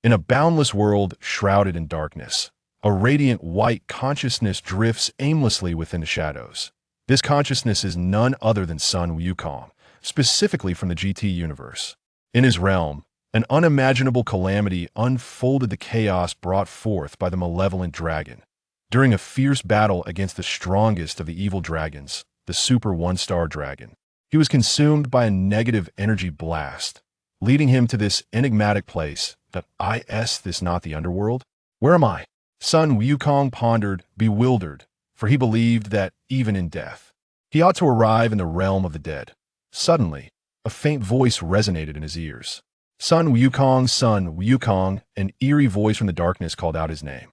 In a boundless world shrouded in darkness, a radiant white consciousness drifts aimlessly within the shadows. This consciousness is none other than Son Wukong, specifically from the GT universe. In his realm, an unimaginable calamity unfolded, the chaos brought forth by the malevolent dragon. During a fierce battle against the strongest of the evil dragons, the Super One-Star Dragon, he was consumed by a negative energy blast, leading him to this enigmatic place. That is this not the underworld? Where am I? Son Wukong pondered, bewildered, for he believed that, even in death, he ought to arrive in the realm of the dead. Suddenly, a faint voice resonated in his ears. Son Wukong, an eerie voice from the darkness called out his name.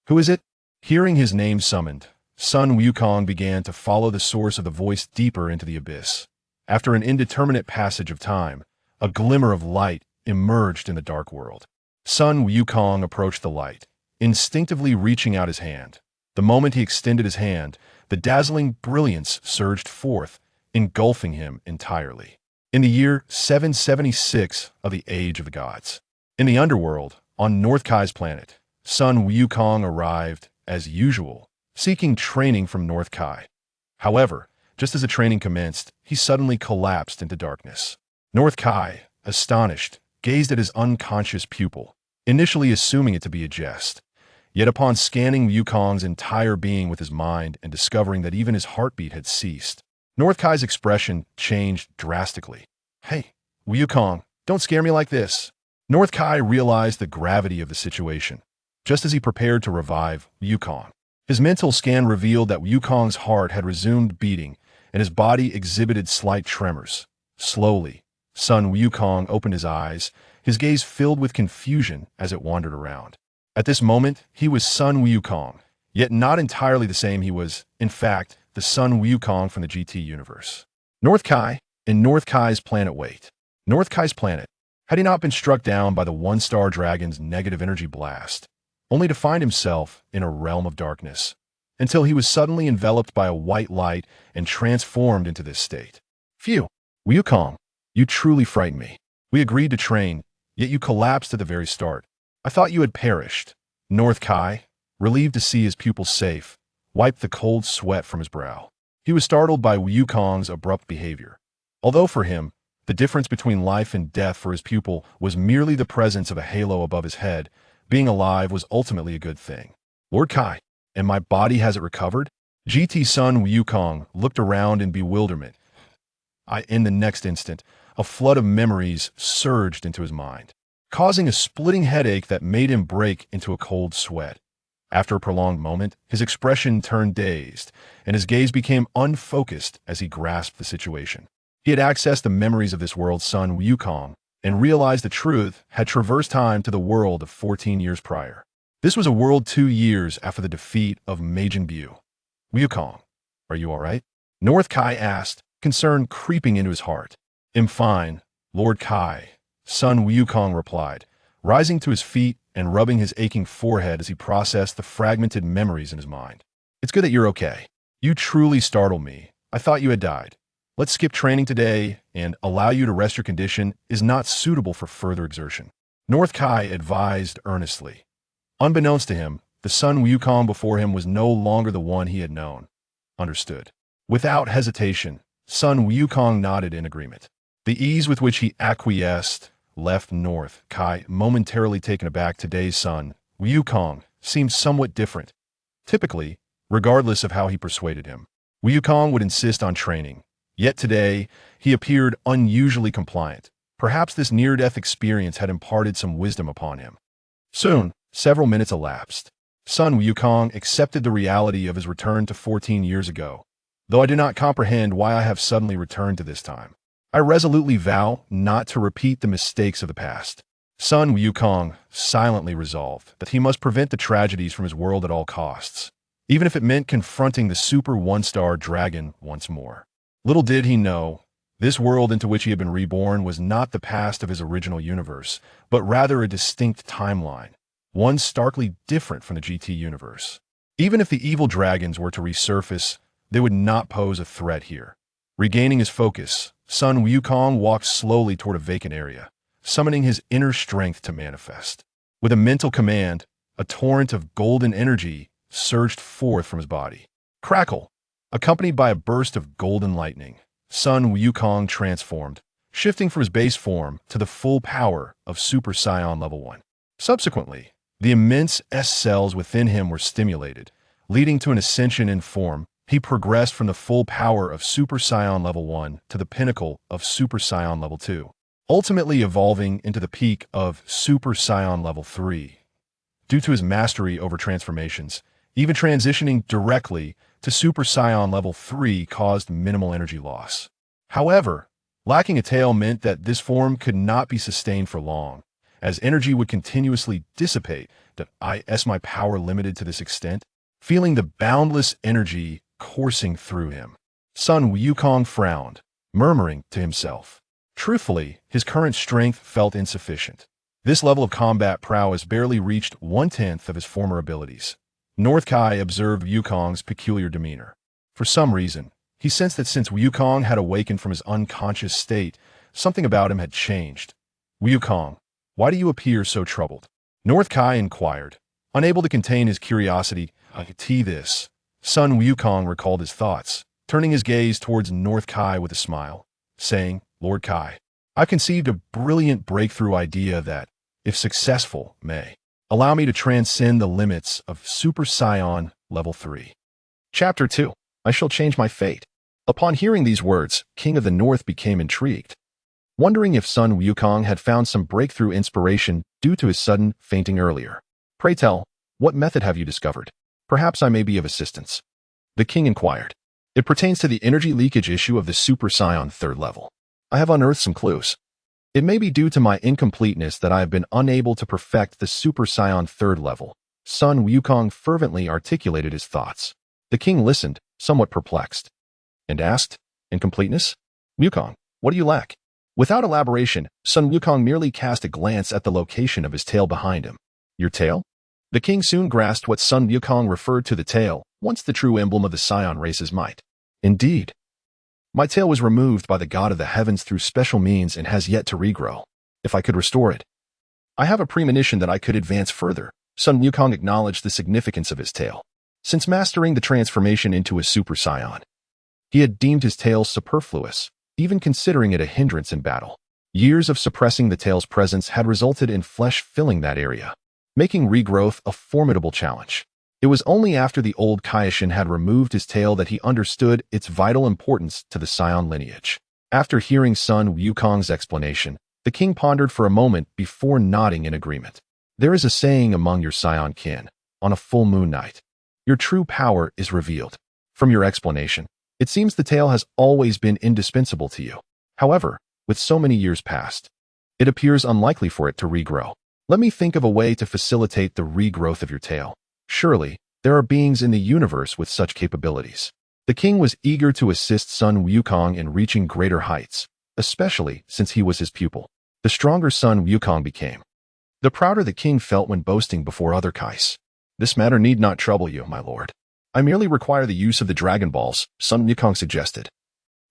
Who is it? Hearing his name summoned, Son Wukong began to follow the source of the voice deeper into the abyss. After an indeterminate passage of time, a glimmer of light emerged in the dark world. Son Wukong approached the light, instinctively reaching out his hand. The moment he extended his hand, the dazzling brilliance surged forth, engulfing him entirely. In the year 776 of the Age of the Gods, in the underworld, on North Kai's planet, Son Wukong arrived, as usual, seeking training from North Kai. However, just as the training commenced, he suddenly collapsed into darkness. North Kai, astonished, gazed at his unconscious pupil, initially assuming it to be a jest. Yet upon scanning Wukong's entire being with his mind and discovering that even his heartbeat had ceased, North Kai's expression changed drastically. Hey, Wukong, don't scare me like this. North Kai realized the gravity of the situation. Just as he prepared to revive Wukong, his mental scan revealed that Wukong's heart had resumed beating and his body exhibited slight tremors. Slowly, Son Wukong opened his eyes, his gaze filled with confusion as it wandered around. At this moment, he was Son Wukong, yet not entirely the same. He was, in fact, the Son Wukong from the GT universe. North Kai, in North Kai's planet. Wait. North Kai's planet. Had he not been struck down by the One-Star Dragon's negative energy blast, only to find himself in a realm of darkness, until he was suddenly enveloped by a white light and transformed into this state. Phew! Wukong, you truly frightened me. We agreed to train, yet you collapsed at the very start. I thought you had perished. North Kai, relieved to see his pupil safe, wiped the cold sweat from his brow. He was startled by Wukong's abrupt behavior. Although for him, the difference between life and death for his pupil was merely the presence of a halo above his head, being alive was ultimately a good thing. Lord Kai, and my body has it recovered? GT Son Wukong looked around in bewilderment. In the next instant, a flood of memories surged into his mind, causing a splitting headache that made him break into a cold sweat. After a prolonged moment, his expression turned dazed, and his gaze became unfocused as he grasped the situation. He had accessed the memories of this world's Son Wukong, and realized the truth had traversed time to the world of 14 years prior. This was a world 2 years after the defeat of Majin Buu. Wukong, are you all right? North Kai asked, concern creeping into his heart. I'm fine, Lord Kai, Son Wukong replied, rising to his feet and rubbing his aching forehead as he processed the fragmented memories in his mind. It's good that you're okay. You truly startled me. I thought you had died. Let's skip training today and allow you to rest. Your condition is not suitable for further exertion. North Kai advised earnestly. Unbeknownst to him, the Son Wukong before him was no longer the one he had known. Understood. Without hesitation, Son Wukong nodded in agreement. The ease with which he acquiesced left North Kai momentarily taken aback. Today's Son Wukong seemed somewhat different. Typically, regardless of how he persuaded him, Wukong would insist on training. Yet today, he appeared unusually compliant. Perhaps this near-death experience had imparted some wisdom upon him. Soon, several minutes elapsed. Son Wukong accepted the reality of his return to 14 years ago. Though I do not comprehend why I have suddenly returned to this time, I resolutely vow not to repeat the mistakes of the past. Son Wukong silently resolved that he must prevent the tragedies from his world at all costs, even if it meant confronting the Super One-Star Dragon once more. Little did he know, this world into which he had been reborn was not the past of his original universe, but rather a distinct timeline, one starkly different from the GT universe. Even if the evil dragons were to resurface, they would not pose a threat here. Regaining his focus, Son Wukong walked slowly toward a vacant area, summoning his inner strength to manifest. With a mental command, a torrent of golden energy surged forth from his body. Crackle! Accompanied by a burst of golden lightning, Sun Wukong transformed, shifting from his base form to the full power of Super Saiyan Level 1. Subsequently, the immense S cells within him were stimulated, leading to an ascension in form. He progressed from the full power of Super Saiyan Level 1 to the pinnacle of Super Saiyan Level 2, ultimately evolving into the peak of Super Saiyan Level 3. Due to his mastery over transformations, even transitioning directly to Super Saiyan Level 3 caused minimal energy loss. However, lacking a tail meant that this form could not be sustained for long, as energy would continuously dissipate. Is my power limited to this extent? Feeling the boundless energy coursing through him, Sun Wukong frowned, murmuring to himself. Truthfully, his current strength felt insufficient. This level of combat prowess barely reached 1/10 of his former abilities. North Kai observed Wukong's peculiar demeanor. For some reason, he sensed that since Wukong had awakened from his unconscious state, something about him had changed. Wukong, why do you appear so troubled? North Kai inquired, unable to contain his curiosity. This. Sun Wukong recalled his thoughts, turning his gaze towards North Kai with a smile, saying, Lord Kai, I've conceived a brilliant breakthrough idea that, if successful, may allow me to transcend the limits of Super Saiyan Level 3. Chapter 2. I shall change my fate. Upon hearing these words, King of the North became intrigued, wondering if Sun Wukong had found some breakthrough inspiration due to his sudden fainting earlier. Pray tell, what method have you discovered? Perhaps I may be of assistance. The king inquired. It pertains to the energy leakage issue of the Super Saiyan 3rd level. I have unearthed some clues. It may be due to my incompleteness that I have been unable to perfect the Super Saiyan 3rd level. Sun Wukong fervently articulated his thoughts. The king listened, somewhat perplexed, and asked, Incompleteness? Wukong, what do you lack? Without elaboration, Sun Wukong merely cast a glance at the location of his tail behind him. Your tail? The king soon grasped what Sun Wukong referred to the tail, once the true emblem of the Saiyan race's might. Indeed. My tail was removed by the god of the heavens through special means and has yet to regrow. If I could restore it, I have a premonition that I could advance further. Sun Wukong acknowledged the significance of his tail. Since mastering the transformation into a Super Saiyan, he had deemed his tail superfluous, even considering it a hindrance in battle. Years of suppressing the tail's presence had resulted in flesh filling that area, making regrowth a formidable challenge. It was only after the old Kaishin had removed his tail that he understood its vital importance to the Saiyan lineage. After hearing Sun Wukong's explanation, the king pondered for a moment before nodding in agreement. There is a saying among your Saiyan kin, on a full moon night, your true power is revealed. From your explanation, it seems the tail has always been indispensable to you. However, with so many years past, it appears unlikely for it to regrow. Let me think of a way to facilitate the regrowth of your tail. Surely, there are beings in the universe with such capabilities. The king was eager to assist Sun Wukong in reaching greater heights, especially since he was his pupil. The stronger Sun Wukong became, the prouder the king felt when boasting before other Kais. This matter need not trouble you, my lord. I merely require the use of the Dragon Balls, Sun Wukong suggested.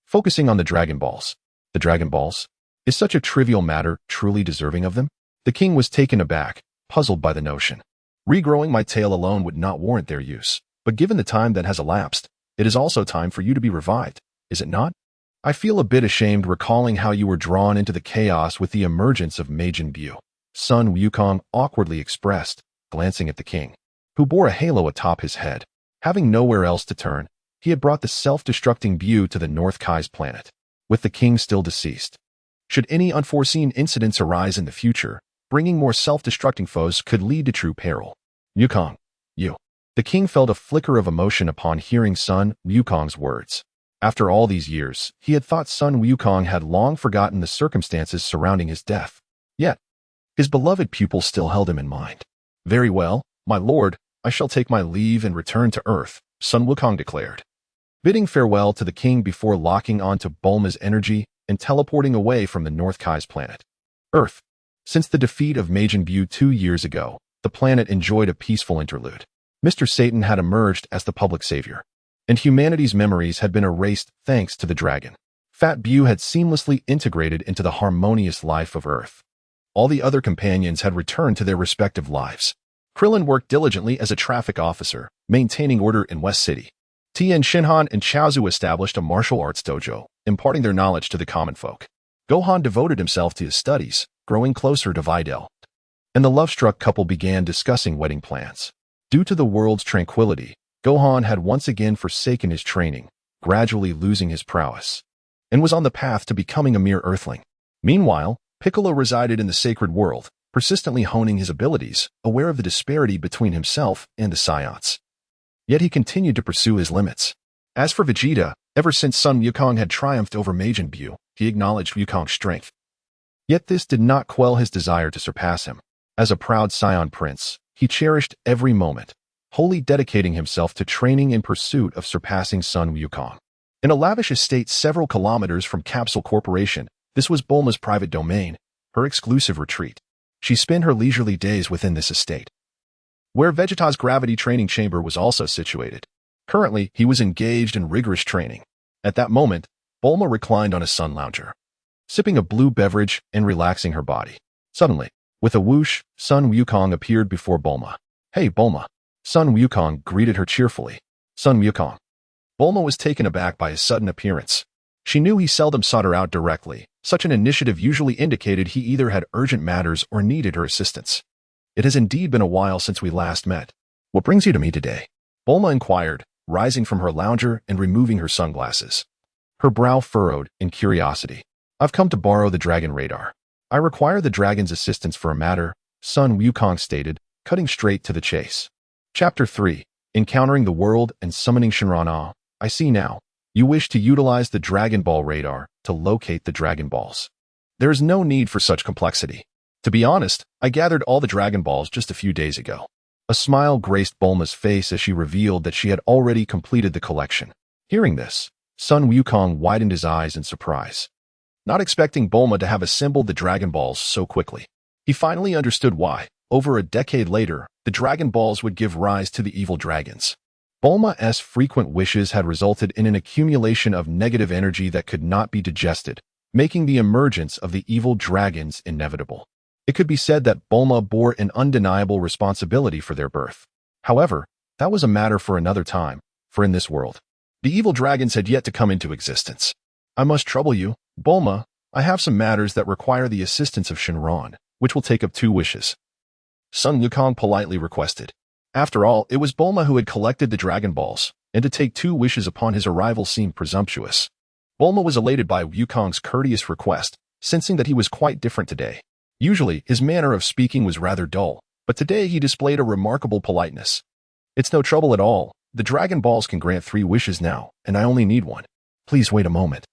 Focusing on the Dragon Balls. The Dragon Balls? Is such a trivial matter truly deserving of them? The king was taken aback, puzzled by the notion. Regrowing my tail alone would not warrant their use, but given the time that has elapsed, it is also time for you to be revived, is it not? I feel a bit ashamed recalling how you were drawn into the chaos with the emergence of Majin Buu. Sun Wukong awkwardly expressed, glancing at the king, who bore a halo atop his head. Having nowhere else to turn, he had brought the self-destructing Buu to the North Kai's planet, with the king still deceased. Should any unforeseen incidents arise in the future, bringing more self-destructing foes could lead to true peril. Wukong, you. The king felt a flicker of emotion upon hearing Sun Wukong's words. After all these years, he had thought Sun Wukong had long forgotten the circumstances surrounding his death. Yet, his beloved pupil still held him in mind. Very well, my lord, I shall take my leave and return to Earth, Sun Wukong declared. Bidding farewell to the king before locking onto Bulma's energy and teleporting away from the North Kai's planet. Earth. Since the defeat of Majin Buu 2 years ago, the planet enjoyed a peaceful interlude. Mr. Satan had emerged as the public savior, and humanity's memories had been erased thanks to the dragon. Fat Buu had seamlessly integrated into the harmonious life of Earth. all the other companions had returned to their respective lives. Krillin worked diligently as a traffic officer, maintaining order in West City. Tien Shinhan and Chaozu established a martial arts dojo, imparting their knowledge to the common folk. Gohan devoted himself to his studies, growing closer to Videl. And the love-struck couple began discussing wedding plans. Due to the world's tranquility, Gohan had once again forsaken his training, gradually losing his prowess, and was on the path to becoming a mere earthling. Meanwhile, Piccolo resided in the sacred world, persistently honing his abilities, aware of the disparity between himself and the Saiyans. Yet he continued to pursue his limits. As for Vegeta, ever since Sun Wukong had triumphed over Majin Buu, he acknowledged Wukong's strength. Yet this did not quell his desire to surpass him. As a proud Saiyan prince, he cherished every moment, wholly dedicating himself to training in pursuit of surpassing Sun Wukong. In a lavish estate several kilometers from Capsule Corporation, this was Bulma's private domain, her exclusive retreat. She spent her leisurely days within this estate, where Vegeta's gravity training chamber was also situated. Currently, he was engaged in rigorous training. At that moment, Bulma reclined on a sun lounger, sipping a blue beverage and relaxing her body. Suddenly, with a whoosh, Sun Wukong appeared before Bulma. "Hey, Bulma." Sun Wukong greeted her cheerfully. "Sun Wukong." Bulma was taken aback by his sudden appearance. She knew he seldom sought her out directly. Such an initiative usually indicated he either had urgent matters or needed her assistance. "It has indeed been a while since we last met. What brings you to me today?" Bulma inquired, rising from her lounger and removing her sunglasses. Her brow furrowed in curiosity. "I've come to borrow the dragon radar. I require the dragon's assistance for a matter," Sun Wukong stated, cutting straight to the chase. Chapter 3. Encountering the World and Summoning Shinran. I see now. You wish to utilize the Dragon Ball radar to locate the Dragon Balls. There is no need for such complexity. To be honest, I gathered all the Dragon Balls just a few days ago. A smile graced Bulma's face as she revealed that she had already completed the collection. Hearing this, Sun Wukong widened his eyes in surprise, not expecting Bulma to have assembled the Dragon Balls so quickly. He finally understood why, over a decade later, the Dragon Balls would give rise to the evil dragons. Bulma's frequent wishes had resulted in an accumulation of negative energy that could not be digested, making the emergence of the evil dragons inevitable. It could be said that Bulma bore an undeniable responsibility for their birth. However, that was a matter for another time, for in this world, the evil dragons had yet to come into existence. "I must trouble you, Bulma. I have some matters that require the assistance of Shinran, which will take up 2 wishes," Sun Wukong politely requested. After all, it was Bulma who had collected the Dragon Balls, and to take 2 wishes upon his arrival seemed presumptuous. Bulma was elated by Wukong's courteous request, sensing that he was quite different today. Usually, his manner of speaking was rather dull, but today he displayed a remarkable politeness. "It's no trouble at all. The Dragon Balls can grant 3 wishes now, and I only need 1. Please wait a moment.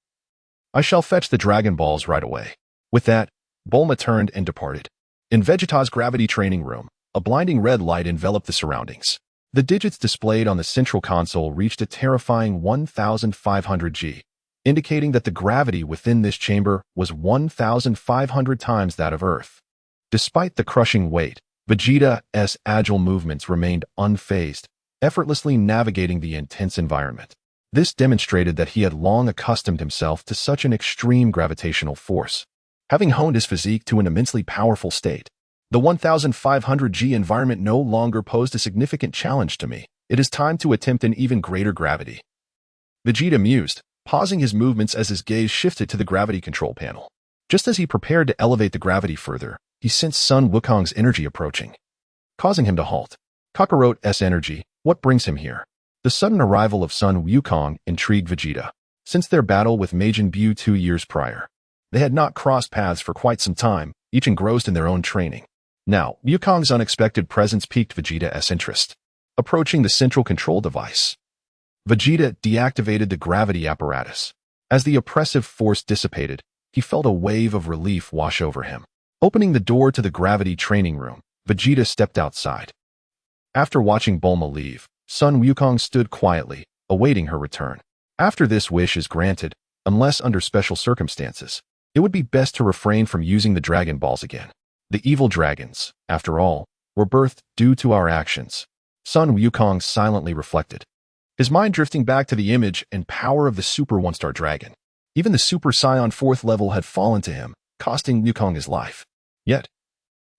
I shall fetch the Dragon Balls right away." With that, Bulma turned and departed. In Vegeta's gravity training room, a blinding red light enveloped the surroundings. The digits displayed on the central console reached a terrifying 1,500 G, indicating that the gravity within this chamber was 1,500 times that of Earth. Despite the crushing weight, Vegeta's agile movements remained unfazed, effortlessly navigating the intense environment. This demonstrated that he had long accustomed himself to such an extreme gravitational force. Having honed his physique to an immensely powerful state, the 1,500 G environment no longer posed a significant challenge to me. It is time to attempt an even greater gravity. Vegeta mused, pausing his movements as his gaze shifted to the gravity control panel. Just as he prepared to elevate the gravity further, he sensed Sun Wukong's energy approaching, causing him to halt. Kakarote's energy, what brings him here? The sudden arrival of Sun Wukong intrigued Vegeta. Since their battle with Majin Buu 2 years prior, they had not crossed paths for quite some time, each engrossed in their own training. Now, Wukong's unexpected presence piqued Vegeta's interest. Approaching the central control device, Vegeta deactivated the gravity apparatus. As the oppressive force dissipated, he felt a wave of relief wash over him. Opening the door to the gravity training room, Vegeta stepped outside. After watching Bulma leave, Sun Wukong stood quietly, awaiting her return. After this wish is granted, unless under special circumstances, it would be best to refrain from using the Dragon Balls again. The evil dragons, after all, were birthed due to our actions. Sun Wukong silently reflected, his mind drifting back to the image and power of the Super One-Star Dragon. Even the Super Saiyan 4th level had fallen to him, costing Wukong his life. Yet,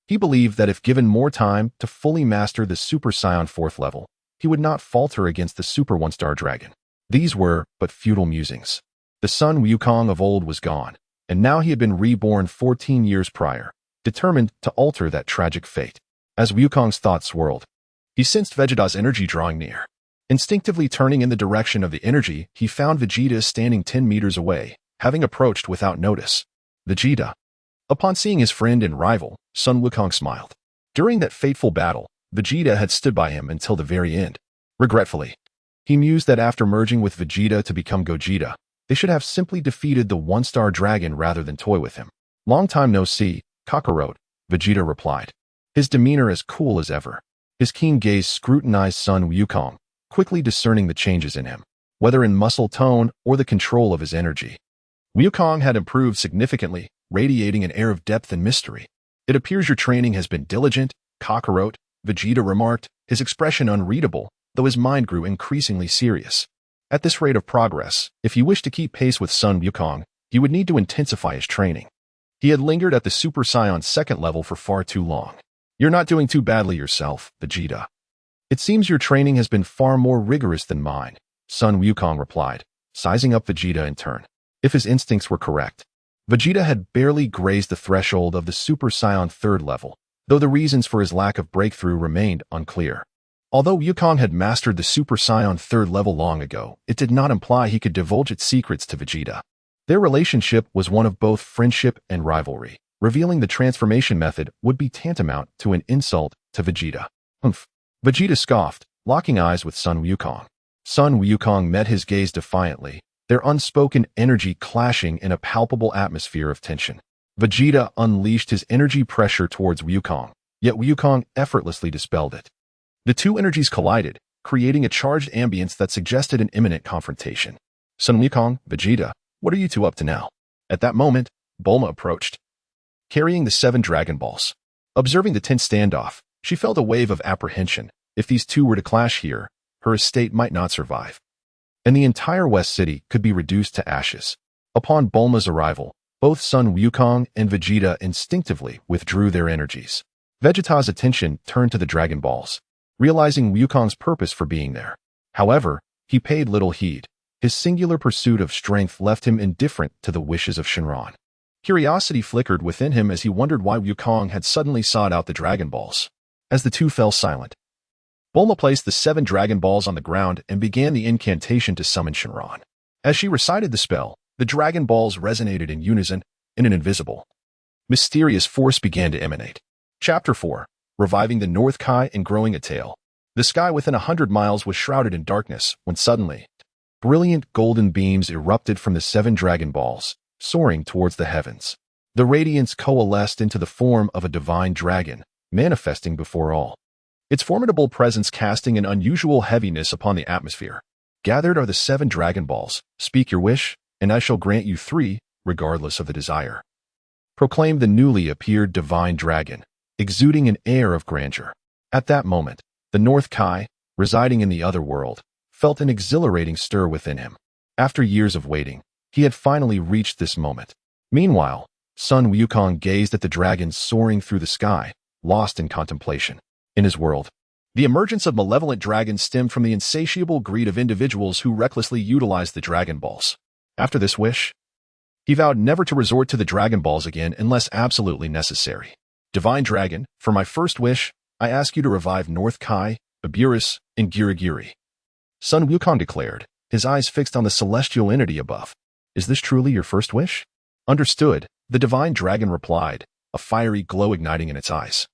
he believed that if given more time to fully master the Super Saiyan 4th level, he would not falter against the Super One-Star Dragon. These were but futile musings. The Sun Wukong of old was gone, and now he had been reborn 14 years prior, determined to alter that tragic fate. As Wukong's thoughts swirled, he sensed Vegeta's energy drawing near. Instinctively turning in the direction of the energy, he found Vegeta standing 10 meters away, having approached without notice. Vegeta. Upon seeing his friend and rival, Sun Wukong smiled. During that fateful battle, Vegeta had stood by him until the very end. Regretfully, he mused that after merging with Vegeta to become Gogeta, they should have simply defeated the one-star dragon rather than toy with him. Long time no see, Kakarot, Vegeta replied, his demeanor as cool as ever. His keen gaze scrutinized Sun Wukong, quickly discerning the changes in him, whether in muscle tone or the control of his energy. Wukong had improved significantly, radiating an air of depth and mystery. It appears your training has been diligent, Kakarot, Vegeta remarked, his expression unreadable, though his mind grew increasingly serious. At this rate of progress, if he wished to keep pace with Sun Wukong, he would need to intensify his training. He had lingered at the Super Saiyan 2nd level for far too long. You're not doing too badly yourself, Vegeta. It seems your training has been far more rigorous than mine, Sun Wukong replied, sizing up Vegeta in turn. If his instincts were correct, Vegeta had barely grazed the threshold of the Super Saiyan 3rd level, though the reasons for his lack of breakthrough remained unclear. Although Wukong had mastered the Super Saiyan 3rd level long ago, it did not imply he could divulge its secrets to Vegeta. Their relationship was one of both friendship and rivalry. Revealing the transformation method would be tantamount to an insult to Vegeta. Humph. Vegeta scoffed, locking eyes with Sun Wukong. Sun Wukong met his gaze defiantly, their unspoken energy clashing in a palpable atmosphere of tension. Vegeta unleashed his energy pressure towards Wukong, yet Wukong effortlessly dispelled it. The two energies collided, creating a charged ambience that suggested an imminent confrontation. Sun Wukong, Vegeta, what are you two up to now? At that moment, Bulma approached, carrying the 7 Dragon Balls. Observing the tense standoff, she felt a wave of apprehension. If these two were to clash here, her estate might not survive, and the entire West City could be reduced to ashes. Upon Bulma's arrival, both Sun Wukong and Vegeta instinctively withdrew their energies. Vegeta's attention turned to the Dragon Balls, realizing Wukong's purpose for being there. However, he paid little heed. His singular pursuit of strength left him indifferent to the wishes of Shenron. Curiosity flickered within him as he wondered why Wukong had suddenly sought out the Dragon Balls. As the two fell silent, Bulma placed the 7 Dragon Balls on the ground and began the incantation to summon Shenron. As she recited the spell, the Dragon Balls resonated in unison, and an invisible, mysterious force began to emanate. Chapter 4. Reviving the North Kai and Growing a Tail. The sky within 100 miles was shrouded in darkness when suddenly, brilliant golden beams erupted from the 7 Dragon Balls, soaring towards the heavens. The radiance coalesced into the form of a divine dragon, manifesting before all, its formidable presence casting an unusual heaviness upon the atmosphere. Gathered are the 7 Dragon Balls. Speak your wish, and I shall grant you 3, regardless of the desire, proclaimed the newly appeared divine dragon, exuding an air of grandeur. At that moment, the North Kai, residing in the other world, felt an exhilarating stir within him. After years of waiting, he had finally reached this moment. Meanwhile, Sun Wukong gazed at the dragons soaring through the sky, lost in contemplation. In his world, the emergence of malevolent dragons stemmed from the insatiable greed of individuals who recklessly utilized the Dragon Balls. After this wish, he vowed never to resort to the Dragon Balls again unless absolutely necessary. Divine Dragon, for my first wish, I ask you to revive North Kai, Baburus, and Girigiri. Sun Wukong declared, his eyes fixed on the celestial entity above. Is this truly your first wish? Understood, the divine dragon replied, a fiery glow igniting in its eyes.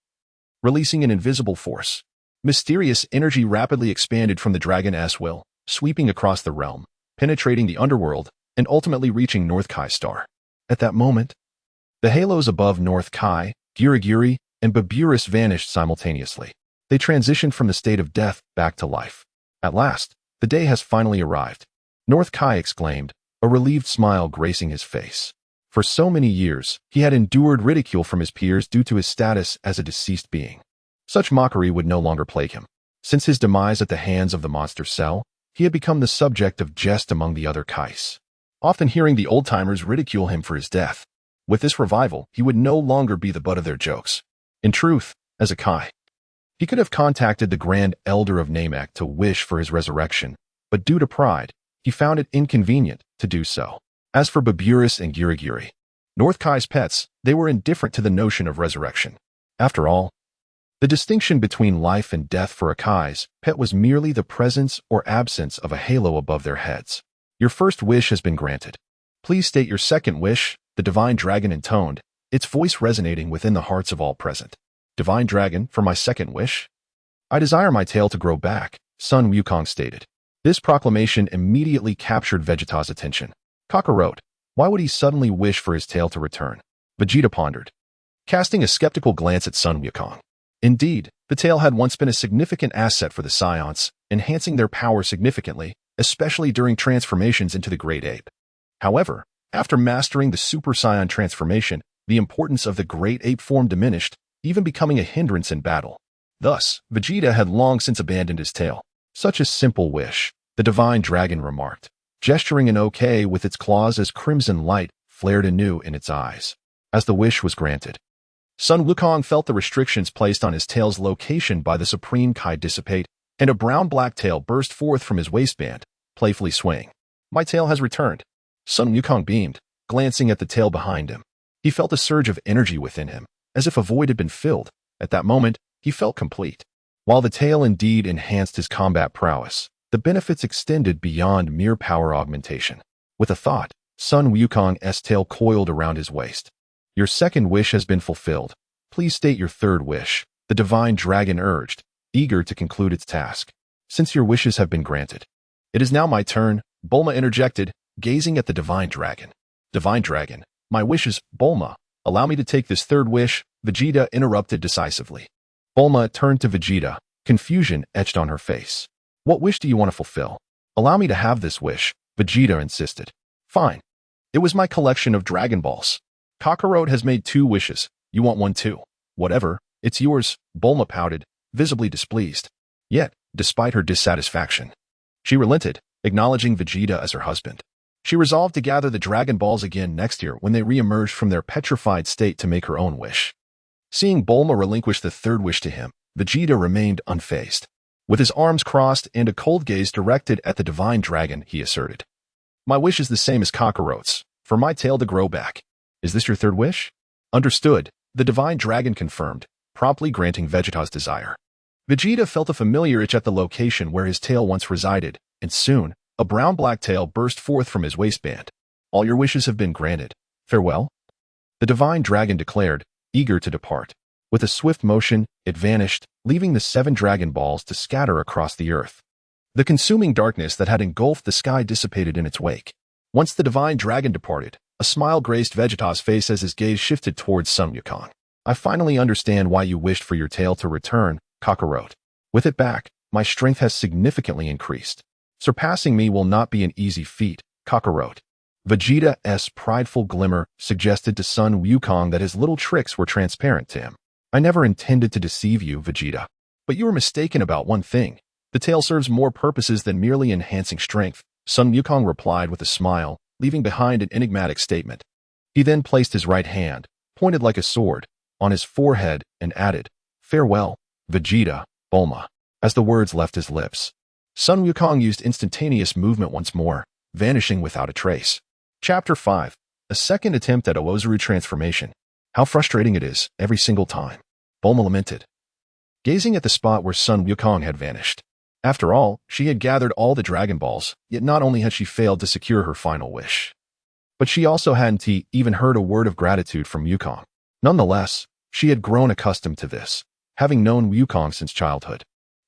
Releasing an invisible force, mysterious energy rapidly expanded from the dragon's will, sweeping across the realm, penetrating the underworld, and ultimately reaching North Kai Star. At that moment, the halos above North Kai, Girigiri, and Baburus vanished simultaneously. They transitioned from the state of death back to life. At last, the day has finally arrived, North Kai exclaimed, a relieved smile gracing his face. For so many years, he had endured ridicule from his peers due to his status as a deceased being. Such mockery would no longer plague him. Since his demise at the hands of the monster Cell, he had become the subject of jest among the other Kais, often hearing the old-timers ridicule him for his death. With this revival, he would no longer be the butt of their jokes. In truth, as a Kai, he could have contacted the Grand Elder of Namek to wish for his resurrection, but due to pride, he found it inconvenient to do so. As for Baburis and Girigiri, North Kai's pets, they were indifferent to the notion of resurrection. After all, the distinction between life and death for a Kai's pet was merely the presence or absence of a halo above their heads. Your first wish has been granted. Please state your second wish, the Divine Dragon intoned, its voice resonating within the hearts of all present. Divine Dragon, for my second wish? I desire my tail to grow back, Sun Wukong stated. This proclamation immediately captured Vegeta's attention. Kakarot, why would he suddenly wish for his tail to return? Vegeta pondered, casting a skeptical glance at Sun Wukong. Indeed, the tail had once been a significant asset for the Scions, enhancing their power significantly, especially during transformations into the Great Ape. However, after mastering the Super Saiyan transformation, the importance of the Great Ape form diminished, even becoming a hindrance in battle. Thus, Vegeta had long since abandoned his tail. Such a simple wish, the Divine Dragon remarked, gesturing an okay with its claws as crimson light flared anew in its eyes. As the wish was granted, Sun Wukong felt the restrictions placed on his tail's location by the Supreme Kai dissipate, and a brown-black tail burst forth from his waistband, playfully swaying. My tail has returned. Sun Wukong beamed, glancing at the tail behind him. He felt a surge of energy within him, as if a void had been filled. At that moment, he felt complete. While the tail indeed enhanced his combat prowess, the benefits extended beyond mere power augmentation. With a thought, Sun Wukong's tail coiled around his waist. Your second wish has been fulfilled. Please state your third wish, the Divine Dragon urged, eager to conclude its task. Since your wishes have been granted, it is now my turn, Bulma interjected, gazing at the Divine Dragon. Divine Dragon, my wishes, Bulma. Allow me to take this third wish, Vegeta interrupted decisively. Bulma turned to Vegeta, confusion etched on her face. What wish do you want to fulfill? Allow me to have this wish, Vegeta insisted. Fine. It was my collection of Dragon Balls. Kakarot has made 2 wishes. You want one too? Whatever, it's yours, Bulma pouted, visibly displeased. Yet, despite her dissatisfaction, she relented, acknowledging Vegeta as her husband. She resolved to gather the Dragon Balls again next year when they re-emerged from their petrified state to make her own wish. Seeing Bulma relinquish the third wish to him, Vegeta remained unfazed. With his arms crossed and a cold gaze directed at the Divine Dragon, he asserted, My wish is the same as Kakarot's, for my tail to grow back. Is this your third wish? Understood, the Divine Dragon confirmed, promptly granting Vegeta's desire. Vegeta felt a familiar itch at the location where his tail once resided, and soon, a brown-black tail burst forth from his waistband. All your wishes have been granted. Farewell? The Divine Dragon declared, eager to depart. With a swift motion, it vanished, leaving the 7 Dragon Balls to scatter across the earth. The consuming darkness that had engulfed the sky dissipated in its wake. Once the Divine Dragon departed, a smile graced Vegeta's face as his gaze shifted towards Sun Wukong. I finally understand why you wished for your tail to return, Kakarot. With it back, my strength has significantly increased. Surpassing me will not be an easy feat, Kakarot. Vegeta's prideful glimmer suggested to Sun Wukong that his little tricks were transparent to him. I never intended to deceive you, Vegeta. But you were mistaken about one thing. The tail serves more purposes than merely enhancing strength, Sun Wukong replied with a smile, leaving behind an enigmatic statement. He then placed his right hand, pointed like a sword, on his forehead and added, Farewell, Vegeta, Bulma. As the words left his lips, Sun Wukong used instantaneous movement once more, vanishing without a trace. Chapter 5. A second attempt at Oozuru transformation. How frustrating it is, every single time. Bulma lamented, gazing at the spot where Sun Wukong had vanished. After all, she had gathered all the Dragon Balls, yet not only had she failed to secure her final wish, but she also hadn't even heard a word of gratitude from Wukong. Nonetheless, she had grown accustomed to this, having known Wukong since childhood.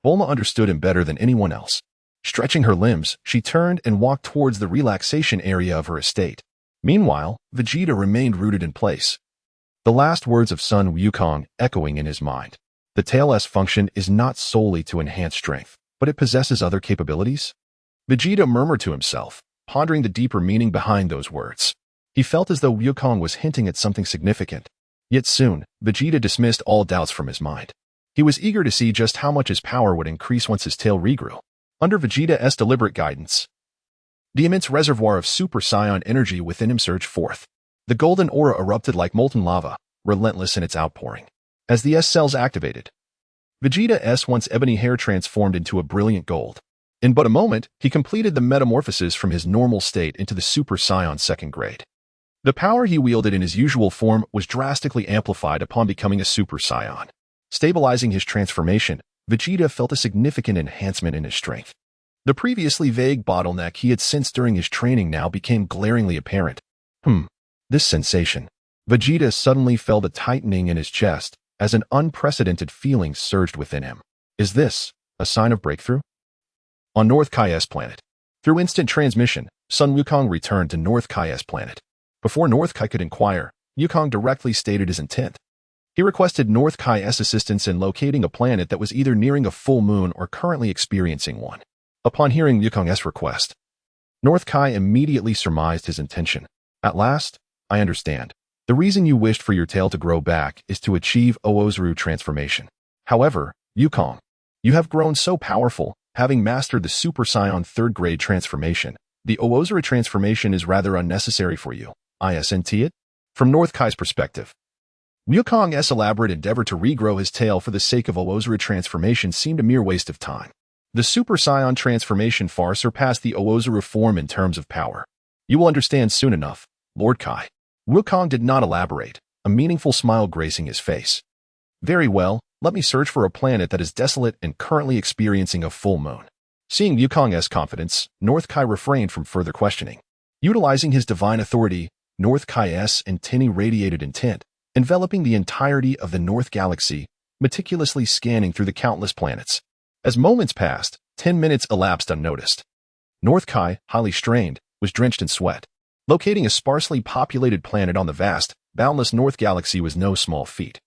Bulma understood him better than anyone else. Stretching her limbs, she turned and walked towards the relaxation area of her estate. Meanwhile, Vegeta remained rooted in place, the last words of Sun Wukong echoing in his mind. The tail's function is not solely to enhance strength, but it possesses other capabilities? Vegeta murmured to himself, pondering the deeper meaning behind those words. He felt as though Wukong was hinting at something significant. Yet soon, Vegeta dismissed all doubts from his mind. He was eager to see just how much his power would increase once his tail regrew. Under Vegeta's deliberate guidance, the immense reservoir of Super Saiyan energy within him surged forth. The golden aura erupted like molten lava, relentless in its outpouring. As the S cells activated, Vegeta's once ebony hair transformed into a brilliant gold. In but a moment, he completed the metamorphosis from his normal state into the Super Saiyan second grade. The power he wielded in his usual form was drastically amplified upon becoming a Super Saiyan. Stabilizing his transformation, Vegeta felt a significant enhancement in his strength. The previously vague bottleneck he had sensed during his training now became glaringly apparent. This sensation. Vegeta suddenly felt a tightening in his chest as an unprecedented feeling surged within him. Is this a sign of breakthrough? On North Kai's planet. Through instant transmission, Sun Wukong returned to North Kai's planet. Before North Kai could inquire, Wukong directly stated his intent. He requested North Kai's assistance in locating a planet that was either nearing a full moon or currently experiencing one. Upon hearing Wukong's request, North Kai immediately surmised his intention. At last, I understand. The reason you wished for your tail to grow back is to achieve Oozuru transformation. However, Wukong, you have grown so powerful, having mastered the Super Saiyan third grade transformation. The Oozuru transformation is rather unnecessary for you. Isn't it? From North Kai's perspective, Wukong's elaborate endeavor to regrow his tail for the sake of Oozuru transformation seemed a mere waste of time. The Super Saiyan transformation far surpassed the Oozuru form in terms of power. You will understand soon enough, Lord Kai. Wukong did not elaborate, a meaningful smile gracing his face. Very well, let me search for a planet that is desolate and currently experiencing a full moon. Seeing Wukong's confidence, North Kai refrained from further questioning. Utilizing his divine authority, North Kai's intently radiated intent, enveloping the entirety of the North Galaxy, meticulously scanning through the countless planets. As moments passed, 10 minutes elapsed unnoticed. North Kai, highly strained, was drenched in sweat. Locating a sparsely populated planet on the vast, boundless North Galaxy was no small feat,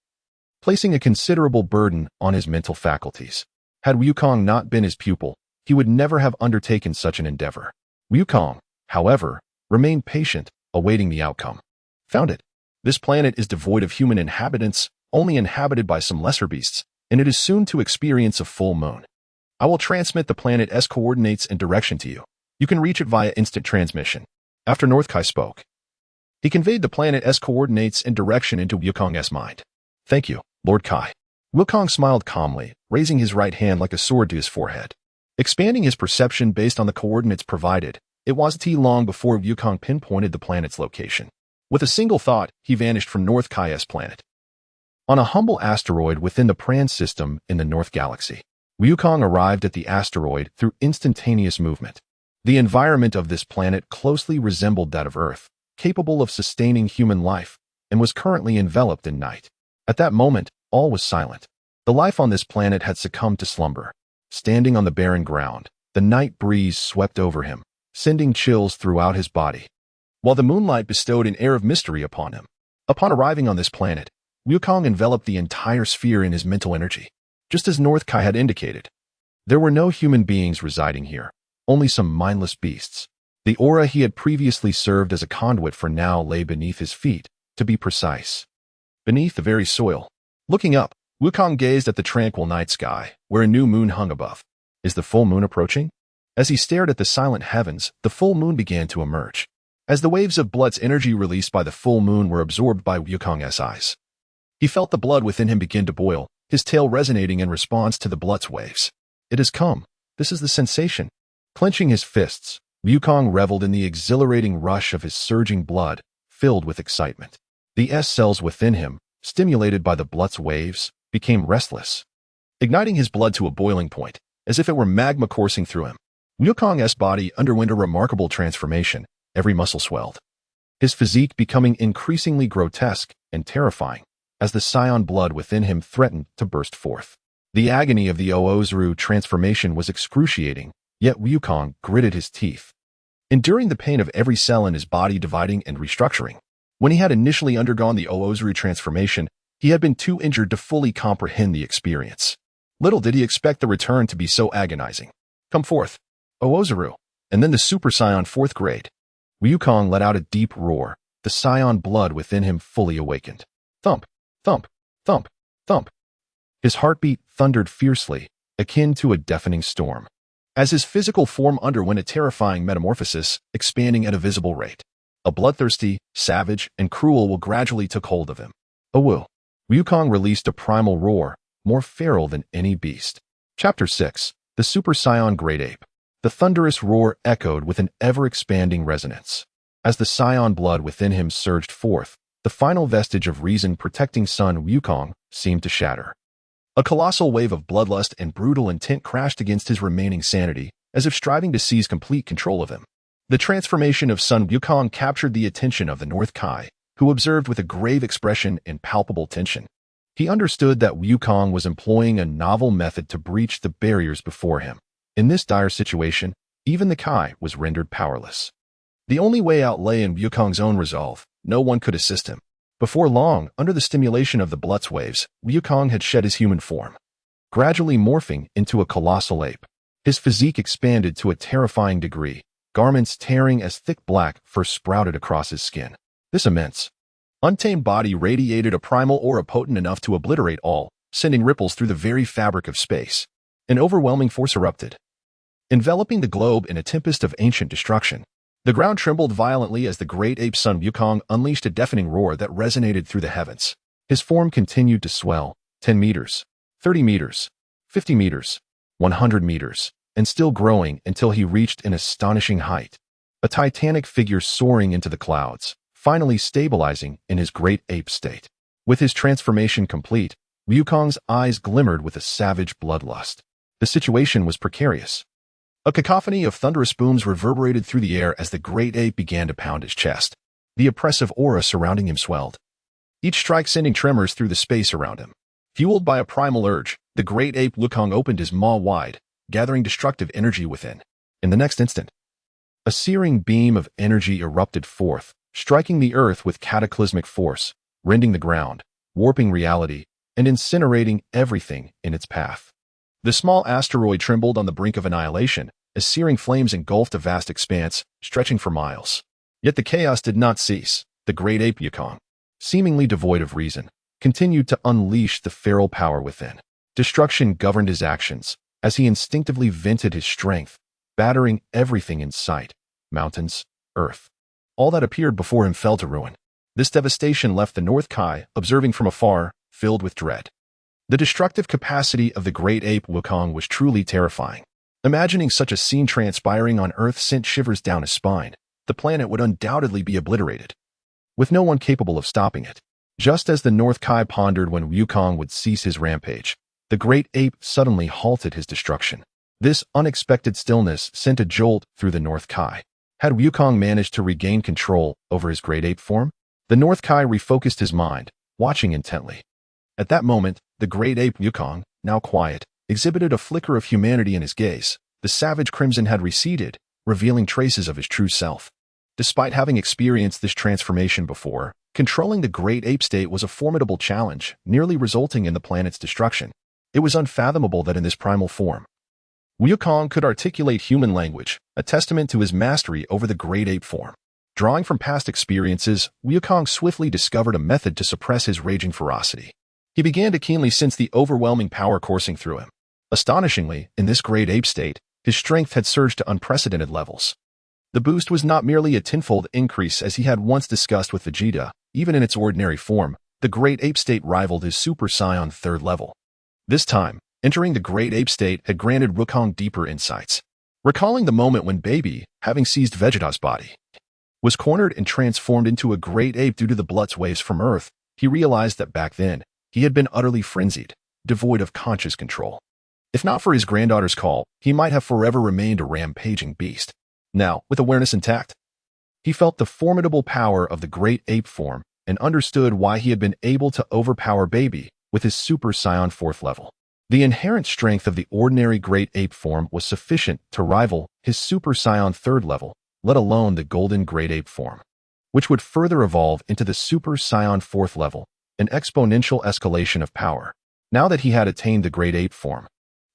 placing a considerable burden on his mental faculties. Had Wukong not been his pupil, he would never have undertaken such an endeavor. Wukong, however, remained patient, awaiting the outcome. Found it. This planet is devoid of human inhabitants, only inhabited by some lesser beasts, and it is soon to experience a full moon. I will transmit the planet's coordinates and direction to you. You can reach it via instant transmission. After North Kai spoke, he conveyed the planet's coordinates and direction into Wukong's mind. Thank you, Lord Kai. Wukong smiled calmly, raising his right hand like a sword to his forehead. Expanding his perception based on the coordinates provided, it wasn't long before Wukong pinpointed the planet's location. With a single thought, he vanished from North Kai's planet. On a humble asteroid within the Pran system in the North Galaxy, Wukong arrived at the asteroid through instantaneous movement. The environment of this planet closely resembled that of Earth, capable of sustaining human life, and was currently enveloped in night. At that moment, all was silent. The life on this planet had succumbed to slumber. Standing on the barren ground, the night breeze swept over him, sending chills throughout his body, while the moonlight bestowed an air of mystery upon him. Upon arriving on this planet, Wukong enveloped the entire sphere in his mental energy, just as North Kai had indicated. There were no human beings residing here, only some mindless beasts. The aura he had previously served as a conduit for now lay beneath his feet, to be precise, beneath the very soil. Looking up, Wukong gazed at the tranquil night sky, where a new moon hung above. Is the full moon approaching? As he stared at the silent heavens, the full moon began to emerge. As the waves of blood's energy released by the full moon were absorbed by Wukong's eyes, he felt the blood within him begin to boil, his tail resonating in response to the blood's waves. It has come. This is the sensation. Clenching his fists, Wukong reveled in the exhilarating rush of his surging blood, filled with excitement. The S cells within him, stimulated by the blood's waves, became restless, igniting his blood to a boiling point, as if it were magma coursing through him. Wukong's body underwent a remarkable transformation. Every muscle swelled, his physique becoming increasingly grotesque and terrifying, as the Saiyan blood within him threatened to burst forth. The agony of the Oozuru transformation was excruciating, yet Wukong gritted his teeth, enduring the pain of every cell in his body dividing and restructuring. When he had initially undergone the Oozuru transformation, he had been too injured to fully comprehend the experience. Little did he expect the return to be so agonizing. Come forth, Oozuru, and then the Super Saiyan fourth grade. Wukong let out a deep roar, the Saiyan blood within him fully awakened. Thump, thump, thump, thump. His heartbeat thundered fiercely, akin to a deafening storm, as his physical form underwent a terrifying metamorphosis, expanding at a visible rate. A bloodthirsty, savage, and cruel will gradually took hold of him. A woo. Wukong released a primal roar, more feral than any beast. Chapter 6. The Super Saiyan Great Ape. The thunderous roar echoed with an ever-expanding resonance. As the Saiyan blood within him surged forth, the final vestige of reason protecting son Wukong seemed to shatter. A colossal wave of bloodlust and brutal intent crashed against his remaining sanity, as if striving to seize complete control of him. The transformation of son Wukong captured the attention of the North Kai, who observed with a grave expression and palpable tension. He understood that Wukong was employing a novel method to breach the barriers before him. In this dire situation, even the Kai was rendered powerless. The only way out lay in Wukong's own resolve. No one could assist him. Before long, under the stimulation of the Blutz waves, Wukong had shed his human form, gradually morphing into a colossal ape. His physique expanded to a terrifying degree, garments tearing as thick black fur sprouted across his skin. This immense, untamed body radiated a primal aura potent enough to obliterate all, sending ripples through the very fabric of space. An overwhelming force erupted, enveloping the globe in a tempest of ancient destruction. The ground trembled violently as the great ape son Wukong unleashed a deafening roar that resonated through the heavens. His form continued to swell, 10 meters, 30 meters, 50 meters, 100 meters, and still growing until he reached an astonishing height. A titanic figure soaring into the clouds, finally stabilizing in his great ape state. With his transformation complete, Wukong's eyes glimmered with a savage bloodlust. The situation was precarious. A cacophony of thunderous booms reverberated through the air as the great ape began to pound his chest. The oppressive aura surrounding him swelled, each strike sending tremors through the space around him. Fueled by a primal urge, the great ape Wukong opened his maw wide, gathering destructive energy within. In the next instant, a searing beam of energy erupted forth, striking the earth with cataclysmic force, rending the ground, warping reality, and incinerating everything in its path. The small asteroid trembled on the brink of annihilation, as searing flames engulfed a vast expanse, stretching for miles. Yet the chaos did not cease. The great ape Wukong, seemingly devoid of reason, continued to unleash the feral power within. Destruction governed his actions, as he instinctively vented his strength, battering everything in sight. Mountains, earth. All that appeared before him fell to ruin. This devastation left the North Kai, observing from afar, filled with dread. The destructive capacity of the great ape Wukong was truly terrifying. Imagining such a scene transpiring on Earth sent shivers down his spine. The planet would undoubtedly be obliterated, with no one capable of stopping it. Just as the North Kai pondered when Wukong would cease his rampage, the great ape suddenly halted his destruction. This unexpected stillness sent a jolt through the North Kai. Had Wukong managed to regain control over his great ape form? The North Kai refocused his mind, watching intently. At that moment, the great ape Wukong, now quiet, exhibited a flicker of humanity in his gaze. The savage crimson had receded, revealing traces of his true self. Despite having experienced this transformation before, controlling the great ape state was a formidable challenge, nearly resulting in the planet's destruction. It was unfathomable that in this primal form, Wukong could articulate human language, a testament to his mastery over the great ape form. Drawing from past experiences, Wukong swiftly discovered a method to suppress his raging ferocity. He began to keenly sense the overwhelming power coursing through him. Astonishingly, in this great ape state, his strength had surged to unprecedented levels. The boost was not merely a tenfold increase as he had once discussed with Vegeta. Even in its ordinary form, the great ape state rivaled his Super Saiyan third level. This time, entering the great ape state had granted Wukong deeper insights. Recalling the moment when Baby, having seized Vegeta's body, was cornered and transformed into a great ape due to the Blutz waves from Earth, he realized that back then, he had been utterly frenzied, devoid of conscious control. If not for his granddaughter's call, he might have forever remained a rampaging beast. Now, with awareness intact, he felt the formidable power of the great ape form and understood why he had been able to overpower Baby with his Super Saiyan 4th level. The inherent strength of the ordinary great ape form was sufficient to rival his Super Saiyan 3rd level, let alone the golden great ape form, which would further evolve into the Super Saiyan 4th level, an exponential escalation of power. Now that he had attained the great ape form,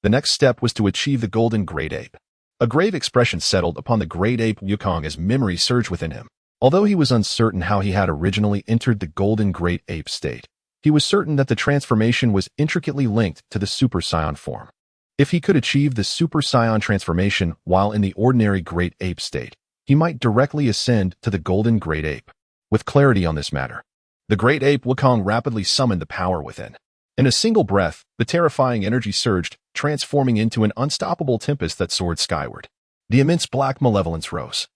the next step was to achieve the golden great ape. A grave expression settled upon the great ape Wukong as memory surged within him. Although he was uncertain how he had originally entered the golden great ape state, he was certain that the transformation was intricately linked to the Super Saiyan form. If he could achieve the Super Saiyan transformation while in the ordinary great ape state, he might directly ascend to the golden great ape. With clarity on this matter, the great ape Wukong rapidly summoned the power within. In a single breath, the terrifying energy surged, transforming into an unstoppable tempest that soared skyward. The immense black malevolence rose,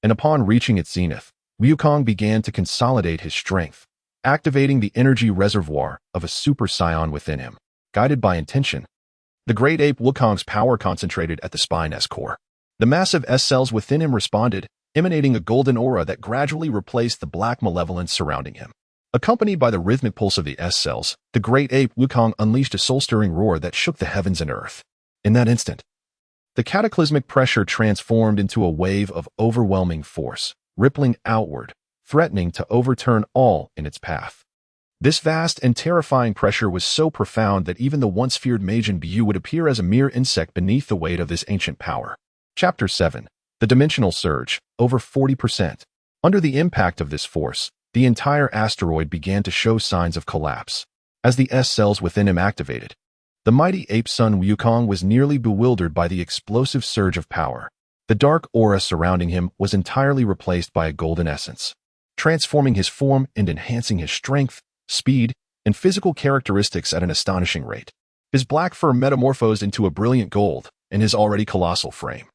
and upon reaching its zenith, Wukong began to consolidate his strength, activating the energy reservoir of a super scion within him. Guided by intention, the great ape Wukong's power concentrated at the spine's core. The massive S-cells within him responded, emanating a golden aura that gradually replaced the black malevolence surrounding him. Accompanied by the rhythmic pulse of the S-cells, the great ape Wukong unleashed a soul-stirring roar that shook the heavens and earth. In that instant, the cataclysmic pressure transformed into a wave of overwhelming force, rippling outward, threatening to overturn all in its path. This vast and terrifying pressure was so profound that even the once feared Majin Buu would appear as a mere insect beneath the weight of this ancient power. Chapter 7. The Dimensional Surge, over 40%. Under the impact of this force, the entire asteroid began to show signs of collapse. As the S-cells within him activated, the mighty ape son Wukong was nearly bewildered by the explosive surge of power. The dark aura surrounding him was entirely replaced by a golden essence, transforming his form and enhancing his strength, speed, and physical characteristics at an astonishing rate. His black fur metamorphosed into a brilliant gold, and his already colossal frame,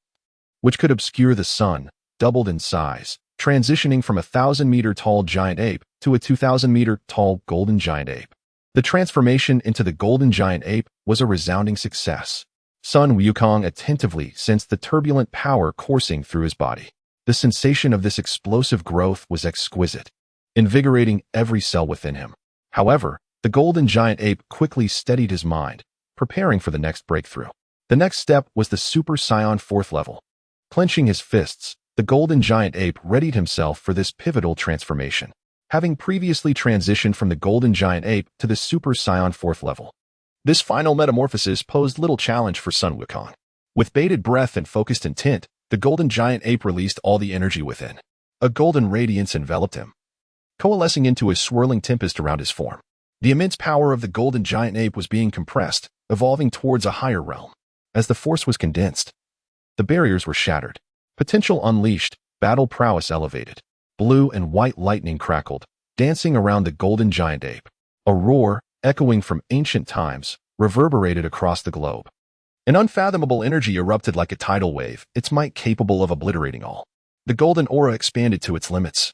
which could obscure the sun, doubled in size, transitioning from a 1,000-meter-tall giant ape to a 2,000-meter-tall golden giant ape. The transformation into the golden giant ape was a resounding success. Sun Wukong attentively sensed the turbulent power coursing through his body. The sensation of this explosive growth was exquisite, invigorating every cell within him. However, the golden giant ape quickly steadied his mind, preparing for the next breakthrough. The next step was the Super Saiyan 4th level. Clenching his fists, the golden giant ape readied himself for this pivotal transformation, having previously transitioned from the golden giant ape to the Super Saiyan 4th level. This final metamorphosis posed little challenge for Sun Wukong. With bated breath and focused intent, the golden giant ape released all the energy within. A golden radiance enveloped him, coalescing into a swirling tempest around his form. The immense power of the golden giant ape was being compressed, evolving towards a higher realm. As the force was condensed, the barriers were shattered. Potential unleashed, battle prowess elevated. Blue and white lightning crackled, dancing around the golden giant ape. A roar, echoing from ancient times, reverberated across the globe. An unfathomable energy erupted like a tidal wave, its might capable of obliterating all. The golden aura expanded to its limits,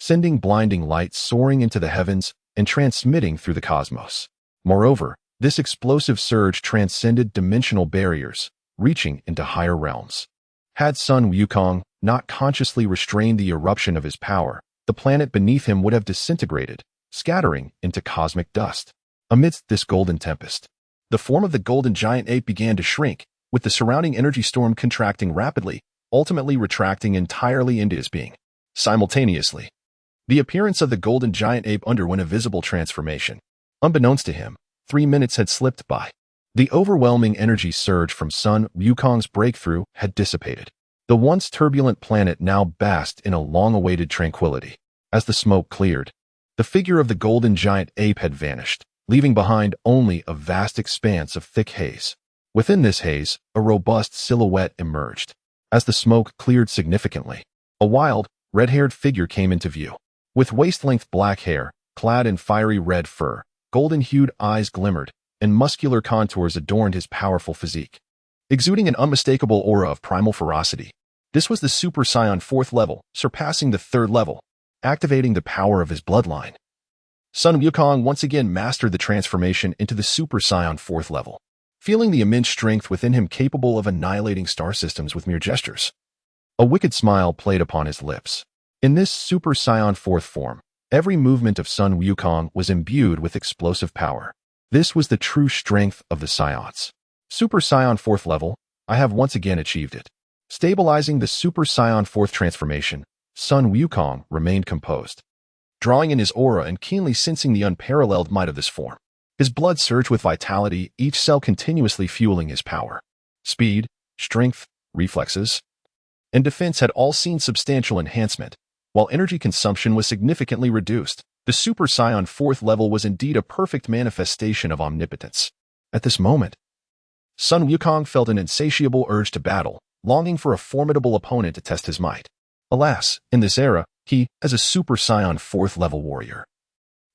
sending blinding light soaring into the heavens and transmitting through the cosmos. Moreover, this explosive surge transcended dimensional barriers, reaching into higher realms. Had Sun Wukong not consciously restrained the eruption of his power, the planet beneath him would have disintegrated, scattering into cosmic dust. Amidst this golden tempest, the form of the golden giant ape began to shrink, with the surrounding energy storm contracting rapidly, ultimately retracting entirely into his being. Simultaneously, the appearance of the golden giant ape underwent a visible transformation. Unbeknownst to him, 3 minutes had slipped by. The overwhelming energy surge from Sun Wukong's breakthrough had dissipated. The once turbulent planet now basked in a long-awaited tranquility. As the smoke cleared, the figure of the golden giant ape had vanished, leaving behind only a vast expanse of thick haze. Within this haze, a robust silhouette emerged. As the smoke cleared significantly, a wild, red-haired figure came into view. With waist-length black hair, clad in fiery red fur, golden-hued eyes glimmered, and muscular contours adorned his powerful physique, exuding an unmistakable aura of primal ferocity. This was the Super Saiyan 4th level, surpassing the 3rd level, activating the power of his bloodline. Sun Wukong once again mastered the transformation into the Super Saiyan 4th level, feeling the immense strength within him capable of annihilating star systems with mere gestures. A wicked smile played upon his lips. In this Super Saiyan 4th form, every movement of Sun Wukong was imbued with explosive power. This was the true strength of the Saiyans. Super Saiyan 4th level, I have once again achieved it. Stabilizing the Super Saiyan 4th transformation, Sun Wukong remained composed, drawing in his aura and keenly sensing the unparalleled might of this form. His blood surged with vitality, each cell continuously fueling his power. Speed, strength, reflexes, and defense had all seen substantial enhancement, while energy consumption was significantly reduced. The Super Saiyan 4th level was indeed a perfect manifestation of omnipotence. At this moment, Sun Wukong felt an insatiable urge to battle, longing for a formidable opponent to test his might. Alas, in this era, he, as a Super Saiyan 4th-level warrior,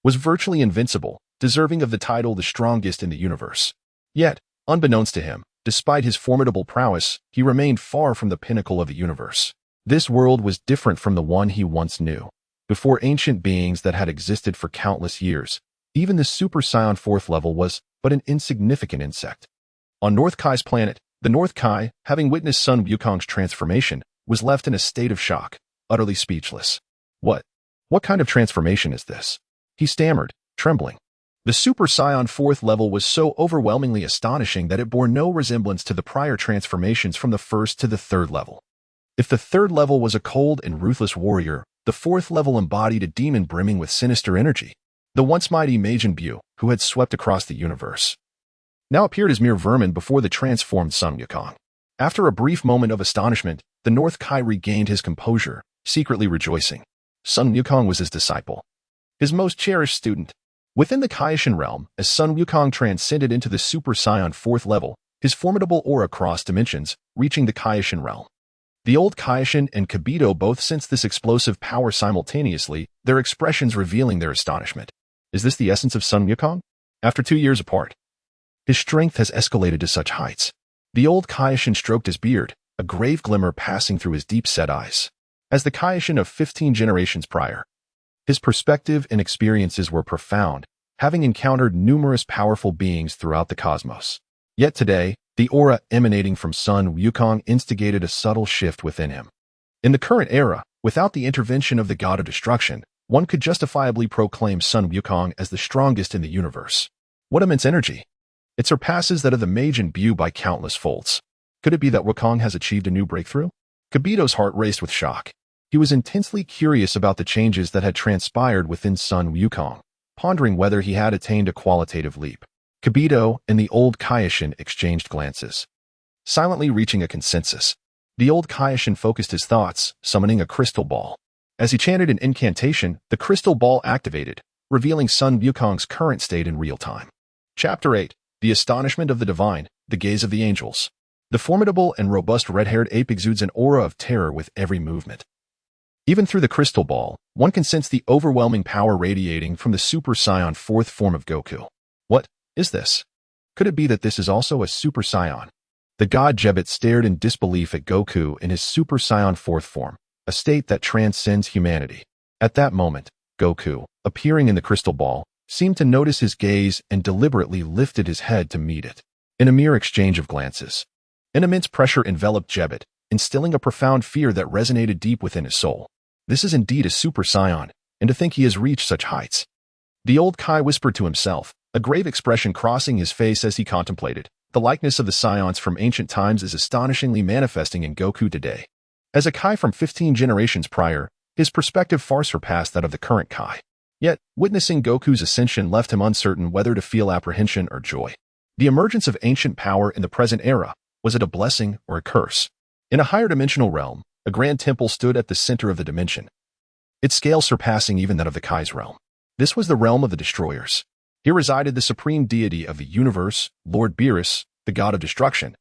was virtually invincible, deserving of the title the strongest in the universe. Yet, unbeknownst to him, despite his formidable prowess, he remained far from the pinnacle of the universe. This world was different from the one he once knew. Before ancient beings that had existed for countless years, even the Super Saiyan 4th level was but an insignificant insect. On North Kai's planet, the North Kai, having witnessed Sun Wukong's transformation, was left in a state of shock, utterly speechless. What kind of transformation is this? He stammered, trembling. The Super Saiyan 4th level was so overwhelmingly astonishing that it bore no resemblance to the prior transformations from the 1st to the 3rd level. If the 3rd level was a cold and ruthless warrior, the 4th level embodied a demon brimming with sinister energy. The once mighty Majin Buu, who had swept across the universe, now appeared as mere vermin before the transformed Sun Wukong. After a brief moment of astonishment, the North Kai regained his composure, secretly rejoicing. Sun Wukong was his disciple, his most cherished student. Within the Kaishin realm, as Sun Wukong transcended into the Super Saiyan 4th level, his formidable aura crossed dimensions, reaching the Kaishin realm. The old Kaishin and Kibito both sensed this explosive power simultaneously, their expressions revealing their astonishment. Is this the essence of Sun Wukong? After 2 years apart, his strength has escalated to such heights. The old Kaishin stroked his beard, a grave glimmer passing through his deep-set eyes. As the Kaishin of 15 generations prior, his perspective and experiences were profound, having encountered numerous powerful beings throughout the cosmos. Yet today, the aura emanating from Sun Wukong instigated a subtle shift within him. In the current era, without the intervention of the God of Destruction, one could justifiably proclaim Sun Wukong as the strongest in the universe. What immense energy! It surpasses that of the Majin Buu by countless folds. Could it be that Wukong has achieved a new breakthrough? Kibito's heart raced with shock. He was intensely curious about the changes that had transpired within Sun Wukong, pondering whether he had attained a qualitative leap. Kibito and the old Kaishin exchanged glances, silently reaching a consensus. The old Kaishin focused his thoughts, summoning a crystal ball. As he chanted an incantation, the crystal ball activated, revealing Sun Wukong's current state in real time. Chapter 8. The Astonishment of the Divine, the Gaze of the Angels. The formidable and robust red-haired ape exudes an aura of terror with every movement. Even through the crystal ball, one can sense the overwhelming power radiating from the Super Saiyan 4th form of Goku. What is this? Could it be that this is also a Super Saiyan? The god Jebet stared in disbelief at Goku in his Super Saiyan 4th form, a state that transcends humanity. At that moment, Goku, appearing in the crystal ball, seemed to notice his gaze and deliberately lifted his head to meet it. In a mere exchange of glances, an immense pressure enveloped Jebet, instilling a profound fear that resonated deep within his soul. This is indeed a Super Saiyan, and to think he has reached such heights. The old Kai whispered to himself, a grave expression crossing his face as he contemplated. The likeness of the Saiyans from ancient times is astonishingly manifesting in Goku today. As a Kai from 15 generations prior, his perspective far surpassed that of the current Kai. Yet, witnessing Goku's ascension left him uncertain whether to feel apprehension or joy. The emergence of ancient power in the present era, was it a blessing or a curse? In a higher dimensional realm, a grand temple stood at the center of the dimension, its scale surpassing even that of the Kai's realm. This was the realm of the Destroyers. Here resided the supreme deity of the universe, Lord Beerus, the god of destruction,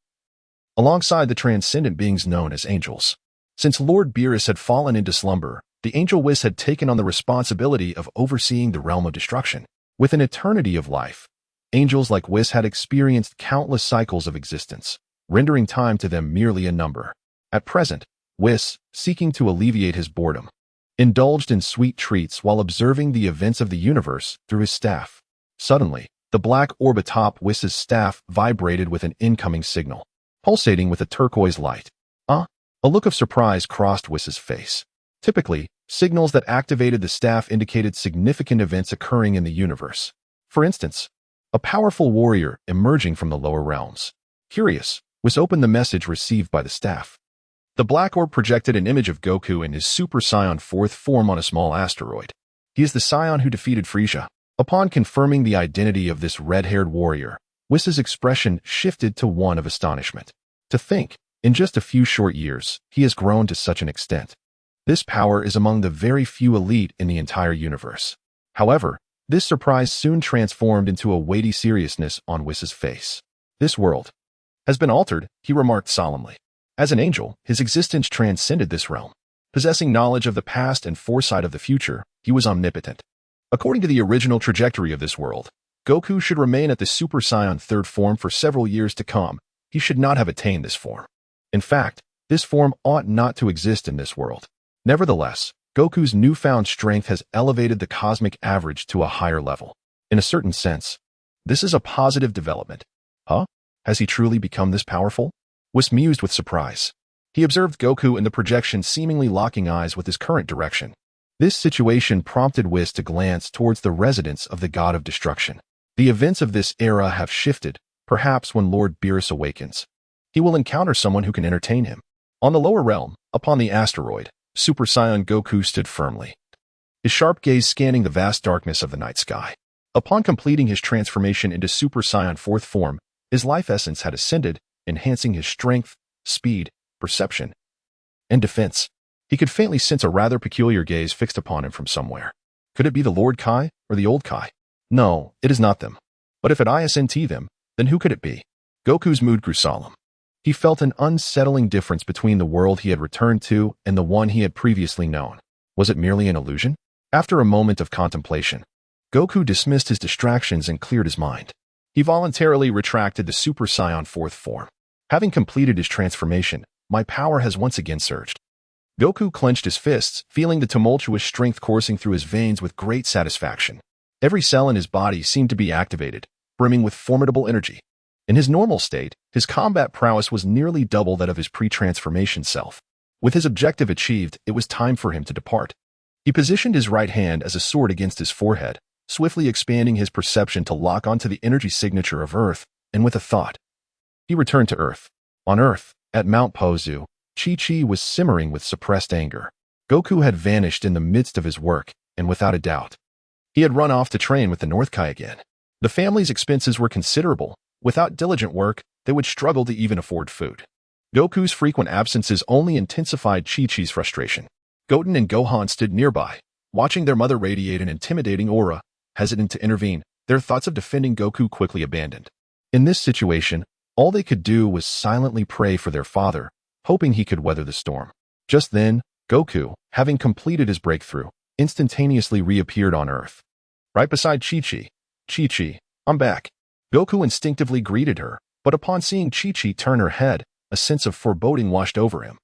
alongside the transcendent beings known as angels. Since Lord Beerus had fallen into slumber, the angel Whis had taken on the responsibility of overseeing the realm of destruction. With an eternity of life, angels like Whis had experienced countless cycles of existence, rendering time to them merely a number. At present, Whis, seeking to alleviate his boredom, indulged in sweet treats while observing the events of the universe through his staff. Suddenly, the black orb atop Whis's staff vibrated with an incoming signal, pulsating with a turquoise light. A look of surprise crossed Whis's face. Typically, signals that activated the staff indicated significant events occurring in the universe. For instance, a powerful warrior emerging from the lower realms. Curious, Whis opened the message received by the staff. The black orb projected an image of Goku in his Super Saiyan 4th form on a small asteroid. He is the Saiyan who defeated Frieza. Upon confirming the identity of this red-haired warrior, Whis's expression shifted to one of astonishment. To think, in just a few short years, he has grown to such an extent. This power is among the very few elite in the entire universe. However, this surprise soon transformed into a weighty seriousness on Whis's face. This world has been altered, he remarked solemnly. As an angel, his existence transcended this realm. Possessing knowledge of the past and foresight of the future, he was omnipotent. According to the original trajectory of this world, Goku should remain at the Super Saiyan third form for several years to come. He should not have attained this form. In fact, this form ought not to exist in this world. Nevertheless, Goku's newfound strength has elevated the cosmic average to a higher level. In a certain sense, this is a positive development. Huh? Has he truly become this powerful? Whis mused with surprise. He observed Goku in the projection seemingly locking eyes with his current direction. This situation prompted Whis to glance towards the residence of the God of Destruction. The events of this era have shifted. Perhaps when Lord Beerus awakens, he will encounter someone who can entertain him. On the lower realm, upon the asteroid, Super Saiyan Goku stood firmly, his sharp gaze scanning the vast darkness of the night sky. Upon completing his transformation into Super Saiyan fourth form, his life essence had ascended, enhancing his strength, speed, perception, and defense. He could faintly sense a rather peculiar gaze fixed upon him from somewhere. Could it be the Lord Kai or the old Kai? No, it is not them. But if it isn't them, then who could it be? Goku's mood grew solemn. He felt an unsettling difference between the world he had returned to and the one he had previously known. Was it merely an illusion? After a moment of contemplation, Goku dismissed his distractions and cleared his mind. He voluntarily retracted the Super Saiyan fourth form. Having completed his transformation, my power has once again surged. Goku clenched his fists, feeling the tumultuous strength coursing through his veins with great satisfaction. Every cell in his body seemed to be activated, brimming with formidable energy. In his normal state, his combat prowess was nearly double that of his pre-transformation self. With his objective achieved, it was time for him to depart. He positioned his right hand as a sword against his forehead, swiftly expanding his perception to lock onto the energy signature of Earth, and with a thought, he returned to Earth. On Earth, at Mount Pozu, Chi-Chi was simmering with suppressed anger. Goku had vanished in the midst of his work, and without a doubt, he had run off to train with the North Kai again. The family's expenses were considerable. Without diligent work, they would struggle to even afford food. Goku's frequent absences only intensified Chi-Chi's frustration. Goten and Gohan stood nearby, watching their mother radiate an intimidating aura, hesitant to intervene, their thoughts of defending Goku quickly abandoned. In this situation, all they could do was silently pray for their father, hoping he could weather the storm. Just then, Goku, having completed his breakthrough, instantaneously reappeared on Earth. Right beside Chi-Chi. Chi-Chi, I'm back. Goku instinctively greeted her, but upon seeing Chi-Chi turn her head, a sense of foreboding washed over him.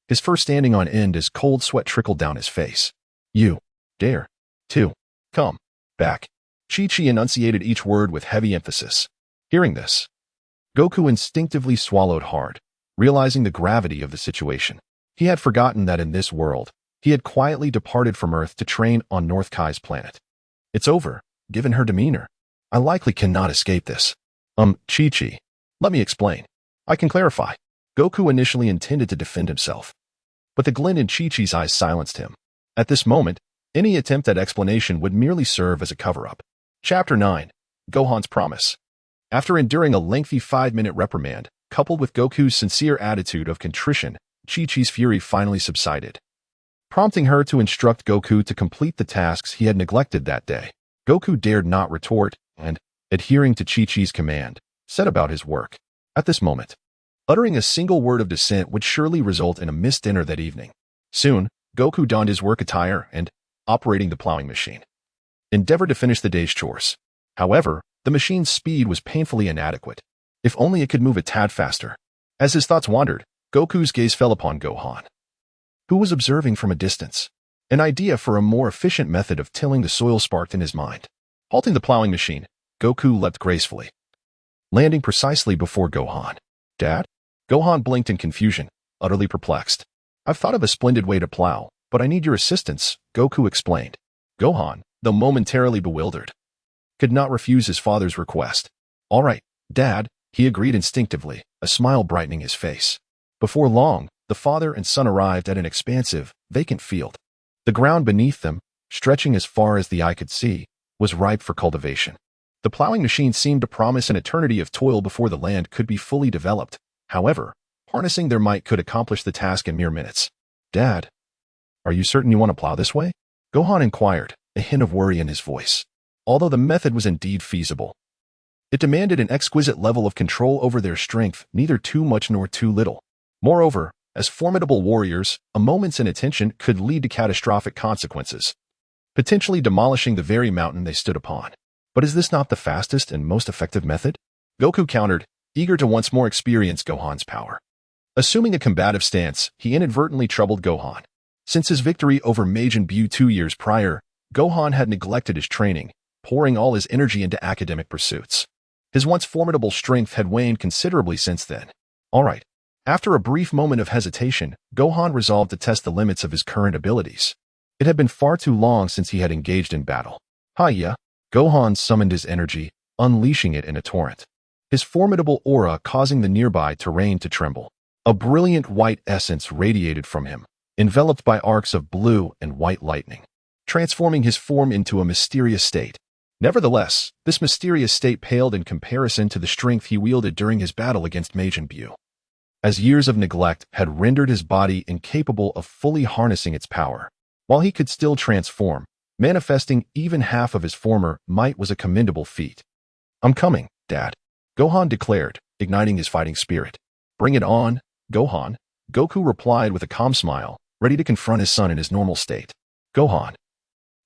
His fur standing on end as cold sweat trickled down his face. You dare to come back. Chi-Chi enunciated each word with heavy emphasis. Hearing this, Goku instinctively swallowed hard, realizing the gravity of the situation. He had forgotten that in this world, he had quietly departed from Earth to train on North Kai's planet. It's over, given her demeanor. I likely cannot escape this. Chi-Chi. Let me explain. I can clarify. Goku initially intended to defend himself, but the glint in Chi-Chi's eyes silenced him. At this moment, any attempt at explanation would merely serve as a cover-up. Chapter 9. Gohan's Promise. After enduring a lengthy 5-minute reprimand, coupled with Goku's sincere attitude of contrition, Chi-Chi's fury finally subsided, prompting her to instruct Goku to complete the tasks he had neglected that day. Goku dared not retort, and, adhering to Chi-Chi's command, set about his work. At this moment, uttering a single word of dissent would surely result in a missed dinner that evening. Soon, Goku donned his work attire and, operating the plowing machine, endeavored to finish the day's chores. However, the machine's speed was painfully inadequate. If only it could move a tad faster. As his thoughts wandered, Goku's gaze fell upon Gohan, who was observing from a distance. An idea for a more efficient method of tilling the soil sparked in his mind. Halting the plowing machine, Goku leapt gracefully, landing precisely before Gohan. Dad? Gohan blinked in confusion, utterly perplexed. I've thought of a splendid way to plow, but I need your assistance, Goku explained. Gohan, though momentarily bewildered, could not refuse his father's request. All right, Dad, he agreed instinctively, a smile brightening his face. Before long, the father and son arrived at an expansive, vacant field. The ground beneath them, stretching as far as the eye could see, was ripe for cultivation. The plowing machine seemed to promise an eternity of toil before the land could be fully developed. However, harnessing their might could accomplish the task in mere minutes. Dad, are you certain you want to plow this way? Gohan inquired, a hint of worry in his voice. Although the method was indeed feasible, it demanded an exquisite level of control over their strength, neither too much nor too little. Moreover, As formidable warriors, a moment's inattention could lead to catastrophic consequences, potentially demolishing the very mountain they stood upon. But is this not the fastest and most effective method? Goku countered, eager to once more experience Gohan's power. Assuming a combative stance, he inadvertently troubled Gohan. Since his victory over Majin Buu 2 years prior, Gohan had neglected his training, pouring all his energy into academic pursuits. His once formidable strength had waned considerably since then. All right. After a brief moment of hesitation, Gohan resolved to test the limits of his current abilities. It had been far too long since he had engaged in battle. Hiya! Gohan summoned his energy, unleashing it in a torrent. His formidable aura causing the nearby terrain to tremble. A brilliant white essence radiated from him, enveloped by arcs of blue and white lightning, transforming his form into a mysterious state. Nevertheless, this mysterious state paled in comparison to the strength he wielded during his battle against Majin Buu. As years of neglect had rendered his body incapable of fully harnessing its power, while he could still transform, manifesting even half of his former might was a commendable feat. "I'm coming, Dad," Gohan declared, igniting his fighting spirit. "Bring it on, Gohan," Goku replied with a calm smile, ready to confront his son in his normal state. Gohan,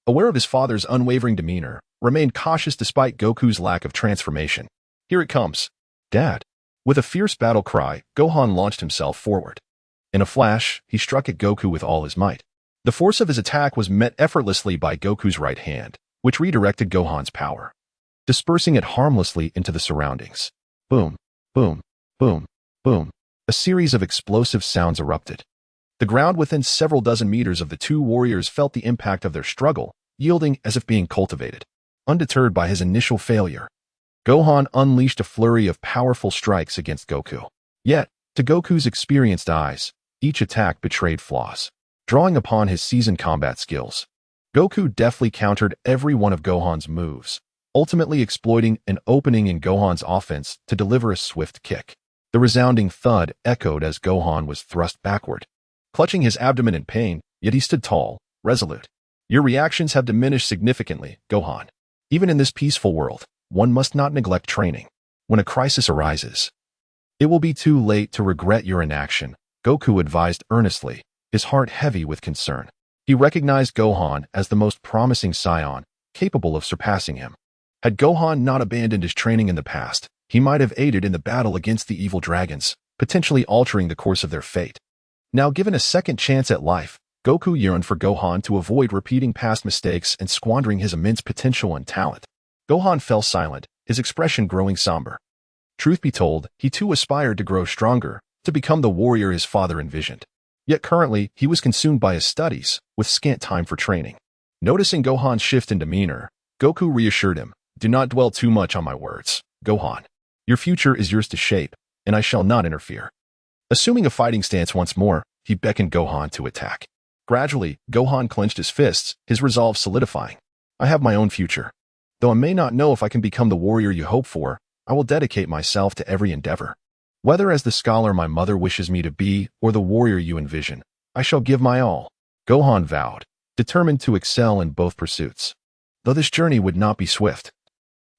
aware of his father's unwavering demeanor, remained cautious despite Goku's lack of transformation. "Here it comes, Dad." With a fierce battle cry, Gohan launched himself forward. In a flash, he struck at Goku with all his might. The force of his attack was met effortlessly by Goku's right hand, which redirected Gohan's power, dispersing it harmlessly into the surroundings. Boom, boom, boom, boom. A series of explosive sounds erupted. The ground within several dozen meters of the two warriors felt the impact of their struggle, yielding as if being cultivated. Undeterred by his initial failure, Gohan unleashed a flurry of powerful strikes against Goku. Yet, to Goku's experienced eyes, each attack betrayed flaws. Drawing upon his seasoned combat skills, Goku deftly countered every one of Gohan's moves, ultimately exploiting an opening in Gohan's offense to deliver a swift kick. The resounding thud echoed as Gohan was thrust backward, clutching his abdomen in pain, yet he stood tall, resolute. "Your reactions have diminished significantly, Gohan. Even in this peaceful world, one must not neglect training. When a crisis arises, it will be too late to regret your inaction," Goku advised earnestly, his heart heavy with concern. He recognized Gohan as the most promising scion, capable of surpassing him. Had Gohan not abandoned his training in the past, he might have aided in the battle against the evil dragons, potentially altering the course of their fate. Now given a second chance at life, Goku yearned for Gohan to avoid repeating past mistakes and squandering his immense potential and talent. Gohan fell silent, his expression growing somber. Truth be told, he too aspired to grow stronger, to become the warrior his father envisioned. Yet currently, he was consumed by his studies, with scant time for training. Noticing Gohan's shift in demeanor, Goku reassured him, "Do not dwell too much on my words, Gohan. Your future is yours to shape, and I shall not interfere." Assuming a fighting stance once more, he beckoned Gohan to attack. Gradually, Gohan clenched his fists, his resolve solidifying. "I have my own future. Though I may not know if I can become the warrior you hope for, I will dedicate myself to every endeavor. Whether as the scholar my mother wishes me to be or the warrior you envision, I shall give my all," Gohan vowed, determined to excel in both pursuits. Though this journey would not be swift,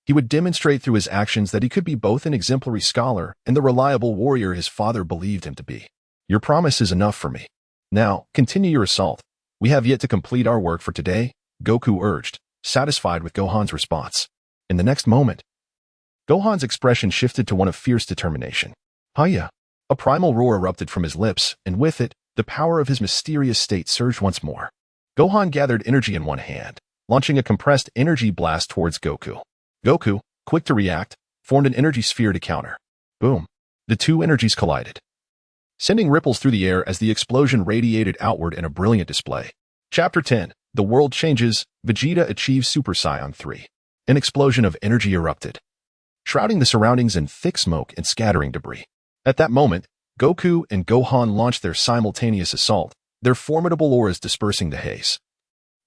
he would demonstrate through his actions that he could be both an exemplary scholar and the reliable warrior his father believed him to be. "Your promise is enough for me. Now, continue your assault. We have yet to complete our work for today," Goku urged, satisfied with Gohan's response. In the next moment, Gohan's expression shifted to one of fierce determination. "Hiya!" A primal roar erupted from his lips, and with it, the power of his mysterious state surged once more. Gohan gathered energy in one hand, launching a compressed energy blast towards Goku. Goku, quick to react, formed an energy sphere to counter. Boom! The two energies collided, sending ripples through the air as the explosion radiated outward in a brilliant display. Chapter 10. The World Changes, Vegeta Achieves Super Saiyan 3. An explosion of energy erupted, shrouding the surroundings in thick smoke and scattering debris. At that moment, Goku and Gohan launched their simultaneous assault, their formidable auras dispersing the haze.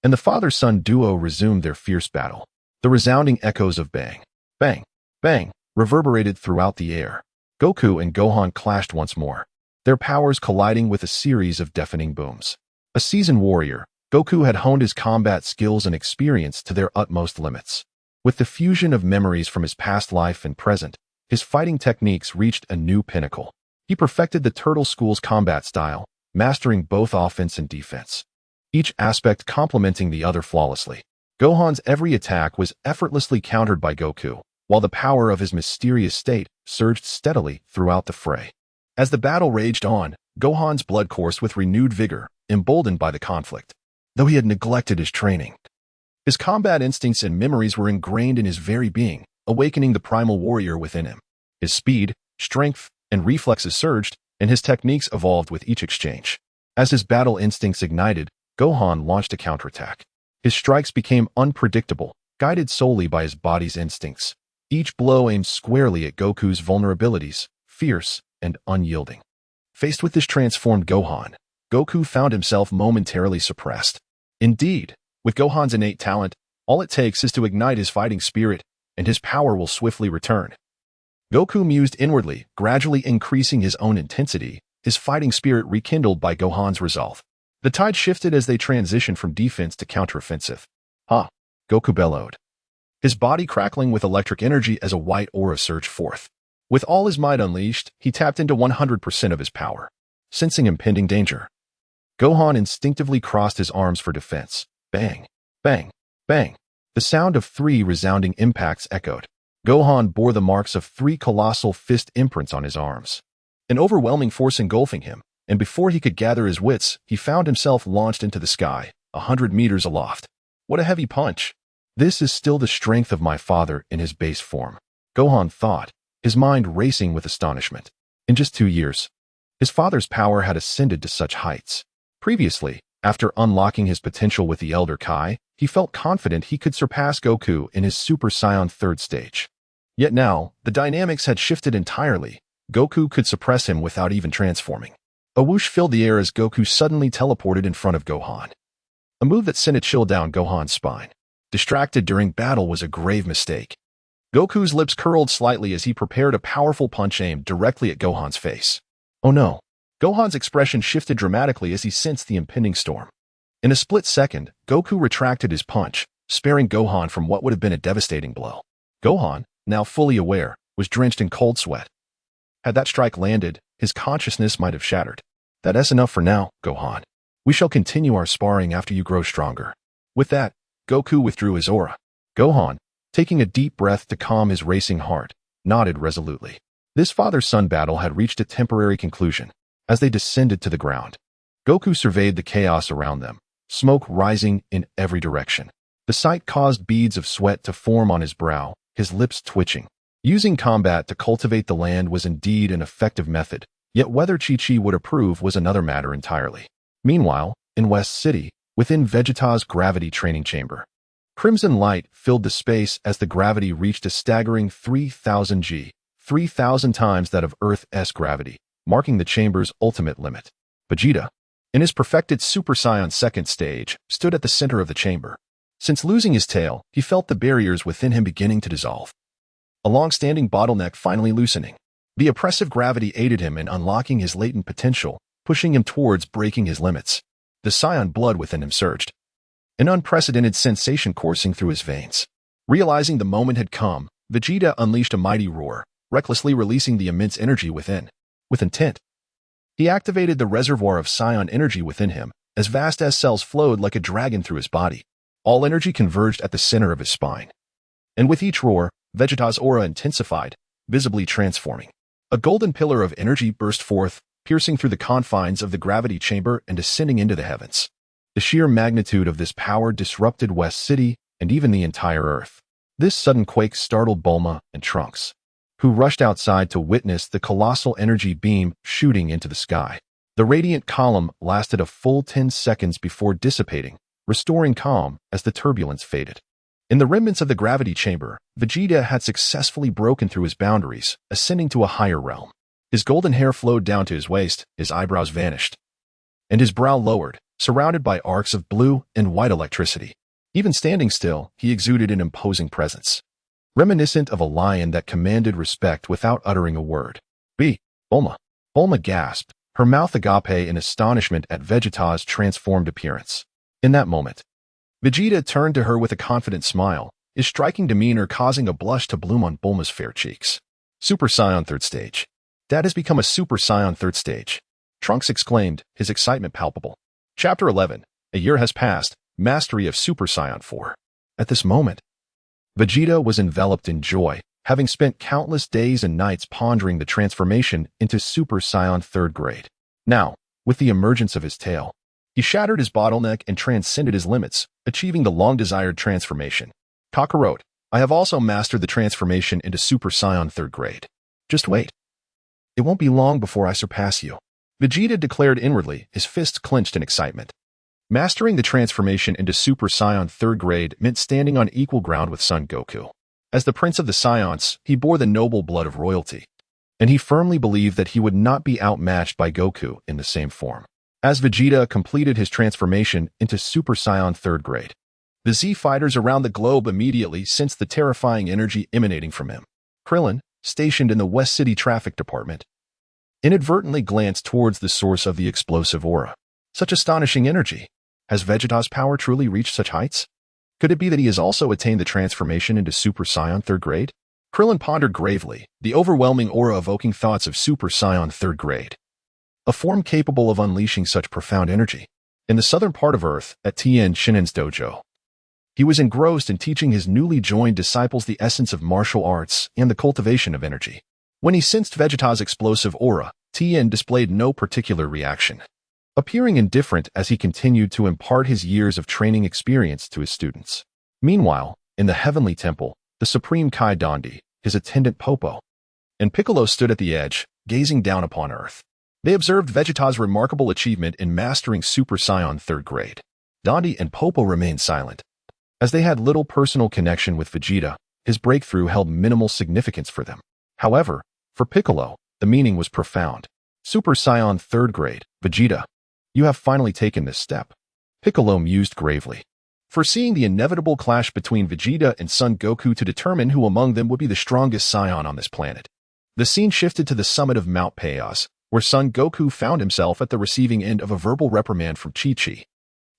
And the father-son duo resumed their fierce battle. The resounding echoes of bang, bang, bang reverberated throughout the air. Goku and Gohan clashed once more, their powers colliding with a series of deafening booms. A seasoned warrior, Goku had honed his combat skills and experience to their utmost limits. With the fusion of memories from his past life and present, his fighting techniques reached a new pinnacle. He perfected the Turtle School's combat style, mastering both offense and defense, each aspect complementing the other flawlessly. Gohan's every attack was effortlessly countered by Goku, while the power of his mysterious state surged steadily throughout the fray. As the battle raged on, Gohan's blood coursed with renewed vigor, emboldened by the conflict. Though he had neglected his training, his combat instincts and memories were ingrained in his very being, awakening the primal warrior within him. His speed, strength, and reflexes surged, and his techniques evolved with each exchange. As his battle instincts ignited, Gohan launched a counterattack. His strikes became unpredictable, guided solely by his body's instincts. Each blow aimed squarely at Goku's vulnerabilities, fierce and unyielding. Faced with this transformed Gohan, Goku found himself momentarily suppressed. Indeed, with Gohan's innate talent, all it takes is to ignite his fighting spirit, and his power will swiftly return. Goku mused inwardly, gradually increasing his own intensity, his fighting spirit rekindled by Gohan's resolve. The tide shifted as they transitioned from defense to counteroffensive. Ha! Goku bellowed, his body crackling with electric energy as a white aura surged forth. With all his might unleashed, he tapped into 100% of his power. Sensing impending danger, Gohan instinctively crossed his arms for defense. Bang! Bang! Bang! The sound of 3 resounding impacts echoed. Gohan bore the marks of 3 colossal fist imprints on his arms, an overwhelming force engulfing him, and before he could gather his wits, he found himself launched into the sky, 100 meters aloft. What a heavy punch! This is still the strength of my father in his base form, Gohan thought, his mind racing with astonishment. In just 2 years, his father's power had ascended to such heights. Previously, after unlocking his potential with the Elder Kai, he felt confident he could surpass Goku in his Super Saiyan 3rd stage. Yet now, the dynamics had shifted entirely. Goku could suppress him without even transforming. A whoosh filled the air as Goku suddenly teleported in front of Gohan, a move that sent a chill down Gohan's spine. Distracted during battle was a grave mistake. Goku's lips curled slightly as he prepared a powerful punch aimed directly at Gohan's face. Oh no! Gohan's expression shifted dramatically as he sensed the impending storm. In a split second, Goku retracted his punch, sparing Gohan from what would have been a devastating blow. Gohan, now fully aware, was drenched in cold sweat. Had that strike landed, his consciousness might have shattered. That's enough for now, Gohan. We shall continue our sparring after you grow stronger. With that, Goku withdrew his aura. Gohan, taking a deep breath to calm his racing heart, nodded resolutely. This father-son battle had reached a temporary conclusion. As they descended to the ground, Goku surveyed the chaos around them, smoke rising in every direction. The sight caused beads of sweat to form on his brow, his lips twitching. Using combat to cultivate the land was indeed an effective method, yet whether Chi-Chi would approve was another matter entirely. Meanwhile, in West City, within Vegeta's gravity training chamber, crimson light filled the space as the gravity reached a staggering 3,000 G, 3,000 times that of Earth's gravity, marking the chamber's ultimate limit. Vegeta, in his perfected Super Saiyan 2nd stage, stood at the center of the chamber. Since losing his tail, he felt the barriers within him beginning to dissolve, a long-standing bottleneck finally loosening. The oppressive gravity aided him in unlocking his latent potential, pushing him towards breaking his limits. The Saiyan blood within him surged, an unprecedented sensation coursing through his veins. Realizing the moment had come, Vegeta unleashed a mighty roar, recklessly releasing the immense energy within. With intent, he activated the reservoir of Saiyan energy within him, as vast as cells flowed like a dragon through his body. All energy converged at the center of his spine. And with each roar, Vegeta's aura intensified, visibly transforming. A golden pillar of energy burst forth, piercing through the confines of the gravity chamber and ascending into the heavens. The sheer magnitude of this power disrupted West City and even the entire Earth. This sudden quake startled Bulma and Trunks, who rushed outside to witness the colossal energy beam shooting into the sky. The radiant column lasted a full 10 seconds before dissipating, restoring calm as the turbulence faded. In the remnants of the gravity chamber, Vegeta had successfully broken through his boundaries, ascending to a higher realm. His golden hair flowed down to his waist, his eyebrows vanished, and his brow lowered, surrounded by arcs of blue and white electricity. Even standing still, he exuded an imposing presence, reminiscent of a lion that commanded respect without uttering a word. Bulma. Bulma gasped, her mouth agape in astonishment at Vegeta's transformed appearance. In that moment, Vegeta turned to her with a confident smile, his striking demeanor causing a blush to bloom on Bulma's fair cheeks. Super Saiyan 3rd stage. Dad has become a Super Saiyan 3rd stage. Trunks exclaimed, his excitement palpable. Chapter 11. A year has passed. Mastery of Super Saiyan 4. At this moment, Vegeta was enveloped in joy, having spent countless days and nights pondering the transformation into Super Saiyan 3rd grade. Now, with the emergence of his tail, he shattered his bottleneck and transcended his limits, achieving the long-desired transformation. Kakarot, I have also mastered the transformation into Super Saiyan 3rd grade. Just wait. It won't be long before I surpass you. Vegeta declared inwardly, his fists clenched in excitement. Mastering the transformation into Super Saiyan 3rd grade meant standing on equal ground with Son Goku. As the Prince of the Saiyans, he bore the noble blood of royalty, and he firmly believed that he would not be outmatched by Goku in the same form. As Vegeta completed his transformation into Super Saiyan 3rd grade, the Z fighters around the globe immediately sensed the terrifying energy emanating from him. Krillin, stationed in the West City Traffic Department, inadvertently glanced towards the source of the explosive aura. Such astonishing energy! Has Vegeta's power truly reached such heights? Could it be that he has also attained the transformation into Super Saiyan 3rd grade? Krillin pondered gravely, the overwhelming aura evoking thoughts of Super Saiyan 3rd grade, a form capable of unleashing such profound energy. In the southern part of Earth, at Tien Shinen's dojo, he was engrossed in teaching his newly joined disciples the essence of martial arts and the cultivation of energy. When he sensed Vegeta's explosive aura, Tien displayed no particular reaction, appearing indifferent as he continued to impart his years of training experience to his students. Meanwhile, in the Heavenly Temple, the Supreme Kai Dandi, his attendant Popo, and Piccolo stood at the edge, gazing down upon Earth. They observed Vegeta's remarkable achievement in mastering Super Saiyan 3rd grade. Dandi and Popo remained silent. As they had little personal connection with Vegeta, his breakthrough held minimal significance for them. However, for Piccolo, the meaning was profound. Super Saiyan 3rd grade, Vegeta, you have finally taken this step. Piccolo mused gravely, foreseeing the inevitable clash between Vegeta and Son Goku to determine who among them would be the strongest Saiyan on this planet. The scene shifted to the summit of Mount Payos, where Son Goku found himself at the receiving end of a verbal reprimand from Chi-Chi.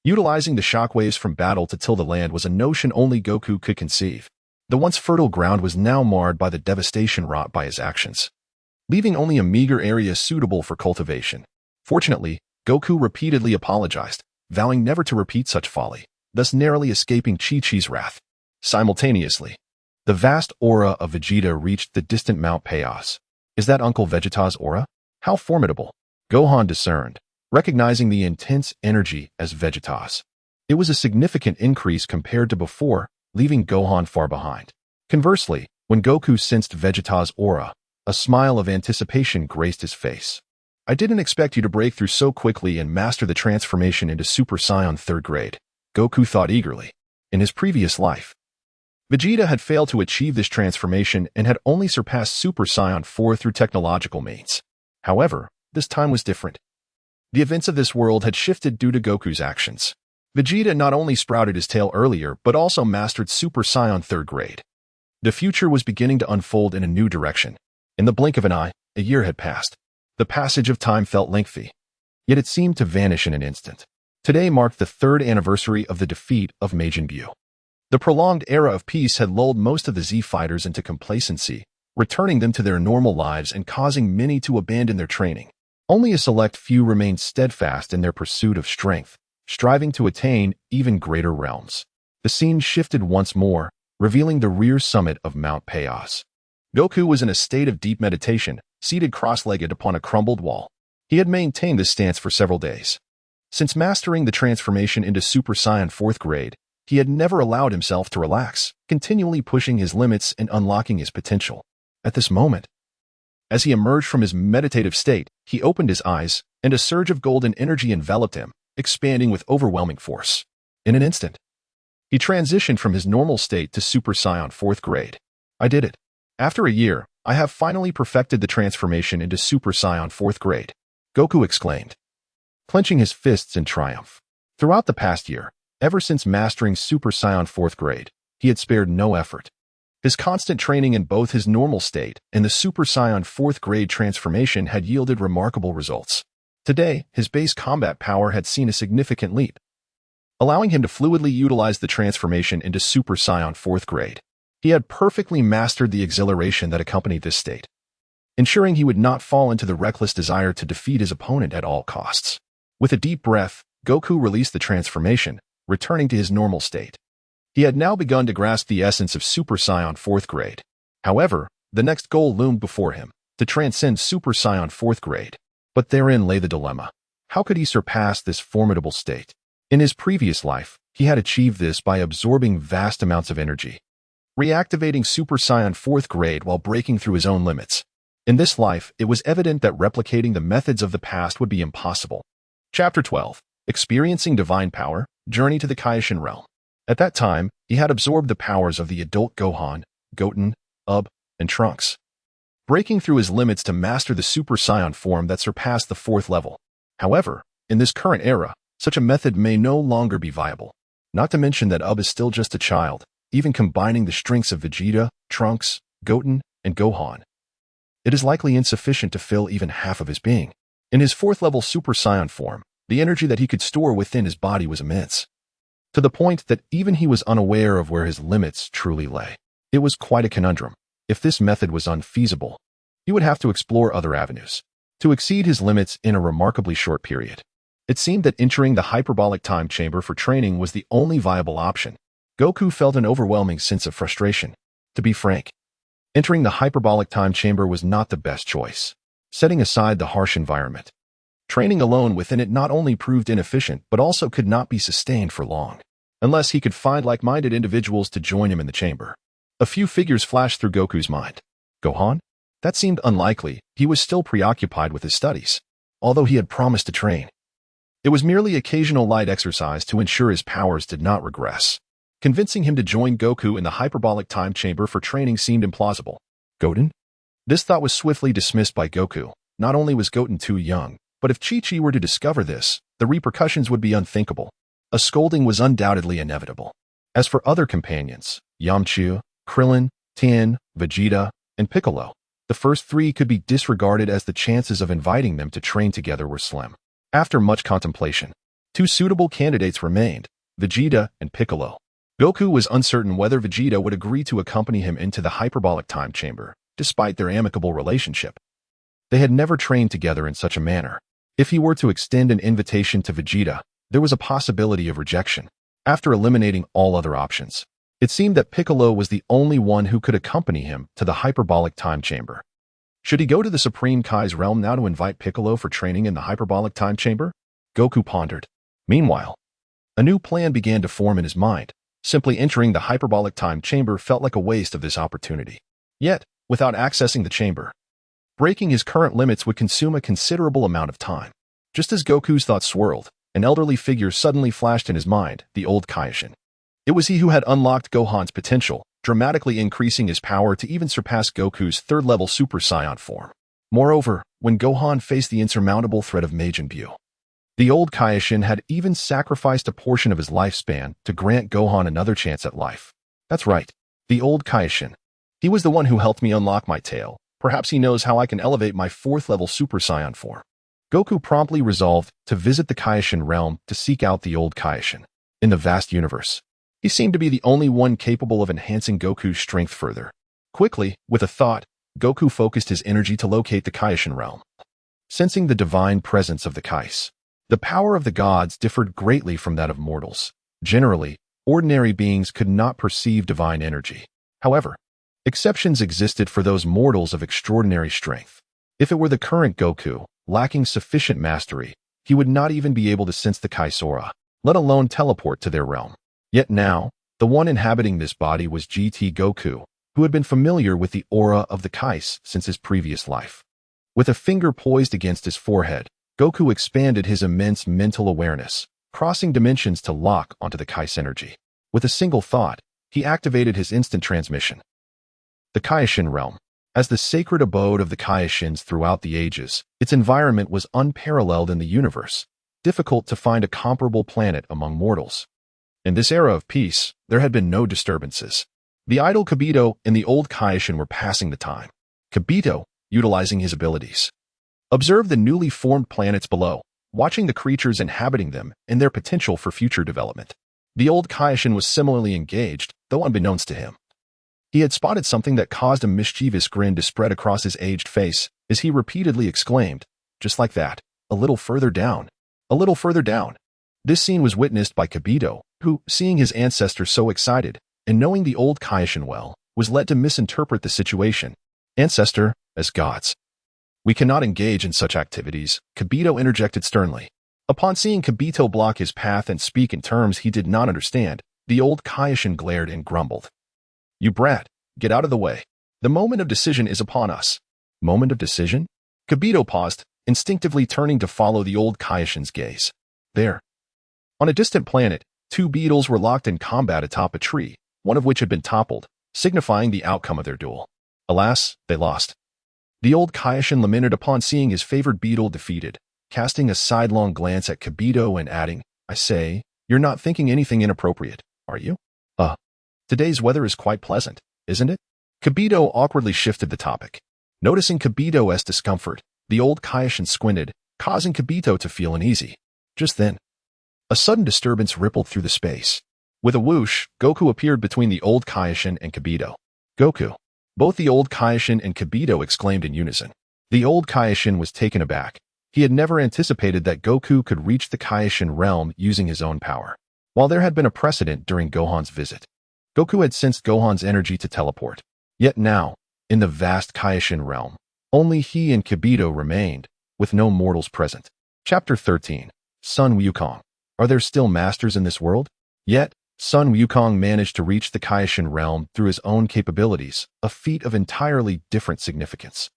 Utilizing the shockwaves from battle to till the land was a notion only Goku could conceive. The once fertile ground was now marred by the devastation wrought by his actions, leaving only a meager area suitable for cultivation. Fortunately, Goku repeatedly apologized, vowing never to repeat such folly, thus narrowly escaping Chi-Chi's wrath. Simultaneously, the vast aura of Vegeta reached the distant Mount Payos. Is that Uncle Vegeta's aura? How formidable! Gohan discerned, recognizing the intense energy as Vegeta's. It was a significant increase compared to before, leaving Gohan far behind. Conversely, when Goku sensed Vegeta's aura, a smile of anticipation graced his face. I didn't expect you to break through so quickly and master the transformation into Super Saiyan 3rd grade, Goku thought eagerly. In his previous life, Vegeta had failed to achieve this transformation and had only surpassed Super Saiyan 4 through technological means. However, this time was different. The events of this world had shifted due to Goku's actions. Vegeta not only sprouted his tail earlier, but also mastered Super Saiyan 3rd grade. The future was beginning to unfold in a new direction. In the blink of an eye, a year had passed. The passage of time felt lengthy, yet it seemed to vanish in an instant. Today marked the 3rd anniversary of the defeat of Majin Buu. The prolonged era of peace had lulled most of the Z fighters into complacency, returning them to their normal lives and causing many to abandon their training. Only a select few remained steadfast in their pursuit of strength, striving to attain even greater realms. The scene shifted once more, revealing the rear summit of Mount Payos. Goku was in a state of deep meditation, seated cross-legged upon a crumbled wall. He had maintained this stance for several days. Since mastering the transformation into Super Saiyan 4th grade, he had never allowed himself to relax, continually pushing his limits and unlocking his potential. At this moment, as he emerged from his meditative state, he opened his eyes, and a surge of golden energy enveloped him, expanding with overwhelming force. In an instant, he transitioned from his normal state to Super Saiyan 4th grade. I did it. After a year, I have finally perfected the transformation into Super Saiyan 4th grade, Goku exclaimed, clenching his fists in triumph. Throughout the past year, ever since mastering Super Saiyan 4th grade, he had spared no effort. His constant training in both his normal state and the Super Saiyan 4th grade transformation had yielded remarkable results. Today, his base combat power had seen a significant leap, allowing him to fluidly utilize the transformation into Super Saiyan 4th grade. He had perfectly mastered the exhilaration that accompanied this state. ensuring he would not fall into the reckless desire to defeat his opponent at all costs. With a deep breath, Goku released the transformation, returning to his normal state. He had now begun to grasp the essence of Super Saiyan 4th grade. However, the next goal loomed before him, to transcend Super Saiyan 4th grade. But therein lay the dilemma. How could he surpass this formidable state? In his previous life, he had achieved this by absorbing vast amounts of energy, reactivating Super Saiyan 4th grade while breaking through his own limits. In this life, it was evident that replicating the methods of the past would be impossible. Chapter 12. Experiencing Divine Power, Journey to the Kaishin Realm. At that time, he had absorbed the powers of the adult Gohan, Goten, Ub, and Trunks, breaking through his limits to master the Super Saiyan form that surpassed the 4th level. However, in this current era, such a method may no longer be viable. Not to mention that Ub is still just a child, even combining the strengths of Vegeta, Trunks, Goten, and Gohan. It is likely insufficient to fill even half of his being. In his 4th level Super Saiyan form, the energy that he could store within his body was immense, to the point that even he was unaware of where his limits truly lay. It was quite a conundrum. If this method was unfeasible, he would have to explore other avenues to exceed his limits in a remarkably short period. It seemed that entering the hyperbolic time chamber for training was the only viable option. Goku felt an overwhelming sense of frustration. To be frank, entering the hyperbolic time chamber was not the best choice. Setting aside the harsh environment, training alone within it not only proved inefficient but also could not be sustained for long, unless he could find like-minded individuals to join him in the chamber. A few figures flashed through Goku's mind. Gohan? That seemed unlikely. He was still preoccupied with his studies, although he had promised to train. It was merely occasional light exercise to ensure his powers did not regress. Convincing him to join Goku in the hyperbolic time chamber for training seemed implausible. Goten? This thought was swiftly dismissed by Goku. Not only was Goten too young, but if Chi-Chi were to discover this, the repercussions would be unthinkable. A scolding was undoubtedly inevitable. As for other companions, Yamcha, Krillin, Tien, Vegeta, and Piccolo, the first 3 could be disregarded as the chances of inviting them to train together were slim. After much contemplation, 2 suitable candidates remained, Vegeta and Piccolo. Goku was uncertain whether Vegeta would agree to accompany him into the hyperbolic time chamber, despite their amicable relationship. They had never trained together in such a manner. If he were to extend an invitation to Vegeta, there was a possibility of rejection. After eliminating all other options, it seemed that Piccolo was the only one who could accompany him to the hyperbolic time chamber. Should he go to the Supreme Kai's realm now to invite Piccolo for training in the hyperbolic time chamber? Goku pondered. Meanwhile, a new plan began to form in his mind. Simply entering the hyperbolic time chamber felt like a waste of this opportunity. Yet, without accessing the chamber, breaking his current limits would consume a considerable amount of time. Just as Goku's thoughts swirled, an elderly figure suddenly flashed in his mind, the old Kaishin. It was he who had unlocked Gohan's potential, dramatically increasing his power to even surpass Goku's 3rd-level Super Saiyan form. Moreover, when Gohan faced the insurmountable threat of Majin Buu, the old Kaishin had even sacrificed a portion of his lifespan to grant Gohan another chance at life. That's right, the old Kaishin. He was the one who helped me unlock my tail. Perhaps he knows how I can elevate my 4th-level Super Saiyan form. Goku promptly resolved to visit the Kaishin realm to seek out the old Kaishin. In the vast universe, he seemed to be the only one capable of enhancing Goku's strength further. Quickly, with a thought, Goku focused his energy to locate the Kaishin realm. Sensing the divine presence of the Kais, the power of the gods differed greatly from that of mortals. Generally, ordinary beings could not perceive divine energy. However, exceptions existed for those mortals of extraordinary strength. If it were the current Goku, lacking sufficient mastery, he would not even be able to sense the Kais aura, let alone teleport to their realm. Yet now, the one inhabiting this body was GT Goku, who had been familiar with the aura of the Kais since his previous life. With a finger poised against his forehead, Goku expanded his immense mental awareness, crossing dimensions to lock onto the Kais energy. With a single thought, he activated his instant transmission. The Kaishin realm. As the sacred abode of the Kaishins throughout the ages, its environment was unparalleled in the universe, difficult to find a comparable planet among mortals. In this era of peace, there had been no disturbances. The idle Kibito and the old Kaishin were passing the time. Kibito, utilizing his abilities, observed the newly formed planets below, watching the creatures inhabiting them and their potential for future development. The old Kaishin was similarly engaged, though unbeknownst to him. He had spotted something that caused a mischievous grin to spread across his aged face as he repeatedly exclaimed, just like that, a little further down, a little further down. This scene was witnessed by Kibito, who, seeing his ancestor so excited, and knowing the old Kaioshin well, was led to misinterpret the situation. Ancestor, as gods. We cannot engage in such activities, Kibito interjected sternly. Upon seeing Kibito block his path and speak in terms he did not understand, the old Kaioshin glared and grumbled. You brat, get out of the way. The moment of decision is upon us. Moment of decision? Kibito paused, instinctively turning to follow the old Kaioshin's gaze. There. On a distant planet, two beetles were locked in combat atop a tree, one of which had been toppled, signifying the outcome of their duel. Alas, they lost. The old Kaioshin lamented upon seeing his favored beetle defeated, casting a sidelong glance at Kibito and adding, I say, you're not thinking anything inappropriate, are you? Today's weather is quite pleasant, isn't it? Kibito awkwardly shifted the topic. Noticing Kibito's discomfort, the old Kaioshin squinted, causing Kibito to feel uneasy. Just then, a sudden disturbance rippled through the space. With a whoosh, Goku appeared between the old Kaioshin and Kibito. Goku. Both the old Kaioshin and Kibito exclaimed in unison. The old Kaioshin was taken aback. He had never anticipated that Goku could reach the Kaioshin realm using his own power. While there had been a precedent during Gohan's visit, Goku had sensed Gohan's energy to teleport. Yet now, in the vast Kaioshin realm, only he and Kibito remained, with no mortals present. Chapter 13. Son Wukong. Are there still masters in this world? Yet, Son Wukong managed to reach the Kaioshin realm through his own capabilities, a feat of entirely different significance.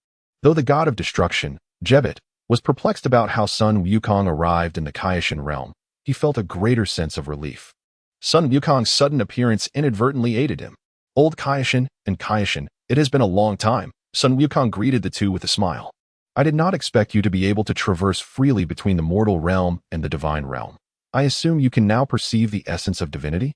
Though the god of destruction, Jebit, was perplexed about how Son Wukong arrived in the Kaioshin realm, he felt a greater sense of relief. Son Wukong's sudden appearance inadvertently aided him. Old Kaioshin and Kaioshin, it has been a long time, Son Wukong greeted the two with a smile. I did not expect you to be able to traverse freely between the mortal realm and the divine realm. I assume you can now perceive the essence of divinity?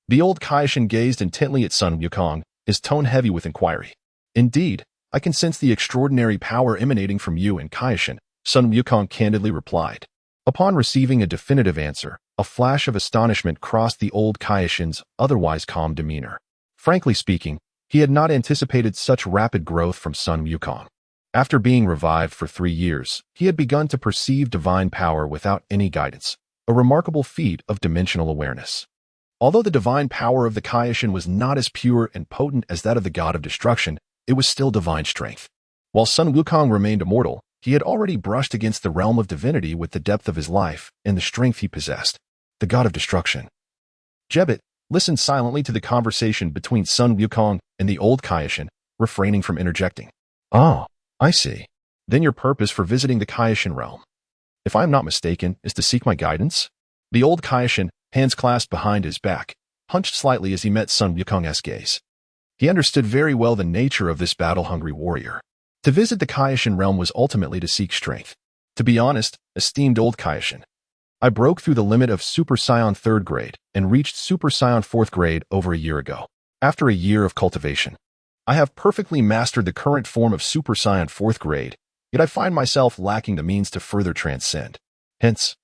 The old Kaioshin gazed intently at Son Wukong, his tone heavy with inquiry. Indeed, I can sense the extraordinary power emanating from you and Kaioshin, Son Wukong candidly replied. Upon receiving a definitive answer, a flash of astonishment crossed the old Kaioshin's otherwise calm demeanor. Frankly speaking, he had not anticipated such rapid growth from Son Wukong. After being revived for 3 years, he had begun to perceive divine power without any guidance, a remarkable feat of dimensional awareness. Although the divine power of the Kaioshin was not as pure and potent as that of the god of destruction, it was still divine strength. While Son Wukong remained immortal, he had already brushed against the realm of divinity with the depth of his life and the strength he possessed. The god of destruction. Jebit listened silently to the conversation between Son Wukong and the old Kaioshin, refraining from interjecting. Oh, I see. Then your purpose for visiting the Kaioshin realm, if I am not mistaken, is to seek my guidance? The old Kaioshin, hands clasped behind his back, hunched slightly as he met Son Wukong's gaze. He understood very well the nature of this battle-hungry warrior. To visit the Kaioshin realm was ultimately to seek strength. To be honest, esteemed old Kaioshin, I broke through the limit of Super Saiyan 3rd grade and reached Super Saiyan 4th grade over a year ago. After a year of cultivation, I have perfectly mastered the current form of Super Saiyan 4th grade, yet I find myself lacking the means to further transcend. Hence,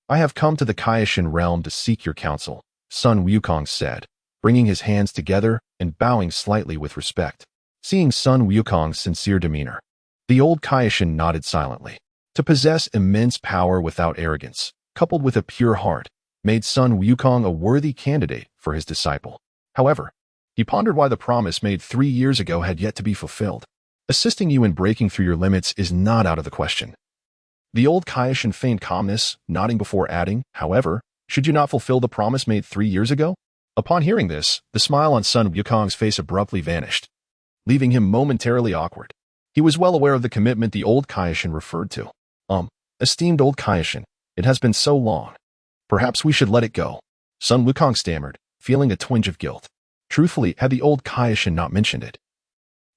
I have come to the Kaioshin realm to seek your counsel, Son Wukong said, bringing his hands together and bowing slightly with respect. Seeing Son Wukong's sincere demeanor, the old Kaioshin nodded silently. To possess immense power without arrogance, coupled with a pure heart, made Son Wukong a worthy candidate for his disciple. However, he pondered why the promise made 3 years ago had yet to be fulfilled. Assisting you in breaking through your limits is not out of the question. The old Kaioshin feigned calmness, nodding before adding, however, should you not fulfill the promise made 3 years ago? Upon hearing this, the smile on Son Wukong's face abruptly vanished, leaving him momentarily awkward. He was well aware of the commitment the old Kaioshin referred to. Esteemed old Kaioshin, it has been so long. Perhaps we should let it go. Son Wukong stammered, feeling a twinge of guilt. Truthfully, had the old Kaioshin not mentioned it,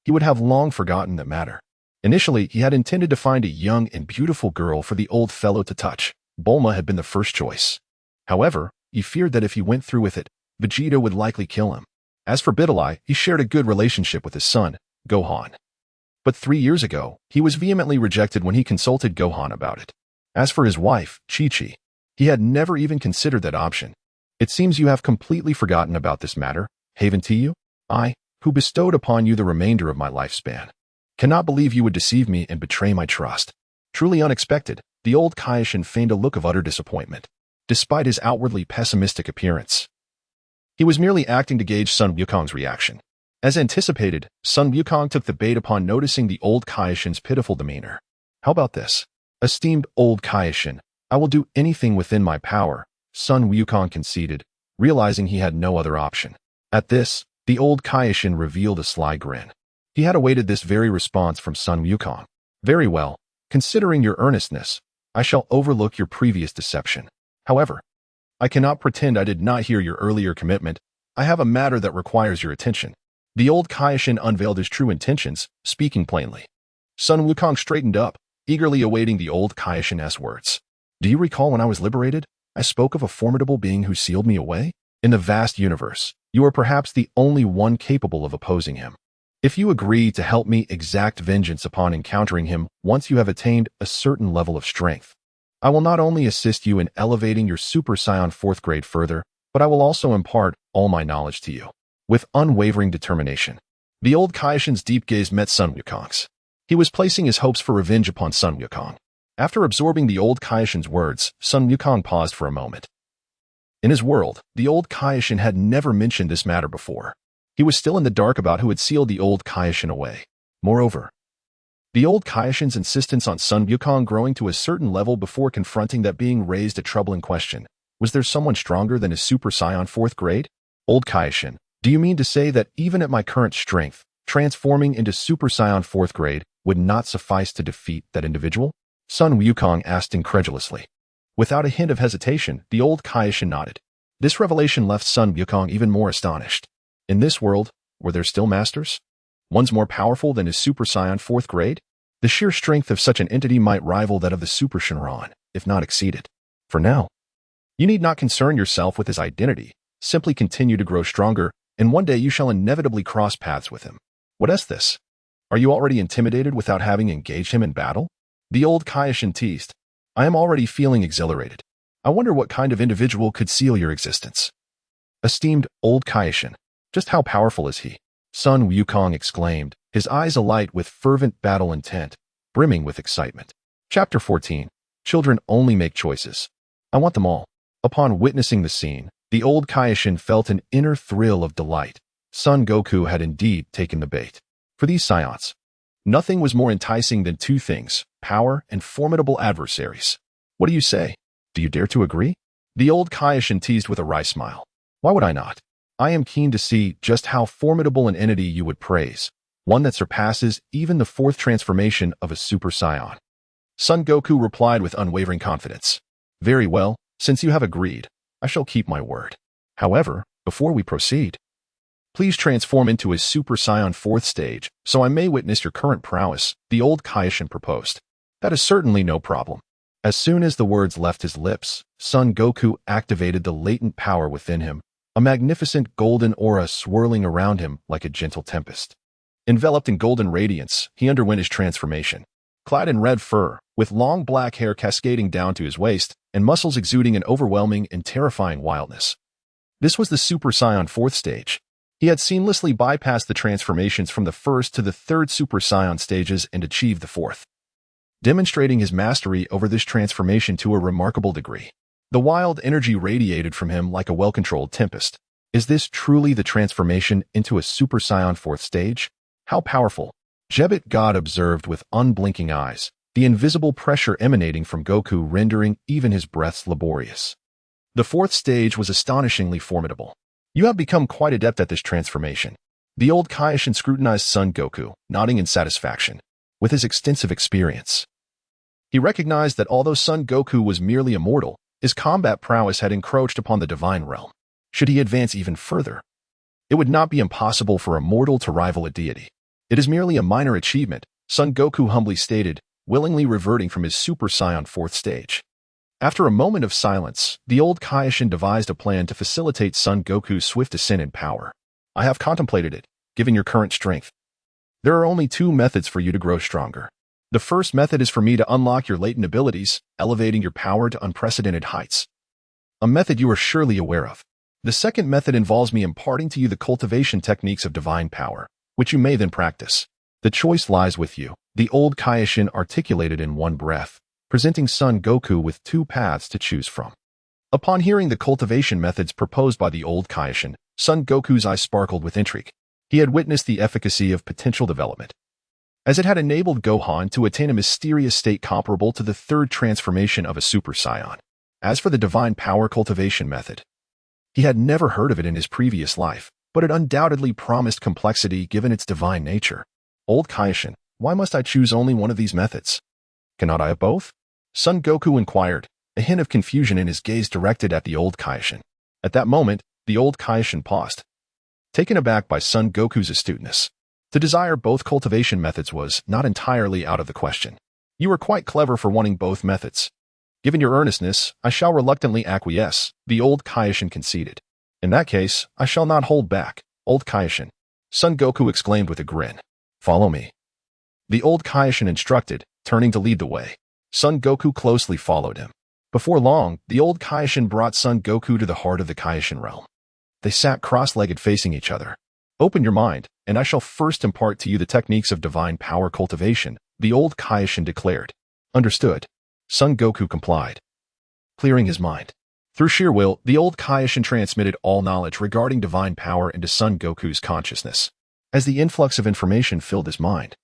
he would have long forgotten the matter. Initially, he had intended to find a young and beautiful girl for the old fellow to touch. Bulma had been the first choice. However, he feared that if he went through with it, Vegeta would likely kill him. As for Bidalai, he shared a good relationship with his son, Gohan. But 3 years ago, he was vehemently rejected when he consulted Gohan about it. As for his wife, Chi-Chi, he had never even considered that option. It seems you have completely forgotten about this matter, haven't you? who bestowed upon you the remainder of my lifespan. Cannot believe you would deceive me and betray my trust. Truly unexpected, the old Kaishin feigned a look of utter disappointment, despite his outwardly pessimistic appearance. He was merely acting to gauge Sun Wukong's reaction. As anticipated, Sun Wukong took the bait upon noticing the old Kaishin's pitiful demeanor. How about this? Esteemed old Kaishin, I will do anything within my power, Sun Wukong conceded, realizing he had no other option. At this, the old Kaishin revealed a sly grin. He had awaited this very response from Sun Wukong. Very well, considering your earnestness, I shall overlook your previous deception. However, I cannot pretend I did not hear your earlier commitment. I have a matter that requires your attention. The old Kaishin unveiled his true intentions, speaking plainly. Sun Wukong straightened up, eagerly awaiting the old Kaishin's words. Do you recall when I was liberated, I spoke of a formidable being who sealed me away? In the vast universe, you are perhaps the only one capable of opposing him. If you agree to help me exact vengeance upon encountering him once you have attained a certain level of strength, I will not only assist you in elevating your Super Saiyan 4th grade further, but I will also impart all my knowledge to you. With unwavering determination, the old Kaishin's deep gaze met Sun Wukong's. He was placing his hopes for revenge upon Sun Wukong. After absorbing the old Kaishin's words, Sun Wukong paused for a moment. In his world, the old Kaishin had never mentioned this matter before. He was still in the dark about who had sealed the old Kaishin away. Moreover, the old Kaishin's insistence on Sun Wukong growing to a certain level before confronting that being raised a troubling question. Was there someone stronger than his Super Saiyan 4th grade? Old Kaishin, do you mean to say that even at my current strength, transforming into Super Saiyan 4th grade would not suffice to defeat that individual? Sun Wukong asked incredulously. Without a hint of hesitation, the old Kaishin nodded. This revelation left Sun Wukong even more astonished. In this world, were there still masters? Ones more powerful than his Super Saiyan 4th grade? The sheer strength of such an entity might rival that of the Super Shenron, if not exceed it. For now, you need not concern yourself with his identity. Simply continue to grow stronger, and one day you shall inevitably cross paths with him. What is this? Are you already intimidated without having engaged him in battle? The old Kaishin teased. I am already feeling exhilarated. I wonder what kind of individual could seal your existence. Esteemed old Kaishin, just how powerful is he? Sun Wukong exclaimed, his eyes alight with fervent battle intent, brimming with excitement. Chapter 14. Children only make choices. I want them all. Upon witnessing the scene, the old Kaishin felt an inner thrill of delight. Son Goku had indeed taken the bait. For these Saiyans, nothing was more enticing than two things, power and formidable adversaries. What do you say? Do you dare to agree? The old Kaishin teased with a wry smile. Why would I not? I am keen to see just how formidable an entity you would praise, one that surpasses even the 4th transformation of a Super Saiyan. Son Goku replied with unwavering confidence. Very well, since you have agreed, I shall keep my word. However, before we proceed, please transform into his Super Saiyan 4th stage, so I may witness your current prowess, the old Kaishin proposed. That is certainly no problem. As soon as the words left his lips, Son Goku activated the latent power within him, a magnificent golden aura swirling around him like a gentle tempest. Enveloped in golden radiance, he underwent his transformation. Clad in red fur, with long black hair cascading down to his waist, and muscles exuding an overwhelming and terrifying wildness. This was the Super Saiyan 4th stage. He had seamlessly bypassed the transformations from the 1st to the 3rd Super Saiyan stages and achieved the 4th, demonstrating his mastery over this transformation to a remarkable degree. The wild energy radiated from him like a well-controlled tempest. Is this truly the transformation into a Super Saiyan 4th stage? How powerful! Jebet God observed with unblinking eyes, the invisible pressure emanating from Goku rendering even his breaths laborious. The 4th stage was astonishingly formidable. You have become quite adept at this transformation. The old Kaishin scrutinized Son Goku, nodding in satisfaction. With his extensive experience, he recognized that although Son Goku was merely a mortal, his combat prowess had encroached upon the divine realm. Should he advance even further, it would not be impossible for a mortal to rival a deity. It is merely a minor achievement, Son Goku humbly stated, willingly reverting from his Super Saiyan 4th stage. After a moment of silence, the old Kaishin devised a plan to facilitate Son Goku's swift ascent in power. I have contemplated it, given your current strength. There are only two methods for you to grow stronger. The first method is for me to unlock your latent abilities, elevating your power to unprecedented heights. A method you are surely aware of. The second method involves me imparting to you the cultivation techniques of divine power, which you may then practice. The choice lies with you, the old Kaioshin articulated in one breath, presenting Son Goku with two paths to choose from. Upon hearing the cultivation methods proposed by the old Kaioshin, Son Goku's eyes sparkled with intrigue. He had witnessed the efficacy of potential development, as it had enabled Gohan to attain a mysterious state comparable to the third transformation of a Super Saiyan. As for the divine power cultivation method, he had never heard of it in his previous life, but it undoubtedly promised complexity given its divine nature. Old Kaioshin, why must I choose only one of these methods? Cannot I have both? Son Goku inquired, a hint of confusion in his gaze directed at the old Kaioshin. At that moment, the old Kaioshin paused, taken aback by Son Goku's astuteness. To desire both cultivation methods was not entirely out of the question. You are quite clever for wanting both methods. Given your earnestness, I shall reluctantly acquiesce, the old Kaioshin conceded. In that case, I shall not hold back, old Kaioshin. Son Goku exclaimed with a grin. Follow me. The old Kaioshin instructed, turning to lead the way. Son Goku closely followed him. Before long, the old Kaioshin brought Son Goku to the heart of the Kaioshin realm. They sat cross-legged facing each other. Open your mind, and I shall first impart to you the techniques of divine power cultivation, the old Kaioshin declared. Understood. Son Goku complied, clearing his mind. Through sheer will, the old Kaioshin transmitted all knowledge regarding divine power into Son Goku's consciousness. As the influx of information filled his mind,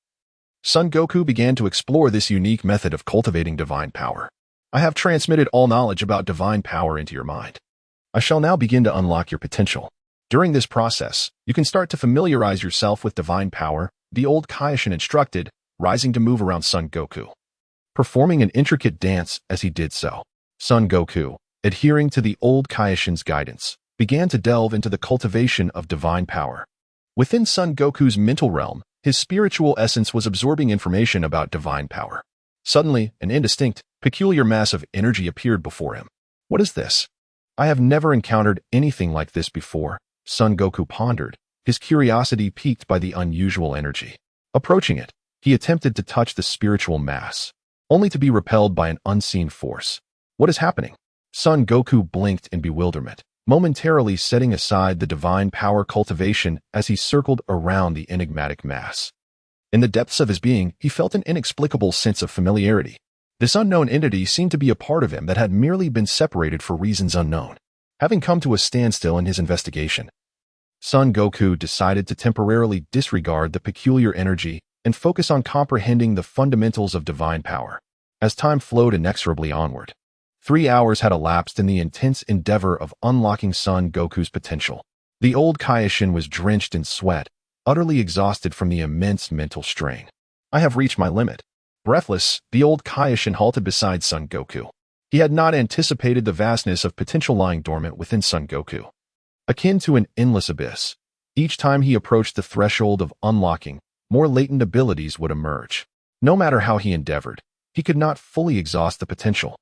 Son Goku began to explore this unique method of cultivating divine power. I have transmitted all knowledge about divine power into your mind. I shall now begin to unlock your potential. During this process, you can start to familiarize yourself with divine power, the old Kaioshin instructed, rising to move around Son Goku, performing an intricate dance as he did so. Son Goku, adhering to the old Kaioshin's guidance, began to delve into the cultivation of divine power. Within Son Goku's mental realm, his spiritual essence was absorbing information about divine power. Suddenly, an indistinct, peculiar mass of energy appeared before him. What is this? I have never encountered anything like this before, Son Goku pondered, his curiosity piqued by the unusual energy. Approaching it, he attempted to touch the spiritual mass, only to be repelled by an unseen force. What is happening? Son Goku blinked in bewilderment, momentarily setting aside the divine power cultivation as he circled around the enigmatic mass. In the depths of his being, he felt an inexplicable sense of familiarity. This unknown entity seemed to be a part of him that had merely been separated for reasons unknown. Having come to a standstill in his investigation, Son Goku decided to temporarily disregard the peculiar energy and focus on comprehending the fundamentals of divine power. As time flowed inexorably onward, 3 hours had elapsed in the intense endeavor of unlocking Son Goku's potential. The old Kaioshin was drenched in sweat, utterly exhausted from the immense mental strain. I have reached my limit. Breathless, the old Kaioshin halted beside Son Goku. He had not anticipated the vastness of potential lying dormant within Son Goku. Akin to an endless abyss, each time he approached the threshold of unlocking, more latent abilities would emerge. No matter how he endeavored, he could not fully exhaust the potential.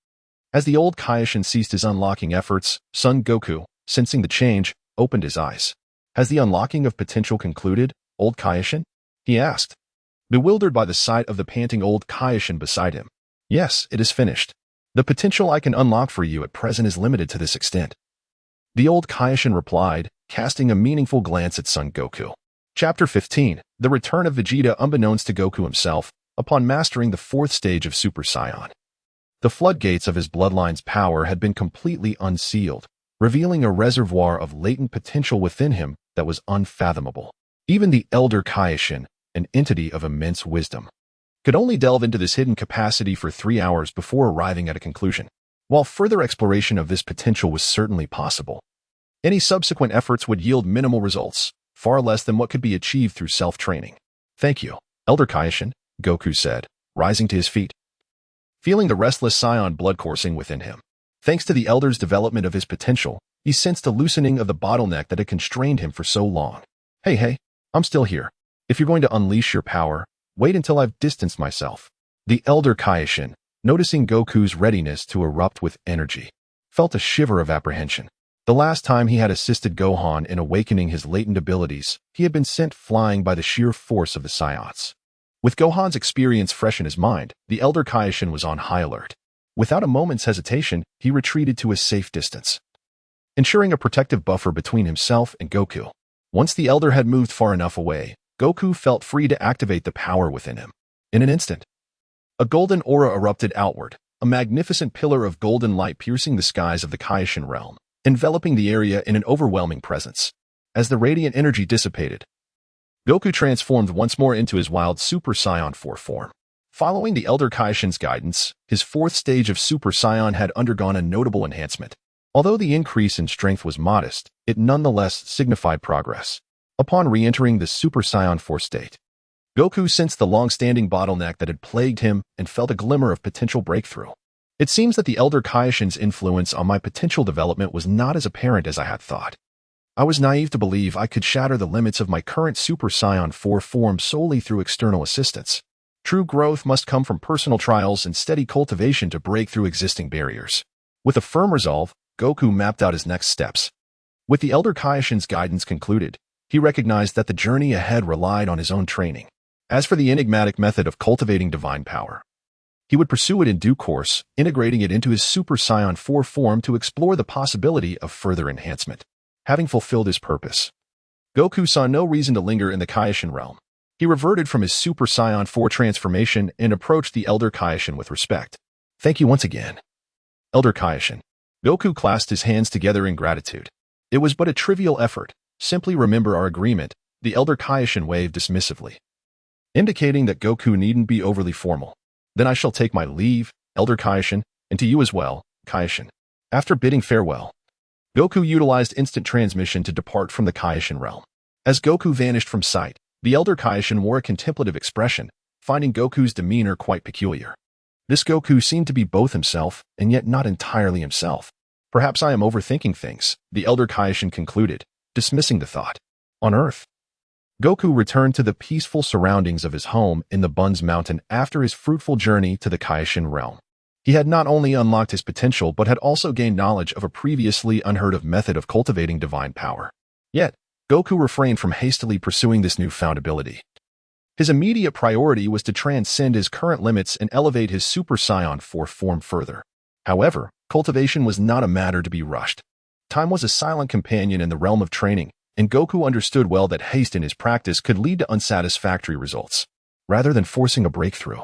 As the old Kaioshin ceased his unlocking efforts, Son Goku, sensing the change, opened his eyes. Has the unlocking of potential concluded, old Kaioshin? He asked, bewildered by the sight of the panting old Kaioshin beside him. Yes, it is finished. The potential I can unlock for you at present is limited to this extent. The old Kaioshin replied, casting a meaningful glance at Son Goku. Chapter 15, The Return of Vegeta unbeknownst to Goku himself, upon mastering the 4th stage of Super Saiyan. The floodgates of his bloodline's power had been completely unsealed, revealing a reservoir of latent potential within him that was unfathomable. Even the elder Kaioshin, an entity of immense wisdom, could only delve into this hidden capacity for 3 hours before arriving at a conclusion. While further exploration of this potential was certainly possible, any subsequent efforts would yield minimal results, far less than what could be achieved through self-training. Thank you, Elder Kaioshin, Goku said, rising to his feet, feeling the restless Saiyan blood coursing within him. Thanks to the Elder's development of his potential, he sensed a loosening of the bottleneck that had constrained him for so long. Hey, I'm still here. If you're going to unleash your power, wait until I've distanced myself. The Elder Kaioshin, noticing Goku's readiness to erupt with energy, felt a shiver of apprehension. The last time he had assisted Gohan in awakening his latent abilities, he had been sent flying by the sheer force of the Saiyans. With Gohan's experience fresh in his mind, the Elder Kaioshin was on high alert. Without a moment's hesitation, he retreated to a safe distance. ensuring a protective buffer between himself and Goku. Once the Elder had moved far enough away, Goku felt free to activate the power within him. In an instant, a golden aura erupted outward, a magnificent pillar of golden light piercing the skies of the Kaioshin realm, enveloping the area in an overwhelming presence. As the radiant energy dissipated, Goku transformed once more into his wild Super Saiyan 4 form. Following the Elder Kaioshin's guidance, his fourth stage of Super Saiyan had undergone a notable enhancement. Although the increase in strength was modest, it nonetheless signified progress. Upon re-entering the Super Saiyan 4 state, Goku sensed the long-standing bottleneck that had plagued him and felt a glimmer of potential breakthrough. It seems that the Elder Kaioshin's influence on my potential development was not as apparent as I had thought. I was naive to believe I could shatter the limits of my current Super Saiyan 4 form solely through external assistance. True growth must come from personal trials and steady cultivation to break through existing barriers. With a firm resolve, Goku mapped out his next steps. With the Elder Kaioshin's guidance concluded, he recognized that the journey ahead relied on his own training. As for the enigmatic method of cultivating divine power, he would pursue it in due course, integrating it into his Super Saiyan 4 form to explore the possibility of further enhancement. Having fulfilled his purpose, Goku saw no reason to linger in the Kaioshin realm. He reverted from his Super Saiyan 4 transformation and approached the Elder Kaioshin with respect. "Thank you once again, Elder Kaioshin." Goku clasped his hands together in gratitude. "It was but a trivial effort. Simply remember our agreement." The Elder Kaioshin waved dismissively, indicating that Goku needn't be overly formal. "Then I shall take my leave, Elder Kaioshin, and to you as well, Kaioshin." After bidding farewell, Goku utilized instant transmission to depart from the Kaioshin realm. As Goku vanished from sight, the Elder Kaioshin wore a contemplative expression, finding Goku's demeanor quite peculiar. This Goku seemed to be both himself and yet not entirely himself. "Perhaps I am overthinking things," the Elder Kaioshin concluded, dismissing the thought. On Earth, Goku returned to the peaceful surroundings of his home in the Buns Mountain after his fruitful journey to the Kaioshin realm. He had not only unlocked his potential but had also gained knowledge of a previously unheard-of method of cultivating divine power. Yet, Goku refrained from hastily pursuing this newfound ability. His immediate priority was to transcend his current limits and elevate his Super Saiyan 4 form further. However, cultivation was not a matter to be rushed. Time was a silent companion in the realm of training, and Goku understood well that haste in his practice could lead to unsatisfactory results. Rather than forcing a breakthrough,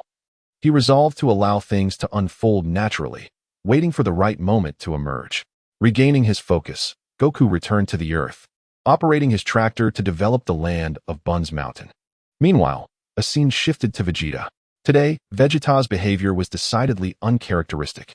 he resolved to allow things to unfold naturally, waiting for the right moment to emerge. Regaining his focus, Goku returned to the Earth, operating his tractor to develop the land of Buns Mountain. Meanwhile, a scene shifted to Vegeta. Today, Vegeta's behavior was decidedly uncharacteristic.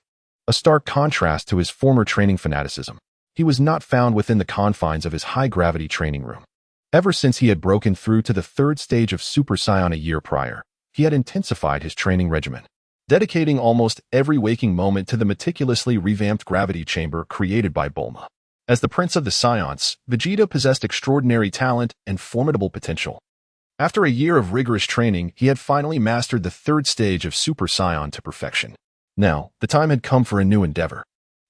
A stark contrast to his former training fanaticism. He was not found within the confines of his high-gravity training room. Ever since he had broken through to the third stage of Super Saiyan a year prior, he had intensified his training regimen, dedicating almost every waking moment to the meticulously revamped gravity chamber created by Bulma. As the Prince of the Saiyans, Vegeta possessed extraordinary talent and formidable potential. After a year of rigorous training, he had finally mastered the third stage of Super Saiyan to perfection. Now, the time had come for a new endeavor.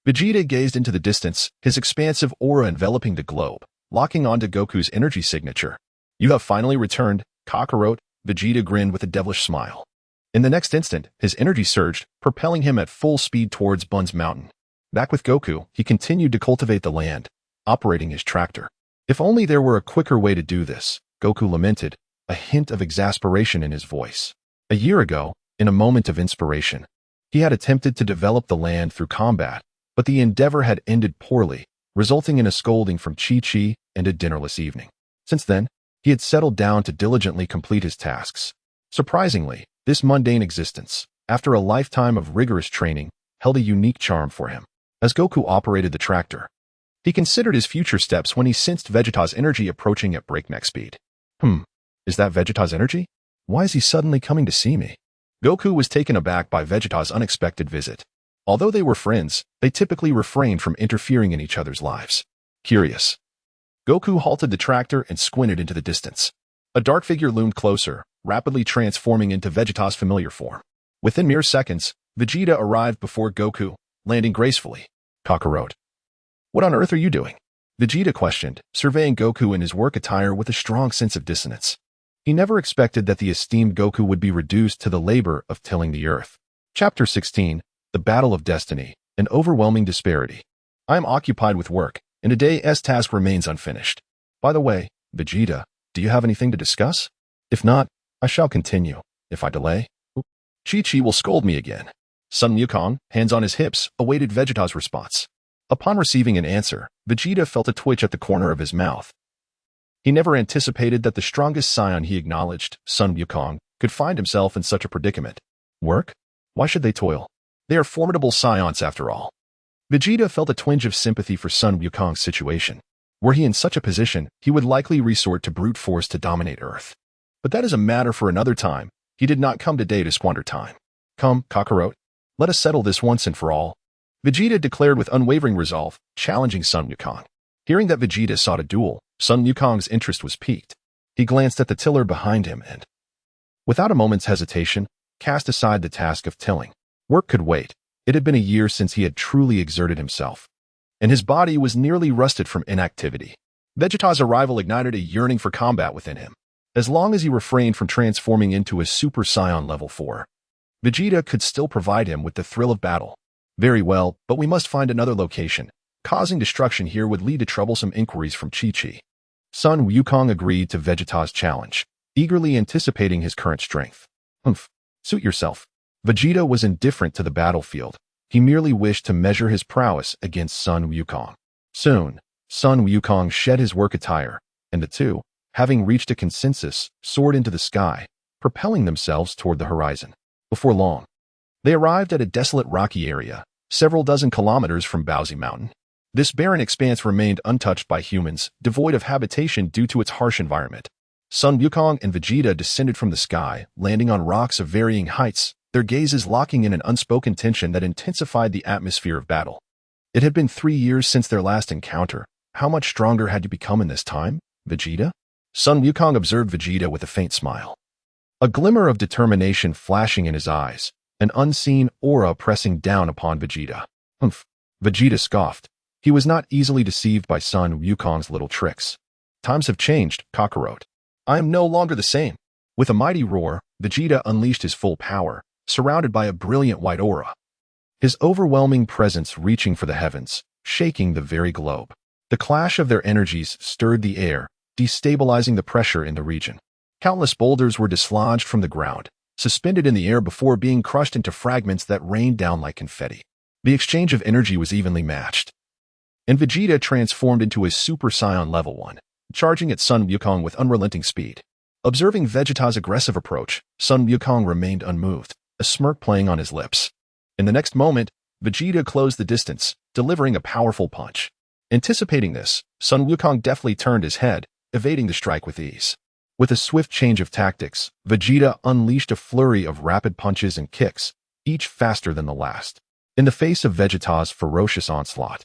Vegeta gazed into the distance, his expansive aura enveloping the globe, locking onto Goku's energy signature. "You have finally returned, Kakarot," Vegeta grinned with a devilish smile. In the next instant, his energy surged, propelling him at full speed towards Buns Mountain. Back with Goku, he continued to cultivate the land, operating his tractor. If only there were a quicker way to do this, Goku lamented, a hint of exasperation in his voice. A year ago, in a moment of inspiration, he had attempted to develop the land through combat, but the endeavor had ended poorly, resulting in a scolding from Chi-Chi and a dinnerless evening. Since then, he had settled down to diligently complete his tasks. Surprisingly, this mundane existence, after a lifetime of rigorous training, held a unique charm for him. As Goku operated the tractor, he considered his future steps when he sensed Vegeta's energy approaching at breakneck speed. Is that Vegeta's energy? Why is he suddenly coming to see me? Goku was taken aback by Vegeta's unexpected visit. Although they were friends, they typically refrained from interfering in each other's lives. Curious, Goku halted the tractor and squinted into the distance. A dark figure loomed closer, rapidly transforming into Vegeta's familiar form. Within mere seconds, Vegeta arrived before Goku, landing gracefully. "Kakarot, what on earth are you doing?" Vegeta questioned, surveying Goku in his work attire with a strong sense of dissonance. He never expected that the esteemed Goku would be reduced to the labor of tilling the earth. Chapter 16, The Battle of Destiny, An Overwhelming Disparity. "I am occupied with work," and today's task remains unfinished. By the way, Vegeta, do you have anything to discuss? If not, I shall continue. If I delay, Chi-Chi will scold me again. Son Wukong, hands on his hips, awaited Vegeta's response. Upon receiving an answer, Vegeta felt a twitch at the corner of his mouth. He never anticipated that the strongest scion he acknowledged, Son Wukong, could find himself in such a predicament. Work? Why should they toil? They are formidable scions after all. Vegeta felt a twinge of sympathy for Son Wukong's situation. Were he in such a position, he would likely resort to brute force to dominate Earth. But that is a matter for another time. He did not come today to squander time. Come, Kakarot, let us settle this once and for all. Vegeta declared with unwavering resolve, challenging Son Wukong. Hearing that Vegeta sought a duel, Son Wukong's interest was piqued. He glanced at the tiller behind him and, without a moment's hesitation, cast aside the task of tilling. Work could wait. It had been a year since he had truly exerted himself, and his body was nearly rusted from inactivity. Vegeta's arrival ignited a yearning for combat within him. As long as he refrained from transforming into a Super Saiyan level 4, Vegeta could still provide him with the thrill of battle. Very well, but we must find another location. Causing destruction here would lead to troublesome inquiries from Chi-Chi. Son Wukong agreed to Vegeta's challenge, eagerly anticipating his current strength. Suit yourself. Vegeta was indifferent to the battlefield. He merely wished to measure his prowess against Son Wukong. Soon, Son Wukong shed his work attire, and the two, having reached a consensus, soared into the sky, propelling themselves toward the horizon. Before long, they arrived at a desolate rocky area, several dozen kilometers from Lam-Z Mountain. This barren expanse remained untouched by humans, devoid of habitation due to its harsh environment. Son Wukong and Vegeta descended from the sky, landing on rocks of varying heights, their gazes locking in an unspoken tension that intensified the atmosphere of battle. It had been 3 years since their last encounter. How much stronger had you become in this time, Vegeta? Son Wukong observed Vegeta with a faint smile. A glimmer of determination flashing in his eyes, an unseen aura pressing down upon Vegeta. Vegeta scoffed. He was not easily deceived by Son Wukong's little tricks. Times have changed, Kakarot. I am no longer the same. With a mighty roar, Vegeta unleashed his full power, surrounded by a brilliant white aura. His overwhelming presence reaching for the heavens, shaking the very globe. The clash of their energies stirred the air, destabilizing the pressure in the region. Countless boulders were dislodged from the ground, suspended in the air before being crushed into fragments that rained down like confetti. The exchange of energy was evenly matched, and Vegeta transformed into a Super Saiyan level 1, charging at Son Wukong with unrelenting speed. Observing Vegeta's aggressive approach, Son Wukong remained unmoved, a smirk playing on his lips. In the next moment, Vegeta closed the distance, delivering a powerful punch. Anticipating this, Son Wukong deftly turned his head, evading the strike with ease. With a swift change of tactics, Vegeta unleashed a flurry of rapid punches and kicks, each faster than the last. In the face of Vegeta's ferocious onslaught,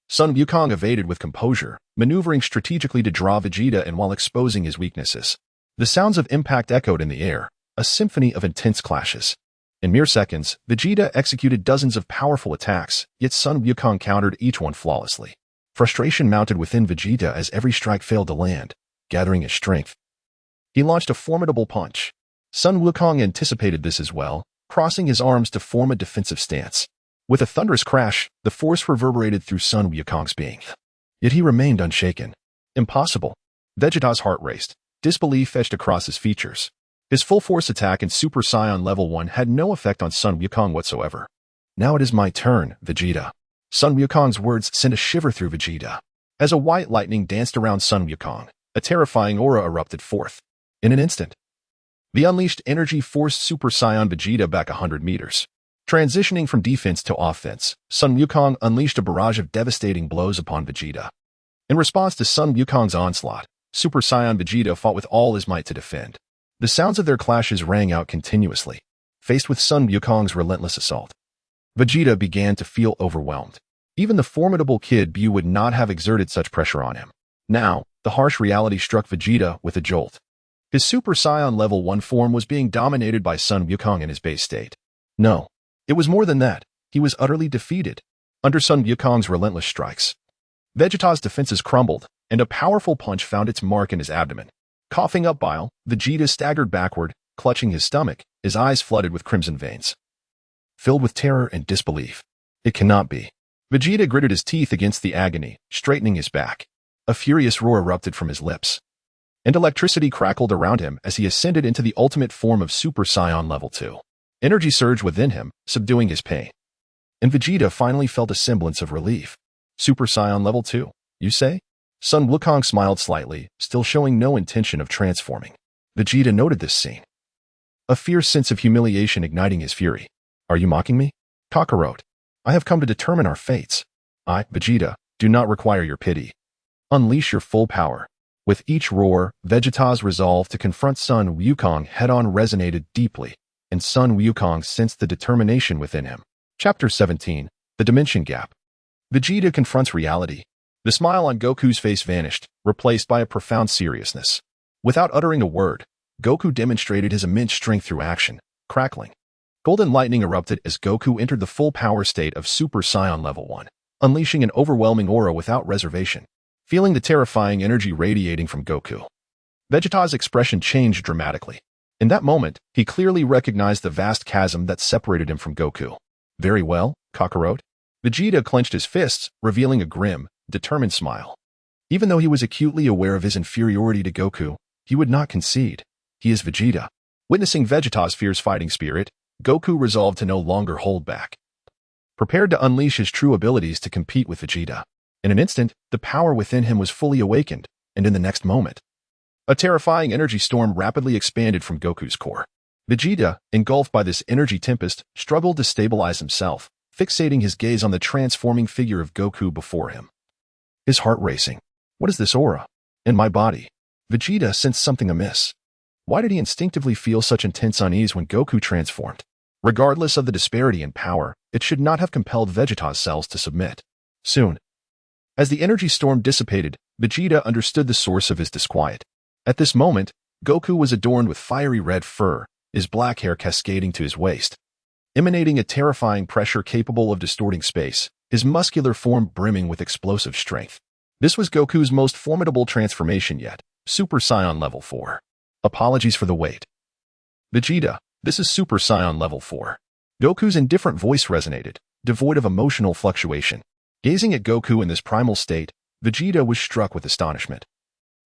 Son Wukong evaded with composure, maneuvering strategically to draw Vegeta in while exposing his weaknesses. The sounds of impact echoed in the air, a symphony of intense clashes. In mere seconds, Vegeta executed dozens of powerful attacks, yet Son Wukong countered each one flawlessly. Frustration mounted within Vegeta as every strike failed to land. Gathering his strength, he launched a formidable punch. Son Wukong anticipated this as well, crossing his arms to form a defensive stance. With a thunderous crash, the force reverberated through Son Wukong's being. Yet he remained unshaken. Impossible. Vegeta's heart raced. Disbelief etched across his features. His full-force attack in Super Saiyan Level 1 had no effect on Son Wukong whatsoever. Now it is my turn, Vegeta. Son Wukong's words sent a shiver through Vegeta. As a white lightning danced around Son Wukong, a terrifying aura erupted forth. In an instant, the unleashed energy forced Super Saiyan Vegeta back 100 meters. Transitioning from defense to offense, Son Wukong unleashed a barrage of devastating blows upon Vegeta. In response to Son Wukong's onslaught, Super Saiyan Vegeta fought with all his might to defend. The sounds of their clashes rang out continuously. Faced with Son Wukong's relentless assault, Vegeta began to feel overwhelmed. Even the formidable Kid Buu would not have exerted such pressure on him. Now, the harsh reality struck Vegeta with a jolt. His Super Saiyan Level 1 form was being dominated by Son Wukong in his base state. No. It was more than that. He was utterly defeated. Under Son Wukong's relentless strikes, Vegeta's defenses crumbled, and a powerful punch found its mark in his abdomen. Coughing up bile, Vegeta staggered backward, clutching his stomach, his eyes flooded with crimson veins. Filled with terror and disbelief. It cannot be. Vegeta gritted his teeth against the agony, straightening his back. A furious roar erupted from his lips, and electricity crackled around him as he ascended into the ultimate form of Super Saiyan Level 2. Energy surged within him, subduing his pain. And Vegeta finally felt a semblance of relief. Super Saiyan Level 2, you say? Son Wukong smiled slightly, still showing no intention of transforming. Vegeta noted this scene, a fierce sense of humiliation igniting his fury. Are you mocking me? Kakarot, I have come to determine our fates. I, Vegeta, do not require your pity. Unleash your full power. With each roar, Vegeta's resolve to confront Son Wukong head-on resonated deeply, and Son Wukong sensed the determination within him. Chapter 17, The Dimension Gap. Vegeta confronts reality. The smile on Goku's face vanished, replaced by a profound seriousness. Without uttering a word, Goku demonstrated his immense strength through action, crackling. Golden lightning erupted as Goku entered the full power state of Super Saiyan Level 1, unleashing an overwhelming aura without reservation. Feeling the terrifying energy radiating from Goku, Vegeta's expression changed dramatically. In that moment, he clearly recognized the vast chasm that separated him from Goku. Very well, Kakarot. Vegeta clenched his fists, revealing a grim, determined smile. Even though he was acutely aware of his inferiority to Goku, he would not concede. He is Vegeta. Witnessing Vegeta's fierce fighting spirit, Goku resolved to no longer hold back. Prepared to unleash his true abilities to compete with Vegeta. In an instant, the power within him was fully awakened, and in the next moment, a terrifying energy storm rapidly expanded from Goku's core. Vegeta, engulfed by this energy tempest, struggled to stabilize himself, fixating his gaze on the transforming figure of Goku before him. His heart racing. What is this aura? In my body. Vegeta sensed something amiss. Why did he instinctively feel such intense unease when Goku transformed? Regardless of the disparity in power, it should not have compelled Vegeta's cells to submit. Soon, as the energy storm dissipated, Vegeta understood the source of his disquiet. At this moment, Goku was adorned with fiery red fur, his black hair cascading to his waist, emanating a terrifying pressure capable of distorting space, his muscular form brimming with explosive strength. This was Goku's most formidable transformation yet, Super Saiyan Level 4. Apologies for the wait. Vegeta, this is Super Saiyan Level 4. Goku's indifferent voice resonated, devoid of emotional fluctuation. Gazing at Goku in this primal state, Vegeta was struck with astonishment.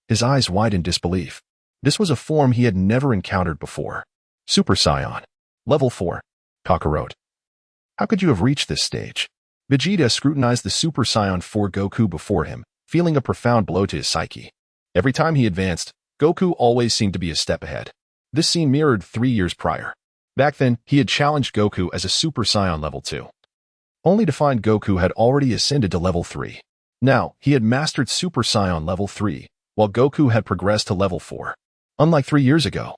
His eyes widened in disbelief. This was a form he had never encountered before. Super Saiyan. Level 4. Kakarot. How could you have reached this stage? Vegeta scrutinized the Super Saiyan 4 Goku before him, feeling a profound blow to his psyche. Every time he advanced, Goku always seemed to be a step ahead. This scene mirrored 3 years prior. Back then, he had challenged Goku as a Super Saiyan Level 2. Only to find Goku had already ascended to Level 3. Now, he had mastered Super Saiyan Level 3, while Goku had progressed to Level 4. Unlike 3 years ago,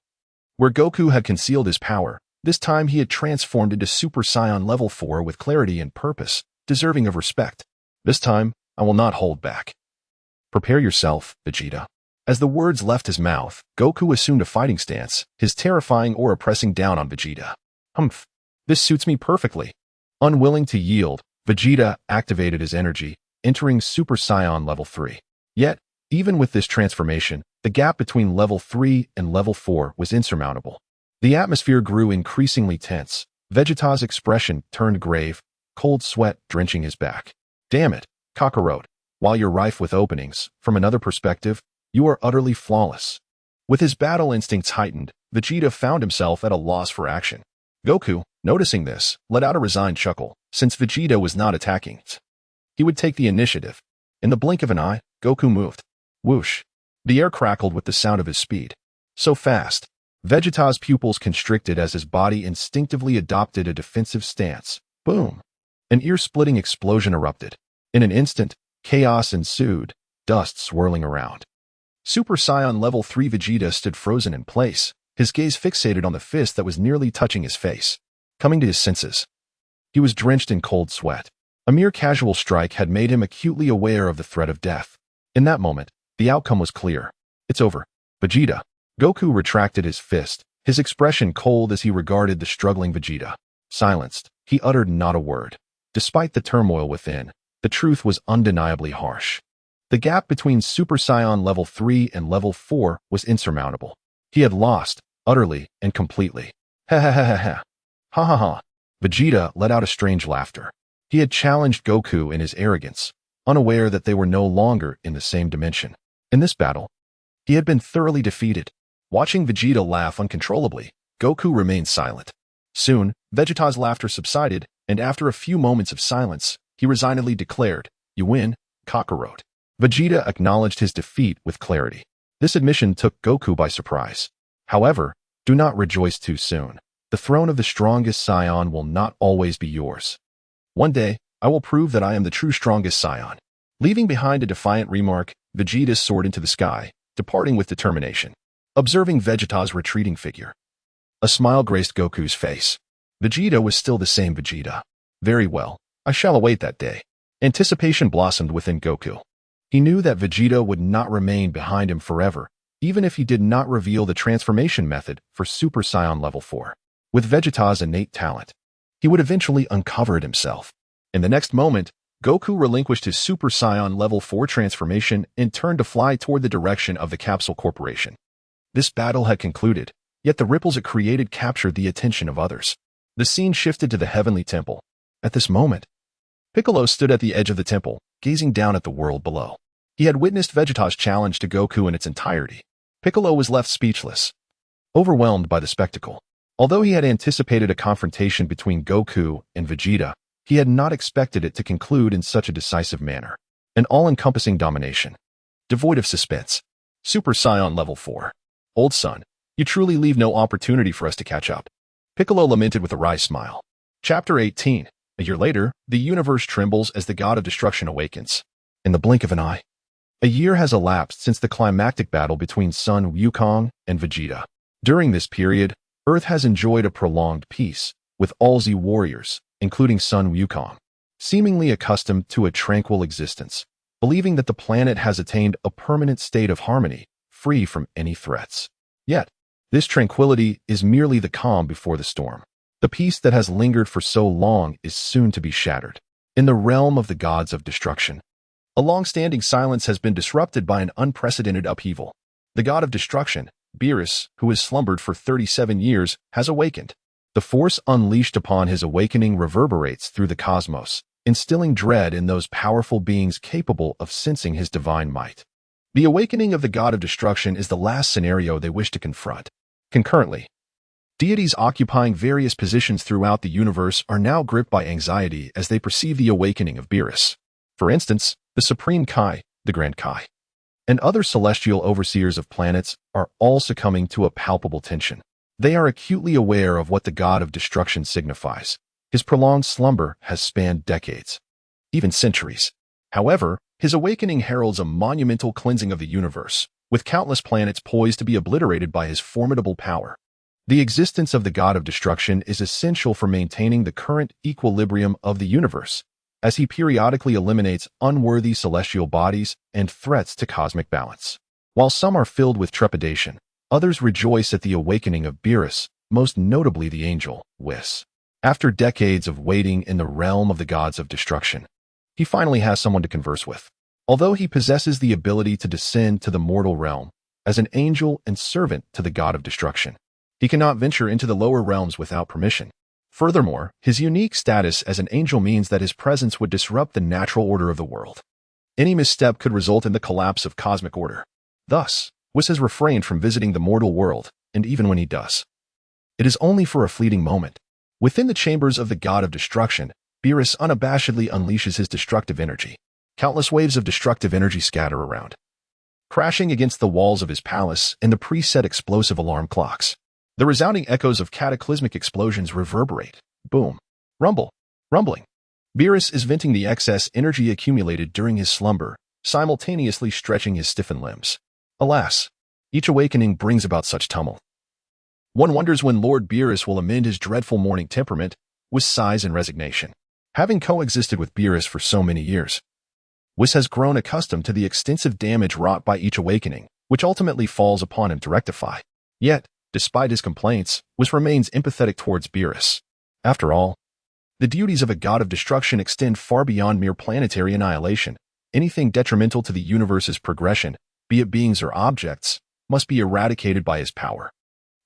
where Goku had concealed his power, this time he had transformed into Super Saiyan Level 4 with clarity and purpose, deserving of respect. This time, I will not hold back. Prepare yourself, Vegeta. As the words left his mouth, Goku assumed a fighting stance, his terrifying aura pressing down on Vegeta. Humph. This suits me perfectly. Unwilling to yield, Vegeta activated his energy, entering Super Saiyan Level 3. Yet, even with this transformation, the gap between Level 3 and Level 4 was insurmountable. The atmosphere grew increasingly tense. Vegeta's expression turned grave, cold sweat drenching his back. Damn it, Kakarot. While you're rife with openings, from another perspective, you are utterly flawless. With his battle instincts heightened, Vegeta found himself at a loss for action. Goku, noticing this, let out a resigned chuckle, since Vegeta was not attacking. He would take the initiative. In the blink of an eye, Goku moved. Whoosh. The air crackled with the sound of his speed. So fast. Vegeta's pupils constricted as his body instinctively adopted a defensive stance. Boom. An ear-splitting explosion erupted. In an instant, chaos ensued, dust swirling around. Super Saiyan Level 3 Vegeta stood frozen in place, his gaze fixated on the fist that was nearly touching his face. Coming to his senses, he was drenched in cold sweat. A mere casual strike had made him acutely aware of the threat of death. In that moment, the outcome was clear. It's over. Vegeta. Goku retracted his fist, his expression cold as he regarded the struggling Vegeta. Silenced, he uttered not a word. Despite the turmoil within, the truth was undeniably harsh. The gap between Super Saiyan Level 3 and Level 4 was insurmountable. He had lost, utterly and completely. Ha ha ha ha ha. Ha ha ha. Vegeta let out a strange laughter. He had challenged Goku in his arrogance, unaware that they were no longer in the same dimension. In this battle, he had been thoroughly defeated. Watching Vegeta laugh uncontrollably, Goku remained silent. Soon, Vegeta's laughter subsided, and after a few moments of silence, he resignedly declared, "You win, Kakarot." Vegeta acknowledged his defeat with clarity. This admission took Goku by surprise. However, do not rejoice too soon. The throne of the strongest Saiyan will not always be yours. One day, I will prove that I am the true strongest Saiyan. Leaving behind a defiant remark, Vegeta soared into the sky, departing with determination. Observing Vegeta's retreating figure, a smile graced Goku's face. Vegeta was still the same Vegeta. Very well, I shall await that day. Anticipation blossomed within Goku. He knew that Vegeta would not remain behind him forever, even if he did not reveal the transformation method for Super Saiyan Level 4. With Vegeta's innate talent, he would eventually uncover it himself. In the next moment, Goku relinquished his Super Saiyan Level 4 transformation and turned to fly toward the direction of the Capsule Corporation. This battle had concluded, yet the ripples it created captured the attention of others. The scene shifted to the Heavenly Temple. At this moment, Piccolo stood at the edge of the temple, gazing down at the world below. He had witnessed Vegeta's challenge to Goku in its entirety. Piccolo was left speechless, overwhelmed by the spectacle. Although he had anticipated a confrontation between Goku and Vegeta, he had not expected it to conclude in such a decisive manner. An all-encompassing domination, devoid of suspense. Super Saiyan Level 4. Old son, you truly leave no opportunity for us to catch up. Piccolo lamented with a wry smile. Chapter 18. A year later, the universe trembles as the god of destruction awakens. In the blink of an eye, a year has elapsed since the climactic battle between Son Wukong and Vegeta. During this period, Earth has enjoyed a prolonged peace, with all Z warriors, including Son Wukong, seemingly accustomed to a tranquil existence, believing that the planet has attained a permanent state of harmony, free from any threats. Yet, this tranquility is merely the calm before the storm. The peace that has lingered for so long is soon to be shattered. In the realm of the gods of destruction, a long-standing silence has been disrupted by an unprecedented upheaval. The god of destruction, Beerus, who has slumbered for 37 years, has awakened. The force unleashed upon his awakening reverberates through the cosmos, instilling dread in those powerful beings capable of sensing his divine might. The awakening of the god of destruction is the last scenario they wish to confront. Concurrently, deities occupying various positions throughout the universe are now gripped by anxiety as they perceive the awakening of Beerus. For instance, the Supreme Kai, the Grand Kai, and other celestial overseers of planets are all succumbing to a palpable tension. They are acutely aware of what the god of destruction signifies. His prolonged slumber has spanned decades, even centuries. However, his awakening heralds a monumental cleansing of the universe, with countless planets poised to be obliterated by his formidable power. The existence of the god of destruction is essential for maintaining the current equilibrium of the universe, as he periodically eliminates unworthy celestial bodies and threats to cosmic balance. While some are filled with trepidation, others rejoice at the awakening of Beerus, most notably the angel, Whis. After decades of waiting in the realm of the gods of destruction, he finally has someone to converse with. Although he possesses the ability to descend to the mortal realm as an angel and servant to the god of destruction, he cannot venture into the lower realms without permission. Furthermore, his unique status as an angel means that his presence would disrupt the natural order of the world. Any misstep could result in the collapse of cosmic order. Thus, Whis has refrained from visiting the mortal world, and even when he does, it is only for a fleeting moment. Within the chambers of the god of destruction, Beerus unabashedly unleashes his destructive energy. Countless waves of destructive energy scatter around, crashing against the walls of his palace and the preset explosive alarm clocks. The resounding echoes of cataclysmic explosions reverberate. Boom. Rumble. Rumbling. Beerus is venting the excess energy accumulated during his slumber, simultaneously stretching his stiffened limbs. Alas, each awakening brings about such tumult. One wonders when Lord Beerus will amend his dreadful morning temperament with sighs and resignation. Having coexisted with Beerus for so many years, Whis has grown accustomed to the extensive damage wrought by each awakening, which ultimately falls upon him to rectify. Yet, despite his complaints, Whis remains empathetic towards Beerus. After all, the duties of a god of destruction extend far beyond mere planetary annihilation. Anything detrimental to the universe's progression, be it beings or objects, must be eradicated by his power.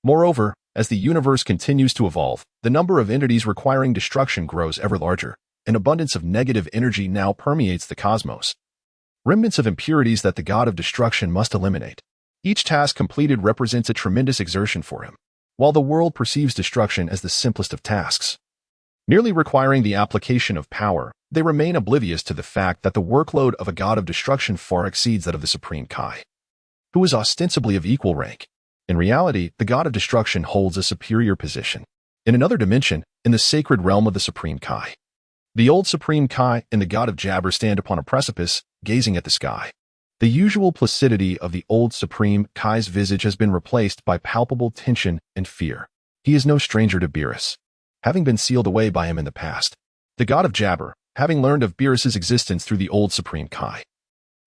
Moreover, as the universe continues to evolve, the number of entities requiring destruction grows ever larger, an abundance of negative energy now permeates the cosmos. Remnants of impurities that the god of destruction must eliminate. Each task completed represents a tremendous exertion for him, while the world perceives destruction as the simplest of tasks. Merely requiring the application of power, they remain oblivious to the fact that the workload of a god of destruction far exceeds that of the Supreme Kai, who is ostensibly of equal rank. In reality, the god of destruction holds a superior position. In another dimension, in the sacred realm of the Supreme Kai, the old Supreme Kai and the god of Jabber stand upon a precipice, gazing at the sky. The usual placidity of the old Supreme Kai's visage has been replaced by palpable tension and fear. He is no stranger to Beerus, having been sealed away by him in the past. The god of Jabber, having learned of Beerus's existence through the old Supreme Kai,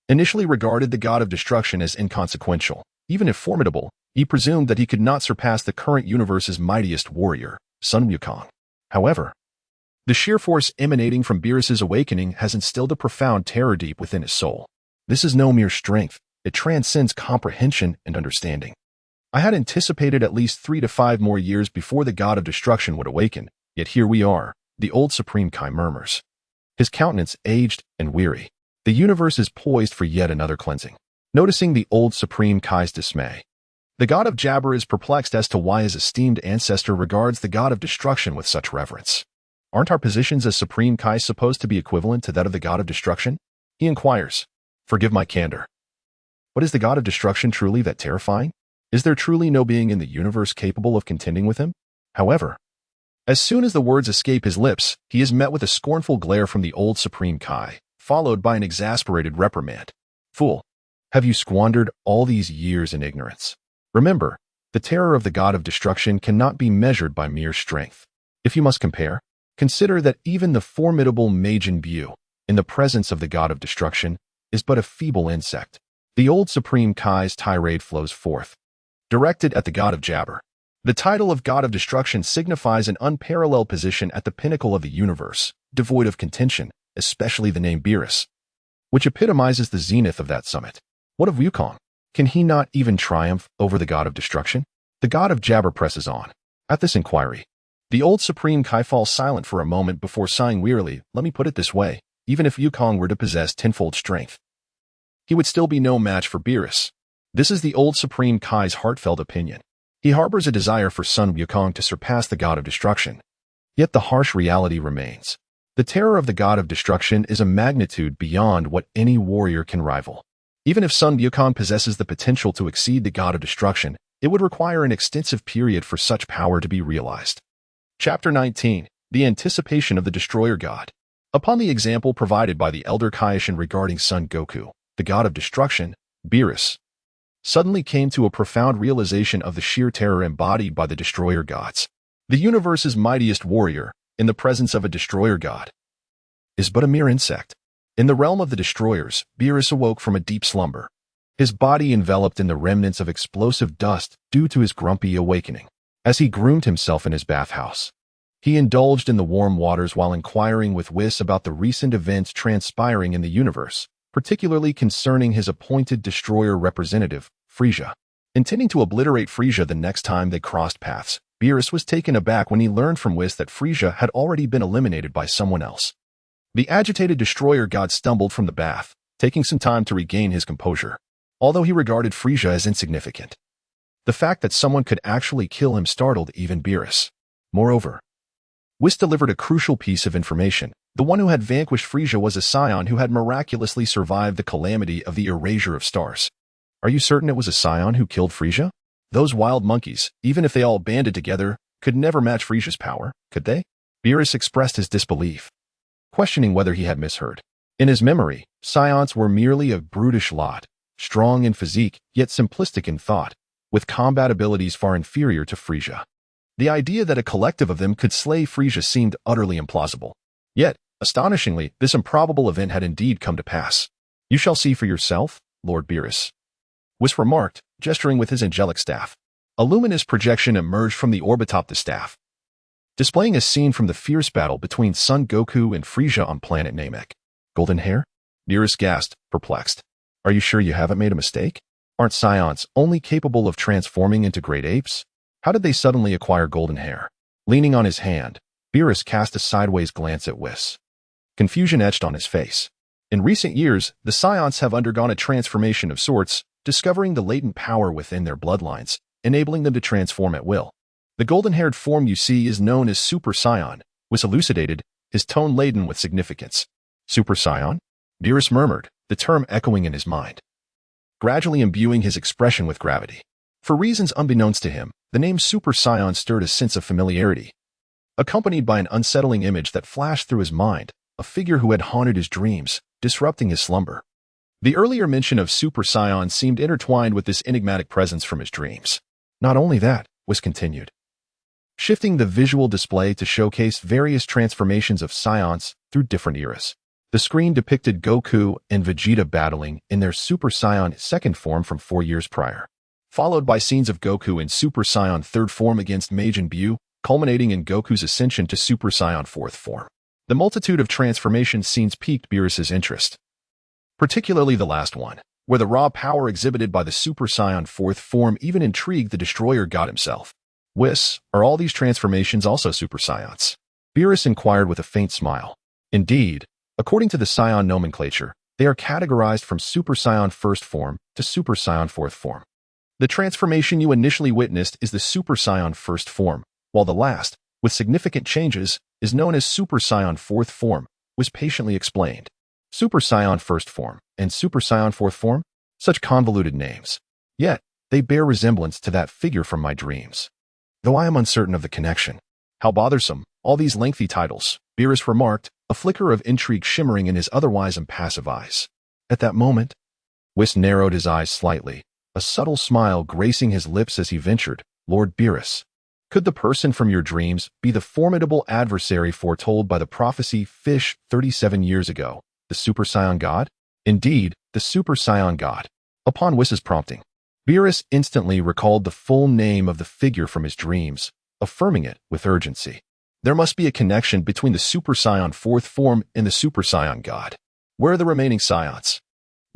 initially regarded the god of destruction as inconsequential. Even if formidable, he presumed that he could not surpass the current universe's mightiest warrior, Sun Wukong. However, the sheer force emanating from Beerus's awakening has instilled a profound terror deep within his soul. This is no mere strength, it transcends comprehension and understanding. I had anticipated at least 3 to 5 more years before the god of destruction would awaken, yet here we are, the old Supreme Kai murmurs. His countenance aged and weary. The universe is poised for yet another cleansing. Noticing the old Supreme Kai's dismay, the god of Jabber is perplexed as to why his esteemed ancestor regards the god of destruction with such reverence. Aren't our positions as Supreme Kai supposed to be equivalent to that of the god of destruction? He inquires. Forgive my candor. But is the god of destruction truly that terrifying? Is there truly no being in the universe capable of contending with him? However, as soon as the words escape his lips, he is met with a scornful glare from the old Supreme Kai, followed by an exasperated reprimand. Fool, have you squandered all these years in ignorance? Remember, the terror of the god of destruction cannot be measured by mere strength. If you must compare, consider that even the formidable Majin Buu, in the presence of the god of destruction, is but a feeble insect. The old Supreme Kai's tirade flows forth, directed at the god of Jabber. The title of god of destruction signifies an unparalleled position at the pinnacle of the universe, devoid of contention, especially the name Beerus, which epitomizes the zenith of that summit. What of Wukong? Can he not even triumph over the god of destruction? The god of Jabber presses on. At this inquiry, the old Supreme Kai falls silent for a moment before sighing wearily. Let me put it this way, even if Wukong were to possess tenfold strength, he would still be no match for Beerus. This is the old Supreme Kai's heartfelt opinion. He harbors a desire for Sun Wukong to surpass the god of destruction. Yet the harsh reality remains. The terror of the god of destruction is a magnitude beyond what any warrior can rival. Even if Sun Wukong possesses the potential to exceed the god of destruction, it would require an extensive period for such power to be realized. Chapter 19. The Anticipation of the Destroyer God. Upon the example provided by the Elder Kaioshin regarding Son Goku, the god of destruction, Beerus suddenly came to a profound realization of the sheer terror embodied by the destroyer gods. The universe's mightiest warrior, in the presence of a destroyer god, is but a mere insect. In the realm of the destroyers, Beerus awoke from a deep slumber, his body enveloped in the remnants of explosive dust due to his grumpy awakening. As he groomed himself in his bathhouse, he indulged in the warm waters while inquiring with Whis about the recent events transpiring in the universe, particularly concerning his appointed destroyer representative, Frieza. Intending to obliterate Frieza the next time they crossed paths, Beerus was taken aback when he learned from Whis that Frieza had already been eliminated by someone else. The agitated destroyer god stumbled from the bath, taking some time to regain his composure, although he regarded Frieza as insignificant. The fact that someone could actually kill him startled even Beerus. Moreover, Whis delivered a crucial piece of information. The one who had vanquished Frieza was a scion who had miraculously survived the calamity of the erasure of stars. Are you certain it was a scion who killed Frieza? Those wild monkeys, even if they all banded together, could never match Frieza's power, could they? Beerus expressed his disbelief, questioning whether he had misheard. In his memory, scions were merely a brutish lot, strong in physique, yet simplistic in thought, with combat abilities far inferior to Frieza. The idea that a collective of them could slay Frieza seemed utterly implausible. Yet, astonishingly, this improbable event had indeed come to pass. You shall see for yourself, Lord Beerus, Whis remarked, gesturing with his angelic staff. A luminous projection emerged from the orb atop the staff, displaying a scene from the fierce battle between Son Goku and Frieza on planet Namek. Golden hair? Beerus gasped, perplexed. Are you sure you haven't made a mistake? Aren't scions only capable of transforming into great apes? How did they suddenly acquire golden hair? Leaning on his hand, Beerus cast a sideways glance at Whis. confusion etched on his face. In recent years, the Scions have undergone a transformation of sorts, discovering the latent power within their bloodlines, enabling them to transform at will. The golden-haired form you see is known as Super Scion, was elucidated, his tone laden with significance. Super Scion? Beerus murmured, the term echoing in his mind, gradually imbuing his expression with gravity. For reasons unbeknownst to him, the name Super Scion stirred a sense of familiarity, accompanied by an unsettling image that flashed through his mind, a figure who had haunted his dreams, disrupting his slumber. The earlier mention of Super Scion seemed intertwined with this enigmatic presence from his dreams. Not only that, was continued, shifting the visual display to showcase various transformations of Scions through different eras. The screen depicted Goku and Vegeta battling in their Super Saiyan second form from 4 years prior, followed by scenes of Goku in Super Saiyan third form against Majin Buu, culminating in Goku's ascension to Super Saiyan fourth form. The multitude of transformation scenes piqued Beerus's interest, particularly the last one, where the raw power exhibited by the Super Saiyan fourth form even intrigued the Destroyer God himself. Are all these transformations also Super Saiyans? Beerus inquired with a faint smile. Indeed, according to the Saiyan nomenclature, they are categorized from Super Saiyan first form to Super Saiyan fourth form. The transformation you initially witnessed is the Super Saiyan first form, while the last, with significant changes, is known as Super Saiyan fourth form, was patiently explained. Super Saiyan first form and Super Saiyan fourth form? Such convoluted names. Yet, they bear resemblance to that figure from my dreams. Though I am uncertain of the connection. How bothersome, all these lengthy titles, Beerus remarked, a flicker of intrigue shimmering in his otherwise impassive eyes. At that moment, Whis narrowed his eyes slightly, a subtle smile gracing his lips as he ventured, Lord Beerus, could the person from your dreams be the formidable adversary foretold by the prophecy Fish 37 years ago, the Super Saiyan God? Indeed, the Super Saiyan God. Upon Whis's prompting, Beerus instantly recalled the full name of the figure from his dreams, affirming it with urgency. There must be a connection between the Super Saiyan fourth form and the Super Saiyan God. Where are the remaining Scions?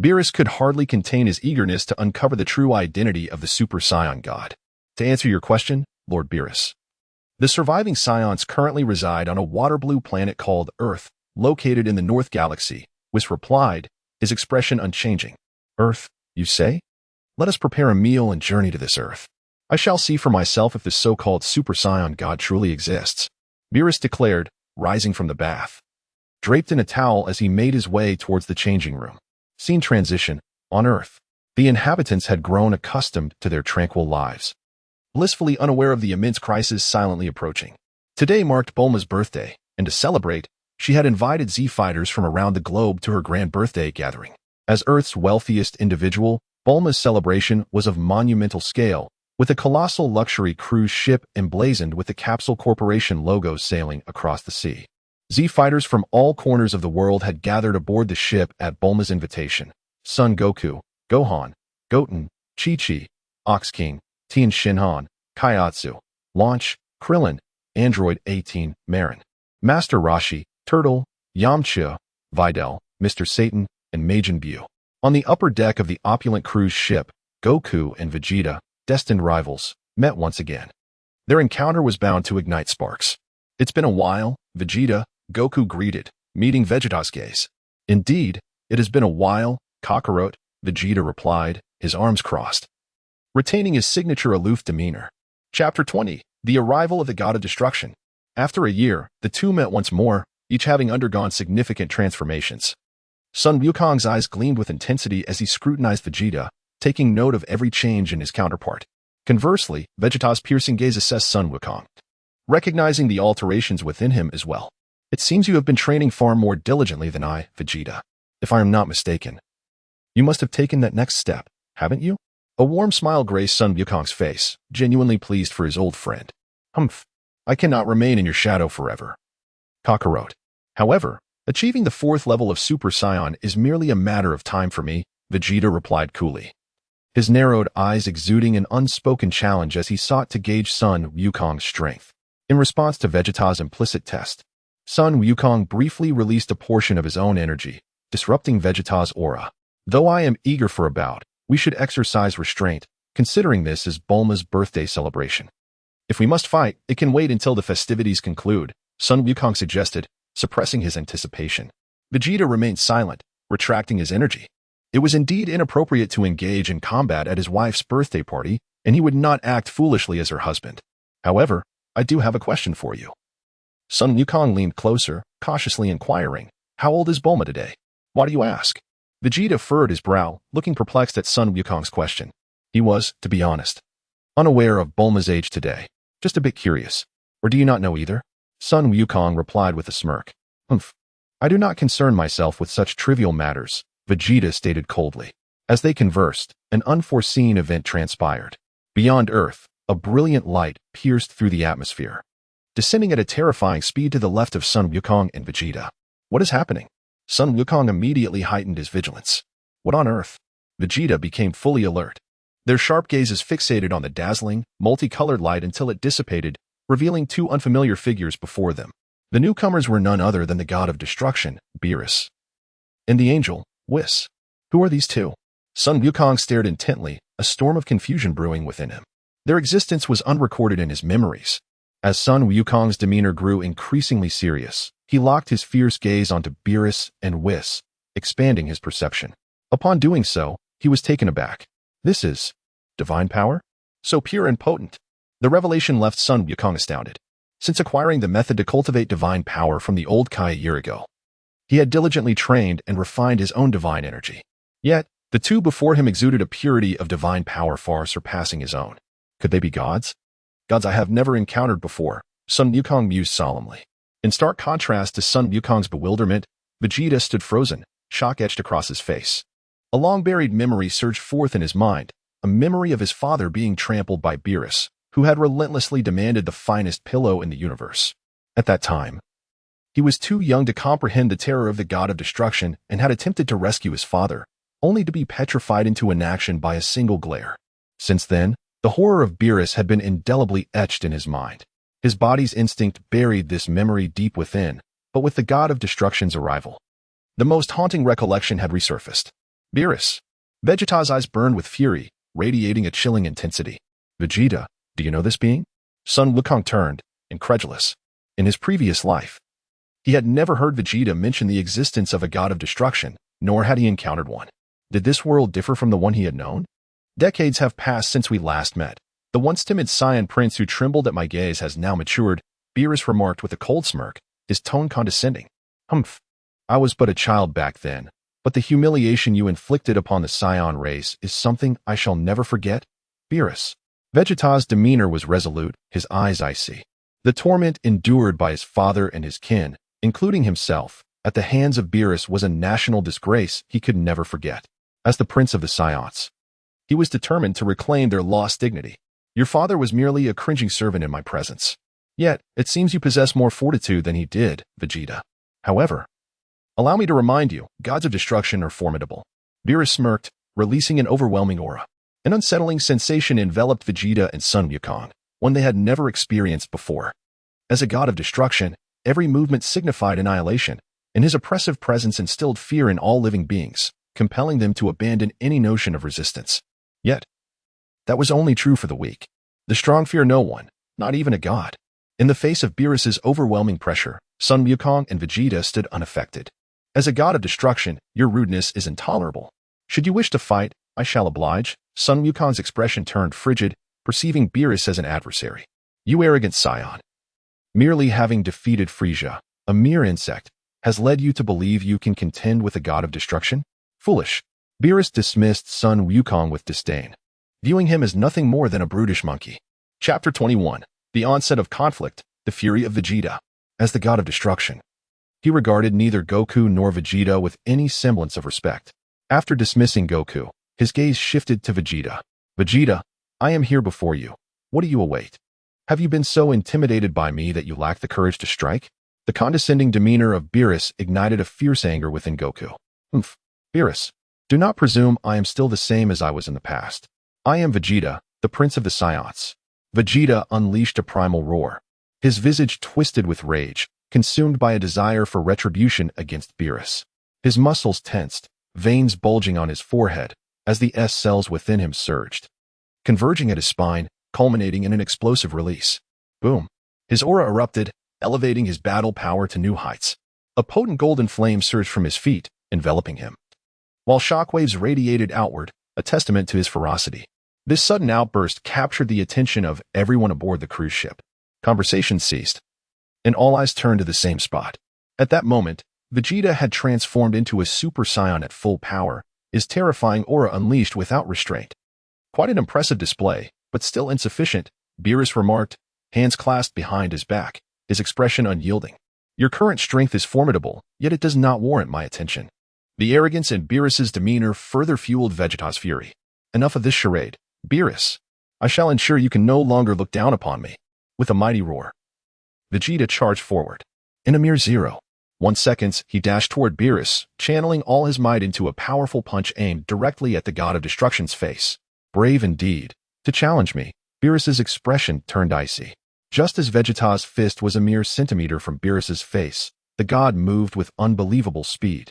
Beerus could hardly contain his eagerness to uncover the true identity of the Super Saiyan God. To answer your question, Lord Beerus, the surviving Scions currently reside on a water-blue planet called Earth, located in the North Galaxy, Whis replied, his expression unchanging. Earth, you say? Let us prepare a meal and journey to this Earth. I shall see for myself if the so-called Super Saiyan God truly exists, Beerus declared, rising from the bath, draped in a towel as he made his way towards the changing room. Scene transition, on Earth. The inhabitants had grown accustomed to their tranquil lives, blissfully unaware of the immense crisis silently approaching. Today marked Bulma's birthday, and to celebrate, she had invited Z fighters from around the globe to her grand birthday gathering. As Earth's wealthiest individual, Bulma's celebration was of monumental scale, with a colossal luxury cruise ship emblazoned with the Capsule Corporation logo sailing across the sea. Z fighters from all corners of the world had gathered aboard the ship at Bulma's invitation. Son Goku, Gohan, Goten, Chi-Chi, Ox King, Tien Shinhan, Kaiatsu, Launch, Krillin, Android 18, Marin, Master Roshi, Turtle, Yamcha, Videl, Mr. Satan, and Majin Buu. On the upper deck of the opulent cruise ship, Goku and Vegeta, destined rivals, met once again. Their encounter was bound to ignite sparks. It's been a while, Vegeta, Goku greeted, meeting Vegeta's gaze. Indeed, it has been a while, Kakarot, Vegeta replied, his arms crossed, retaining his signature aloof demeanor. Chapter 20, The Arrival of the God of Destruction. After a year, the two met once more, each having undergone significant transformations. Sun Wukong's eyes gleamed with intensity as he scrutinized Vegeta, taking note of every change in his counterpart. Conversely, Vegeta's piercing gaze assessed Sun Wukong, recognizing the alterations within him as well. It seems you have been training far more diligently than I, Vegeta. If I am not mistaken, you must have taken that next step, haven't you? A warm smile graced Sun Wukong's face, genuinely pleased for his old friend. Humph, I cannot remain in your shadow forever. Kakarot. However, achieving the 4th level of Super Saiyan is merely a matter of time for me, Vegeta replied coolly, his narrowed eyes exuding an unspoken challenge as he sought to gauge Sun Wukong's strength. In response to Vegeta's implicit test, Sun Wukong briefly released a portion of his own energy, disrupting Vegeta's aura. Though I am eager for a bout, we should exercise restraint, considering this is Bulma's birthday celebration. If we must fight, it can wait until the festivities conclude, Sun Wukong suggested, suppressing his anticipation. Vegeta remained silent, retracting his energy. It was indeed inappropriate to engage in combat at his wife's birthday party, and he would not act foolishly as her husband. However, I do have a question for you. Sun Wukong leaned closer, cautiously inquiring, "How old is Bulma today?" "Why do you ask?" Vegeta furrowed his brow, looking perplexed at Sun Wukong's question. He was, to be honest, unaware of Bulma's age today. Just a bit curious. Or do you not know either? Sun Wukong replied with a smirk. "Humph. I do not concern myself with such trivial matters," Vegeta stated coldly. As they conversed, an unforeseen event transpired. Beyond Earth, a brilliant light pierced through the atmosphere, descending at a terrifying speed to the left of Sun Wukong and Vegeta. What is happening? Sun Wukong immediately heightened his vigilance. What on earth? Vegeta became fully alert. Their sharp gazes fixated on the dazzling, multicolored light until it dissipated, revealing two unfamiliar figures before them. The newcomers were none other than the god of destruction, Beerus, and the angel, Whis. Who are these two? Sun Wukong stared intently, a storm of confusion brewing within him. Their existence was unrecorded in his memories. As Sun Wukong's demeanor grew increasingly serious, he locked his fierce gaze onto Beerus and Whis, expanding his perception. Upon doing so, he was taken aback. This is divine power? So pure and potent. The revelation left Sun Wukong astounded. Since acquiring the method to cultivate divine power from the old Kai a year ago, he had diligently trained and refined his own divine energy. Yet, the two before him exuded a purity of divine power far surpassing his own. Could they be gods? Gods I have never encountered before, Sun Wukong mused solemnly. In stark contrast to Sun Wukong's bewilderment, Vegeta stood frozen, shock etched across his face. A long-buried memory surged forth in his mind, a memory of his father being trampled by Beerus, who had relentlessly demanded the finest pillow in the universe. At that time, he was too young to comprehend the terror of the god of destruction and had attempted to rescue his father, only to be petrified into inaction by a single glare. Since then, the horror of Beerus had been indelibly etched in his mind. His body's instinct buried this memory deep within, but with the god of destruction's arrival, the most haunting recollection had resurfaced. Beerus. Vegeta's eyes burned with fury, radiating a chilling intensity. Vegeta, do you know this being? Sun Wukong turned, incredulous. In his previous life, he had never heard Vegeta mention the existence of a god of destruction, nor had he encountered one. Did this world differ from the one he had known? Decades have passed since we last met. The once timid Saiyan prince who trembled at my gaze has now matured, Beerus remarked with a cold smirk, his tone condescending. Humph. I was but a child back then, but the humiliation you inflicted upon the Saiyan race is something I shall never forget. Beerus. Vegeta's demeanor was resolute, his eyes icy. The torment endured by his father and his kin, including himself, at the hands of Beerus was a national disgrace he could never forget. As the prince of the Saiyans, he was determined to reclaim their lost dignity. Your father was merely a cringing servant in my presence. Yet, it seems you possess more fortitude than he did, Vegeta. However, allow me to remind you, gods of destruction are formidable. Beerus smirked, releasing an overwhelming aura. An unsettling sensation enveloped Vegeta and Sun Wukong, one they had never experienced before. As a god of destruction, every movement signified annihilation, and his oppressive presence instilled fear in all living beings, compelling them to abandon any notion of resistance. Yet, that was only true for the weak. The strong fear no one, not even a god. In the face of Beerus's overwhelming pressure, Sun Wukong and Vegeta stood unaffected. As a god of destruction, your rudeness is intolerable. Should you wish to fight, I shall oblige. Sun Wukong's expression turned frigid, perceiving Beerus as an adversary. You arrogant Saiyan. Merely having defeated Frieza, a mere insect, has led you to believe you can contend with a god of destruction? Foolish. Beerus dismissed Sun Wukong with disdain, viewing him as nothing more than a brutish monkey. Chapter 21. The onset of conflict, the fury of Vegeta. As the god of destruction, he regarded neither Goku nor Vegeta with any semblance of respect. After dismissing Goku, his gaze shifted to Vegeta. Vegeta, I am here before you. What do you await? Have you been so intimidated by me that you lack the courage to strike? The condescending demeanor of Beerus ignited a fierce anger within Goku. Humph. Beerus, do not presume I am still the same as I was in the past. I am Vegeta, the prince of the Saiyans. Vegeta unleashed a primal roar. His visage twisted with rage, consumed by a desire for retribution against Beerus. His muscles tensed, veins bulging on his forehead, as the S cells within him surged, converging at his spine, culminating in an explosive release. Boom. His aura erupted, elevating his battle power to new heights. A potent golden flame surged from his feet, enveloping him, while shockwaves radiated outward, a testament to his ferocity. This sudden outburst captured the attention of everyone aboard the cruise ship. Conversation ceased, and all eyes turned to the same spot. At that moment, Vegeta had transformed into a Super Saiyan at full power, his terrifying aura unleashed without restraint. Quite an impressive display, but still insufficient, Beerus remarked, hands clasped behind his back, his expression unyielding. Your current strength is formidable, yet it does not warrant my attention. The arrogance in Beerus's demeanor further fueled Vegeta's fury. Enough of this charade, Beerus. I shall ensure you can no longer look down upon me. With a mighty roar, Vegeta charged forward. In a mere 0.1 seconds, he dashed toward Beerus, channeling all his might into a powerful punch aimed directly at the God of Destruction's face. Brave indeed. To challenge me. Beerus's expression turned icy. Just as Vegeta's fist was a mere centimeter from Beerus's face, the god moved with unbelievable speed,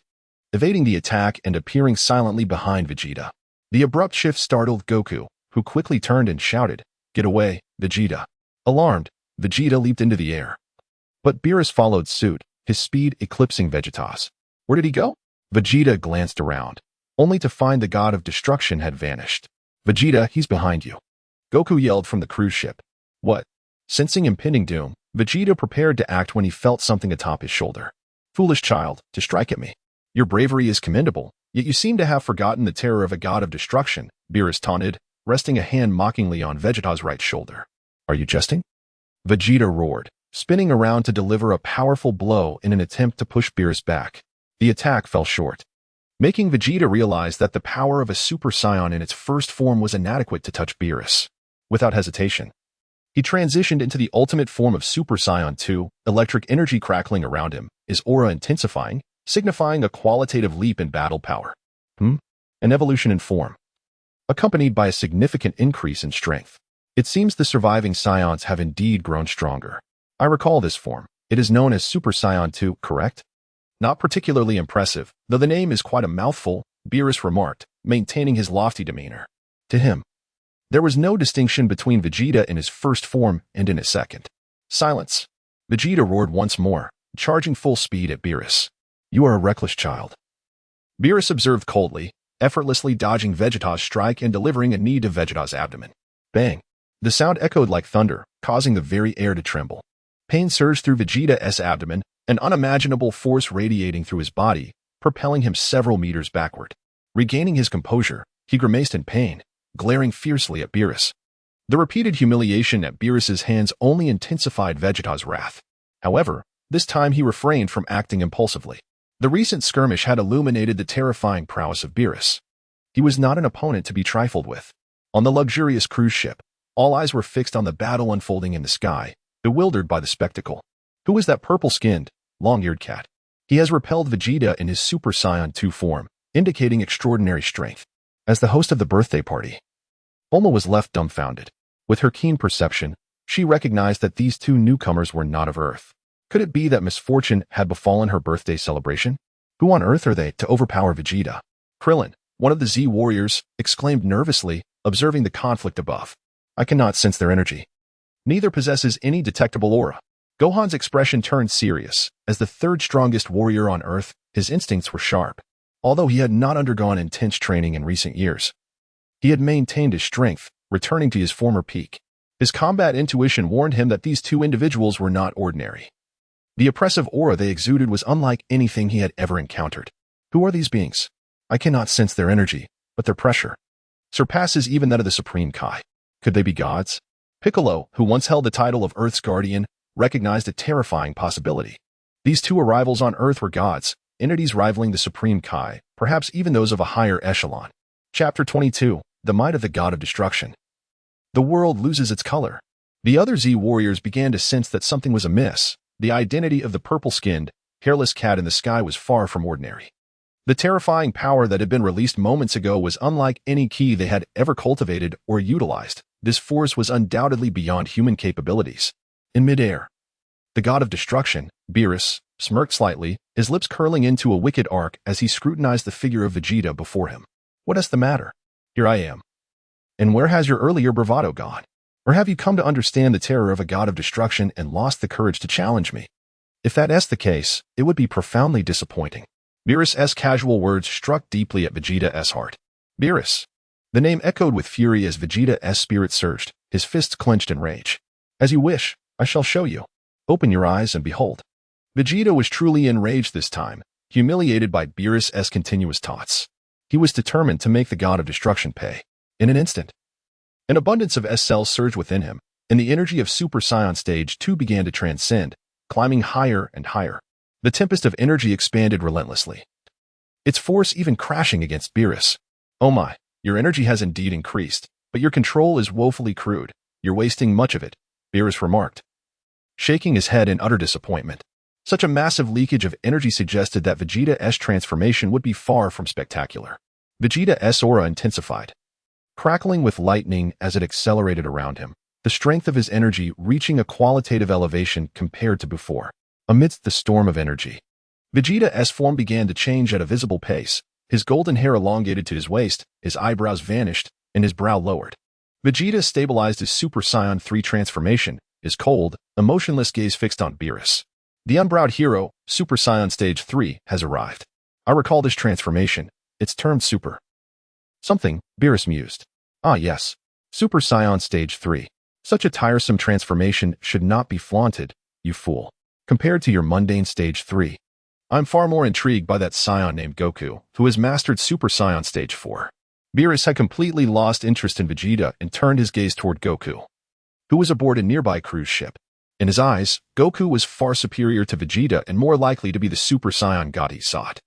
evading the attack and appearing silently behind Vegeta. The abrupt shift startled Goku, who quickly turned and shouted, "Get away, Vegeta." Alarmed, Vegeta leaped into the air. But Beerus followed suit, his speed eclipsing Vegeta's. Where did he go? Vegeta glanced around, only to find the god of destruction had vanished. Vegeta, he's behind you. Goku yelled from the cruise ship. What? Sensing impending doom, Vegeta prepared to act when he felt something atop his shoulder. Foolish child, to strike at me. Your bravery is commendable, yet you seem to have forgotten the terror of a god of destruction, Beerus taunted, resting a hand mockingly on Vegeta's right shoulder. Are you jesting? Vegeta roared, spinning around to deliver a powerful blow in an attempt to push Beerus back. The attack fell short, making Vegeta realize that the power of a Super Saiyan in its first form was inadequate to touch Beerus. Without hesitation, he transitioned into the ultimate form of Super Saiyan 2, electric energy crackling around him, his aura intensifying, signifying a qualitative leap in battle power. An evolution in form, accompanied by a significant increase in strength. It seems the surviving Saiyans have indeed grown stronger. I recall this form. It is known as Super Saiyan 2, correct? Not particularly impressive, though the name is quite a mouthful, Beerus remarked, maintaining his lofty demeanor. To him, there was no distinction between Vegeta in his first form and in his second. Silence. Vegeta roared once more, charging full speed at Beerus. You are a reckless child. Beerus observed coldly, effortlessly dodging Vegeta's strike and delivering a knee to Vegeta's abdomen. Bang. The sound echoed like thunder, causing the very air to tremble. Pain surged through Vegeta's abdomen, an unimaginable force radiating through his body, propelling him several meters backward. Regaining his composure, he grimaced in pain, glaring fiercely at Beerus. The repeated humiliation at Beerus's hands only intensified Vegeta's wrath. However, this time he refrained from acting impulsively. The recent skirmish had illuminated the terrifying prowess of Beerus. He was not an opponent to be trifled with. On the luxurious cruise ship, all eyes were fixed on the battle unfolding in the sky, bewildered by the spectacle. Who is that purple-skinned, long-eared cat? He has repelled Vegeta in his Super Saiyan 2 form, indicating extraordinary strength. As the host of the birthday party, Bulma was left dumbfounded. With her keen perception, she recognized that these two newcomers were not of Earth. Could it be that misfortune had befallen her birthday celebration? Who on earth are they to overpower Vegeta? Krillin, one of the Z warriors, exclaimed nervously, observing the conflict above. I cannot sense their energy. Neither possesses any detectable aura. Gohan's expression turned serious. As the third strongest warrior on Earth, his instincts were sharp. Although he had not undergone intense training in recent years, he had maintained his strength, returning to his former peak. His combat intuition warned him that these two individuals were not ordinary. The oppressive aura they exuded was unlike anything he had ever encountered. Who are these beings? I cannot sense their energy, but their pressure surpasses even that of the Supreme Kai. Could they be gods? Piccolo, who once held the title of Earth's Guardian, recognized a terrifying possibility. These two arrivals on Earth were gods, entities rivaling the Supreme Kai, perhaps even those of a higher echelon. Chapter 22, The Might of the God of Destruction. The world loses its color. The other Z warriors began to sense that something was amiss. The identity of the purple-skinned, hairless cat in the sky was far from ordinary. The terrifying power that had been released moments ago was unlike any ki they had ever cultivated or utilized. This force was undoubtedly beyond human capabilities. In midair, the God of Destruction, Beerus, smirked slightly, his lips curling into a wicked arc as he scrutinized the figure of Vegeta before him. What is the matter? Here I am. And where has your earlier bravado gone? Or have you come to understand the terror of a God of Destruction and lost the courage to challenge me? If that's the case, it would be profoundly disappointing. Beerus's casual words struck deeply at Vegeta's heart. Beerus. The name echoed with fury as Vegeta's spirit surged, his fists clenched in rage. As you wish, I shall show you. Open your eyes and behold. Vegeta was truly enraged this time, humiliated by Beerus's continuous taunts. He was determined to make the god of destruction pay. In an instant, an abundance of S-cells surged within him, and the energy of Super Saiyan Stage 2 began to transcend, climbing higher and higher. The tempest of energy expanded relentlessly, its force even crashing against Beerus. Oh my, your energy has indeed increased, but your control is woefully crude. You're wasting much of it, Beerus remarked, shaking his head in utter disappointment. Such a massive leakage of energy suggested that Vegeta's transformation would be far from spectacular. Vegeta's aura intensified, crackling with lightning as it accelerated around him, the strength of his energy reaching a qualitative elevation compared to before. Amidst the storm of energy, Vegeta's form began to change at a visible pace. His golden hair elongated to his waist, his eyebrows vanished, and his brow lowered. Vegeta stabilized his Super Saiyan 3 transformation, his cold, emotionless gaze fixed on Beerus. The unbrowed hero, Super Saiyan Stage 3, has arrived. I recall this transformation. It's termed Super something, Beerus mused. Ah yes, Super Saiyan Stage 3. Such a tiresome transformation should not be flaunted, you fool. Compared to your mundane Stage 3, I'm far more intrigued by that Saiyan named Goku, who has mastered Super Saiyan Stage 4. Beerus had completely lost interest in Vegeta and turned his gaze toward Goku, who was aboard a nearby cruise ship. In his eyes, Goku was far superior to Vegeta and more likely to be the Super Saiyan god he sought.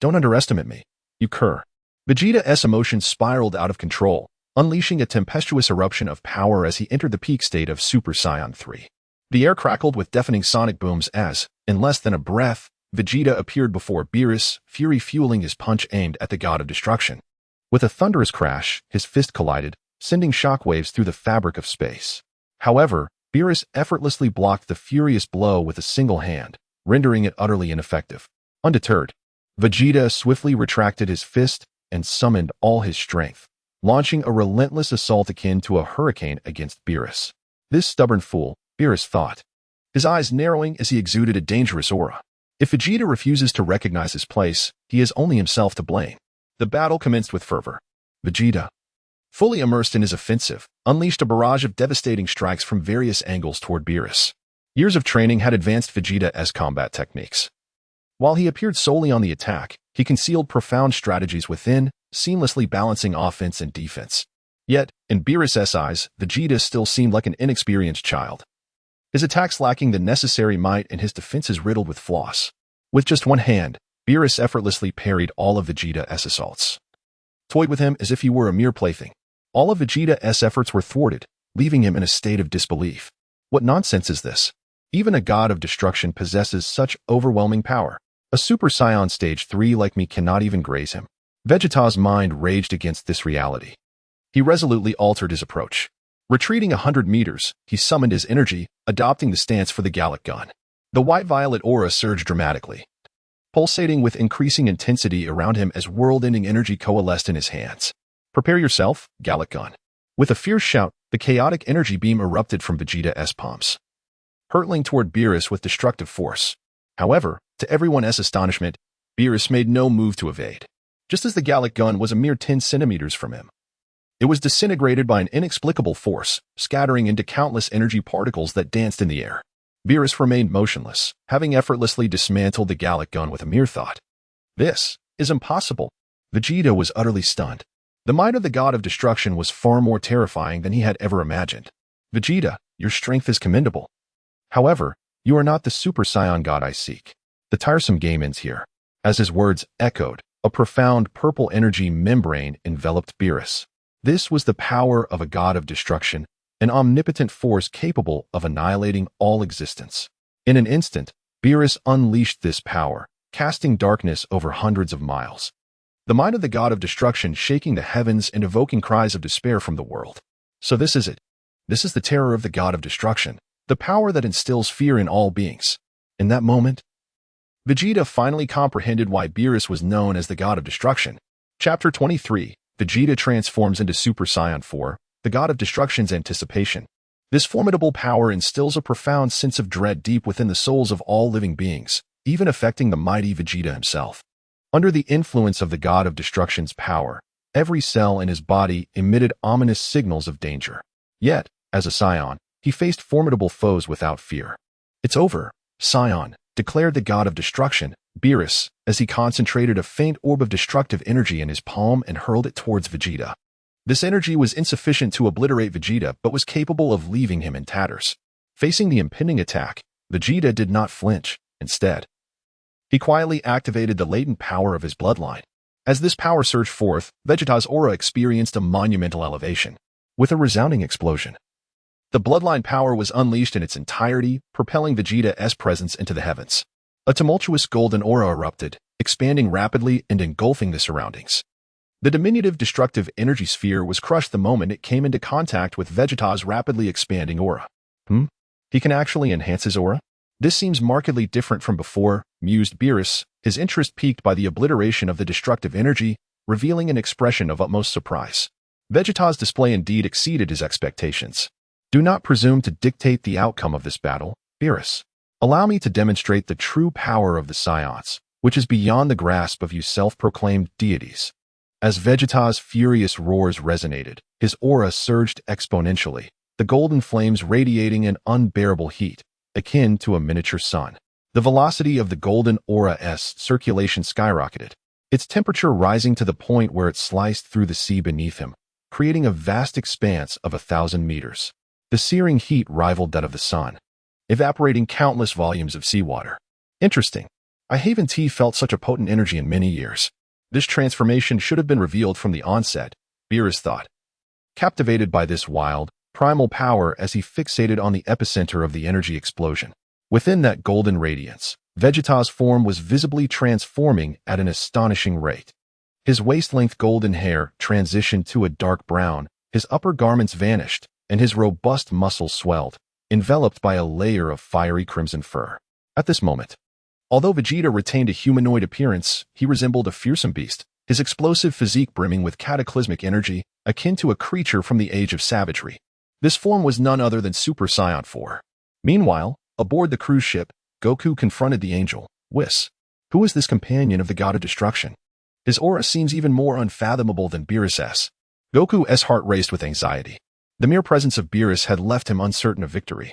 Don't underestimate me, you cur. Vegeta's emotions spiraled out of control, unleashing a tempestuous eruption of power as he entered the peak state of Super Saiyan 3. The air crackled with deafening sonic booms as, in less than a breath, Vegeta appeared before Beerus, fury fueling his punch aimed at the god of destruction. With a thunderous crash, his fist collided, sending shockwaves through the fabric of space. However, Beerus effortlessly blocked the furious blow with a single hand, rendering it utterly ineffective. Undeterred, Vegeta swiftly retracted his fist and summoned all his strength, launching a relentless assault akin to a hurricane against Beerus. This stubborn fool, Beerus thought, his eyes narrowing as he exuded a dangerous aura. If Vegeta refuses to recognize his place, he has only himself to blame. The battle commenced with fervor. Vegeta, fully immersed in his offensive, unleashed a barrage of devastating strikes from various angles toward Beerus. Years of training had advanced Vegeta's combat techniques. While he appeared solely on the attack, he concealed profound strategies within, seamlessly balancing offense and defense. Yet, in Beerus's eyes, Vegeta still seemed like an inexperienced child. His attacks lacking the necessary might and his defenses riddled with flaws. With just one hand, Beerus effortlessly parried all of Vegeta's assaults, toyed with him as if he were a mere plaything. All of Vegeta's efforts were thwarted, leaving him in a state of disbelief. What nonsense is this? Even a god of destruction possesses such overwhelming power. A Super Saiyan Stage 3 like me cannot even graze him. Vegeta's mind raged against this reality. He resolutely altered his approach. Retreating 100 meters, he summoned his energy, adopting the stance for the Gallic gun. The white-violet aura surged dramatically, pulsating with increasing intensity around him as world-ending energy coalesced in his hands. Prepare yourself, Gallic gun. With a fierce shout, the chaotic energy beam erupted from Vegeta's palms, hurtling toward Beerus with destructive force. However, to everyone's astonishment, Beerus made no move to evade. Just as the Gallic gun was a mere 10 centimeters from him, it was disintegrated by an inexplicable force, scattering into countless energy particles that danced in the air. Beerus remained motionless, having effortlessly dismantled the Gallic gun with a mere thought. This is impossible. Vegeta was utterly stunned. The might of the god of destruction was far more terrifying than he had ever imagined. Vegeta, your strength is commendable. However, you are not the Super Saiyan god I seek. The tiresome game ends here. As his words echoed, a profound purple energy membrane enveloped Beerus. This was the power of a god of destruction, an omnipotent force capable of annihilating all existence. In an instant, Beerus unleashed this power, casting darkness over hundreds of miles. The might of the god of destruction shaking the heavens and evoking cries of despair from the world. So this is it. This is the terror of the god of destruction, the power that instills fear in all beings. In that moment, Vegeta finally comprehended why Beerus was known as the god of destruction. Chapter 23, Vegeta transforms into Super Saiyan 4, the god of destruction's anticipation. This formidable power instills a profound sense of dread deep within the souls of all living beings, even affecting the mighty Vegeta himself. Under the influence of the god of destruction's power, every cell in his body emitted ominous signals of danger. Yet, as a Scion, he faced formidable foes without fear. "It's over, Scion," declared the god of destruction, Beerus, as he concentrated a faint orb of destructive energy in his palm and hurled it towards Vegeta. This energy was insufficient to obliterate Vegeta but was capable of leaving him in tatters. Facing the impending attack, Vegeta did not flinch. Instead, he quietly activated the latent power of his bloodline. As this power surged forth, Vegeta's aura experienced a monumental elevation. With a resounding explosion, the bloodline power was unleashed in its entirety, propelling Vegeta's presence into the heavens. A tumultuous golden aura erupted, expanding rapidly and engulfing the surroundings. The diminutive destructive energy sphere was crushed the moment it came into contact with Vegeta's rapidly expanding aura. He can actually enhance his aura? This seems markedly different from before, mused Beerus, his interest piqued by the obliteration of the destructive energy, revealing an expression of utmost surprise. Vegeta's display indeed exceeded his expectations. "Do not presume to dictate the outcome of this battle, Beerus. Allow me to demonstrate the true power of the Scions, which is beyond the grasp of you self-proclaimed deities." As Vegeta's furious roars resonated, his aura surged exponentially, the golden flames radiating an unbearable heat, akin to a miniature sun. The velocity of the golden aura's circulation skyrocketed, its temperature rising to the point where it sliced through the sea beneath him, creating a vast expanse of 1,000 meters. The searing heat rivaled that of the sun, evaporating countless volumes of seawater. Interesting. I haven't felt such a potent energy in many years. This transformation should have been revealed from the onset, Beerus thought, captivated by this wild, primal power as he fixated on the epicenter of the energy explosion. Within that golden radiance, Vegeta's form was visibly transforming at an astonishing rate. His waist-length golden hair transitioned to a dark brown, his upper garments vanished, and his robust muscles swelled, enveloped by a layer of fiery crimson fur. At this moment, although Vegeta retained a humanoid appearance, he resembled a fearsome beast, his explosive physique brimming with cataclysmic energy, akin to a creature from the age of savagery. This form was none other than Super Saiyan 4. Meanwhile, aboard the cruise ship, Goku confronted the angel, Whis. Who is this companion of the god of destruction? His aura seems even more unfathomable than Beerus's. Goku's heart raced with anxiety. The mere presence of Beerus had left him uncertain of victory.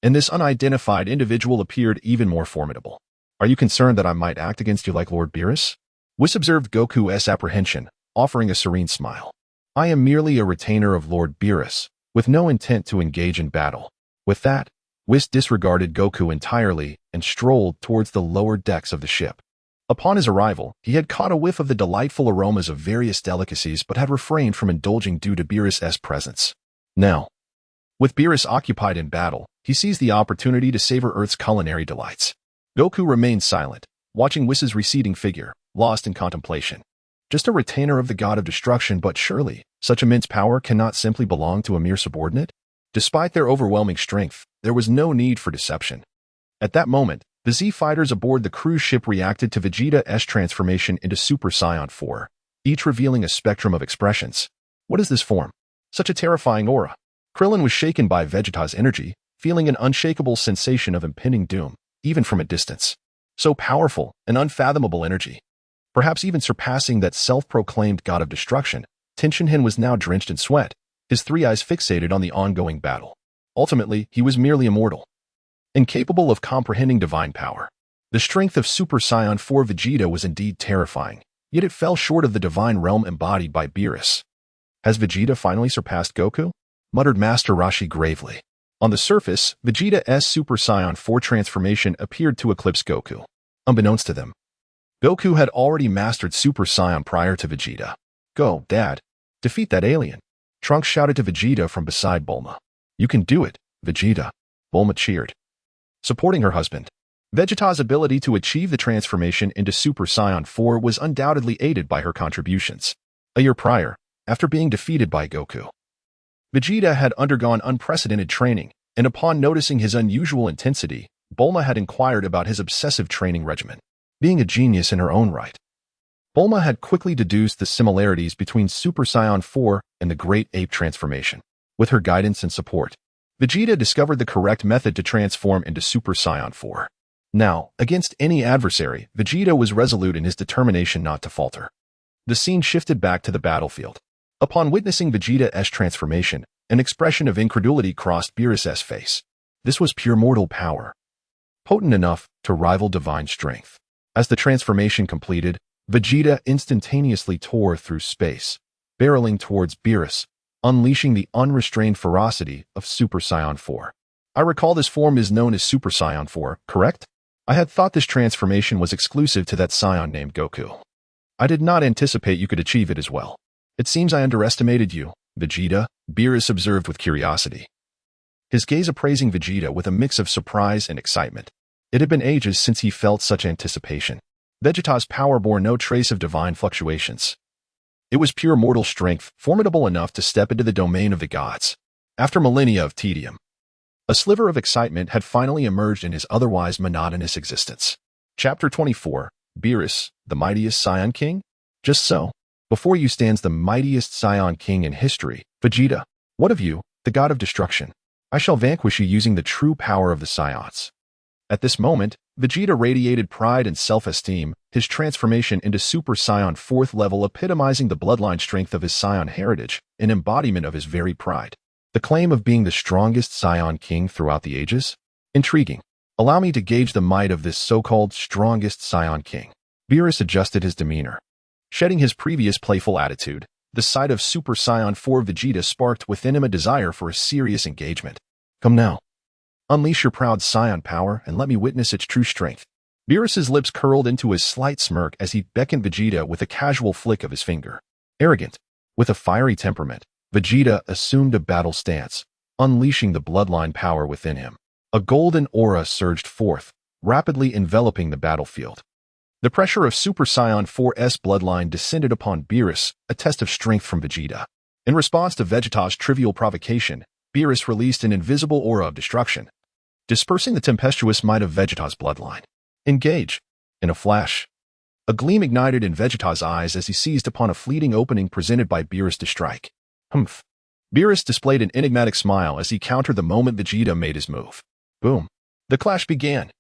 And this unidentified individual appeared even more formidable. "Are you concerned that I might act against you like Lord Beerus?" Whis observed Goku's apprehension, offering a serene smile. "I am merely a retainer of Lord Beerus, with no intent to engage in battle." With that, Whis disregarded Goku entirely and strolled towards the lower decks of the ship. Upon his arrival, he had caught a whiff of the delightful aromas of various delicacies but had refrained from indulging due to Beerus's presence. Now, with Beerus occupied in battle, he seized the opportunity to savor Earth's culinary delights. Goku remained silent, watching Whis' receding figure, lost in contemplation. Just a retainer of the god of destruction, but surely, such immense power cannot simply belong to a mere subordinate? Despite their overwhelming strength, there was no need for deception. At that moment, the Z fighters aboard the cruise ship reacted to Vegeta's transformation into Super Saiyan 4, each revealing a spectrum of expressions. What is this form? Such a terrifying aura. Krillin was shaken by Vegeta's energy, feeling an unshakable sensation of impending doom, even from a distance. So powerful and unfathomable energy. Perhaps even surpassing that self-proclaimed god of destruction, Tenshinhan was now drenched in sweat, his three eyes fixated on the ongoing battle. Ultimately, he was merely immortal, incapable of comprehending divine power. The strength of Super Saiyan 4 Vegeta was indeed terrifying, yet it fell short of the divine realm embodied by Beerus. "Has Vegeta finally surpassed Goku?" muttered Master Roshi gravely. On the surface, Vegeta's Super Saiyan 4 transformation appeared to eclipse Goku. Unbeknownst to them, Goku had already mastered Super Saiyan prior to Vegeta. "Go, Dad. Defeat that alien," Trunks shouted to Vegeta from beside Bulma. "You can do it, Vegeta," Bulma cheered, supporting her husband. Vegeta's ability to achieve the transformation into Super Saiyan 4 was undoubtedly aided by her contributions. A year prior, after being defeated by Goku, Vegeta had undergone unprecedented training, and upon noticing his unusual intensity, Bulma had inquired about his obsessive training regimen. Being a genius in her own right, Bulma had quickly deduced the similarities between Super Saiyan 4 and the Great Ape transformation. With her guidance and support, Vegeta discovered the correct method to transform into Super Saiyan 4. Now, against any adversary, Vegeta was resolute in his determination not to falter. The scene shifted back to the battlefield. Upon witnessing Vegeta's transformation, an expression of incredulity crossed Beerus's face. This was pure mortal power, potent enough to rival divine strength. As the transformation completed, Vegeta instantaneously tore through space, barreling towards Beerus, unleashing the unrestrained ferocity of Super Saiyan 4. I recall this form is known as Super Saiyan 4, correct? I had thought this transformation was exclusive to that Saiyan named Goku. I did not anticipate you could achieve it as well. It seems I underestimated you, Vegeta, Beerus observed with curiosity. His gaze appraising Vegeta with a mix of surprise and excitement. It had been ages since he felt such anticipation. Vegeta's power bore no trace of divine fluctuations. It was pure mortal strength, formidable enough to step into the domain of the gods. After millennia of tedium, a sliver of excitement had finally emerged in his otherwise monotonous existence. Chapter 24, Beerus, the mightiest Saiyan King? Just so. Before you stands the mightiest Saiyan King in history, Vegeta. What of you, the god of destruction? I shall vanquish you using the true power of the Saiyans. At this moment, Vegeta radiated pride and self-esteem, his transformation into Super Saiyan 4th level epitomizing the bloodline strength of his Saiyan heritage, an embodiment of his very pride. The claim of being the strongest Saiyan King throughout the ages? Intriguing. Allow me to gauge the might of this so-called strongest Saiyan King. Beerus adjusted his demeanor. Shedding his previous playful attitude, the sight of Super Saiyan 4 Vegeta sparked within him a desire for a serious engagement. Come now. Unleash your proud Saiyan power and let me witness its true strength. Beerus's lips curled into a slight smirk as he beckoned Vegeta with a casual flick of his finger. Arrogant, with a fiery temperament, Vegeta assumed a battle stance, unleashing the bloodline power within him. A golden aura surged forth, rapidly enveloping the battlefield. The pressure of Super Saiyan 4's bloodline descended upon Beerus, a test of strength from Vegeta. In response to Vegeta's trivial provocation, Beerus released an invisible aura of destruction, dispersing the tempestuous might of Vegeta's bloodline. Engage. In a flash, a gleam ignited in Vegeta's eyes as he seized upon a fleeting opening presented by Beerus to strike. Humph. Beerus displayed an enigmatic smile as he countered the moment Vegeta made his move. Boom. The clash began.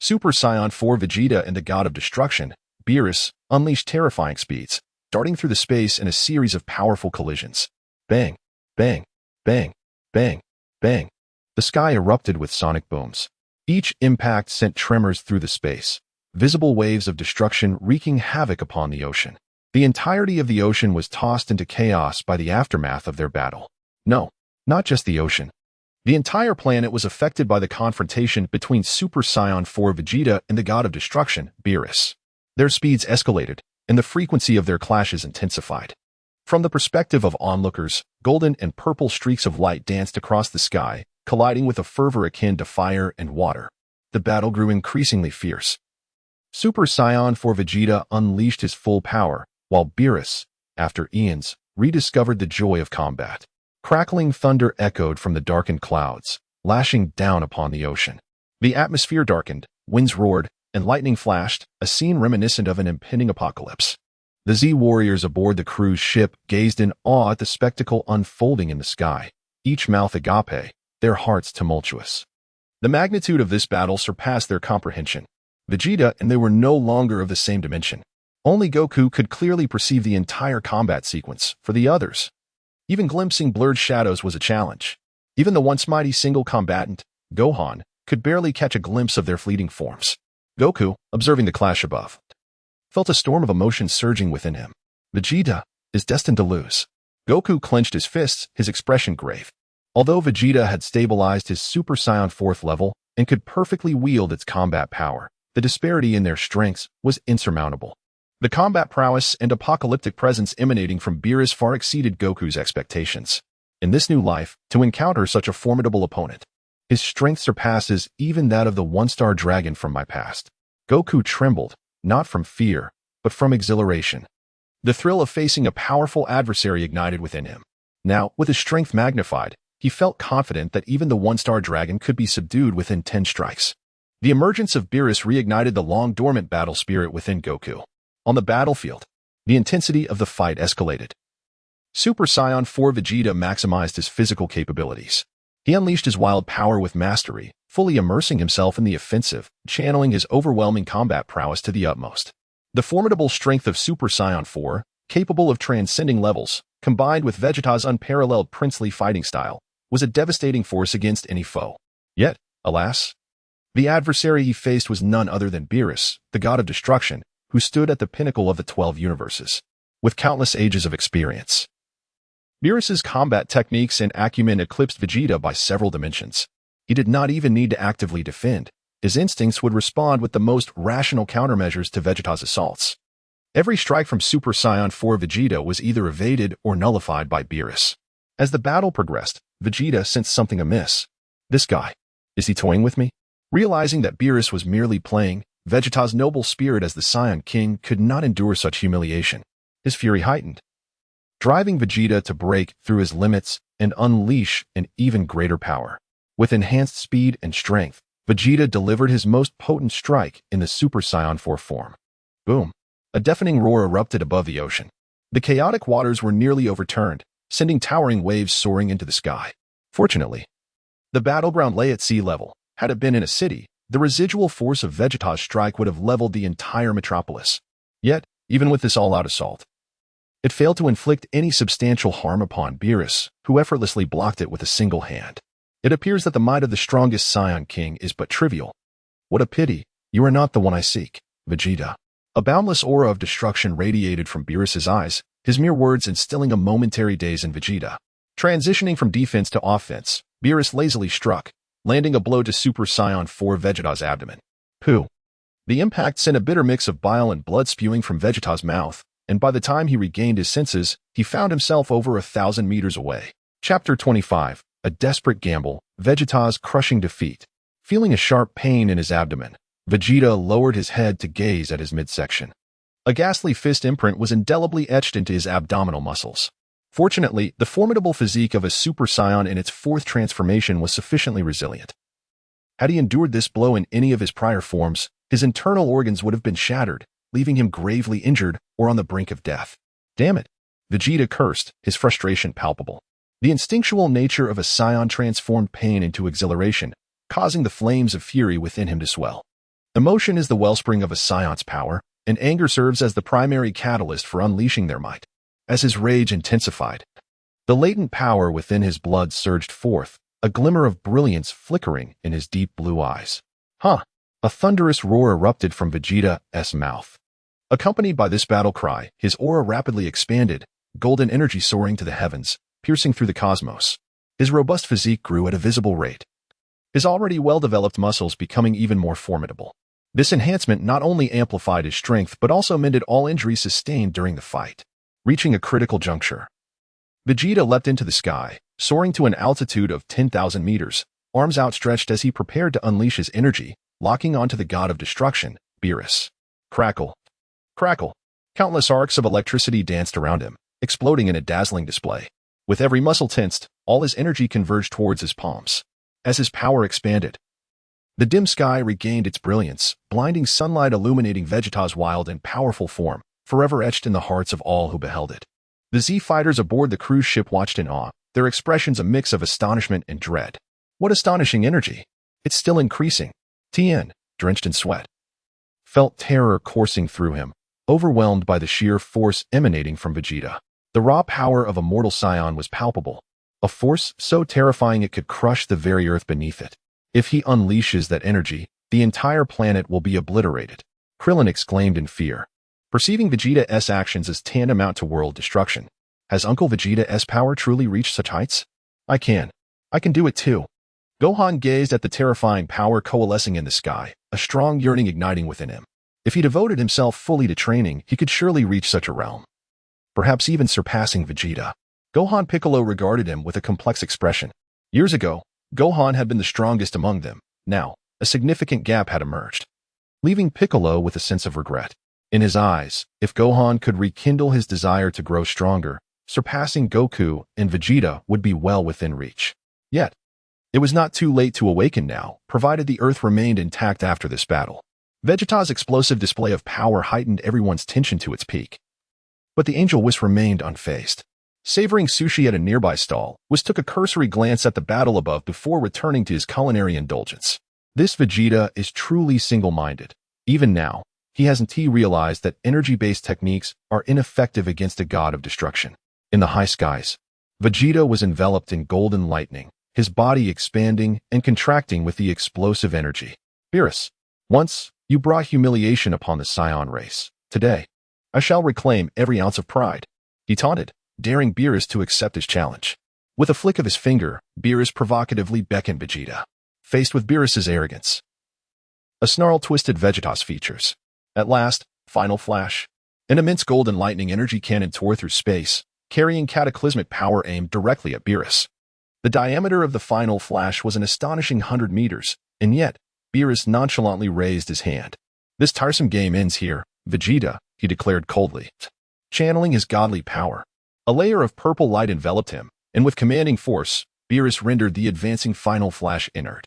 Super Saiyan 4 Vegeta and the God of Destruction, Beerus, unleashed terrifying speeds, darting through the space in a series of powerful collisions. Bang, bang, bang, bang, bang. The sky erupted with sonic booms. Each impact sent tremors through the space, visible waves of destruction wreaking havoc upon the ocean. The entirety of the ocean was tossed into chaos by the aftermath of their battle. No, not just the ocean. The entire planet was affected by the confrontation between Super Saiyan 4 Vegeta and the God of Destruction, Beerus. Their speeds escalated, and the frequency of their clashes intensified. From the perspective of onlookers, golden and purple streaks of light danced across the sky, colliding with a fervor akin to fire and water. The battle grew increasingly fierce. Super Saiyan 4 Vegeta unleashed his full power, while Beerus, after eons, rediscovered the joy of combat. Crackling thunder echoed from the darkened clouds, lashing down upon the ocean. The atmosphere darkened, winds roared, and lightning flashed, a scene reminiscent of an impending apocalypse. The Z warriors aboard the cruise ship gazed in awe at the spectacle unfolding in the sky, each mouth agape, their hearts tumultuous. The magnitude of this battle surpassed their comprehension. Vegeta and they were no longer of the same dimension. Only Goku could clearly perceive the entire combat sequence. For the others, even glimpsing blurred shadows was a challenge. Even the once mighty single combatant, Gohan, could barely catch a glimpse of their fleeting forms. Goku, observing the clash above, felt a storm of emotion surging within him. Vegeta is destined to lose. Goku clenched his fists, his expression grave. Although Vegeta had stabilized his Super Saiyan 4th level and could perfectly wield its combat power, the disparity in their strengths was insurmountable. The combat prowess and apocalyptic presence emanating from Beerus far exceeded Goku's expectations. In this new life, to encounter such a formidable opponent, his strength surpasses even that of the one-star dragon from my past. Goku trembled, not from fear, but from exhilaration. The thrill of facing a powerful adversary ignited within him. Now, with his strength magnified, he felt confident that even the one-star dragon could be subdued within 10 strikes. The emergence of Beerus reignited the long-dormant battle spirit within Goku. On the battlefield, the intensity of the fight escalated. Super Saiyan 4 Vegeta maximized his physical capabilities. He unleashed his wild power with mastery, fully immersing himself in the offensive, channeling his overwhelming combat prowess to the utmost. The formidable strength of Super Saiyan 4, capable of transcending levels, combined with Vegeta's unparalleled princely fighting style, was a devastating force against any foe. Yet, alas, the adversary he faced was none other than Beerus, the god of destruction, who stood at the pinnacle of the 12 universes. With countless ages of experience, Beerus's combat techniques and acumen eclipsed Vegeta by several dimensions. He did not even need to actively defend. His instincts would respond with the most rational countermeasures to Vegeta's assaults. Every strike from Super Saiyan 4 Vegeta was either evaded or nullified by Beerus. As the battle progressed, Vegeta sensed something amiss. This guy, is he toying with me? Realizing that Beerus was merely playing, Vegeta's noble spirit as the Saiyan King could not endure such humiliation. His fury heightened, driving Vegeta to break through his limits and unleash an even greater power. With enhanced speed and strength, Vegeta delivered his most potent strike in the Super Saiyan 4 form. Boom! A deafening roar erupted above the ocean. The chaotic waters were nearly overturned, sending towering waves soaring into the sky. Fortunately, the battleground lay at sea level. Had it been in a city, the residual force of Vegeta's strike would have leveled the entire metropolis. Yet, even with this all-out assault, it failed to inflict any substantial harm upon Beerus, who effortlessly blocked it with a single hand. It appears that the might of the strongest Saiyan King is but trivial. What a pity, you are not the one I seek, Vegeta. A boundless aura of destruction radiated from Beerus's eyes, his mere words instilling a momentary daze in Vegeta. Transitioning from defense to offense, Beerus lazily struck, landing a blow to Super Saiyan 4 Vegeta's abdomen. Pooh! The impact sent a bitter mix of bile and blood spewing from Vegeta's mouth, and by the time he regained his senses, he found himself over 1,000 meters away. Chapter 25. A desperate gamble, Vegeta's crushing defeat. Feeling a sharp pain in his abdomen, Vegeta lowered his head to gaze at his midsection. A ghastly fist imprint was indelibly etched into his abdominal muscles. Fortunately, the formidable physique of a Super Saiyan in its fourth transformation was sufficiently resilient. Had he endured this blow in any of his prior forms, his internal organs would have been shattered, leaving him gravely injured or on the brink of death. Damn it! Vegeta cursed, his frustration palpable. The instinctual nature of a Saiyan transformed pain into exhilaration, causing the flames of fury within him to swell. Emotion is the wellspring of a Saiyan's power, and anger serves as the primary catalyst for unleashing their might. As his rage intensified, the latent power within his blood surged forth, a glimmer of brilliance flickering in his deep blue eyes. Huh! A thunderous roar erupted from Vegeta's mouth. Accompanied by this battle cry, his aura rapidly expanded, golden energy soaring to the heavens, piercing through the cosmos. His robust physique grew at a visible rate, his already well-developed muscles becoming even more formidable. This enhancement not only amplified his strength but also mended all injuries sustained during the fight. Reaching a critical juncture, Vegeta leapt into the sky, soaring to an altitude of 10,000 meters, arms outstretched as he prepared to unleash his energy, locking onto the god of destruction, Beerus. Crackle! Crackle! Countless arcs of electricity danced around him, exploding in a dazzling display. With every muscle tensed, all his energy converged towards his palms. As his power expanded, the dim sky regained its brilliance, blinding sunlight illuminating Vegeta's wild and powerful form, forever etched in the hearts of all who beheld it. The Z fighters aboard the cruise ship watched in awe, their expressions a mix of astonishment and dread. What astonishing energy! It's still increasing. Tien, drenched in sweat, felt terror coursing through him, overwhelmed by the sheer force emanating from Vegeta. The raw power of a mortal Saiyan was palpable, a force so terrifying it could crush the very earth beneath it. If he unleashes that energy, the entire planet will be obliterated, Krillin exclaimed in fear, perceiving Vegeta's actions as tantamount to world destruction. Has Uncle Vegeta's power truly reached such heights? I can do it too. Gohan gazed at the terrifying power coalescing in the sky, a strong yearning igniting within him. If he devoted himself fully to training, he could surely reach such a realm, perhaps even surpassing Vegeta. Gohan Piccolo regarded him with a complex expression. Years ago, Gohan had been the strongest among them. Now, a significant gap had emerged, leaving Piccolo with a sense of regret. In his eyes, if Gohan could rekindle his desire to grow stronger, surpassing Goku and Vegeta would be well within reach. Yet, it was not too late to awaken now, provided the Earth remained intact after this battle. Vegeta's explosive display of power heightened everyone's tension to its peak. But the Angel Whis remained unfazed. Savoring sushi at a nearby stall, Whis took a cursory glance at the battle above before returning to his culinary indulgence. This Vegeta is truly single-minded. Even now, he hasn't realized that energy-based techniques are ineffective against a god of destruction. In the high skies, Vegeta was enveloped in golden lightning, his body expanding and contracting with the explosive energy. Beerus, once you brought humiliation upon the Scion race. Today, I shall reclaim every ounce of pride, he taunted, daring Beerus to accept his challenge. With a flick of his finger, Beerus provocatively beckoned Vegeta. Faced with Beerus's arrogance, a snarl twisted Vegeta's features. At last, final flash. An immense golden lightning energy cannon tore through space, carrying cataclysmic power aimed directly at Beerus. The diameter of the final flash was an astonishing 100 meters, and yet, Beerus nonchalantly raised his hand. This tiresome game ends here, Vegeta, he declared coldly. Channeling his godly power, a layer of purple light enveloped him, and with commanding force, Beerus rendered the advancing final flash inert,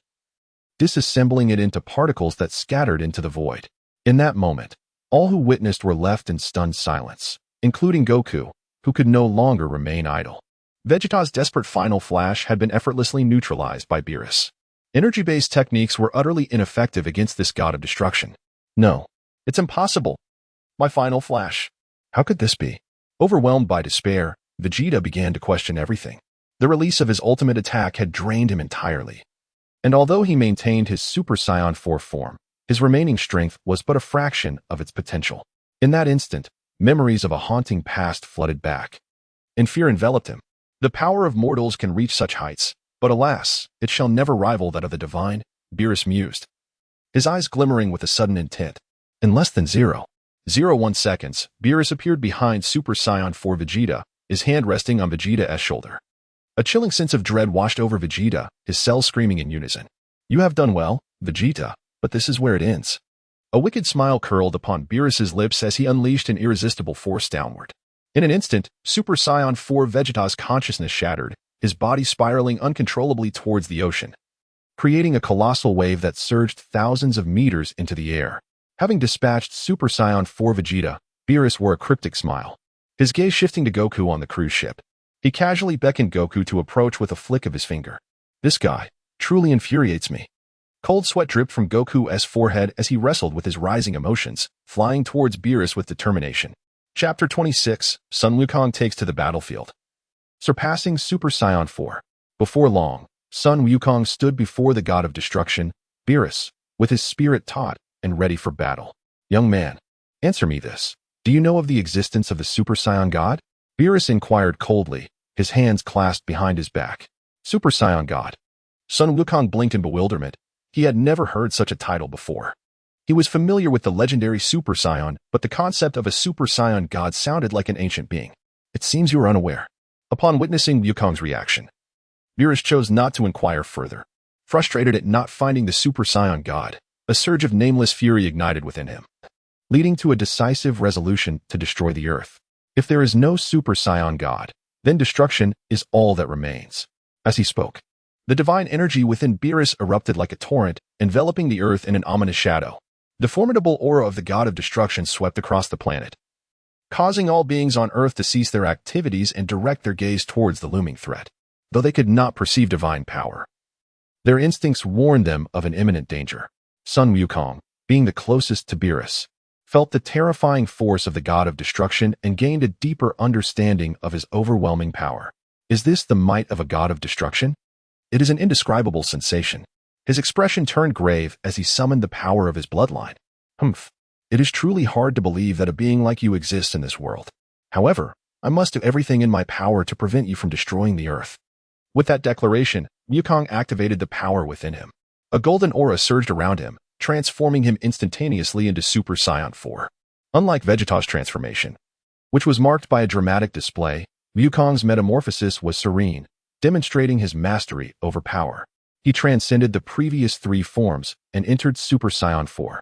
disassembling it into particles that scattered into the void. In that moment, all who witnessed were left in stunned silence, including Goku, who could no longer remain idle. Vegeta's desperate final flash had been effortlessly neutralized by Beerus. Energy-based techniques were utterly ineffective against this god of destruction. No, it's impossible. My final flash. How could this be? Overwhelmed by despair, Vegeta began to question everything. The release of his ultimate attack had drained him entirely. And although he maintained his Super Saiyan 4 form, his remaining strength was but a fraction of its potential. In that instant, memories of a haunting past flooded back, and fear enveloped him. The power of mortals can reach such heights, but alas, it shall never rival that of the divine, Beerus mused, his eyes glimmering with a sudden intent. In less than 0.01 seconds, Beerus appeared behind Super Saiyan 4 Vegeta, his hand resting on Vegeta's shoulder. A chilling sense of dread washed over Vegeta, his cells screaming in unison. You have done well, Vegeta, but this is where it ends. A wicked smile curled upon Beerus's lips as he unleashed an irresistible force downward. In an instant, Super Saiyan 4 Vegeta's consciousness shattered, his body spiraling uncontrollably towards the ocean, creating a colossal wave that surged thousands of meters into the air. Having dispatched Super Saiyan 4 Vegeta, Beerus wore a cryptic smile, his gaze shifting to Goku on the cruise ship. He casually beckoned Goku to approach with a flick of his finger. This guy truly infuriates me. Cold sweat dripped from Goku's forehead as he wrestled with his rising emotions, flying towards Beerus with determination. Chapter 26, Sun Wukong takes to the battlefield. Surpassing Super Saiyan 4. Before long, Sun Wukong stood before the god of destruction, Beerus, with his spirit taut and ready for battle. Young man, answer me this. Do you know of the existence of the Super Saiyan god? Beerus inquired coldly, his hands clasped behind his back. Super Saiyan god. Sun Wukong blinked in bewilderment. He had never heard such a title before. He was familiar with the legendary Super Saiyan, but the concept of a Super Saiyan god sounded like an ancient being. It seems you are unaware. Upon witnessing Wukong's reaction, Beerus chose not to inquire further. Frustrated at not finding the Super Saiyan god, a surge of nameless fury ignited within him, leading to a decisive resolution to destroy the Earth. If there is no Super Saiyan god, then destruction is all that remains. As he spoke, the divine energy within Beerus erupted like a torrent, enveloping the Earth in an ominous shadow. The formidable aura of the god of destruction swept across the planet, causing all beings on Earth to cease their activities and direct their gaze towards the looming threat. Though they could not perceive divine power, their instincts warned them of an imminent danger. Sun Wukong, being the closest to Beerus, felt the terrifying force of the god of destruction and gained a deeper understanding of his overwhelming power. Is this the might of a god of destruction? It is an indescribable sensation. His expression turned grave as he summoned the power of his bloodline. It is truly hard to believe that a being like you exists in this world. However, I must do everything in my power to prevent you from destroying the Earth. With that declaration, Wukong activated the power within him. A golden aura surged around him, transforming him instantaneously into Super Saiyan 4. Unlike Vegeta's transformation, which was marked by a dramatic display, Wukong's metamorphosis was serene, demonstrating his mastery over power. He transcended the previous 3 forms and entered Super Saiyan 4.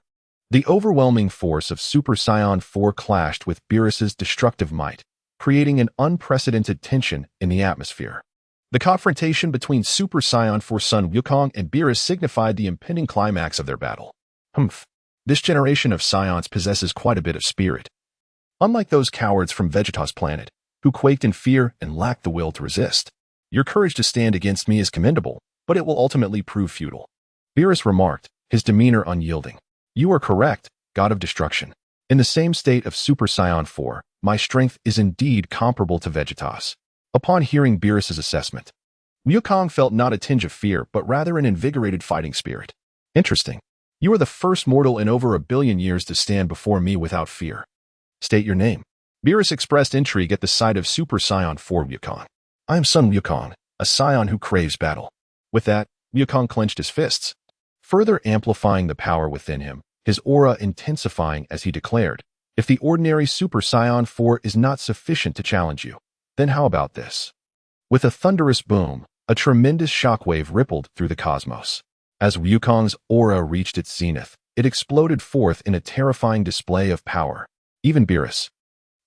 The overwhelming force of Super Saiyan 4 clashed with Beerus's destructive might, creating an unprecedented tension in the atmosphere. The confrontation between Super Saiyan 4 Sun Wukong and Beerus signified the impending climax of their battle. This generation of Saiyans possesses quite a bit of spirit. Unlike those cowards from Vegeta's planet, who quaked in fear and lacked the will to resist. Your courage to stand against me is commendable, but it will ultimately prove futile. Beerus remarked, his demeanor unyielding. You are correct, God of Destruction. In the same state of Super Saiyan 4, my strength is indeed comparable to Vegeta's. Upon hearing Beerus's assessment, Wukong felt not a tinge of fear, but rather an invigorated fighting spirit. Interesting. You are the first mortal in over 1 billion years to stand before me without fear. State your name. Beerus expressed intrigue at the sight of Super Saiyan 4 Wukong. I am Son Wukong, a Saiyan who craves battle. With that, Wukong clenched his fists, further amplifying the power within him, his aura intensifying as he declared, if the ordinary Super Saiyan 4 is not sufficient to challenge you, then how about this? With a thunderous boom, a tremendous shockwave rippled through the cosmos. As Wukong's aura reached its zenith, it exploded forth in a terrifying display of power. Even Beerus,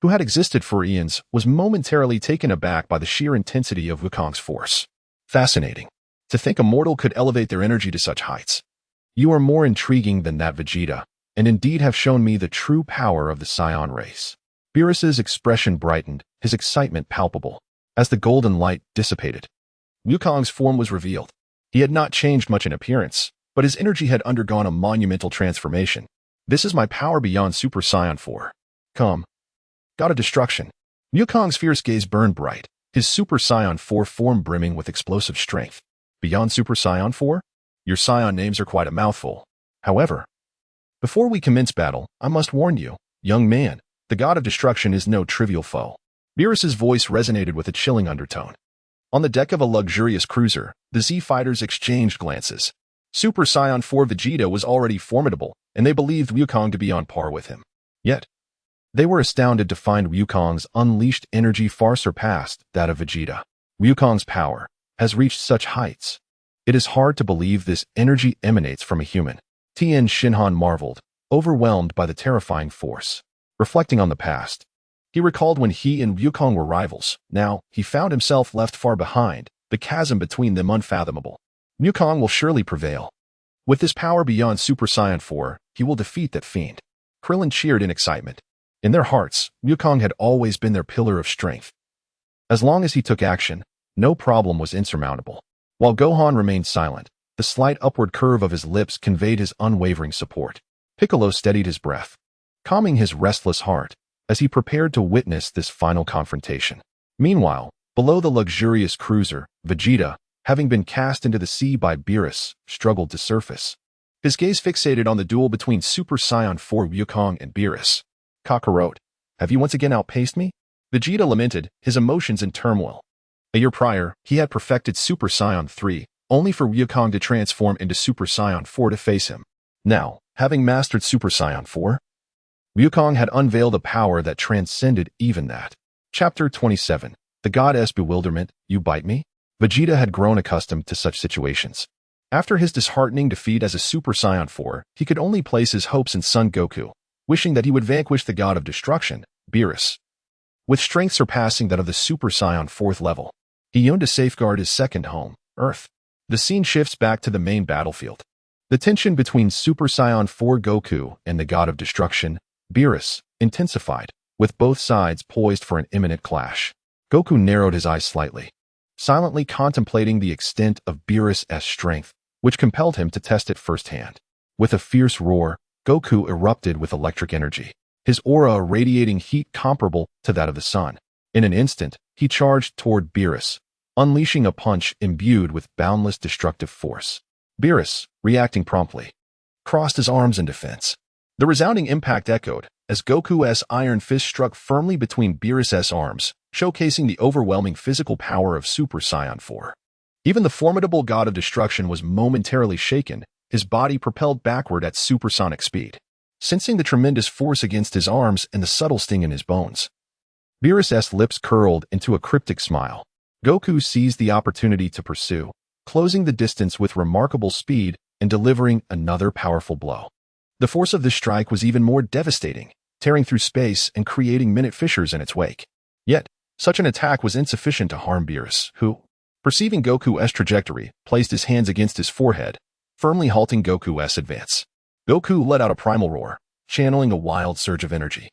who had existed for eons, was momentarily taken aback by the sheer intensity of Wukong's force. Fascinating. To think a mortal could elevate their energy to such heights. You are more intriguing than that Vegeta, and indeed have shown me the true power of the Saiyan race. Beerus's expression brightened, his excitement palpable. As the golden light dissipated, Wukong's form was revealed. He had not changed much in appearance, but his energy had undergone a monumental transformation. This is my power beyond Super Saiyan 4. Come. God of Destruction. Wukong's fierce gaze burned bright, his Super Saiyan 4 form brimming with explosive strength. Beyond Super Saiyan 4? Your Saiyan names are quite a mouthful. However, before we commence battle, I must warn you, young man, the God of Destruction is no trivial foe. Beerus's voice resonated with a chilling undertone. On the deck of a luxurious cruiser, the Z fighters exchanged glances. Super Saiyan 4 Vegeta was already formidable, and they believed Wukong to be on par with him. Yet, they were astounded to find Wukong's unleashed energy far surpassed that of Vegeta. Wukong's power has reached such heights. It is hard to believe this energy emanates from a human. Tien Shinhan marveled, overwhelmed by the terrifying force. Reflecting on the past, he recalled when he and Wukong were rivals. Now, he found himself left far behind, the chasm between them unfathomable. Wukong will surely prevail. With his power beyond Super Saiyan 4, he will defeat that fiend. Krillin cheered in excitement. In their hearts, Wukong had always been their pillar of strength. As long as he took action, no problem was insurmountable. While Gohan remained silent, the slight upward curve of his lips conveyed his unwavering support. Piccolo steadied his breath, calming his restless heart as he prepared to witness this final confrontation. Meanwhile, below the luxurious cruiser, Vegeta, having been cast into the sea by Beerus, struggled to surface. His gaze fixated on the duel between Super Saiyan 4 Wukong and Beerus. Kakarot, have you once again outpaced me? Vegeta lamented, his emotions in turmoil. A year prior, he had perfected Super Saiyan 3, only for Wukong to transform into Super Saiyan 4 to face him. Now, having mastered Super Saiyan 4, Wukong had unveiled a power that transcended even that. Chapter 27. The Goddess Bewilderment, You Bite Me? Vegeta had grown accustomed to such situations. After his disheartening defeat as a Super Saiyan 4, he could only place his hopes in Son Goku, wishing that he would vanquish the God of Destruction, Beerus. With strength surpassing that of the Super Saiyan 4th level, he yearned to safeguard his second home, Earth. The scene shifts back to the main battlefield. The tension between Super Saiyan 4 Goku and the God of Destruction, Beerus, intensified, with both sides poised for an imminent clash. Goku narrowed his eyes slightly, silently contemplating the extent of Beerus' strength, which compelled him to test it firsthand. With a fierce roar, Goku erupted with electric energy, his aura radiating heat comparable to that of the sun. In an instant, he charged toward Beerus, unleashing a punch imbued with boundless destructive force. Beerus, reacting promptly, crossed his arms in defense. The resounding impact echoed as Goku's iron fist struck firmly between Beerus' arms, showcasing the overwhelming physical power of Super Saiyan 4. Even the formidable God of Destruction was momentarily shaken, his body propelled backward at supersonic speed. Sensing the tremendous force against his arms and the subtle sting in his bones, Beerus' lips curled into a cryptic smile. Goku seized the opportunity to pursue, closing the distance with remarkable speed and delivering another powerful blow. The force of this strike was even more devastating, tearing through space and creating minute fissures in its wake. Yet, such an attack was insufficient to harm Beerus, who, perceiving Goku's trajectory, placed his hands against his forehead, firmly halting Goku's advance. Goku let out a primal roar, channeling a wild surge of energy.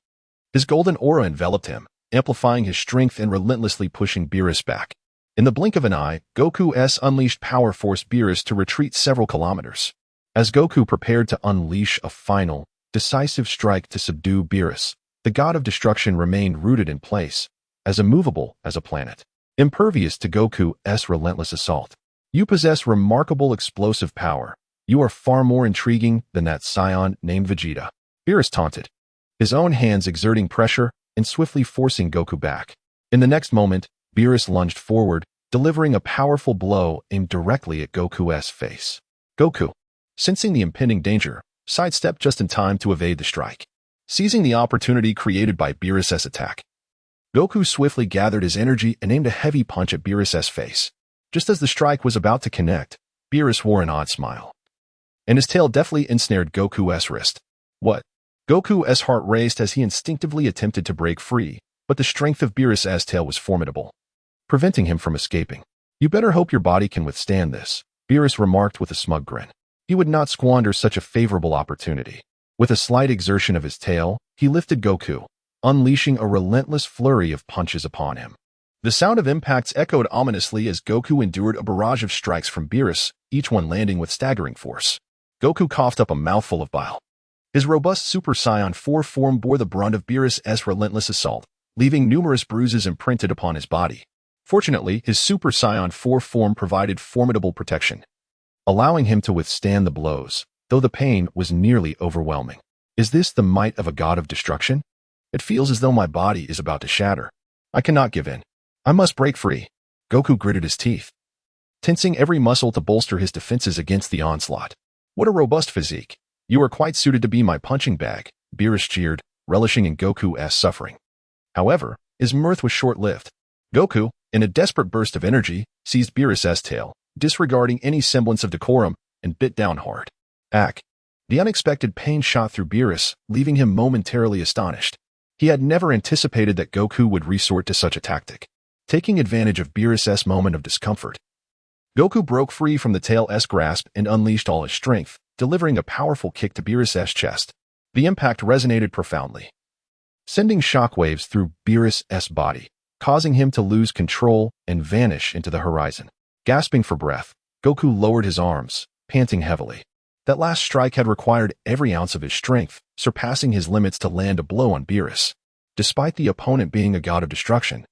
His golden aura enveloped him, amplifying his strength and relentlessly pushing Beerus back. In the blink of an eye, Goku's unleashed power forced Beerus to retreat several kilometers. As Goku prepared to unleash a final, decisive strike to subdue Beerus, the god of destruction remained rooted in place, as immovable as a planet, impervious to Goku's relentless assault. You possess remarkable explosive power. You are far more intriguing than that scion named Vegeta. Beerus taunted, his own hands exerting pressure and swiftly forcing Goku back. In the next moment, Beerus lunged forward, delivering a powerful blow aimed directly at Goku's face. Goku, sensing the impending danger, sidestepped just in time to evade the strike. Seizing the opportunity created by Beerus's attack, Goku swiftly gathered his energy and aimed a heavy punch at Beerus's face. Just as the strike was about to connect, Beerus wore an odd smile, and his tail deftly ensnared Goku's wrist. What? Goku's heart raced as he instinctively attempted to break free, but the strength of Beerus's tail was formidable, preventing him from escaping. You better hope your body can withstand this, Beerus remarked with a smug grin. He would not squander such a favorable opportunity. With a slight exertion of his tail, he lifted Goku, unleashing a relentless flurry of punches upon him. The sound of impacts echoed ominously as Goku endured a barrage of strikes from Beerus, each one landing with staggering force. Goku coughed up a mouthful of bile. His robust Super Saiyan 4 form bore the brunt of Beerus's relentless assault, leaving numerous bruises imprinted upon his body. Fortunately, his Super Saiyan 4 form provided formidable protection, allowing him to withstand the blows, though the pain was nearly overwhelming. Is this the might of a god of destruction? It feels as though my body is about to shatter. I cannot give in. I must break free. Goku gritted his teeth, tensing every muscle to bolster his defenses against the onslaught. What a robust physique. You are quite suited to be my punching bag, Beerus jeered, relishing in Goku's suffering. However, his mirth was short-lived. Goku, in a desperate burst of energy, seized Beerus's tail, disregarding any semblance of decorum, and bit down hard. Ack! The unexpected pain shot through Beerus, leaving him momentarily astonished. He had never anticipated that Goku would resort to such a tactic. Taking advantage of Beerus's moment of discomfort, Goku broke free from the tail's grasp and unleashed all his strength, delivering a powerful kick to Beerus's chest. The impact resonated profoundly, sending shockwaves through Beerus's body, causing him to lose control and vanish into the horizon. Gasping for breath, Goku lowered his arms, panting heavily. That last strike had required every ounce of his strength, surpassing his limits to land a blow on Beerus. Despite the opponent being a god of destruction,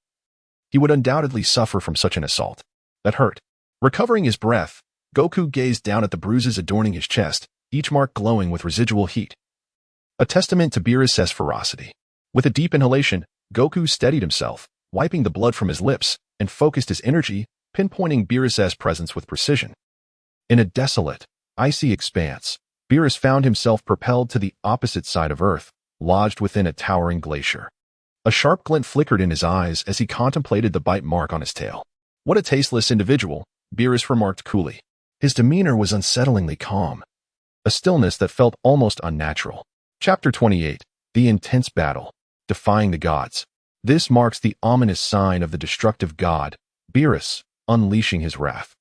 he would undoubtedly suffer from such an assault. That hurt. Recovering his breath, Goku gazed down at the bruises adorning his chest, each mark glowing with residual heat, a testament to Beerus's ferocity. With a deep inhalation, Goku steadied himself, wiping the blood from his lips, and focused his energy, pinpointing Beerus's presence with precision. In a desolate, icy expanse, Beerus found himself propelled to the opposite side of Earth, lodged within a towering glacier. A sharp glint flickered in his eyes as he contemplated the bite mark on his tail. What a tasteless individual, Beerus remarked coolly. His demeanor was unsettlingly calm, a stillness that felt almost unnatural. Chapter 28. The Intense Battle. Defying the Gods. This marks the ominous sign of the destructive god, Beerus, unleashing his wrath.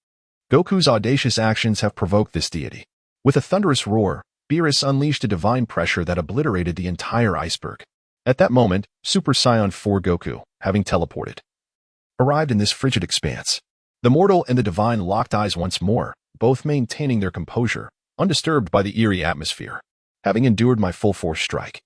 Goku's audacious actions have provoked this deity. With a thunderous roar, Beerus unleashed a divine pressure that obliterated the entire iceberg. At that moment, Super Saiyan 4 Goku, having teleported, arrived in this frigid expanse. The mortal and the divine locked eyes once more, both maintaining their composure, undisturbed by the eerie atmosphere. Having endured my full force strike,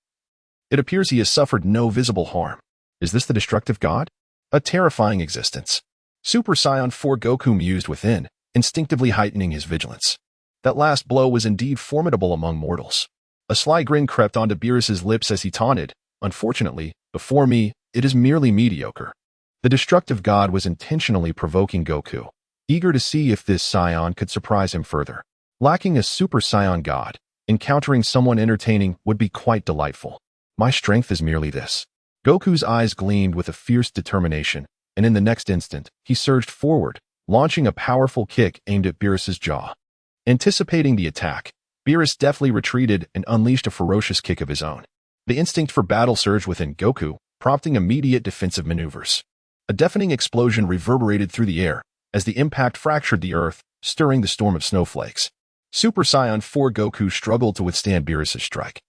it appears he has suffered no visible harm. Is this the destructive god? A terrifying existence. Super Saiyan 4 Goku mused within, instinctively heightening his vigilance. That last blow was indeed formidable among mortals. A sly grin crept onto Beerus's lips as he taunted, "Unfortunately, before me, it is merely mediocre." The destructive god was intentionally provoking Goku, eager to see if this Saiyan could surprise him further. Lacking a Super Saiyan god, encountering someone entertaining would be quite delightful. My strength is merely this. Goku's eyes gleamed with a fierce determination, and in the next instant, he surged forward, launching a powerful kick aimed at Beerus's jaw. Anticipating the attack, Beerus deftly retreated and unleashed a ferocious kick of his own. The instinct for battle surged within Goku, prompting immediate defensive maneuvers. A deafening explosion reverberated through the air as the impact fractured the earth, stirring the storm of snowflakes. Super Saiyan 4 Goku struggled to withstand Beerus's strike,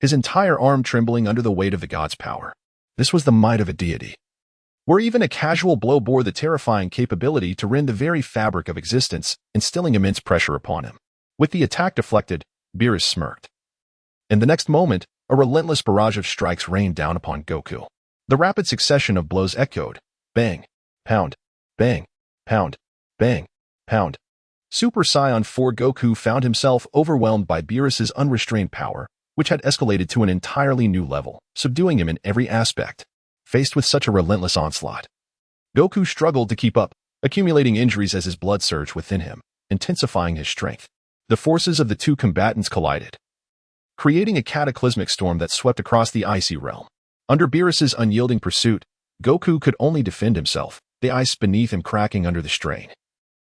his entire arm trembling under the weight of the god's power. This was the might of a deity, where even a casual blow bore the terrifying capability to rend the very fabric of existence, instilling immense pressure upon him. With the attack deflected, Beerus smirked. In the next moment, a relentless barrage of strikes rained down upon Goku. The rapid succession of blows echoed. Bang, pound, bang, pound, bang, pound. Super Saiyan 4 Goku found himself overwhelmed by Beerus's unrestrained power, which had escalated to an entirely new level, subduing him in every aspect. Faced with such a relentless onslaught, Goku struggled to keep up, accumulating injuries as his blood surged within him, intensifying his strength. The forces of the two combatants collided, creating a cataclysmic storm that swept across the icy realm. Under Beerus's unyielding pursuit, Goku could only defend himself, the ice beneath him cracking under the strain.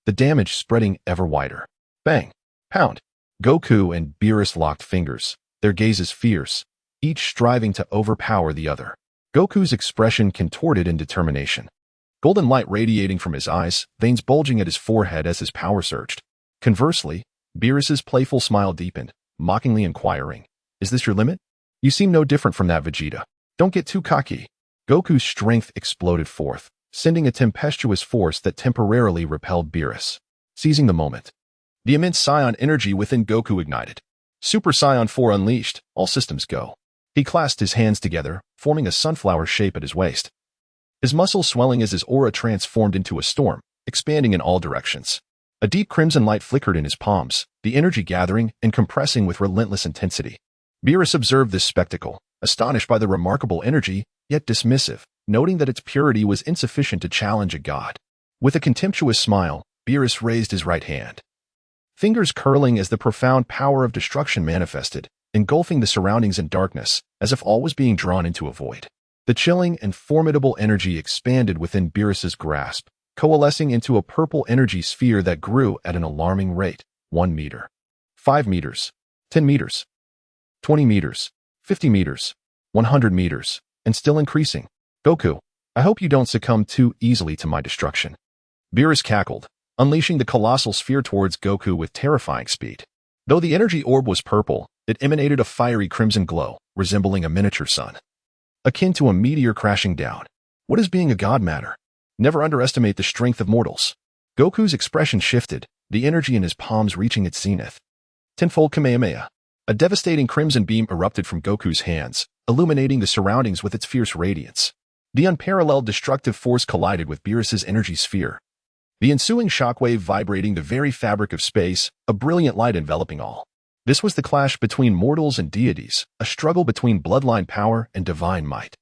The damage spreading ever wider. Bang! Pound! Goku and Beerus locked fingers, their gazes fierce, each striving to overpower the other. Goku's expression contorted in determination. Golden light radiating from his eyes, veins bulging at his forehead as his power surged. Conversely, Beerus's playful smile deepened, mockingly inquiring, "Is this your limit? You seem no different from that, Vegeta. Don't get too cocky." Goku's strength exploded forth, sending a tempestuous force that temporarily repelled Beerus. Seizing the moment, the immense Saiyan energy within Goku ignited. Super Saiyan 4 unleashed, all systems go. He clasped his hands together, forming a sunflower shape at his waist. His muscles swelling as his aura transformed into a storm, expanding in all directions. A deep crimson light flickered in his palms, the energy gathering and compressing with relentless intensity. Beerus observed this spectacle, astonished by the remarkable energy, yet dismissive, noting that its purity was insufficient to challenge a god. With a contemptuous smile, Beerus raised his right hand, fingers curling as the profound power of destruction manifested, engulfing the surroundings in darkness, as if all was being drawn into a void. The chilling and formidable energy expanded within Beerus's grasp, coalescing into a purple energy sphere that grew at an alarming rate. 1 meter, 5 meters, 10 meters, 20 meters, 50 meters, 100 meters, and still increasing. Goku, I hope you don't succumb too easily to my destruction. Beerus cackled, unleashing the colossal sphere towards Goku with terrifying speed. Though the energy orb was purple, it emanated a fiery crimson glow, resembling a miniature sun, akin to a meteor crashing down. What does being a god matter? Never underestimate the strength of mortals. Goku's expression shifted, the energy in his palms reaching its zenith. Tenfold Kamehameha. A devastating crimson beam erupted from Goku's hands, illuminating the surroundings with its fierce radiance. The unparalleled destructive force collided with Beerus's energy sphere, the ensuing shockwave vibrating the very fabric of space, a brilliant light enveloping all. This was the clash between mortals and deities, a struggle between bloodline power and divine might.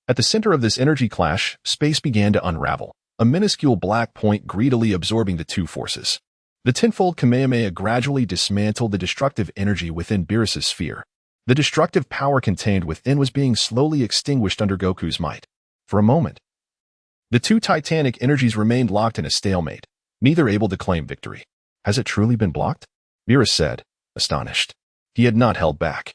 At the center of this energy clash, space began to unravel, a minuscule black point greedily absorbing the two forces. The tenfold Kamehameha gradually dismantled the destructive energy within Beerus's sphere. The destructive power contained within was being slowly extinguished under Goku's might. For a moment, the two titanic energies remained locked in a stalemate, neither able to claim victory. Has it truly been blocked? Beerus said, astonished. He had not held back.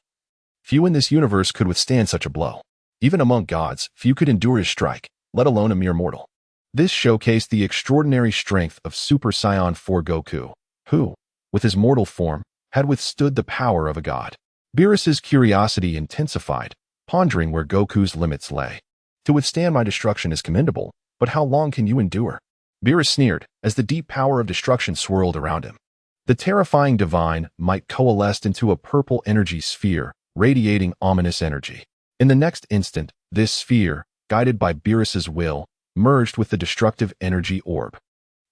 Few in this universe could withstand such a blow. Even among gods, few could endure his strike, let alone a mere mortal. This showcased the extraordinary strength of Super Saiyan 4 Goku, who, with his mortal form, had withstood the power of a god. Beerus's curiosity intensified, pondering where Goku's limits lay. To withstand my destruction is commendable, but how long can you endure? Beerus sneered, as the deep power of destruction swirled around him. The terrifying divine might coalesced into a purple energy sphere, radiating ominous energy. In the next instant, this sphere, guided by Beerus's will, merged with the destructive energy orb.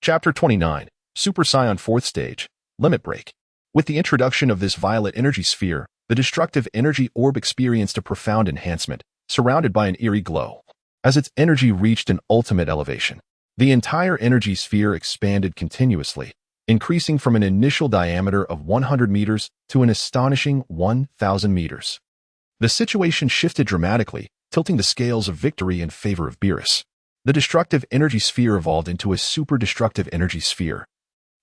Chapter 29, Super Saiyan 4th Stage, Limit Break. With the introduction of this violet energy sphere, the destructive energy orb experienced a profound enhancement, surrounded by an eerie glow. As its energy reached an ultimate elevation, the entire energy sphere expanded continuously, increasing from an initial diameter of 100 meters to an astonishing 1,000 meters. The situation shifted dramatically, tilting the scales of victory in favor of Beerus. The destructive energy sphere evolved into a super-destructive energy sphere,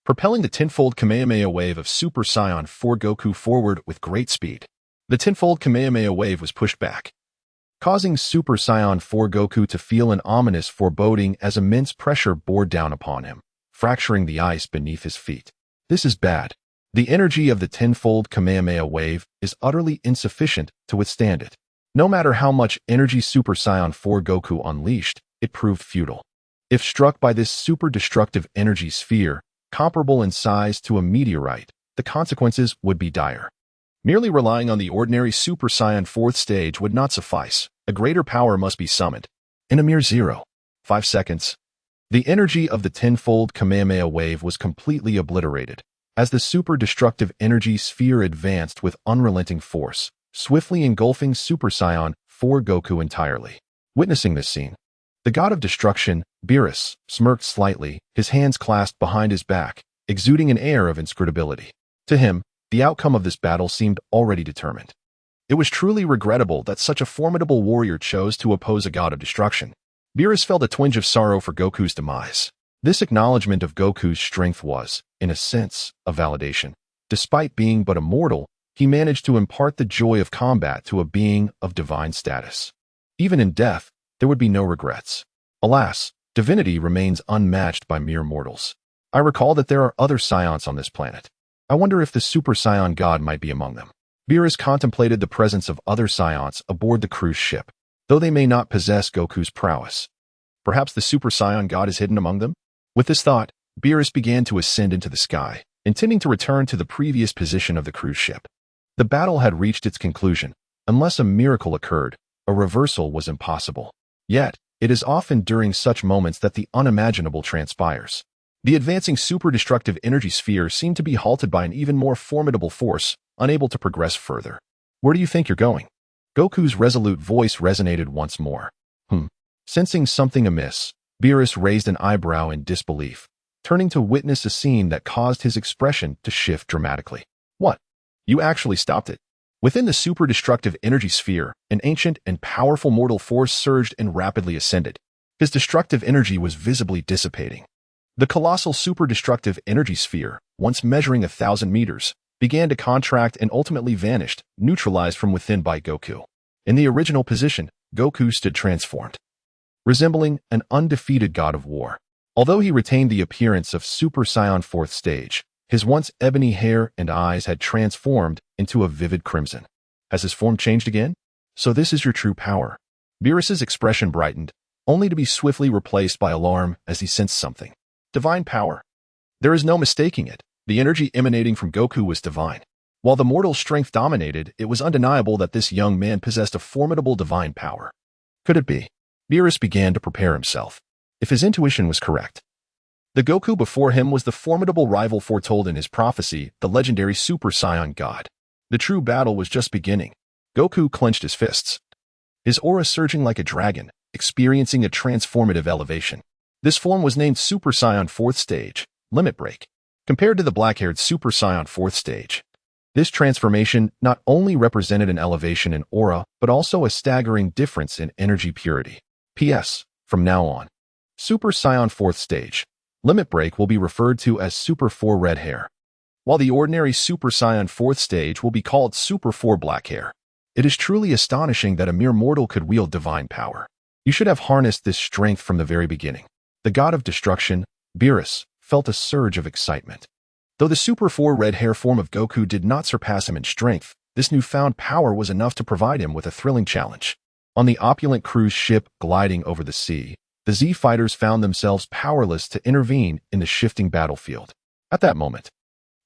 propelling the tenfold Kamehameha wave of Super Saiyan 4 Goku forward with great speed. The tenfold Kamehameha wave was pushed back, causing Super Saiyan 4 Goku to feel an ominous foreboding as immense pressure bore down upon him, fracturing the ice beneath his feet. This is bad. The energy of the tenfold Kamehameha wave is utterly insufficient to withstand it. No matter how much energy Super Saiyan 4 Goku unleashed, it proved futile. If struck by this super destructive energy sphere, comparable in size to a meteorite, the consequences would be dire. Merely relying on the ordinary Super Saiyan 4th stage would not suffice. A greater power must be summoned. In a mere 0.5 seconds, the energy of the tenfold Kamehameha wave was completely obliterated, as the super destructive energy sphere advanced with unrelenting force, swiftly engulfing Super Saiyan 4 Goku entirely. Witnessing this scene, the god of destruction, Beerus, smirked slightly, his hands clasped behind his back, exuding an air of inscrutability. To him, the outcome of this battle seemed already determined. It was truly regrettable that such a formidable warrior chose to oppose a god of destruction. Beerus felt a twinge of sorrow for Goku's demise. This acknowledgement of Goku's strength was, in a sense, a validation. Despite being but a mortal, he managed to impart the joy of combat to a being of divine status. Even in death, there would be no regrets. Alas, divinity remains unmatched by mere mortals. I recall that there are other Saiyans on this planet. I wonder if the Super Saiyan god might be among them. Beerus contemplated the presence of other Saiyans aboard the cruise ship, though they may not possess Goku's prowess. Perhaps the Super Saiyan god is hidden among them? With this thought, Beerus began to ascend into the sky, intending to return to the previous position of the cruise ship. The battle had reached its conclusion. Unless a miracle occurred, a reversal was impossible. Yet, it is often during such moments that the unimaginable transpires. The advancing super-destructive energy sphere seemed to be halted by an even more formidable force, unable to progress further. Where do you think you're going? Goku's resolute voice resonated once more. Sensing something amiss, Beerus raised an eyebrow in disbelief, turning to witness a scene that caused his expression to shift dramatically. What? You actually stopped it? Within the super-destructive energy sphere, an ancient and powerful mortal force surged and rapidly ascended. His destructive energy was visibly dissipating. The colossal super-destructive energy sphere, once measuring 1,000 meters, began to contract and ultimately vanished, neutralized from within by Goku. In the original position, Goku stood transformed, resembling an undefeated god of war. Although he retained the appearance of Super Saiyan 4th stage, his once ebony hair and eyes had transformed into a vivid crimson. Has his form changed again? So this is your true power. Beerus's expression brightened, only to be swiftly replaced by alarm as he sensed something. Divine power. There is no mistaking it. The energy emanating from Goku was divine. While the mortal strength dominated, it was undeniable that this young man possessed a formidable divine power. Could it be? Beerus began to prepare himself. If his intuition was correct, the Goku before him was the formidable rival foretold in his prophecy, the legendary Super Saiyan God. The true battle was just beginning. Goku clenched his fists, his aura surging like a dragon, experiencing a transformative elevation. This form was named Super Saiyan 4th stage, Limit Break. Compared to the black-haired Super Saiyan 4th stage, this transformation not only represented an elevation in aura, but also a staggering difference in energy purity. P.S. From now on, Super Saiyan 4th stage, Limit Break will be referred to as Super 4 Red Hair, while the ordinary Super Saiyan 4th stage will be called Super 4 Black Hair. It is truly astonishing that a mere mortal could wield divine power. You should have harnessed this strength from the very beginning. The god of destruction, Beerus, felt a surge of excitement. Though the Super 4 Red Hair form of Goku did not surpass him in strength, this newfound power was enough to provide him with a thrilling challenge. On the opulent cruise ship gliding over the sea, the Z fighters found themselves powerless to intervene in the shifting battlefield. At that moment,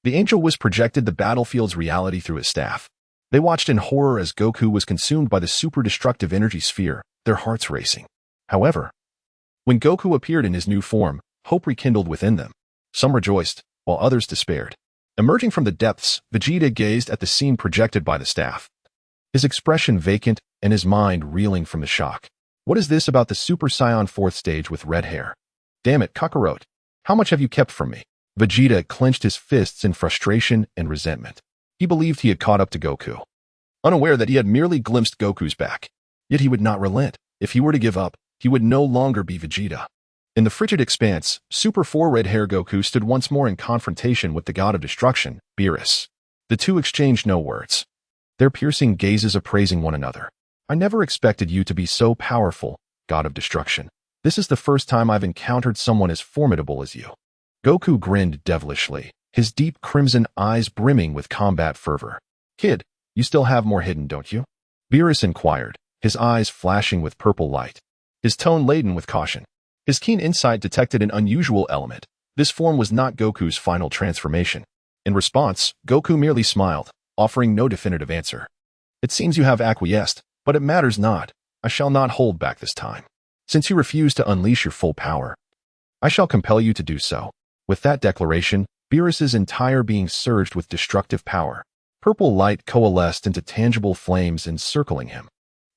the Angel Whis projected the battlefield's reality through his staff. They watched in horror as Goku was consumed by the super-destructive energy sphere, their hearts racing. However, when Goku appeared in his new form, hope rekindled within them. Some rejoiced, while others despaired. Emerging from the depths, Vegeta gazed at the scene projected by the staff, his expression vacant and his mind reeling from the shock. What is this about the Super Saiyan 4th stage with red hair? Damn it, Kakarot. How much have you kept from me? Vegeta clenched his fists in frustration and resentment. He believed he had caught up to Goku, unaware that he had merely glimpsed Goku's back. Yet he would not relent. If he were to give up, he would no longer be Vegeta. In the frigid expanse, Super 4 Red Hair Goku stood once more in confrontation with the god of destruction, Beerus. The two exchanged no words, their piercing gazes appraising one another. I never expected you to be so powerful, god of destruction. This is the first time I've encountered someone as formidable as you. Goku grinned devilishly, his deep crimson eyes brimming with combat fervor. Kid, you still have more hidden, don't you? Beerus inquired, his eyes flashing with purple light, his tone laden with caution. His keen insight detected an unusual element. This form was not Goku's final transformation. In response, Goku merely smiled, offering no definitive answer. It seems you have acquiesced, but it matters not. I shall not hold back this time. Since you refuse to unleash your full power, I shall compel you to do so. With that declaration, Beerus's entire being surged with destructive power. Purple light coalesced into tangible flames encircling him.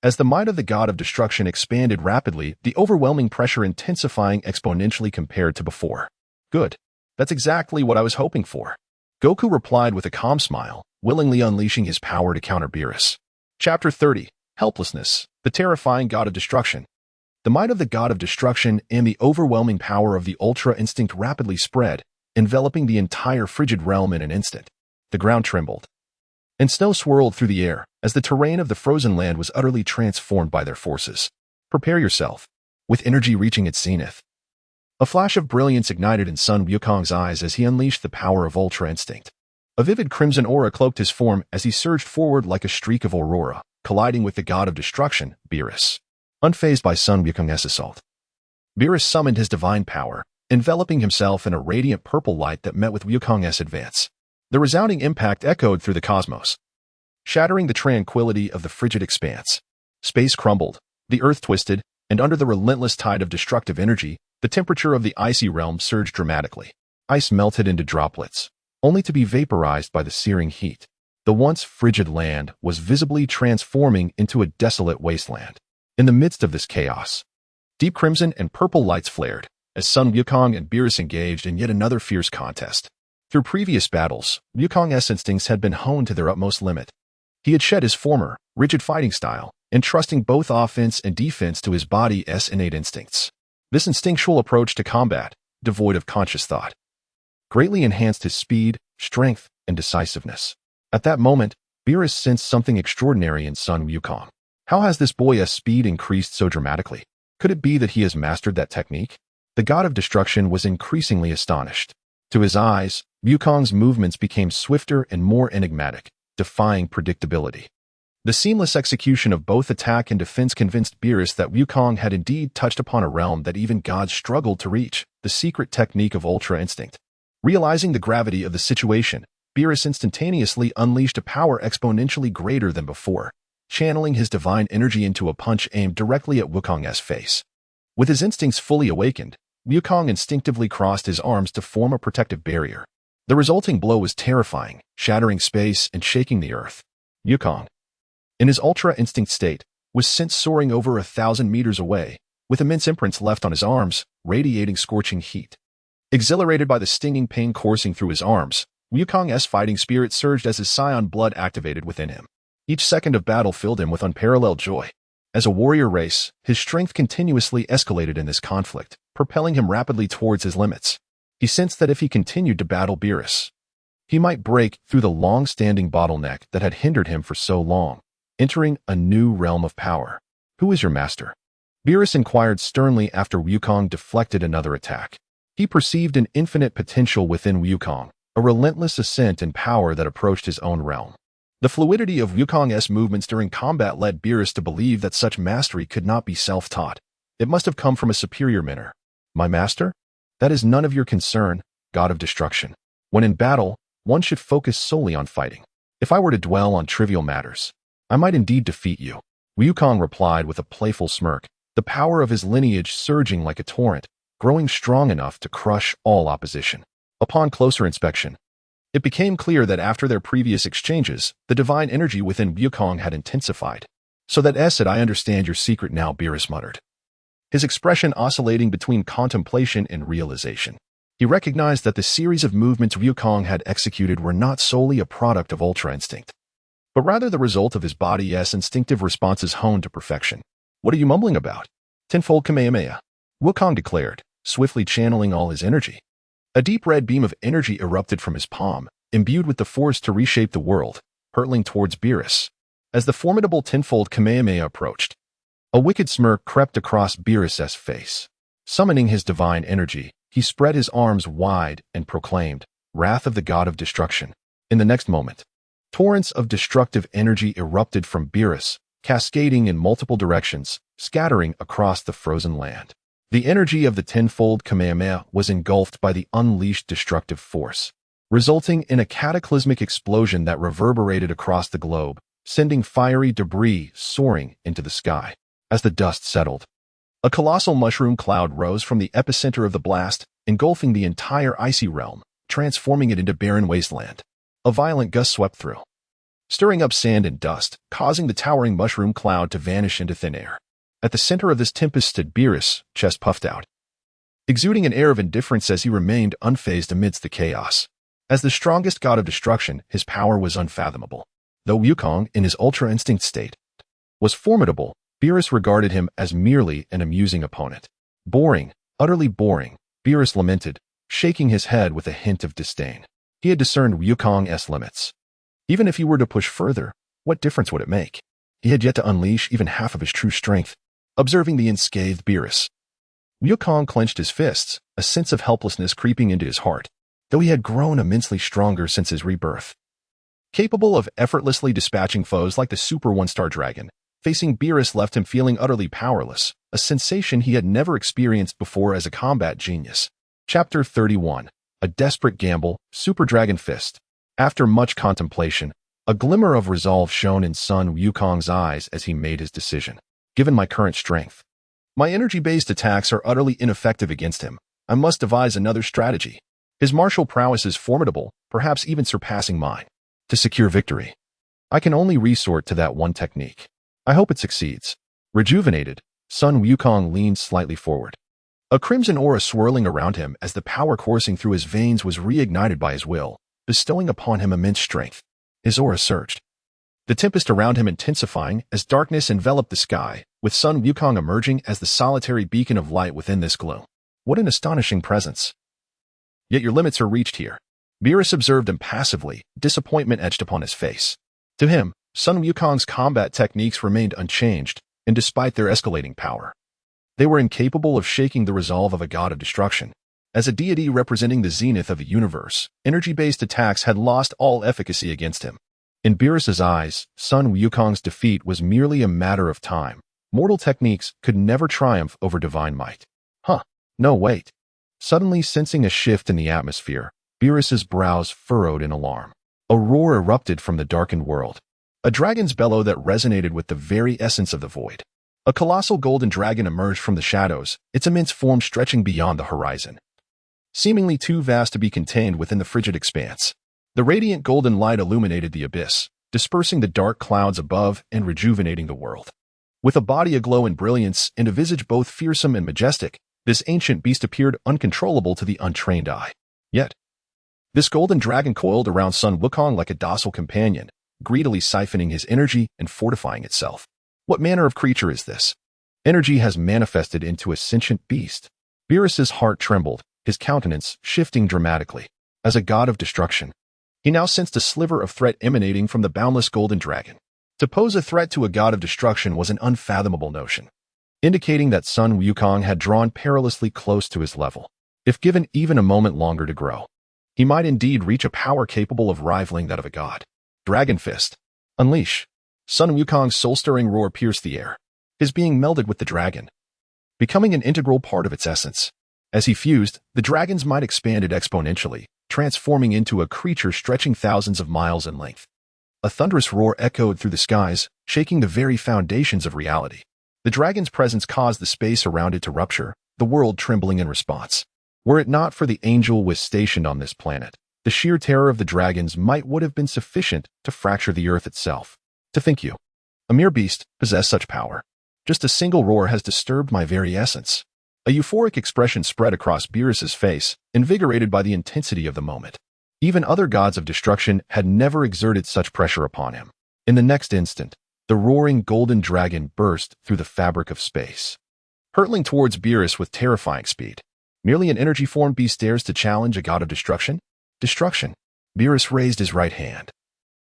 As the might of the god of destruction expanded rapidly, the overwhelming pressure intensifying exponentially compared to before. Good. That's exactly what I was hoping for. Goku replied with a calm smile, willingly unleashing his power to counter Beerus. Chapter 30. Helplessness, the terrifying god of destruction. The might of the god of destruction and the overwhelming power of the Ultra Instinct rapidly spread, enveloping the entire frigid realm in an instant. The ground trembled, and snow swirled through the air as the terrain of the frozen land was utterly transformed by their forces. Prepare yourself. With energy reaching its zenith, a flash of brilliance ignited in Sun Wukong's eyes as he unleashed the power of Ultra Instinct. A vivid crimson aura cloaked his form as he surged forward like a streak of aurora, colliding with the god of destruction, Beerus. Unfazed by Sun Wukong's assault, Beerus summoned his divine power, enveloping himself in a radiant purple light that met with Wukong's advance. The resounding impact echoed through the cosmos, shattering the tranquility of the frigid expanse. Space crumbled, the earth twisted, and under the relentless tide of destructive energy, the temperature of the icy realm surged dramatically. Ice melted into droplets, only to be vaporized by the searing heat. The once frigid land was visibly transforming into a desolate wasteland. In the midst of this chaos, deep crimson and purple lights flared as Sun Wukong and Beerus engaged in yet another fierce contest. Through previous battles, Wukong's instincts had been honed to their utmost limit. He had shed his former, rigid fighting style, entrusting both offense and defense to his body's innate instincts. This instinctual approach to combat, devoid of conscious thought, greatly enhanced his speed, strength, and decisiveness. At that moment, Beerus sensed something extraordinary in Sun Wukong. How has this boy's speed increased so dramatically? Could it be that he has mastered that technique? The god of destruction was increasingly astonished. To his eyes, Wukong's movements became swifter and more enigmatic, defying predictability. The seamless execution of both attack and defense convinced Beerus that Wukong had indeed touched upon a realm that even gods struggled to reach, the secret technique of Ultra Instinct. Realizing the gravity of the situation, Beerus instantaneously unleashed a power exponentially greater than before, channeling his divine energy into a punch aimed directly at Wukong's face. With his instincts fully awakened, Wukong instinctively crossed his arms to form a protective barrier. The resulting blow was terrifying, shattering space and shaking the earth. Wukong, in his Ultra Instinct state, was sent soaring over 1,000 meters away, with immense imprints left on his arms, radiating scorching heat. Exhilarated by the stinging pain coursing through his arms, Wukong's fighting spirit surged as his scion blood activated within him. Each second of battle filled him with unparalleled joy. As a warrior race, his strength continuously escalated in this conflict, propelling him rapidly towards his limits. He sensed that if he continued to battle Beerus, he might break through the long-standing bottleneck that had hindered him for so long, entering a new realm of power. Who is your master? Beerus inquired sternly after Wukong deflected another attack. He perceived an infinite potential within Wukong, a relentless ascent in power that approached his own realm. The fluidity of Wukong's movements during combat led Beerus to believe that such mastery could not be self-taught. It must have come from a superior mentor. My master? That is none of your concern, god of destruction. When in battle, one should focus solely on fighting. If I were to dwell on trivial matters, I might indeed defeat you. Wukong replied with a playful smirk, the power of his lineage surging like a torrent, growing strong enough to crush all opposition. Upon closer inspection, it became clear that after their previous exchanges, the divine energy within Wukong had intensified. So that I understand your secret now, Beerus muttered, his expression oscillating between contemplation and realization. He recognized that the series of movements Wukong had executed were not solely a product of Ultra Instinct, but rather the result of his body's instinctive responses honed to perfection. What are you mumbling about? Tenfold Kamehameha, Wukong declared, swiftly channeling all his energy. A deep red beam of energy erupted from his palm, imbued with the force to reshape the world, hurtling towards Beerus. As the formidable tenfold Kamehameha approached, a wicked smirk crept across Beerus's face. Summoning his divine energy, he spread his arms wide and proclaimed, Wrath of the God of Destruction. In the next moment, torrents of destructive energy erupted from Beerus, cascading in multiple directions, scattering across the frozen land. The energy of the tenfold Kamehameha was engulfed by the unleashed destructive force, resulting in a cataclysmic explosion that reverberated across the globe, sending fiery debris soaring into the sky. As the dust settled, a colossal mushroom cloud rose from the epicenter of the blast, engulfing the entire icy realm, transforming it into barren wasteland. A violent gust swept through, stirring up sand and dust, causing the towering mushroom cloud to vanish into thin air. At the center of this tempest stood Beerus, chest puffed out, exuding an air of indifference as he remained unfazed amidst the chaos. As the strongest god of destruction, his power was unfathomable. Though Wukong, in his ultra-instinct state, was formidable, Beerus regarded him as merely an amusing opponent. Boring, utterly boring, Beerus lamented, shaking his head with a hint of disdain. He had discerned Wukong's limits. Even if he were to push further, what difference would it make? He had yet to unleash even half of his true strength. Observing the unscathed Beerus, Wukong clenched his fists, a sense of helplessness creeping into his heart, though he had grown immensely stronger since his rebirth. Capable of effortlessly dispatching foes like the Super One-Star Dragon, facing Beerus left him feeling utterly powerless, a sensation he had never experienced before as a combat genius. Chapter 31. A Desperate Gamble, Super Dragon Fist. After much contemplation, a glimmer of resolve shone in Sun Wukong's eyes as he made his decision. Given my current strength, my energy-based attacks are utterly ineffective against him. I must devise another strategy. His martial prowess is formidable, perhaps even surpassing mine. To secure victory, I can only resort to that one technique. I hope it succeeds. Rejuvenated, Sun Wukong leaned slightly forward, a crimson aura swirling around him as the power coursing through his veins was reignited by his will, bestowing upon him immense strength. His aura surged, the tempest around him intensifying as darkness enveloped the sky, with Sun Wukong emerging as the solitary beacon of light within this gloom. What an astonishing presence! Yet your limits are reached here. Beerus observed impassively, disappointment etched upon his face. To him, Sun Wukong's combat techniques remained unchanged, and despite their escalating power, they were incapable of shaking the resolve of a god of destruction. As a deity representing the zenith of the universe, energy-based attacks had lost all efficacy against him. In Beerus's eyes, Sun Wukong's defeat was merely a matter of time. Mortal techniques could never triumph over divine might. No, wait. Suddenly sensing a shift in the atmosphere, Beerus's brows furrowed in alarm. A roar erupted from the darkened world, a dragon's bellow that resonated with the very essence of the void. A colossal golden dragon emerged from the shadows, its immense form stretching beyond the horizon, seemingly too vast to be contained within the frigid expanse. The radiant golden light illuminated the abyss, dispersing the dark clouds above and rejuvenating the world. With a body aglow in brilliance and a visage both fearsome and majestic, this ancient beast appeared uncontrollable to the untrained eye. Yet, this golden dragon coiled around Sun Wukong like a docile companion, greedily siphoning his energy and fortifying itself. What manner of creature is this? Energy has manifested into a sentient beast. Beerus's heart trembled, his countenance shifting dramatically. As a god of destruction, he now sensed a sliver of threat emanating from the boundless golden dragon. To pose a threat to a god of destruction was an unfathomable notion, indicating that Sun Wukong had drawn perilously close to his level. If given even a moment longer to grow, he might indeed reach a power capable of rivaling that of a god. Dragon Fist. Unleash. Sun Wukong's soul-stirring roar pierced the air, his being melded with the dragon, becoming an integral part of its essence. As he fused, the dragon's might expanded exponentially, transforming into a creature stretching thousands of miles in length. A thunderous roar echoed through the skies, shaking the very foundations of reality. The dragon's presence caused the space around it to rupture, the world trembling in response. Were it not for the angel stationed on this planet, the sheer terror of the dragon's might would have been sufficient to fracture the earth itself. To think you, a mere beast, possess such power. Just a single roar has disturbed my very essence. A euphoric expression spread across Beerus's face, invigorated by the intensity of the moment. Even other gods of destruction had never exerted such pressure upon him. In the next instant, the roaring golden dragon burst through the fabric of space, hurtling towards Beerus with terrifying speed. Merely an energy-formed beast dares to challenge a god of destruction? Destruction. Beerus raised his right hand,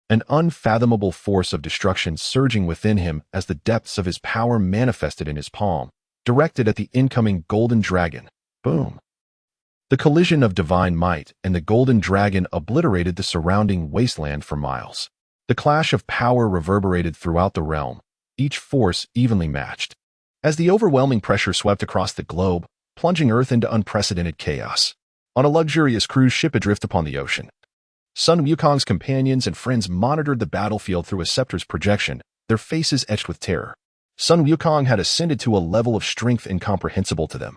an unfathomable force of destruction surging within him as the depths of his power manifested in his palm, directed at the incoming golden dragon. Boom. The collision of divine might and the golden dragon obliterated the surrounding wasteland for miles. The clash of power reverberated throughout the realm, each force evenly matched. As the overwhelming pressure swept across the globe, plunging Earth into unprecedented chaos. On a luxurious cruise ship adrift upon the ocean, Sun Wukong's companions and friends monitored the battlefield through a scepter's projection, their faces etched with terror. Sun Wukong had ascended to a level of strength incomprehensible to them.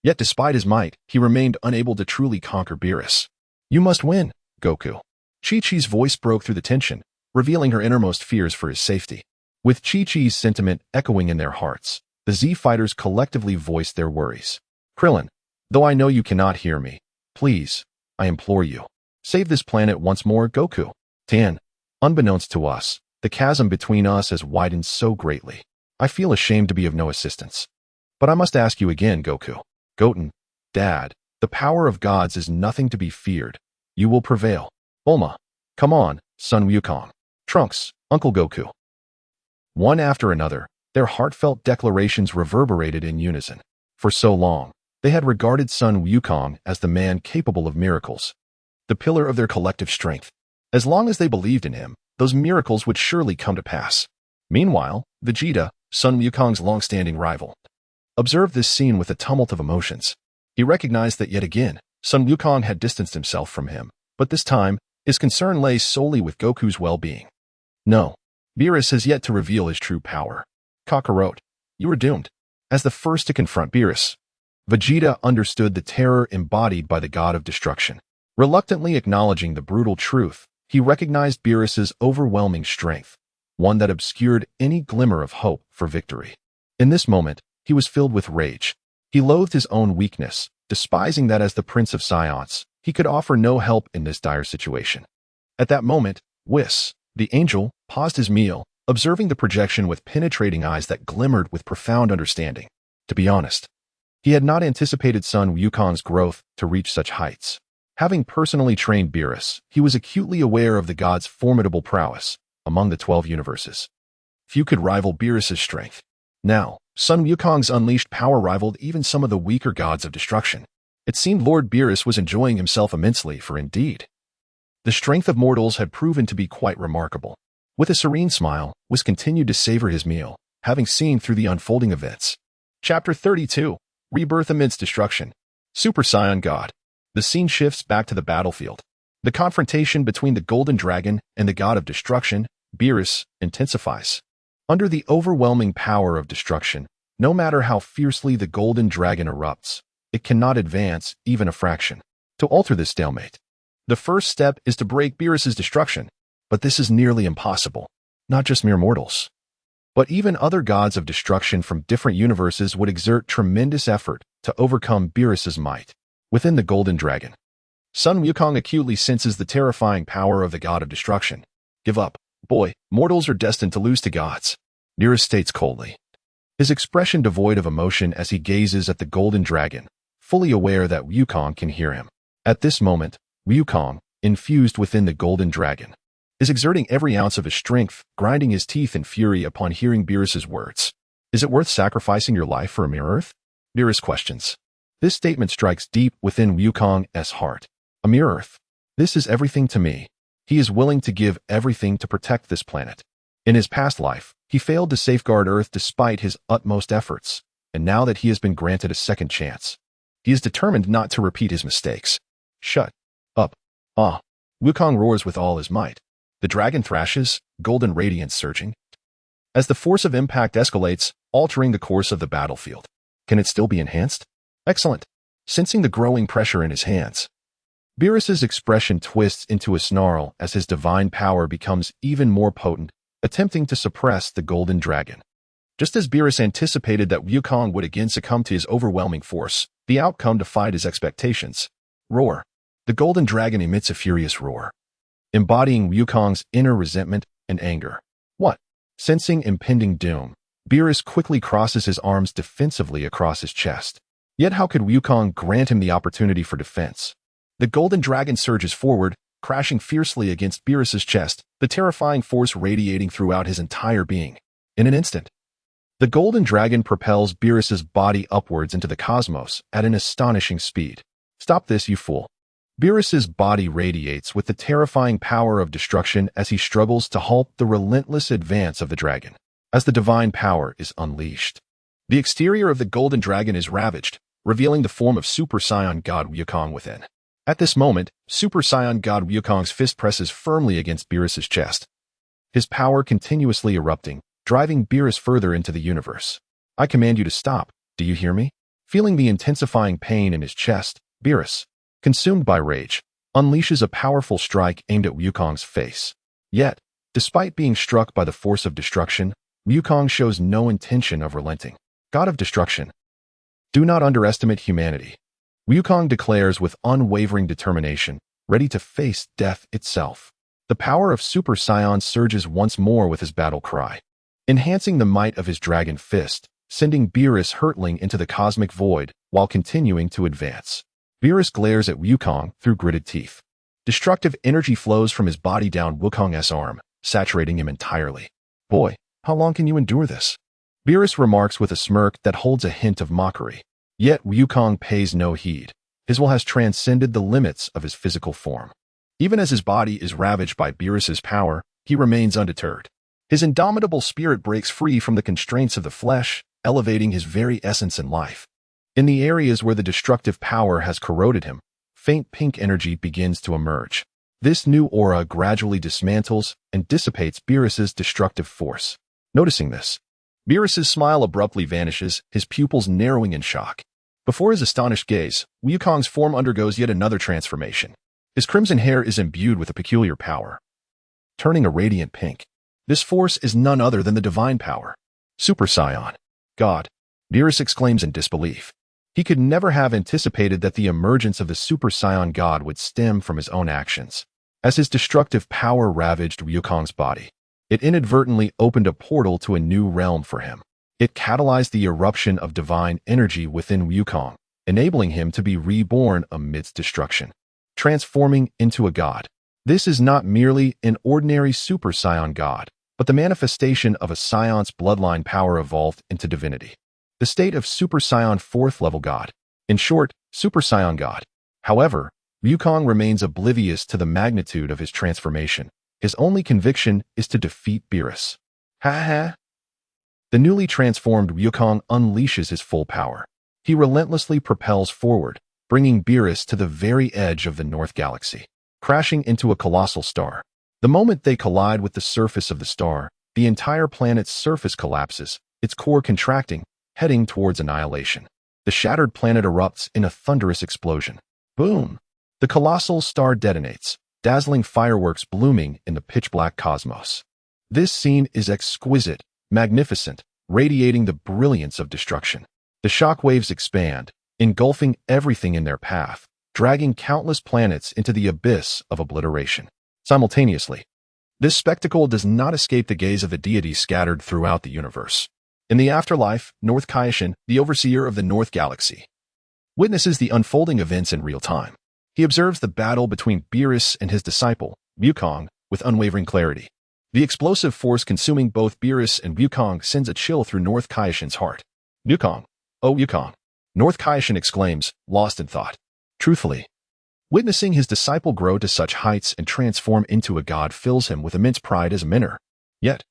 Yet despite his might, he remained unable to truly conquer Beerus. "You must win, Goku." Chi-Chi's voice broke through the tension, revealing her innermost fears for his safety. With Chi-Chi's sentiment echoing in their hearts, the Z fighters collectively voiced their worries. "Krillin, though I know you cannot hear me, please, I implore you, save this planet once more, Goku." Tan, unbeknownst to us, the chasm between us has widened so greatly. I feel ashamed to be of no assistance. But I must ask you again, Goku. Goten, Dad, the power of gods is nothing to be feared. You will prevail. Bulma, come on, Sun Wukong. Trunks, Uncle Goku. One after another, their heartfelt declarations reverberated in unison. For so long, they had regarded Sun Wukong as the man capable of miracles, the pillar of their collective strength. As long as they believed in him, those miracles would surely come to pass. Meanwhile, Vegeta, Sun Wukong's long-standing rival, observed this scene with a tumult of emotions. He recognized that yet again, Sun Wukong had distanced himself from him, but this time, his concern lay solely with Goku's well-being. No, Beerus has yet to reveal his true power. Kakarot, you are doomed. As the first to confront Beerus, Vegeta understood the terror embodied by the god of destruction. Reluctantly acknowledging the brutal truth, he recognized Beerus's overwhelming strength, one that obscured any glimmer of hope for victory. In this moment, he was filled with rage. He loathed his own weakness, despising that as the Prince of Science, he could offer no help in this dire situation. At that moment, Whis, the angel, paused his meal, observing the projection with penetrating eyes that glimmered with profound understanding. To be honest, he had not anticipated Sun Wukong's growth to reach such heights. Having personally trained Beerus, he was acutely aware of the god's formidable prowess among the 12 universes. Few could rival Beerus's strength. Now, Sun Wukong's unleashed power rivaled even some of the weaker gods of destruction. It seemed Lord Beerus was enjoying himself immensely, for indeed, the strength of mortals had proven to be quite remarkable. With a serene smile, Whis continued to savor his meal, having seen through the unfolding events. Chapter 32, Rebirth Amidst Destruction. Super Saiyan God. The scene shifts back to the battlefield. The confrontation between the Golden Dragon and the god of destruction, Beerus, intensifies. Under the overwhelming power of destruction, no matter how fiercely the Golden Dragon erupts, it cannot advance even a fraction. To alter this stalemate, the first step is to break Beerus's destruction, but this is nearly impossible. Not just mere mortals, but even other gods of destruction from different universes would exert tremendous effort to overcome Beerus's might. Within the Golden Dragon, Sun Wukong acutely senses the terrifying power of the god of destruction. "Give up, boy, mortals are destined to lose to gods," Beerus states coldly, his expression devoid of emotion as he gazes at the Golden Dragon, fully aware that Wukong can hear him. At this moment, Wukong, infused within the Golden Dragon, is exerting every ounce of his strength, grinding his teeth in fury upon hearing Beerus's words. "Is it worth sacrificing your life for a mere Earth?" Beerus questions. This statement strikes deep within Wukong's heart. A mere Earth. This is everything to me. He is willing to give everything to protect this planet. In his past life, he failed to safeguard Earth despite his utmost efforts, and now that he has been granted a second chance, he is determined not to repeat his mistakes. "Shut up." "Ah." Wukong roars with all his might. The dragon thrashes, golden radiance surging, as the force of impact escalates, altering the course of the battlefield. Can it still be enhanced? Excellent. Sensing the growing pressure in his hands, Beerus's expression twists into a snarl as his divine power becomes even more potent, attempting to suppress the Golden Dragon. Just as Beerus anticipated that Wukong would again succumb to his overwhelming force, the outcome defied his expectations. Roar. The Golden Dragon emits a furious roar, embodying Wukong's inner resentment and anger. What? Sensing impending doom, Beerus quickly crosses his arms defensively across his chest. Yet how could Wukong grant him the opportunity for defense? The Golden Dragon surges forward, crashing fiercely against Beerus's chest, the terrifying force radiating throughout his entire being. In an instant, the Golden Dragon propels Beerus's body upwards into the cosmos at an astonishing speed. "Stop this, you fool." Beerus's body radiates with the terrifying power of destruction as he struggles to halt the relentless advance of the dragon. as the divine power is unleashed. The exterior of the golden dragon is ravaged, revealing the form of Super Saiyan God Wukong within. At this moment, Super Saiyan God Wukong's fist presses firmly against Beerus's chest, his power continuously erupting, driving Beerus further into the universe. I command you to stop, do you hear me? Feeling the intensifying pain in his chest, Beerus, consumed by rage, unleashes a powerful strike aimed at Wukong's face. Yet, despite being struck by the force of destruction, Wukong shows no intention of relenting. God of destruction, do not underestimate humanity. Wukong declares with unwavering determination, ready to face death itself. The power of Super Saiyan surges once more with his battle cry, enhancing the might of his dragon fist, sending Beerus hurtling into the cosmic void while continuing to advance. Beerus glares at Wukong through gritted teeth. Destructive energy flows from his body down Wukong's arm, saturating him entirely. Boy, how long can you endure this? Beerus remarks with a smirk that holds a hint of mockery. Yet Wukong pays no heed. His will has transcended the limits of his physical form. Even as his body is ravaged by Beerus's power, he remains undeterred. His indomitable spirit breaks free from the constraints of the flesh, elevating his very essence in life. In the areas where the destructive power has corroded him, faint pink energy begins to emerge. This new aura gradually dismantles and dissipates Beerus's destructive force. Noticing this, Beerus's smile abruptly vanishes, his pupils narrowing in shock. Before his astonished gaze, Wukong's form undergoes yet another transformation. His crimson hair is imbued with a peculiar power, turning a radiant pink. This force is none other than the divine power. Super Saiyan God, Beerus exclaims in disbelief. He could never have anticipated that the emergence of the Super Saiyan God would stem from his own actions. As his destructive power ravaged Wukong's body, it inadvertently opened a portal to a new realm for him. It catalyzed the eruption of divine energy within Wukong, enabling him to be reborn amidst destruction, transforming into a god. This is not merely an ordinary Super Saiyan God, but the manifestation of a Saiyan's bloodline power evolved into divinity. The state of Super Saiyan 4th level God. In short, Super Saiyan God. However, Wukong remains oblivious to the magnitude of his transformation. His only conviction is to defeat Beerus. Ha ha! The newly transformed Wukong unleashes his full power. He relentlessly propels forward, bringing Beerus to the very edge of the North Galaxy, crashing into a colossal star. The moment they collide with the surface of the star, the entire planet's surface collapses, its core contracting, heading towards annihilation. The shattered planet erupts in a thunderous explosion. Boom! The colossal star detonates, dazzling fireworks blooming in the pitch-black cosmos. This scene is exquisite, magnificent, radiating the brilliance of destruction. The shockwaves expand, engulfing everything in their path, dragging countless planets into the abyss of obliteration. Simultaneously, this spectacle does not escape the gaze of the deities scattered throughout the universe. In the afterlife, North Kaishin, the overseer of the North Galaxy, witnesses the unfolding events in real time. He observes the battle between Beerus and his disciple, Wukong, with unwavering clarity. The explosive force consuming both Beerus and Wukong sends a chill through North Kaishin's heart. Wukong, oh Wukong! North Kaishin exclaims, lost in thought. Truthfully, witnessing his disciple grow to such heights and transform into a god fills him with immense pride as a mentor. Yet,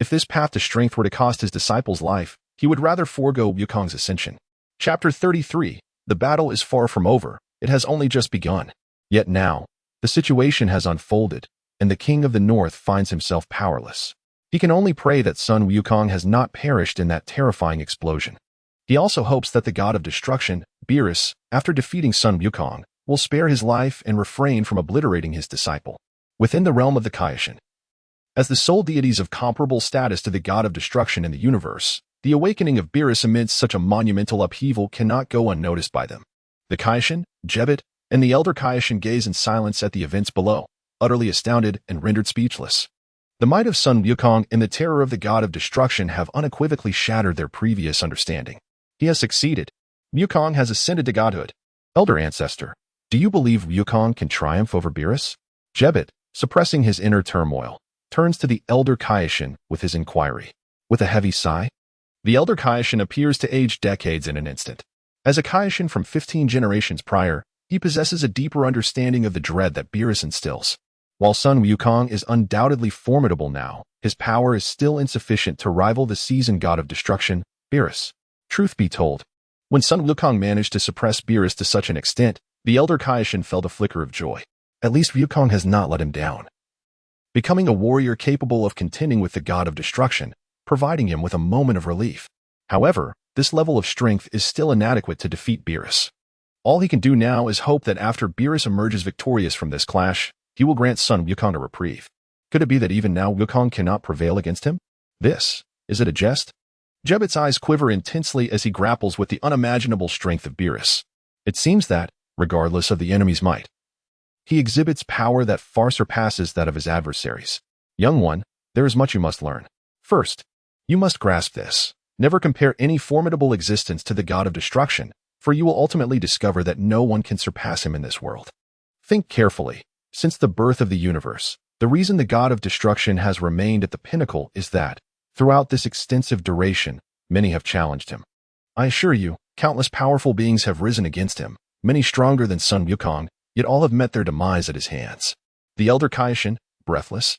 if this path to strength were to cost his disciple's life, he would rather forego Wukong's ascension. Chapter 33. The battle is far from over. It has only just begun. Yet now, the situation has unfolded, and the King of the North finds himself powerless. He can only pray that son Wukong has not perished in that terrifying explosion. He also hopes that the god of destruction, Beerus, after defeating son Wukong, will spare his life and refrain from obliterating his disciple. Within the realm of the Kaishin, as the sole deities of comparable status to the god of destruction in the universe, the awakening of Beerus amidst such a monumental upheaval cannot go unnoticed by them. The Kaishin, Jebet, and the Elder Kaishin gaze in silence at the events below, utterly astounded and rendered speechless. The might of son Wukong and the terror of the god of destruction have unequivocally shattered their previous understanding. He has succeeded. Wukong has ascended to godhood. Elder Ancestor, do you believe Wukong can triumph over Beerus? Jebet, suppressing his inner turmoil, turns to the Elder Kaishin with his inquiry. With a heavy sigh, the Elder Kaishin appears to age decades in an instant. As a Kaishin from 15 generations prior, he possesses a deeper understanding of the dread that Beerus instills. While Sun Wukong is undoubtedly formidable now, his power is still insufficient to rival the seasoned god of destruction, Beerus. Truth be told, when Sun Wukong managed to suppress Beerus to such an extent, the elder Kaioshin felt a flicker of joy. At least Wukong has not let him down, becoming a warrior capable of contending with the god of destruction, providing him with a moment of relief. However, this level of strength is still inadequate to defeat Beerus. All he can do now is hope that after Beerus emerges victorious from this clash, he will grant Sun Wukong a reprieve. Could it be that even now Wukong cannot prevail against him? Is it a jest? Jebbit's eyes quiver intensely as he grapples with the unimaginable strength of Beerus. It seems that, regardless of the enemy's might, he exhibits power that far surpasses that of his adversaries. Young one, there is much you must learn. First, you must grasp this. Never compare any formidable existence to the god of destruction, for you will ultimately discover that no one can surpass him in this world. Think carefully. Since the birth of the universe, the reason the god of destruction has remained at the pinnacle is that, throughout this extensive duration, many have challenged him. I assure you, countless powerful beings have risen against him, many stronger than Sun Wukong, yet all have met their demise at his hands. The elder Kaioshin, breathless,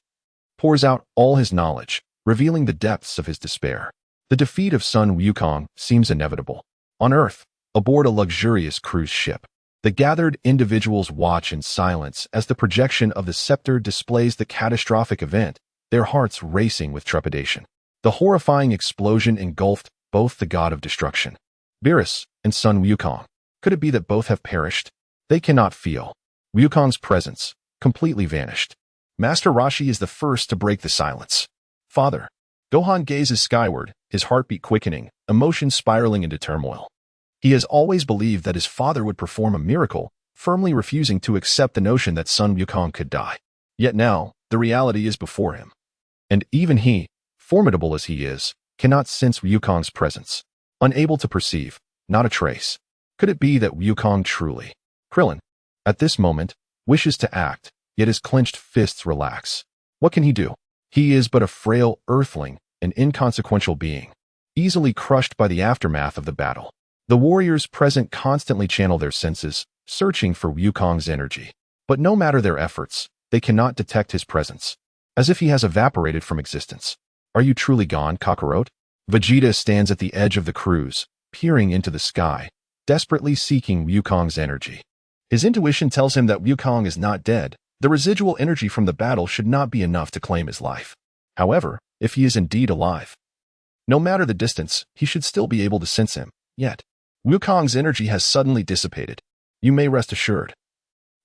pours out all his knowledge, revealing the depths of his despair. The defeat of Sun Wukong seems inevitable. On Earth, aboard a luxurious cruise ship, the gathered individuals watch in silence as the projection of the scepter displays the catastrophic event, their hearts racing with trepidation. The horrifying explosion engulfed both the god of destruction, Beerus, and Sun Wukong. Could it be that both have perished? They cannot feel Wukong's presence, completely vanished. Master Roshi is the first to break the silence. Father. Gohan gazes skyward, his heartbeat quickening, emotions spiraling into turmoil. He has always believed that his father would perform a miracle, firmly refusing to accept the notion that Sun Wukong could die. Yet now, the reality is before him. And even he, formidable as he is, cannot sense Wukong's presence. Unable to perceive, not a trace. Could it be that Wukong truly? Krillin, at this moment, wishes to act, yet his clenched fists relax. What can he do? He is but a frail earthling, an inconsequential being, easily crushed by the aftermath of the battle. The warriors present constantly channel their senses, searching for Wukong's energy. But no matter their efforts, they cannot detect his presence, as if he has evaporated from existence. Are you truly gone, Kakarot? Vegeta stands at the edge of the cruise, peering into the sky, desperately seeking Wukong's energy. His intuition tells him that Wukong is not dead. The residual energy from the battle should not be enough to claim his life. However, if he is indeed alive, no matter the distance, he should still be able to sense him. Yet, Wukong's energy has suddenly dissipated. You may rest assured.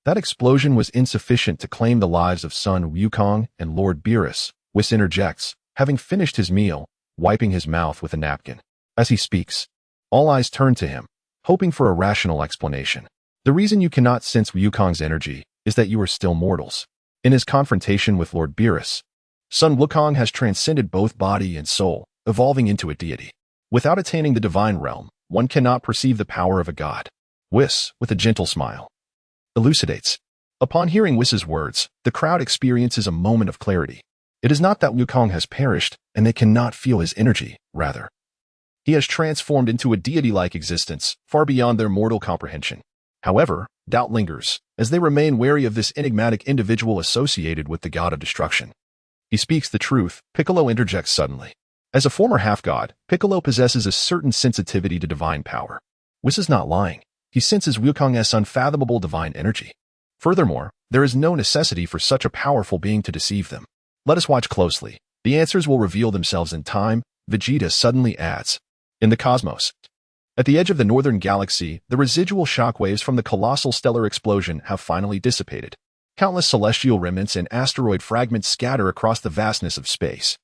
That explosion was insufficient to claim the lives of Sun Wukong and Lord Beerus, Whis interjects, having finished his meal, wiping his mouth with a napkin. As he speaks, all eyes turn to him, hoping for a rational explanation. The reason you cannot sense Wukong's energy is that you are still mortals. In his confrontation with Lord Beerus, Sun Wukong has transcended both body and soul, evolving into a deity. Without attaining the divine realm, one cannot perceive the power of a god. Whis, with a gentle smile, elucidates. Upon hearing Whis's words, the crowd experiences a moment of clarity. It is not that Wukong has perished, and they cannot feel his energy, rather. He has transformed into a deity-like existence, far beyond their mortal comprehension. However, doubt lingers, as they remain wary of this enigmatic individual associated with the god of destruction. He speaks the truth, Piccolo interjects suddenly. As a former half-god, Piccolo possesses a certain sensitivity to divine power. Whis is not lying. He senses Wukong's unfathomable divine energy. Furthermore, there is no necessity for such a powerful being to deceive them. Let us watch closely. The answers will reveal themselves in time, Vegeta suddenly adds. In the cosmos. At the edge of the northern galaxy, the residual shockwaves from the colossal stellar explosion have finally dissipated. Countless celestial remnants and asteroid fragments scatter across the vastness of space.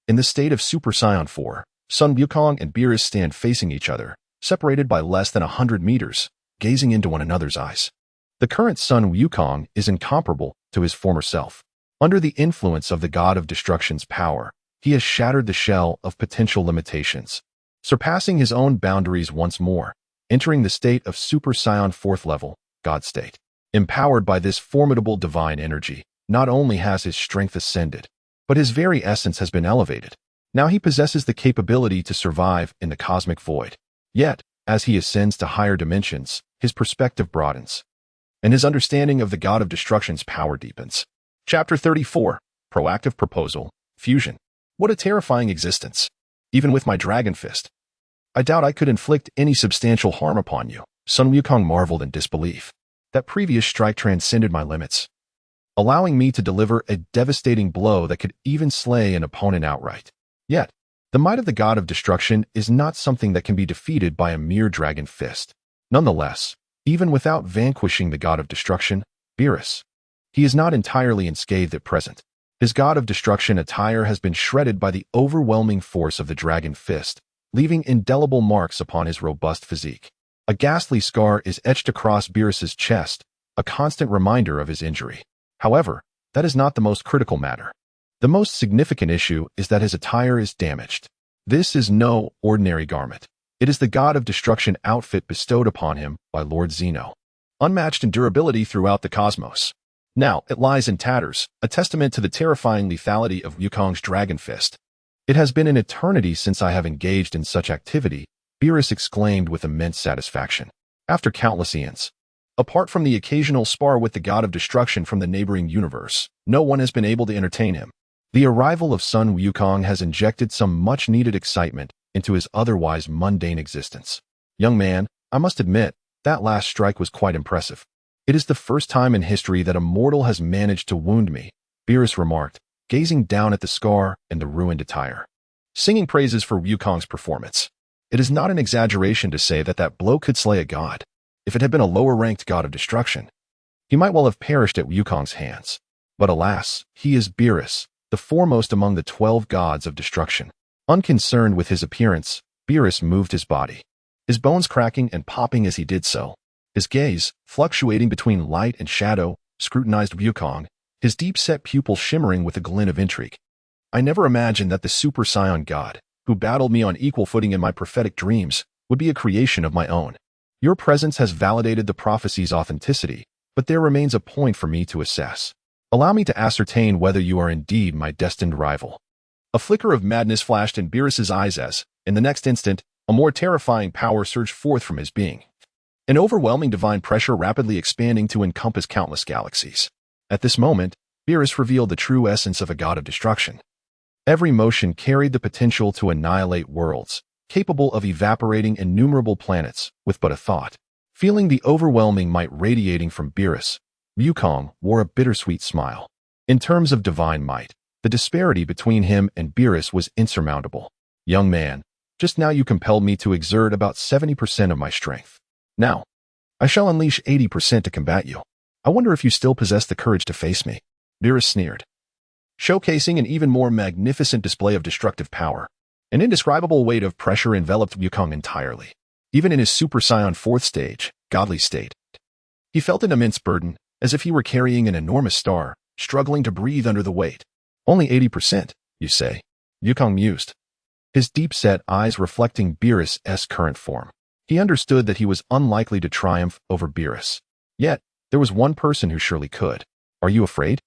In the state of Super Saiyan 4, Sun Wukong and Beerus stand facing each other, separated by less than 100 meters, gazing into one another's eyes. The current Sun Wukong is incomparable to his former self. Under the influence of the god of destruction's power, he has shattered the shell of potential limitations, surpassing his own boundaries once more, entering the state of Super Saiyan 4th level, God state. Empowered by this formidable divine energy, not only has his strength ascended, but his very essence has been elevated. Now he possesses the capability to survive in the cosmic void. Yet, as he ascends to higher dimensions, his perspective broadens, and his understanding of the god of destruction's power deepens. Chapter 34. Proactive Proposal. Fusion. What a terrifying existence. Even with my dragon fist, I doubt I could inflict any substantial harm upon you. Sun Wukong marveled in disbelief. That previous strike transcended my limits, allowing me to deliver a devastating blow that could even slay an opponent outright. Yet, the might of the god of destruction is not something that can be defeated by a mere dragon fist. Nonetheless, even without vanquishing the god of destruction, Beerus, he is not entirely unscathed at present. His god of destruction attire has been shredded by the overwhelming force of the dragon fist, leaving indelible marks upon his robust physique. A ghastly scar is etched across Beerus's chest, a constant reminder of his injury. However, that is not the most critical matter. The most significant issue is that his attire is damaged. This is no ordinary garment. It is the god of destruction outfit bestowed upon him by Lord Zeno, unmatched in durability throughout the cosmos. Now, it lies in tatters, a testament to the terrifying lethality of Wukong's dragon fist. It has been an eternity since I have engaged in such activity, Beerus exclaimed with immense satisfaction. After countless eons, apart from the occasional spar with the god of destruction from the neighboring universe, no one has been able to entertain him. The arrival of Sun Wukong has injected some much-needed excitement into his otherwise mundane existence. Young man, I must admit, that last strike was quite impressive. It is the first time in history that a mortal has managed to wound me, Beerus remarked, gazing down at the scar and the ruined attire, singing praises for Wukong's performance. It is not an exaggeration to say that that blow could slay a god. If it had been a lower-ranked god of destruction, he might well have perished at Wukong's hands. But alas, he is Beerus, the foremost among the 12 gods of destruction. Unconcerned with his appearance, Beerus moved his body, his bones cracking and popping as he did so. His gaze, fluctuating between light and shadow, scrutinized Wukong, his deep-set pupils shimmering with a glint of intrigue. I never imagined that the Super Saiyan god, who battled me on equal footing in my prophetic dreams, would be a creation of my own. Your presence has validated the prophecy's authenticity, but there remains a point for me to assess. Allow me to ascertain whether you are indeed my destined rival. A flicker of madness flashed in Beerus's eyes as, in the next instant, a more terrifying power surged forth from his being. An overwhelming divine pressure rapidly expanding to encompass countless galaxies. At this moment, Beerus revealed the true essence of a god of destruction. Every motion carried the potential to annihilate worlds, capable of evaporating innumerable planets with but a thought. Feeling the overwhelming might radiating from Beerus, Wukong wore a bittersweet smile. In terms of divine might, the disparity between him and Beerus was insurmountable. Young man, just now you compelled me to exert about 70% of my strength. Now, I shall unleash 80% to combat you. I wonder if you still possess the courage to face me. Beerus sneered, showcasing an even more magnificent display of destructive power. An indescribable weight of pressure enveloped Wukong entirely. Even in his Super Saiyan 4th stage, godly state, he felt an immense burden, as if he were carrying an enormous star, struggling to breathe under the weight. Only 80%, you say? Wukong mused, his deep-set eyes reflecting Beerus' current form. He understood that he was unlikely to triumph over Beerus. Yet, there was one person who surely could. Are you afraid?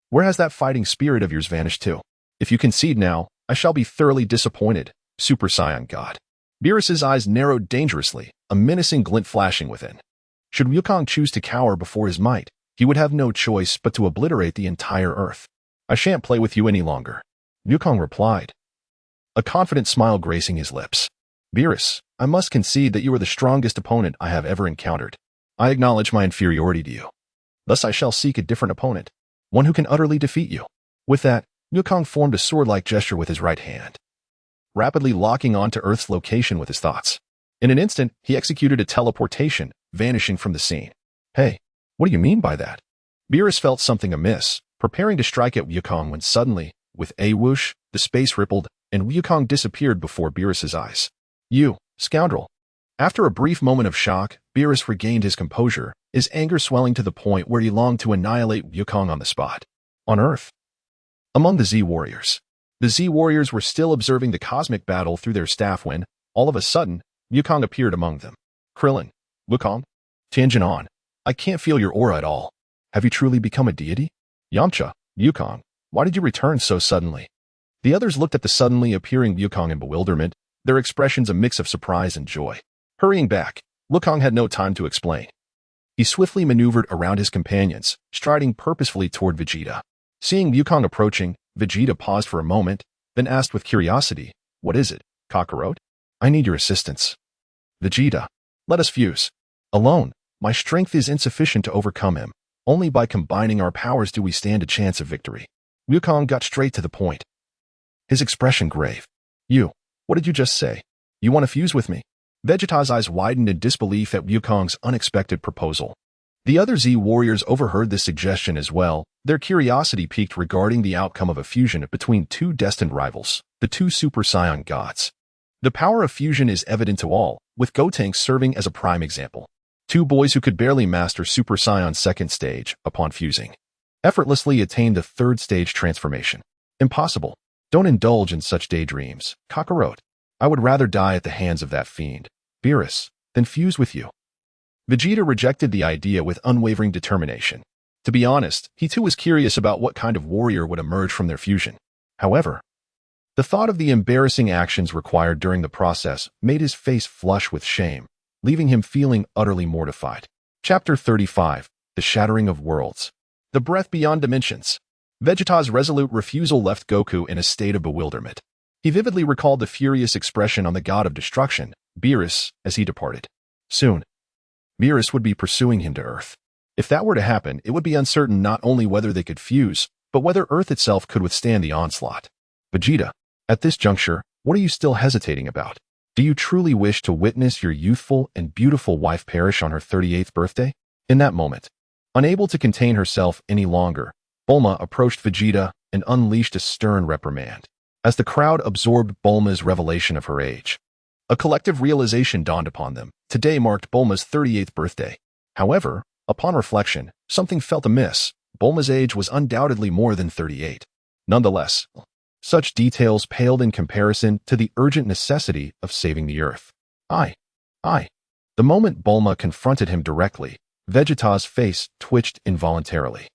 Where has that fighting spirit of yours vanished to? If you concede now, I shall be thoroughly disappointed, Super Saiyan God. Beerus's eyes narrowed dangerously, a menacing glint flashing within. Should Wukong choose to cower before his might, he would have no choice but to obliterate the entire Earth. I shan't play with you any longer, Wukong replied, a confident smile gracing his lips. Beerus, I must concede that you are the strongest opponent I have ever encountered. I acknowledge my inferiority to you. Thus I shall seek a different opponent, one who can utterly defeat you. With that, Wukong formed a sword-like gesture with his right hand, rapidly locking on to Earth's location with his thoughts. In an instant, he executed a teleportation, vanishing from the scene. Hey, what do you mean by that? Beerus felt something amiss, preparing to strike at Wukong when suddenly, with a whoosh, the space rippled, and Wukong disappeared before Beerus's eyes. You, scoundrel. After a brief moment of shock, Beerus regained his composure, his anger swelling to the point where he longed to annihilate Wukong on the spot. On Earth, among the Z warriors. The Z warriors were still observing the cosmic battle through their staff when, all of a sudden, Wukong appeared among them. Krillin, Wukong, Tianjin on. I can't feel your aura at all. Have you truly become a deity? Yamcha, Wukong, why did you return so suddenly? The others looked at the suddenly appearing Wukong in bewilderment, their expressions a mix of surprise and joy. Hurrying back, Wukong had no time to explain. He swiftly maneuvered around his companions, striding purposefully toward Vegeta. Seeing Wukong approaching, Vegeta paused for a moment, then asked with curiosity, "What is it, Kakarot? I need your assistance." "Vegeta, let us fuse. Alone, my strength is insufficient to overcome him. Only by combining our powers do we stand a chance of victory." Wukong got straight to the point, his expression grave. What did you just say? You want to fuse with me?" Vegeta's eyes widened in disbelief at Wukong's unexpected proposal. The other Z warriors overheard this suggestion as well, their curiosity piqued regarding the outcome of a fusion between two destined rivals, the two Super Saiyan gods. The power of fusion is evident to all, with Gotenks serving as a prime example. Two boys who could barely master Super Saiyan's second stage, upon fusing, effortlessly attained the third stage transformation. Impossible. Don't indulge in such daydreams, Kakarot. I would rather die at the hands of that fiend, Beerus, than fuse with you. Vegeta rejected the idea with unwavering determination. To be honest, he too was curious about what kind of warrior would emerge from their fusion. However, the thought of the embarrassing actions required during the process made his face flush with shame, leaving him feeling utterly mortified. Chapter 35, The Shattering of Worlds. The Breath Beyond Dimensions. Vegeta's resolute refusal left Goku in a state of bewilderment. He vividly recalled the furious expression on the god of destruction, Beerus, as he departed. Soon, Beerus would be pursuing him to Earth. If that were to happen, it would be uncertain not only whether they could fuse, but whether Earth itself could withstand the onslaught. Vegeta, at this juncture, what are you still hesitating about? Do you truly wish to witness your youthful and beautiful wife perish on her 38th birthday? In that moment, unable to contain herself any longer, Bulma approached Vegeta and unleashed a stern reprimand. As the crowd absorbed Bulma's revelation of her age, a collective realization dawned upon them. Today marked Bulma's 38th birthday. However, upon reflection, something felt amiss. Bulma's age was undoubtedly more than 38. Nonetheless, such details paled in comparison to the urgent necessity of saving the Earth. I. The moment Bulma confronted him directly, Vegeta's face twitched involuntarily.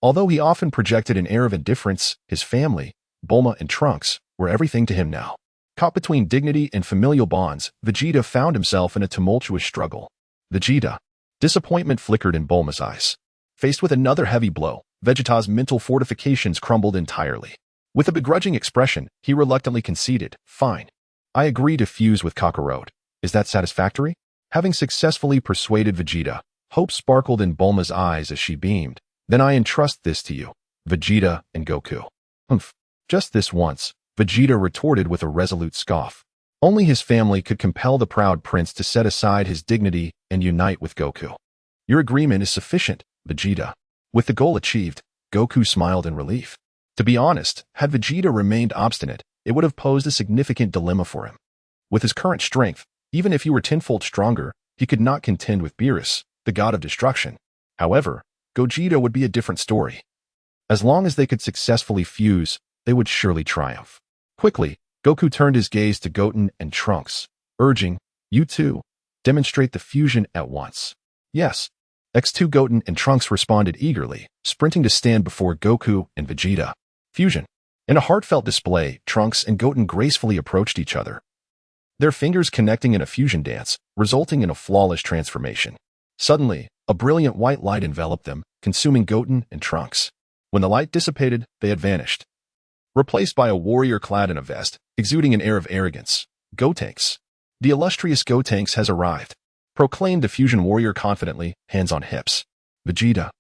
Although he often projected an air of indifference, his family, Bulma and Trunks, were everything to him now. Caught between dignity and familial bonds, Vegeta found himself in a tumultuous struggle. Vegeta. Disappointment flickered in Bulma's eyes. Faced with another heavy blow, Vegeta's mental fortifications crumbled entirely. With a begrudging expression, he reluctantly conceded, "Fine. I agree to fuse with Kakarot. Is that satisfactory?" Having successfully persuaded Vegeta, hope sparkled in Bulma's eyes as she beamed. "Then I entrust this to you, Vegeta and Goku." "Humph. Just this once," Vegeta retorted with a resolute scoff. Only his family could compel the proud prince to set aside his dignity and unite with Goku. "Your agreement is sufficient, Vegeta." With the goal achieved, Goku smiled in relief. To be honest, had Vegeta remained obstinate, it would have posed a significant dilemma for him. With his current strength, even if he were tenfold stronger, he could not contend with Beerus, the god of destruction. However, Gogeta would be a different story. As long as they could successfully fuse, they would surely triumph. Quickly, Goku turned his gaze to Goten and Trunks, urging, "You two, demonstrate the fusion at once." "Yes." X2 Goten and Trunks responded eagerly, sprinting to stand before Goku and Vegeta. Fusion. In a heartfelt display, Trunks and Goten gracefully approached each other, their fingers connecting in a fusion dance, resulting in a flawless transformation. Suddenly, a brilliant white light enveloped them, consuming Goten and Trunks. When the light dissipated, they had vanished, replaced by a warrior clad in a vest, exuding an air of arrogance. "Gotenks. The illustrious Gotenks has arrived," proclaimed the fusion warrior confidently, hands on hips. Vegeta,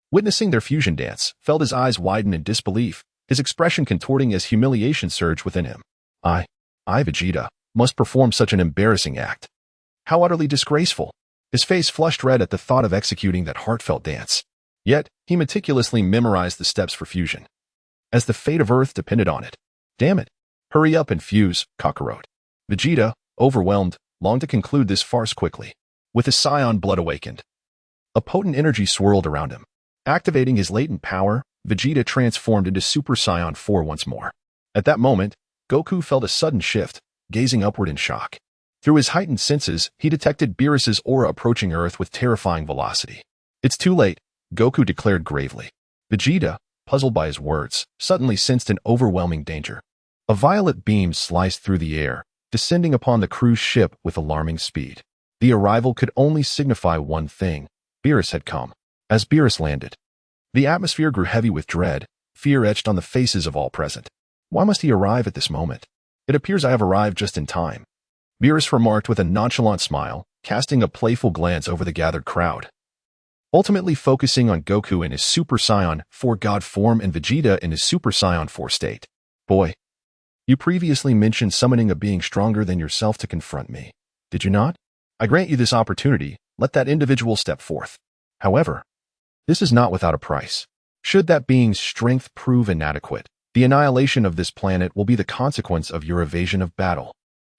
witnessing their fusion dance, felt his eyes widen in disbelief, his expression contorting as humiliation surged within him. I, Vegeta, must perform such an embarrassing act. How utterly disgraceful. His face flushed red at the thought of executing that heartfelt dance. Yet, he meticulously memorized the steps for fusion, as the fate of Earth depended on it. Damn it. Hurry up and fuse, Kakarot. Vegeta, overwhelmed, longed to conclude this farce quickly. With his Saiyan blood awakened, a potent energy swirled around him. Activating his latent power, Vegeta transformed into Super Saiyan 4 once more. At that moment, Goku felt a sudden shift, gazing upward in shock. Through his heightened senses, he detected Beerus's aura approaching Earth with terrifying velocity. "It's too late," Goku declared gravely. Vegeta, puzzled by his words, suddenly sensed an overwhelming danger. A violet beam sliced through the air, descending upon the cruise ship with alarming speed. The arrival could only signify one thing: Beerus had come. As Beerus landed, the atmosphere grew heavy with dread, fear etched on the faces of all present. Why must he arrive at this moment? It appears I have arrived just in time, Beerus remarked with a nonchalant smile, casting a playful glance over the gathered crowd. Ultimately focusing on Goku in his Super Saiyan 4 God form and Vegeta in his Super Saiyan 4 state. Boy, you previously mentioned summoning a being stronger than yourself to confront me, did you not? I grant you this opportunity, let that individual step forth. However, this is not without a price. Should that being's strength prove inadequate, the annihilation of this planet will be the consequence of your evasion of battle.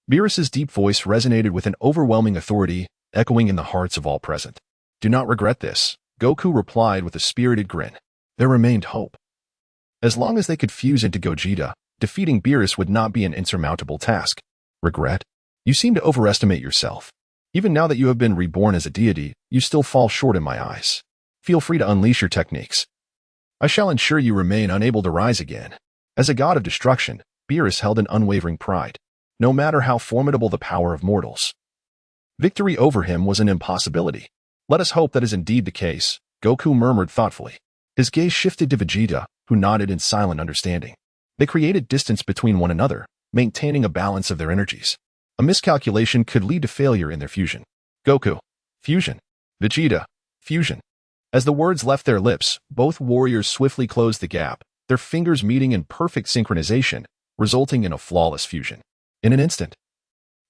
Beerus's deep voice resonated with an overwhelming authority, echoing in the hearts of all present. Do not regret this, Goku replied with a spirited grin. There remained hope. As long as they could fuse into Gogeta, defeating Beerus would not be an insurmountable task. Regret? You seem to overestimate yourself. Even now that you have been reborn as a deity, you still fall short in my eyes. Feel free to unleash your techniques. I shall ensure you remain unable to rise again. As a god of destruction, Beerus held an unwavering pride, no matter how formidable the power of mortals. Victory over him was an impossibility. Let us hope that is indeed the case, Goku murmured thoughtfully. His gaze shifted to Vegeta, who nodded in silent understanding. They created distance between one another, maintaining a balance of their energies. A miscalculation could lead to failure in their fusion. Goku, fusion. Vegeta, fusion. As the words left their lips, both warriors swiftly closed the gap, their fingers meeting in perfect synchronization, resulting in a flawless fusion. In an instant,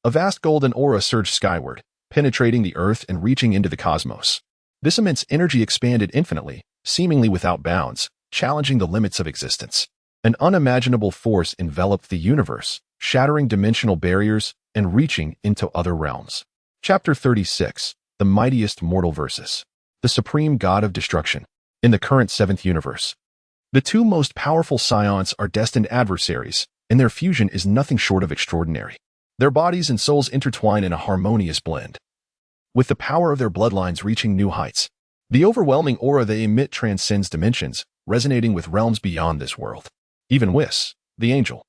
a vast golden aura surged skyward, penetrating the earth and reaching into the cosmos. This immense energy expanded infinitely, seemingly without bounds, challenging the limits of existence. An unimaginable force enveloped the universe, shattering dimensional barriers and reaching into other realms. Chapter 36, The Mightiest Mortal Versus. The Supreme God of Destruction. In the current 7th universe, the two most powerful Saiyans are destined adversaries, and their fusion is nothing short of extraordinary. Their bodies and souls intertwine in a harmonious blend, with the power of their bloodlines reaching new heights. The overwhelming aura they emit transcends dimensions, resonating with realms beyond this world. Even Whis, the angel,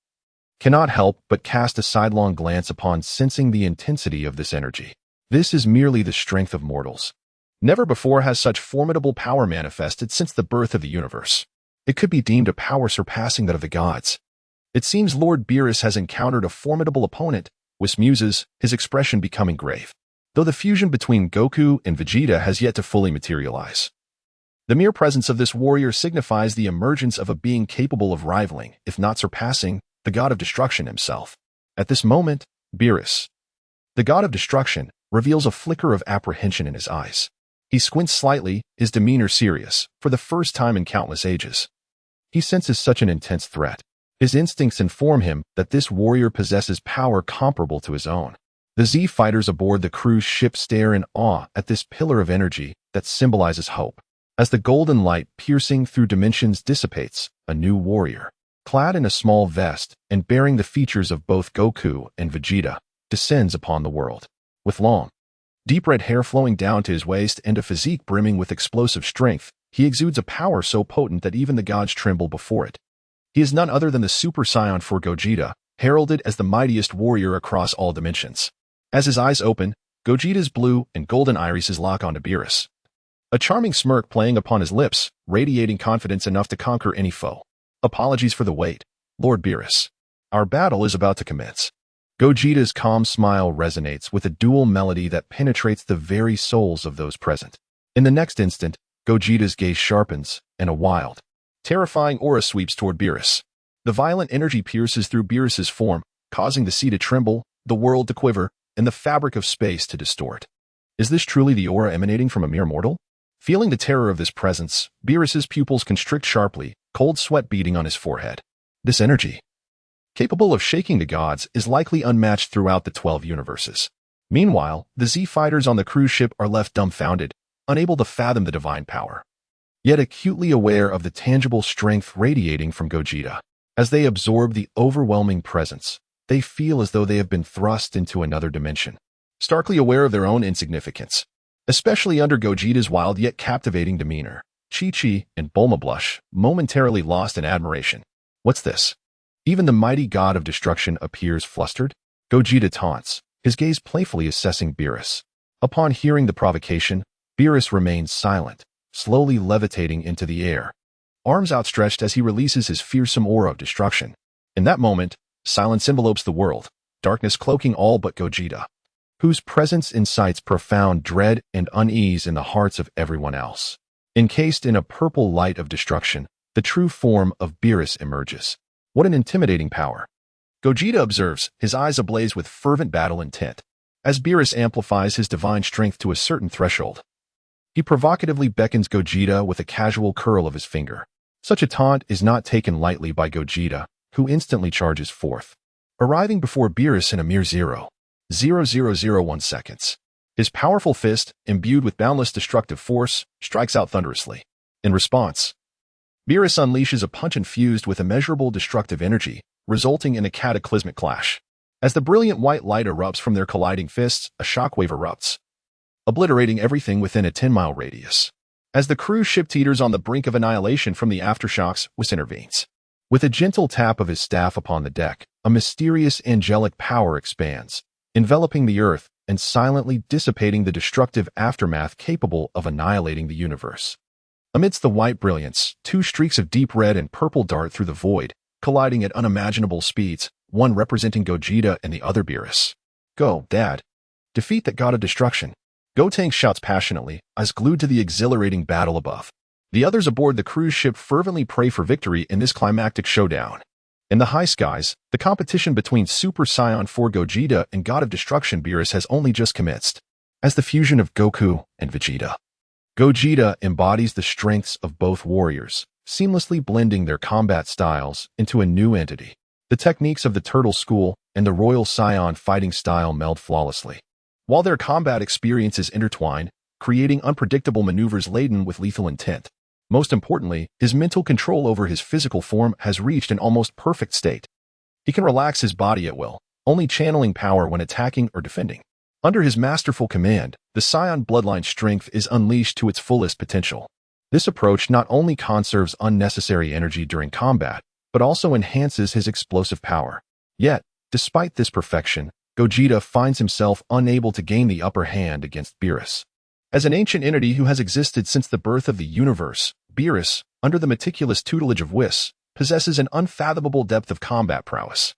cannot help but cast a sidelong glance upon sensing the intensity of this energy. This is merely the strength of mortals. Never before has such formidable power manifested since the birth of the universe. It could be deemed a power surpassing that of the gods. It seems Lord Beerus has encountered a formidable opponent, Whis muses, his expression becoming grave, though the fusion between Goku and Vegeta has yet to fully materialize. The mere presence of this warrior signifies the emergence of a being capable of rivaling, if not surpassing, the god of destruction himself. At this moment, Beerus, the god of destruction, reveals a flicker of apprehension in his eyes. He squints slightly, his demeanor serious, for the first time in countless ages. He senses such an intense threat. His instincts inform him that this warrior possesses power comparable to his own. The Z fighters aboard the cruise ship stare in awe at this pillar of energy that symbolizes hope. As the golden light piercing through dimensions dissipates, a new warrior, clad in a small vest and bearing the features of both Goku and Vegeta, descends upon the world. With long, deep red hair flowing down to his waist and a physique brimming with explosive strength, he exudes a power so potent that even the gods tremble before it. He is none other than the Super Saiyan 4 Gogeta, heralded as the mightiest warrior across all dimensions. As his eyes open, Gogeta's blue and golden irises lock onto Beerus, a charming smirk playing upon his lips, radiating confidence enough to conquer any foe. Apologies for the wait, Lord Beerus. Our battle is about to commence. Gogeta's calm smile resonates with a dual melody that penetrates the very souls of those present. In the next instant, Gogeta's gaze sharpens, and a wild, terrifying aura sweeps toward Beerus. The violent energy pierces through Beerus's form, causing the sea to tremble, the world to quiver, and the fabric of space to distort. Is this truly the aura emanating from a mere mortal? Feeling the terror of this presence, Beerus's pupils constrict sharply, cold sweat beading on his forehead. This energy, capable of shaking the gods, is likely unmatched throughout the 12 universes. Meanwhile, the Z fighters on the cruise ship are left dumbfounded, unable to fathom the divine power, yet acutely aware of the tangible strength radiating from Gogeta. As they absorb the overwhelming presence, they feel as though they have been thrust into another dimension, starkly aware of their own insignificance, especially under Gogeta's wild yet captivating demeanor. Chi-Chi and Bulma blush, momentarily lost in admiration. What's this? Even the mighty god of destruction appears flustered. Gogeta taunts, his gaze playfully assessing Beerus. Upon hearing the provocation, Beerus remains silent, slowly levitating into the air. arms outstretched as he releases his fearsome aura of destruction. In that moment, silence envelopes the world, darkness cloaking all but Gogeta, whose presence incites profound dread and unease in the hearts of everyone else. Encased in a purple light of destruction, the true form of Beerus emerges. What an intimidating power! Gogeta observes, his eyes ablaze with fervent battle intent. As Beerus amplifies his divine strength to a certain threshold, he provocatively beckons Gogeta with a casual curl of his finger. Such a taunt is not taken lightly by Gogeta, who instantly charges forth, arriving before Beerus in a mere 0.0001 seconds. His powerful fist, imbued with boundless destructive force, strikes out thunderously. In response, Beerus unleashes a punch infused with immeasurable destructive energy, resulting in a cataclysmic clash. As the brilliant white light erupts from their colliding fists, a shockwave erupts, obliterating everything within a 10-mile radius. As the cruise ship teeters on the brink of annihilation from the aftershocks, Whis intervenes. With a gentle tap of his staff upon the deck, a mysterious angelic power expands, enveloping the earth and silently dissipating the destructive aftermath capable of annihilating the universe. Amidst the white brilliance, two streaks of deep red and purple dart through the void, colliding at unimaginable speeds, one representing Gogeta and the other Beerus. "Go, Dad! Defeat that god of destruction!" Gotenks shouts passionately, eyes glued to the exhilarating battle above. The others aboard the cruise ship fervently pray for victory in this climactic showdown. In the high skies, the competition between Super Saiyan 4 Gogeta and God of Destruction Beerus has only just commenced. As the fusion of Goku and Vegeta, Gogeta embodies the strengths of both warriors, seamlessly blending their combat styles into a new entity. The techniques of the Turtle School and the Royal Saiyan fighting style meld flawlessly, while their combat experience is intertwined, creating unpredictable maneuvers laden with lethal intent. Most importantly, his mental control over his physical form has reached an almost perfect state. He can relax his body at will, only channeling power when attacking or defending. Under his masterful command, the Saiyan bloodline strength is unleashed to its fullest potential. This approach not only conserves unnecessary energy during combat, but also enhances his explosive power. Yet, despite this perfection, Gogeta finds himself unable to gain the upper hand against Beerus. As an ancient entity who has existed since the birth of the universe, Beerus, under the meticulous tutelage of Whis, possesses an unfathomable depth of combat prowess.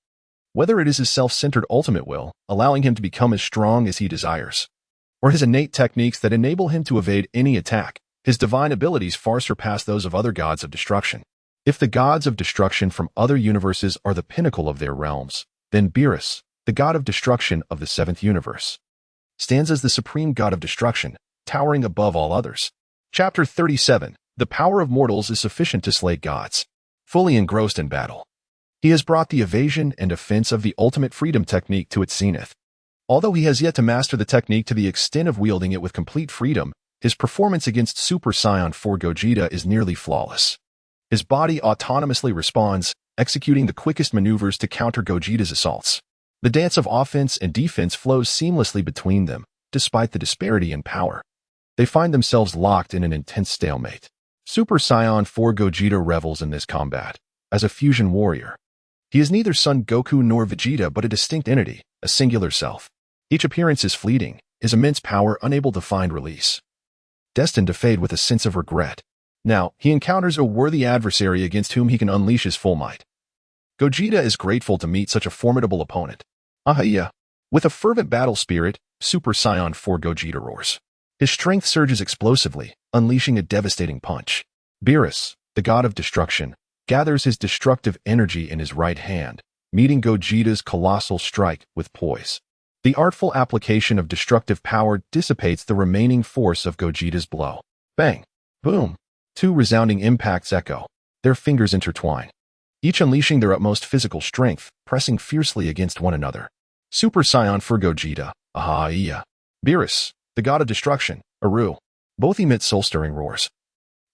Whether it is his self-centered ultimate will, allowing him to become as strong as he desires, or his innate techniques that enable him to evade any attack, his divine abilities far surpass those of other gods of destruction. If the gods of destruction from other universes are the pinnacle of their realms, then Beerus, the god of destruction of the seventh universe, stands as the supreme god of destruction, towering above all others. Chapter 37. The power of mortals is sufficient to slay gods. Fully engrossed in battle, he has brought the evasion and defense of the ultimate freedom technique to its zenith. Although he has yet to master the technique to the extent of wielding it with complete freedom, his performance against Super Saiyan 4 Gogeta is nearly flawless. His body autonomously responds, executing the quickest maneuvers to counter Gogeta's assaults. The dance of offense and defense flows seamlessly between them, despite the disparity in power. They find themselves locked in an intense stalemate. Super Saiyan 4 Gogeta revels in this combat. As a fusion warrior, he is neither Son Goku nor Vegeta but a distinct entity, a singular self. Each appearance is fleeting, his immense power unable to find release, destined to fade with a sense of regret. Now, he encounters a worthy adversary against whom he can unleash his full might. Gogeta is grateful to meet such a formidable opponent. Ahaya! With a fervent battle spirit, Super Saiyan 4 Gogeta roars. His strength surges explosively, unleashing a devastating punch. Beerus, the god of destruction, gathers his destructive energy in his right hand, meeting Gogeta's colossal strike with poise. The artful application of destructive power dissipates the remaining force of Gogeta's blow. Bang! Boom! Two resounding impacts echo, their fingers intertwine, each unleashing their utmost physical strength, pressing fiercely against one another. Super Saiyan 4 Gogeta, Ahaya! Beerus, the god of destruction, Aru, both emit soul-stirring roars,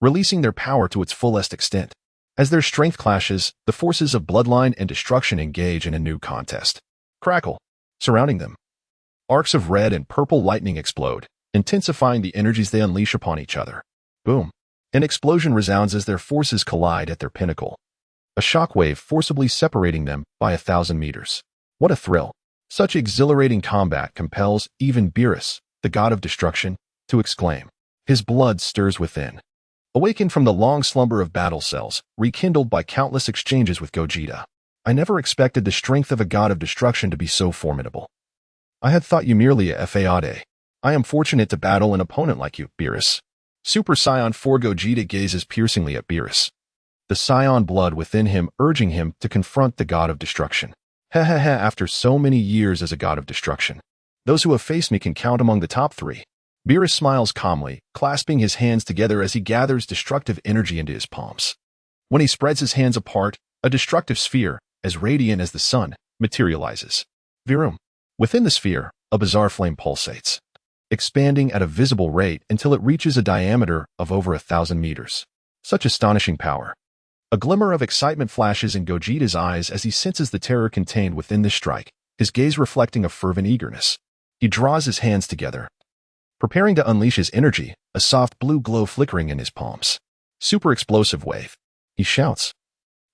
releasing their power to its fullest extent. As their strength clashes, the forces of bloodline and destruction engage in a new contest. Crackle! Surrounding them, arcs of red and purple lightning explode, intensifying the energies they unleash upon each other. Boom! An explosion resounds as their forces collide at their pinnacle, a shockwave forcibly separating them by 1,000 meters. What a thrill! Such exhilarating combat compels even Beerus, the god of destruction, to exclaim. His blood stirs within, awakened from the long slumber of battle cells, rekindled by countless exchanges with Gogeta. I never expected the strength of a god of destruction to be so formidable. I had thought you merely a vowed. I am fortunate to battle an opponent like you, Beerus. Super Saiyan 4 Gogeta gazes piercingly at Beerus, the Saiyan blood within him urging him to confront the god of destruction. After so many years as a god of destruction, those who have faced me can count among the top 3. Beerus smiles calmly, clasping his hands together as he gathers destructive energy into his palms. When he spreads his hands apart, a destructive sphere, as radiant as the sun, materializes. Virum. Within the sphere, a bizarre flame pulsates, expanding at a visible rate until it reaches a diameter of over 1,000 meters. Such astonishing power. A glimmer of excitement flashes in Gogeta's eyes as he senses the terror contained within this strike, his gaze reflecting a fervent eagerness. He draws his hands together, preparing to unleash his energy, a soft blue glow flickering in his palms. Super explosive wave. He shouts,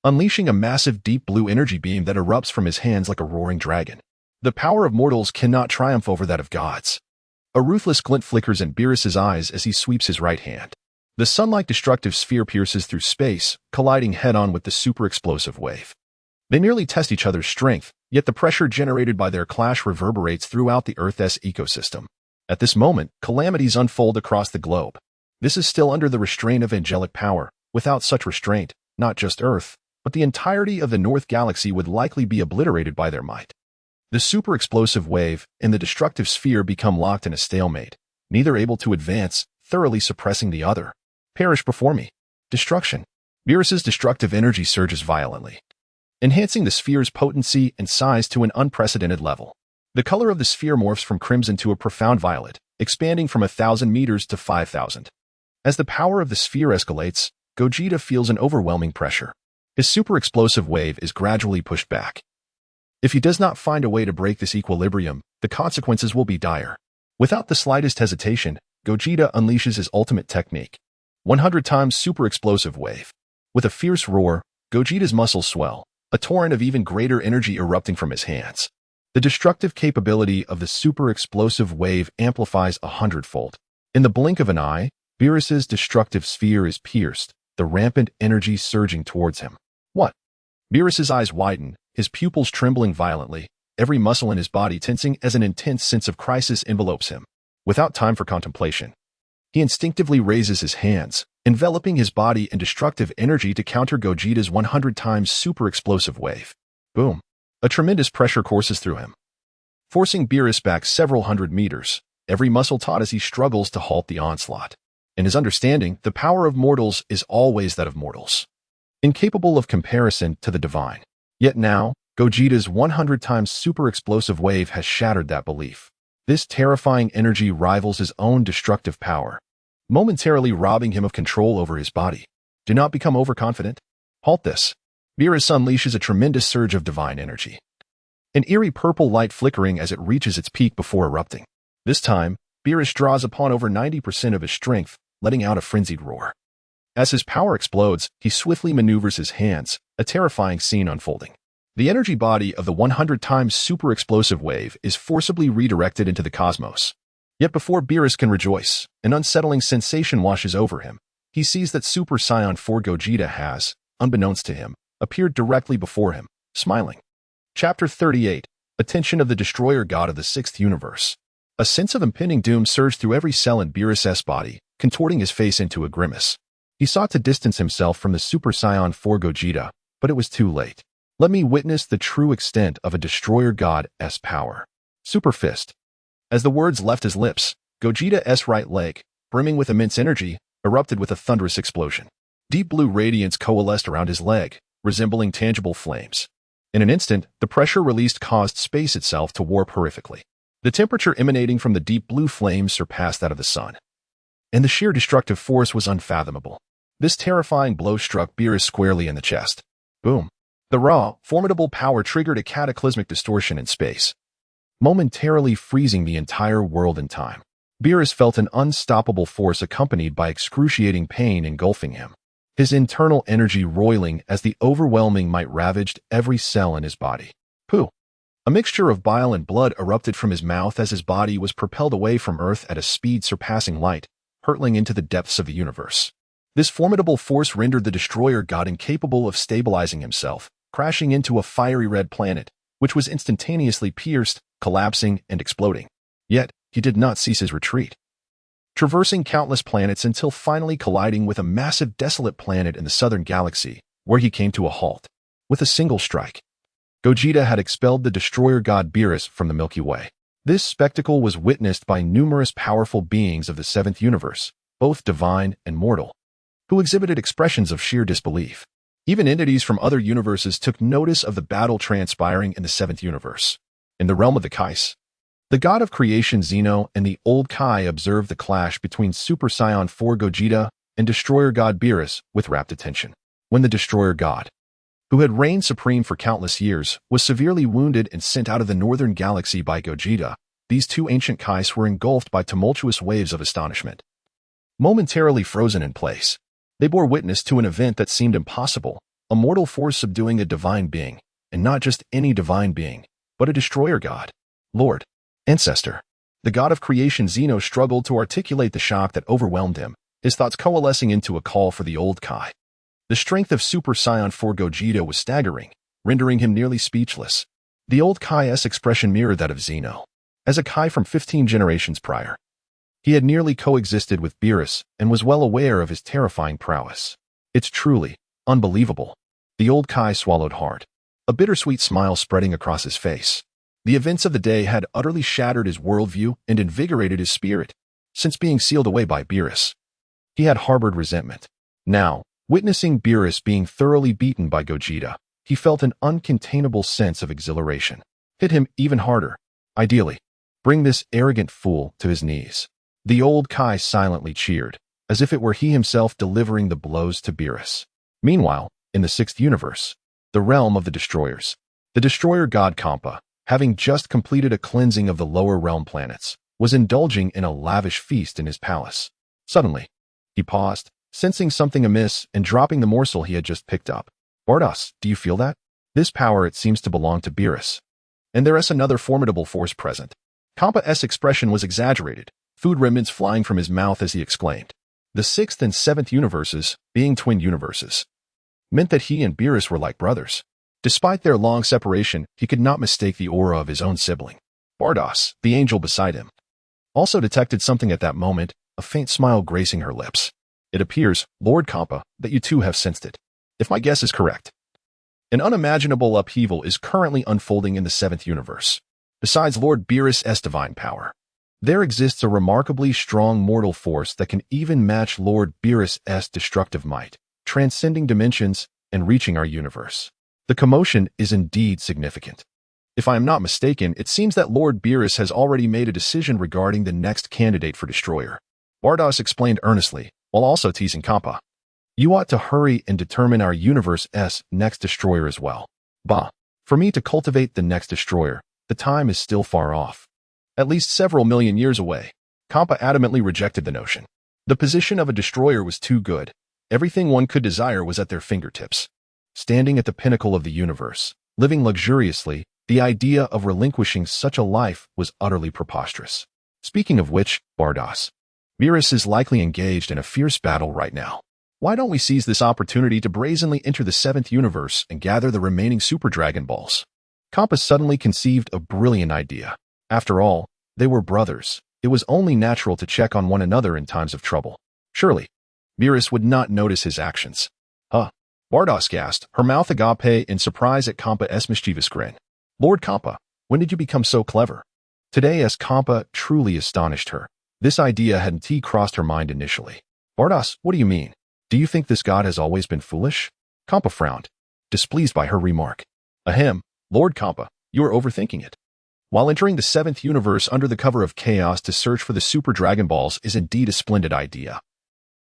unleashing a massive deep blue energy beam that erupts from his hands like a roaring dragon. The power of mortals cannot triumph over that of gods. A ruthless glint flickers in Beerus's eyes as he sweeps his right hand. The sun-like destructive sphere pierces through space, colliding head-on with the super explosive wave. They nearly test each other's strength, yet the pressure generated by their clash reverberates throughout the Earth's ecosystem. At this moment, calamities unfold across the globe. This is still under the restraint of angelic power. Without such restraint, not just Earth, but the entirety of the North Galaxy would likely be obliterated by their might. The super explosive wave and the destructive sphere become locked in a stalemate, neither able to advance, thoroughly suppressing the other. Perish before me. Destruction. Beerus's destructive energy surges violently, enhancing the sphere's potency and size to an unprecedented level. The color of the sphere morphs from crimson to a profound violet, expanding from 1,000 meters to 5,000. As the power of the sphere escalates, Gogeta feels an overwhelming pressure. His super explosive wave is gradually pushed back. If he does not find a way to break this equilibrium, the consequences will be dire. Without the slightest hesitation, Gogeta unleashes his ultimate technique. 100 times super explosive wave. With a fierce roar, Gogeta's muscles swell, a torrent of even greater energy erupting from his hands. The destructive capability of the super explosive wave amplifies 100-fold. In the blink of an eye, Beerus's destructive sphere is pierced, the rampant energy surging towards him. What? Beerus's eyes widen, his pupils trembling violently, every muscle in his body tensing as an intense sense of crisis envelopes him. Without time for contemplation, he instinctively raises his hands, enveloping his body in destructive energy to counter Gogeta's 100 times super explosive wave. Boom. A tremendous pressure courses through him, forcing Beerus back several hundred meters, every muscle taut as he struggles to halt the onslaught. In his understanding, the power of mortals is always that of mortals, incapable of comparison to the divine. Yet now, Gogeta's 100 times super explosive wave has shattered that belief. This terrifying energy rivals his own destructive power, momentarily robbing him of control over his body. Do not become overconfident. Halt this. Beerus unleashes a tremendous surge of divine energy, an eerie purple light flickering as it reaches its peak before erupting. This time, Beerus draws upon over 90% of his strength, letting out a frenzied roar. As his power explodes, he swiftly maneuvers his hands, a terrifying scene unfolding. The energy body of the 100 times super explosive wave is forcibly redirected into the cosmos. Yet before Beerus can rejoice, an unsettling sensation washes over him. He sees that Super Saiyan 4 Gogeta has, unbeknownst to him, appeared directly before him, smiling. Chapter 38. Attention of the Destroyer God of the Sixth Universe. A sense of impending doom surged through every cell in Beerus's body, contorting his face into a grimace. He sought to distance himself from the Super Saiyan 4 Gogeta, but it was too late. Let me witness the true extent of a Destroyer God's power. Super Fist. As the words left his lips, Gogeta's right leg, brimming with immense energy, erupted with a thunderous explosion. Deep blue radiance coalesced around his leg, resembling tangible flames. In an instant, the pressure released caused space itself to warp horrifically. The temperature emanating from the deep blue flames surpassed that of the sun, and the sheer destructive force was unfathomable. This terrifying blow struck Beerus squarely in the chest. Boom. The raw, formidable power triggered a cataclysmic distortion in space, momentarily freezing the entire world in time. Beerus felt an unstoppable force accompanied by excruciating pain engulfing him, his internal energy roiling as the overwhelming might ravaged every cell in his body. Pooh! A mixture of bile and blood erupted from his mouth as his body was propelled away from Earth at a speed surpassing light, hurtling into the depths of the universe. This formidable force rendered the destroyer god incapable of stabilizing himself, crashing into a fiery red planet, which was instantaneously pierced, collapsing, and exploding. Yet, he did not cease his retreat, traversing countless planets until finally colliding with a massive desolate planet in the southern galaxy, where he came to a halt. With a single strike, Gogeta had expelled the destroyer god Beerus from the Milky Way. This spectacle was witnessed by numerous powerful beings of the seventh universe, both divine and mortal, who exhibited expressions of sheer disbelief. Even entities from other universes took notice of the battle transpiring in the seventh universe. In the realm of the Kais, the god of creation Zeno and the old Kai observed the clash between Super Saiyan 4 Gogeta and destroyer god Beerus with rapt attention. When the destroyer god, who had reigned supreme for countless years, was severely wounded and sent out of the northern galaxy by Gogeta, these two ancient Kais were engulfed by tumultuous waves of astonishment. Momentarily frozen in place, they bore witness to an event that seemed impossible, a mortal force subduing a divine being, and not just any divine being, but a destroyer god, Lord, Ancestor. The god of creation Zeno struggled to articulate the shock that overwhelmed him, his thoughts coalescing into a call for the old Kai. The strength of Super Saiyan 4 Gogeta was staggering, rendering him nearly speechless. The old Kai's expression mirrored that of Zeno. As a Kai from 15 generations prior, he had nearly coexisted with Beerus and was well aware of his terrifying prowess. It's truly unbelievable. The old Kai swallowed hard, a bittersweet smile spreading across his face. The events of the day had utterly shattered his worldview and invigorated his spirit. Since being sealed away by Beerus, he had harbored resentment. Now, witnessing Beerus being thoroughly beaten by Gogeta, he felt an uncontainable sense of exhilaration. Hit him even harder. Ideally, bring this arrogant fool to his knees. The old Kai silently cheered, as if it were he himself delivering the blows to Beerus. Meanwhile, in the sixth universe, the realm of the destroyers, the destroyer god Kampa, having just completed a cleansing of the lower realm planets, was indulging in a lavish feast in his palace. Suddenly, he paused, sensing something amiss and dropping the morsel he had just picked up. Bardos, do you feel that? This power it seems to belong to Beerus. And there is another formidable force present. Kampa's expression was exaggerated, food remnants flying from his mouth as he exclaimed. The sixth and seventh universes, being twin universes, meant that he and Beerus were like brothers. Despite their long separation, he could not mistake the aura of his own sibling. Bardos, the angel beside him, also detected something at that moment, a faint smile gracing her lips. It appears, Lord Kampa, that you too have sensed it. If my guess is correct, an unimaginable upheaval is currently unfolding in the seventh universe. Besides Lord Beerus' divine power, there exists a remarkably strong mortal force that can even match Lord Beerus' destructive might, transcending dimensions and reaching our universe. The commotion is indeed significant. If I am not mistaken, it seems that Lord Beerus has already made a decision regarding the next candidate for destroyer. Bardos explained earnestly, while also teasing Kampa. You ought to hurry and determine our universe's next destroyer as well. Bah, for me to cultivate the next destroyer, the time is still far off. At least several million years away. Kampa adamantly rejected the notion. The position of a destroyer was too good. Everything one could desire was at their fingertips. Standing at the pinnacle of the universe, living luxuriously, the idea of relinquishing such a life was utterly preposterous. Speaking of which, Bardos, Beerus is likely engaged in a fierce battle right now. Why don't we seize this opportunity to brazenly enter the seventh universe and gather the remaining Super Dragon Balls? Kampa suddenly conceived a brilliant idea. After all, they were brothers. It was only natural to check on one another in times of trouble. Surely, Beerus would not notice his actions. Bardos gasped, her mouth agape in surprise at Kampa's mischievous grin. Lord Kampa, when did you become so clever? Today, as Kampa truly astonished her. This idea hadn't crossed her mind initially. Bardos, what do you mean? Do you think this god has always been foolish? Kampa frowned, displeased by her remark. Ahem, Lord Kampa, you are overthinking it. While entering the seventh universe under the cover of chaos to search for the Super Dragon Balls is indeed a splendid idea.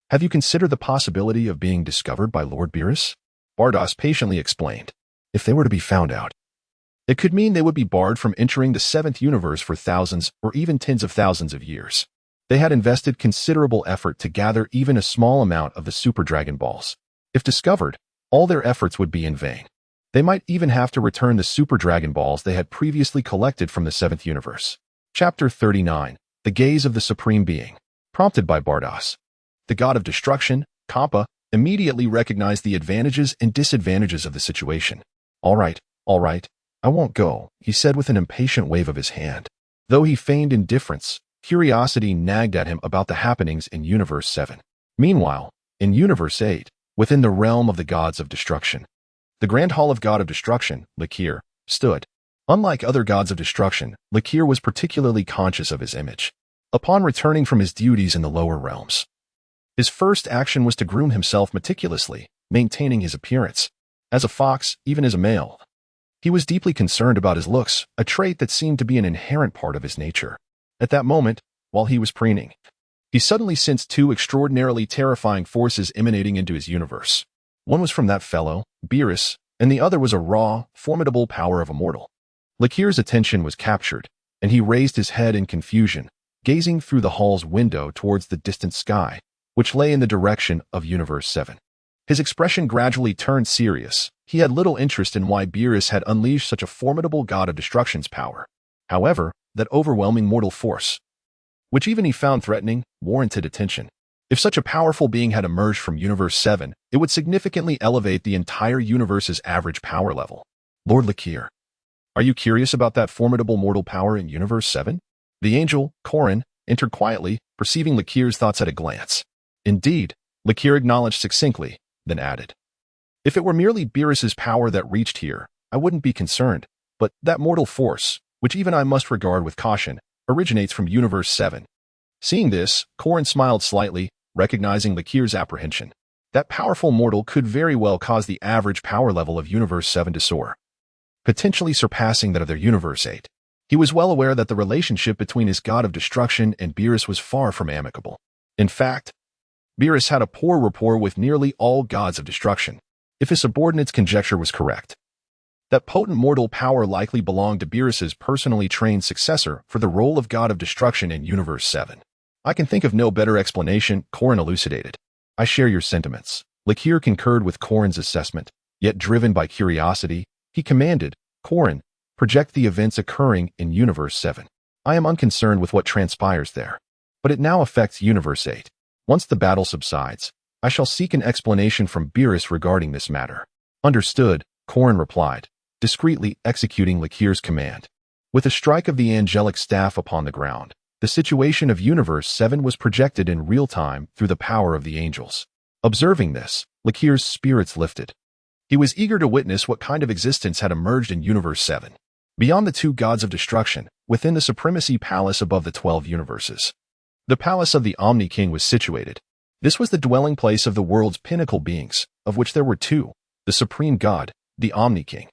Have you considered the possibility of being discovered by Lord Beerus? Bardos patiently explained. If they were to be found out, it could mean they would be barred from entering the seventh universe for thousands or even tens of thousands of years. They had invested considerable effort to gather even a small amount of the Super Dragon Balls. If discovered, all their efforts would be in vain. They might even have to return the Super Dragon Balls they had previously collected from the seventh universe. Chapter 39, The Gaze of the Supreme Being. Prompted by Bardos, the god of destruction, Kappa immediately recognized the advantages and disadvantages of the situation. All right, I won't go, he said with an impatient wave of his hand. Though he feigned indifference, curiosity nagged at him about the happenings in Universe 7. Meanwhile, in Universe 8, within the realm of the gods of destruction, the Grand Hall of God of Destruction, Lakir, stood. Unlike other gods of destruction, Lakir was particularly conscious of his image. Upon returning from his duties in the lower realms, his first action was to groom himself meticulously, maintaining his appearance. As a fox, even as a male, he was deeply concerned about his looks, a trait that seemed to be an inherent part of his nature. At that moment, while he was preening, he suddenly sensed two extraordinarily terrifying forces emanating into his universe. One was from that fellow, Beerus, and the other was a raw, formidable power of a mortal. Lakir's attention was captured, and he raised his head in confusion, gazing through the hall's window towards the distant sky, which lay in the direction of Universe 7. His expression gradually turned serious. He had little interest in why Beerus had unleashed such a formidable god of destruction's power. However, that overwhelming mortal force, which even he found threatening, warranted attention. If such a powerful being had emerged from Universe 7, it would significantly elevate the entire universe's average power level. Lord Lakir, are you curious about that formidable mortal power in Universe 7? The angel, Korin, entered quietly, perceiving Lakir's thoughts at a glance. Indeed, Lakir acknowledged succinctly, then added, if it were merely Beerus's power that reached here, I wouldn't be concerned, but that mortal force, which even I must regard with caution, originates from Universe 7. Seeing this, Korin smiled slightly, recognizing Lakir's apprehension. That powerful mortal could very well cause the average power level of Universe 7 to soar, potentially surpassing that of their Universe 8. He was well aware that the relationship between his god of destruction and Beerus was far from amicable. In fact, Beerus had a poor rapport with nearly all gods of destruction. If his subordinate's conjecture was correct, that potent mortal power likely belonged to Beerus's personally trained successor for the role of god of destruction in Universe 7. I can think of no better explanation, Korin elucidated. I share your sentiments. Lakir concurred with Korin's assessment, yet driven by curiosity, he commanded, Korin, project the events occurring in Universe 7. I am unconcerned with what transpires there, but it now affects Universe 8. Once the battle subsides, I shall seek an explanation from Beerus regarding this matter. Understood, Korin replied, discreetly executing Lakir's command. With a strike of the angelic staff upon the ground, the situation of Universe 7 was projected in real time through the power of the angels. Observing this, Lakir's spirits lifted. He was eager to witness what kind of existence had emerged in Universe 7. Beyond the two gods of destruction, within the Supremacy Palace above the 12 universes, the palace of the Omni King was situated. This was the dwelling place of the world's pinnacle beings, of which there were two, the Supreme God, the Omni King,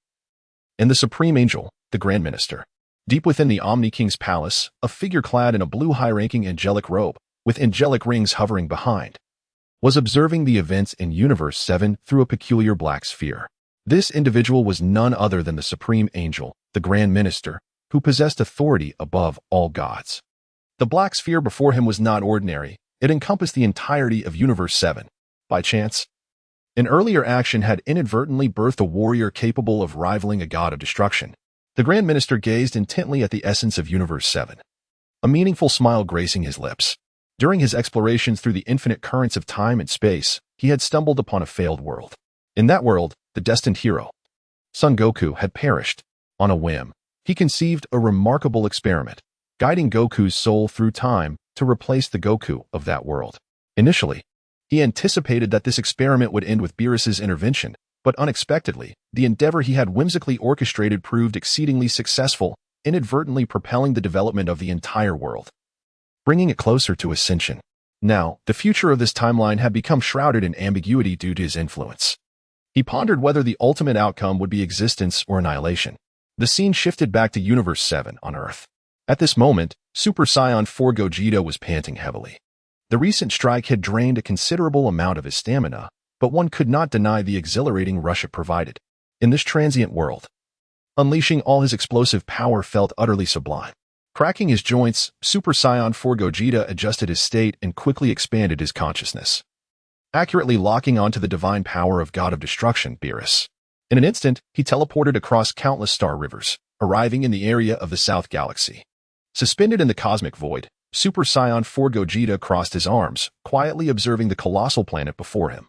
and the Supreme Angel, the Grand Minister. Deep within the Omni King's palace, a figure clad in a blue high-ranking angelic robe, with angelic rings hovering behind, was observing the events in Universe 7 through a peculiar black sphere. This individual was none other than the Supreme Angel, the Grand Minister, who possessed authority above all gods. The black sphere before him was not ordinary. It encompassed the entirety of Universe 7. By chance, an earlier action had inadvertently birthed a warrior capable of rivaling a god of destruction. The Grand Minister gazed intently at the essence of Universe 7, a meaningful smile gracing his lips. During his explorations through the infinite currents of time and space, he had stumbled upon a failed world. In that world, the destined hero, Son Goku, had perished. On a whim, he conceived a remarkable experiment, guiding Goku's soul through time to replace the Goku of that world. Initially, he anticipated that this experiment would end with Beerus's intervention, but unexpectedly, the endeavor he had whimsically orchestrated proved exceedingly successful, inadvertently propelling the development of the entire world, bringing it closer to ascension. Now, the future of this timeline had become shrouded in ambiguity due to his influence. He pondered whether the ultimate outcome would be existence or annihilation. The scene shifted back to Universe 7 on Earth. At this moment, Super Saiyan 4 Gogeta was panting heavily. The recent strike had drained a considerable amount of his stamina, but one could not deny the exhilarating rush it provided. In this transient world, unleashing all his explosive power felt utterly sublime. Cracking his joints, Super Saiyan 4 Gogeta adjusted his state and quickly expanded his consciousness, accurately locking onto the divine power of God of Destruction, Beerus. In an instant, he teleported across countless star rivers, arriving in the area of the South Galaxy. Suspended in the cosmic void, Super Saiyan 4 Gogeta crossed his arms, quietly observing the colossal planet before him,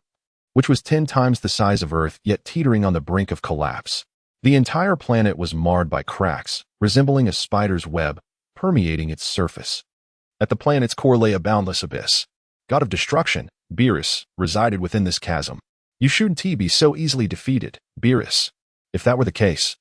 which was 10 times the size of Earth yet teetering on the brink of collapse. The entire planet was marred by cracks, resembling a spider's web, permeating its surface. At the planet's core lay a boundless abyss. God of Destruction, Beerus, resided within this chasm. You shouldn't be so easily defeated, Beerus. If that were the case,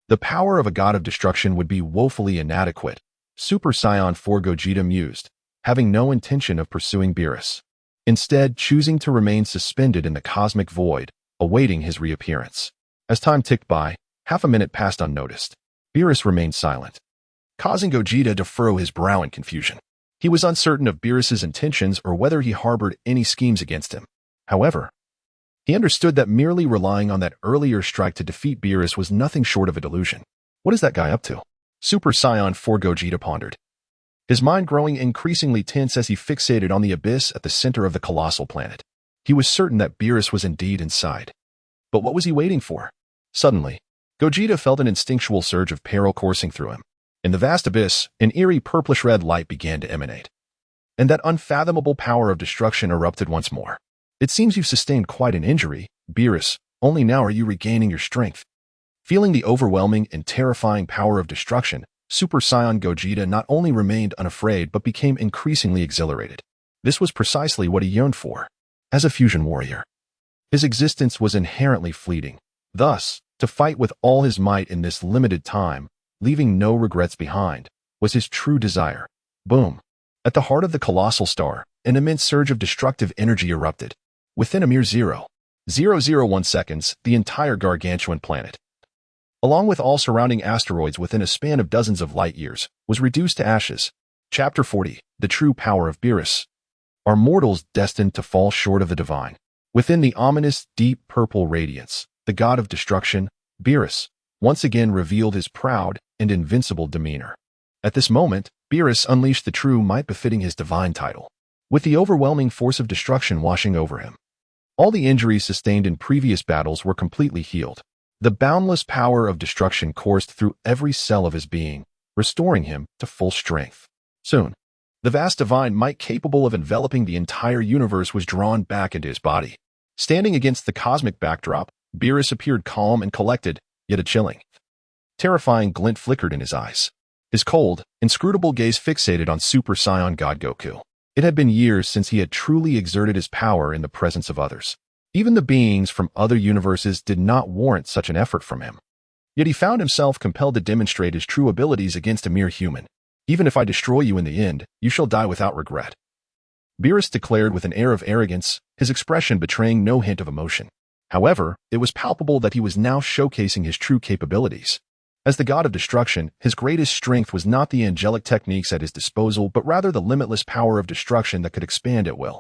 the power of a God of Destruction would be woefully inadequate, Super Saiyan 4 Gogeta mused, having no intention of pursuing Beerus. Instead, choosing to remain suspended in the cosmic void, awaiting his reappearance. As time ticked by, half a minute passed unnoticed. Beerus remained silent, causing Gogeta to furrow his brow in confusion. He was uncertain of Beerus's intentions or whether he harbored any schemes against him. However, he understood that merely relying on that earlier strike to defeat Beerus was nothing short of a delusion. What is that guy up to? Super Saiyan 4 Gogeta pondered, his mind growing increasingly tense as he fixated on the abyss at the center of the colossal planet. He was certain that Beerus was indeed inside. But what was he waiting for? Suddenly, Gogeta felt an instinctual surge of peril coursing through him. In the vast abyss, an eerie purplish-red light began to emanate, and that unfathomable power of destruction erupted once more. It seems you've sustained quite an injury, Beerus. Only now are you regaining your strength. Feeling the overwhelming and terrifying power of destruction, Super Saiyan Gogeta not only remained unafraid but became increasingly exhilarated. This was precisely what he yearned for. As a fusion warrior, his existence was inherently fleeting. Thus, to fight with all his might in this limited time, leaving no regrets behind, was his true desire. Boom! At the heart of the colossal star, an immense surge of destructive energy erupted. Within a mere 0.001 seconds, the entire gargantuan planet, along with all surrounding asteroids within a span of dozens of light years, was reduced to ashes. Chapter 40, The True Power of Beerus. Are mortals destined to fall short of the divine? Within the ominous, deep purple radiance, the god of destruction, Beerus, once again revealed his proud and invincible demeanor. At this moment, Beerus unleashed the true might befitting his divine title, with the overwhelming force of destruction washing over him. All the injuries sustained in previous battles were completely healed. The boundless power of destruction coursed through every cell of his being, restoring him to full strength. Soon, the vast divine might capable of enveloping the entire universe was drawn back into his body. Standing against the cosmic backdrop, Beerus appeared calm and collected, yet a chilling, terrifying glint flickered in his eyes. His cold, inscrutable gaze fixated on Super Saiyan God Goku. It had been years since he had truly exerted his power in the presence of others. Even the beings from other universes did not warrant such an effort from him. Yet he found himself compelled to demonstrate his true abilities against a mere human. Even if I destroy you in the end, you shall die without regret, Beerus declared with an air of arrogance, his expression betraying no hint of emotion. However, it was palpable that he was now showcasing his true capabilities. As the god of destruction, his greatest strength was not the angelic techniques at his disposal, but rather the limitless power of destruction that could expand at will.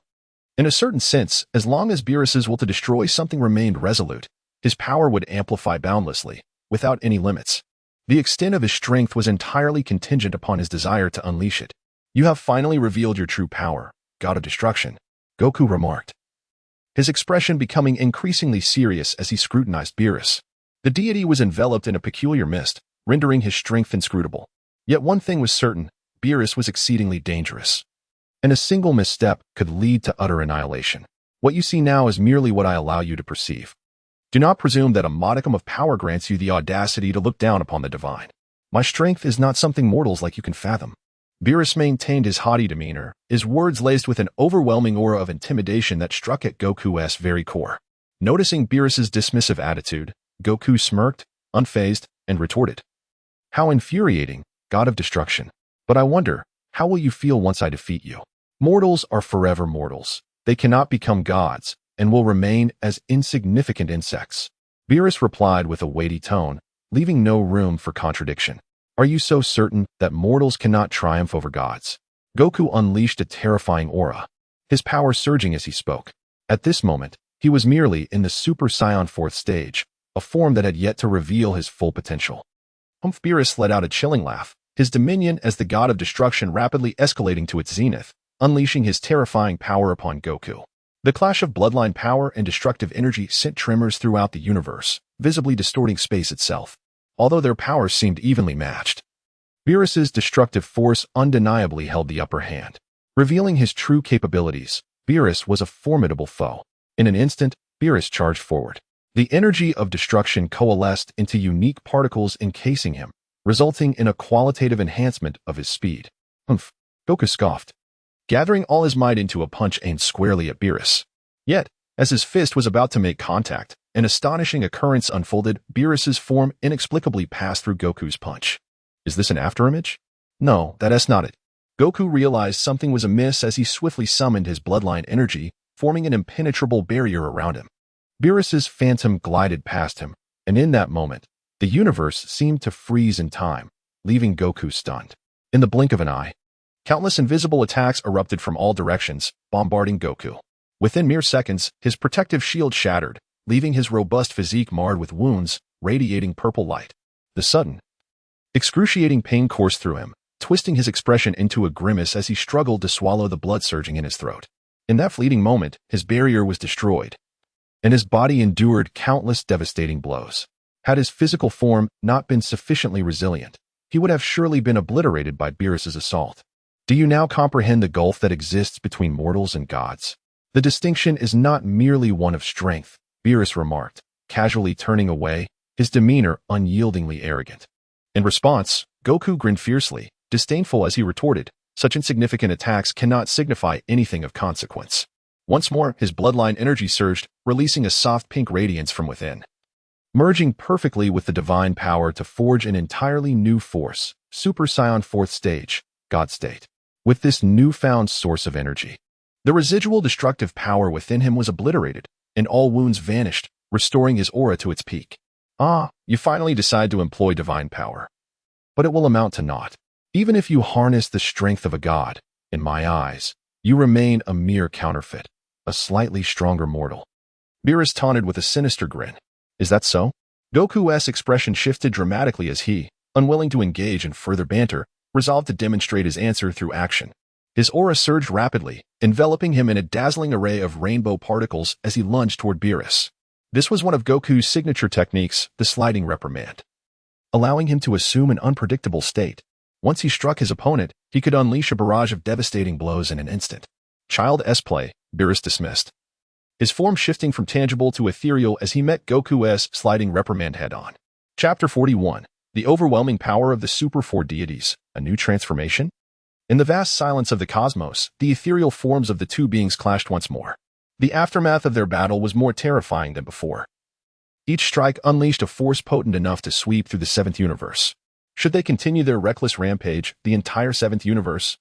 In a certain sense, as long as Beerus's will to destroy something remained resolute, his power would amplify boundlessly, without any limits. The extent of his strength was entirely contingent upon his desire to unleash it. You have finally revealed your true power, God of Destruction, Goku remarked, his expression becoming increasingly serious as he scrutinized Beerus. The deity was enveloped in a peculiar mist, rendering his strength inscrutable. Yet one thing was certain, Beerus was exceedingly dangerous, and a single misstep could lead to utter annihilation. What you see now is merely what I allow you to perceive. Do not presume that a modicum of power grants you the audacity to look down upon the divine. My strength is not something mortals like you can fathom. Beerus maintained his haughty demeanor, his words laced with an overwhelming aura of intimidation that struck at Goku's very core. Noticing Beerus's dismissive attitude, Goku smirked, unfazed, and retorted, "How infuriating, God of Destruction. But I wonder, how will you feel once I defeat you? Mortals are forever mortals. They cannot become gods, and will remain as insignificant insects." Beerus replied with a weighty tone, leaving no room for contradiction. "Are you so certain that mortals cannot triumph over gods?" Goku unleashed a terrifying aura, his power surging as he spoke. At this moment, he was merely in the Super Saiyan 4th stage, a form that had yet to reveal his full potential. Beerus let out a chilling laugh, his dominion as the god of destruction rapidly escalating to its zenith, unleashing his terrifying power upon Goku. The clash of bloodline power and destructive energy sent tremors throughout the universe, visibly distorting space itself. Although their powers seemed evenly matched, Beerus's destructive force undeniably held the upper hand. Revealing his true capabilities, Beerus was a formidable foe. In an instant, Beerus charged forward. The energy of destruction coalesced into unique particles encasing him, resulting in a qualitative enhancement of his speed. Humph, Goku scoffed, gathering all his might into a punch aimed squarely at Beerus. Yet, as his fist was about to make contact, an astonishing occurrence unfolded. Beerus's form inexplicably passed through Goku's punch. Is this an afterimage? No, that's not it. Goku realized something was amiss as he swiftly summoned his bloodline energy, forming an impenetrable barrier around him. Beerus's phantom glided past him, and in that moment, the universe seemed to freeze in time, leaving Goku stunned. In the blink of an eye, countless invisible attacks erupted from all directions, bombarding Goku. Within mere seconds, his protective shield shattered, leaving his robust physique marred with wounds, radiating purple light. The sudden, excruciating pain coursed through him, twisting his expression into a grimace as he struggled to swallow the blood surging in his throat. In that fleeting moment, his barrier was destroyed, and his body endured countless devastating blows. Had his physical form not been sufficiently resilient, he would have surely been obliterated by Beerus's assault. Do you now comprehend the gulf that exists between mortals and gods? The distinction is not merely one of strength, Beerus remarked, casually turning away, his demeanor unyieldingly arrogant. In response, Goku grinned fiercely, disdainful as he retorted, such insignificant attacks cannot signify anything of consequence. Once more, his bloodline energy surged, releasing a soft pink radiance from within, merging perfectly with the divine power to forge an entirely new force, Super Saiyan 4th stage, God State. With this newfound source of energy, the residual destructive power within him was obliterated, and all wounds vanished, restoring his aura to its peak. Ah, you finally decide to employ divine power. But it will amount to naught. Even if you harness the strength of a god, in my eyes, you remain a mere counterfeit, a slightly stronger mortal. Beerus taunted with a sinister grin. Is that so? Goku's expression shifted dramatically as he, unwilling to engage in further banter, resolved to demonstrate his answer through action. His aura surged rapidly, enveloping him in a dazzling array of rainbow particles as he lunged toward Beerus. This was one of Goku's signature techniques, the sliding reprimand, allowing him to assume an unpredictable state. Once he struck his opponent, he could unleash a barrage of devastating blows in an instant. Child's play, Beerus dismissed, his form shifting from tangible to ethereal as he met Goku's sliding reprimand head-on. Chapter 41. The Overwhelming Power of the Super Four Deities, a New Transformation? In the vast silence of the cosmos, the ethereal forms of the two beings clashed once more. The aftermath of their battle was more terrifying than before. Each strike unleashed a force potent enough to sweep through the seventh universe. Should they continue their reckless rampage, the entire seventh universe,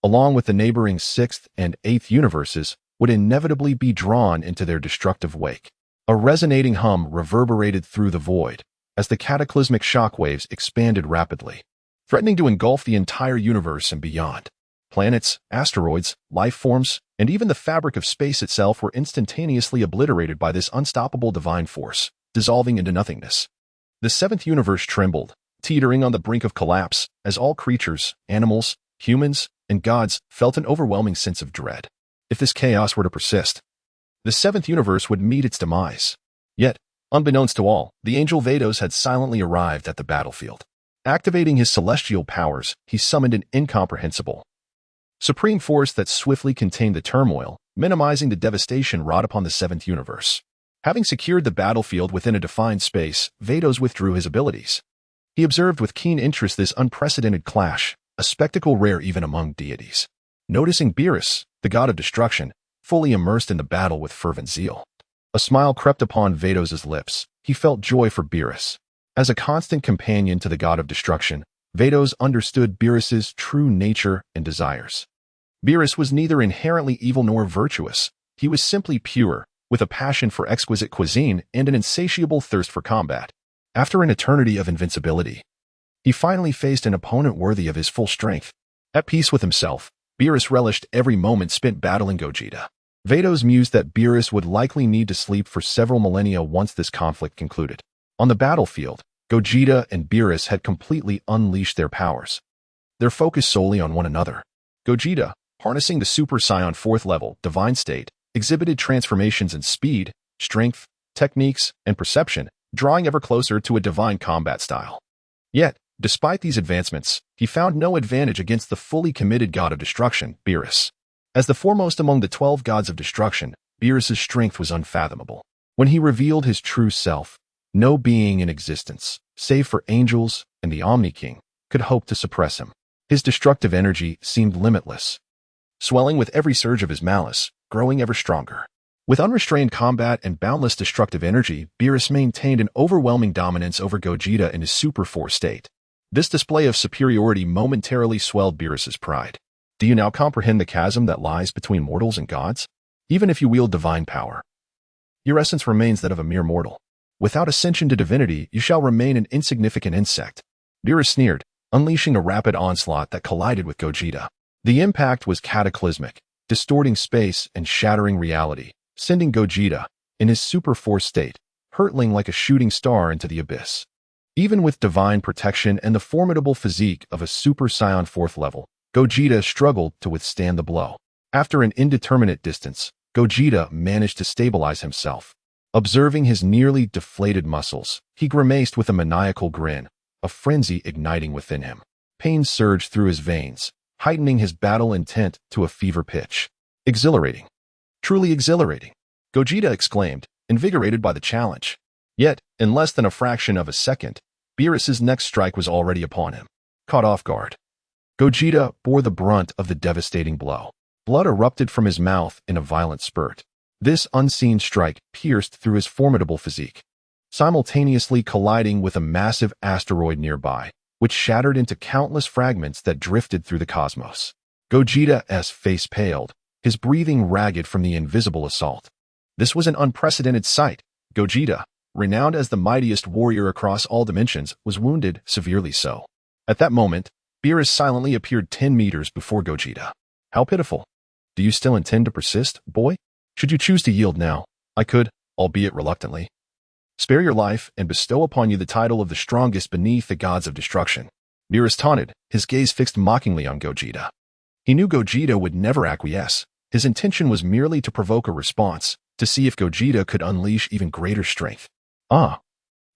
along with the neighboring sixth and eighth universes, would inevitably be drawn into their destructive wake. A resonating hum reverberated through the void as the cataclysmic shockwaves expanded rapidly, threatening to engulf the entire universe and beyond. Planets, asteroids, life forms, and even the fabric of space itself were instantaneously obliterated by this unstoppable divine force, dissolving into nothingness. The seventh universe trembled, teetering on the brink of collapse, as all creatures, animals, humans, and gods felt an overwhelming sense of dread. If this chaos were to persist, the seventh universe would meet its demise. Yet, unbeknownst to all, the angel Vados had silently arrived at the battlefield. Activating his celestial powers, he summoned an incomprehensible, supreme force that swiftly contained the turmoil, minimizing the devastation wrought upon the seventh universe. Having secured the battlefield within a defined space, Vados withdrew his abilities. He observed with keen interest this unprecedented clash, a spectacle rare even among deities. Noticing Beerus, the god of destruction, fully immersed in the battle with fervent zeal, a smile crept upon Vados's lips. He felt joy for Beerus. As a constant companion to the god of destruction, Vados understood Beerus's true nature and desires. Beerus was neither inherently evil nor virtuous. He was simply pure, with a passion for exquisite cuisine and an insatiable thirst for combat. After an eternity of invincibility, he finally faced an opponent worthy of his full strength. At peace with himself, Beerus relished every moment spent battling Gogeta. Vados mused that Beerus would likely need to sleep for several millennia once this conflict concluded. On the battlefield, Gogeta and Beerus had completely unleashed their powers, their focus solely on one another. Gogeta, harnessing the Super Saiyan 4th level, Divine State, exhibited transformations in speed, strength, techniques, and perception, drawing ever closer to a divine combat style. Yet, Despite these advancements, he found no advantage against the fully committed god of destruction, Beerus. As the foremost among the 12 gods of destruction, Beerus's strength was unfathomable. When he revealed his true self, no being in existence, save for angels and the Omni King, could hope to suppress him. His destructive energy seemed limitless, swelling with every surge of his malice, growing ever stronger. With unrestrained combat and boundless destructive energy, Beerus maintained an overwhelming dominance over Gogeta in his Super 4 state. This display of superiority momentarily swelled Beerus's pride. Do you now comprehend the chasm that lies between mortals and gods? Even if you wield divine power, your essence remains that of a mere mortal. Without ascension to divinity, you shall remain an insignificant insect. Beerus sneered, unleashing a rapid onslaught that collided with Gogeta. The impact was cataclysmic, distorting space and shattering reality, sending Gogeta, in his Super 4 state, hurtling like a shooting star into the abyss. Even with divine protection and the formidable physique of a Super Saiyan 4th level, Gogeta struggled to withstand the blow. After an indeterminate distance, Gogeta managed to stabilize himself. Observing his nearly deflated muscles, he grimaced with a maniacal grin, a frenzy igniting within him. Pain surged through his veins, heightening his battle intent to a fever pitch. Exhilarating. Truly exhilarating, Gogeta exclaimed, invigorated by the challenge. Yet, in less than a fraction of a second, Beerus's next strike was already upon him. Caught off guard, Gogeta bore the brunt of the devastating blow. Blood erupted from his mouth in a violent spurt. This unseen strike pierced through his formidable physique, simultaneously colliding with a massive asteroid nearby, which shattered into countless fragments that drifted through the cosmos. Gogeta's face paled, his breathing ragged from the invisible assault. This was an unprecedented sight. Gogeta, renowned as the mightiest warrior across all dimensions, was wounded, severely so. At that moment, Beerus silently appeared 10 meters before Gogeta. How pitiful. Do you still intend to persist, boy? Should you choose to yield now, I could, albeit reluctantly, spare your life and bestow upon you the title of the strongest beneath the gods of destruction. Beerus taunted, his gaze fixed mockingly on Gogeta. He knew Gogeta would never acquiesce. His intention was merely to provoke a response, to see if Gogeta could unleash even greater strength. Ah,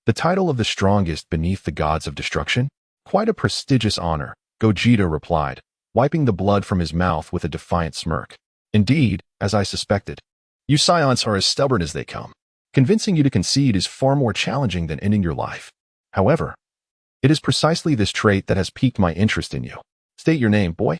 the title of the strongest beneath the gods of destruction? Quite a prestigious honor, Gogeta replied, wiping the blood from his mouth with a defiant smirk. Indeed, as I suspected, you Saiyans are as stubborn as they come. Convincing you to concede is far more challenging than ending your life. However, it is precisely this trait that has piqued my interest in you. State your name, boy.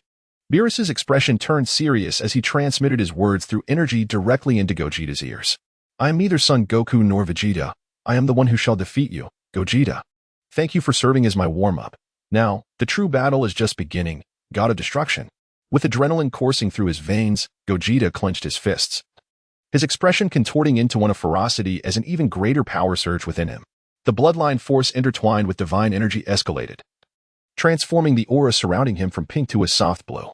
Beerus's expression turned serious as he transmitted his words through energy directly into Gogeta's ears. I am neither Son Goku nor Vegeta. I am the one who shall defeat you, Gogeta. Thank you for serving as my warm-up. Now, the true battle is just beginning, God of Destruction. With adrenaline coursing through his veins, Gogeta clenched his fists, his expression contorting into one of ferocity as an even greater power surged within him. The bloodline force intertwined with divine energy escalated, transforming the aura surrounding him from pink to a soft blue.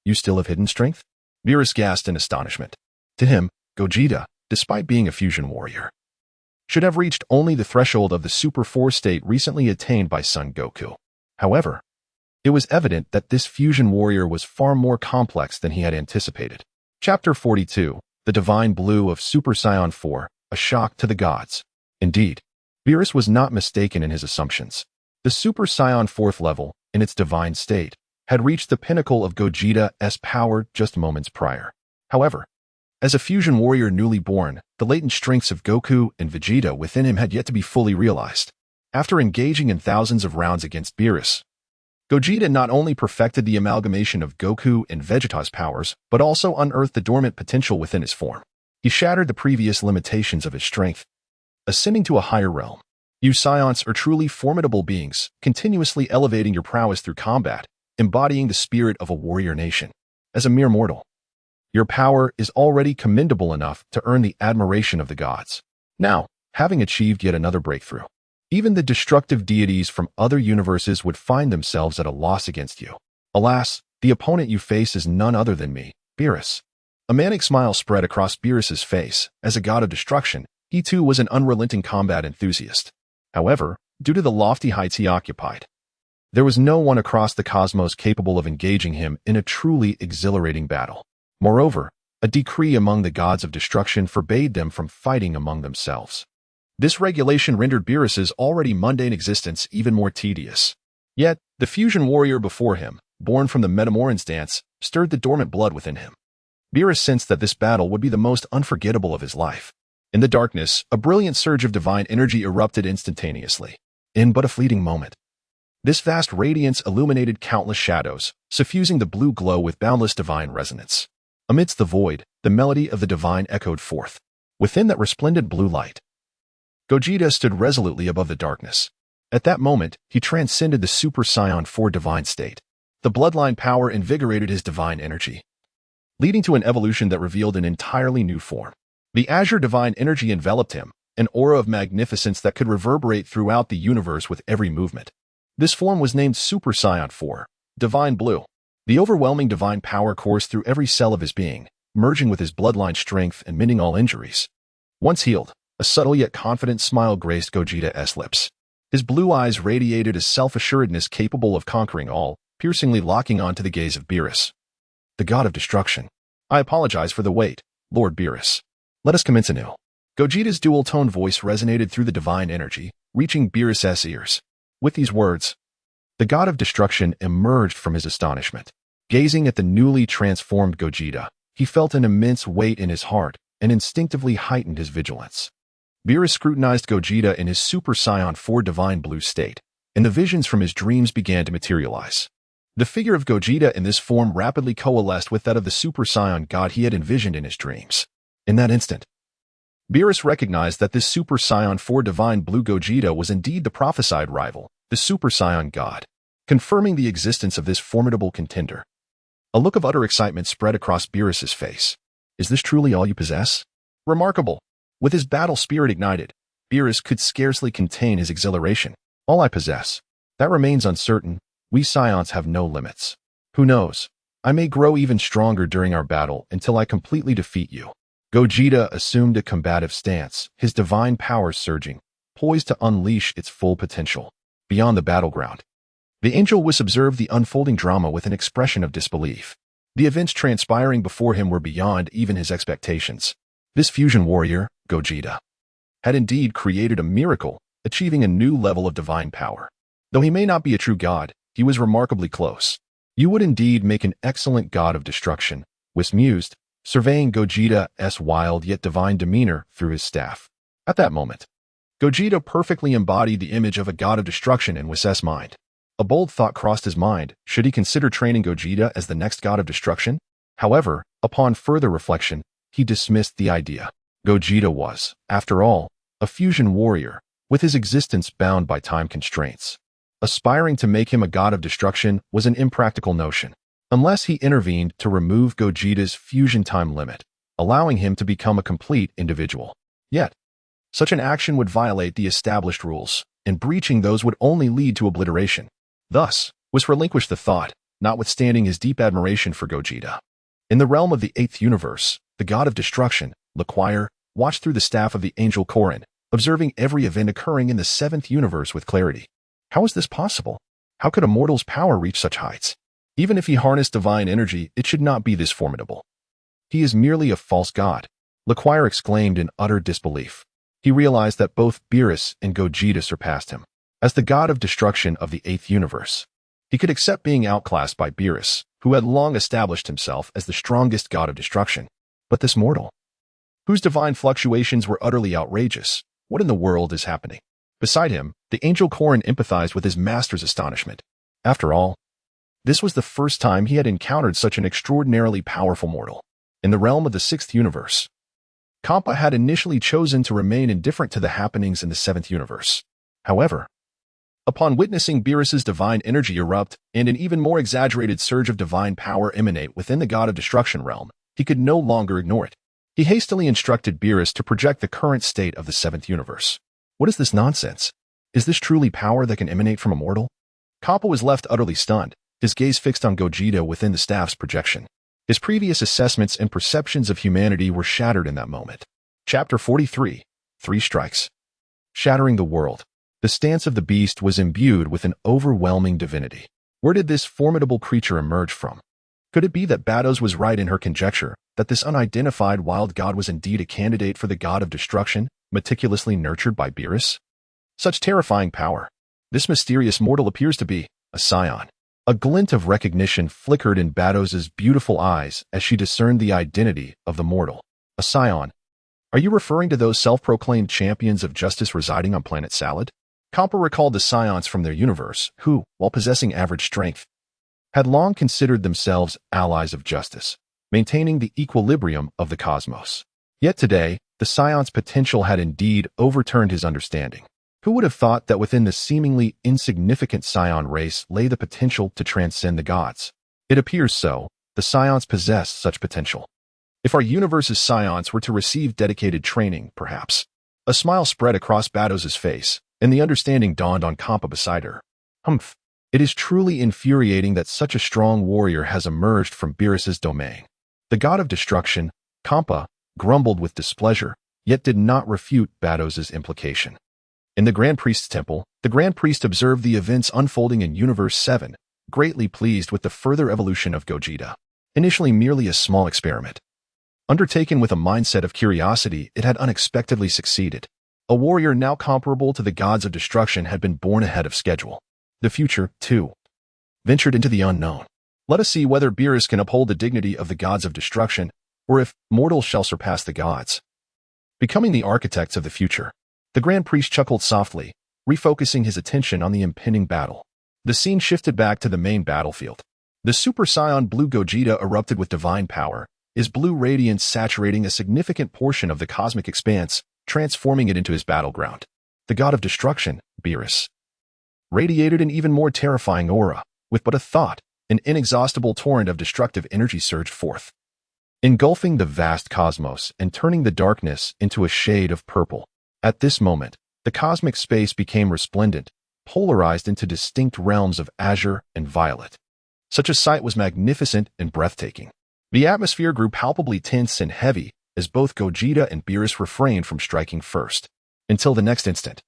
You still have hidden strength? Beerus gasped in astonishment. To him, Gogeta, despite being a fusion warrior, should have reached only the threshold of the Super 4 state recently attained by Son Goku. However, it was evident that this fusion warrior was far more complex than he had anticipated. Chapter 42, The Divine Blue of Super Saiyan 4, A Shock to the Gods. Indeed, Beerus was not mistaken in his assumptions. The Super Saiyan 4th level, in its divine state, had reached the pinnacle of Gogeta's power just moments prior. However, as a fusion warrior newly born, the latent strengths of Goku and Vegeta within him had yet to be fully realized. After engaging in thousands of rounds against Beerus, Gogeta not only perfected the amalgamation of Goku and Vegeta's powers, but also unearthed the dormant potential within his form. He shattered the previous limitations of his strength, ascending to a higher realm. You Saiyans are truly formidable beings, continuously elevating your prowess through combat, embodying the spirit of a warrior nation. As a mere mortal, your power is already commendable enough to earn the admiration of the gods. Now, having achieved yet another breakthrough, even the destructive deities from other universes would find themselves at a loss against you. Alas, the opponent you face is none other than me, Beerus. A manic smile spread across Beerus's face. As a god of destruction, he too was an unrelenting combat enthusiast. However, due to the lofty heights he occupied, there was no one across the cosmos capable of engaging him in a truly exhilarating battle. Moreover, a decree among the gods of destruction forbade them from fighting among themselves. This regulation rendered Beerus's already mundane existence even more tedious. Yet, the fusion warrior before him, born from the Metamoran's dance, stirred the dormant blood within him. Beerus sensed that this battle would be the most unforgettable of his life. In the darkness, a brilliant surge of divine energy erupted instantaneously, in but a fleeting moment. This vast radiance illuminated countless shadows, suffusing the blue glow with boundless divine resonance. Amidst the void, the melody of the divine echoed forth. Within that resplendent blue light, Gogeta stood resolutely above the darkness. At that moment, he transcended the Super Saiyan 4 divine state. The bloodline power invigorated his divine energy, leading to an evolution that revealed an entirely new form. The azure divine energy enveloped him, an aura of magnificence that could reverberate throughout the universe with every movement. This form was named Super Saiyan 4, Divine Blue. The overwhelming divine power coursed through every cell of his being, merging with his bloodline strength and mending all injuries. Once healed, a subtle yet confident smile graced Gogeta's lips. His blue eyes radiated a self-assuredness capable of conquering all, piercingly locking onto the gaze of Beerus. The god of destruction. I apologize for the wait, Lord Beerus. Let us commence anew. Gogeta's dual-tone voice resonated through the divine energy, reaching Beerus's ears. With these words, the god of destruction emerged from his astonishment. Gazing at the newly transformed Gogeta, he felt an immense weight in his heart and instinctively heightened his vigilance. Beerus scrutinized Gogeta in his Super Saiyan 4 divine blue state, and the visions from his dreams began to materialize. The figure of Gogeta in this form rapidly coalesced with that of the Super Saiyan god he had envisioned in his dreams. In that instant, Beerus recognized that this Super Saiyan 4 divine blue Gogeta was indeed the prophesied rival, the Super Saiyan god, confirming the existence of this formidable contender. A look of utter excitement spread across Beerus's face. Is this truly all you possess? Remarkable. With his battle spirit ignited, Beerus could scarcely contain his exhilaration. All I possess. That remains uncertain. We Saiyans have no limits. Who knows? I may grow even stronger during our battle until I completely defeat you. Gogeta assumed a combative stance, his divine power surging, poised to unleash its full potential. Beyond the battleground, the Angel Whis observed the unfolding drama with an expression of disbelief. The events transpiring before him were beyond even his expectations. This fusion warrior, Gogeta, had indeed created a miracle, achieving a new level of divine power. Though he may not be a true god, he was remarkably close. You would indeed make an excellent god of destruction, Whis mused, surveying Gogeta's wild yet divine demeanor through his staff. At that moment, Gogeta perfectly embodied the image of a god of destruction in Whis's mind. A bold thought crossed his mind. Should he consider training Gogeta as the next god of destruction? However, upon further reflection, he dismissed the idea. Gogeta was, after all, a fusion warrior, with his existence bound by time constraints. Aspiring to make him a god of destruction was an impractical notion, unless he intervened to remove Gogeta's fusion time limit, allowing him to become a complete individual. Yet, such an action would violate the established rules, and breaching those would only lead to obliteration. Thus, Whis relinquished the thought, notwithstanding his deep admiration for Gogeta. In the realm of the 8th universe, the god of destruction, L'Quire, watched through the staff of the Angel Korin, observing every event occurring in the 7th universe with clarity. How is this possible? How could a mortal's power reach such heights? Even if he harnessed divine energy, it should not be this formidable. He is merely a false god, L'Quire exclaimed in utter disbelief. He realized that both Beerus and Gogeta surpassed him. As the god of destruction of the 8th universe, he could accept being outclassed by Beerus, who had long established himself as the strongest god of destruction. But this mortal, whose divine fluctuations were utterly outrageous, what in the world is happening? Beside him, the Angel Korin empathized with his master's astonishment. After all, this was the first time he had encountered such an extraordinarily powerful mortal. In the realm of the 6th universe, Kampa had initially chosen to remain indifferent to the happenings in the 7th universe. However, upon witnessing Beerus's divine energy erupt and an even more exaggerated surge of divine power emanate within the god of destruction realm, he could no longer ignore it. He hastily instructed Beerus to project the current state of the 7th universe. What is this nonsense? Is this truly power that can emanate from a mortal? Kampa was left utterly stunned, his gaze fixed on Gogeta within the staff's projection. His previous assessments and perceptions of humanity were shattered in that moment. Chapter 43, 3 Strikes. Shattering the world. The stance of the beast was imbued with an overwhelming divinity. Where did this formidable creature emerge from? Could it be that Bados was right in her conjecture, that this unidentified wild god was indeed a candidate for the god of destruction, meticulously nurtured by Beerus? Such terrifying power. This mysterious mortal appears to be a scion. A glint of recognition flickered in Batos's beautiful eyes as she discerned the identity of the mortal. A scion. Are you referring to those self-proclaimed champions of justice residing on planet Salad? Compa recalled the scions from their universe who, while possessing average strength, had long considered themselves allies of justice, maintaining the equilibrium of the cosmos. Yet today, the scion's potential had indeed overturned his understanding. Who would have thought that within the seemingly insignificant scion race lay the potential to transcend the gods? It appears so. The scions possess such potential. If our universe's scions were to receive dedicated training, perhaps. A smile spread across Batos's face, and the understanding dawned on Compa beside her. Humph. It is truly infuriating that such a strong warrior has emerged from Beerus's domain. The god of destruction, Compa, grumbled with displeasure, yet did not refute Batos's implication. In the Grand Priest's temple, the Grand Priest observed the events unfolding in Universe 7, greatly pleased with the further evolution of Gogeta. Initially merely a small experiment. Undertaken with a mindset of curiosity, it had unexpectedly succeeded. A warrior now comparable to the gods of destruction had been born ahead of schedule. The future, too, ventured into the unknown. Let us see whether Beerus can uphold the dignity of the gods of destruction, or if mortals shall surpass the gods. Becoming the architects of the future. The Grand Priest chuckled softly, refocusing his attention on the impending battle. The scene shifted back to the main battlefield. The Super Saiyan Blue Gogeta erupted with divine power, his blue radiance saturating a significant portion of the cosmic expanse, transforming it into his battleground. The god of destruction, Beerus, radiated an even more terrifying aura. With but a thought, an inexhaustible torrent of destructive energy surged forth, engulfing the vast cosmos and turning the darkness into a shade of purple. At this moment, the cosmic space became resplendent, polarized into distinct realms of azure and violet. Such a sight was magnificent and breathtaking. The atmosphere grew palpably tense and heavy as both Gogeta and Beerus refrained from striking first. Until the next instant,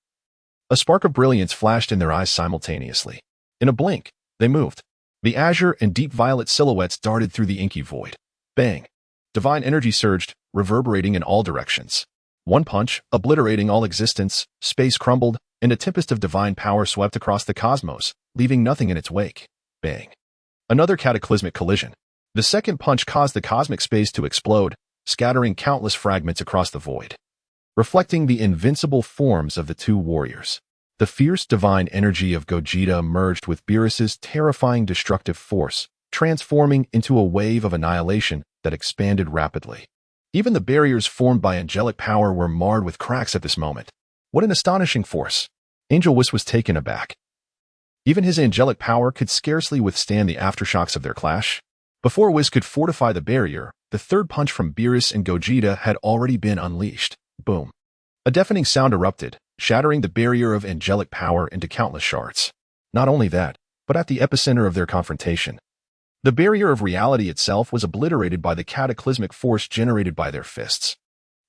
a spark of brilliance flashed in their eyes simultaneously. In a blink, they moved. The azure and deep violet silhouettes darted through the inky void. Bang! Divine energy surged, reverberating in all directions. One punch, obliterating all existence, space crumbled, and a tempest of divine power swept across the cosmos, leaving nothing in its wake. Bang! Another cataclysmic collision. The second punch caused the cosmic space to explode, scattering countless fragments across the void. Reflecting the invincible forms of the two warriors, the fierce divine energy of Gogeta merged with Beerus's terrifying destructive force, transforming into a wave of annihilation that expanded rapidly. Even the barriers formed by angelic power were marred with cracks at this moment. What an astonishing force! Angel Whis was taken aback. Even his angelic power could scarcely withstand the aftershocks of their clash. Before Whis could fortify the barrier, the third punch from Beerus and Gogeta had already been unleashed. Boom! A deafening sound erupted, shattering the barrier of angelic power into countless shards. Not only that, but at the epicenter of their confrontation, the barrier of reality itself was obliterated by the cataclysmic force generated by their fists.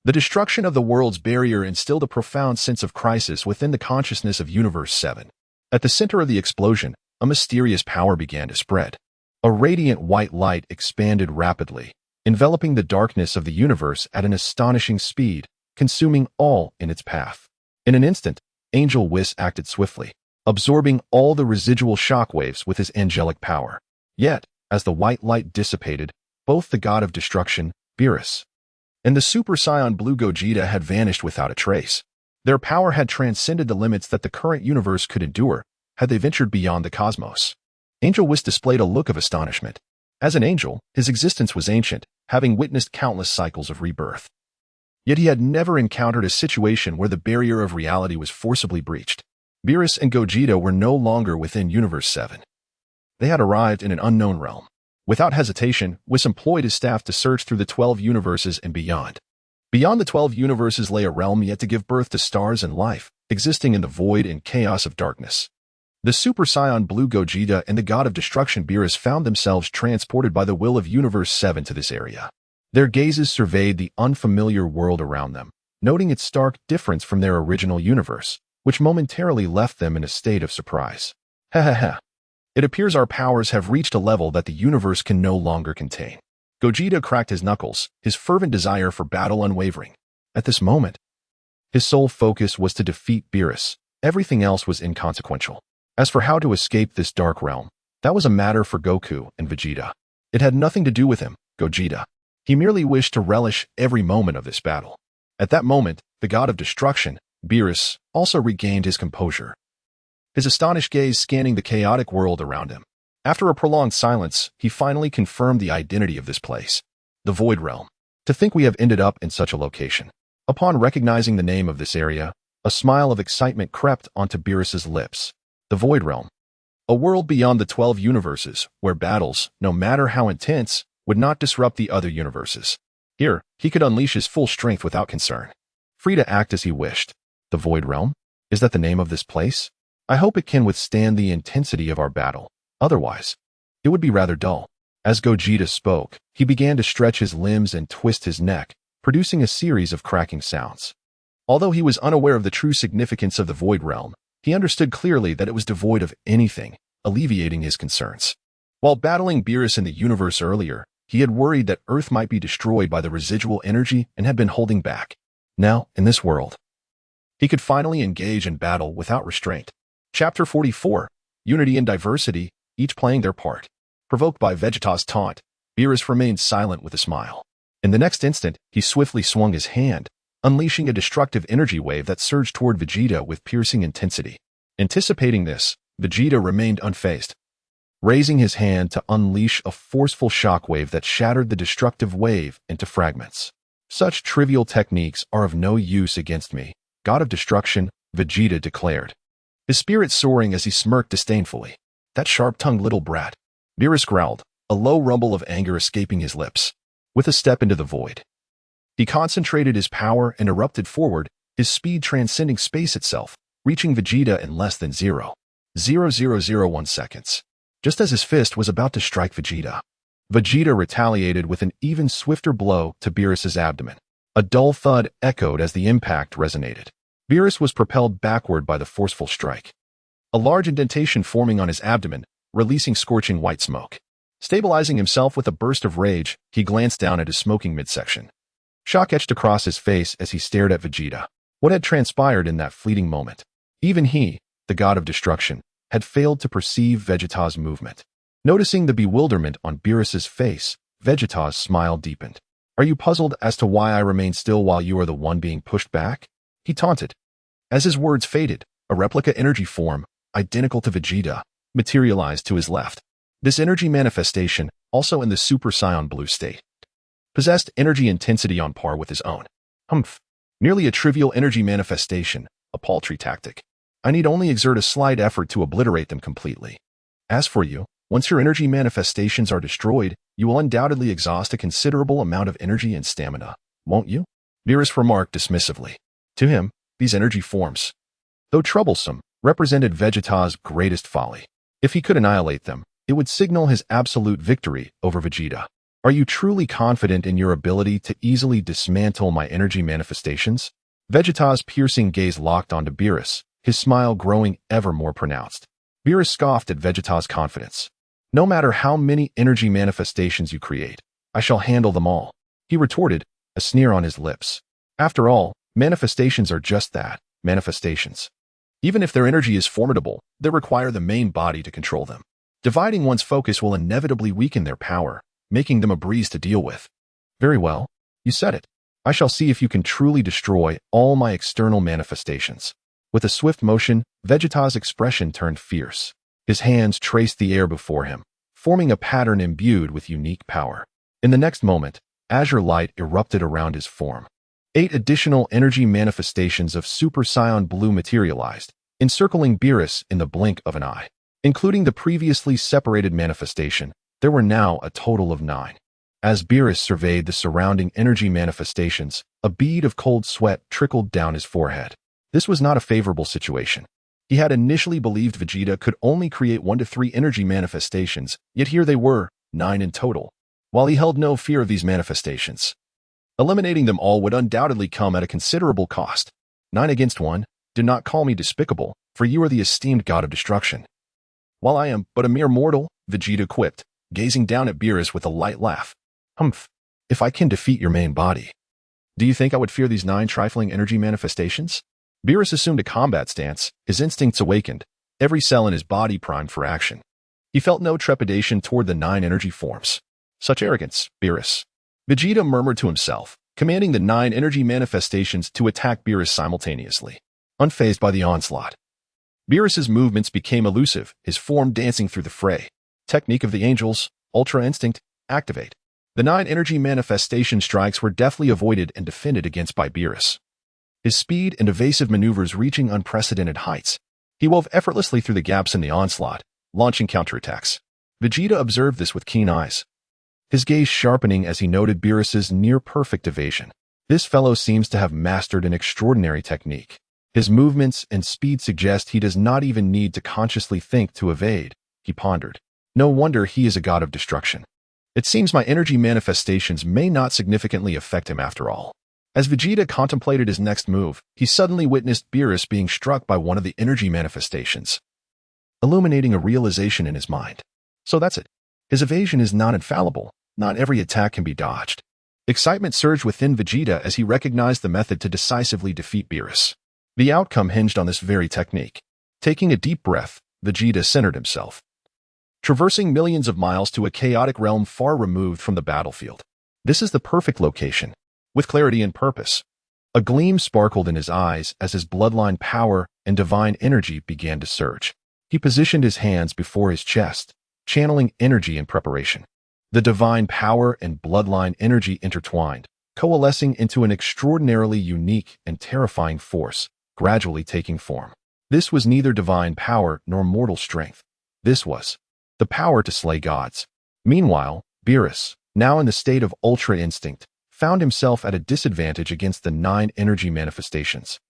The destruction of the world's barrier instilled a profound sense of crisis within the consciousness of Universe 7. At the center of the explosion, a mysterious power began to spread. A radiant white light expanded rapidly, enveloping the darkness of the universe at an astonishing speed, consuming all in its path. In an instant, Angel Whis acted swiftly, absorbing all the residual shockwaves with his angelic power. Yet, as the white light dissipated, both the god of destruction, Beerus, and the Super Saiyan Blue Gogeta had vanished without a trace. Their power had transcended the limits that the current universe could endure, had they ventured beyond the cosmos. Angel Whis displayed a look of astonishment. As an angel, his existence was ancient, having witnessed countless cycles of rebirth. Yet he had never encountered a situation where the barrier of reality was forcibly breached. Beerus and Gogeta were no longer within Universe 7. They had arrived in an unknown realm. Without hesitation, Whis employed his staff to search through the 12 universes and beyond. Beyond the 12 universes lay a realm yet to give birth to stars and life, existing in the void and chaos of darkness. The Super Saiyan Blue Gogeta and the god of destruction Beerus found themselves transported by the will of Universe 7 to this area. Their gazes surveyed the unfamiliar world around them, noting its stark difference from their original universe, which momentarily left them in a state of surprise. Ha ha ha. It appears our powers have reached a level that the universe can no longer contain. Gogeta cracked his knuckles, his fervent desire for battle unwavering. At this moment, His sole focus was to defeat Beerus. Everything else was inconsequential. As for how to escape this dark realm, that was a matter for Goku and Vegeta. It had nothing to do with him, Gogeta. He merely wished to relish every moment of this battle. At that moment, the god of destruction, Beerus, also regained his composure, his astonished gaze scanning the chaotic world around him. After a prolonged silence, he finally confirmed the identity of this place. The Void Realm. To think we have ended up in such a location. Upon recognizing the name of this area, a smile of excitement crept onto Beerus's lips. The Void Realm. A world beyond the 12 universes, where battles, no matter how intense, would not disrupt the other universes. Here, he could unleash his full strength without concern, free to act as he wished. The Void Realm? Is that the name of this place? I hope it can withstand the intensity of our battle. Otherwise, it would be rather dull. As Gogeta spoke, he began to stretch his limbs and twist his neck, producing a series of cracking sounds. Although he was unaware of the true significance of the Void Realm, he understood clearly that it was devoid of anything, alleviating his concerns. While battling Beerus in the universe earlier, he had worried that Earth might be destroyed by the residual energy and had been holding back. Now, in this world, he could finally engage in battle without restraint. Chapter 44. Unity and Diversity, each playing their part. Provoked by Vegeta's taunt, Beerus remained silent with a smile. In the next instant, he swiftly swung his hand, unleashing a destructive energy wave that surged toward Vegeta with piercing intensity. Anticipating this, Vegeta remained unfazed, raising his hand to unleash a forceful shockwave that shattered the destructive wave into fragments. Such trivial techniques are of no use against me, God of Destruction, Vegeta declared, his spirit soaring as he smirked disdainfully. That sharp-tongued little brat. Beerus growled, a low rumble of anger escaping his lips. With a step into the void, he concentrated his power and erupted forward, his speed transcending space itself, reaching Vegeta in less than 0.0001 seconds. Just as his fist was about to strike Vegeta, Vegeta retaliated with an even swifter blow to Beerus's abdomen. A dull thud echoed as the impact resonated. Beerus was propelled backward by the forceful strike, a large indentation forming on his abdomen, releasing scorching white smoke. Stabilizing himself with a burst of rage, he glanced down at his smoking midsection. Shock etched across his face as he stared at Vegeta. What had transpired in that fleeting moment? Even he, the god of destruction, had failed to perceive Vegeta's movement. Noticing the bewilderment on Beerus's face, Vegeta's smile deepened. Are you puzzled as to why I remain still while you are the one being pushed back? He taunted. As his words faded, a replica energy form, identical to Vegeta, materialized to his left. This energy manifestation, also in the Super Saiyan Blue state, possessed energy intensity on par with his own. Merely a trivial energy manifestation, a paltry tactic. I need only exert a slight effort to obliterate them completely. As for you, once your energy manifestations are destroyed, you will undoubtedly exhaust a considerable amount of energy and stamina, won't you? Beerus remarked dismissively. To him, these energy forms, though troublesome, represented Vegeta's greatest folly. If he could annihilate them, it would signal his absolute victory over Vegeta. Are you truly confident in your ability to easily dismantle my energy manifestations? Vegeta's piercing gaze locked onto Beerus, his smile growing ever more pronounced. Beerus scoffed at Vegeta's confidence. No matter how many energy manifestations you create, I shall handle them all, he retorted, a sneer on his lips. After all, manifestations are just that, manifestations. Even if their energy is formidable, they require the main body to control them. Dividing one's focus will inevitably weaken their power, making them a breeze to deal with. Very well, you said it. I shall see if you can truly destroy all my external manifestations. With a swift motion, Vegeta's expression turned fierce. His hands traced the air before him, forming a pattern imbued with unique power. In the next moment, azure light erupted around his form. 8 additional energy manifestations of Super Saiyan Blue materialized, encircling Beerus in the blink of an eye. Including the previously separated manifestation, there were now a total of 9. As Beerus surveyed the surrounding energy manifestations, a bead of cold sweat trickled down his forehead. This was not a favorable situation. He had initially believed Vegeta could only create 1 to 3 energy manifestations, yet here they were, 9 in total. While he held no fear of these manifestations, eliminating them all would undoubtedly come at a considerable cost. 9 against 1, do not call me despicable, for you are the esteemed god of destruction. While I am but a mere mortal, Vegeta quipped, gazing down at Beerus with a light laugh. If I can defeat your main body, Do you think I would fear these 9 trifling energy manifestations? Beerus assumed a combat stance, his instincts awakened, every cell in his body primed for action. He felt no trepidation toward the 9 energy forms. Such arrogance, Beerus. Vegeta murmured to himself, commanding the 9 energy manifestations to attack Beerus simultaneously. Unfazed by the onslaught, Beerus's movements became elusive, his form dancing through the fray. Technique of the Angels, Ultra Instinct, activate. The 9 energy manifestation strikes were deftly avoided and defended against by Beerus. His speed and evasive maneuvers reaching unprecedented heights. He wove effortlessly through the gaps in the onslaught, launching counterattacks. Vegeta observed this with keen eyes, his gaze sharpening as he noted Beerus's near-perfect evasion. This fellow seems to have mastered an extraordinary technique. His movements and speed suggest he does not even need to consciously think to evade, he pondered. No wonder he is a god of destruction. It seems my energy manifestations may not significantly affect him after all. As Vegeta contemplated his next move, he suddenly witnessed Beerus being struck by one of the energy manifestations, illuminating a realization in his mind. So that's it. His evasion is not infallible. Not every attack can be dodged. Excitement surged within Vegeta as he recognized the method to decisively defeat Beerus. The outcome hinged on this very technique. Taking a deep breath, Vegeta centered himself, traversing millions of miles to a chaotic realm far removed from the battlefield. This is the perfect location, with clarity and purpose. A gleam sparkled in his eyes as his bloodline power and divine energy began to surge. He positioned his hands before his chest, channeling energy in preparation. The divine power and bloodline energy intertwined, coalescing into an extraordinarily unique and terrifying force, gradually taking form. This was neither divine power nor mortal strength. This was the power to slay gods. Meanwhile, Beerus, now in the state of Ultra Instinct, found himself at a disadvantage against the 9 energy manifestations.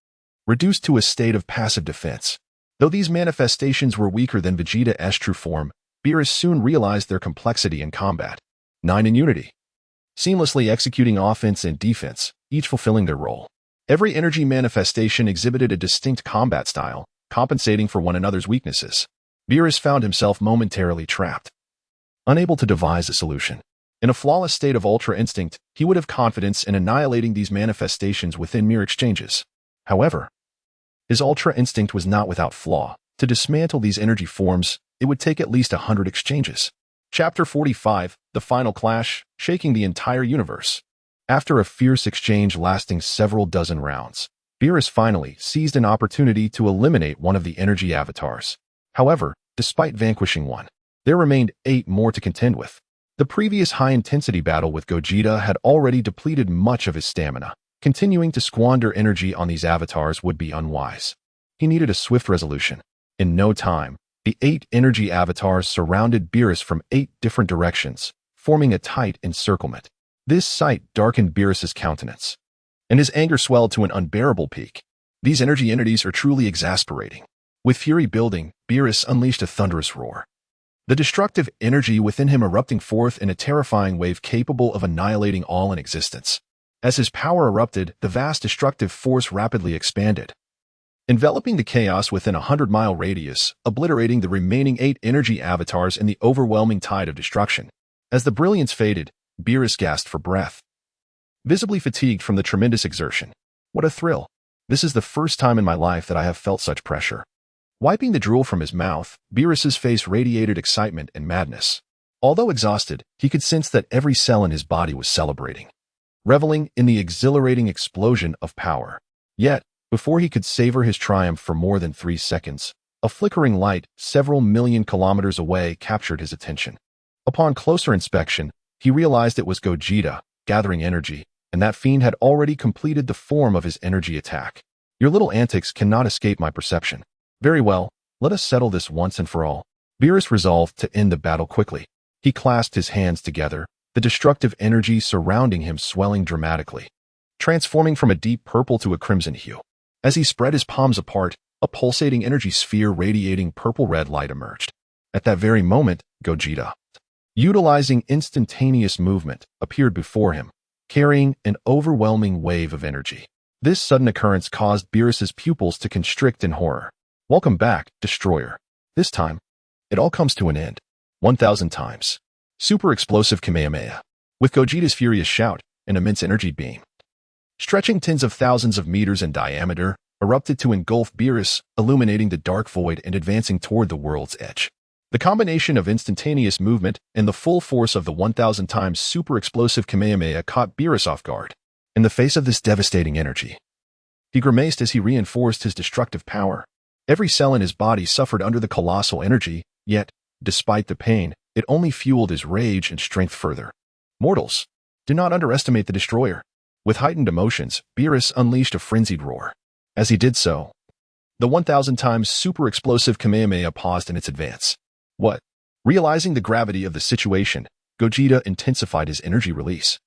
Reduced to a state of passive defense. Though these manifestations were weaker than Vegeta's true form, Beerus soon realized their complexity in combat. 9 in unity, seamlessly executing offense and defense, each fulfilling their role. Every energy manifestation exhibited a distinct combat style, compensating for one another's weaknesses. Beerus found himself momentarily trapped, unable to devise a solution. In a flawless state of Ultra Instinct, he would have confidence in annihilating these manifestations within mere exchanges. However, his Ultra Instinct was not without flaw. To dismantle these energy forms, it would take at least 100 exchanges. Chapter 45, The Final Clash, shaking the entire universe. After a fierce exchange lasting several dozen rounds, Beerus finally seized an opportunity to eliminate one of the energy avatars. However, despite vanquishing one, there remained 8 more to contend with. The previous high-intensity battle with Gogeta had already depleted much of his stamina. Continuing to squander energy on these avatars would be unwise. He needed a swift resolution. In no time, the 8 energy avatars surrounded Beerus from 8 different directions, forming a tight encirclement. This sight darkened Beerus's countenance, and his anger swelled to an unbearable peak. These energy entities are truly exasperating. With fury building, Beerus unleashed a thunderous roar, the destructive energy within him erupting forth in a terrifying wave capable of annihilating all in existence. As his power erupted, the vast destructive force rapidly expanded, enveloping the chaos within a 100-mile radius, obliterating the remaining 8 energy avatars in the overwhelming tide of destruction. As the brilliance faded, Beerus gasped for breath, visibly fatigued from the tremendous exertion. What a thrill! This is the first time in my life that I have felt such pressure. Wiping the drool from his mouth, Beerus's face radiated excitement and madness. Although exhausted, he could sense that every cell in his body was celebrating, reveling in the exhilarating explosion of power. Yet, before he could savor his triumph for more than 3 seconds, a flickering light several million kilometers away captured his attention. Upon closer inspection, he realized it was Gogeta, gathering energy, and that fiend had already completed the form of his energy attack. Your little antics cannot escape my perception. Very well, let us settle this once and for all. Beerus resolved to end the battle quickly. He clasped his hands together, the destructive energy surrounding him swelling dramatically, transforming from a deep purple to a crimson hue. As he spread his palms apart, a pulsating energy sphere radiating purple-red light emerged. At that very moment, Gogeta, utilizing instantaneous movement, appeared before him, carrying an overwhelming wave of energy. This sudden occurrence caused Beerus's pupils to constrict in horror. Welcome back, Destroyer. This time, it all comes to an end. 1,000 times. Super explosive Kamehameha. With Gogeta's furious shout, an immense energy beam stretching tens of thousands of meters in diameter, erupted to engulf Beerus, illuminating the dark void and advancing toward the world's edge. The combination of instantaneous movement and the full force of the 1,000 times super explosive Kamehameha caught Beerus off guard. In the face of this devastating energy, he grimaced as he reinforced his destructive power. Every cell in his body suffered under the colossal energy, yet, despite the pain, it only fueled his rage and strength further. Mortals, do not underestimate the destroyer. With heightened emotions, Beerus unleashed a frenzied roar. As he did so, the 1,000 times super explosive Kamehameha paused in its advance. What? Realizing the gravity of the situation, Gogeta intensified his energy release.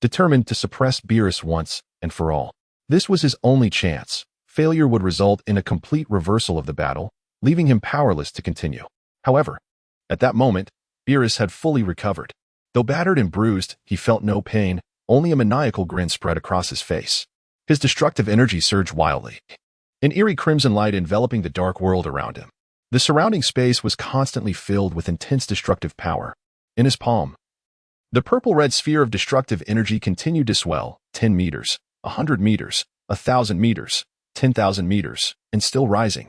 Determined to suppress Beerus once and for all. This was his only chance. Failure would result in a complete reversal of the battle, leaving him powerless to continue. However, at that moment, Beerus had fully recovered. Though battered and bruised, he felt no pain, only a maniacal grin spread across his face. His destructive energy surged wildly, an eerie crimson light enveloping the dark world around him. The surrounding space was constantly filled with intense destructive power. In his palm, the purple-red sphere of destructive energy continued to swell, 10 meters, 100 meters, 1,000 meters, 10,000 meters, and still rising.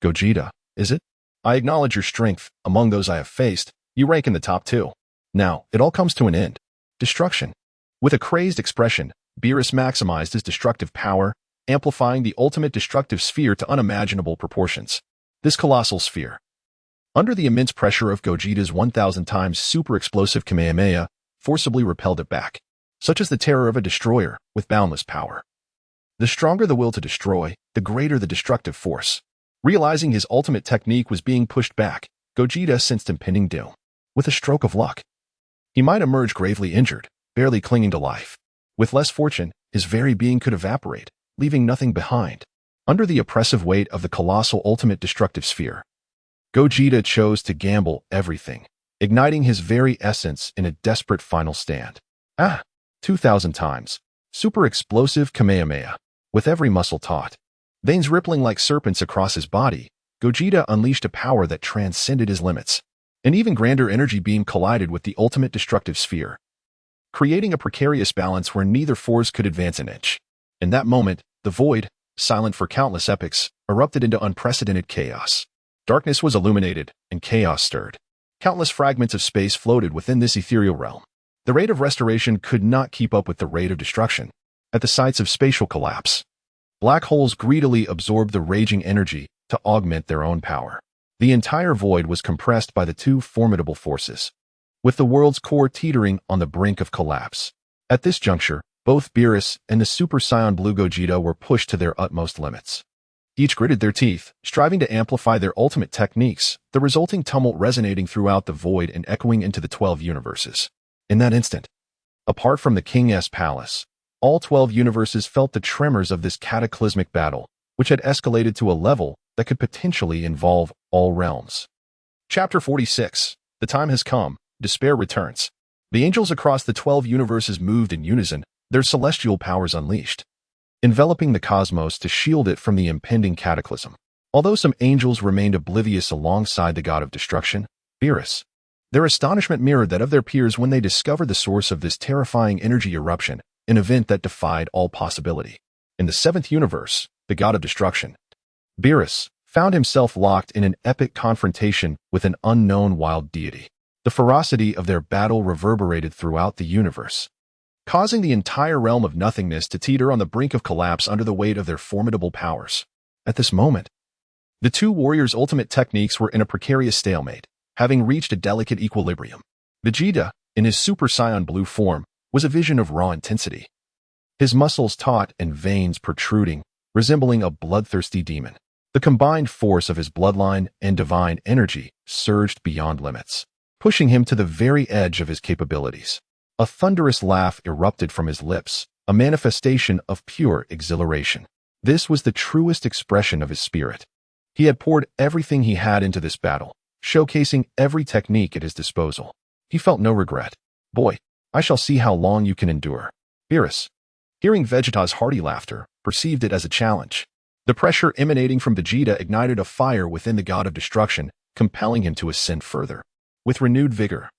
Gogeta, is it? I acknowledge your strength. Among those I have faced, you rank in the top 2. Now, it all comes to an end. Destruction. With a crazed expression, Beerus maximized his destructive power, amplifying the ultimate destructive sphere to unimaginable proportions. This colossal sphere, under the immense pressure of Gogeta's 1,000 times super explosive Kamehameha, forcibly repelled it back. Such is the terror of a destroyer with boundless power. The stronger the will to destroy, the greater the destructive force. Realizing his ultimate technique was being pushed back, Gogeta sensed impending doom. With a stroke of luck, he might emerge gravely injured, barely clinging to life. With less fortune, his very being could evaporate, leaving nothing behind. Under the oppressive weight of the colossal ultimate destructive sphere, Gogeta chose to gamble everything, igniting his very essence in a desperate final stand. 2,000 times. Super explosive Kamehameha. With every muscle taut, veins rippling like serpents across his body, Gogeta unleashed a power that transcended his limits. An even grander energy beam collided with the ultimate destructive sphere, creating a precarious balance where neither force could advance an inch. In that moment, the void, silent for countless epochs, erupted into unprecedented chaos. Darkness was illuminated, and chaos stirred. Countless fragments of space floated within this ethereal realm. The rate of restoration could not keep up with the rate of destruction. At the sites of spatial collapse, black holes greedily absorbed the raging energy to augment their own power. The entire void was compressed by the two formidable forces, with the world's core teetering on the brink of collapse. At this juncture, both Beerus and the Super Saiyan Blue Gogeta were pushed to their utmost limits. Each gritted their teeth, striving to amplify their ultimate techniques, the resulting tumult resonating throughout the void and echoing into the 12 universes. In that instant, apart from the King's palace, all 12 universes felt the tremors of this cataclysmic battle, which had escalated to a level that could potentially involve all realms. Chapter 46. The time has come. Despair returns. The angels across the 12 universes moved in unison, their celestial powers unleashed, enveloping the cosmos to shield it from the impending cataclysm. Although some angels remained oblivious alongside the god of destruction, Beerus, their astonishment mirrored that of their peers when they discovered the source of this terrifying energy eruption, an event that defied all possibility. In the 7th universe, the god of destruction, Beerus found himself locked in an epic confrontation with an unknown wild deity. The ferocity of their battle reverberated throughout the universe, causing the entire realm of nothingness to teeter on the brink of collapse under the weight of their formidable powers. At this moment, the two warriors' ultimate techniques were in a precarious stalemate, having reached a delicate equilibrium. Vegeta, in his Super Saiyan Blue form, was a vision of raw intensity, his muscles taut and veins protruding, resembling a bloodthirsty demon. The combined force of his bloodline and divine energy surged beyond limits, pushing him to the very edge of his capabilities. A thunderous laugh erupted from his lips, a manifestation of pure exhilaration. This was the truest expression of his spirit. He had poured everything he had into this battle, showcasing every technique at his disposal. He felt no regret. Boy, I shall see how long you can endure. Beerus, hearing Vegeta's hearty laughter, perceived it as a challenge. The pressure emanating from Vegeta ignited a fire within the god of destruction, compelling him to ascend further. With renewed vigor,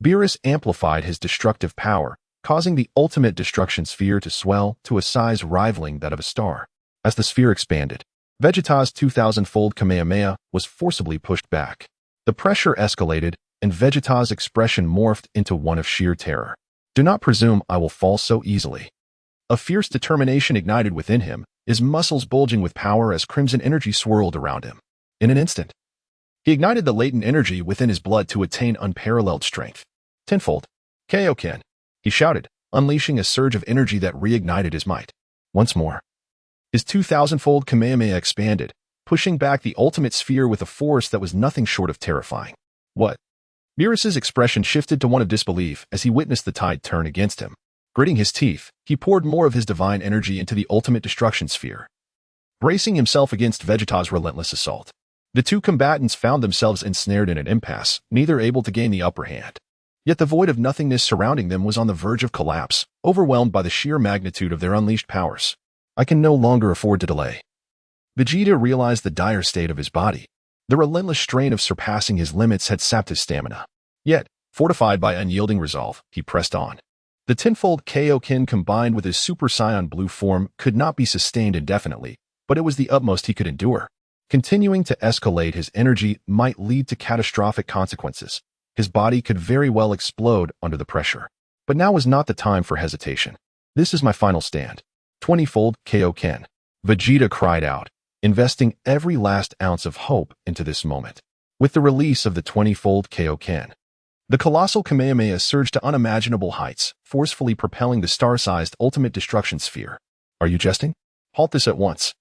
Beerus amplified his destructive power, causing the ultimate destruction sphere to swell to a size rivaling that of a star. As the sphere expanded, Vegeta's 2,000-fold Kamehameha was forcibly pushed back. The pressure escalated, and Vegeta's expression morphed into one of sheer terror. "Do not presume I will fall so easily." A fierce determination ignited within him, his muscles bulging with power as crimson energy swirled around him. In an instant, he ignited the latent energy within his blood to attain unparalleled strength. "Tenfold, Kaioken," he shouted, unleashing a surge of energy that reignited his might. Once more, his 2,000-fold Kamehameha expanded, pushing back the ultimate sphere with a force that was nothing short of terrifying. "What?" Beerus's expression shifted to one of disbelief as he witnessed the tide turn against him. Gritting his teeth, he poured more of his divine energy into the ultimate destruction sphere, bracing himself against Vegeta's relentless assault. The two combatants found themselves ensnared in an impasse, neither able to gain the upper hand. Yet the void of nothingness surrounding them was on the verge of collapse, overwhelmed by the sheer magnitude of their unleashed powers. "I can no longer afford to delay." Vegeta realized the dire state of his body. The relentless strain of surpassing his limits had sapped his stamina. Yet, fortified by unyielding resolve, he pressed on. The tenfold Kaioken combined with his Super Saiyan Blue form could not be sustained indefinitely, but it was the utmost he could endure. Continuing to escalate his energy might lead to catastrophic consequences. His body could very well explode under the pressure. But now was not the time for hesitation. "This is my final stand." 20-fold Kaioken. Vegeta cried out, investing every last ounce of hope into this moment. With the release of the 20-fold Kaioken, the colossal Kamehameha surged to unimaginable heights, forcefully propelling the star-sized ultimate destruction sphere. "Are you jesting? Halt this at once."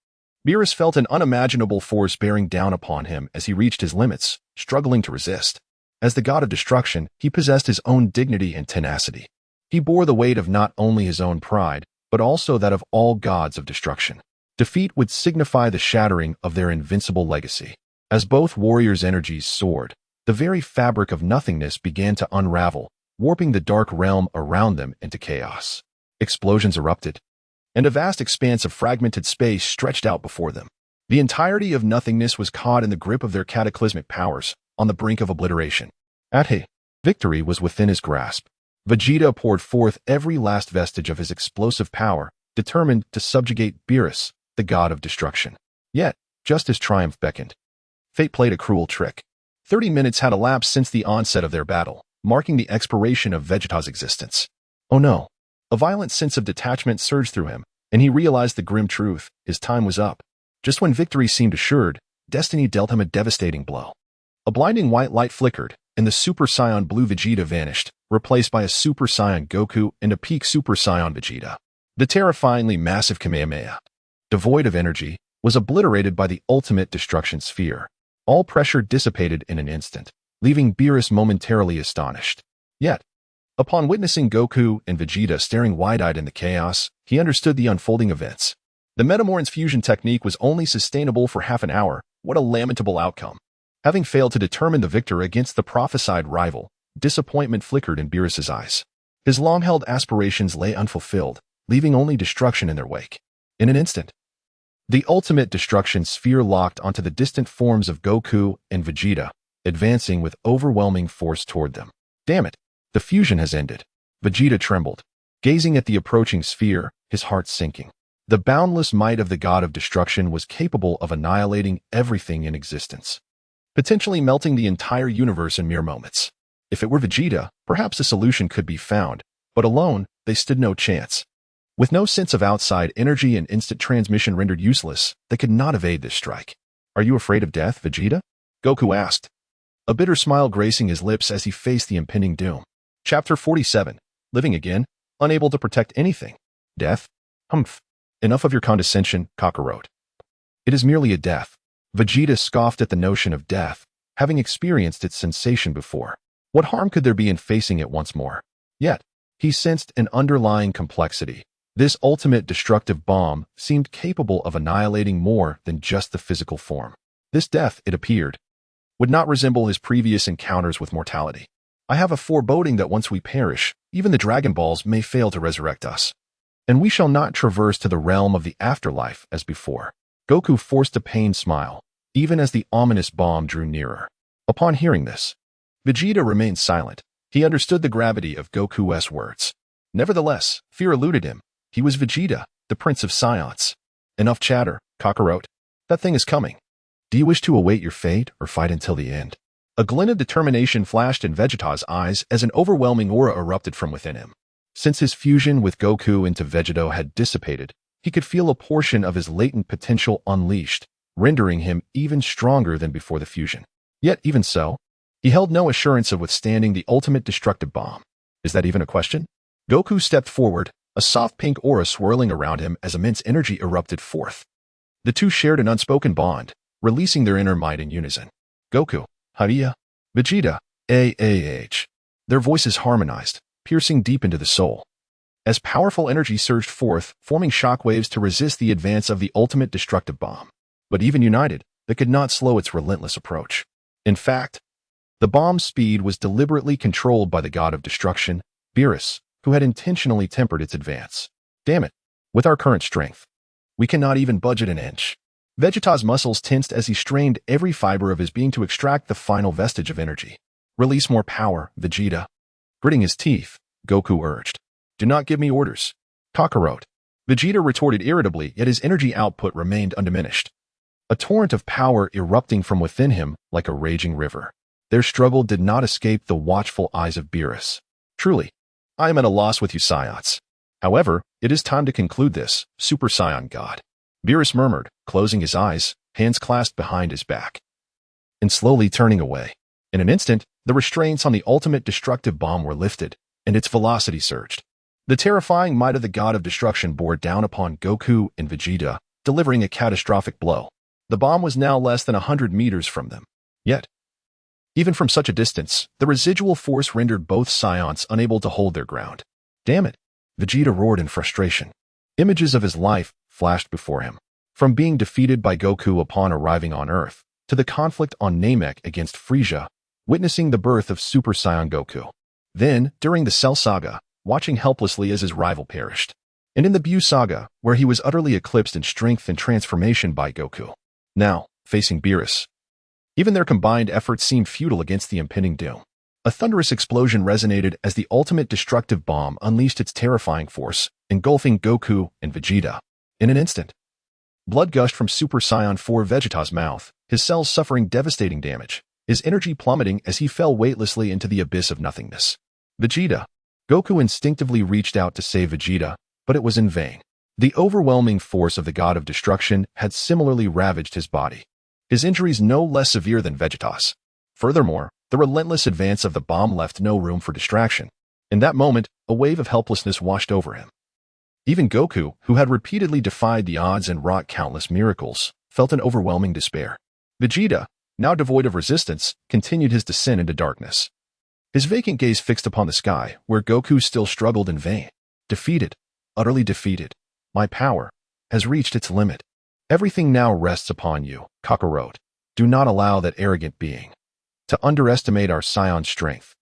Beerus felt an unimaginable force bearing down upon him as he reached his limits, struggling to resist. As the god of destruction, he possessed his own dignity and tenacity. He bore the weight of not only his own pride, but also that of all gods of destruction. Defeat would signify the shattering of their invincible legacy. As both warriors' energies soared, the very fabric of nothingness began to unravel, warping the dark realm around them into chaos. Explosions erupted, and a vast expanse of fragmented space stretched out before them. The entirety of nothingness was caught in the grip of their cataclysmic powers, on the brink of obliteration. Victory was within his grasp. Vegeta poured forth every last vestige of his explosive power, determined to subjugate Beerus, the god of destruction. Yet, just as triumph beckoned, fate played a cruel trick. 30 minutes had elapsed since the onset of their battle, marking the expiration of Vegeta's existence. Oh no! A violent sense of detachment surged through him, and he realized the grim truth: his time was up. Just when victory seemed assured, destiny dealt him a devastating blow. A blinding white light flickered, and the Super Saiyan Blue Vegeta vanished, replaced by a Super Saiyan Goku and a peak Super Saiyan Vegeta. The terrifyingly massive Kamehameha, devoid of energy, was obliterated by the ultimate destruction sphere. All pressure dissipated in an instant, leaving Beerus momentarily astonished. Yet, upon witnessing Goku and Vegeta staring wide-eyed in the chaos, he understood the unfolding events. The Metamorph's fusion technique was only sustainable for half an hour. What a lamentable outcome. Having failed to determine the victor against the prophesied rival, disappointment flickered in Beerus's eyes. His long-held aspirations lay unfulfilled, leaving only destruction in their wake. In an instant, the ultimate destruction sphere locked onto the distant forms of Goku and Vegeta, advancing with overwhelming force toward them. Damn it! The fusion has ended. Vegeta trembled, gazing at the approaching sphere, his heart sinking. The boundless might of the god of destruction was capable of annihilating everything in existence, potentially melting the entire universe in mere moments. If it were Vegeta, perhaps a solution could be found, but alone, they stood no chance. With no sense of outside energy and instant transmission rendered useless, they could not evade this strike. "Are you afraid of death, Vegeta?" Goku asked, a bitter smile gracing his lips as he faced the impending doom. Chapter 47. Living again, unable to protect anything. Death? Humph. Enough of your condescension, Kakarot. It is merely a death. Vegeta scoffed at the notion of death, having experienced its sensation before. What harm could there be in facing it once more? Yet, he sensed an underlying complexity. This ultimate destructive bomb seemed capable of annihilating more than just the physical form. This death, it appeared, would not resemble his previous encounters with mortality. "I have a foreboding that once we perish, even the Dragon Balls may fail to resurrect us, and we shall not traverse to the realm of the afterlife as before." Goku forced a pained smile, even as the ominous bomb drew nearer. Upon hearing this, Vegeta remained silent. He understood the gravity of Goku's words. Nevertheless, fear eluded him. He was Vegeta, the Prince of Science. Enough chatter, Kakarot. That thing is coming. Do you wish to await your fate or fight until the end? A glint of determination flashed in Vegeta's eyes as an overwhelming aura erupted from within him. Since his fusion with Goku into Vegito had dissipated, he could feel a portion of his latent potential unleashed, rendering him even stronger than before the fusion. Yet, even so, he held no assurance of withstanding the ultimate destructive bomb. Is that even a question? Goku stepped forward, a soft pink aura swirling around him as immense energy erupted forth. The two shared an unspoken bond, releasing their inner might in unison. Goku, Haya, Vegeta, AAH. Their voices harmonized, piercing deep into the soul. As powerful energy surged forth, forming shockwaves to resist the advance of the ultimate destructive bomb. But even united, they could not slow its relentless approach. In fact, the bomb's speed was deliberately controlled by the god of destruction, Beerus, who had intentionally tempered its advance. Damn it, with our current strength, we cannot even budge it an inch. Vegeta's muscles tensed as he strained every fiber of his being to extract the final vestige of energy. Release more power, Vegeta. Gritting his teeth, Goku urged. Do not give me orders, Kakarot. Vegeta retorted irritably, yet his energy output remained undiminished. A torrent of power erupting from within him like a raging river. Their struggle did not escape the watchful eyes of Beerus. Truly, I am at a loss with you, Saiyans. However, it is time to conclude this, Super Saiyan God. Beerus murmured, closing his eyes, hands clasped behind his back, and slowly turning away. In an instant, the restraints on the ultimate destructive bomb were lifted, and its velocity surged. The terrifying might of the god of destruction bore down upon Goku and Vegeta, delivering a catastrophic blow. The bomb was now less than 100 meters from them. Yet, even from such a distance, the residual force rendered both Saiyans unable to hold their ground. Damn it! Vegeta roared in frustration. Images of his life flashed before him. From being defeated by Goku upon arriving on Earth, to the conflict on Namek against Frieza, witnessing the birth of Super Saiyan Goku. Then, during the Cell Saga, watching helplessly as his rival perished. And in the Buu Saga, where he was utterly eclipsed in strength and transformation by Goku. Now, facing Beerus. Even their combined efforts seemed futile against the impending doom. A thunderous explosion resonated as the ultimate destructive bomb unleashed its terrifying force, engulfing Goku and Vegeta. In an instant, blood gushed from Super Saiyan 4 Vegeta's mouth, his cells suffering devastating damage, his energy plummeting as he fell weightlessly into the abyss of nothingness. Vegeta. Goku instinctively reached out to save Vegeta, but it was in vain. The overwhelming force of the god of destruction had similarly ravaged his body. His injuries no less severe than Vegeta's. Furthermore, the relentless advance of the bomb left no room for distraction. In that moment, a wave of helplessness washed over him. Even Goku, who had repeatedly defied the odds and wrought countless miracles, felt an overwhelming despair. Vegeta, now devoid of resistance, continued his descent into darkness. His vacant gaze fixed upon the sky, where Goku still struggled in vain. Defeated, utterly defeated. My power has reached its limit. Everything now rests upon you, Kakarot. Do not allow that arrogant being to underestimate our Saiyan strength.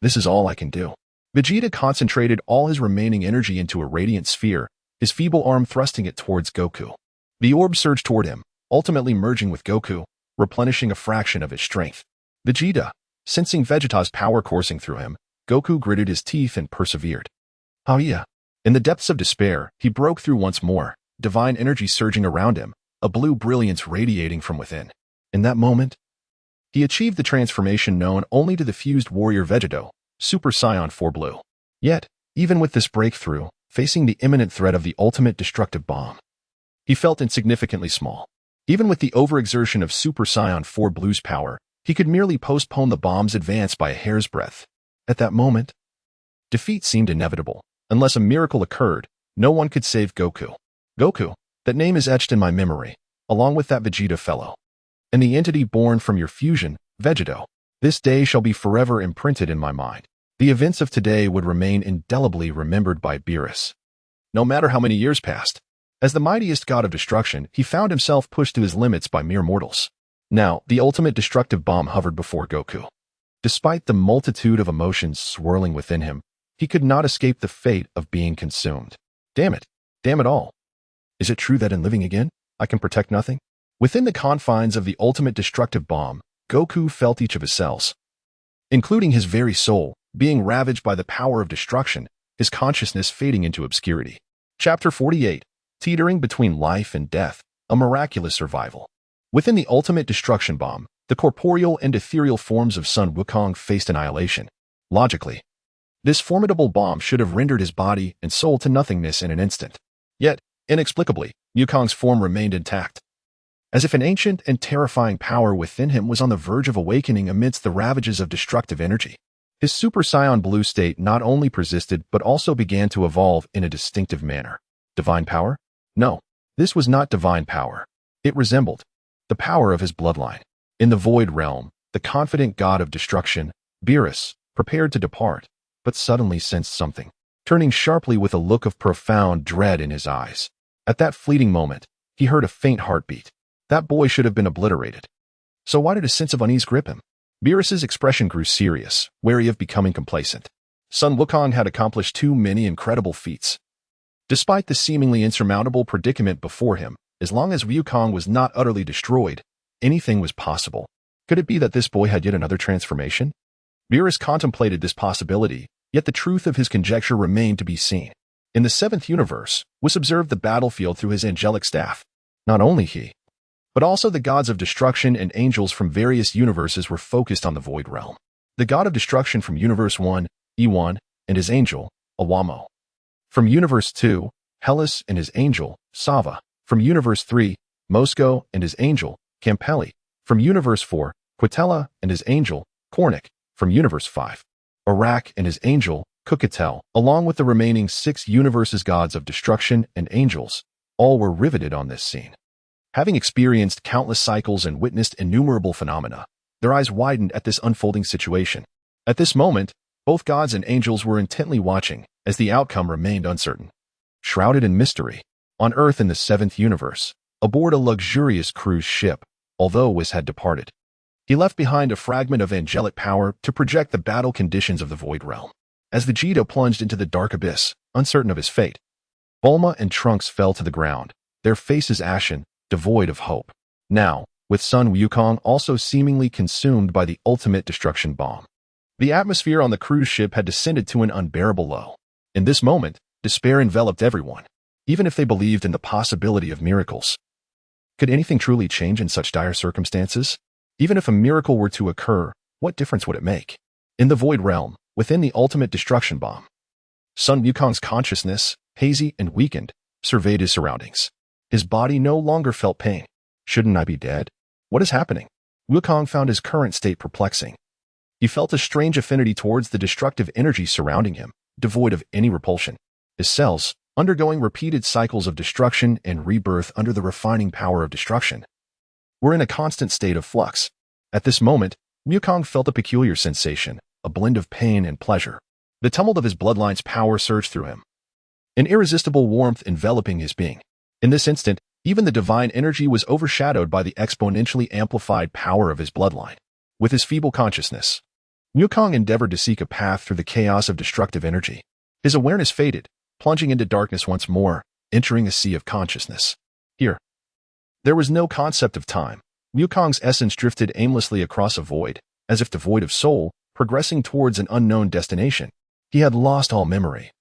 This is all I can do. Vegeta concentrated all his remaining energy into a radiant sphere, his feeble arm thrusting it towards Goku. The orb surged toward him, ultimately merging with Goku, replenishing a fraction of his strength. Vegeta, sensing Vegeta's power coursing through him, Goku gritted his teeth and persevered. Haya. In the depths of despair, he broke through once more, divine energy surging around him, a blue brilliance radiating from within. In that moment, he achieved the transformation known only to the fused warrior Vegito, Super Saiyan 4 Blue. Yet, even with this breakthrough, facing the imminent threat of the ultimate destructive bomb, he felt insignificantly small. Even with the overexertion of Super Saiyan 4 Blue's power, he could merely postpone the bomb's advance by a hair's breadth. At that moment, defeat seemed inevitable. Unless a miracle occurred, no one could save Goku. Goku, that name is etched in my memory, along with that Vegeta fellow. And the entity born from your fusion, Vegito. This day shall be forever imprinted in my mind. The events of today would remain indelibly remembered by Beerus. No matter how many years passed, as the mightiest god of destruction, he found himself pushed to his limits by mere mortals. Now, the ultimate destructive bomb hovered before Goku. Despite the multitude of emotions swirling within him, he could not escape the fate of being consumed. Damn it. Damn it all. Is it true that in living again, I can protect nothing? Within the confines of the ultimate destructive bomb, Goku felt each of his cells, including his very soul, being ravaged by the power of destruction, his consciousness fading into obscurity. Chapter 48. Teetering between life and death, a miraculous survival. Within the ultimate destruction bomb, the corporeal and ethereal forms of Sun Wukong faced annihilation. Logically, this formidable bomb should have rendered his body and soul to nothingness in an instant. Yet, inexplicably, Wukong's form remained intact, as if an ancient and terrifying power within him was on the verge of awakening amidst the ravages of destructive energy. His Super Saiyan Blue state not only persisted but also began to evolve in a distinctive manner. Divine power? No, this was not divine power. It resembled the power of his bloodline. In the void realm, the confident god of destruction, Beerus, prepared to depart, but suddenly sensed something, turning sharply with a look of profound dread in his eyes. At that fleeting moment, he heard a faint heartbeat. That boy should have been obliterated. So why did a sense of unease grip him? Beerus's expression grew serious, wary of becoming complacent. Sun Wukong had accomplished too many incredible feats. Despite the seemingly insurmountable predicament before him, as long as Wukong was not utterly destroyed, anything was possible. Could it be that this boy had yet another transformation? Beerus contemplated this possibility, yet the truth of his conjecture remained to be seen. In the seventh universe, was observed the battlefield through his angelic staff. Not only he, but also the gods of destruction and angels from various universes were focused on the void realm. The god of destruction from Universe 1, Ewan, and his angel, Awamo. From Universe 2, Hellas and his angel, Sava. From Universe 3, Moscow and his angel, Campelli. From Universe 4, Quitella and his angel, Kornik. From Universe 5, Iraq and his angel, Kukatel, along with the remaining 6 universes gods of destruction and angels, all were riveted on this scene. Having experienced countless cycles and witnessed innumerable phenomena, their eyes widened at this unfolding situation. At this moment, both gods and angels were intently watching, as the outcome remained uncertain. Shrouded in mystery, on Earth in the 7th universe, aboard a luxurious cruise ship, although Whis had departed, he left behind a fragment of angelic power to project the battle conditions of the void realm. As the Vegeta plunged into the dark abyss, uncertain of his fate, Bulma and Trunks fell to the ground, their faces ashen, devoid of hope. Now, with Sun Wukong also seemingly consumed by the ultimate destruction bomb, the atmosphere on the cruise ship had descended to an unbearable low. In this moment, despair enveloped everyone, even if they believed in the possibility of miracles. Could anything truly change in such dire circumstances? Even if a miracle were to occur, what difference would it make? In the void realm, within the ultimate destruction bomb, Sun Wukong's consciousness, hazy and weakened, surveyed his surroundings. His body no longer felt pain. Shouldn't I be dead? What is happening? Wukong found his current state perplexing. He felt a strange affinity towards the destructive energy surrounding him, devoid of any repulsion. His cells, undergoing repeated cycles of destruction and rebirth under the refining power of destruction, were in a constant state of flux. At this moment, Wukong felt a peculiar sensation, a blend of pain and pleasure. The tumult of his bloodline's power surged through him, an irresistible warmth enveloping his being. In this instant, even the divine energy was overshadowed by the exponentially amplified power of his bloodline. With his feeble consciousness, Wukong endeavored to seek a path through the chaos of destructive energy. His awareness faded, plunging into darkness once more, entering a sea of consciousness. Here, there was no concept of time. Wukong's essence drifted aimlessly across a void, as if devoid of soul, progressing towards an unknown destination. He had lost all memory.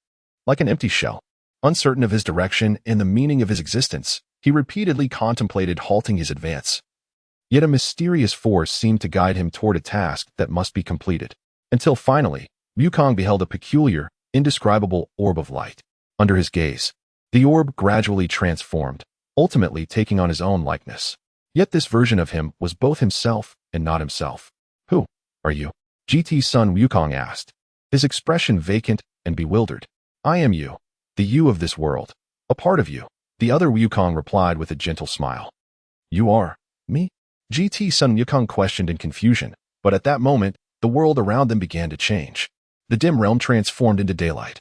Like an empty shell, uncertain of his direction and the meaning of his existence, he repeatedly contemplated halting his advance. Yet a mysterious force seemed to guide him toward a task that must be completed. Until finally, Wukong beheld a peculiar, indescribable orb of light. Under his gaze, the orb gradually transformed, ultimately taking on his own likeness. Yet this version of him was both himself and not himself. Who are you? GT Son Wukong asked, his expression vacant and bewildered. I am you, the you of this world, a part of you. The other Wukong replied with a gentle smile. You are me? GT Son Wukong questioned in confusion, but at that moment, the world around them began to change. The dim realm transformed into daylight,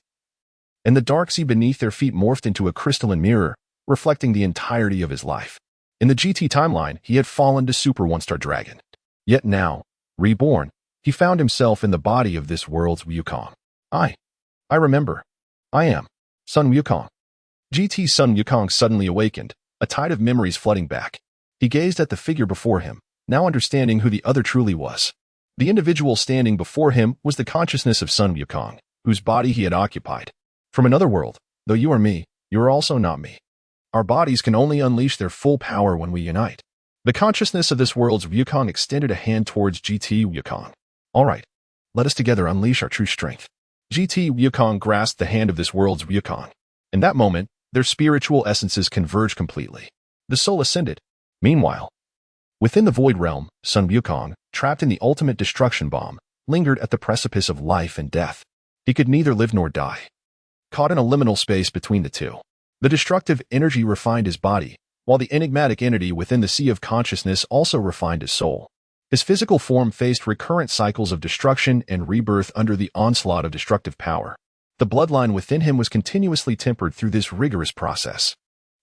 and the dark sea beneath their feet morphed into a crystalline mirror, reflecting the entirety of his life. In the GT timeline, he had fallen to Super One-Star Dragon. Yet now, reborn, he found himself in the body of this world's Wukong. I remember. I am Sun Wukong. GT Sun Wukong suddenly awakened, a tide of memories flooding back. He gazed at the figure before him, now understanding who the other truly was. The individual standing before him was the consciousness of Sun Wukong, whose body he had occupied. From another world, though you are me, you are also not me. Our bodies can only unleash their full power when we unite. The consciousness of this world's Wukong extended a hand towards GT Wukong. All right, let us together unleash our true strength. GT Wukong grasped the hand of this world's Wukong. In that moment, their spiritual essences converged completely. The soul ascended. Meanwhile, within the void realm, Son Wukong, trapped in the ultimate destruction bomb, lingered at the precipice of life and death. He could neither live nor die. Caught in a liminal space between the two, the destructive energy refined his body, while the enigmatic entity within the sea of consciousness also refined his soul. His physical form faced recurrent cycles of destruction and rebirth under the onslaught of destructive power. The bloodline within him was continuously tempered through this rigorous process.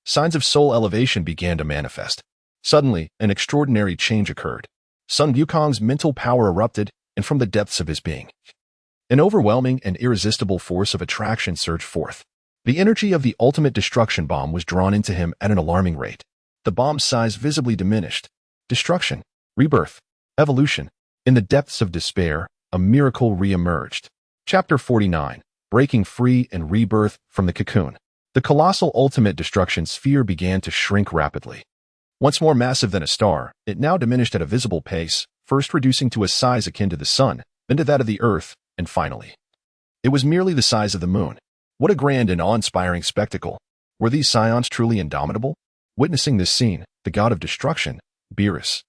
Signs of soul elevation began to manifest. Suddenly, an extraordinary change occurred. Son Wukong's mental power erupted, and from the depths of his being, an overwhelming and irresistible force of attraction surged forth. The energy of the ultimate destruction bomb was drawn into him at an alarming rate. The bomb's size visibly diminished. Destruction, rebirth, evolution. In the depths of despair, a miracle re-emerged. Chapter 49. Breaking free and rebirth from the cocoon. The colossal ultimate destruction sphere began to shrink rapidly. Once more massive than a star, it now diminished at a visible pace, first reducing to a size akin to the sun, then to that of the earth, and finally, it was merely the size of the moon. What a grand and awe-inspiring spectacle. Were these scions truly indomitable? Witnessing this scene, the god of destruction, Beerus,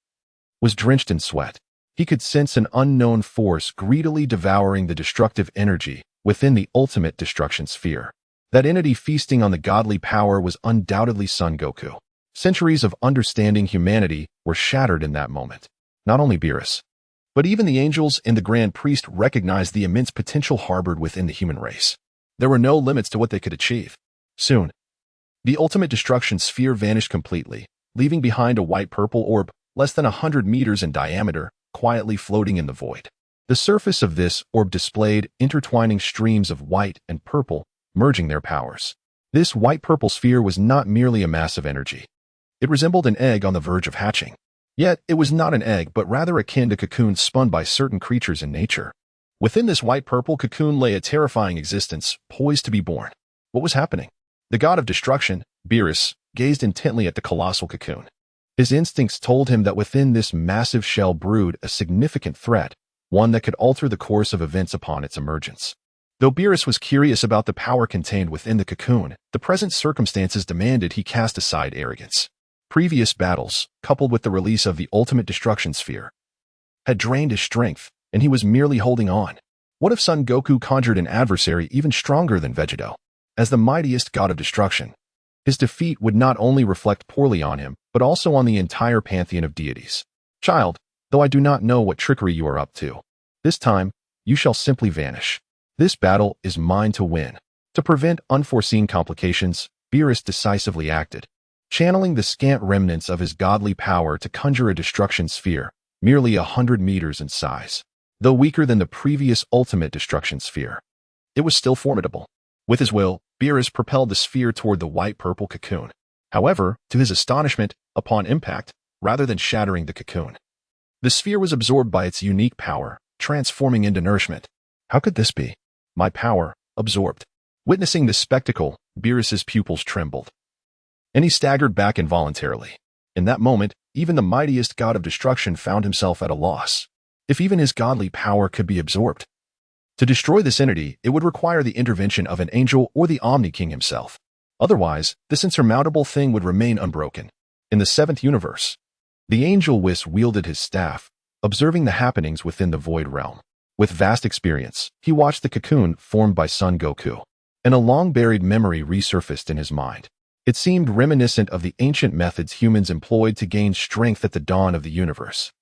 was drenched in sweat. He could sense an unknown force greedily devouring the destructive energy within the ultimate destruction sphere. That entity feasting on the godly power was undoubtedly Son Goku. Centuries of understanding humanity were shattered in that moment. Not only Beerus, but even the angels and the Grand Priest recognized the immense potential harbored within the human race. There were no limits to what they could achieve. Soon, the ultimate destruction sphere vanished completely, leaving behind a white-purple orb less than 100 meters in diameter, quietly floating in the void. The surface of this orb displayed intertwining streams of white and purple, merging their powers. This white-purple sphere was not merely a mass of energy. It resembled an egg on the verge of hatching. Yet, it was not an egg, but rather akin to cocoons spun by certain creatures in nature. Within this white-purple cocoon lay a terrifying existence, poised to be born. What was happening? The god of destruction, Beerus, gazed intently at the colossal cocoon. His instincts told him that within this massive shell brewed a significant threat, one that could alter the course of events upon its emergence. Though Beerus was curious about the power contained within the cocoon, the present circumstances demanded he cast aside arrogance. Previous battles, coupled with the release of the ultimate destruction sphere, had drained his strength, and he was merely holding on. What if Son Goku conjured an adversary even stronger than Vegito? As the mightiest god of destruction, his defeat would not only reflect poorly on him, but also on the entire pantheon of deities. Child, though I do not know what trickery you are up to, this time, you shall simply vanish. This battle is mine to win. To prevent unforeseen complications, Beerus decisively acted, channeling the scant remnants of his godly power to conjure a destruction sphere, merely 100 meters in size. Though weaker than the previous ultimate destruction sphere, it was still formidable. With his will, Beerus propelled the sphere toward the white-purple cocoon. However, to his astonishment, upon impact, rather than shattering the cocoon, the sphere was absorbed by its unique power, transforming into nourishment. How could this be? My power, absorbed. Witnessing this spectacle, Beerus's pupils trembled, and he staggered back involuntarily. In that moment, even the mightiest god of destruction found himself at a loss. If even his godly power could be absorbed, to destroy this entity, it would require the intervention of an angel or the Omni King himself. Otherwise, this insurmountable thing would remain unbroken. In the seventh universe, the angel Whis wielded his staff, observing the happenings within the void realm. With vast experience, he watched the cocoon formed by Son Goku, and a long-buried memory resurfaced in his mind. It seemed reminiscent of the ancient methods humans employed to gain strength at the dawn of the universe.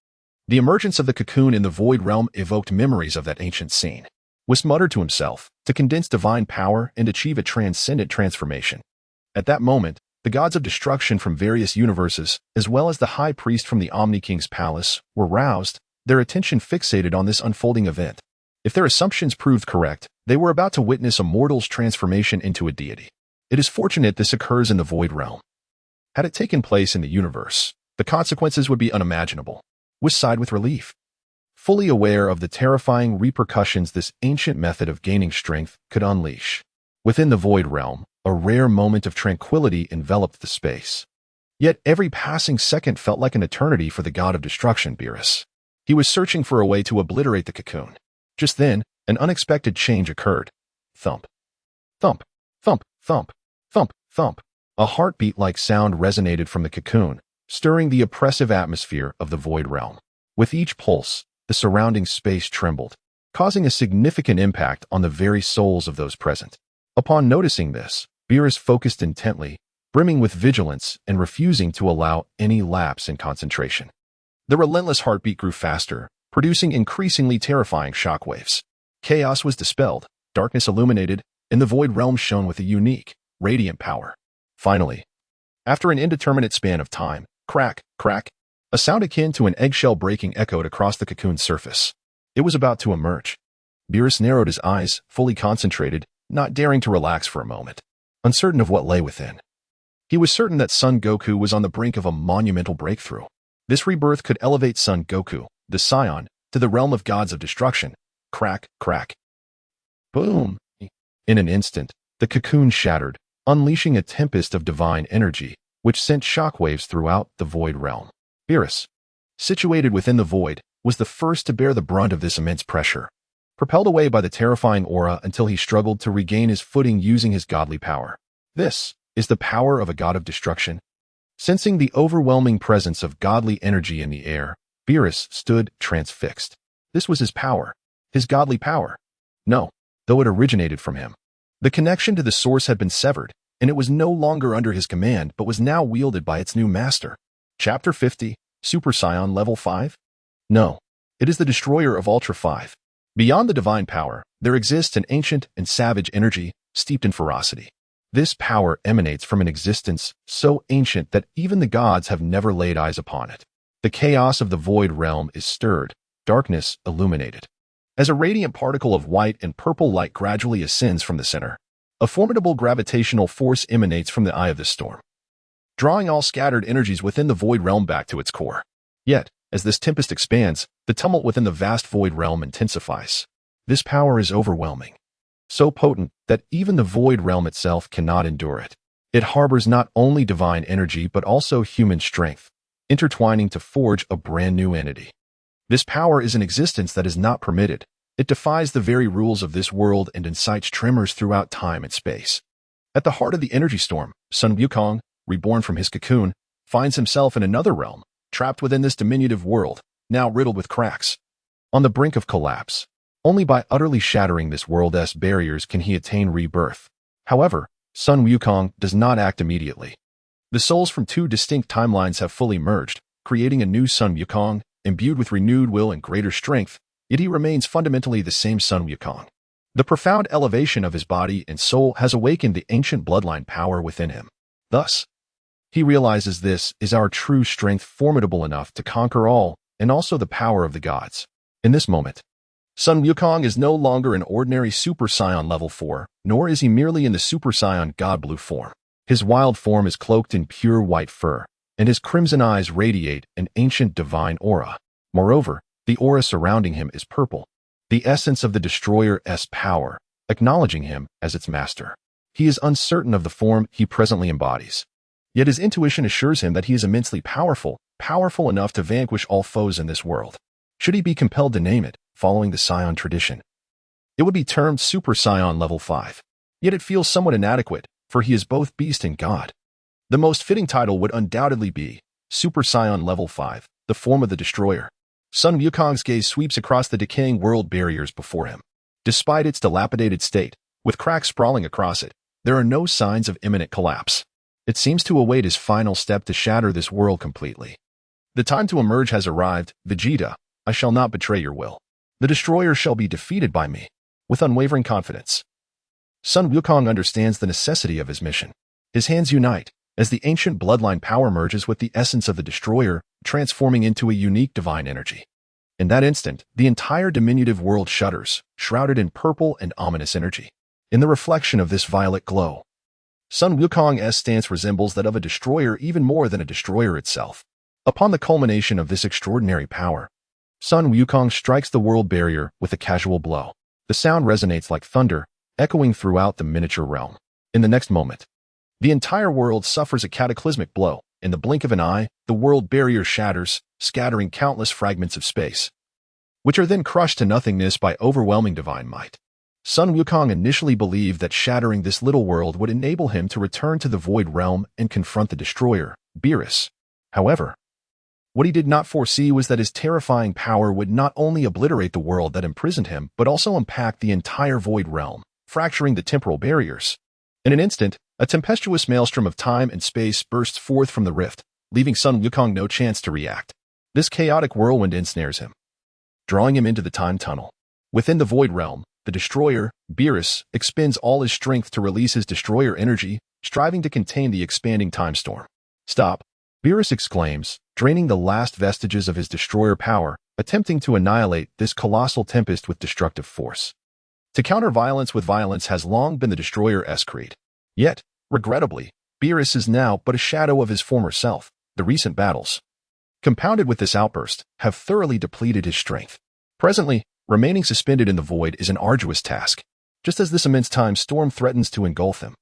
The emergence of the cocoon in the void realm evoked memories of that ancient scene. Whis muttered to himself, to condense divine power and achieve a transcendent transformation. At that moment, the gods of destruction from various universes, as well as the high priest from the Omni King's palace, were roused, their attention fixated on this unfolding event. If their assumptions proved correct, they were about to witness a mortal's transformation into a deity. It is fortunate this occurs in the void realm. Had it taken place in the universe, the consequences would be unimaginable. Whis sighed with relief, fully aware of the terrifying repercussions this ancient method of gaining strength could unleash. Within the void realm, a rare moment of tranquility enveloped the space. Yet every passing second felt like an eternity for the god of destruction, Beerus. He was searching for a way to obliterate the cocoon. Just then, an unexpected change occurred. Thump. Thump. Thump. Thump. Thump. Thump. A heartbeat-like sound resonated from the cocoon, stirring the oppressive atmosphere of the void realm. With each pulse, the surrounding space trembled, causing a significant impact on the very souls of those present. Upon noticing this, Beerus focused intently, brimming with vigilance and refusing to allow any lapse in concentration. The relentless heartbeat grew faster, producing increasingly terrifying shockwaves. Chaos was dispelled, darkness illuminated, and the void realm shone with a unique, radiant power. Finally, after an indeterminate span of time, crack, crack, a sound akin to an eggshell breaking echoed across the cocoon's surface. It was about to emerge. Beerus narrowed his eyes, fully concentrated, not daring to relax for a moment, uncertain of what lay within. He was certain that Son Goku was on the brink of a monumental breakthrough. This rebirth could elevate Son Goku, the Scion, to the realm of gods of destruction. Crack, crack. Boom! In an instant, the cocoon shattered, unleashing a tempest of divine energy, which sent shockwaves throughout the void realm. Beerus, situated within the void, was the first to bear the brunt of this immense pressure, propelled away by the terrifying aura until he struggled to regain his footing using his godly power. This is the power of a god of destruction. Sensing the overwhelming presence of godly energy in the air, Beerus stood transfixed. This was his power, his godly power. No, though it originated from him. The connection to the source had been severed, and it was no longer under his command but was now wielded by its new master. Chapter 50, Super Saiyan Level 5? No, it is the destroyer of Ultra 5. Beyond the divine power, there exists an ancient and savage energy steeped in ferocity. This power emanates from an existence so ancient that even the gods have never laid eyes upon it. The chaos of the void realm is stirred, darkness illuminated. As a radiant particle of white and purple light gradually ascends from the center, a formidable gravitational force emanates from the eye of the storm, drawing all scattered energies within the void realm back to its core. Yet, as this tempest expands, the tumult within the vast void realm intensifies. This power is overwhelming, so potent that even the void realm itself cannot endure it. It harbors not only divine energy but also human strength, intertwining to forge a brand new entity. This power is an existence that is not permitted. It defies the very rules of this world and incites tremors throughout time and space. At the heart of the energy storm, Son Wukong, reborn from his cocoon, finds himself in another realm, trapped within this diminutive world, now riddled with cracks. On the brink of collapse, only by utterly shattering this world's barriers can he attain rebirth. However, Son Wukong does not act immediately. The souls from two distinct timelines have fully merged, creating a new Son Wukong, imbued with renewed will and greater strength, yet he remains fundamentally the same Son Wukong. The profound elevation of his body and soul has awakened the ancient bloodline power within him. Thus, he realizes this is our true strength, formidable enough to conquer all, and also the power of the gods. In this moment, Son Wukong is no longer an ordinary Super Saiyan Level 4, nor is he merely in the Super Saiyan God Blue form. His wild form is cloaked in pure white fur, and his crimson eyes radiate an ancient divine aura. Moreover, the aura surrounding him is purple, the essence of the Destroyer's power, acknowledging him as its master. He is uncertain of the form he presently embodies. Yet his intuition assures him that he is immensely powerful, powerful enough to vanquish all foes in this world. Should he be compelled to name it, following the Saiyan tradition, it would be termed Super Saiyan Level 5. Yet it feels somewhat inadequate, for he is both beast and god. The most fitting title would undoubtedly be Super Saiyan Level 5, the form of the Destroyer. Son Wukong's gaze sweeps across the decaying world barriers before him. Despite its dilapidated state, with cracks sprawling across it, there are no signs of imminent collapse. It seems to await his final step to shatter this world completely. The time to emerge has arrived, Vegeta. I shall not betray your will. The Destroyer shall be defeated by me, with unwavering confidence. Son Wukong understands the necessity of his mission. His hands unite, as the ancient bloodline power merges with the essence of the Destroyer, transforming into a unique divine energy. In that instant, the entire diminutive world shudders, shrouded in purple and ominous energy. In the reflection of this violet glow, Son Wukong's stance resembles that of a destroyer even more than a destroyer itself. Upon the culmination of this extraordinary power, Son Wukong strikes the world barrier with a casual blow. The sound resonates like thunder, echoing throughout the miniature realm. In the next moment, the entire world suffers a cataclysmic blow. In the blink of an eye, the world barrier shatters, scattering countless fragments of space, which are then crushed to nothingness by overwhelming divine might. Sun Wukong initially believed that shattering this little world would enable him to return to the Void Realm and confront the destroyer, Beerus. However, what he did not foresee was that his terrifying power would not only obliterate the world that imprisoned him, but also impact the entire Void Realm, fracturing the temporal barriers. In an instant, a tempestuous maelstrom of time and space bursts forth from the rift, leaving Sun Wukong no chance to react. This chaotic whirlwind ensnares him, drawing him into the time tunnel. Within the Void Realm, the destroyer, Beerus, expends all his strength to release his destroyer energy, striving to contain the expanding time storm. Stop! Beerus exclaims, draining the last vestiges of his destroyer power, attempting to annihilate this colossal tempest with destructive force. To counter violence with violence has long been the destroyer's creed. Yet, regrettably, Beerus is now but a shadow of his former self. The recent battles, compounded with this outburst, have thoroughly depleted his strength. Presently, remaining suspended in the void is an arduous task, just as this immense time storm threatens to engulf him.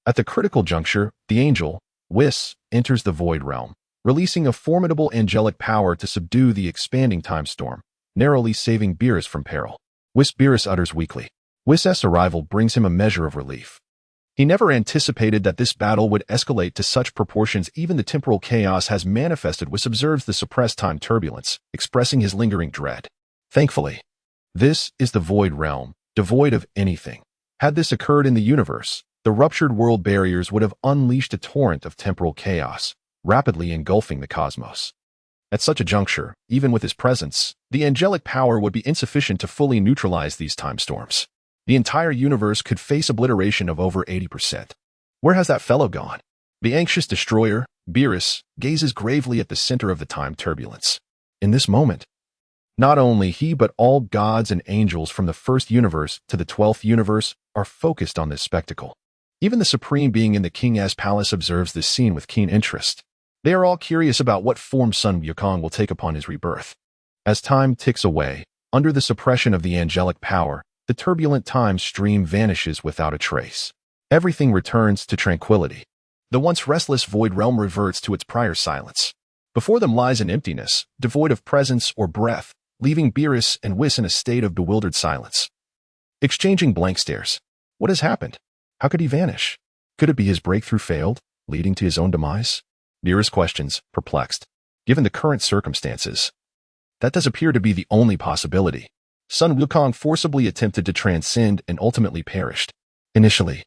At the critical juncture, the angel, Whis, enters the Void Realm, releasing a formidable angelic power to subdue the expanding time storm, narrowly saving Beerus from peril. Beerus utters weakly. Whis' arrival brings him a measure of relief. He never anticipated that this battle would escalate to such proportions. Even the temporal chaos has manifested. Whis observes the suppressed time turbulence, expressing his lingering dread. Thankfully, this is the Void Realm, devoid of anything. Had this occurred in the universe, the ruptured world barriers would have unleashed a torrent of temporal chaos, rapidly engulfing the cosmos. At such a juncture, even with his presence, the angelic power would be insufficient to fully neutralize these time storms. The entire universe could face obliteration of over 80%. Where has that fellow gone? The anxious destroyer, Beerus, gazes gravely at the center of the time turbulence. In this moment, not only he but all gods and angels from the first universe to the 12th universe are focused on this spectacle. Even the supreme being in the king's palace observes this scene with keen interest. They are all curious about what form Sun Wukong will take upon his rebirth. As time ticks away, under the suppression of the angelic power, the turbulent time stream vanishes without a trace. Everything returns to tranquility. The once restless Void Realm reverts to its prior silence. Before them lies an emptiness, devoid of presence or breath, leaving Beerus and Whis in a state of bewildered silence, exchanging blank stares. What has happened? How could he vanish? Could it be his breakthrough failed, leading to his own demise? Beerus questions, perplexed. Given the current circumstances, that does appear to be the only possibility. Sun Wukong forcibly attempted to transcend and ultimately perished. Initially,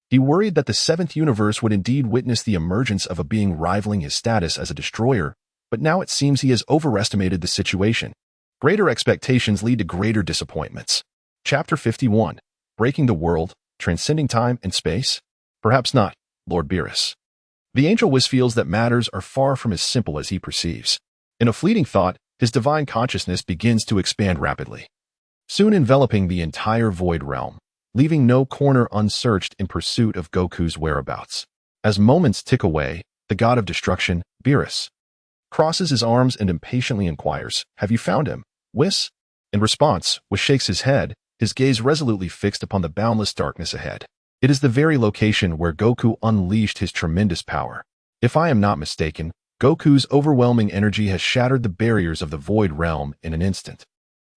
he worried that the 7th universe would indeed witness the emergence of a being rivaling his status as a destroyer, but now it seems he has overestimated the situation. Greater expectations lead to greater disappointments. Chapter 51. Breaking the World, Transcending Time and Space? Perhaps not, Lord Beerus. The angel Whis feels that matters are far from as simple as he perceives. In a fleeting thought, his divine consciousness begins to expand rapidly, soon enveloping the entire Void Realm, leaving no corner unsearched in pursuit of Goku's whereabouts. As moments tick away, the god of destruction, Beerus, crosses his arms and impatiently inquires, "Have you found him, Whis?" In response, Whis shakes his head, his gaze resolutely fixed upon the boundless darkness ahead. It is the very location where Goku unleashed his tremendous power. If I am not mistaken, Goku's overwhelming energy has shattered the barriers of the Void Realm in an instant,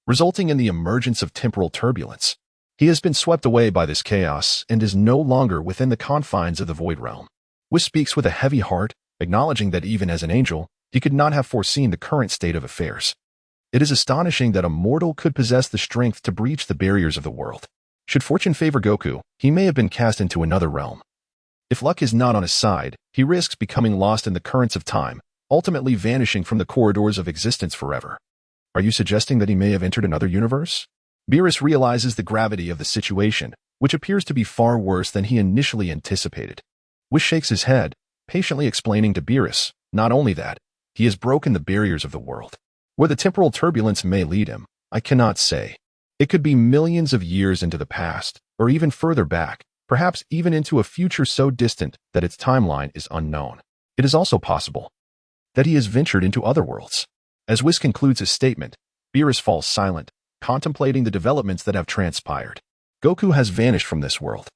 resulting in the emergence of temporal turbulence. He has been swept away by this chaos and is no longer within the confines of the Void Realm. Whis speaks with a heavy heart, acknowledging that even as an angel, he could not have foreseen the current state of affairs. It is astonishing that a mortal could possess the strength to breach the barriers of the world. Should fortune favor Goku, he may have been cast into another realm. If luck is not on his side, he risks becoming lost in the currents of time, ultimately vanishing from the corridors of existence forever. Are you suggesting that he may have entered another universe? Beerus realizes the gravity of the situation, which appears to be far worse than he initially anticipated. Whis shakes his head, patiently explaining to Beerus, not only that, he has broken the barriers of the world. Where the temporal turbulence may lead him, I cannot say. It could be millions of years into the past, or even further back, perhaps even into a future so distant that its timeline is unknown. It is also possible that he has ventured into other worlds. As Whis concludes his statement, Beerus falls silent, contemplating the developments that have transpired. Goku has vanished from this world.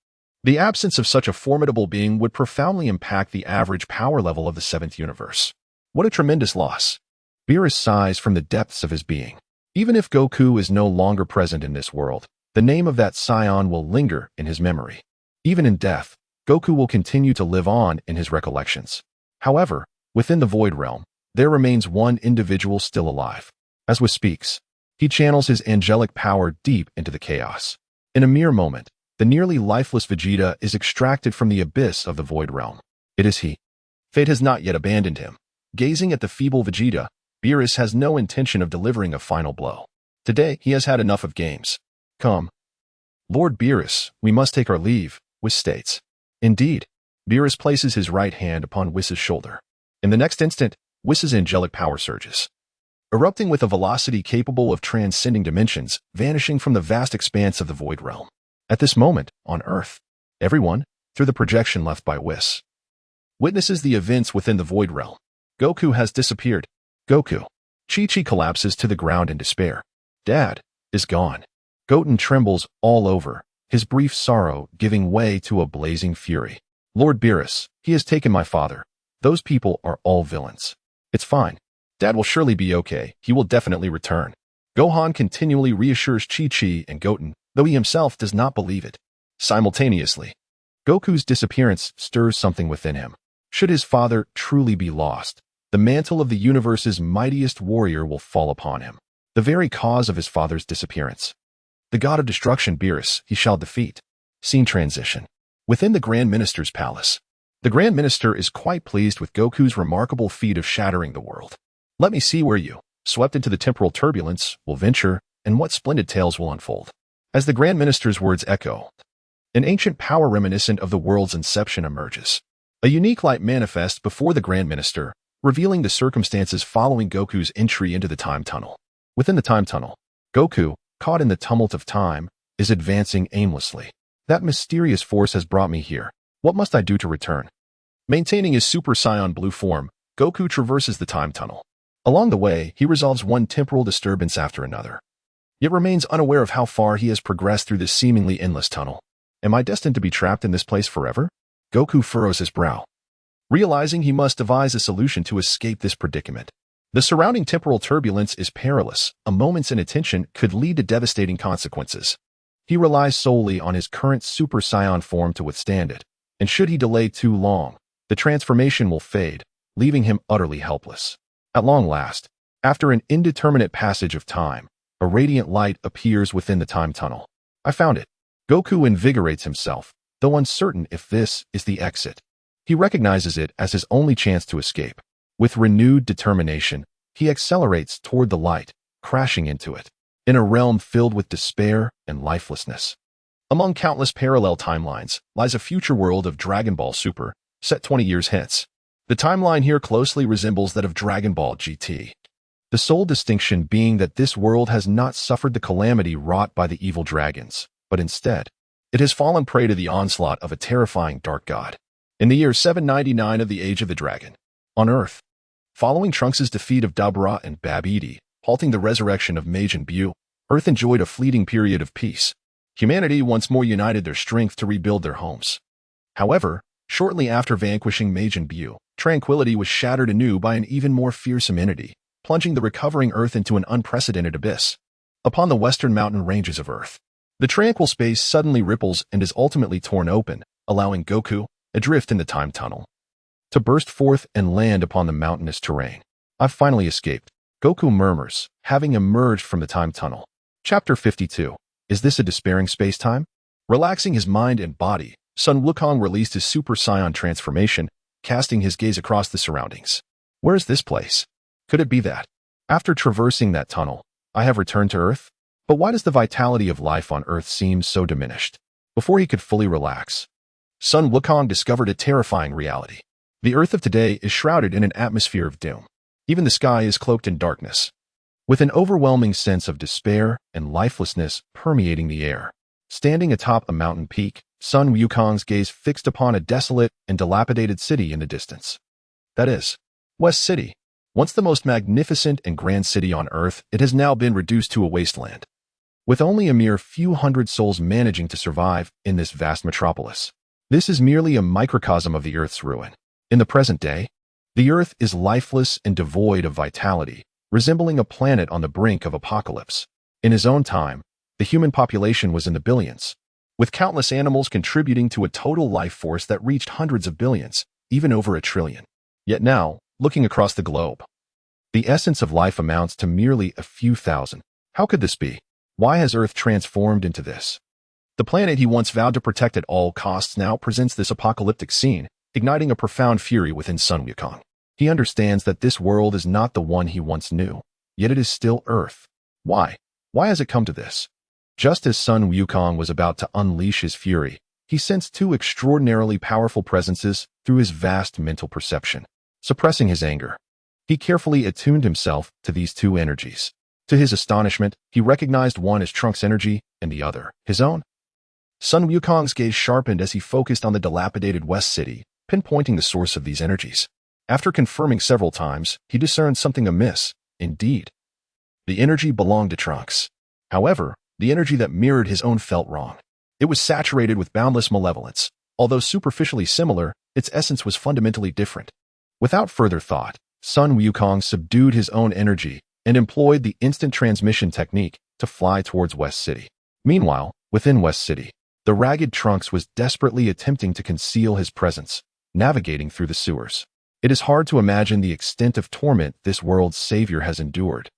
The absence of such a formidable being would profoundly impact the average power level of the seventh universe. What a tremendous loss. Beerus sighs from the depths of his being. Even if Goku is no longer present in this world, the name of that scion will linger in his memory. Even in death, Goku will continue to live on in his recollections. However, within the Void Realm, there remains one individual still alive. As Whis speaks, he channels his angelic power deep into the chaos. In a mere moment, the nearly lifeless Vegeta is extracted from the abyss of the Void Realm. It is he. Fate has not yet abandoned him. Gazing at the feeble Vegeta, Beerus has no intention of delivering a final blow. Today, he has had enough of games. Come. Lord Beerus, we must take our leave, Whis states. Indeed. Beerus places his right hand upon Whis's shoulder. In the next instant, Whis's angelic power surges, erupting with a velocity capable of transcending dimensions, vanishing from the vast expanse of the Void Realm. At this moment, on Earth, everyone, through the projection left by Whis, witnesses the events within the Void Realm. Goku has disappeared. Goku. Chi-Chi collapses to the ground in despair. Dad is gone. Goten trembles all over, his brief sorrow giving way to a blazing fury. Lord Beerus, he has taken my father. Those people are all villains. It's fine. Dad will surely be okay. He will definitely return. Gohan continually reassures Chi-Chi and Goten, though he himself does not believe it. Simultaneously, Goku's disappearance stirs something within him. Should his father truly be lost, the mantle of the universe's mightiest warrior will fall upon him, the very cause of his father's disappearance. The god of destruction Beerus he shall defeat. Scene transition. Within the Grand Minister's palace, the Grand Minister is quite pleased with Goku's remarkable feat of shattering the world. Let me see where you, swept into the temporal turbulence, will venture, and what splendid tales will unfold. As the Grand Minister's words echo, an ancient power reminiscent of the world's inception emerges. A unique light manifests before the Grand Minister, revealing the circumstances following Goku's entry into the time tunnel. Within the time tunnel, Goku, caught in the tumult of time, is advancing aimlessly. That mysterious force has brought me here. What must I do to return? Maintaining his Super Saiyan Blue form, Goku traverses the time tunnel. Along the way, he resolves one temporal disturbance after another, yet remains unaware of how far he has progressed through this seemingly endless tunnel. Am I destined to be trapped in this place forever? Goku furrows his brow, realizing he must devise a solution to escape this predicament. The surrounding temporal turbulence is perilous. A moment's inattention could lead to devastating consequences. He relies solely on his current Super Saiyan form to withstand it, and should he delay too long, the transformation will fade, leaving him utterly helpless. At long last, after an indeterminate passage of time, a radiant light appears within the time tunnel. I found it. Goku invigorates himself, though uncertain if this is the exit. He recognizes it as his only chance to escape. With renewed determination, he accelerates toward the light, crashing into it, in a realm filled with despair and lifelessness. Among countless parallel timelines lies a future world of Dragon Ball Super, set 20 years hence. The timeline here closely resembles that of Dragon Ball GT. The sole distinction being that this world has not suffered the calamity wrought by the evil dragons, but instead, it has fallen prey to the onslaught of a terrifying dark god. In the year 799 of the Age of the Dragon, on Earth, following Trunks' defeat of Dabura and Babidi, halting the resurrection of Majin Buu, Earth enjoyed a fleeting period of peace. Humanity once more united their strength to rebuild their homes. However, shortly after vanquishing Majin Buu, tranquility was shattered anew by an even more fearsome entity, plunging the recovering Earth into an unprecedented abyss. Upon the western mountain ranges of Earth, the tranquil space suddenly ripples and is ultimately torn open, allowing Goku, adrift in the time tunnel, to burst forth and land upon the mountainous terrain. I've finally escaped, Goku murmurs, having emerged from the time tunnel. Chapter 52. Is this a despairing space-time? Relaxing his mind and body, Sun Wukong released his Super Saiyan transformation, casting his gaze across the surroundings. Where is this place? Could it be that, after traversing that tunnel, I have returned to Earth? But why does the vitality of life on Earth seem so diminished? Before he could fully relax, Sun Wukong discovered a terrifying reality. The Earth of today is shrouded in an atmosphere of doom. Even the sky is cloaked in darkness, with an overwhelming sense of despair and lifelessness permeating the air. Standing atop a mountain peak, Sun Wukong's gaze fixed upon a desolate and dilapidated city in the distance. That is, West City. Once the most magnificent and grand city on Earth, it has now been reduced to a wasteland. with only a mere few hundred souls managing to survive in this vast metropolis. This is merely a microcosm of the Earth's ruin. In the present day, the Earth is lifeless and devoid of vitality, resembling a planet on the brink of apocalypse. In his own time, the human population was in the billions, with countless animals contributing to a total life force that reached hundreds of billions, even over a trillion. Yet now, looking across the globe, the essence of life amounts to merely a few thousand. How could this be? Why has Earth transformed into this? The planet he once vowed to protect at all costs now presents this apocalyptic scene, igniting a profound fury within Sun Wukong. He understands that this world is not the one he once knew, yet it is still Earth. Why? Why has it come to this? Just as Sun Wukong was about to unleash his fury, he sensed two extraordinarily powerful presences through his vast mental perception. Suppressing his anger, he carefully attuned himself to these two energies. To his astonishment, he recognized one as Trunks' energy and the other, his own. Sun Wukong's gaze sharpened as he focused on the dilapidated West City, pinpointing the source of these energies. After confirming several times, he discerned something amiss. Indeed, the energy belonged to Trunks. However, the energy that mirrored his own felt wrong. It was saturated with boundless malevolence. Although superficially similar, its essence was fundamentally different. Without further thought, Sun Wukong subdued his own energy and employed the instant transmission technique to fly towards West City. Meanwhile, within West City, the ragged Trunks was desperately attempting to conceal his presence, navigating through the sewers. It is hard to imagine the extent of torment this world's savior has endured,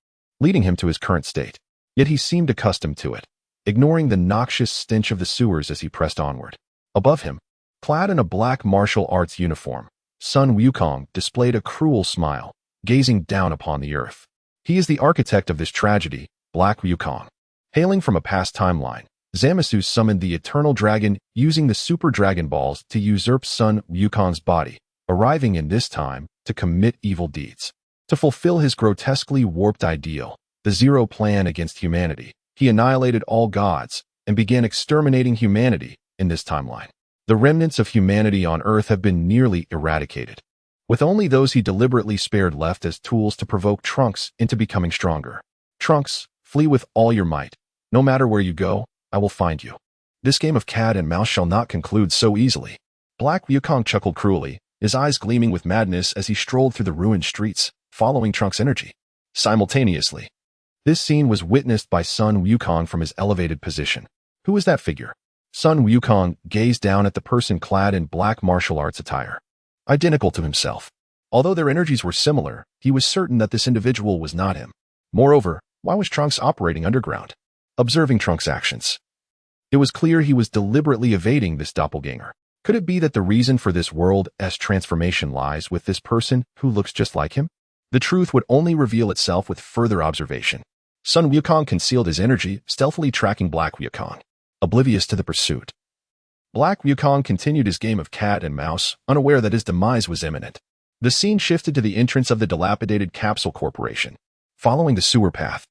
leading him to his current state. Yet he seemed accustomed to it, ignoring the noxious stench of the sewers as he pressed onward. Above him, clad in a black martial arts uniform, Sun Wukong displayed a cruel smile, gazing down upon the earth. He is the architect of this tragedy, Black Wukong. Hailing from a past timeline, Zamasu summoned the Eternal Dragon using the Super Dragon Balls to usurp Sun Wukong's body, arriving in this time to commit evil deeds. To fulfill his grotesquely warped ideal, the Zero Plan against humanity, he annihilated all gods and began exterminating humanity in this timeline. The remnants of humanity on Earth have been nearly eradicated, with only those he deliberately spared left as tools to provoke Trunks into becoming stronger. Trunks, flee with all your might. No matter where you go, I will find you. This game of cat and mouse shall not conclude so easily. Black Wukong chuckled cruelly, his eyes gleaming with madness as he strolled through the ruined streets, following Trunks' energy. Simultaneously, this scene was witnessed by Sun Wukong from his elevated position. Who is that figure? Sun Wukong gazed down at the person clad in black martial arts attire, identical to himself. Although their energies were similar, he was certain that this individual was not him. Moreover, why was Trunks operating underground? Observing Trunks' actions, it was clear he was deliberately evading this doppelganger. Could it be that the reason for this world's transformation lies with this person who looks just like him? The truth would only reveal itself with further observation. Sun Wukong concealed his energy, stealthily tracking Black Wukong, oblivious to the pursuit. Black Wukong continued his game of cat and mouse, unaware that his demise was imminent. The scene shifted to the entrance of the dilapidated Capsule Corporation. Following the sewer path,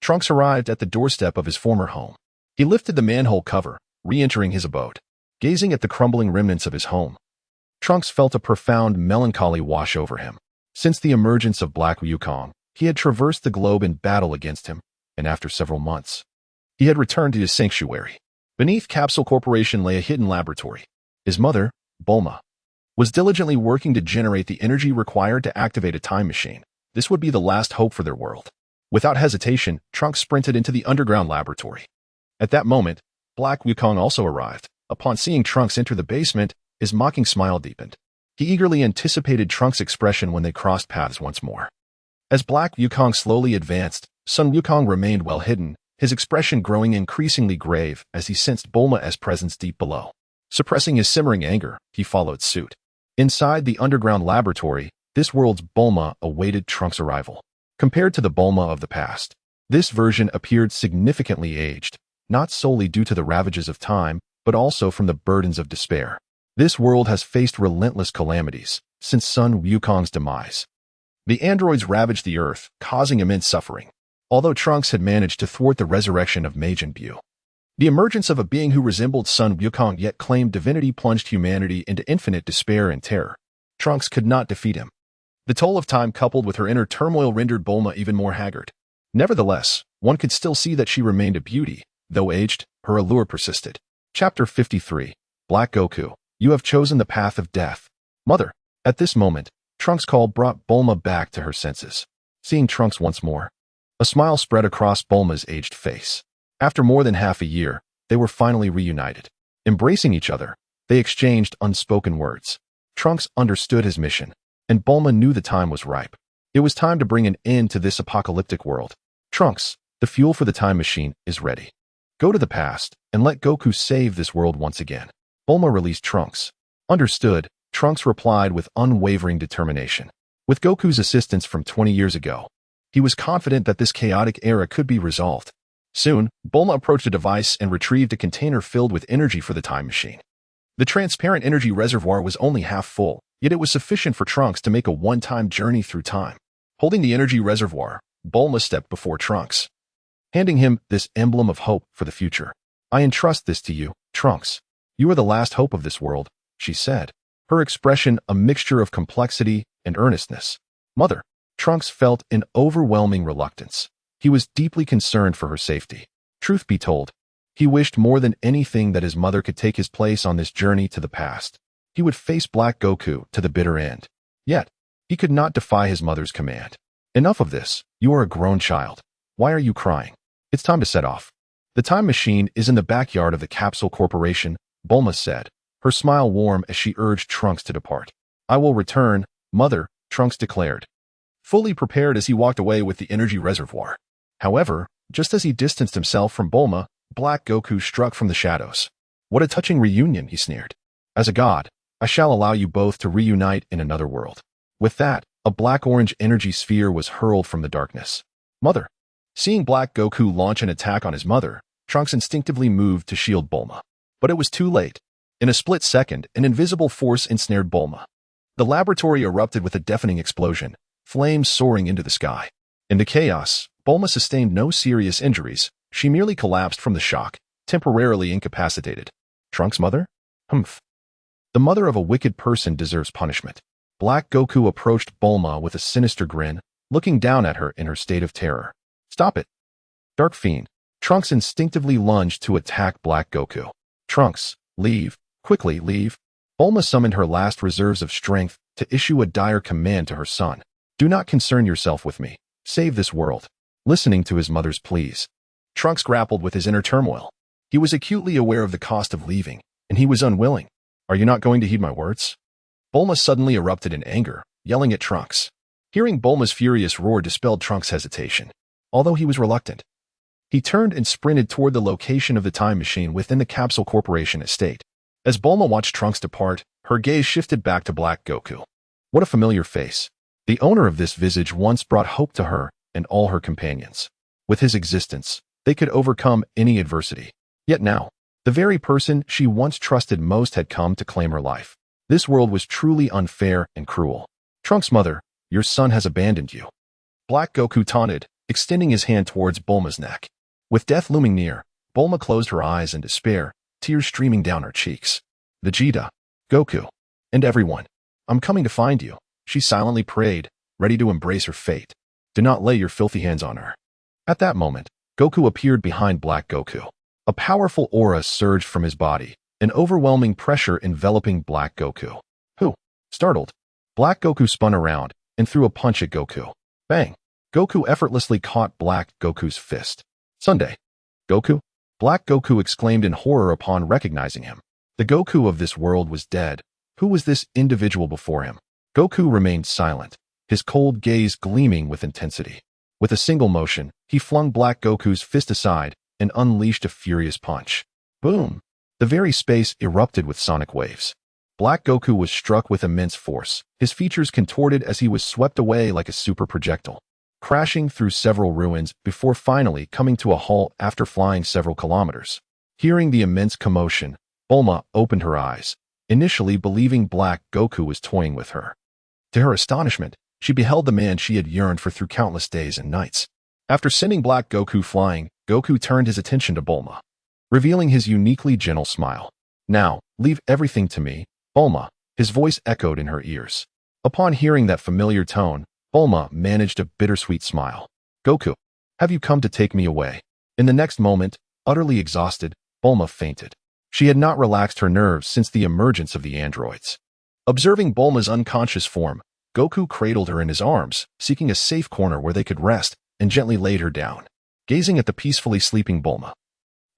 Trunks arrived at the doorstep of his former home. He lifted the manhole cover, re-entering his abode. Gazing at the crumbling remnants of his home, Trunks felt a profound melancholy wash over him. Since the emergence of Black Wukong, he had traversed the globe in battle against him, and after several months, he had returned to his sanctuary. Beneath Capsule Corporation lay a hidden laboratory. His mother, Bulma, was diligently working to generate the energy required to activate a time machine. This would be the last hope for their world. Without hesitation, Trunks sprinted into the underground laboratory. At that moment, Black Wukong also arrived. Upon seeing Trunks enter the basement, his mocking smile deepened. He eagerly anticipated Trunks' expression when they crossed paths once more. As Black Wukong slowly advanced, Sun Wukong remained well hidden, his expression growing increasingly grave as he sensed Bulma's presence deep below. Suppressing his simmering anger, he followed suit. Inside the underground laboratory, this world's Bulma awaited Trunks' arrival. Compared to the Bulma of the past, this version appeared significantly aged, not solely due to the ravages of time, but also from the burdens of despair. This world has faced relentless calamities since Sun Wukong's demise. The androids ravaged the Earth, causing immense suffering, although Trunks had managed to thwart the resurrection of Majin Buu. The emergence of a being who resembled Sun Wukong yet claimed divinity plunged humanity into infinite despair and terror. Trunks could not defeat him. The toll of time coupled with her inner turmoil rendered Bulma even more haggard. Nevertheless, one could still see that she remained a beauty. Though aged, her allure persisted. Chapter 53. Black Goku, you have chosen the path of death. Mother. At this moment, Trunks' call brought Bulma back to her senses. Seeing Trunks once more, a smile spread across Bulma's aged face. After more than half a year, they were finally reunited. Embracing each other, they exchanged unspoken words. Trunks understood his mission, and Bulma knew the time was ripe. It was time to bring an end to this apocalyptic world. Trunks, the fuel for the time machine is ready. Go to the past, and let Goku save this world once again. Bulma released Trunks. Understood, Trunks replied with unwavering determination. With Goku's assistance from 20 years ago, he was confident that this chaotic era could be resolved. Soon, Bulma approached a device and retrieved a container filled with energy for the time machine. The transparent energy reservoir was only half full, yet it was sufficient for Trunks to make a one-time journey through time. Holding the energy reservoir, Bulma stepped before Trunks, handing him this emblem of hope for the future. I entrust this to you, Trunks. You are the last hope of this world, she said, her expression a mixture of complexity and earnestness. Mother. Trunks felt an overwhelming reluctance. He was deeply concerned for her safety. Truth be told, he wished more than anything that his mother could take his place on this journey to the past. He would face Black Goku to the bitter end. Yet, he could not defy his mother's command. Enough of this. You are a grown child. Why are you crying? It's time to set off. The time machine is in the backyard of the Capsule Corporation, Bulma said, her smile warm as she urged Trunks to depart. I will return, Mother, Trunks declared, fully prepared as he walked away with the energy reservoir. However, just as he distanced himself from Bulma, Black Goku struck from the shadows. What a touching reunion, he sneered. As a god, I shall allow you both to reunite in another world. With that, a black-orange energy sphere was hurled from the darkness. Mother. Seeing Black Goku launch an attack on his mother, Trunks instinctively moved to shield Bulma. But it was too late. In a split second, an invisible force ensnared Bulma. The laboratory erupted with a deafening explosion, flames soaring into the sky. In the chaos, Bulma sustained no serious injuries. She merely collapsed from the shock, temporarily incapacitated. Trunks' mother? Humph. The mother of a wicked person deserves punishment. Black Goku approached Bulma with a sinister grin, looking down at her in her state of terror. Stop it. Dark Fiend. Trunks instinctively lunged to attack Black Goku. Trunks, leave. Quickly, leave. Bulma summoned her last reserves of strength to issue a dire command to her son. Do not concern yourself with me. Save this world. Listening to his mother's pleas, Trunks grappled with his inner turmoil. He was acutely aware of the cost of leaving, and he was unwilling. Are you not going to heed my words? Bulma suddenly erupted in anger, yelling at Trunks. Hearing Bulma's furious roar dispelled Trunks' hesitation. Although he was reluctant, he turned and sprinted toward the location of the time machine within the Capsule Corporation estate. As Bulma watched Trunks depart, her gaze shifted back to Black Goku. What a familiar face. The owner of this visage once brought hope to her and all her companions. With his existence, they could overcome any adversity. Yet now, the very person she once trusted most had come to claim her life. This world was truly unfair and cruel. Trunks' mother, your son has abandoned you. Black Goku taunted, extending his hand towards Bulma's neck. With death looming near, Bulma closed her eyes in despair, tears streaming down her cheeks. Vegeta, Goku, and everyone, I'm coming to find you, she silently prayed, ready to embrace her fate. Do not lay your filthy hands on her. At that moment, Goku appeared behind Black Goku. A powerful aura surged from his body, an overwhelming pressure enveloping Black Goku. Who? Startled, Black Goku spun around and threw a punch at Goku. Bang! Goku effortlessly caught Black Goku's fist. Sunday. Goku? Black Goku exclaimed in horror upon recognizing him. The Goku of this world was dead. Who was this individual before him? Goku remained silent, his cold gaze gleaming with intensity. With a single motion, he flung Black Goku's fist aside and unleashed a furious punch. Boom! The very space erupted with sonic waves. Black Goku was struck with immense force, his features contorted as he was swept away like a super projectile, crashing through several ruins before finally coming to a halt after flying several kilometers. Hearing the immense commotion, Bulma opened her eyes, initially believing Black Goku was toying with her. To her astonishment, she beheld the man she had yearned for through countless days and nights. After sending Black Goku flying, Goku turned his attention to Bulma, revealing his uniquely gentle smile. Now, leave everything to me, Bulma, his voice echoed in her ears. Upon hearing that familiar tone, Bulma managed a bittersweet smile. Goku. Have you come to take me away? In the next moment, utterly exhausted, Bulma fainted. She had not relaxed her nerves since the emergence of the androids. Observing Bulma's unconscious form, Goku cradled her in his arms, seeking a safe corner where they could rest, and gently laid her down. Gazing at the peacefully sleeping Bulma,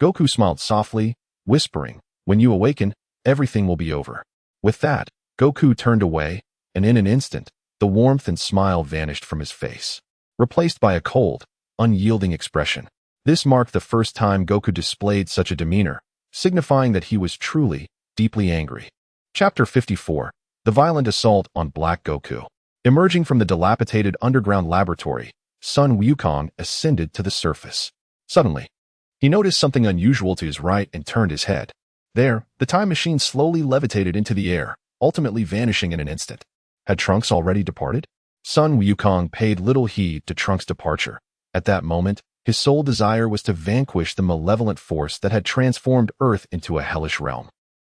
Goku smiled softly, whispering, "When you awaken, everything will be over." With that, Goku turned away, and in an instant, the warmth and smile vanished from his face, replaced by a cold, unyielding expression. This marked the first time Goku displayed such a demeanor, signifying that he was truly, deeply angry. Chapter 54. The Violent Assault on Black Goku. Emerging from the dilapidated underground laboratory, Sun Wukong ascended to the surface. Suddenly, he noticed something unusual to his right and turned his head. There, the time machine slowly levitated into the air, ultimately vanishing in an instant. Had Trunks already departed? Sun Wukong paid little heed to Trunks' departure. At that moment, his sole desire was to vanquish the malevolent force that had transformed Earth into a hellish realm.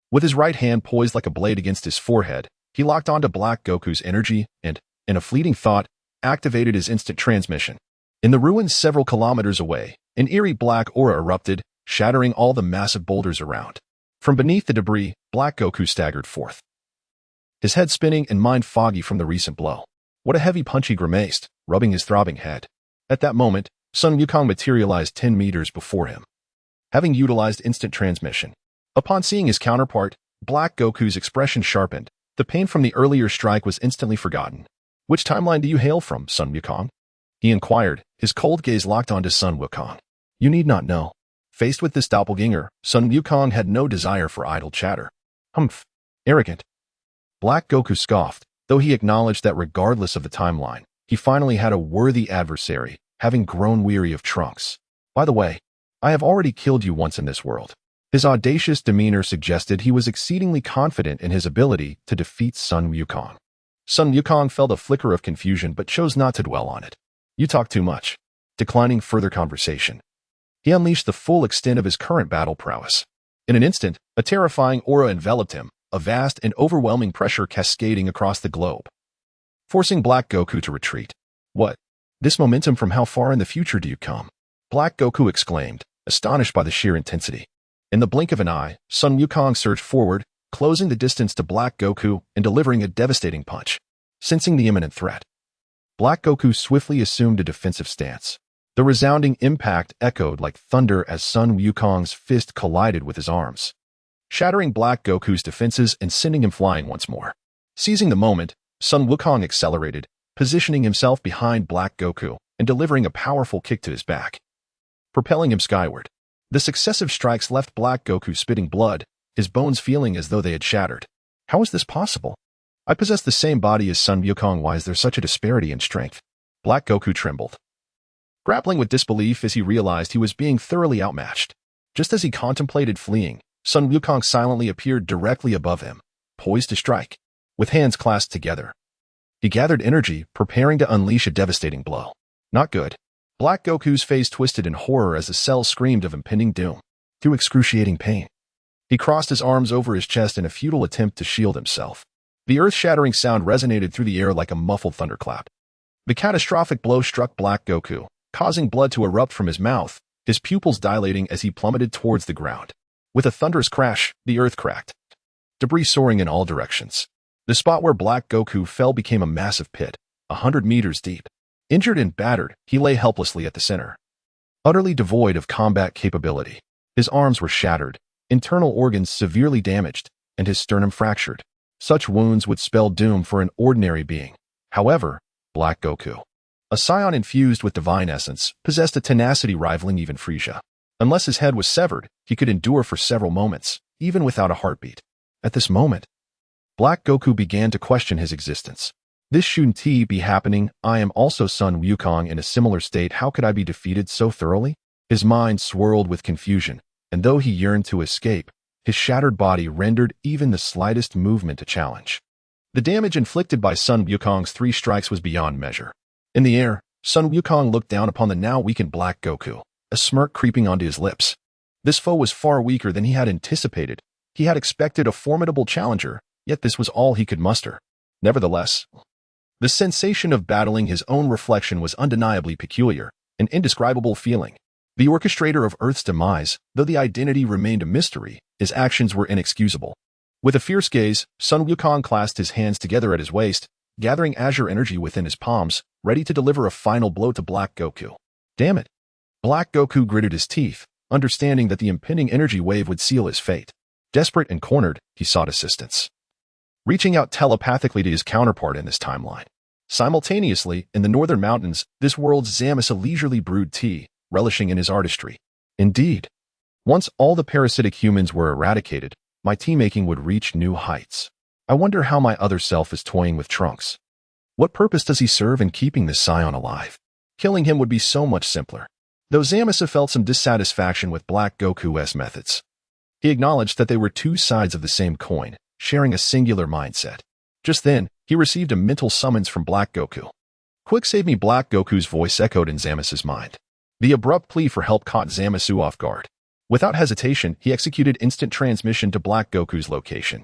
With his right hand poised like a blade against his forehead, he locked onto Black Goku's energy and, in a fleeting thought, activated his instant transmission. In the ruins several kilometers away, an eerie black aura erupted, shattering all the massive boulders around. From beneath the debris, Black Goku staggered forth, his head spinning and mind foggy from the recent blow. What a heavy punch, he grimaced, rubbing his throbbing head. At that moment, Sun Wukong materialized 10 meters before him, having utilized instant transmission. Upon seeing his counterpart, Black Goku's expression sharpened. The pain from the earlier strike was instantly forgotten. "Which timeline do you hail from, Sun Wukong?" he inquired, his cold gaze locked onto Sun Wukong. "You need not know." Faced with this doppelganger, Sun Wukong had no desire for idle chatter. "Humph. Arrogant." Black Goku scoffed, though he acknowledged that regardless of the timeline, he finally had a worthy adversary, having grown weary of Trunks. "By the way, I have already killed you once in this world." His audacious demeanor suggested he was exceedingly confident in his ability to defeat Sun Wukong. Sun Wukong felt a flicker of confusion but chose not to dwell on it. "You talk too much." Declining further conversation, he unleashed the full extent of his current battle prowess. In an instant, a terrifying aura enveloped him, a vast and overwhelming pressure cascading across the globe, forcing Black Goku to retreat. "What? This momentum, from how far in the future do you come?" Black Goku exclaimed, astonished by the sheer intensity. In the blink of an eye, Sun Wukong surged forward, closing the distance to Black Goku and delivering a devastating punch. Sensing the imminent threat, Black Goku swiftly assumed a defensive stance. The resounding impact echoed like thunder as Sun Wukong's fist collided with his arms, shattering Black Goku's defenses and sending him flying once more. Seizing the moment, Sun Wukong accelerated, positioning himself behind Black Goku and delivering a powerful kick to his back, propelling him skyward. The successive strikes left Black Goku spitting blood, his bones feeling as though they had shattered. "How is this possible? I possess the same body as Sun Wukong. Why is there such a disparity in strength?" Black Goku trembled, grappling with disbelief as he realized he was being thoroughly outmatched. Just as he contemplated fleeing, Sun Wukong silently appeared directly above him, poised to strike. With hands clasped together, he gathered energy, preparing to unleash a devastating blow. Not good. Black Goku's face twisted in horror as the cell screamed of impending doom. Through excruciating pain, he crossed his arms over his chest in a futile attempt to shield himself. The earth-shattering sound resonated through the air like a muffled thunderclap. The catastrophic blow struck Black Goku, causing blood to erupt from his mouth, his pupils dilating as he plummeted towards the ground. With a thunderous crash, the earth cracked, debris soaring in all directions. The spot where Black Goku fell became a massive pit, 100 meters deep. Injured and battered, he lay helplessly at the center, utterly devoid of combat capability. His arms were shattered, internal organs severely damaged, and his sternum fractured. Such wounds would spell doom for an ordinary being. However, Black Goku, a scion infused with divine essence, possessed a tenacity rivaling even Frieza. Unless his head was severed, he could endure for several moments, even without a heartbeat. At this moment, Black Goku began to question his existence. This shouldn't be happening. I am also Sun Wukong in a similar state. How could I be defeated so thoroughly? His mind swirled with confusion, and though he yearned to escape, his shattered body rendered even the slightest movement a challenge. The damage inflicted by Sun Wukong's 3 strikes was beyond measure. In the air, Sun Wukong looked down upon the now weakened Black Goku, a smirk creeping onto his lips. This foe was far weaker than he had anticipated. He had expected a formidable challenger, yet this was all he could muster. Nevertheless, the sensation of battling his own reflection was undeniably peculiar, an indescribable feeling. The orchestrator of Earth's demise, though the identity remained a mystery, his actions were inexcusable. With a fierce gaze, Sun Wukong clasped his hands together at his waist, gathering azure energy within his palms, ready to deliver a final blow to Black Goku. Damn it! Black Goku gritted his teeth, understanding that the impending energy wave would seal his fate. Desperate and cornered, he sought assistance, reaching out telepathically to his counterpart in this timeline. Simultaneously, in the northern mountains, this world's Zamasu leisurely brewed tea, relishing in his artistry. Indeed, once all the parasitic humans were eradicated, my tea-making would reach new heights. I wonder how my other self is toying with Trunks. What purpose does he serve in keeping this scion alive? Killing him would be so much simpler. Though Zamasu felt some dissatisfaction with Black Goku's methods, he acknowledged that they were two sides of the same coin, sharing a singular mindset. Just then, he received a mental summons from Black Goku. Quick save me! Black Goku's voice echoed in Zamasu's mind. The abrupt plea for help caught Zamasu off guard. Without hesitation, he executed instant transmission to Black Goku's location.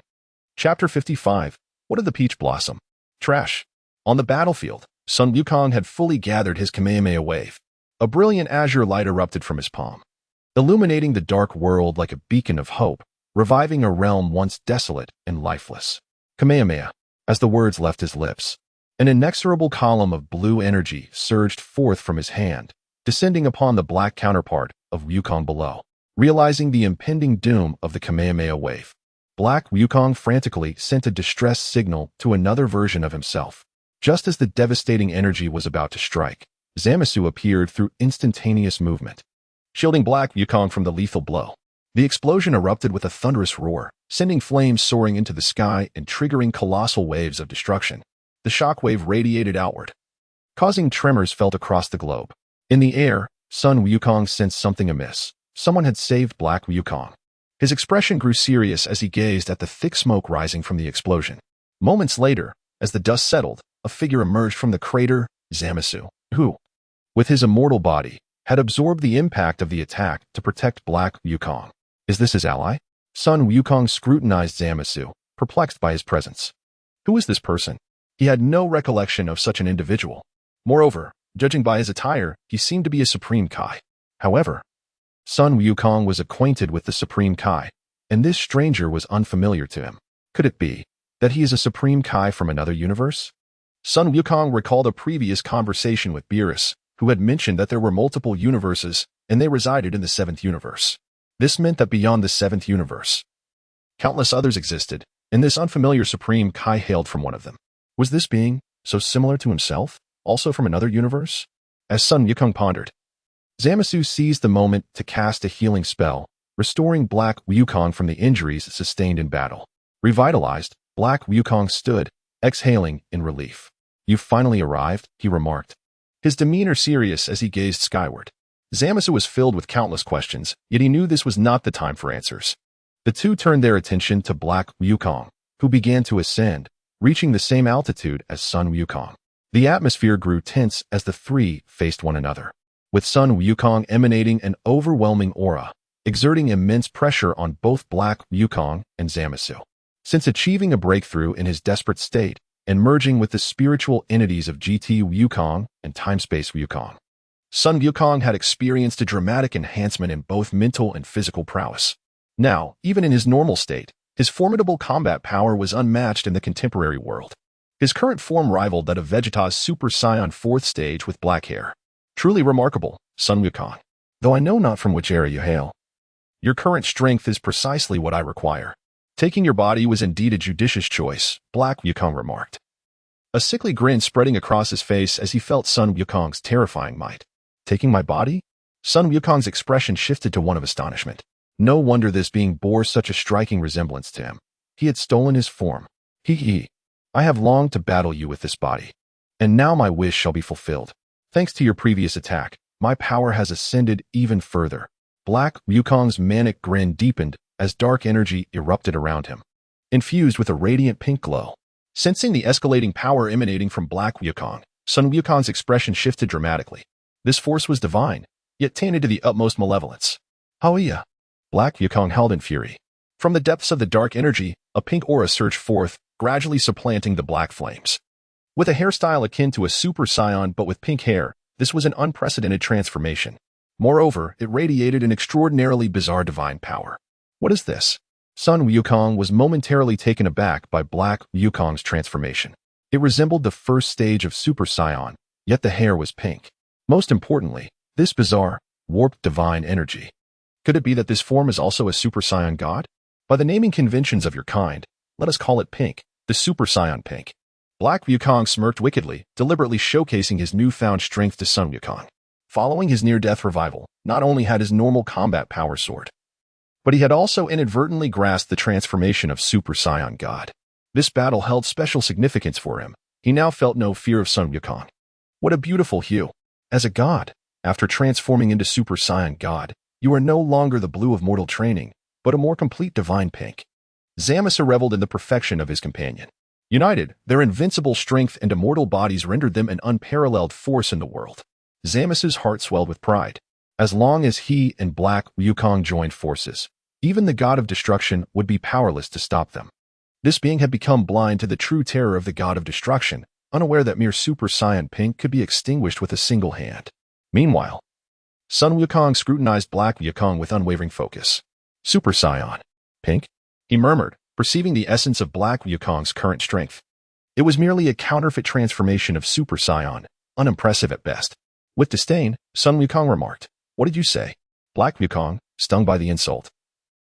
Chapter 55. What of the Peach Blossom? Trash. On the battlefield, Sun Wukong had fully gathered his Kamehameha wave. A brilliant azure light erupted from his palm, illuminating the dark world like a beacon of hope, reviving a realm once desolate and lifeless. Kamehameha. As the words left his lips, an inexorable column of blue energy surged forth from his hand, descending upon the black counterpart of Wukong below. Realizing the impending doom of the Kamehameha wave, Black Wukong frantically sent a distress signal to another version of himself. Just as the devastating energy was about to strike, Zamasu appeared through instantaneous movement, shielding Black Wukong from the lethal blow. The explosion erupted with a thunderous roar, sending flames soaring into the sky and triggering colossal waves of destruction. The shockwave radiated outward, causing tremors felt across the globe. In the air, Sun Wukong sensed something amiss. Someone had saved Black Wukong. His expression grew serious as he gazed at the thick smoke rising from the explosion. Moments later, as the dust settled, a figure emerged from the crater, Zamasu, who, with his immortal body, had absorbed the impact of the attack to protect Black Wukong. Is this his ally? Sun Wukong scrutinized Zamasu, perplexed by his presence. Who is this person? He had no recollection of such an individual. Moreover, judging by his attire, he seemed to be a Supreme Kai. However, Sun Wukong was acquainted with the Supreme Kai, and this stranger was unfamiliar to him. Could it be that he is a Supreme Kai from another universe? Sun Wukong recalled a previous conversation with Beerus, who had mentioned that there were multiple universes, and they resided in the 7th universe. This meant that beyond the 7th universe, countless others existed, and this unfamiliar Supreme Kai hailed from one of them. Was this being, so similar to himself, also from another universe? As Sun Wukong pondered, Zamasu seized the moment to cast a healing spell, restoring Black Wukong from the injuries sustained in battle. Revitalized, Black Wukong stood, exhaling in relief. "You finally arrived," he remarked, his demeanor serious as he gazed skyward. Zamasu was filled with countless questions, yet he knew this was not the time for answers. The two turned their attention to Black Wukong, who began to ascend, reaching the same altitude as Sun Wukong. The atmosphere grew tense as the three faced one another, with Sun Wukong emanating an overwhelming aura, exerting immense pressure on both Black Wukong and Zamasu. Since achieving a breakthrough in his desperate state and merging with the spiritual entities of GT Wukong and Timespace Wukong, Sun Wukong had experienced a dramatic enhancement in both mental and physical prowess. Now, even in his normal state, his formidable combat power was unmatched in the contemporary world. His current form rivaled that of Vegeta's Super Saiyan 4th stage with black hair. Truly remarkable, Sun Wukong. Though I know not from which era you hail, your current strength is precisely what I require. Taking your body was indeed a judicious choice, Black Wukong remarked, a sickly grin spreading across his face as he felt Sun Wukong's terrifying might. Taking my body? Sun Wukong's expression shifted to one of astonishment. No wonder this being bore such a striking resemblance to him. He had stolen his form. He. I have longed to battle you with this body, and now my wish shall be fulfilled. Thanks to your previous attack, my power has ascended even further. Black Wukong's manic grin deepened as dark energy erupted around him, infused with a radiant pink glow. Sensing the escalating power emanating from Black Wukong, Sun Wukong's expression shifted dramatically. This force was divine, yet tainted to the utmost malevolence. Howya! Black Wukong howled in fury. From the depths of the dark energy, a pink aura surged forth, gradually supplanting the black flames. With a hairstyle akin to a Super Saiyan but with pink hair, This was an unprecedented transformation. Moreover, it radiated an extraordinarily bizarre divine power. What is this? Sun Wukong was momentarily taken aback by Black Wukong's transformation. It resembled the first stage of Super Saiyan, yet the hair was pink. Most importantly, this bizarre, warped divine energy. Could it be that this form is also a Super Saiyan god? By the naming conventions of your kind, let us call it pink, the Super Saiyan pink. Black Wukong smirked wickedly, deliberately showcasing his newfound strength to Sun Wukong. Following his near-death revival, not only had his normal combat power soared, but he had also inadvertently grasped the transformation of Super Saiyan God. This battle held special significance for him. He now felt no fear of Sun Wukong. What a beautiful hue. As a god, after transforming into Super Saiyan God, you are no longer the blue of mortal training, but a more complete divine pink. Zamasu reveled in the perfection of his companion. United, their invincible strength and immortal bodies rendered them an unparalleled force in the world. Zamasu's heart swelled with pride. As long as he and Black Wukong joined forces, even the god of destruction would be powerless to stop them. This being had become blind to the true terror of the god of destruction, unaware that mere Super Saiyan Pink could be extinguished with a single hand. Meanwhile, Sun Wukong scrutinized Black Wukong with unwavering focus. Super Saiyan Pink? He murmured, perceiving the essence of Black Wukong's current strength. It was merely a counterfeit transformation of Super Saiyan, unimpressive at best. With disdain, Sun Wukong remarked, "What did you say?" Black Wukong, stung by the insult,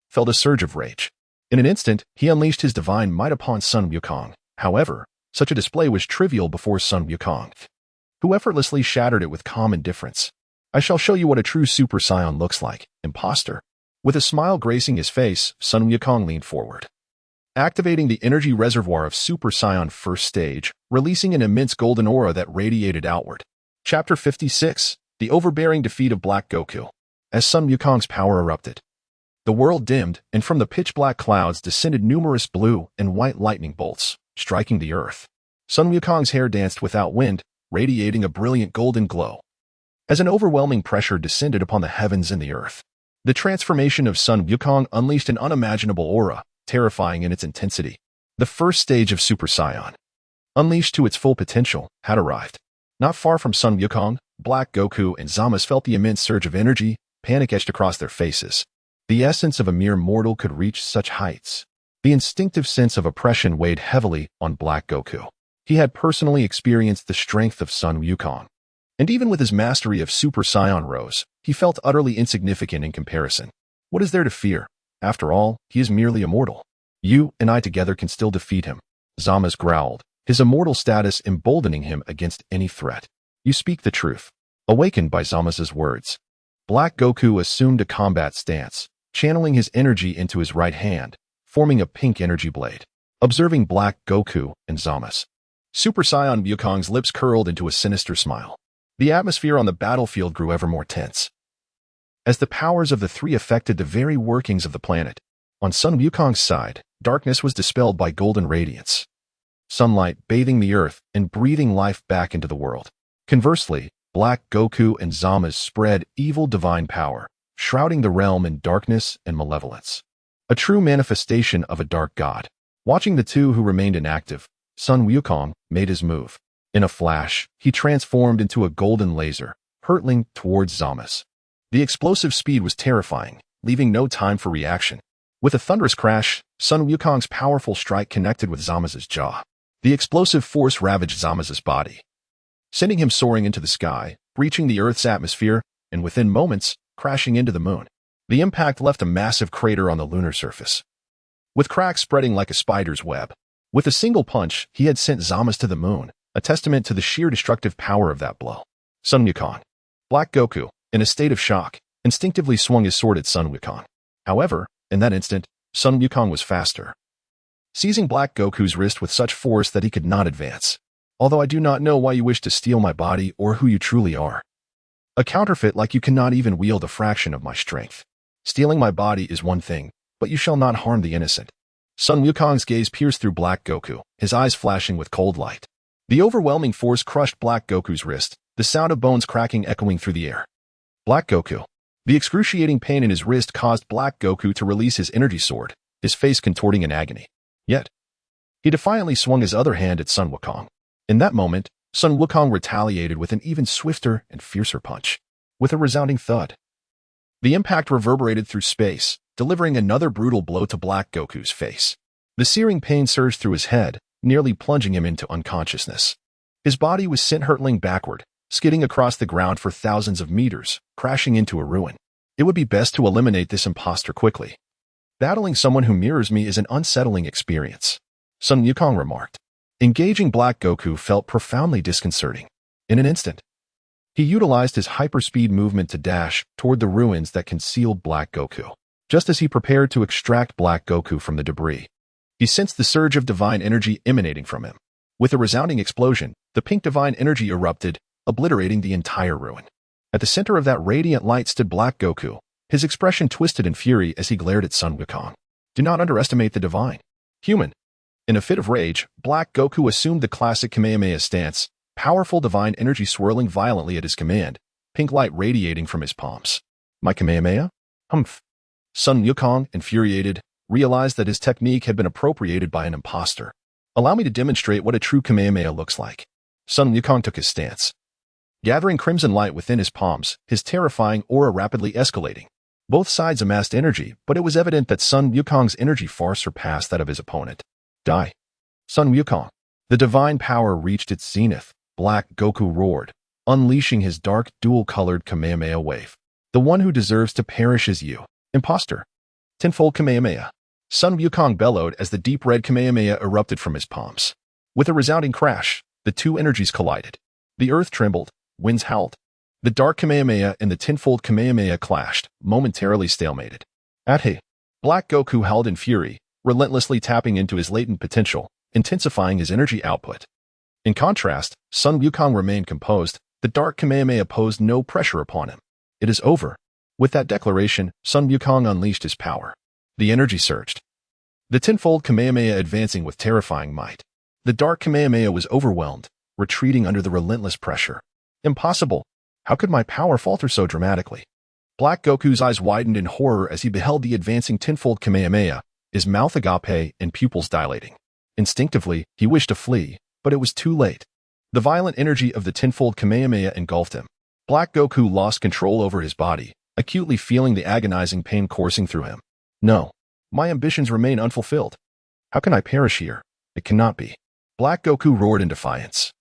felt a surge of rage. In an instant, he unleashed his divine might upon Sun Wukong. However, such a display was trivial before Sun Wukong, who effortlessly shattered it with calm indifference. "I shall show you what a true Super Saiyan looks like, imposter." With a smile gracing his face, Sun Wukong leaned forward, activating the energy reservoir of Super Saiyan First Stage, releasing an immense golden aura that radiated outward. Chapter 56, The Overbearing Defeat of Black Goku. As Sun Wukong's power erupted, the world dimmed, and from the pitch-black clouds descended numerous blue and white lightning bolts, striking the earth. Sun Wukong's hair danced without wind, radiating a brilliant golden glow. As an overwhelming pressure descended upon the heavens and the earth, the transformation of Sun Wukong unleashed an unimaginable aura, terrifying in its intensity. The first stage of Super Saiyan, unleashed to its full potential, had arrived. Not far from Sun Wukong, Black Goku and Zamasu felt the immense surge of energy, panic etched across their faces. The essence of a mere mortal could reach such heights. The instinctive sense of oppression weighed heavily on Black Goku. He had personally experienced the strength of Sun Wukong. And even with his mastery of Super Saiyan Rose, he felt utterly insignificant in comparison. What is there to fear? After all, he is merely immortal. You and I together can still defeat him. Zamasu growled, his immortal status emboldening him against any threat. You speak the truth. Awakened by Zamasu's words, Black Goku assumed a combat stance, channeling his energy into his right hand, forming a pink energy blade. Observing Black Goku and Zamasu, Super Saiyan Wukong's lips curled into a sinister smile. The atmosphere on the battlefield grew ever more tense, as the powers of the three affected the very workings of the planet. On Sun Wukong's side, darkness was dispelled by golden radiance, sunlight bathing the earth and breathing life back into the world. Conversely, Black Goku and Zamasu spread evil divine power, shrouding the realm in darkness and malevolence. A true manifestation of a dark god. Watching the two who remained inactive, Sun Wukong made his move. In a flash, he transformed into a golden laser, hurtling towards Zamasu. The explosive speed was terrifying, leaving no time for reaction. With a thunderous crash, Sun Wukong's powerful strike connected with Zamasu's jaw. The explosive force ravaged Zamasu's body, sending him soaring into the sky, breaching the Earth's atmosphere, and within moments, crashing into the moon. The impact left a massive crater on the lunar surface, with cracks spreading like a spider's web. With a single punch, he had sent Zamasu to the moon, a testament to the sheer destructive power of that blow. Sun Wukong. Black Goku, in a state of shock, instinctively swung his sword at Sun Wukong. However, in that instant, Sun Wukong was faster, seizing Black Goku's wrist with such force that he could not advance. Although I do not know why you wish to steal my body or who you truly are. A counterfeit like you cannot even wield a fraction of my strength. Stealing my body is one thing, but you shall not harm the innocent. Sun Wukong's gaze pierced through Black Goku, his eyes flashing with cold light. The overwhelming force crushed Black Goku's wrist, the sound of bones cracking echoing through the air. Black Goku. The excruciating pain in his wrist caused Black Goku to release his energy sword, his face contorting in agony. Yet, he defiantly swung his other hand at Sun Wukong. In that moment, Sun Wukong retaliated with an even swifter and fiercer punch. With a resounding thud, the impact reverberated through space, delivering another brutal blow to Black Goku's face. The searing pain surged through his head, nearly plunging him into unconsciousness. His body was sent hurtling backward, skidding across the ground for thousands of meters, crashing into a ruin. It would be best to eliminate this imposter quickly. Battling someone who mirrors me is an unsettling experience, Sun Wukong remarked. Engaging Black Goku felt profoundly disconcerting. In an instant, he utilized his hyperspeed movement to dash toward the ruins that concealed Black Goku. Just as he prepared to extract Black Goku from the debris, he sensed the surge of divine energy emanating from him. With a resounding explosion, the pink divine energy erupted, obliterating the entire ruin. At the center of that radiant light stood Black Goku, his expression twisted in fury as he glared at Sun Wukong. Do not underestimate the divine. Human. In a fit of rage, Black Goku assumed the classic Kamehameha stance, powerful divine energy swirling violently at his command, pink light radiating from his palms. My Kamehameha? Humph. Sun Wukong, infuriated, realized that his technique had been appropriated by an imposter. Allow me to demonstrate what a true Kamehameha looks like. Sun Wukong took his stance. Gathering crimson light within his palms, his terrifying aura rapidly escalating. Both sides amassed energy, but it was evident that Sun Wukong's energy far surpassed that of his opponent. Die. Sun Wukong. The divine power reached its zenith. Black Goku roared, unleashing his dark, dual-colored Kamehameha wave. The one who deserves to perish is you, imposter. Tenfold Kamehameha. Sun Wukong bellowed as the deep red Kamehameha erupted from his palms. With a resounding crash, the two energies collided. The earth trembled, winds howled. The dark Kamehameha and the tenfold Kamehameha clashed, momentarily stalemated. Ahe. Black Goku howled in fury, relentlessly tapping into his latent potential, intensifying his energy output. In contrast, Sun Wukong remained composed. The dark Kamehameha posed no pressure upon him. It is over. With that declaration, Sun Wukong unleashed his power. The energy surged. The tenfold Kamehameha advancing with terrifying might. The dark Kamehameha was overwhelmed, retreating under the relentless pressure. Impossible. How could my power falter so dramatically? Black Goku's eyes widened in horror as he beheld the advancing tenfold Kamehameha, his mouth agape and pupils dilating. Instinctively, he wished to flee, but it was too late. The violent energy of the tenfold Kamehameha engulfed him. Black Goku lost control over his body, acutely feeling the agonizing pain coursing through him. No. My ambitions remain unfulfilled. How can I perish here? It cannot be. Black Goku roared in defiance.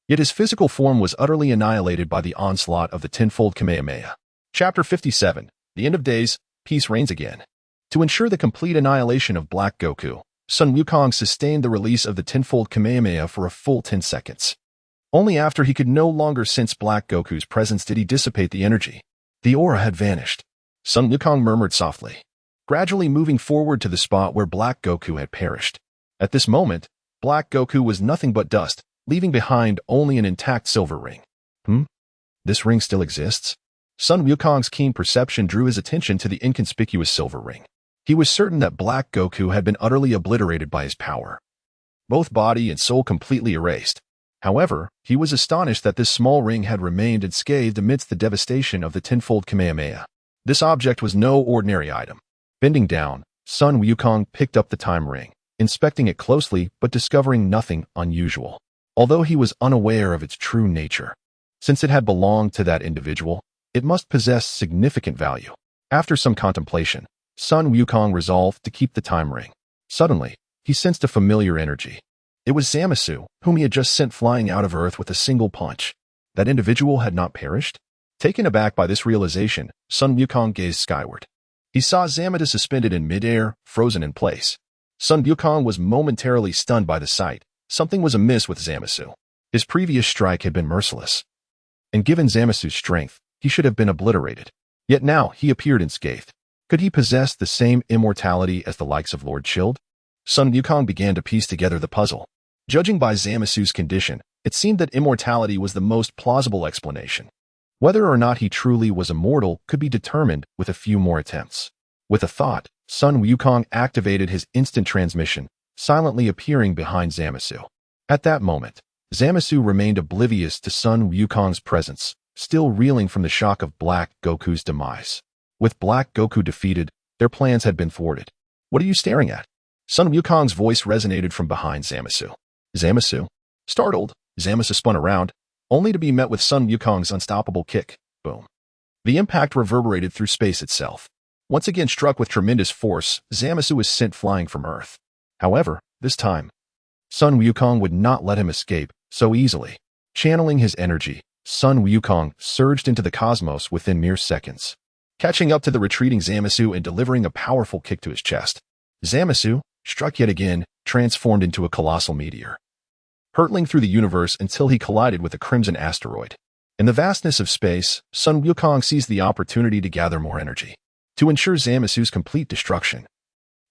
Yet his physical form was utterly annihilated by the onslaught of the tenfold Kamehameha. Chapter 57. The End of Days, Peace Reigns Again. To ensure the complete annihilation of Black Goku, Sun Wukong sustained the release of the tenfold Kamehameha for a full 10 seconds. Only after he could no longer sense Black Goku's presence did he dissipate the energy. The aura had vanished. Sun Wukong murmured softly, gradually moving forward to the spot where Black Goku had perished. At this moment, Black Goku was nothing but dust, leaving behind only an intact silver ring. This ring still exists? Sun Wukong's keen perception drew his attention to the inconspicuous silver ring. He was certain that Black Goku had been utterly obliterated by his power, both body and soul completely erased. However, he was astonished that this small ring had remained unscathed amidst the devastation of the tenfold Kamehameha. This object was no ordinary item. Bending down, Sun Wukong picked up the time ring, inspecting it closely but discovering nothing unusual, although he was unaware of its true nature. Since it had belonged to that individual, it must possess significant value. After some contemplation, Sun Wukong resolved to keep the time ring. Suddenly, he sensed a familiar energy. It was Zamasu, whom he had just sent flying out of Earth with a single punch. That individual had not perished? Taken aback by this realization, Sun Wukong gazed skyward. He saw Zamasu suspended in midair, frozen in place. Sun Wukong was momentarily stunned by the sight. Something was amiss with Zamasu. His previous strike had been merciless, and given Zamasu's strength, he should have been obliterated. Yet now he appeared unscathed. Could he possess the same immortality as the likes of Lord Shield? Sun Wukong began to piece together the puzzle. Judging by Zamasu's condition, it seemed that immortality was the most plausible explanation. Whether or not he truly was immortal could be determined with a few more attempts. With a thought, Sun Wukong activated his instant transmission, silently appearing behind Zamasu. At that moment, Zamasu remained oblivious to Sun Wukong's presence, still reeling from the shock of Black Goku's demise. With Black Goku defeated, their plans had been thwarted. What are you staring at? Sun Wukong's voice resonated from behind Zamasu. Zamasu, startled, Zamasu spun around, only to be met with Sun Wukong's unstoppable kick. Boom. The impact reverberated through space itself. Once again struck with tremendous force, Zamasu was sent flying from Earth. However, this time, Sun Wukong would not let him escape so easily. Channeling his energy, Sun Wukong surged into the cosmos within mere seconds, catching up to the retreating Zamasu and delivering a powerful kick to his chest. Zamasu, struck yet again, transformed into a colossal meteor, hurtling through the universe until he collided with a crimson asteroid. In the vastness of space, Sun Wukong seized the opportunity to gather more energy. To ensure Zamasu's complete destruction,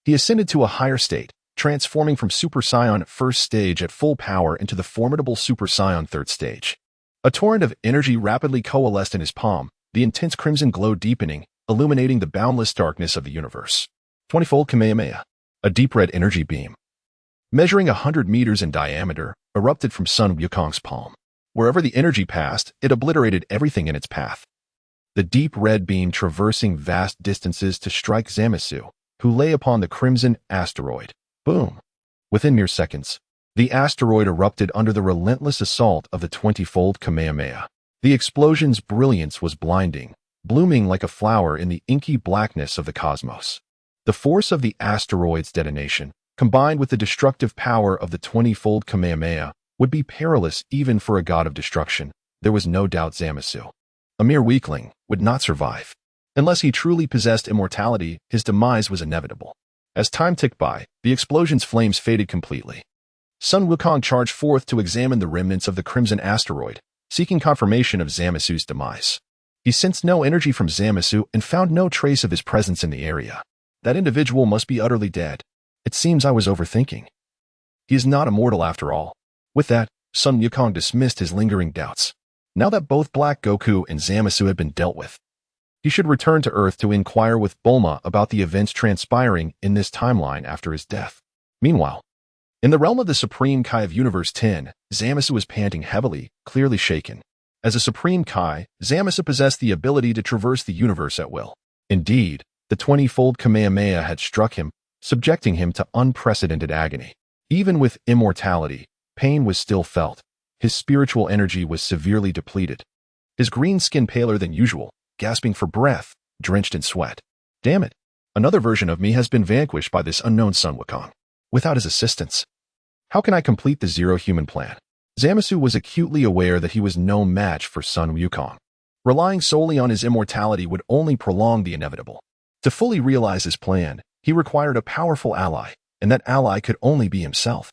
he ascended to a higher state, transforming from Super Saiyan first stage at full power into the formidable Super Saiyan third stage. A torrent of energy rapidly coalesced in his palm, the intense crimson glow deepening, illuminating the boundless darkness of the universe. 20-fold Kamehameha. A deep red energy beam, measuring 100 meters in diameter, erupted from Sun Wukong's palm. Wherever the energy passed, it obliterated everything in its path. The deep red beam traversing vast distances to strike Zamasu, who lay upon the crimson asteroid. Boom! Within mere seconds, the asteroid erupted under the relentless assault of the 20-fold Kamehameha. The explosion's brilliance was blinding, blooming like a flower in the inky blackness of the cosmos. The force of the asteroid's detonation, combined with the destructive power of the 20-fold Kamehameha, would be perilous even for a god of destruction. There was no doubt Zamasu, a mere weakling, would not survive. Unless he truly possessed immortality, his demise was inevitable. As time ticked by, the explosion's flames faded completely. Sun Wukong charged forth to examine the remnants of the crimson asteroid, seeking confirmation of Zamasu's demise. He sensed no energy from Zamasu and found no trace of his presence in the area. That individual must be utterly dead. It seems I was overthinking. He is not immortal after all. With that, Sun Wukong dismissed his lingering doubts. Now that both Black Goku and Zamasu had been dealt with, he should return to Earth to inquire with Bulma about the events transpiring in this timeline after his death. Meanwhile, in the realm of the Supreme Kai of Universe 10, Zamasu was panting heavily, clearly shaken. As a Supreme Kai, Zamasu possessed the ability to traverse the universe at will. Indeed, the 20-fold Kamehameha had struck him, subjecting him to unprecedented agony. Even with immortality, pain was still felt. His spiritual energy was severely depleted. His green skin paler than usual, gasping for breath, drenched in sweat. Damn it! Another version of me has been vanquished by this unknown Sun Wukong. Without his assistance, how can I complete the zero-human plan? Zamasu was acutely aware that he was no match for Sun Wukong. Relying solely on his immortality would only prolong the inevitable. To fully realize his plan, he required a powerful ally, and that ally could only be himself.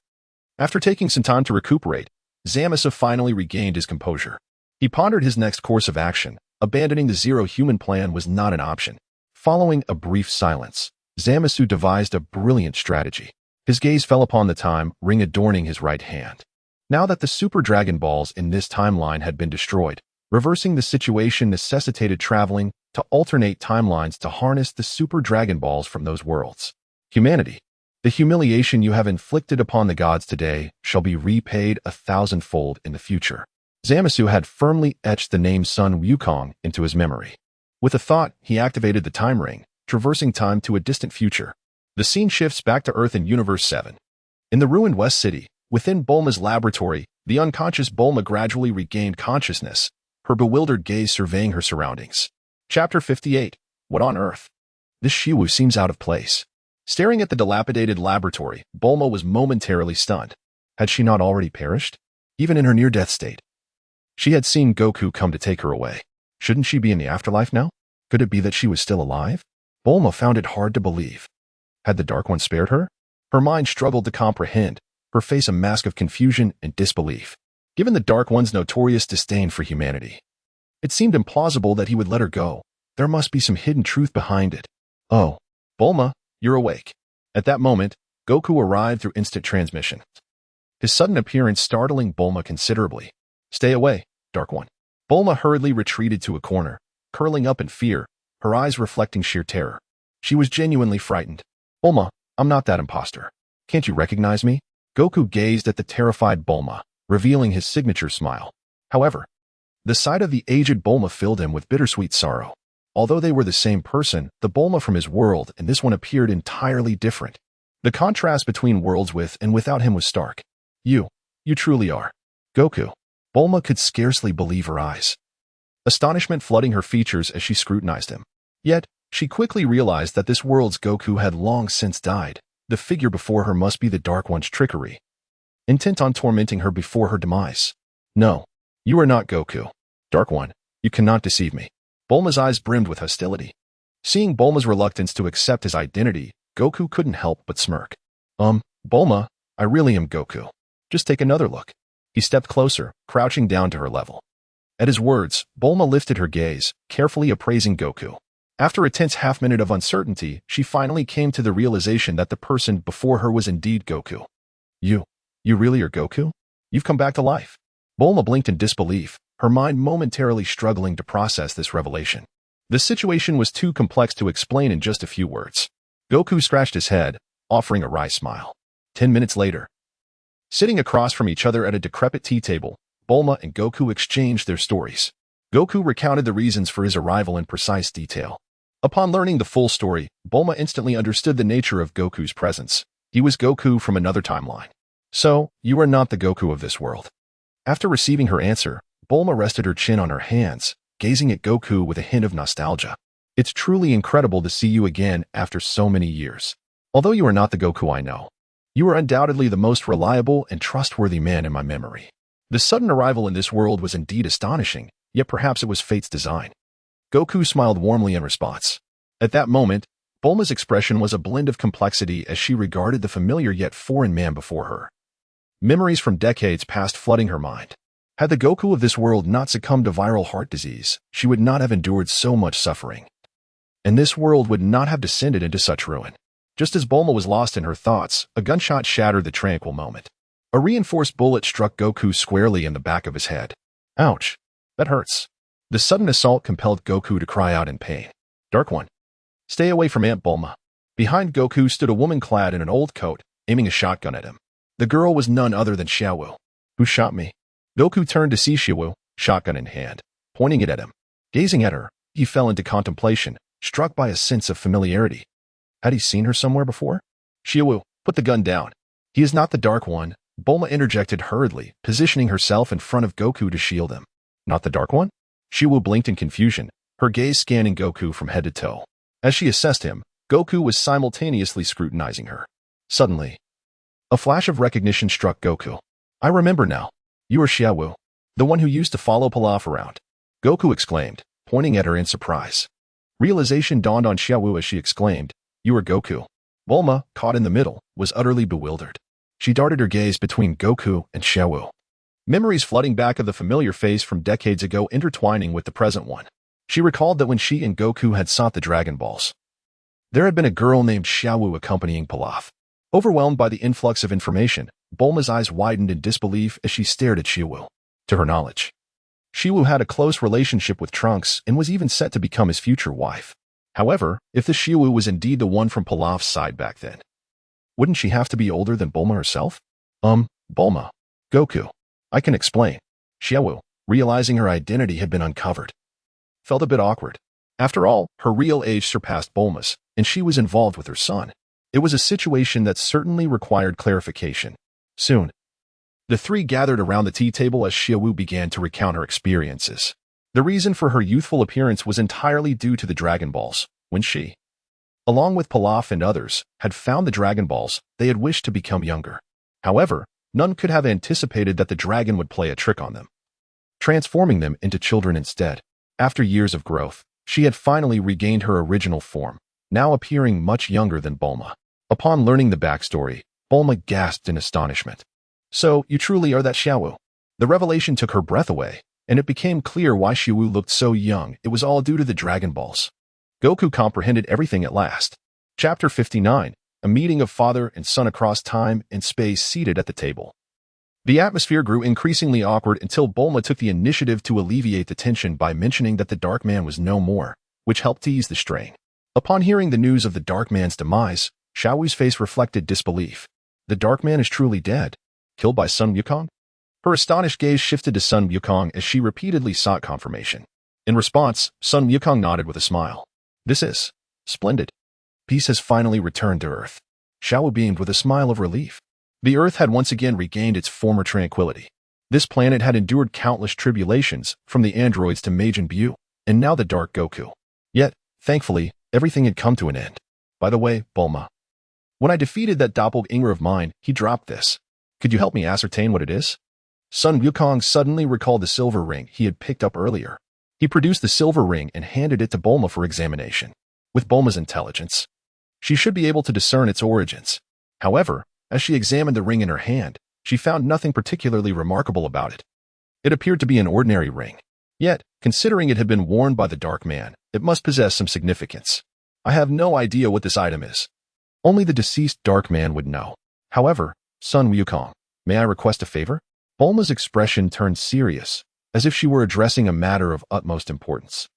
After taking some time to recuperate, Zamasu finally regained his composure. He pondered his next course of action. Abandoning the zero-human plan was not an option. Following a brief silence, Zamasu devised a brilliant strategy. His gaze fell upon the time ring adorning his right hand. Now that the Super Dragon Balls in this timeline had been destroyed, reversing the situation necessitated traveling to alternate timelines to harness the Super Dragon Balls from those worlds. Humanity, the humiliation you have inflicted upon the gods today shall be repaid 1,000-fold in the future. Zamasu had firmly etched the name Sun Wukong into his memory. With a thought, he activated the time ring, traversing time to a distant future. The scene shifts back to Earth in Universe 7. In the ruined West City, within Bulma's laboratory, the unconscious Bulma gradually regained consciousness, her bewildered gaze surveying her surroundings. Chapter 58. What on earth? This Shiwu seems out of place. Staring at the dilapidated laboratory, Bulma was momentarily stunned. Had she not already perished? Even in her near-death state, she had seen Goku come to take her away. Shouldn't she be in the afterlife now? Could it be that she was still alive? Bulma found it hard to believe. Had the Dark One spared her? Her mind struggled to comprehend, her face a mask of confusion and disbelief. Given the Dark One's notorious disdain for humanity, it seemed implausible that he would let her go. There must be some hidden truth behind it. Oh, Bulma, you're awake. At that moment, Goku arrived through instant transmission. His sudden appearance startling Bulma considerably. Stay away, Dark One. Bulma hurriedly retreated to a corner, curling up in fear, her eyes reflecting sheer terror. She was genuinely frightened. Bulma, I'm not that imposter. Can't you recognize me? Goku gazed at the terrified Bulma, revealing his signature smile. However, the sight of the aged Bulma filled him with bittersweet sorrow. Although they were the same person, the Bulma from his world and this one appeared entirely different. The contrast between worlds with and without him was stark. You truly are. Goku. Bulma could scarcely believe her eyes, astonishment flooding her features as she scrutinized him. Yet, she quickly realized that this world's Goku had long since died. The figure before her must be the Dark One's trickery, intent on tormenting her before her demise. No, you are not Goku. Dark One, you cannot deceive me. Bulma's eyes brimmed with hostility. Seeing Bulma's reluctance to accept his identity, Goku couldn't help but smirk. Bulma, I really am Goku. Just take another look. He stepped closer, crouching down to her level. At his words, Bulma lifted her gaze, carefully appraising Goku. After a tense half-minute of uncertainty, she finally came to the realization that the person before her was indeed Goku. You really are Goku? You've come back to life. Bulma blinked in disbelief, her mind momentarily struggling to process this revelation. The situation was too complex to explain in just a few words. Goku scratched his head, offering a wry smile. 10 minutes later, sitting across from each other at a decrepit tea table, Bulma and Goku exchanged their stories. Goku recounted the reasons for his arrival in precise detail. Upon learning the full story, Bulma instantly understood the nature of Goku's presence. He was Goku from another timeline. So, you are not the Goku of this world. After receiving her answer, Bulma rested her chin on her hands, gazing at Goku with a hint of nostalgia. It's truly incredible to see you again after so many years. Although you are not the Goku I know, you are undoubtedly the most reliable and trustworthy man in my memory. The sudden arrival in this world was indeed astonishing, yet perhaps it was fate's design. Goku smiled warmly in response. At that moment, Bulma's expression was a blend of complexity as she regarded the familiar yet foreign man before her. Memories from decades past flooding her mind. Had the Goku of this world not succumbed to viral heart disease, she would not have endured so much suffering. And this world would not have descended into such ruin. Just as Bulma was lost in her thoughts, a gunshot shattered the tranquil moment. A reinforced bullet struck Goku squarely in the back of his head. Ouch. That hurts. The sudden assault compelled Goku to cry out in pain. Dark One, stay away from Aunt Bulma. Behind Goku stood a woman clad in an old coat, aiming a shotgun at him. The girl was none other than Xiaowu. Who shot me? Goku turned to see Xiaowu, shotgun in hand, pointing it at him. Gazing at her, he fell into contemplation, struck by a sense of familiarity. Had he seen her somewhere before? Xiaowu, put the gun down. He is not the Dark One, Bulma interjected hurriedly, positioning herself in front of Goku to shield him. Not the Dark One? Xiaowu blinked in confusion, her gaze scanning Goku from head to toe. As she assessed him, Goku was simultaneously scrutinizing her. Suddenly, a flash of recognition struck Goku. I remember now. You are Xiaowu, the one who used to follow Pilaf around. Goku exclaimed, pointing at her in surprise. Realization dawned on Xiaowu as she exclaimed, You are Goku. Bulma, caught in the middle, was utterly bewildered. She darted her gaze between Goku and Xiaowu. Memories flooding back of the familiar face from decades ago intertwining with the present one. She recalled that when she and Goku had sought the Dragon Balls, there had been a girl named Xiaowu accompanying Pilaf. Overwhelmed by the influx of information, Bulma's eyes widened in disbelief as she stared at Xiaowu. To her knowledge, Xiaowu had a close relationship with Trunks and was even set to become his future wife. However, if the Xiaowu was indeed the one from Pilaf's side back then, wouldn't she have to be older than Bulma herself? Bulma. Goku. I can explain. Xiaowu, realizing her identity had been uncovered, felt a bit awkward. After all, her real age surpassed Bulma's, and she was involved with her son. It was a situation that certainly required clarification. Soon, the three gathered around the tea table as Xiaowu began to recount her experiences. The reason for her youthful appearance was entirely due to the Dragon Balls. When she, along with Pilaf and others, had found the Dragon Balls, they had wished to become younger. However, none could have anticipated that the dragon would play a trick on them, transforming them into children instead. After years of growth, she had finally regained her original form, now appearing much younger than Bulma. Upon learning the backstory, Bulma gasped in astonishment. So, you truly are that Xiaowu? The revelation took her breath away, and it became clear why Xiaowu looked so young. It was all due to the Dragon Balls. Goku comprehended everything at last. Chapter 59, a meeting of father and son across time and space seated at the table. The atmosphere grew increasingly awkward until Bulma took the initiative to alleviate the tension by mentioning that the Dark Man was no more, which helped to ease the strain. Upon hearing the news of the Dark Man's demise, Xiaowu's face reflected disbelief. The Dark Man is truly dead? Killed by Sun Wukong? Her astonished gaze shifted to Sun Wukong as she repeatedly sought confirmation. In response, Sun Wukong nodded with a smile. This is splendid. Peace has finally returned to Earth. Xiaowu beamed with a smile of relief. The Earth had once again regained its former tranquility. This planet had endured countless tribulations, from the androids to Majin Buu, and now the Dark Goku. Yet, thankfully, everything had come to an end. By the way, Bulma, when I defeated that doppelganger of mine, he dropped this. Could you help me ascertain what it is? Sun Wukong suddenly recalled the silver ring he had picked up earlier. He produced the silver ring and handed it to Bulma for examination. With Bulma's intelligence, she should be able to discern its origins. However, as she examined the ring in her hand, she found nothing particularly remarkable about it. It appeared to be an ordinary ring. Yet, considering it had been worn by the Dark Man, it must possess some significance. I have no idea what this item is. Only the deceased Dark Man would know. However, Sun Wukong, may I request a favor? Bulma's expression turned serious, as if she were addressing a matter of utmost importance.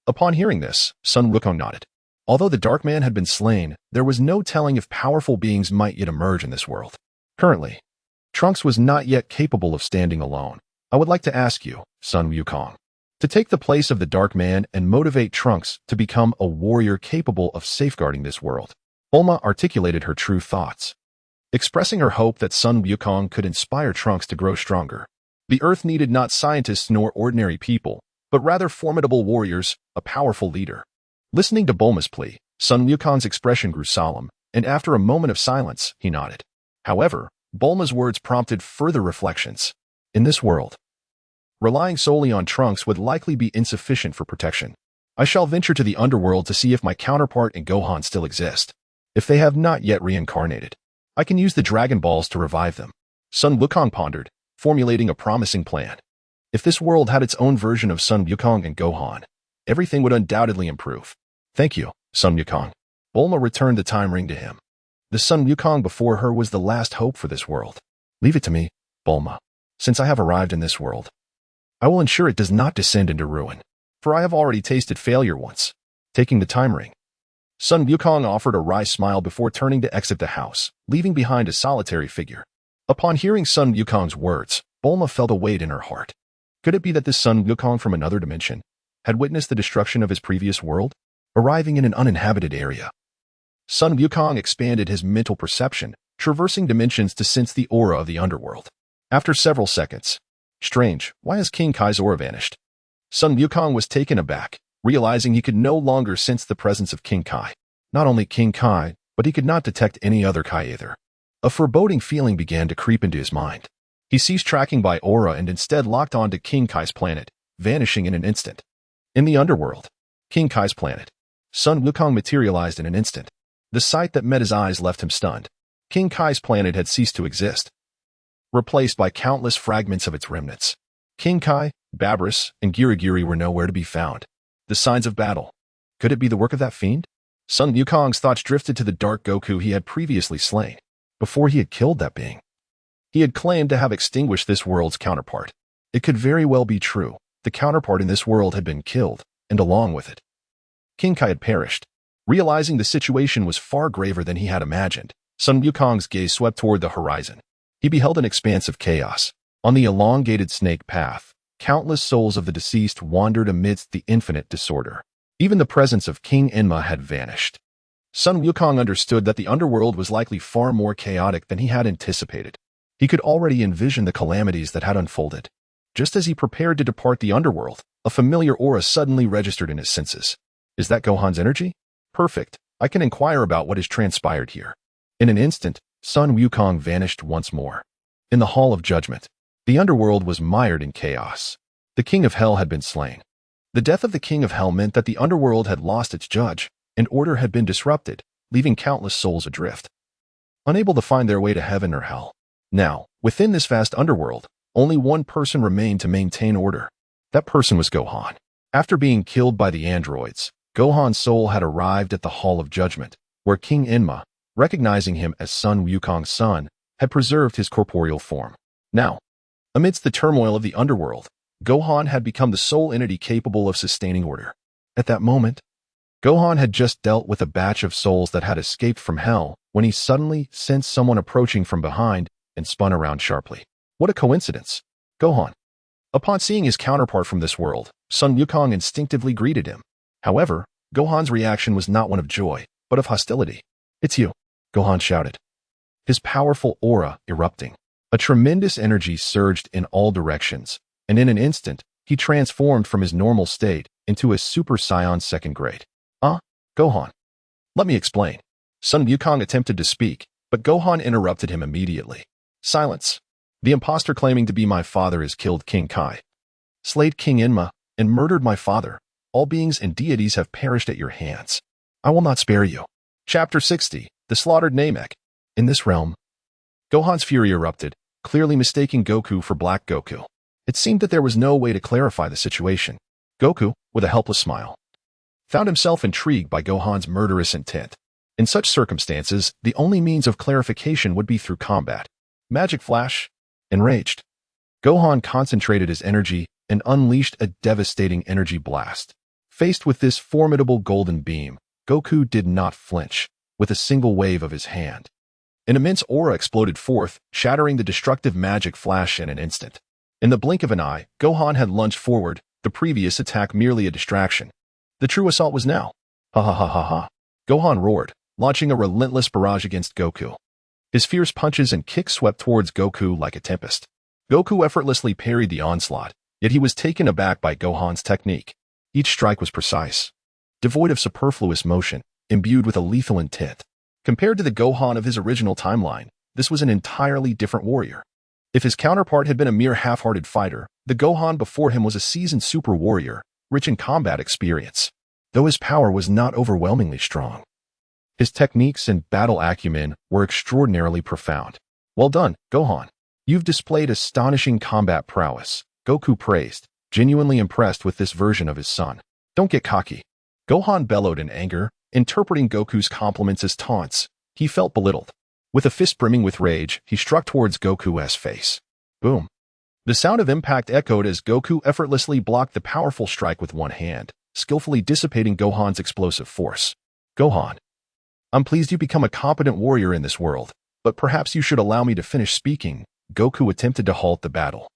Upon hearing this, Sun Wukong nodded. Although the Dark Man had been slain, there was no telling if powerful beings might yet emerge in this world. Currently, Trunks was not yet capable of standing alone. I would like to ask you, Sun Wukong, to take the place of the Dark Man and motivate Trunks to become a warrior capable of safeguarding this world. Bulma articulated her true thoughts, expressing her hope that Sun Wukong could inspire Trunks to grow stronger. The Earth needed not scientists nor ordinary people, but rather formidable warriors, a powerful leader. Listening to Bulma's plea, Sun Wukong's expression grew solemn, and after a moment of silence, he nodded. However, Bulma's words prompted further reflections. In this world, relying solely on Trunks would likely be insufficient for protection. I shall venture to the underworld to see if my counterpart and Gohan still exist. If they have not yet reincarnated, I can use the Dragon Balls to revive them. Sun Wukong pondered, formulating a promising plan. If this world had its own version of Sun Wukong and Gohan, everything would undoubtedly improve. Thank you, Sun Wukong. Bulma returned the time ring to him. The Sun Wukong before her was the last hope for this world. Leave it to me, Bulma. Since I have arrived in this world, I will ensure it does not descend into ruin, for I have already tasted failure once. Taking the time ring, Sun Wukong offered a wry smile before turning to exit the house, leaving behind a solitary figure. Upon hearing Sun Wukong's words, Bulma felt a weight in her heart. Could it be that this Sun Wukong from another dimension had witnessed the destruction of his previous world, arriving in an uninhabited area? Sun Wukong expanded his mental perception, traversing dimensions to sense the aura of the underworld. After several seconds, strange, why has King Kai's aura vanished? Sun Wukong was taken aback, realizing he could no longer sense the presence of King Kai. Not only King Kai, but he could not detect any other Kai either. A foreboding feeling began to creep into his mind. He ceased tracking by aura and instead locked on to King Kai's planet, vanishing in an instant. In the underworld, King Kai's planet, Sun Wukong materialized in an instant. The sight that met his eyes left him stunned. King Kai's planet had ceased to exist, replaced by countless fragments of its remnants. King Kai, Babris, and Girigiri were nowhere to be found. The signs of battle. Could it be the work of that fiend? Sun Wukong's thoughts drifted to the Dark Goku he had previously slain. Before he had killed that being, he had claimed to have extinguished this world's counterpart. It could very well be true. The counterpart in this world had been killed, and along with it, King Kai had perished. Realizing the situation was far graver than he had imagined, Sun Wukong's gaze swept toward the horizon. He beheld an expanse of chaos. On the elongated snake path, countless souls of the deceased wandered amidst the infinite disorder. Even the presence of King Enma had vanished. Sun Wukong understood that the underworld was likely far more chaotic than he had anticipated. He could already envision the calamities that had unfolded. Just as he prepared to depart the underworld, a familiar aura suddenly registered in his senses. Is that Gohan's energy? Perfect. I can inquire about what has transpired here. In an instant, Sun Wukong vanished once more. In the Hall of Judgment, the underworld was mired in chaos. The King of Hell had been slain. The death of the King of Hell meant that the underworld had lost its judge, and order had been disrupted, leaving countless souls adrift, unable to find their way to heaven or hell. Now, within this vast underworld, only one person remained to maintain order. That person was Gohan. After being killed by the androids, Gohan's soul had arrived at the Hall of Judgment, where King Enma, recognizing him as Sun Wukong's son, had preserved his corporeal form. Now, amidst the turmoil of the underworld, Gohan had become the sole entity capable of sustaining order. At that moment, Gohan had just dealt with a batch of souls that had escaped from hell when he suddenly sensed someone approaching from behind and spun around sharply. What a coincidence! Gohan. Upon seeing his counterpart from this world, Sun Wukong instinctively greeted him. However, Gohan's reaction was not one of joy, but of hostility. It's you, Gohan shouted, his powerful aura erupting. A tremendous energy surged in all directions, and in an instant, he transformed from his normal state into a Super Saiyan second grade. Gohan. Let me explain. Sun Wukong attempted to speak, but Gohan interrupted him immediately. Silence. The impostor claiming to be my father has killed King Kai, slayed King Enma, and murdered my father. All beings and deities have perished at your hands. I will not spare you. Chapter 60. The Slaughtered Namek. In this realm, Gohan's fury erupted, clearly mistaking Goku for Black Goku. It seemed that there was no way to clarify the situation. Goku, with a helpless smile, found himself intrigued by Gohan's murderous intent. In such circumstances, the only means of clarification would be through combat. Magic Flash. Enraged, Gohan concentrated his energy and unleashed a devastating energy blast. Faced with this formidable golden beam, Goku did not flinch. With a single wave of his hand, an immense aura exploded forth, shattering the destructive magic flash in an instant. In the blink of an eye, Gohan had lunged forward, the previous attack merely a distraction. The true assault was now. Ha ha ha ha ha. Gohan roared, launching a relentless barrage against Goku. His fierce punches and kicks swept towards Goku like a tempest. Goku effortlessly parried the onslaught, yet he was taken aback by Gohan's technique. Each strike was precise, devoid of superfluous motion, imbued with a lethal intent. Compared to the Gohan of his original timeline, this was an entirely different warrior. If his counterpart had been a mere half-hearted fighter, the Gohan before him was a seasoned super warrior, rich in combat experience. Though his power was not overwhelmingly strong, his techniques and battle acumen were extraordinarily profound. Well done, Gohan. You've displayed astonishing combat prowess, Goku praised, genuinely impressed with this version of his son. Don't get cocky. Gohan bellowed in anger, interpreting Goku's compliments as taunts. He felt belittled. With a fist brimming with rage, he struck towards Goku's face. Boom. The sound of impact echoed as Goku effortlessly blocked the powerful strike with one hand, skillfully dissipating Gohan's explosive force. Gohan. I'm pleased you become a competent warrior in this world, but perhaps you should allow me to finish speaking. Goku attempted to halt the battle.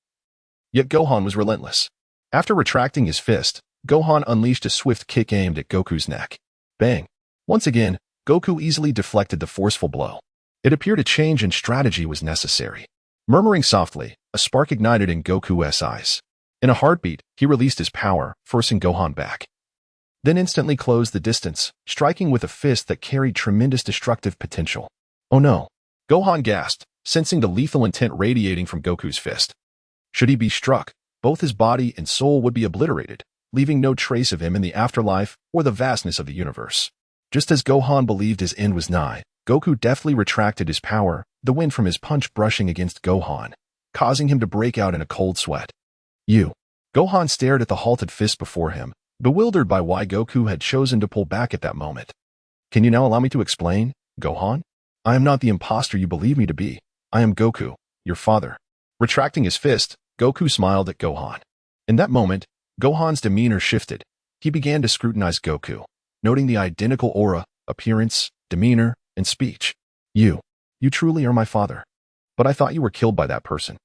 Yet Gohan was relentless. After retracting his fist, Gohan unleashed a swift kick aimed at Goku's neck. Bang. Once again, Goku easily deflected the forceful blow. It appeared a change in strategy was necessary. Murmuring softly, a spark ignited in Goku's eyes. In a heartbeat, he released his power, forcing Gohan back. Then instantly closed the distance, striking with a fist that carried tremendous destructive potential. Oh no. Gohan gasped, sensing the lethal intent radiating from Goku's fist. Should he be struck, both his body and soul would be obliterated, leaving no trace of him in the afterlife or the vastness of the universe. Just as Gohan believed his end was nigh, Goku deftly retracted his power, the wind from his punch brushing against Gohan, causing him to break out in a cold sweat. Gohan stared at the halted fist before him, bewildered by why Goku had chosen to pull back at that moment. Can you now allow me to explain, Gohan? I am not the impostor you believe me to be. I am Goku, your father. Retracting his fist, Goku smiled at Gohan. In that moment, Gohan's demeanor shifted. He began to scrutinize Goku, noting the identical aura, appearance, demeanor, and speech. You truly are my father. But I thought you were killed by that person.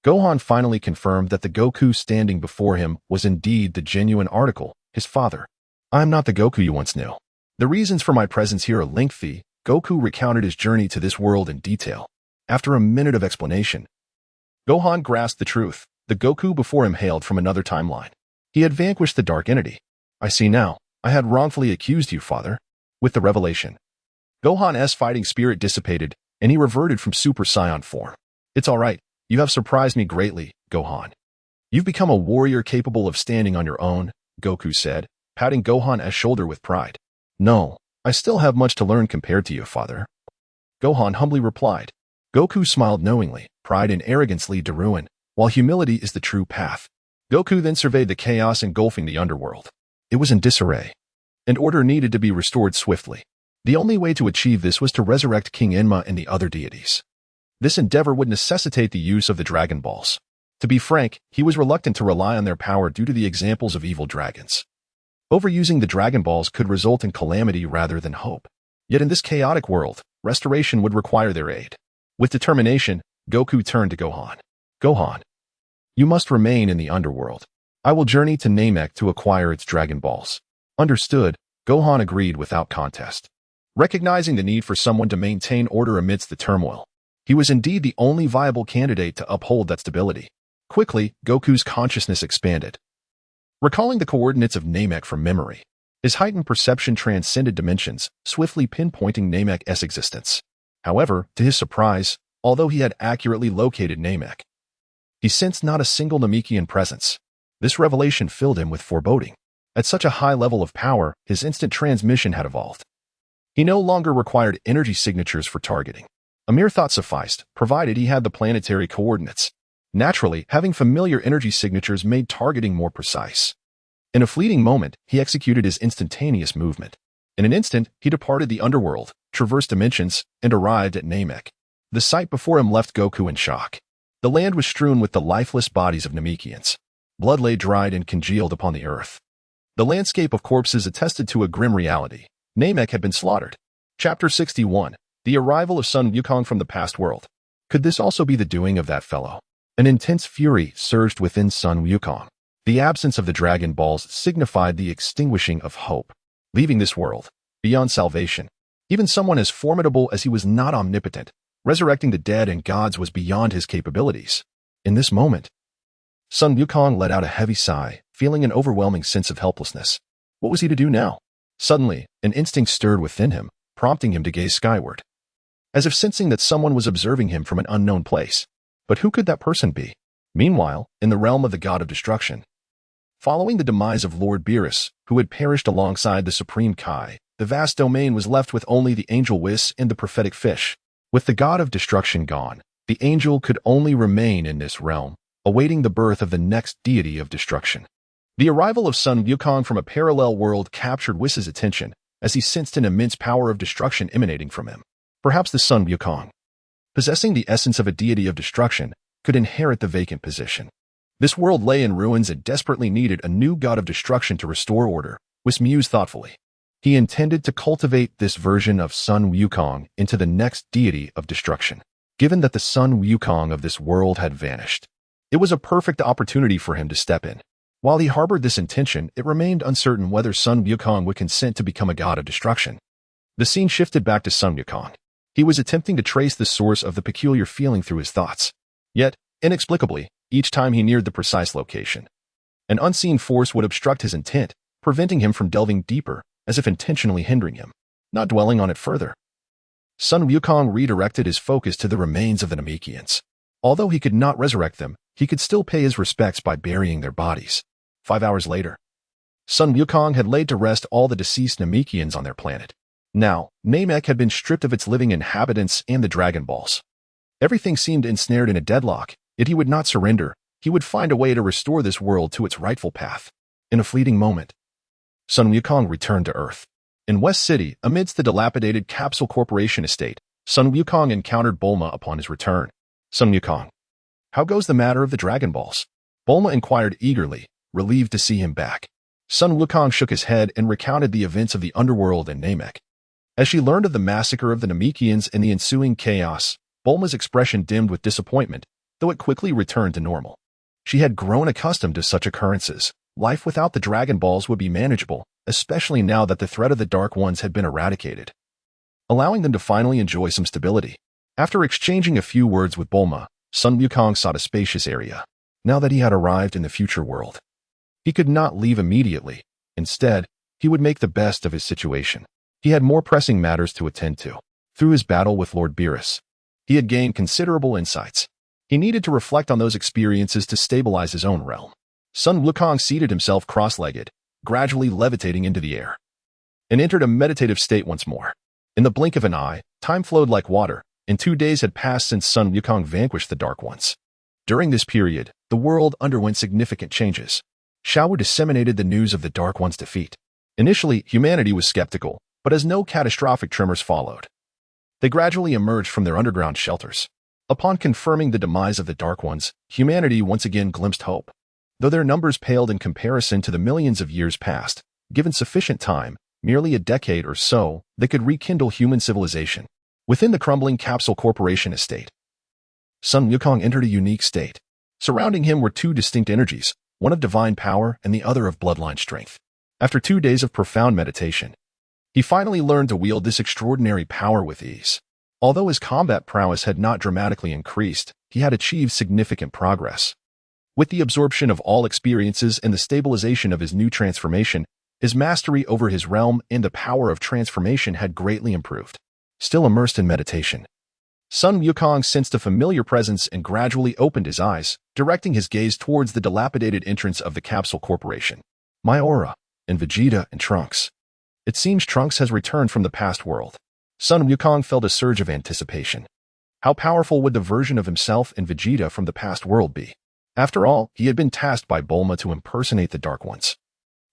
Gohan finally confirmed that the Goku standing before him was indeed the genuine article, his father. I am not the Goku you once knew. The reasons for my presence here are lengthy. Goku recounted his journey to this world in detail. After a minute of explanation, Gohan grasped the truth. The Goku before him hailed from another timeline. He had vanquished the dark entity. I see now. I had wrongfully accused you, father. With the revelation, Gohan's fighting spirit dissipated, and he reverted from Super Saiyan form. It's all right. You have surprised me greatly, Gohan. You've become a warrior capable of standing on your own, Goku said, patting Gohan's shoulder with pride. No, I still have much to learn compared to you, father. Gohan humbly replied. Goku smiled knowingly, pride and arrogance lead to ruin, while humility is the true path. Goku then surveyed the chaos engulfing the underworld. It was in disarray, and order needed to be restored swiftly. The only way to achieve this was to resurrect King Enma and the other deities. This endeavor would necessitate the use of the Dragon Balls. To be frank, he was reluctant to rely on their power due to the examples of evil dragons. Overusing the Dragon Balls could result in calamity rather than hope. Yet in this chaotic world, restoration would require their aid. With determination, Goku turned to Gohan. Gohan, you must remain in the underworld. I will journey to Namek to acquire its Dragon Balls. Understood, Gohan agreed without contest. Recognizing the need for someone to maintain order amidst the turmoil, He was indeed the only viable candidate to uphold that stability. Quickly, Goku's consciousness expanded. Recalling the coordinates of Namek from memory, his heightened perception transcended dimensions, swiftly pinpointing Namek's existence. However, to his surprise, although he had accurately located Namek, he sensed not a single Namekian presence. This revelation filled him with foreboding. At such a high level of power, his instant transmission had evolved. He no longer required energy signatures for targeting. A mere thought sufficed, provided he had the planetary coordinates. Naturally, having familiar energy signatures made targeting more precise. In a fleeting moment, he executed his instantaneous movement. In an instant, he departed the underworld, traversed dimensions, and arrived at Namek. The sight before him left Goku in shock. The land was strewn with the lifeless bodies of Namekians. Blood lay dried and congealed upon the earth. The landscape of corpses attested to a grim reality. Namek had been slaughtered. Chapter 61. The arrival of Son Wukong from the past world. Could this also be the doing of that fellow? An intense fury surged within Son Wukong. The absence of the Dragon Balls signified the extinguishing of hope. Leaving this world, beyond salvation, even someone as formidable as he was not omnipotent. Resurrecting the dead and gods was beyond his capabilities. In this moment, Son Wukong let out a heavy sigh, feeling an overwhelming sense of helplessness. What was he to do now? Suddenly, an instinct stirred within him, prompting him to gaze skyward, as if sensing that someone was observing him from an unknown place. But who could that person be? Meanwhile, in the realm of the god of destruction, following the demise of Lord Beerus, who had perished alongside the Supreme Kai, the vast domain was left with only the Angel Whis and the prophetic fish. With the god of destruction gone, the angel could only remain in this realm, awaiting the birth of the next deity of destruction. The arrival of Son Wukong from a parallel world captured Whis' attention, as he sensed an immense power of destruction emanating from him. Perhaps the Son Wukong, possessing the essence of a deity of destruction, could inherit the vacant position. This world lay in ruins and desperately needed a new god of destruction to restore order, Whis mused thoughtfully. He intended to cultivate this version of Son Wukong into the next deity of destruction. Given that the Son Wukong of this world had vanished, it was a perfect opportunity for him to step in. While he harbored this intention, it remained uncertain whether Son Wukong would consent to become a god of destruction. The scene shifted back to Son Wukong. He was attempting to trace the source of the peculiar feeling through his thoughts. Yet, inexplicably, each time he neared the precise location, an unseen force would obstruct his intent, preventing him from delving deeper, as if intentionally hindering him. Not dwelling on it further, Son Wukong redirected his focus to the remains of the Namekians. Although he could not resurrect them, he could still pay his respects by burying their bodies. 5 hours later, Son Wukong had laid to rest all the deceased Namekians on their planet. Now, Namek had been stripped of its living inhabitants and the Dragon Balls. Everything seemed ensnared in a deadlock, yet he would not surrender. He would find a way to restore this world to its rightful path. In a fleeting moment, Son Wukong returned to Earth. In West City, amidst the dilapidated Capsule Corporation estate, Son Wukong encountered Bulma upon his return. Son Wukong, how goes the matter of the Dragon Balls? Bulma inquired eagerly, relieved to see him back. Son Wukong shook his head and recounted the events of the underworld and Namek. As she learned of the massacre of the Namekians and the ensuing chaos, Bulma's expression dimmed with disappointment, though it quickly returned to normal. She had grown accustomed to such occurrences. Life without the Dragon Balls would be manageable, especially now that the threat of the Dark Ones had been eradicated, allowing them to finally enjoy some stability. After exchanging a few words with Bulma, Son Wukong sought a spacious area. Now that he had arrived in the future world, he could not leave immediately. Instead, he would make the best of his situation. He had more pressing matters to attend to. Through his battle with Lord Beerus, he had gained considerable insights. He needed to reflect on those experiences to stabilize his own realm. Son Wukong seated himself cross-legged, gradually levitating into the air, and entered a meditative state once more. In the blink of an eye, time flowed like water, and 2 days had passed since Son Wukong vanquished the Dark Ones. During this period, the world underwent significant changes. Xiao disseminated the news of the Dark Ones' defeat. Initially, humanity was skeptical, but as no catastrophic tremors followed, they gradually emerged from their underground shelters. Upon confirming the demise of the Dark Ones, humanity once again glimpsed hope. Though their numbers paled in comparison to the millions of years past, given sufficient time, merely a decade or so, they could rekindle human civilization. Within the crumbling Capsule Corporation estate, Son Wukong entered a unique state. Surrounding him were two distinct energies, one of divine power and the other of bloodline strength. After 2 days of profound meditation, he finally learned to wield this extraordinary power with ease. Although his combat prowess had not dramatically increased, he had achieved significant progress. With the absorption of all experiences and the stabilization of his new transformation, his mastery over his realm and the power of transformation had greatly improved. Still immersed in meditation, Sun Wukong sensed a familiar presence and gradually opened his eyes, directing his gaze towards the dilapidated entrance of the Capsule Corporation. My aura, and Vegeta and Trunks. It seems Trunks has returned from the past world. Sun Wukong felt a surge of anticipation. How powerful would the version of himself and Vegeta from the past world be? After all, he had been tasked by Bulma to impersonate the Dark Ones,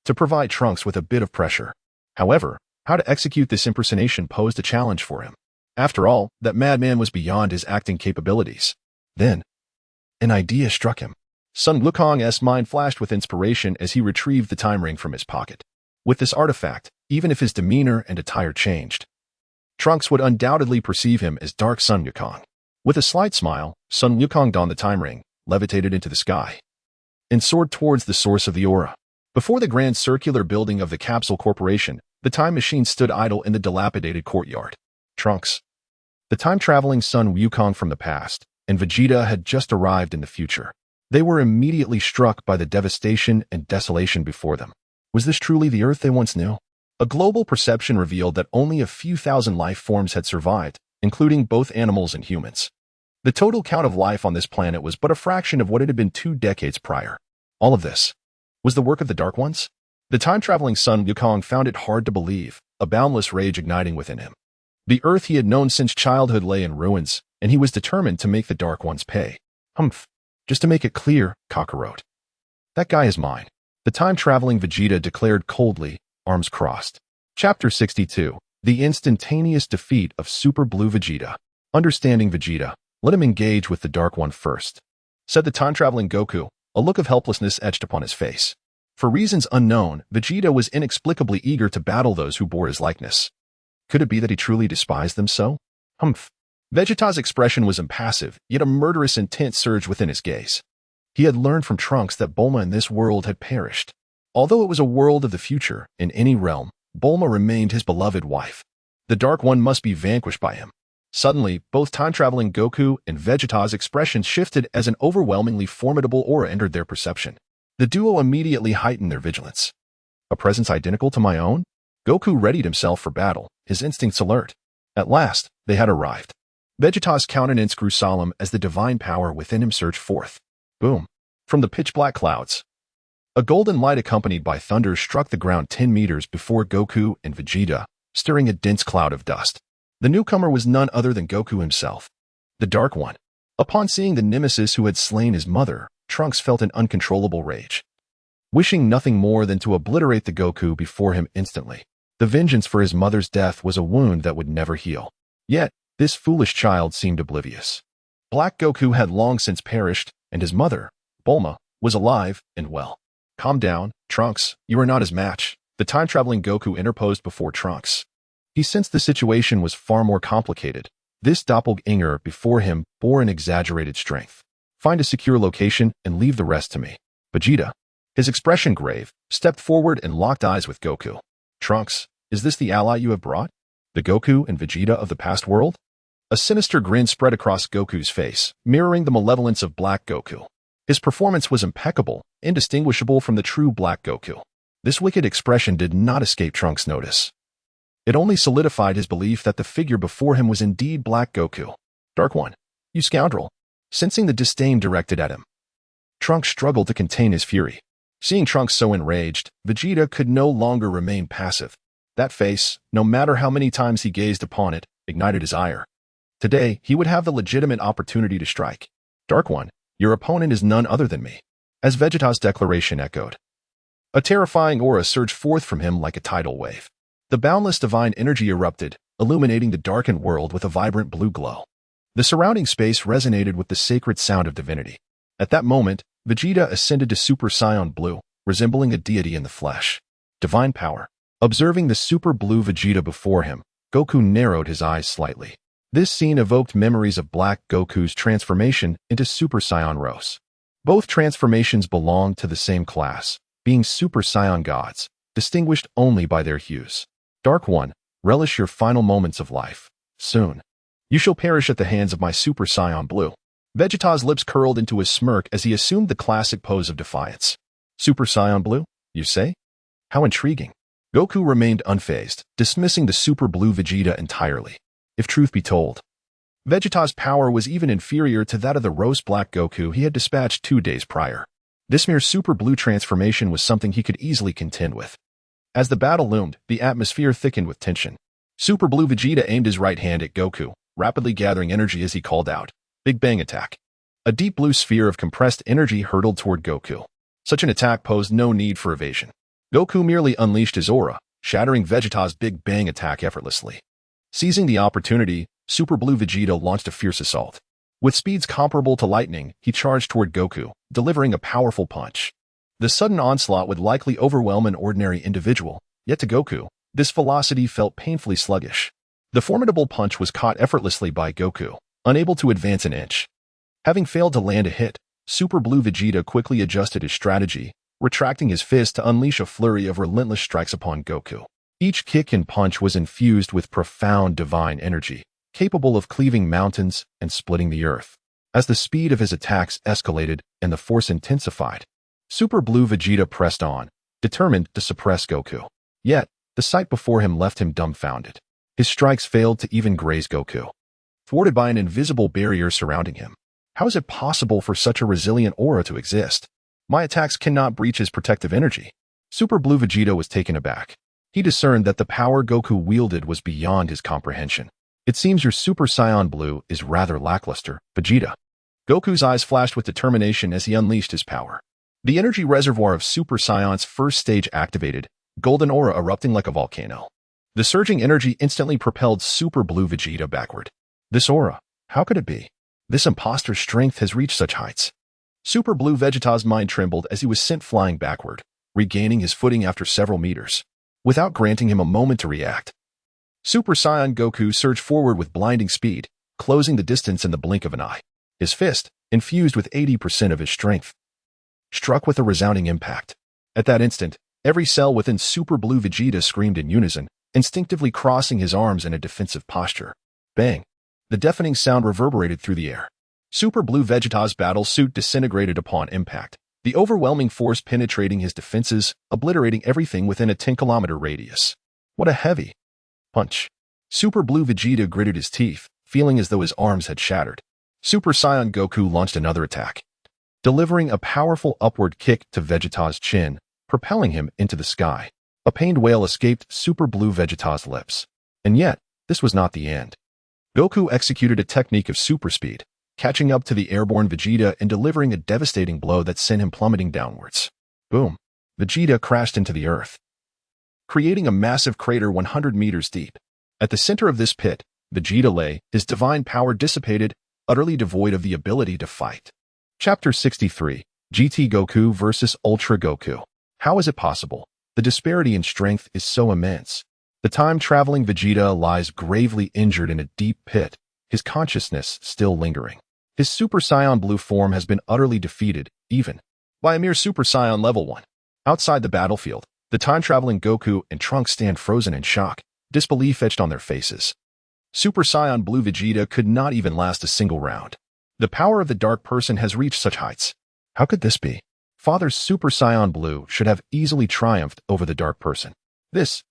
to provide Trunks with a bit of pressure. However, how to execute this impersonation posed a challenge for him. After all, that madman was beyond his acting capabilities. Then, an idea struck him. Sun Wukong's mind flashed with inspiration as he retrieved the time ring from his pocket. With this artifact, even if his demeanor and attire changed, Trunks would undoubtedly perceive him as Dark Sun Wukong. With a slight smile, Sun Wukong donned the time ring, levitated into the sky, and soared towards the source of the aura. Before the grand circular building of the Capsule Corporation, the time machine stood idle in the dilapidated courtyard. Trunks, the time-traveling Sun Wukong from the past, and Vegeta had just arrived in the future. They were immediately struck by the devastation and desolation before them. Was this truly the Earth they once knew? A global perception revealed that only a few thousand life forms had survived, including both animals and humans. The total count of life on this planet was but a fraction of what it had been 2 decades prior. All of this was the work of the Dark Ones? The time-traveling Sun Wukong found it hard to believe, a boundless rage igniting within him. The Earth he had known since childhood lay in ruins, and he was determined to make the Dark Ones pay. Humph. Just to make it clear, Kakarot. That guy is mine. The time-traveling Vegeta declared coldly, arms crossed. Chapter 62. The instantaneous defeat of Super Blue Vegeta. Understanding Vegeta, let him engage with the Dark One first, said the time-traveling Goku, a look of helplessness etched upon his face. For reasons unknown, Vegeta was inexplicably eager to battle those who bore his likeness. Could it be that he truly despised them so? Humph. Vegeta's expression was impassive, yet a murderous intent surged within his gaze. He had learned from Trunks that Bulma in this world had perished. Although it was a world of the future, in any realm, Bulma remained his beloved wife. The Dark One must be vanquished by him. Suddenly, both time-traveling Goku and Vegeta's expressions shifted as an overwhelmingly formidable aura entered their perception. The duo immediately heightened their vigilance. A presence identical to my own? Goku readied himself for battle, his instincts alert. At last, they had arrived. Vegeta's countenance grew solemn as the divine power within him surged forth. Boom. From the pitch-black clouds, a golden light accompanied by thunder struck the ground 10 meters before Goku and Vegeta, stirring a dense cloud of dust. The newcomer was none other than Goku himself, the Dark One. Upon seeing the nemesis who had slain his mother, Trunks felt an uncontrollable rage, wishing nothing more than to obliterate the Goku before him instantly. The vengeance for his mother's death was a wound that would never heal. Yet, this foolish child seemed oblivious. Black Goku had long since perished, and his mother, Bulma, was alive and well. Calm down, Trunks, you are not his match, the time-traveling Goku interposed before Trunks. He sensed the situation was far more complicated. This doppelganger before him bore an exaggerated strength. Find a secure location and leave the rest to me. Vegeta, his expression grave, stepped forward and locked eyes with Goku. Trunks, is this the ally you have brought? The Goku and Vegeta of the past world? A sinister grin spread across Goku's face, mirroring the malevolence of Black Goku. His performance was impeccable, indistinguishable from the true Black Goku. This wicked expression did not escape Trunks' notice. It only solidified his belief that the figure before him was indeed Black Goku. Dark One, you scoundrel. Sensing the disdain directed at him, Trunks struggled to contain his fury. Seeing Trunks so enraged, Vegeta could no longer remain passive. That face, no matter how many times he gazed upon it, ignited his ire. Today, he would have the legitimate opportunity to strike. Dark One, your opponent is none other than me. As Vegeta's declaration echoed, a terrifying aura surged forth from him like a tidal wave. The boundless divine energy erupted, illuminating the darkened world with a vibrant blue glow. The surrounding space resonated with the sacred sound of divinity. At that moment, Vegeta ascended to Super Saiyan Blue, resembling a deity in the flesh. Divine power. Observing the Super Blue Vegeta before him, Goku narrowed his eyes slightly. This scene evoked memories of Black Goku's transformation into Super Saiyan Rose. Both transformations belonged to the same class, being Super Saiyan gods, distinguished only by their hues. Dark One, relish your final moments of life. Soon. You shall perish at the hands of my Super Saiyan Blue. Vegeta's lips curled into a smirk as he assumed the classic pose of defiance. Super Saiyan Blue, you say? How intriguing. Goku remained unfazed, dismissing the Super Blue Vegeta entirely. If truth be told, Vegeta's power was even inferior to that of the roast black Goku he had dispatched 2 days prior. This mere Super Blue transformation was something he could easily contend with. As the battle loomed, the atmosphere thickened with tension. Super Blue Vegeta aimed his right hand at Goku, rapidly gathering energy as he called out, "Big Bang Attack." A deep blue sphere of compressed energy hurtled toward Goku. Such an attack posed no need for evasion. Goku merely unleashed his aura, shattering Vegeta's Big Bang Attack effortlessly. Seizing the opportunity, Super Blue Vegeta launched a fierce assault. With speeds comparable to lightning, he charged toward Goku, delivering a powerful punch. The sudden onslaught would likely overwhelm an ordinary individual, yet to Goku, this velocity felt painfully sluggish. The formidable punch was caught effortlessly by Goku, unable to advance an inch. Having failed to land a hit, Super Blue Vegeta quickly adjusted his strategy, retracting his fist to unleash a flurry of relentless strikes upon Goku. Each kick and punch was infused with profound divine energy, capable of cleaving mountains and splitting the earth. As the speed of his attacks escalated and the force intensified, Super Blue Vegeta pressed on, determined to suppress Goku. Yet, the sight before him left him dumbfounded. His strikes failed to even graze Goku, thwarted by an invisible barrier surrounding him. How is it possible for such a resilient aura to exist? My attacks cannot breach his protective energy. Super Blue Vegeta was taken aback. He discerned that the power Goku wielded was beyond his comprehension. It seems your Super Saiyan Blue is rather lackluster, Vegeta. Goku's eyes flashed with determination as he unleashed his power. The energy reservoir of Super Saiyan's first stage activated, golden aura erupting like a volcano. The surging energy instantly propelled Super Blue Vegeta backward. This aura, how could it be? This imposter's strength has reached such heights. Super Blue Vegeta's mind trembled as he was sent flying backward, regaining his footing after several meters. Without granting him a moment to react, Super Saiyan Goku surged forward with blinding speed, closing the distance in the blink of an eye. His fist, infused with 80% of his strength, struck with a resounding impact. At that instant, every cell within Super Blue Vegeta screamed in unison, instinctively crossing his arms in a defensive posture. Bang! The deafening sound reverberated through the air. Super Blue Vegeta's battle suit disintegrated upon impact, the overwhelming force penetrating his defenses, obliterating everything within a 10-kilometer radius. What a heavy punch. Super Blue Vegeta gritted his teeth, feeling as though his arms had shattered. Super Saiyan Goku launched another attack, delivering a powerful upward kick to Vegeta's chin, propelling him into the sky. A pained wail escaped Super Blue Vegeta's lips. And yet, this was not the end. Goku executed a technique of super speed, catching up to the airborne Vegeta and delivering a devastating blow that sent him plummeting downwards. Boom! Vegeta crashed into the earth, creating a massive crater 100 meters deep. At the center of this pit, Vegeta lay, his divine power dissipated, utterly devoid of the ability to fight. Chapter 63, GT Goku vs. Ultra Goku. How is it possible? The disparity in strength is so immense. The time-traveling Vegeta lies gravely injured in a deep pit, his consciousness still lingering. His Super Saiyan Blue form has been utterly defeated, even by a mere Super Saiyan Level 1. Outside the battlefield, the time-traveling Goku and Trunks stand frozen in shock, disbelief etched on their faces. Super Saiyan Blue Vegeta could not even last a single round. The power of the Dark Person has reached such heights. How could this be? Father's Super Saiyan Blue should have easily triumphed over the Dark Person. This.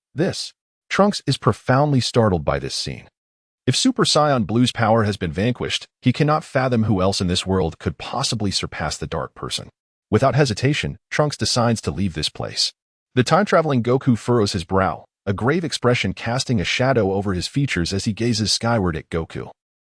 Trunks is profoundly startled by this scene. If Super Saiyan Blue's power has been vanquished, he cannot fathom who else in this world could possibly surpass the Dark Person. Without hesitation, Trunks decides to leave this place. The time-traveling Goku furrows his brow, a grave expression casting a shadow over his features as he gazes skyward at Goku.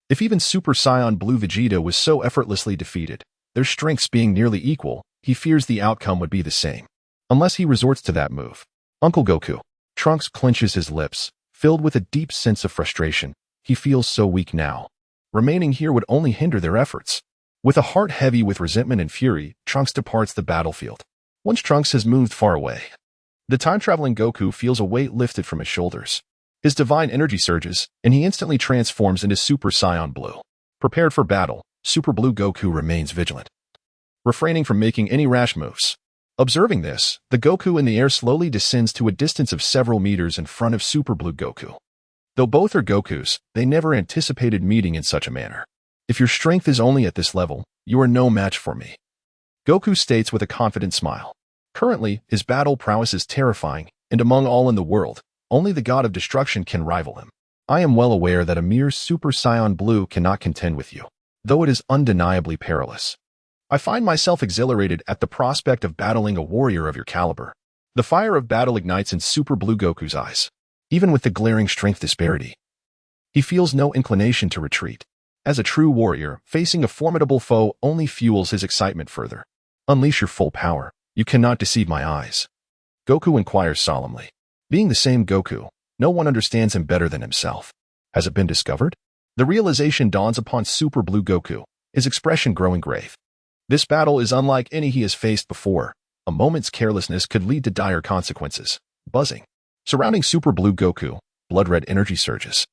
If even Super Saiyan Blue Vegeta was so effortlessly defeated, their strengths being nearly equal, he fears the outcome would be the same. Unless he resorts to that move. Uncle Goku. Trunks clenches his lips, filled with a deep sense of frustration. He feels so weak now. Remaining here would only hinder their efforts. With a heart heavy with resentment and fury, Trunks departs the battlefield. Once Trunks has moved far away, the time-traveling Goku feels a weight lifted from his shoulders. His divine energy surges, and he instantly transforms into Super Saiyan Blue. Prepared for battle, Super Blue Goku remains vigilant, refraining from making any rash moves. Observing this, the Goku in the air slowly descends to a distance of several meters in front of Super Blue Goku. Though both are Gokus, they never anticipated meeting in such a manner. If your strength is only at this level, you are no match for me, Goku states with a confident smile. Currently, his battle prowess is terrifying, and among all in the world, only the god of destruction can rival him. I am well aware that a mere Super Saiyan Blue cannot contend with you, though it is undeniably perilous. I find myself exhilarated at the prospect of battling a warrior of your caliber. The fire of battle ignites in Super Blue Goku's eyes, even with the glaring strength disparity. He feels no inclination to retreat. As a true warrior, facing a formidable foe only fuels his excitement further. Unleash your full power. You cannot deceive my eyes, Goku inquires solemnly. Being the same Goku, no one understands him better than himself. Has it been discovered? The realization dawns upon Super Blue Goku, his expression growing grave. This battle is unlike any he has faced before. A moment's carelessness could lead to dire consequences. Buzzing. Surrounding Super Blue Goku, blood-red energy surges,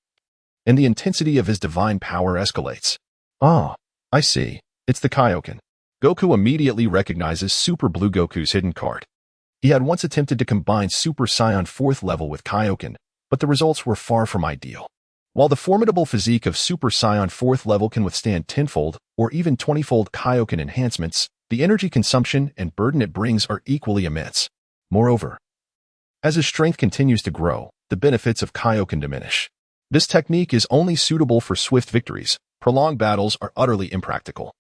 and the intensity of his divine power escalates. Ah, I see. It's the Kaioken. Goku immediately recognizes Super Blue Goku's hidden card. He had once attempted to combine Super Saiyan 4th level with Kaioken, but the results were far from ideal. While the formidable physique of Super Saiyan 4th level can withstand 10-fold or even 20-fold Kaioken enhancements, the energy consumption and burden it brings are equally immense. Moreover, as his strength continues to grow, the benefits of Kaioken diminish. This technique is only suitable for swift victories. Prolonged battles are utterly impractical.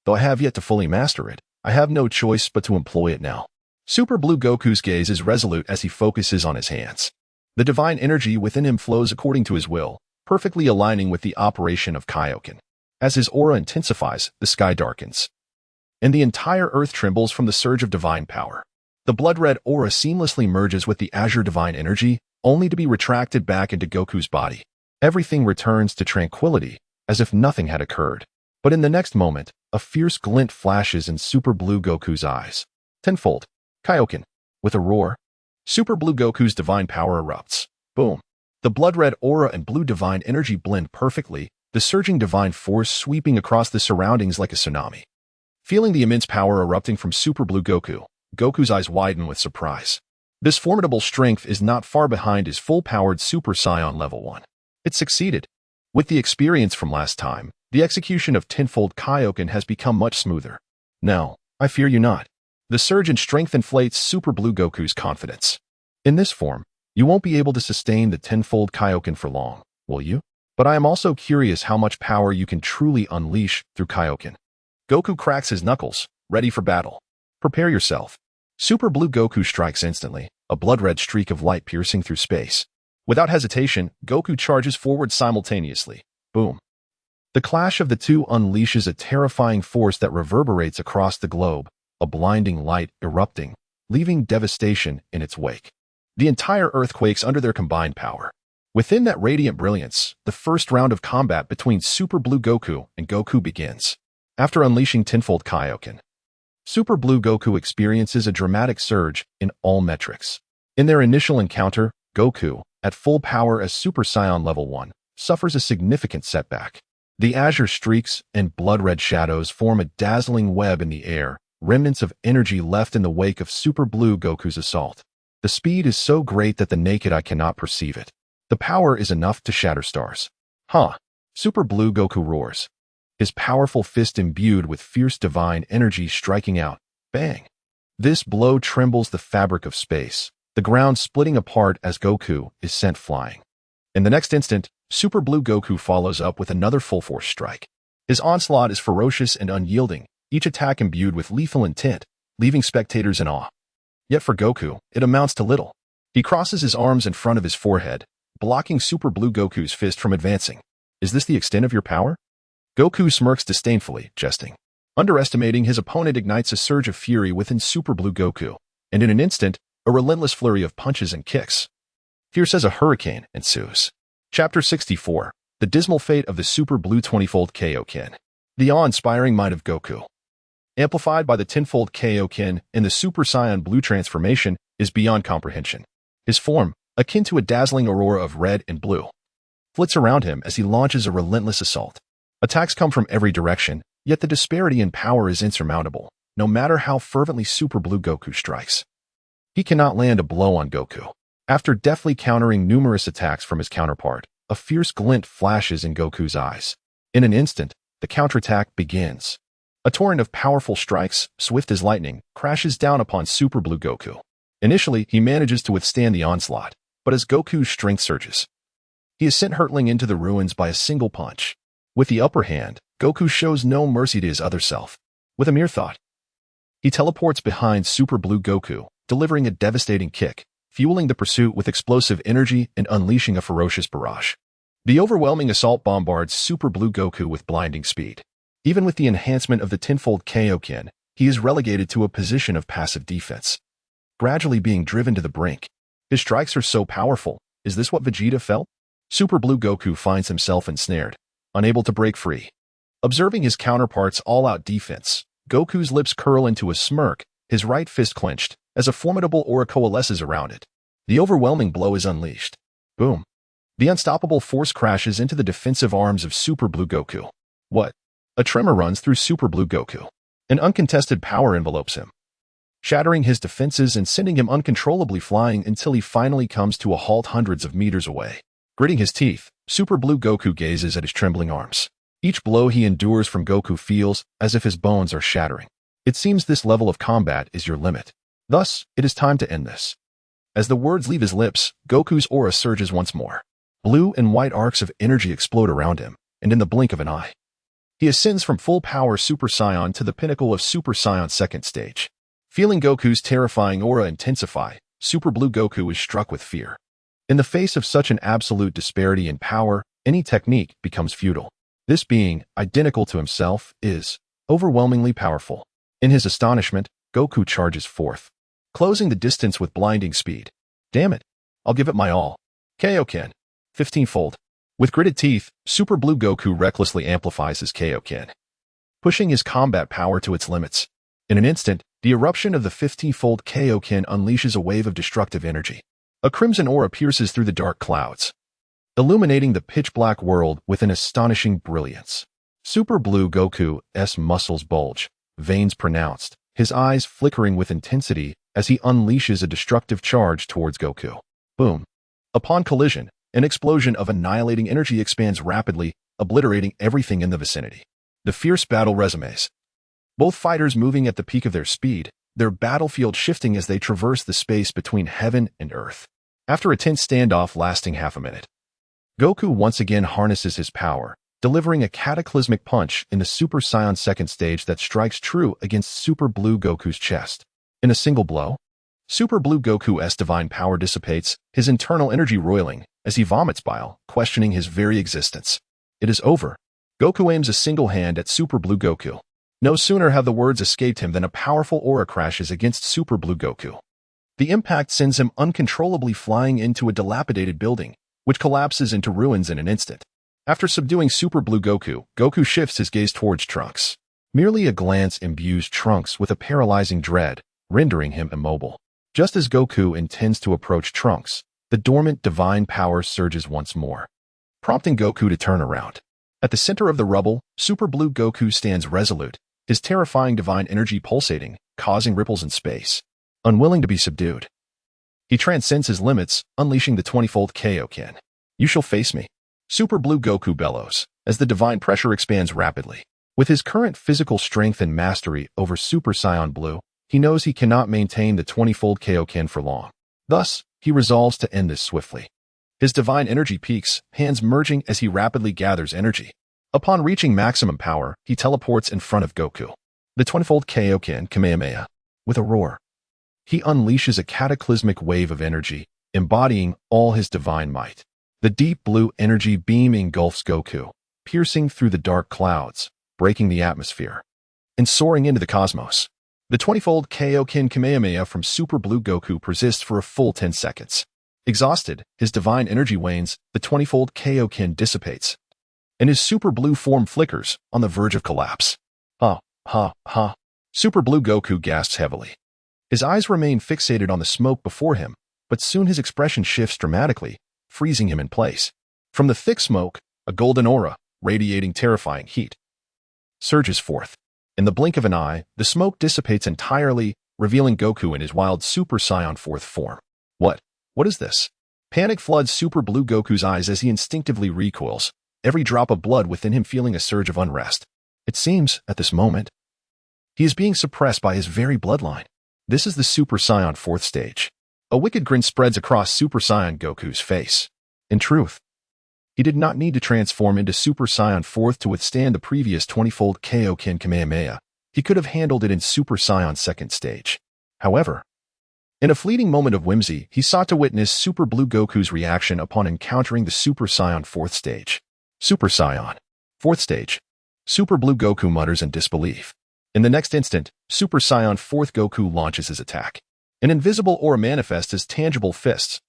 Though I have yet to fully master it, I have no choice but to employ it now. Super Blue Goku's gaze is resolute as he focuses on his hands. The divine energy within him flows according to his will, perfectly aligning with the operation of Kaioken. As his aura intensifies, the sky darkens, and the entire earth trembles from the surge of divine power. The blood-red aura seamlessly merges with the azure divine energy, only to be retracted back into Goku's body. Everything returns to tranquility, as if nothing had occurred. But in the next moment, a fierce glint flashes in Super Blue Goku's eyes. Tenfold. Kaioken. With a roar, Super Blue Goku's divine power erupts. Boom. The blood-red aura and blue divine energy blend perfectly, the surging divine force sweeping across the surroundings like a tsunami. Feeling the immense power erupting from Super Blue Goku, Goku's eyes widen with surprise. This formidable strength is not far behind his full-powered Super Saiyan Level 1. It succeeded. With the experience from last time, the execution of tenfold Kaioken has become much smoother. No, I fear you not. The surge in strength inflates Super Blue Goku's confidence. In this form, you won't be able to sustain the tenfold Kaioken for long, will you? But I am also curious how much power you can truly unleash through Kaioken. Goku cracks his knuckles, ready for battle. Prepare yourself. Super Blue Goku strikes instantly, a blood-red streak of light piercing through space. Without hesitation, Goku charges forward simultaneously. Boom. The clash of the two unleashes a terrifying force that reverberates across the globe, a blinding light erupting, leaving devastation in its wake. The entire earth quakes under their combined power. Within that radiant brilliance, the first round of combat between Super Blue Goku and Goku begins. After unleashing tenfold Kaioken, Super Blue Goku experiences a dramatic surge in all metrics. In their initial encounter, Goku, at full power as Super Saiyan Level 1, suffers a significant setback. The azure streaks and blood-red shadows form a dazzling web in the air, remnants of energy left in the wake of Super Blue Goku's assault. The speed is so great that the naked eye cannot perceive it. The power is enough to shatter stars. Super Blue Goku roars, his powerful fist imbued with fierce divine energy striking out. Bang! This blow trembles the fabric of space, the ground splitting apart as Goku is sent flying. In the next instant, Super Blue Goku follows up with another full-force strike. His onslaught is ferocious and unyielding, each attack imbued with lethal intent, leaving spectators in awe. Yet for Goku, it amounts to little. He crosses his arms in front of his forehead, blocking Super Blue Goku's fist from advancing. Is this the extent of your power? Goku smirks disdainfully, jesting. Underestimating his opponent ignites a surge of fury within Super Blue Goku, and in an instant, a relentless flurry of punches and kicks. Fierce as a hurricane ensues. Chapter 64. The Dismal Fate of the Super Blue 20-fold Kaioken. The awe-inspiring might of Goku, amplified by the tenfold Kaioken in the Super Saiyan Blue transformation, is beyond comprehension. His form, akin to a dazzling aurora of red and blue, flits around him as he launches a relentless assault. Attacks come from every direction, yet the disparity in power is insurmountable, no matter how fervently Super Blue Goku strikes. He cannot land a blow on Goku. After deftly countering numerous attacks from his counterpart, a fierce glint flashes in Goku's eyes. In an instant, the counterattack begins. A torrent of powerful strikes, swift as lightning, crashes down upon Super Blue Goku. Initially, he manages to withstand the onslaught, but as Goku's strength surges, he is sent hurtling into the ruins by a single punch. With the upper hand, Goku shows no mercy to his other self. With a mere thought, he teleports behind Super Blue Goku, delivering a devastating kick, fueling the pursuit with explosive energy and unleashing a ferocious barrage. The overwhelming assault bombards Super Blue Goku with blinding speed. Even with the enhancement of the tenfold Kaioken, he is relegated to a position of passive defense, gradually being driven to the brink. His strikes are so powerful. Is this what Vegeta felt? Super Blue Goku finds himself ensnared, unable to break free. Observing his counterpart's all-out defense, Goku's lips curl into a smirk, his right fist clenched, as a formidable aura coalesces around it. The overwhelming blow is unleashed. Boom. The unstoppable force crashes into the defensive arms of Super Blue Goku. What? A tremor runs through Super Blue Goku. An uncontested power envelopes him, shattering his defenses and sending him uncontrollably flying until he finally comes to a halt hundreds of meters away. Gritting his teeth, Super Blue Goku gazes at his trembling arms. Each blow he endures from Goku feels as if his bones are shattering. It seems this level of combat is your limit. Thus, it is time to end this. As the words leave his lips, Goku's aura surges once more. Blue and white arcs of energy explode around him, and in the blink of an eye, he ascends from full power Super Saiyan to the pinnacle of Super Saiyan second stage. Feeling Goku's terrifying aura intensify, Super Blue Goku is struck with fear. In the face of such an absolute disparity in power, any technique becomes futile. This being, identical to himself, is overwhelmingly powerful. In his astonishment, Goku charges forth, closing the distance with blinding speed. Damn it, I'll give it my all. Kaioken. 15-fold. With gritted teeth, Super Blue Goku recklessly amplifies his Kaioken, pushing his combat power to its limits. In an instant, the eruption of the 15-fold Kaioken unleashes a wave of destructive energy. A crimson aura pierces through the dark clouds, illuminating the pitch-black world with an astonishing brilliance. Super Blue Goku's muscles bulge, veins pronounced, his eyes flickering with intensity as he unleashes a destructive charge towards Goku. Boom. Upon collision, an explosion of annihilating energy expands rapidly, obliterating everything in the vicinity. The fierce battle resumes. Both fighters moving at the peak of their speed, their battlefield shifting as they traverse the space between heaven and earth. After a tense standoff lasting half a minute, Goku once again harnesses his power, delivering a cataclysmic punch in the Super Saiyan second stage that strikes true against Super Blue Goku's chest. In a single blow, Super Blue Goku's divine power dissipates, his internal energy roiling, as he vomits bile, questioning his very existence. It is over. Goku aims a single hand at Super Blue Goku. No sooner have the words escaped him than a powerful aura crashes against Super Blue Goku. The impact sends him uncontrollably flying into a dilapidated building, which collapses into ruins in an instant. After subduing Super Blue Goku, Goku shifts his gaze towards Trunks. Merely a glance imbues Trunks with a paralyzing dread, rendering him immobile. Just as Goku intends to approach Trunks, the dormant divine power surges once more, prompting Goku to turn around. At the center of the rubble, Super Blue Goku stands resolute, his terrifying divine energy pulsating, causing ripples in space. Unwilling to be subdued, he transcends his limits, unleashing the 20-fold Kaioken. You shall face me. Super Blue Goku bellows, as the divine pressure expands rapidly. With his current physical strength and mastery over Super Saiyan Blue, he knows he cannot maintain the 20-fold Kaioken for long. Thus, he resolves to end this swiftly. His divine energy peaks, hands merging as he rapidly gathers energy. Upon reaching maximum power, he teleports in front of Goku. The 20-fold Kaioken Kamehameha. With a roar, he unleashes a cataclysmic wave of energy, embodying all his divine might. The deep blue energy beam engulfs Goku, piercing through the dark clouds, breaking the atmosphere, and soaring into the cosmos. The 20-fold Kaioken Kamehameha from Super Blue Goku persists for a full 10 seconds. Exhausted, his divine energy wanes, the 20-fold Kaioken dissipates, and his Super Blue form flickers, on the verge of collapse. Ha, ha, ha. Super Blue Goku gasps heavily. His eyes remain fixated on the smoke before him, but soon his expression shifts dramatically, freezing him in place. From the thick smoke, a golden aura, radiating terrifying heat, surges forth. In the blink of an eye, the smoke dissipates entirely, revealing Goku in his wild Super Saiyan 4th form. What is this? Panic floods Super Blue Goku's eyes as he instinctively recoils, every drop of blood within him feeling a surge of unrest. It seems, at this moment, he is being suppressed by his very bloodline. This is the Super Saiyan 4th stage. A wicked grin spreads across Super Saiyan Goku's face. In truth, he did not need to transform into Super Saiyan 4th to withstand the previous 20-fold Kaioken Kamehameha. He could have handled it in Super Saiyan 2nd stage. However, in a fleeting moment of whimsy, he sought to witness Super Blue Goku's reaction upon encountering the Super Saiyan 4th stage. Super Saiyan 4th stage. Super Blue Goku mutters in disbelief. In the next instant, Super Saiyan 4th Goku launches his attack. An invisible aura manifests as tangible fists,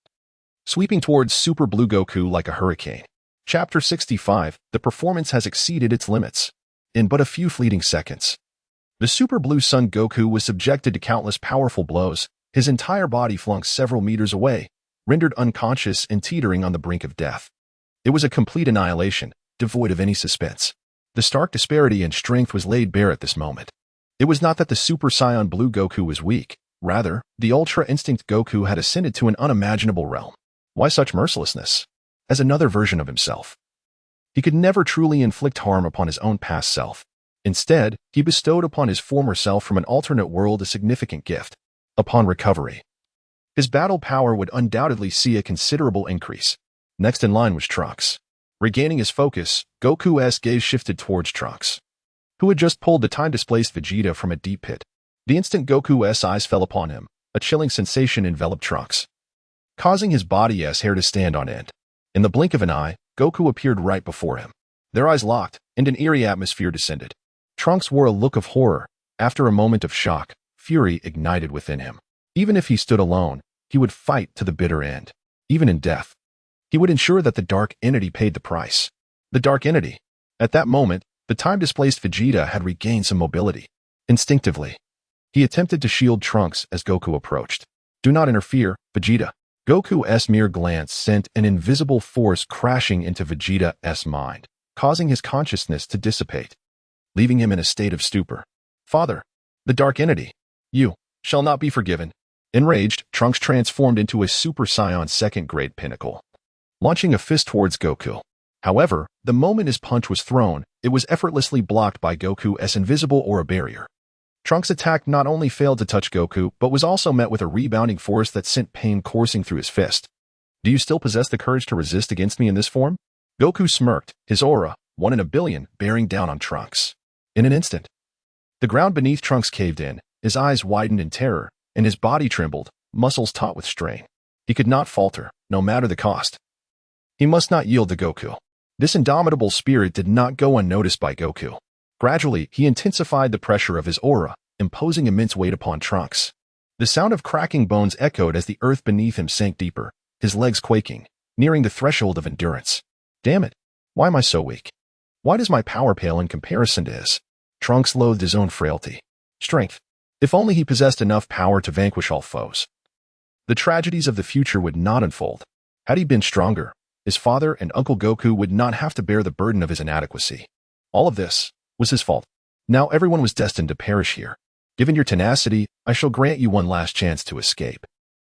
sweeping towards Super Blue Goku like a hurricane. Chapter 65, the performance has exceeded its limits. In but a few fleeting seconds, the Super Blue Son Goku was subjected to countless powerful blows, his entire body flung several meters away, rendered unconscious and teetering on the brink of death. It was a complete annihilation, devoid of any suspense. The stark disparity in strength was laid bare at this moment. It was not that the Super Saiyan Blue Goku was weak, rather, the Ultra Instinct Goku had ascended to an unimaginable realm. Why such mercilessness? As another version of himself, he could never truly inflict harm upon his own past self. Instead, he bestowed upon his former self from an alternate world a significant gift. Upon recovery, his battle power would undoubtedly see a considerable increase. Next in line was Trunks. Regaining his focus, Goku's gaze shifted towards Trunks, who had just pulled the time-displaced Vegeta from a deep pit. The instant Goku's eyes fell upon him, a chilling sensation enveloped Trunks, causing his body's hair to stand on end. In the blink of an eye, Goku appeared right before him. Their eyes locked, and an eerie atmosphere descended. Trunks wore a look of horror. After a moment of shock, fury ignited within him. Even if he stood alone, he would fight to the bitter end. Even in death, he would ensure that the Dark Entity paid the price. The Dark Entity. At that moment, the time-displaced Vegeta had regained some mobility. Instinctively, he attempted to shield Trunks as Goku approached. Do not interfere, Vegeta. Goku's mere glance sent an invisible force crashing into Vegeta's mind, causing his consciousness to dissipate, leaving him in a state of stupor. Father, the Dark Entity. You shall not be forgiven. Enraged, Trunks transformed into a Super Saiyan 2nd grade pinnacle, launching a fist towards Goku. However, the moment his punch was thrown, it was effortlessly blocked by Goku's invisible aura barrier. Trunks' attack not only failed to touch Goku, but was also met with a rebounding force that sent pain coursing through his fist. Do you still possess the courage to resist against me in this form? Goku smirked, his aura, 1 in a billion, bearing down on Trunks. In an instant, the ground beneath Trunks caved in, his eyes widened in terror, and his body trembled, muscles taut with strain. He could not falter, no matter the cost. He must not yield to Goku. This indomitable spirit did not go unnoticed by Goku. Gradually, he intensified the pressure of his aura, imposing immense weight upon Trunks. The sound of cracking bones echoed as the earth beneath him sank deeper, his legs quaking, nearing the threshold of endurance. Damn it! Why am I so weak? Why does my power pale in comparison to his? Trunks loathed his own frailty. Strength. If only he possessed enough power to vanquish all foes. The tragedies of the future would not unfold. Had he been stronger, his father and Uncle Goku would not have to bear the burden of his inadequacy. All of this was his fault. Now everyone was destined to perish here. Given your tenacity, I shall grant you one last chance to escape.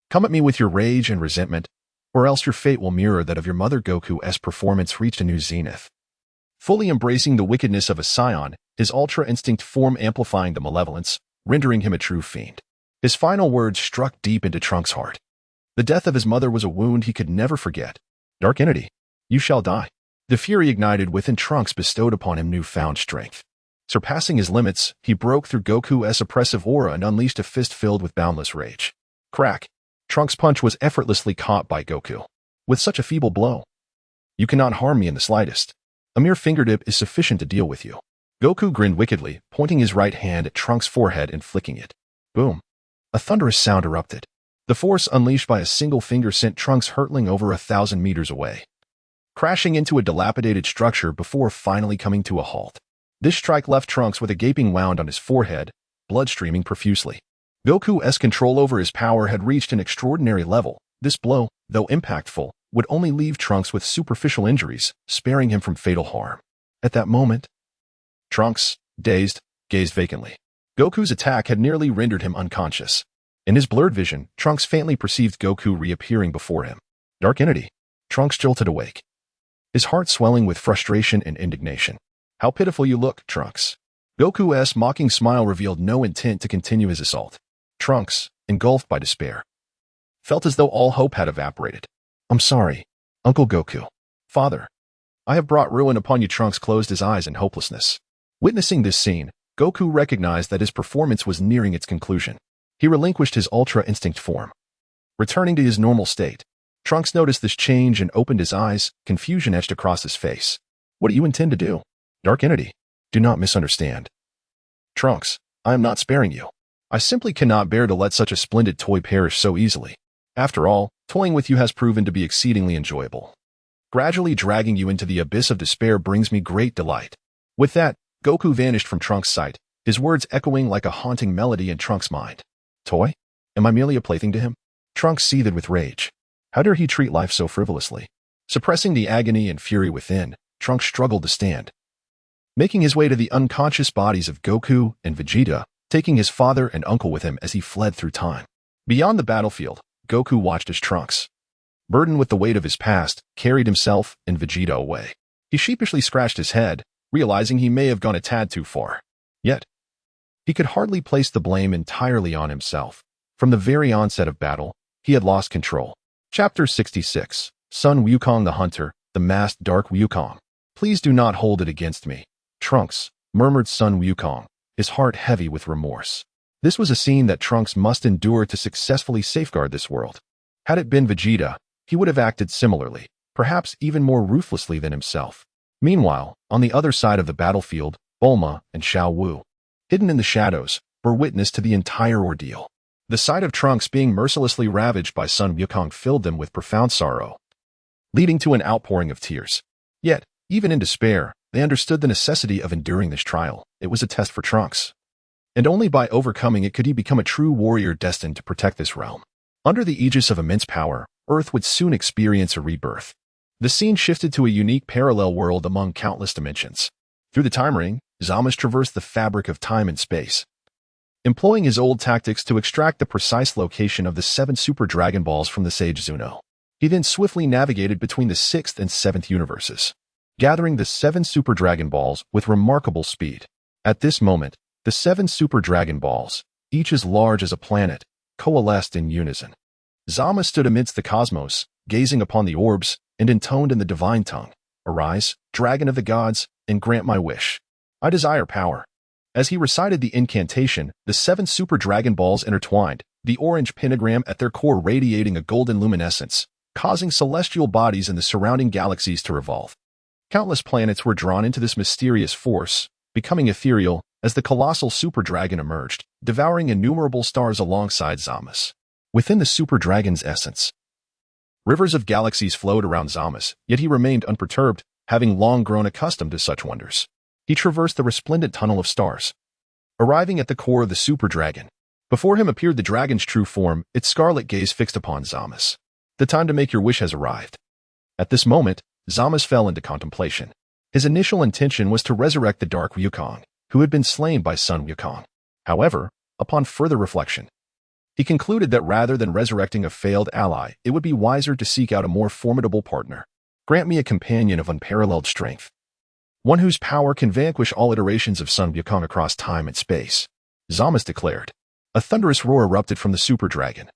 Come at me with your rage and resentment, or else your fate will mirror that of your mother. Goku's performance reached a new zenith. Fully embracing the wickedness of a Saiyan, his Ultra Instinct form amplifying the malevolence, rendering him a true fiend. His final words struck deep into Trunks' heart. The death of his mother was a wound he could never forget. Dark Entity, you shall die. The fury ignited within Trunks bestowed upon him newfound strength. Surpassing his limits, he broke through Goku's oppressive aura and unleashed a fist filled with boundless rage. Crack! Trunks' punch was effortlessly caught by Goku. With such a feeble blow, you cannot harm me in the slightest. A mere fingertip is sufficient to deal with you. Goku grinned wickedly, pointing his right hand at Trunks' forehead and flicking it. Boom! A thunderous sound erupted. The force unleashed by a single finger sent Trunks hurtling over 1,000 meters away, crashing into a dilapidated structure before finally coming to a halt. This strike left Trunks with a gaping wound on his forehead, blood streaming profusely. Goku's control over his power had reached an extraordinary level. This blow, though impactful, would only leave Trunks with superficial injuries, sparing him from fatal harm. At that moment, Trunks, dazed, gazed vacantly. Goku's attack had nearly rendered him unconscious. In his blurred vision, Trunks faintly perceived Goku reappearing before him. Dark entity. Trunks jolted awake, his heart swelling with frustration and indignation. How pitiful you look, Trunks. Goku's mocking smile revealed no intent to continue his assault. Trunks, engulfed by despair, felt as though all hope had evaporated. I'm sorry, Uncle Goku. Father, I have brought ruin upon you. Trunks closed his eyes in hopelessness. Witnessing this scene, Goku recognized that his performance was nearing its conclusion. He relinquished his Ultra Instinct form. Returning to his normal state, Trunks noticed this change and opened his eyes, confusion etched across his face. What do you intend to do? Dark entity, do not misunderstand. Trunks, I am not sparing you. I simply cannot bear to let such a splendid toy perish so easily. After all, toying with you has proven to be exceedingly enjoyable. Gradually dragging you into the abyss of despair brings me great delight. With that, Goku vanished from Trunks' sight, his words echoing like a haunting melody in Trunks' mind. Toy? Am I merely a plaything to him? Trunks seethed with rage. How dare he treat life so frivolously? Suppressing the agony and fury within, Trunks struggled to stand. Making his way to the unconscious bodies of Goku and Vegeta, taking his father and uncle with him as he fled through time. Beyond the battlefield, Goku watched as Trunks, burdened with the weight of his past, carried himself and Vegeta away. He sheepishly scratched his head, realizing he may have gone a tad too far. Yet, he could hardly place the blame entirely on himself. From the very onset of battle, he had lost control. Chapter 66. Son Wukong the Hunter, the Masked Dark Wukong. Please do not hold it against me, Trunks, murmured Son Wukong, his heart heavy with remorse. This was a scene that Trunks must endure to successfully safeguard this world. Had it been Vegeta, he would have acted similarly, perhaps even more ruthlessly than himself. Meanwhile, on the other side of the battlefield, Bulma and Xiao Wu, hidden in the shadows, were witness to the entire ordeal. The sight of Trunks being mercilessly ravaged by Son Wukong filled them with profound sorrow, leading to an outpouring of tears. Yet, even in despair, they understood the necessity of enduring this trial. It was a test for Trunks, and only by overcoming it could he become a true warrior destined to protect this realm. Under the aegis of immense power, Earth would soon experience a rebirth. The scene shifted to a unique parallel world among countless dimensions. Through the time ring, Zamasu traversed the fabric of time and space, employing his old tactics to extract the precise location of the 7 Super Dragon Balls from the Sage Zuno. He then swiftly navigated between the 6th and 7th universes, gathering the 7 Super Dragon Balls with remarkable speed. At this moment, the 7 Super Dragon Balls, each as large as a planet, coalesced in unison. Zama stood amidst the cosmos, gazing upon the orbs, and intoned in the divine tongue, "Arise, dragon of the gods, and grant my wish. I desire power." As he recited the incantation, the 7 Super Dragon Balls intertwined, the orange pentagram at their core radiating a golden luminescence, causing celestial bodies in the surrounding galaxies to revolve. Countless planets were drawn into this mysterious force, becoming ethereal as the colossal Super Dragon emerged, devouring innumerable stars alongside Zamasu. Within the Super Dragon's essence, rivers of galaxies flowed around Zamasu, yet he remained unperturbed, having long grown accustomed to such wonders. He traversed the resplendent tunnel of stars, arriving at the core of the Super Dragon. Before him appeared the dragon's true form, its scarlet gaze fixed upon Zamasu. The time to make your wish has arrived. At this moment, Zamasu fell into contemplation. His initial intention was to resurrect the Dark Wukong, who had been slain by Son Wukong. However, upon further reflection, he concluded that rather than resurrecting a failed ally, it would be wiser to seek out a more formidable partner. Grant me a companion of unparalleled strength, one whose power can vanquish all iterations of Son Wukong across time and space, Zamasu declared. A thunderous roar erupted from the Super Dragon,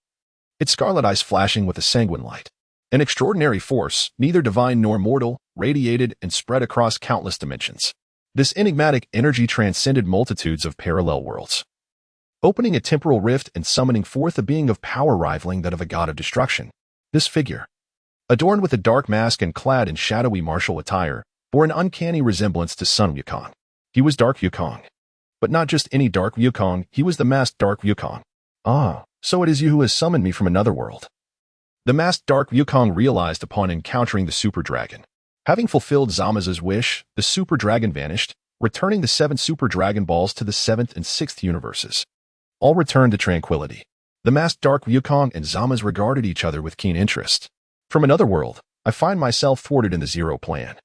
its scarlet eyes flashing with a sanguine light. An extraordinary force, neither divine nor mortal, radiated and spread across countless dimensions. This enigmatic energy transcended multitudes of parallel worlds, opening a temporal rift and summoning forth a being of power rivaling that of a god of destruction. This figure, adorned with a dark mask and clad in shadowy martial attire, bore an uncanny resemblance to Son Wukong. He was Dark Wukong. But not just any Dark Wukong, he was the masked Dark Wukong. Ah, so it is you who has summoned me from another world. The masked Dark Wukong realized upon encountering the Super Dragon. Having fulfilled Zamasu's wish, the Super Dragon vanished, returning the 7 Super Dragon Balls to the 7th and 6th universes. All returned to tranquility. The masked Dark Wukong and Zamasu regarded each other with keen interest. From another world, I find myself thwarted in the Zero Plan.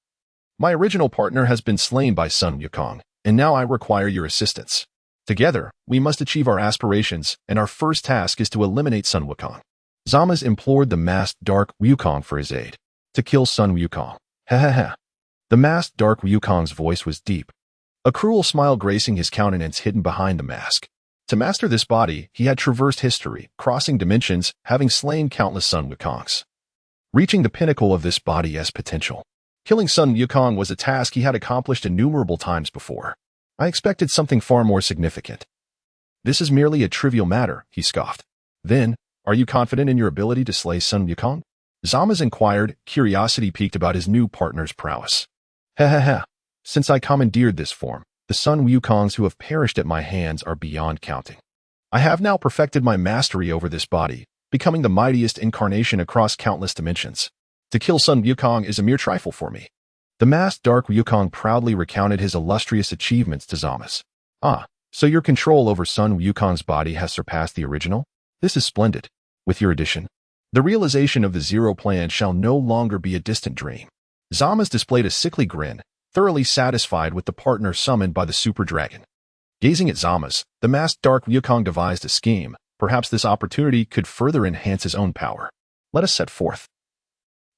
My original partner has been slain by Son Wukong, and now I require your assistance. Together, we must achieve our aspirations, and our first task is to eliminate Son Wukong. Zama's implored the masked Dark Wukong for his aid. To kill Sun Wukong. Ha ha ha. The masked Dark Wukong's voice was deep, a cruel smile gracing his countenance hidden behind the mask. To master this body, he had traversed history, crossing dimensions, having slain countless Sun Wukongs, reaching the pinnacle of this body as potential. Killing Sun Wukong was a task he had accomplished innumerable times before. I expected something far more significant. This is merely a trivial matter, he scoffed. Then, are you confident in your ability to slay Sun Wukong? Zama's inquired, curiosity piqued about his new partner's prowess. Ha ha ha. Since I commandeered this form, the Sun Wukongs who have perished at my hands are beyond counting. I have now perfected my mastery over this body, becoming the mightiest incarnation across countless dimensions. To kill Sun Wukong is a mere trifle for me. The masked Dark Wukong proudly recounted his illustrious achievements to Zama's. Ah, so your control over Sun Wukong's body has surpassed the original? This is splendid. With your addition, the realization of the Zero Plan shall no longer be a distant dream. Zama's displayed a sickly grin, thoroughly satisfied with the partner summoned by the Super Dragon. Gazing at Zama's, the masked Dark Wukong devised a scheme. Perhaps this opportunity could further enhance his own power. Let us set forth.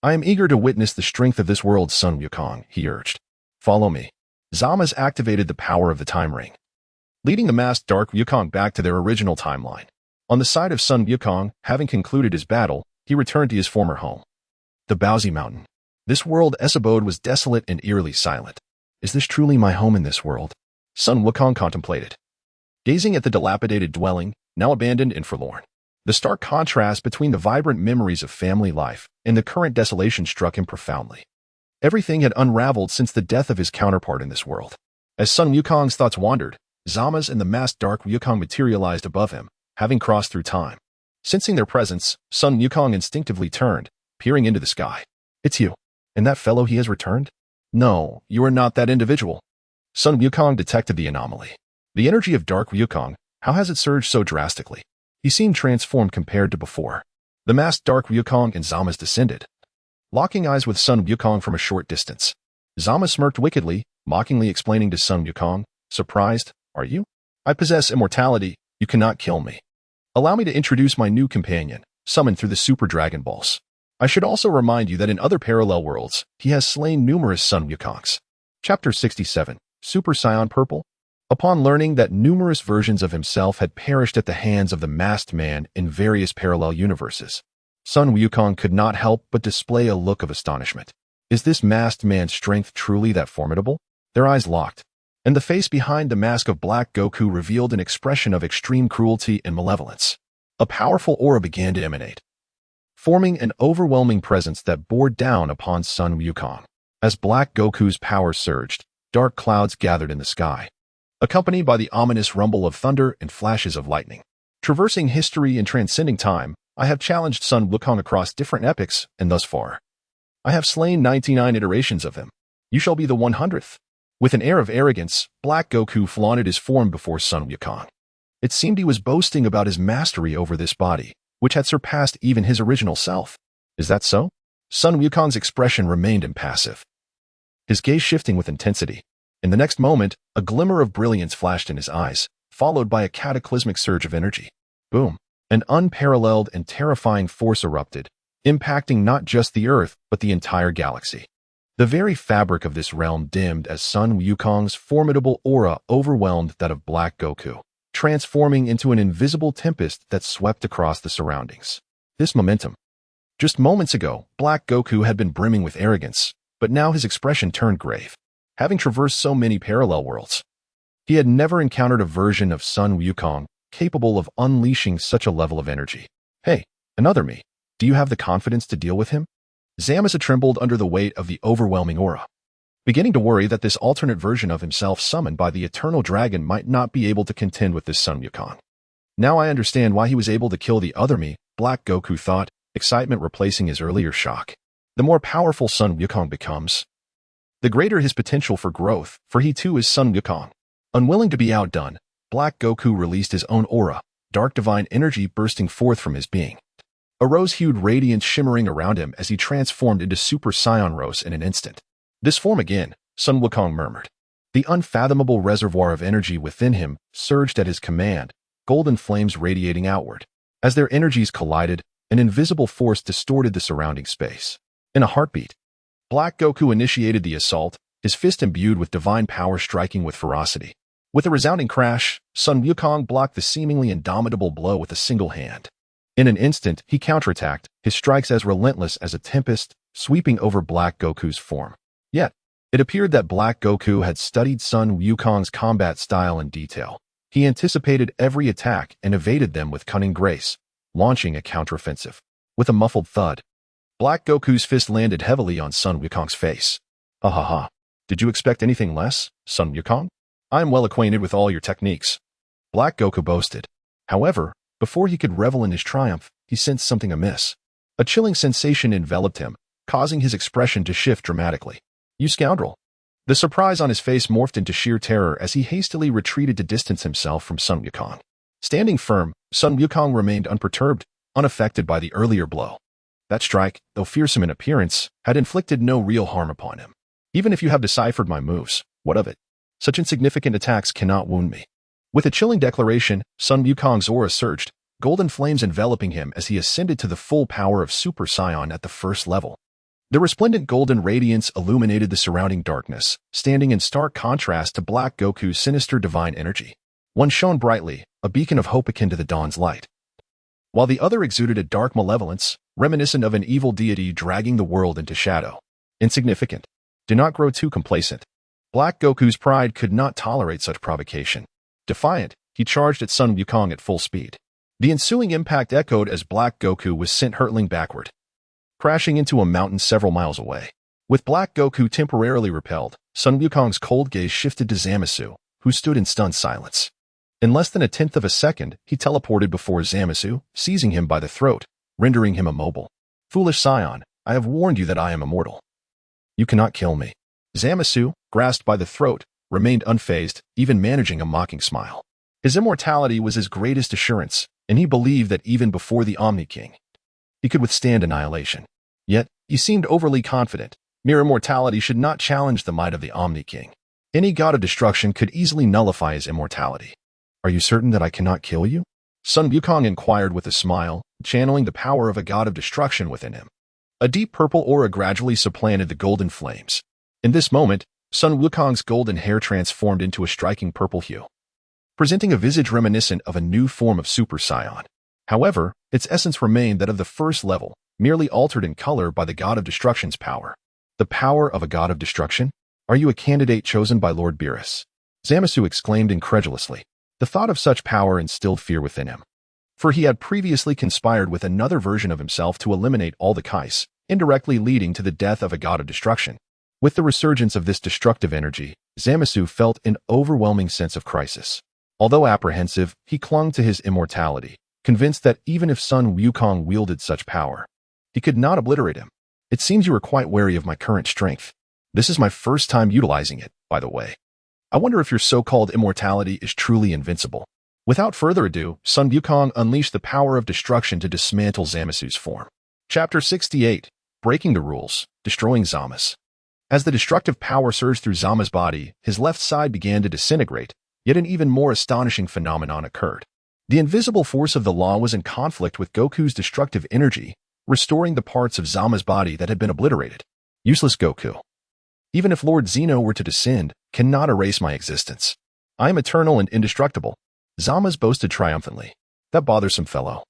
I am eager to witness the strength of this world's Sun Wukong, he urged. Follow me. Zama's activated the power of the time ring, leading the masked Dark Wukong back to their original timeline. On the side of Sun Wukong, having concluded his battle, he returned to his former home, the Baozi Mountain. This world's abode was desolate and eerily silent. Is this truly my home in this world? Sun Wukong contemplated, gazing at the dilapidated dwelling, now abandoned and forlorn. The stark contrast between the vibrant memories of family life and the current desolation struck him profoundly. Everything had unraveled since the death of his counterpart in this world. As Sun Wukong's thoughts wandered, Zama's and the masked Dark Wukong materialized above him, having crossed through time. Sensing their presence, Sun Wukong instinctively turned, peering into the sky. It's you. And that fellow he has returned? No, you are not that individual. Sun Wukong detected the anomaly. The energy of Dark Wukong, how has it surged so drastically? He seemed transformed compared to before. The masked Dark Wukong and Zama's descended, locking eyes with Sun Wukong from a short distance. Zama smirked wickedly, mockingly explaining to Sun Wukong, surprised, are you? I possess immortality, you cannot kill me. Allow me to introduce my new companion, summoned through the Super Dragon Balls. I should also remind you that in other parallel worlds, he has slain numerous Sun Wukongs. Chapter 67, Super Saiyan Purple. Upon learning that numerous versions of himself had perished at the hands of the masked man in various parallel universes, Sun Wukong could not help but display a look of astonishment. Is this masked man's strength truly that formidable? Their eyes locked, and the face behind the mask of Black Goku revealed an expression of extreme cruelty and malevolence. A powerful aura began to emanate, forming an overwhelming presence that bore down upon Sun Wukong. As Black Goku's power surged, dark clouds gathered in the sky, accompanied by the ominous rumble of thunder and flashes of lightning. Traversing history and transcending time, I have challenged Sun Wukong across different epochs, and thus far, I have slain 99 iterations of him. You shall be the 100th. With an air of arrogance, Black Goku flaunted his form before Sun Wukong. It seemed he was boasting about his mastery over this body, which had surpassed even his original self. Is that so? Sun Wukong's expression remained impassive, his gaze shifting with intensity. In the next moment, a glimmer of brilliance flashed in his eyes, followed by a cataclysmic surge of energy. Boom! An unparalleled and terrifying force erupted, impacting not just the Earth, but the entire galaxy. The very fabric of this realm dimmed as Sun Wukong's formidable aura overwhelmed that of Black Goku, transforming into an invisible tempest that swept across the surroundings. This momentum. Just moments ago, Black Goku had been brimming with arrogance, but now his expression turned grave. Having traversed so many parallel worlds, he had never encountered a version of Sun Wukong capable of unleashing such a level of energy. Hey, another me. Do you have the confidence to deal with him? Zamasu trembled under the weight of the overwhelming aura, beginning to worry that this alternate version of himself summoned by the Eternal Dragon might not be able to contend with this Sun Wukong. Now I understand why he was able to kill the other me, Black Goku thought, excitement replacing his earlier shock. The more powerful Sun Wukong becomes, the greater his potential for growth, for he too is Sun Wukong. Unwilling to be outdone, Black Goku released his own aura, dark divine energy bursting forth from his being. A rose-hued radiance shimmering around him as he transformed into Super Saiyan Rose in an instant. This form again, Sun Wukong murmured. The unfathomable reservoir of energy within him surged at his command, golden flames radiating outward. As their energies collided, An invisible force distorted the surrounding space. In a heartbeat, Black Goku initiated the assault, his fist imbued with divine power striking with ferocity. With a resounding crash, Sun Wukong blocked the seemingly indomitable blow with a single hand. In an instant, he counterattacked, his strikes as relentless as a tempest, sweeping over Black Goku's form. Yet, it appeared that Black Goku had studied Sun Wukong's combat style in detail. He anticipated every attack and evaded them with cunning grace, launching a counteroffensive. With a muffled thud, Black Goku's fist landed heavily on Sun Wukong's face. Ha. Did you expect anything less, Sun Wukong? I am well acquainted with all your techniques, Black Goku boasted. However, before he could revel in his triumph, he sensed something amiss. A chilling sensation enveloped him, causing his expression to shift dramatically. You scoundrel! The surprise on his face morphed into sheer terror as he hastily retreated to distance himself from Sun Wukong. Standing firm, Sun Wukong remained unperturbed, unaffected by the earlier blow. That strike, though fearsome in appearance, had inflicted no real harm upon him. Even if you have deciphered my moves, what of it? Such insignificant attacks cannot wound me. With a chilling declaration, Sun Wukong's aura surged, golden flames enveloping him as he ascended to the full power of Super Saiyan at the first level. The resplendent golden radiance illuminated the surrounding darkness, standing in stark contrast to Black Goku's sinister divine energy. One shone brightly, a beacon of hope akin to the dawn's light, while the other exuded a dark malevolence, reminiscent of an evil deity dragging the world into shadow. Insignificant. Do not grow too complacent. Black Goku's pride could not tolerate such provocation. Defiant, he charged at Sun Wukong at full speed. The ensuing impact echoed as Black Goku was sent hurtling backward, crashing into a mountain several miles away. With Black Goku temporarily repelled, Sun Wukong's cold gaze shifted to Zamasu, who stood in stunned silence. In less than a tenth of a second, he teleported before Zamasu, seizing him by the throat, rendering him immobile. Foolish Scion, I have warned you that I am immortal. You cannot kill me. Zamasu, grasped by the throat, remained unfazed, even managing a mocking smile. His immortality was his greatest assurance, and he believed that even before the Omni King, he could withstand annihilation. Yet, he seemed overly confident. Mere immortality should not challenge the might of the Omni King. Any god of destruction could easily nullify his immortality. Are you certain that I cannot kill you? Sun Wukong inquired with a smile, channeling the power of a god of destruction within him. A deep purple aura gradually supplanted the golden flames. In this moment, Sun Wukong's golden hair transformed into a striking purple hue, presenting a visage reminiscent of a new form of Super Saiyan. However, its essence remained that of the first level, merely altered in color by the god of destruction's power. The power of a god of destruction? Are you a candidate chosen by Lord Beerus? Zamasu exclaimed incredulously. The thought of such power instilled fear within him, for he had previously conspired with another version of himself to eliminate all the Kais, indirectly leading to the death of a god of destruction. With the resurgence of this destructive energy, Zamasu felt an overwhelming sense of crisis. Although apprehensive, he clung to his immortality, convinced that even if Sun Wukong wielded such power, he could not obliterate him. It seems you are quite wary of my current strength. This is my first time utilizing it, by the way. I wonder if your so-called immortality is truly invincible. Without further ado, Sun Wukong unleashed the power of destruction to dismantle Zamasu's form. Chapter 68. Breaking the Rules, Destroying Zamas. As the destructive power surged through Zama's body, his left side began to disintegrate, yet an even more astonishing phenomenon occurred. The invisible force of the law was in conflict with Goku's destructive energy, restoring the parts of Zama's body that had been obliterated. Useless Goku. Even if Lord Zeno were to descend, cannot erase my existence. I am eternal and indestructible. Zamas boasted triumphantly. That bothersome fellow.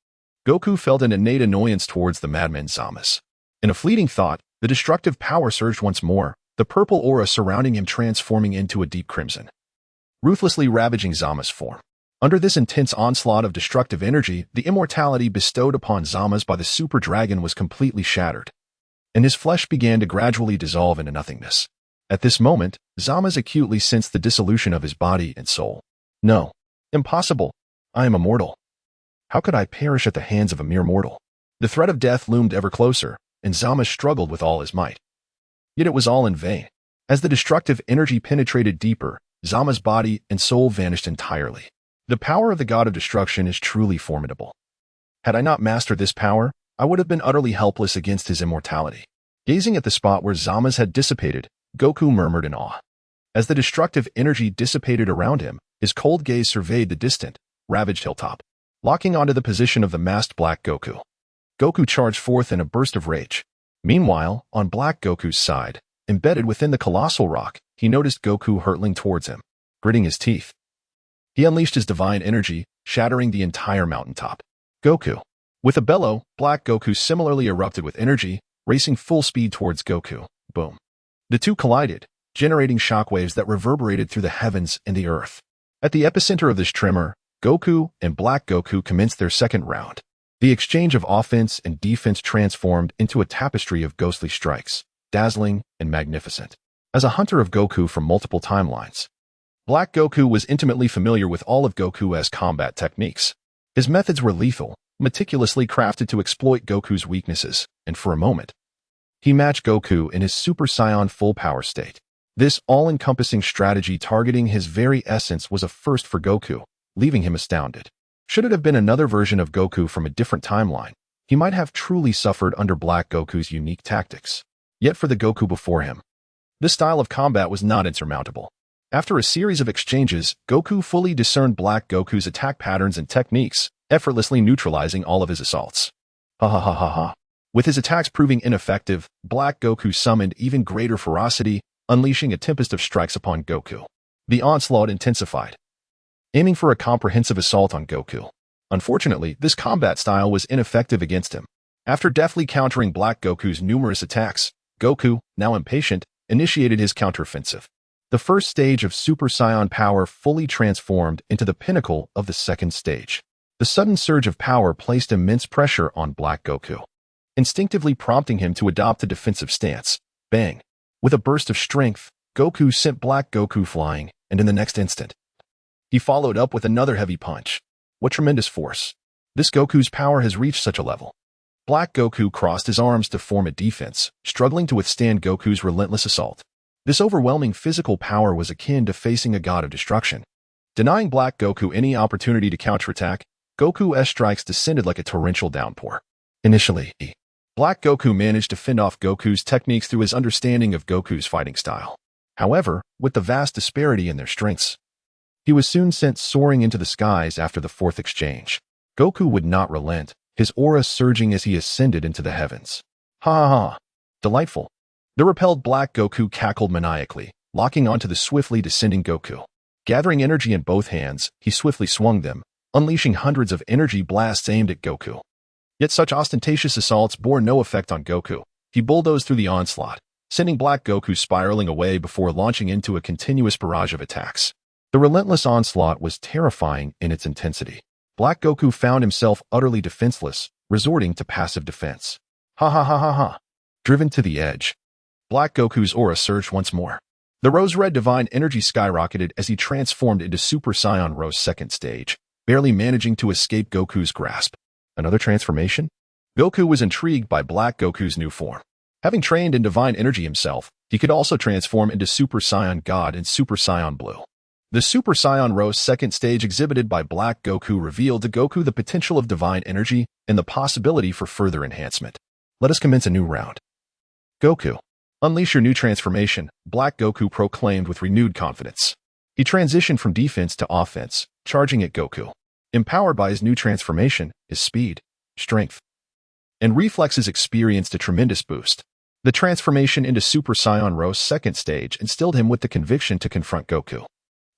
Goku felt an innate annoyance towards the madman Zamas. In a fleeting thought, the destructive power surged once more, the purple aura surrounding him transforming into a deep crimson, ruthlessly ravaging Zama's form. Under this intense onslaught of destructive energy, the immortality bestowed upon Zamas by the Super Dragon was completely shattered, and his flesh began to gradually dissolve into nothingness. At this moment, Zamas acutely sensed the dissolution of his body and soul. No. Impossible. I am immortal. How could I perish at the hands of a mere mortal? The threat of death loomed ever closer, and Zamas struggled with all his might. Yet it was all in vain. As the destructive energy penetrated deeper, Zama's body and soul vanished entirely. The power of the god of destruction is truly formidable. Had I not mastered this power, I would have been utterly helpless against his immortality. Gazing at the spot where Zamas had dissipated, Goku murmured in awe. As the destructive energy dissipated around him, his cold gaze surveyed the distant, ravaged hilltop, locking onto the position of the masked Black Goku. Goku charged forth in a burst of rage. Meanwhile, on Black Goku's side, embedded within the colossal rock, he noticed Goku hurtling towards him, gritting his teeth. He unleashed his divine energy, shattering the entire mountaintop. Goku. With a bellow, Black Goku similarly erupted with energy, racing full speed towards Goku. Boom. The two collided, generating shockwaves that reverberated through the heavens and the earth. At the epicenter of this tremor, Goku and Black Goku commenced their second round. The exchange of offense and defense transformed into a tapestry of ghostly strikes, dazzling and magnificent. As a hunter of Goku from multiple timelines, Black Goku was intimately familiar with all of Goku's combat techniques. His methods were lethal, meticulously crafted to exploit Goku's weaknesses, and for a moment, he matched Goku in his Super Saiyan full power state. This all-encompassing strategy targeting his very essence was a first for Goku, leaving him astounded. Should it have been another version of Goku from a different timeline, he might have truly suffered under Black Goku's unique tactics. Yet for the Goku before him, this style of combat was not insurmountable. After a series of exchanges, Goku fully discerned Black Goku's attack patterns and techniques, effortlessly neutralizing all of his assaults. Ha ha ha ha ha. With his attacks proving ineffective, Black Goku summoned even greater ferocity, unleashing a tempest of strikes upon Goku. The onslaught intensified, aiming for a comprehensive assault on Goku. Unfortunately, this combat style was ineffective against him. After deftly countering Black Goku's numerous attacks, Goku, now impatient, initiated his counteroffensive. The first stage of Super Saiyan power fully transformed into the pinnacle of the second stage. The sudden surge of power placed immense pressure on Black Goku, instinctively prompting him to adopt a defensive stance. Bang! With a burst of strength, Goku sent Black Goku flying, and in the next instant, he followed up with another heavy punch. What tremendous force! This Goku's power has reached such a level. Black Goku crossed his arms to form a defense, struggling to withstand Goku's relentless assault. This overwhelming physical power was akin to facing a god of destruction. Denying Black Goku any opportunity to counterattack, Goku's strikes descended like a torrential downpour. Initially, Black Goku managed to fend off Goku's techniques through his understanding of Goku's fighting style. However, with the vast disparity in their strengths, he was soon sent soaring into the skies after the fourth exchange. Goku would not relent, his aura surging as he ascended into the heavens. Ha ha ha! Delightful! The repelled Black Goku cackled maniacally, locking onto the swiftly descending Goku. Gathering energy in both hands, he swiftly swung them, unleashing hundreds of energy blasts aimed at Goku. Yet such ostentatious assaults bore no effect on Goku. He bulldozed through the onslaught, sending Black Goku spiraling away before launching into a continuous barrage of attacks. The relentless onslaught was terrifying in its intensity. Black Goku found himself utterly defenseless, resorting to passive defense. Ha ha ha ha ha! Driven to the edge, Black Goku's aura surged once more. The rose-red divine energy skyrocketed as he transformed into Super Saiyan Rose second stage, barely managing to escape Goku's grasp. Another transformation? Goku was intrigued by Black Goku's new form. Having trained in divine energy himself, he could also transform into Super Saiyan God and Super Saiyan Blue. The Super Saiyan Rose second stage exhibited by Black Goku revealed to Goku the potential of divine energy and the possibility for further enhancement. Let us commence a new round. Goku. Unleash your new transformation, Black Goku proclaimed with renewed confidence. He transitioned from defense to offense, charging at Goku. Empowered by his new transformation, his speed, strength, and reflexes experienced a tremendous boost. The transformation into Super Saiyan Rose second stage instilled him with the conviction to confront Goku.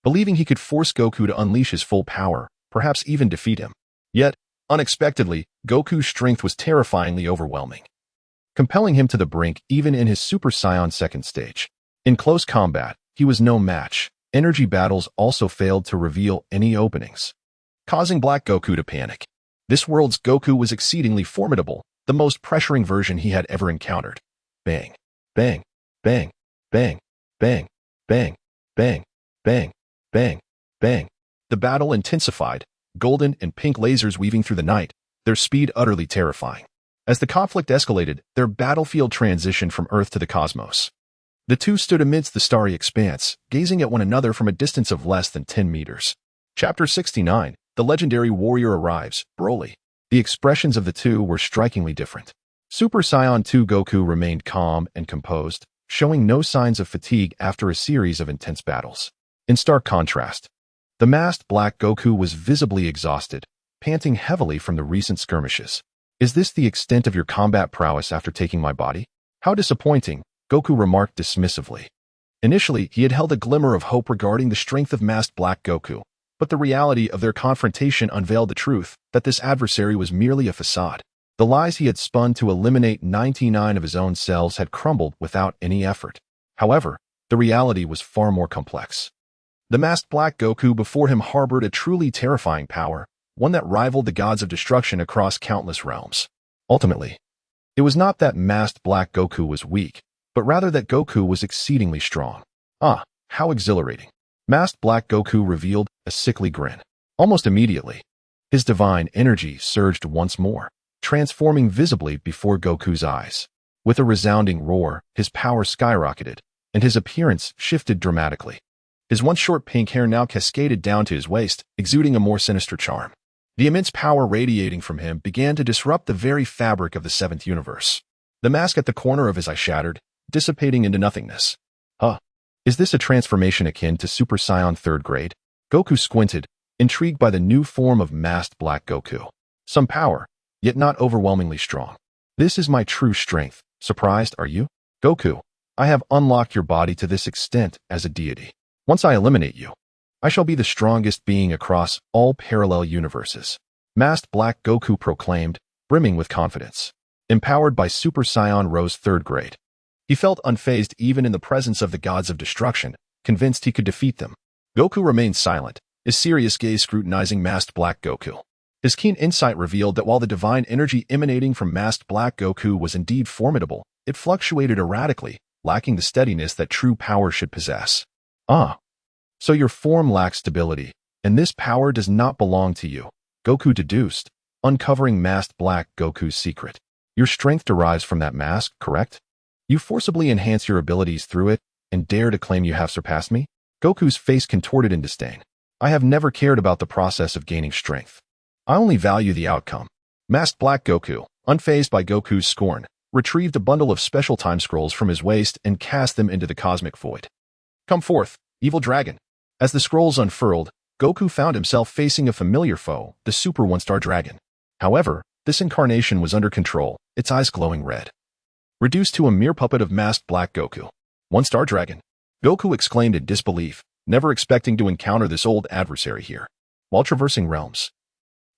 Believing he could force Goku to unleash his full power, perhaps even defeat him. Yet, unexpectedly, Goku's strength was terrifyingly overwhelming, compelling him to the brink even in his Super Saiyan second stage. In close combat, he was no match. Energy battles also failed to reveal any openings, causing Black Goku to panic. This world's Goku was exceedingly formidable, the most pressuring version he had ever encountered. Bang, bang, bang, bang, bang, bang, bang, bang, bang, bang. The battle intensified, golden and pink lasers weaving through the night, their speed utterly terrifying. As the conflict escalated, their battlefield transitioned from Earth to the cosmos. The two stood amidst the starry expanse, gazing at one another from a distance of less than 10 meters. Chapter 69, The Legendary Warrior Arrives, Broly. The expressions of the two were strikingly different. Super Saiyan 2 Goku remained calm and composed, showing no signs of fatigue after a series of intense battles. In stark contrast, the masked Black Goku was visibly exhausted, panting heavily from the recent skirmishes. Is this the extent of your combat prowess after taking my body? How disappointing, Goku remarked dismissively. Initially, he had held a glimmer of hope regarding the strength of masked Black Goku, but the reality of their confrontation unveiled the truth that this adversary was merely a facade. The lies he had spun to eliminate 99 of his own selves had crumbled without any effort. However, the reality was far more complex. The masked Black Goku before him harbored a truly terrifying power, one that rivaled the gods of destruction across countless realms. Ultimately, it was not that masked Black Goku was weak, but rather that Goku was exceedingly strong. Ah, how exhilarating. Masked Black Goku revealed a sickly grin. Almost immediately, his divine energy surged once more, transforming visibly before Goku's eyes. With a resounding roar, his power skyrocketed, and his appearance shifted dramatically. His once short pink hair now cascaded down to his waist, exuding a more sinister charm. The immense power radiating from him began to disrupt the very fabric of the seventh universe. The mask at the corner of his eye shattered, dissipating into nothingness. Is this a transformation akin to Super Saiyan 3rd grade? Goku squinted, intrigued by the new form of masked Black Goku. Some power, yet not overwhelmingly strong. This is my true strength. Surprised, are you? Goku, I have unlocked your body to this extent as a deity. Once I eliminate you, I shall be the strongest being across all parallel universes. Masked Black Goku proclaimed, brimming with confidence. Empowered by Super Saiyan Rose 3rd grade. He felt unfazed even in the presence of the gods of destruction, convinced he could defeat them. Goku remained silent, his serious gaze scrutinizing masked Black Goku. His keen insight revealed that while the divine energy emanating from masked Black Goku was indeed formidable, it fluctuated erratically, lacking the steadiness that true power should possess. So your form lacks stability, and this power does not belong to you, Goku deduced, uncovering masked Black Goku's secret. Your strength derives from that mask, correct? You forcibly enhance your abilities through it, and dare to claim you have surpassed me? Goku's face contorted in disdain. I have never cared about the process of gaining strength. I only value the outcome. Masked Black Goku, unfazed by Goku's scorn, retrieved a bundle of special time scrolls from his waist and cast them into the cosmic void. Come forth, evil dragon. As the scrolls unfurled, Goku found himself facing a familiar foe, the Super One-Star Dragon. However, this incarnation was under control, its eyes glowing red. Reduced to a mere puppet of masked Black Goku. One-Star Dragon. Goku exclaimed in disbelief, never expecting to encounter this old adversary here. While traversing realms,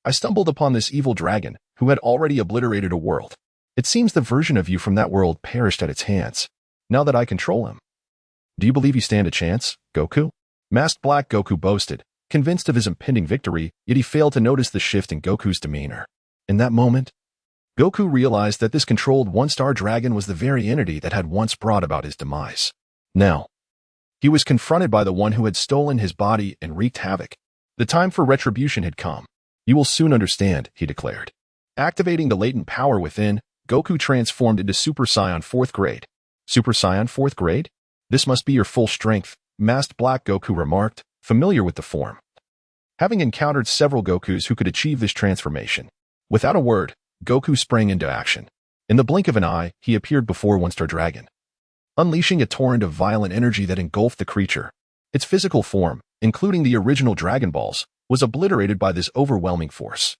I stumbled upon this evil dragon, who had already obliterated a world. It seems the version of you from that world perished at its hands. Now that I control him. Do you believe you stand a chance, Goku? Masked Black Goku boasted, convinced of his impending victory, yet he failed to notice the shift in Goku's demeanor. In that moment, Goku realized that this controlled one-star dragon was the very entity that had once brought about his demise. Now, he was confronted by the one who had stolen his body and wreaked havoc. The time for retribution had come. You will soon understand, he declared. Activating the latent power within, Goku transformed into Super Saiyan 4th grade. Super Saiyan 4th grade? This must be your full strength, masked Black Goku remarked, familiar with the form. Having encountered several Gokus who could achieve this transformation. Without a word, Goku sprang into action. In the blink of an eye, he appeared before One-Star Dragon, unleashing a torrent of violent energy that engulfed the creature. Its physical form, including the original Dragon Balls, was obliterated by this overwhelming force.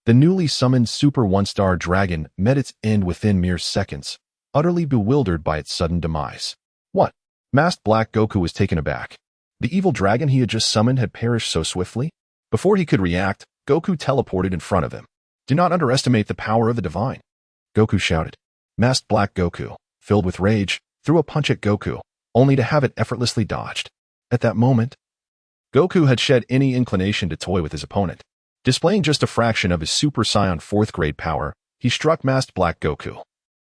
The newly summoned Super One-Star Dragon met its end within mere seconds, utterly bewildered by its sudden demise. What? Masked Black Goku was taken aback. The evil dragon he had just summoned had perished so swiftly? Before he could react, Goku teleported in front of him. Do not underestimate the power of the divine, Goku shouted. Masked Black Goku, filled with rage, threw a punch at Goku, only to have it effortlessly dodged. At that moment, Goku had shed any inclination to toy with his opponent. Displaying just a fraction of his Super Saiyan 4th grade power, he struck Masked Black Goku,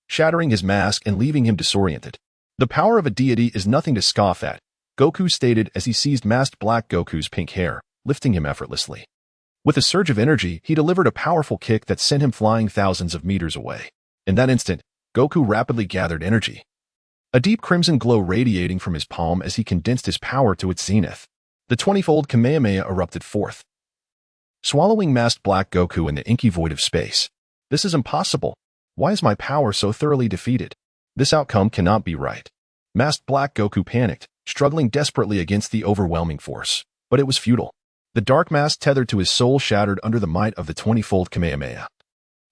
shattering his mask and leaving him disoriented. The power of a deity is nothing to scoff at, Goku stated as he seized Masked Black Goku's pink hair, lifting him effortlessly. With a surge of energy, he delivered a powerful kick that sent him flying thousands of meters away. In that instant, Goku rapidly gathered energy. A deep crimson glow radiating from his palm as he condensed his power to its zenith. The 20-fold Kamehameha erupted forth, swallowing Masked Black Goku in the inky void of space. This is impossible. Why is my power so thoroughly defeated? This outcome cannot be right. Masked Black Goku panicked, struggling desperately against the overwhelming force. But it was futile. The dark mask tethered to his soul shattered under the might of the 20-fold Kamehameha.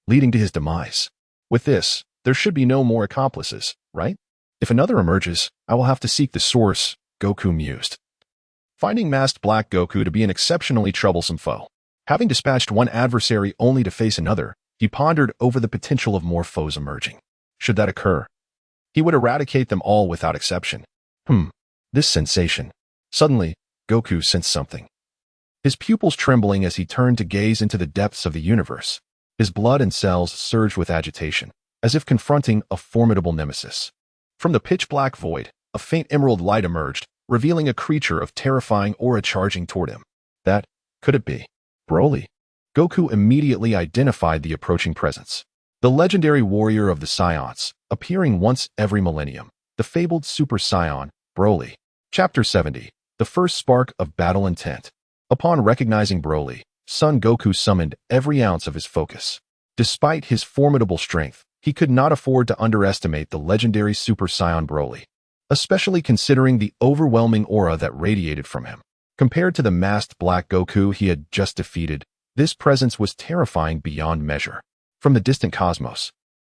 leading to his demise. With this, there should be no more accomplices, right? If another emerges, I will have to seek the source, Goku mused. Finding masked Black Goku to be an exceptionally troublesome foe. Having dispatched one adversary only to face another, he pondered over the potential of more foes emerging. Should that occur, he would eradicate them all without exception. This sensation. Suddenly, Goku sensed something. His pupils trembling as he turned to gaze into the depths of the universe. His blood and cells surged with agitation, as if confronting a formidable nemesis. From the pitch-black void, a faint emerald light emerged, revealing a creature of terrifying aura charging toward him. That, could it be Broly? Goku immediately identified the approaching presence. The legendary warrior of the Scions, appearing once every millennium, the fabled Super Saiyan, Broly. Chapter 70. The first spark of battle intent. Upon recognizing Broly, Son Goku summoned every ounce of his focus. Despite his formidable strength, he could not afford to underestimate the legendary Super Saiyan Broly, especially considering the overwhelming aura that radiated from him. Compared to the masked Black Goku he had just defeated, this presence was terrifying beyond measure. From the distant cosmos,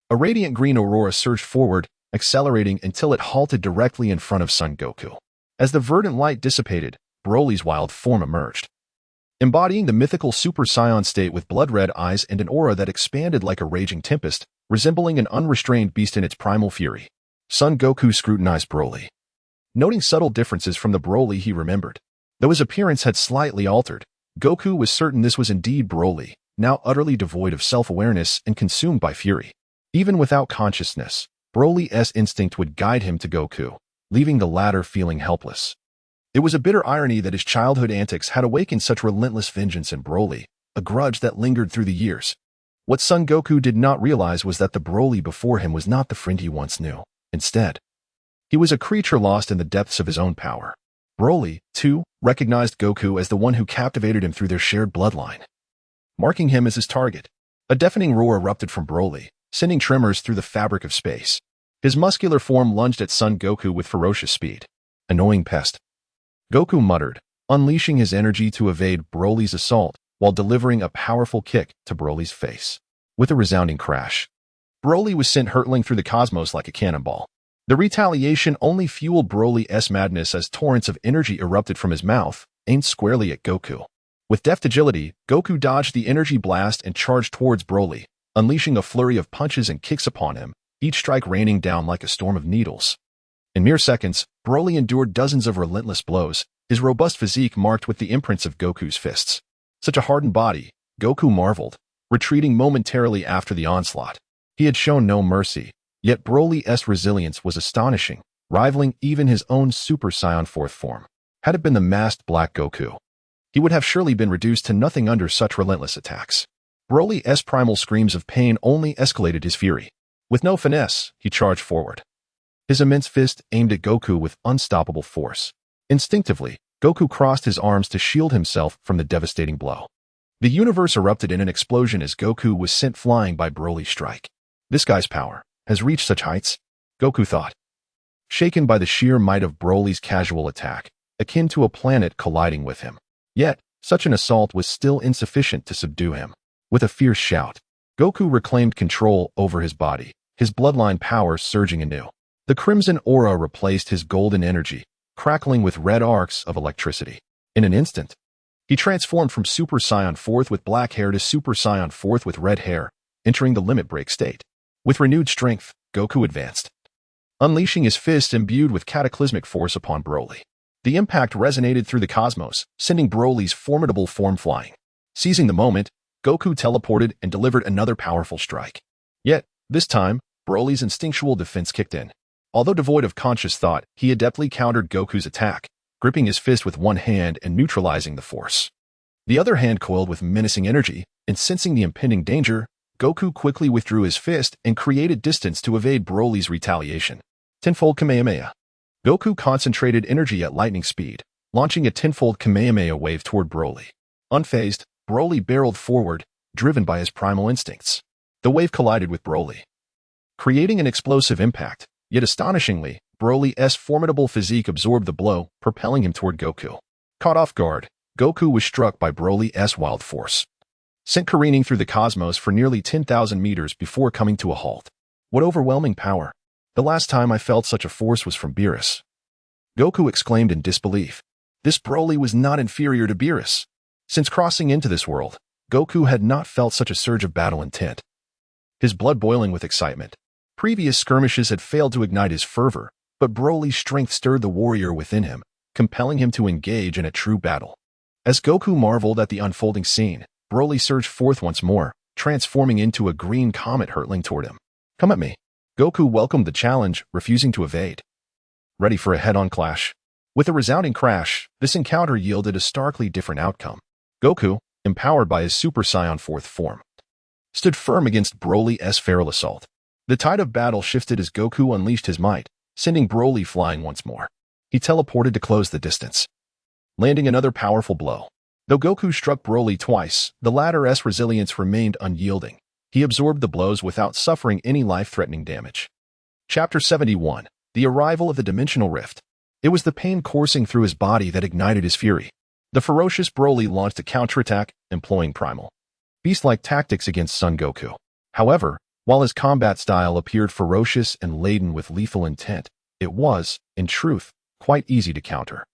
a radiant green aurora surged forward, accelerating until it halted directly in front of Son Goku. As the verdant light dissipated, Broly's wild form emerged, embodying the mythical Super Saiyan state with blood-red eyes and an aura that expanded like a raging tempest, resembling an unrestrained beast in its primal fury. Son Goku scrutinized Broly, noting subtle differences from the Broly he remembered. Though his appearance had slightly altered, Goku was certain this was indeed Broly, now utterly devoid of self-awareness and consumed by fury. Even without consciousness, Broly's instinct would guide him to Goku, leaving the latter feeling helpless. It was a bitter irony that his childhood antics had awakened such relentless vengeance in Broly, a grudge that lingered through the years. What Son Goku did not realize was that the Broly before him was not the friend he once knew. Instead, he was a creature lost in the depths of his own power. Broly, too, recognized Goku as the one who captivated him through their shared bloodline, marking him as his target. A deafening roar erupted from Broly, sending tremors through the fabric of space. His muscular form lunged at Son Goku with ferocious speed. Annoying pest, Goku muttered, unleashing his energy to evade Broly's assault while delivering a powerful kick to Broly's face. With a resounding crash, Broly was sent hurtling through the cosmos like a cannonball. The retaliation only fueled Broly's madness as torrents of energy erupted from his mouth, aimed squarely at Goku. With deft agility, Goku dodged the energy blast and charged towards Broly, unleashing a flurry of punches and kicks upon him, each strike raining down like a storm of needles. In mere seconds, Broly endured dozens of relentless blows, his robust physique marked with the imprints of Goku's fists. Such a hardened body, Goku marveled, retreating momentarily after the onslaught. He had shown no mercy, yet Broly's resilience was astonishing, rivaling even his own Super Saiyan fourth form. Had it been the masked Black Goku, he would have surely been reduced to nothing under such relentless attacks. Broly's primal screams of pain only escalated his fury. With no finesse, he charged forward, his immense fist aimed at Goku with unstoppable force. Instinctively, Goku crossed his arms to shield himself from the devastating blow. The universe erupted in an explosion as Goku was sent flying by Broly's strike. This guy's power has reached such heights, Goku thought, shaken by the sheer might of Broly's casual attack, akin to a planet colliding with him. Yet, such an assault was still insufficient to subdue him. With a fierce shout, Goku reclaimed control over his body, his bloodline power surging anew. The crimson aura replaced his golden energy, crackling with red arcs of electricity. In an instant, he transformed from Super Saiyan 4th with black hair to Super Saiyan 4th with red hair, entering the limit break state. With renewed strength, Goku advanced, unleashing his fist imbued with cataclysmic force upon Broly. The impact resonated through the cosmos, sending Broly's formidable form flying. Seizing the moment, Goku teleported and delivered another powerful strike. Yet, this time, Broly's instinctual defense kicked in. Although devoid of conscious thought, he adeptly countered Goku's attack, gripping his fist with one hand and neutralizing the force. The other hand coiled with menacing energy, and sensing the impending danger, Goku quickly withdrew his fist and created distance to evade Broly's retaliation. Tenfold Kamehameha. Goku concentrated energy at lightning speed, launching a tenfold Kamehameha wave toward Broly. Unfazed, Broly barreled forward, driven by his primal instincts. The wave collided with Broly, creating an explosive impact. Yet astonishingly, Broly's formidable physique absorbed the blow, propelling him toward Goku. Caught off guard, Goku was struck by Broly's wild force. sent careening through the cosmos for nearly 10,000 meters before coming to a halt. What overwhelming power! The last time I felt such a force was from Beerus. Goku exclaimed in disbelief. This Broly was not inferior to Beerus. Since crossing into this world, Goku had not felt such a surge of battle intent. His blood boiling with excitement. Previous skirmishes had failed to ignite his fervor, but Broly's strength stirred the warrior within him, compelling him to engage in a true battle. As Goku marveled at the unfolding scene, Broly surged forth once more, transforming into a green comet hurtling toward him. Come at me. Goku welcomed the challenge, refusing to evade. Ready for a head-on clash? With a resounding crash, this encounter yielded a starkly different outcome. Goku, empowered by his Super Saiyan 4th form, stood firm against Broly's feral assault. The tide of battle shifted as Goku unleashed his might, sending Broly flying once more. He teleported to close the distance, landing another powerful blow. Though Goku struck Broly twice, the latter's resilience remained unyielding. He absorbed the blows without suffering any life-threatening damage. Chapter 71. The Arrival of the Dimensional Rift. It was the pain coursing through his body that ignited his fury. The ferocious Broly launched a counterattack, employing primal, beast-like tactics against Son Goku. However, while his combat style appeared ferocious and laden with lethal intent, it was, in truth, quite easy to counter.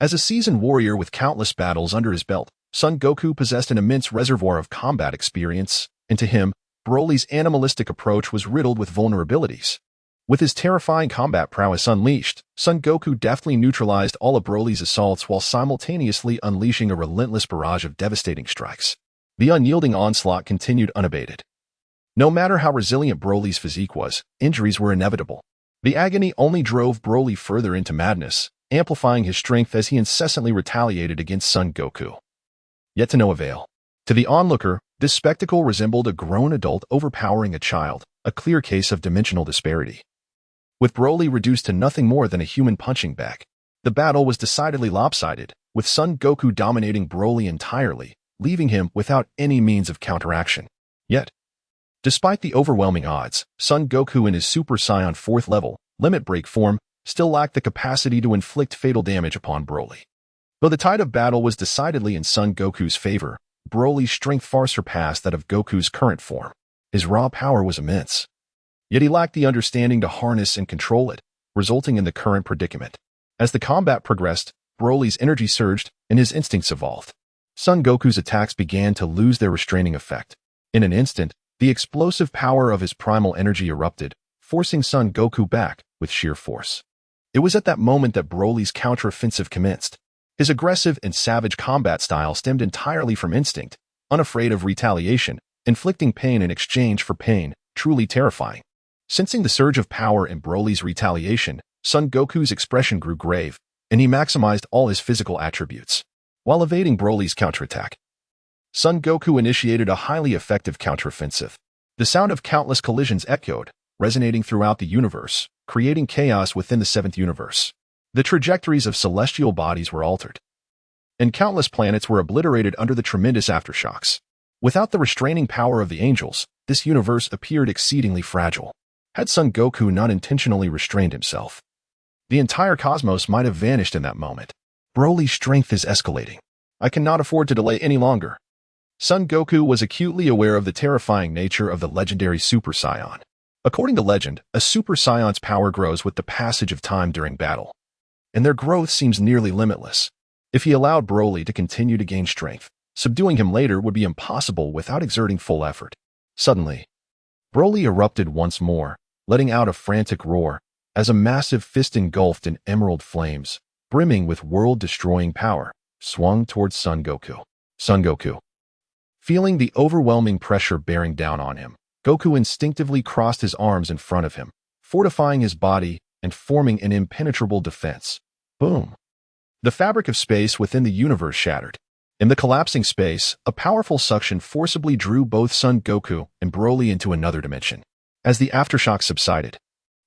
As a seasoned warrior with countless battles under his belt, Son Goku possessed an immense reservoir of combat experience, and to him, Broly's animalistic approach was riddled with vulnerabilities. With his terrifying combat prowess unleashed, Son Goku deftly neutralized all of Broly's assaults while simultaneously unleashing a relentless barrage of devastating strikes. The unyielding onslaught continued unabated. No matter how resilient Broly's physique was, injuries were inevitable. The agony only drove Broly further into madness, amplifying his strength as he incessantly retaliated against Son Goku. Yet to no avail. To the onlooker, this spectacle resembled a grown adult overpowering a child, a clear case of dimensional disparity. With Broly reduced to nothing more than a human punching bag, the battle was decidedly lopsided, with Son Goku dominating Broly entirely, leaving him without any means of counteraction. Yet, despite the overwhelming odds, Son Goku in his Super Saiyan 4th level, limit break form, still lacked the capacity to inflict fatal damage upon Broly. Though the tide of battle was decidedly in Son Goku's favor, Broly's strength far surpassed that of Goku's current form. His raw power was immense. Yet he lacked the understanding to harness and control it, resulting in the current predicament. As the combat progressed, Broly's energy surged and his instincts evolved. Son Goku's attacks began to lose their restraining effect. In an instant, the explosive power of his primal energy erupted, forcing Son Goku back with sheer force. It was at that moment that Broly's counteroffensive commenced. His aggressive and savage combat style stemmed entirely from instinct, unafraid of retaliation, inflicting pain in exchange for pain, truly terrifying. Sensing the surge of power in Broly's retaliation, Son Goku's expression grew grave, and he maximized all his physical attributes. While evading Broly's counterattack, Son Goku initiated a highly effective counteroffensive. The sound of countless collisions echoed, resonating throughout the universe, creating chaos within the 7th universe. The trajectories of celestial bodies were altered, and countless planets were obliterated under the tremendous aftershocks. Without the restraining power of the angels, this universe appeared exceedingly fragile. Had Son Goku not intentionally restrained himself, the entire cosmos might have vanished in that moment. Broly's strength is escalating. I cannot afford to delay any longer. Son Goku was acutely aware of the terrifying nature of the legendary Super Saiyan. According to legend, a Super Saiyan's power grows with the passage of time during battle, and their growth seems nearly limitless. If he allowed Broly to continue to gain strength, subduing him later would be impossible without exerting full effort. Suddenly, Broly erupted once more, letting out a frantic roar, as a massive fist engulfed in emerald flames, brimming with world-destroying power, swung towards Son Goku. Son Goku. Feeling the overwhelming pressure bearing down on him, Goku instinctively crossed his arms in front of him, fortifying his body and forming an impenetrable defense. Boom! The fabric of space within the universe shattered. In the collapsing space, a powerful suction forcibly drew both Son Goku and Broly into another dimension. As the aftershock subsided,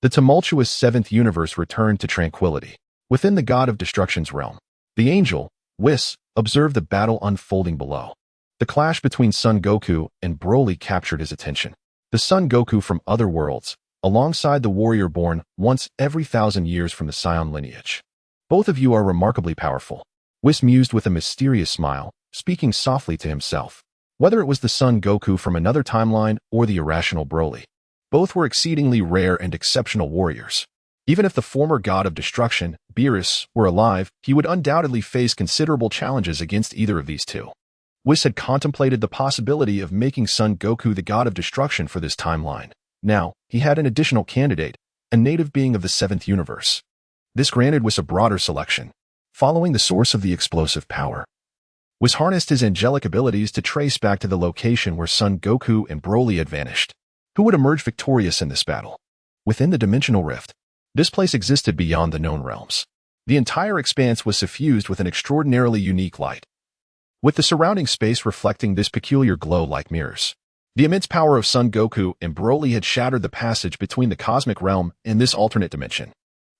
the tumultuous 7th universe returned to tranquility. Within the God of Destruction's realm, the angel, Whis, observed the battle unfolding below. The clash between Son Goku and Broly captured his attention. The Son Goku from other worlds, alongside the warrior born once every 1,000 years from the Saiyan lineage. Both of you are remarkably powerful. Whis mused with a mysterious smile, speaking softly to himself. Whether it was the Son Goku from another timeline or the irrational Broly, both were exceedingly rare and exceptional warriors. Even if the former god of destruction, Beerus, were alive, he would undoubtedly face considerable challenges against either of these two. Whis had contemplated the possibility of making Son Goku the god of destruction for this timeline. Now, he had an additional candidate, a native being of the 7th universe. This granted Whis a broader selection, following the source of the explosive power. Whis harnessed his angelic abilities to trace back to the location where Son Goku and Broly had vanished. Who would emerge victorious in this battle? Within the dimensional rift, this place existed beyond the known realms. The entire expanse was suffused with an extraordinarily unique light, with the surrounding space reflecting this peculiar glow like mirrors. The immense power of Son Goku and Broly had shattered the passage between the cosmic realm and this alternate dimension.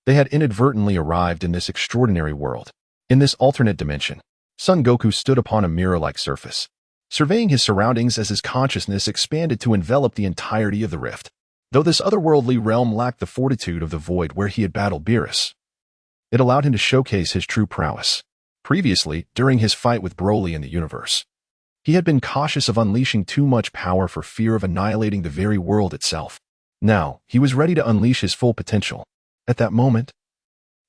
They had inadvertently arrived in this extraordinary world. In this alternate dimension, Son Goku stood upon a mirror-like surface, surveying his surroundings as his consciousness expanded to envelop the entirety of the rift. Though this otherworldly realm lacked the fortitude of the void where he had battled Beerus, it allowed him to showcase his true prowess. Previously, during his fight with Broly in the universe, he had been cautious of unleashing too much power for fear of annihilating the very world itself. Now, he was ready to unleash his full potential. At that moment,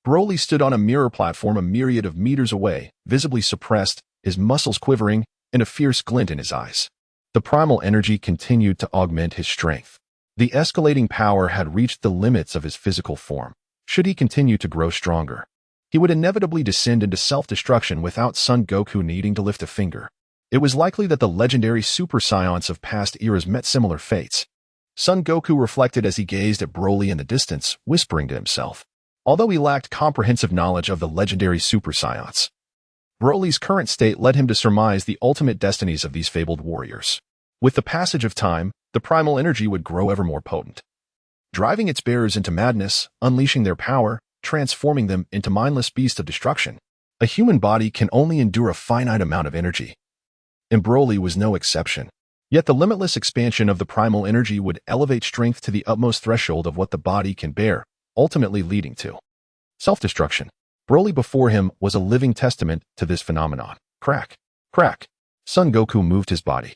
Broly stood on a mirror platform a myriad of meters away, visibly suppressed, his muscles quivering, and a fierce glint in his eyes. The primal energy continued to augment his strength. The escalating power had reached the limits of his physical form. Should he continue to grow stronger, he would inevitably descend into self-destruction without Son Goku needing to lift a finger. It was likely that the legendary Super Saiyans of past eras met similar fates. Son Goku reflected as he gazed at Broly in the distance, whispering to himself. Although he lacked comprehensive knowledge of the legendary Super Saiyans, Broly's current state led him to surmise the ultimate destinies of these fabled warriors. With the passage of time, the primal energy would grow ever more potent, driving its bearers into madness, unleashing their power, transforming them into mindless beasts of destruction. A human body can only endure a finite amount of energy, and Broly was no exception. Yet the limitless expansion of the primal energy would elevate strength to the utmost threshold of what the body can bear, ultimately leading to self-destruction. Broly before him was a living testament to this phenomenon. Crack, crack. Son Goku moved his body,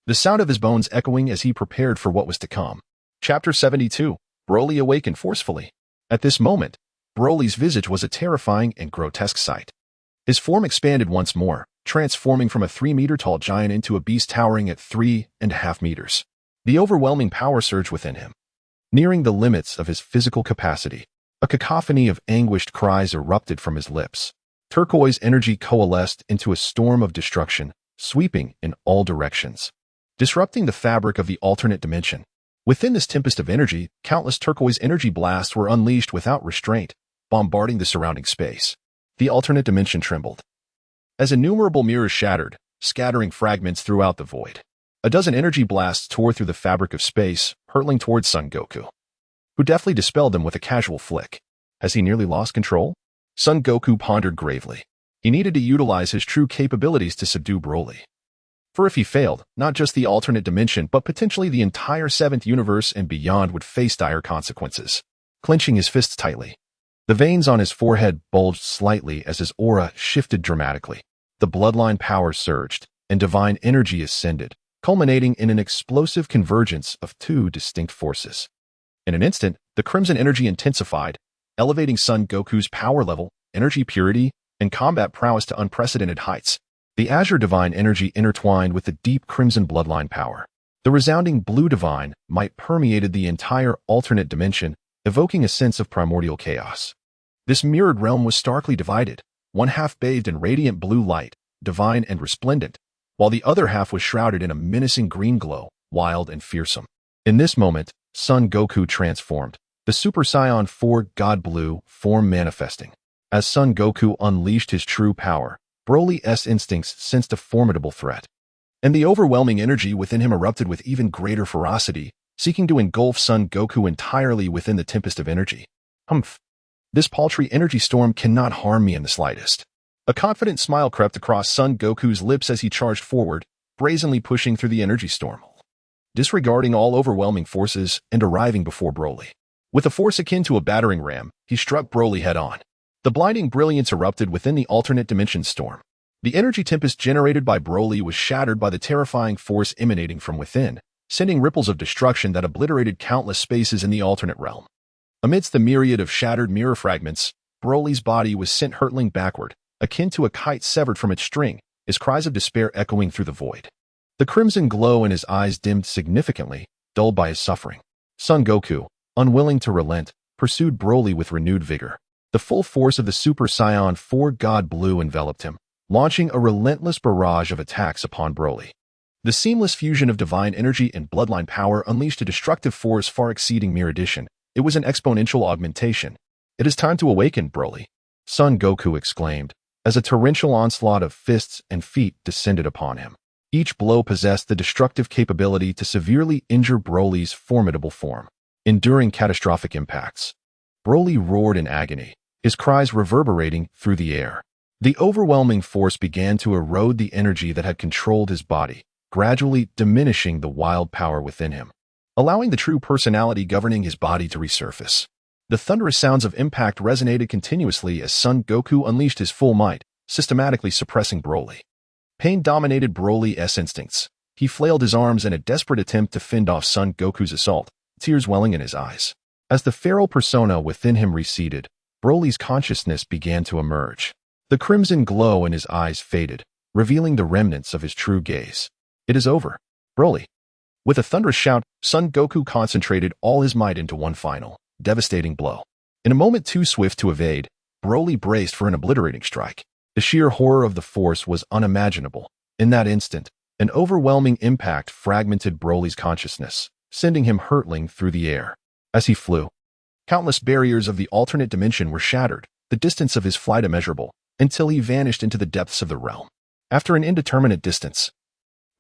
the sound of his bones echoing as he prepared for what was to come. Chapter 72. Broly awakened forcefully. At this moment, Broly's visage was a terrifying and grotesque sight. His form expanded once more, transforming from a 3-meter-tall giant into a beast towering at 3.5 meters. The overwhelming power surged within him, nearing the limits of his physical capacity. A cacophony of anguished cries erupted from his lips. Turquoise energy coalesced into a storm of destruction, sweeping in all directions, disrupting the fabric of the alternate dimension. Within this tempest of energy, countless turquoise energy blasts were unleashed without restraint, bombarding the surrounding space. The alternate dimension trembled as innumerable mirrors shattered, scattering fragments throughout the void. A dozen energy blasts tore through the fabric of space, hurtling towards Son Goku, who deftly dispelled them with a casual flick. Has he nearly lost control? Son Goku pondered gravely. He needed to utilize his true capabilities to subdue Broly. For if he failed, not just the alternate dimension but potentially the entire 7th universe and beyond would face dire consequences. Clenching his fists tightly, the veins on his forehead bulged slightly as his aura shifted dramatically. The bloodline power surged, and divine energy ascended, culminating in an explosive convergence of two distinct forces. In an instant, the crimson energy intensified, elevating Son Goku's power level, energy purity, and combat prowess to unprecedented heights. The azure divine energy intertwined with the deep crimson bloodline power. The resounding blue divine might permeated the entire alternate dimension, evoking a sense of primordial chaos. This mirrored realm was starkly divided, one half bathed in radiant blue light, divine and resplendent, while the other half was shrouded in a menacing green glow, wild and fearsome. In this moment, Son Goku transformed, the Super Saiyan 4 God Blue form manifesting. As Son Goku unleashed his true power, Broly's instincts sensed a formidable threat, and the overwhelming energy within him erupted with even greater ferocity, seeking to engulf Son Goku entirely within the tempest of energy. Humph! This paltry energy storm cannot harm me in the slightest. A confident smile crept across Son Goku's lips as he charged forward, brazenly pushing through the energy storm, disregarding all overwhelming forces and arriving before Broly. With a force akin to a battering ram, he struck Broly head-on. The blinding brilliance erupted within the alternate dimension storm. The energy tempest generated by Broly was shattered by the terrifying force emanating from within, sending ripples of destruction that obliterated countless spaces in the alternate realm. Amidst the myriad of shattered mirror fragments, Broly's body was sent hurtling backward, akin to a kite severed from its string, his cries of despair echoing through the void. The crimson glow in his eyes dimmed significantly, dulled by his suffering. Son Goku, unwilling to relent, pursued Broly with renewed vigor. The full force of the Super Saiyan 4 God Blue enveloped him, launching a relentless barrage of attacks upon Broly. The seamless fusion of divine energy and bloodline power unleashed a destructive force far exceeding mere addition. It was an exponential augmentation. "It is time to awaken, Broly," Son Goku exclaimed, as a torrential onslaught of fists and feet descended upon him. Each blow possessed the destructive capability to severely injure Broly's formidable form, enduring catastrophic impacts. Broly roared in agony, his cries reverberating through the air. The overwhelming force began to erode the energy that had controlled his body, gradually diminishing the wild power within him, allowing the true personality governing his body to resurface. The thunderous sounds of impact resonated continuously as Son Goku unleashed his full might, systematically suppressing Broly. Pain dominated Broly's instincts. He flailed his arms in a desperate attempt to fend off Son Goku's assault, tears welling in his eyes. As the feral persona within him receded, Broly's consciousness began to emerge. The crimson glow in his eyes faded, revealing the remnants of his true gaze. "It is over, Broly." With a thunderous shout, Son Goku concentrated all his might into one final, devastating blow. In a moment too swift to evade, Broly braced for an obliterating strike. The sheer horror of the force was unimaginable. In that instant, an overwhelming impact fragmented Broly's consciousness, sending him hurtling through the air. As he flew, countless barriers of the alternate dimension were shattered, the distance of his flight immeasurable, until he vanished into the depths of the realm. After an indeterminate distance,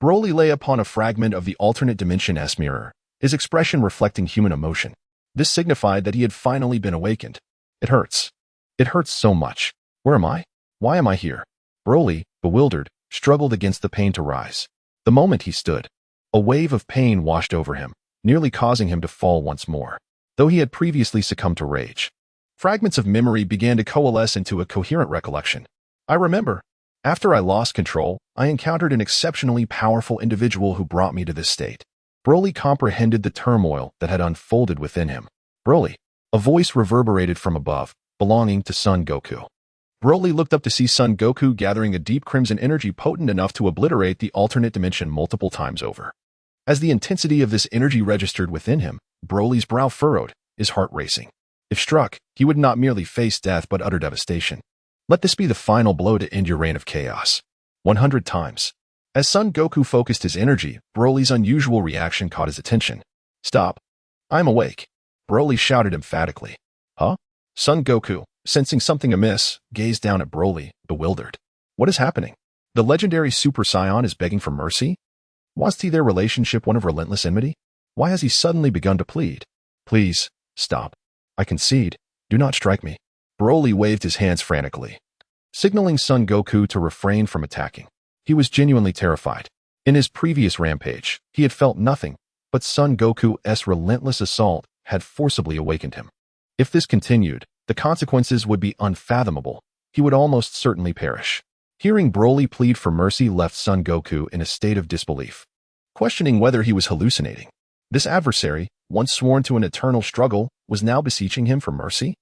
Broly lay upon a fragment of the alternate dimension's mirror, his expression reflecting human emotion. This signified that he had finally been awakened. "It hurts. It hurts so much. Where am I? Why am I here?" Broly, bewildered, struggled against the pain to rise. The moment he stood, a wave of pain washed over him, nearly causing him to fall once more. Though he had previously succumbed to rage, fragments of memory began to coalesce into a coherent recollection. "I remember. After I lost control, I encountered an exceptionally powerful individual who brought me to this state." Broly comprehended the turmoil that had unfolded within him. "Broly," a voice reverberated from above, belonging to Son Goku. Broly looked up to see Son Goku gathering a deep crimson energy potent enough to obliterate the alternate dimension multiple times over. As the intensity of this energy registered within him, Broly's brow furrowed, his heart racing. If struck, he would not merely face death but utter devastation. "Let this be the final blow to end your reign of chaos." 100 times. As Son Goku focused his energy, Broly's unusual reaction caught his attention. "Stop. I am awake," Broly shouted emphatically. "Huh?" Son Goku, sensing something amiss, gazed down at Broly, bewildered. "What is happening? The legendary Super Saiyan is begging for mercy? Was their relationship one of relentless enmity? Why has he suddenly begun to plead? Please, stop. I concede. Do not strike me." Broly waved his hands frantically, signaling Son Goku to refrain from attacking. He was genuinely terrified. In his previous rampage, he had felt nothing, but Son Goku's relentless assault had forcibly awakened him. If this continued, the consequences would be unfathomable. He would almost certainly perish. Hearing Broly plead for mercy left Son Goku in a state of disbelief, questioning whether he was hallucinating. This adversary, once sworn to an eternal struggle, was now beseeching him for mercy?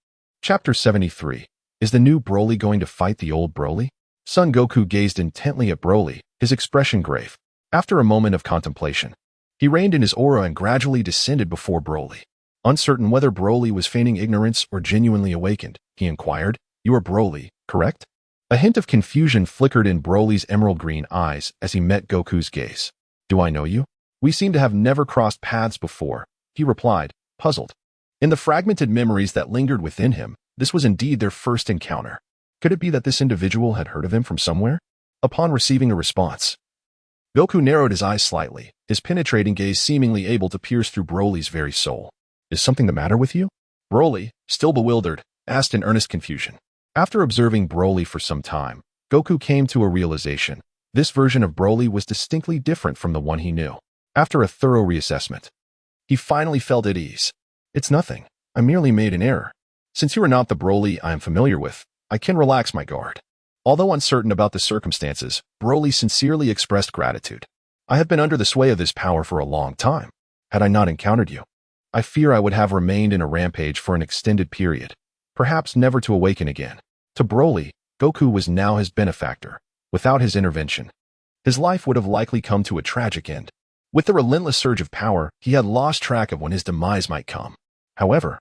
Chapter 73. Is the new Broly going to fight the old Broly? Son Goku gazed intently at Broly, his expression grave. After a moment of contemplation, he reined in his aura and gradually descended before Broly. Uncertain whether Broly was feigning ignorance or genuinely awakened, he inquired, "You are Broly, correct?" A hint of confusion flickered in Broly's emerald green eyes as he met Goku's gaze. "Do I know you? We seem to have never crossed paths before," he replied, puzzled. In the fragmented memories that lingered within him, this was indeed their first encounter. Could it be that this individual had heard of him from somewhere? Upon receiving a response, Goku narrowed his eyes slightly, his penetrating gaze seemingly able to pierce through Broly's very soul. "Is something the matter with you?" Broly, still bewildered, asked in earnest confusion. After observing Broly for some time, Goku came to a realization. This version of Broly was distinctly different from the one he knew. After a thorough reassessment, he finally felt at ease. "It's nothing. I merely made an error. Since you are not the Broly I am familiar with, I can relax my guard." Although uncertain about the circumstances, Broly sincerely expressed gratitude. I have been under the sway of this power for a long time. Had I not encountered you, I fear I would have remained in a rampage for an extended period, perhaps never to awaken again. To Broly, Goku was now his benefactor. Without his intervention, his life would have likely come to a tragic end. With the relentless surge of power, he had lost track of when his demise might come. However,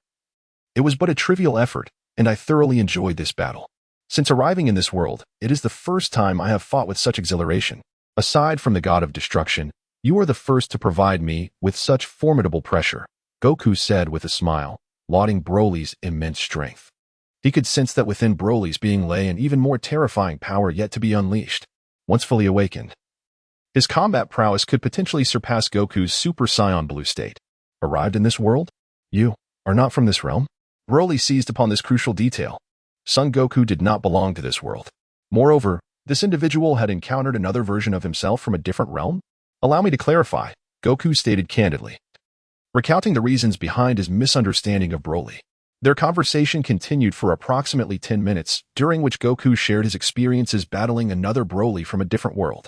it was but a trivial effort, and I thoroughly enjoyed this battle. Since arriving in this world, it is the first time I have fought with such exhilaration. Aside from the god of destruction, you are the first to provide me with such formidable pressure, Goku said with a smile, lauding Broly's immense strength. He could sense that within Broly's being lay an even more terrifying power yet to be unleashed. Once fully awakened, his combat prowess could potentially surpass Goku's Super Saiyan Blue state. Arrived in this world? You are not from this realm? Broly seized upon this crucial detail. Son Goku did not belong to this world. Moreover, this individual had encountered another version of himself from a different realm? Allow me to clarify, Goku stated candidly, recounting the reasons behind his misunderstanding of Broly. Their conversation continued for approximately 10 minutes, during which Goku shared his experiences battling another Broly from a different world.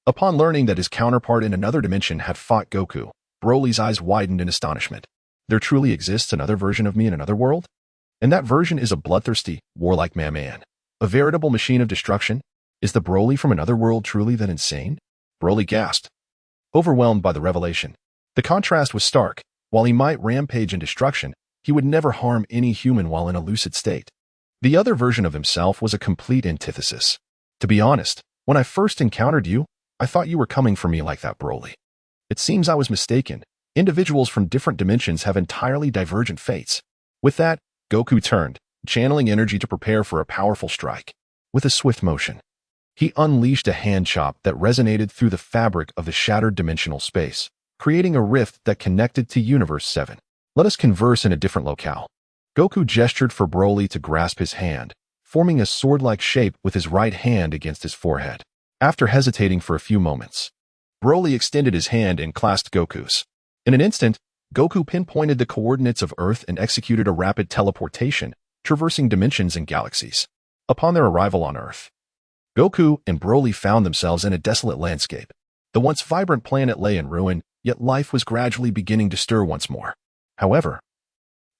Upon learning that his counterpart in another dimension had fought Goku, Broly's eyes widened in astonishment. There truly exists another version of me in another world? And that version is a bloodthirsty, warlike man. A veritable machine of destruction? Is the Broly from another world truly that insane? Broly gasped, overwhelmed by the revelation. The contrast was stark. While he might rampage in destruction, he would never harm any human while in a lucid state. The other version of himself was a complete antithesis. To be honest, when I first encountered you, I thought you were coming for me like that, Broly. It seems I was mistaken. Individuals from different dimensions have entirely divergent fates. With that, Goku turned, channeling energy to prepare for a powerful strike. With a swift motion, he unleashed a hand chop that resonated through the fabric of the shattered dimensional space, creating a rift that connected to Universe 7. Let us converse in a different locale. Goku gestured for Broly to grasp his hand, forming a sword-like shape with his right hand against his forehead. After hesitating for a few moments, Broly extended his hand and clasped Goku's. In an instant, Goku pinpointed the coordinates of Earth and executed a rapid teleportation, traversing dimensions and galaxies. Upon their arrival on Earth, Goku and Broly found themselves in a desolate landscape. The once vibrant planet lay in ruin, yet life was gradually beginning to stir once more. However,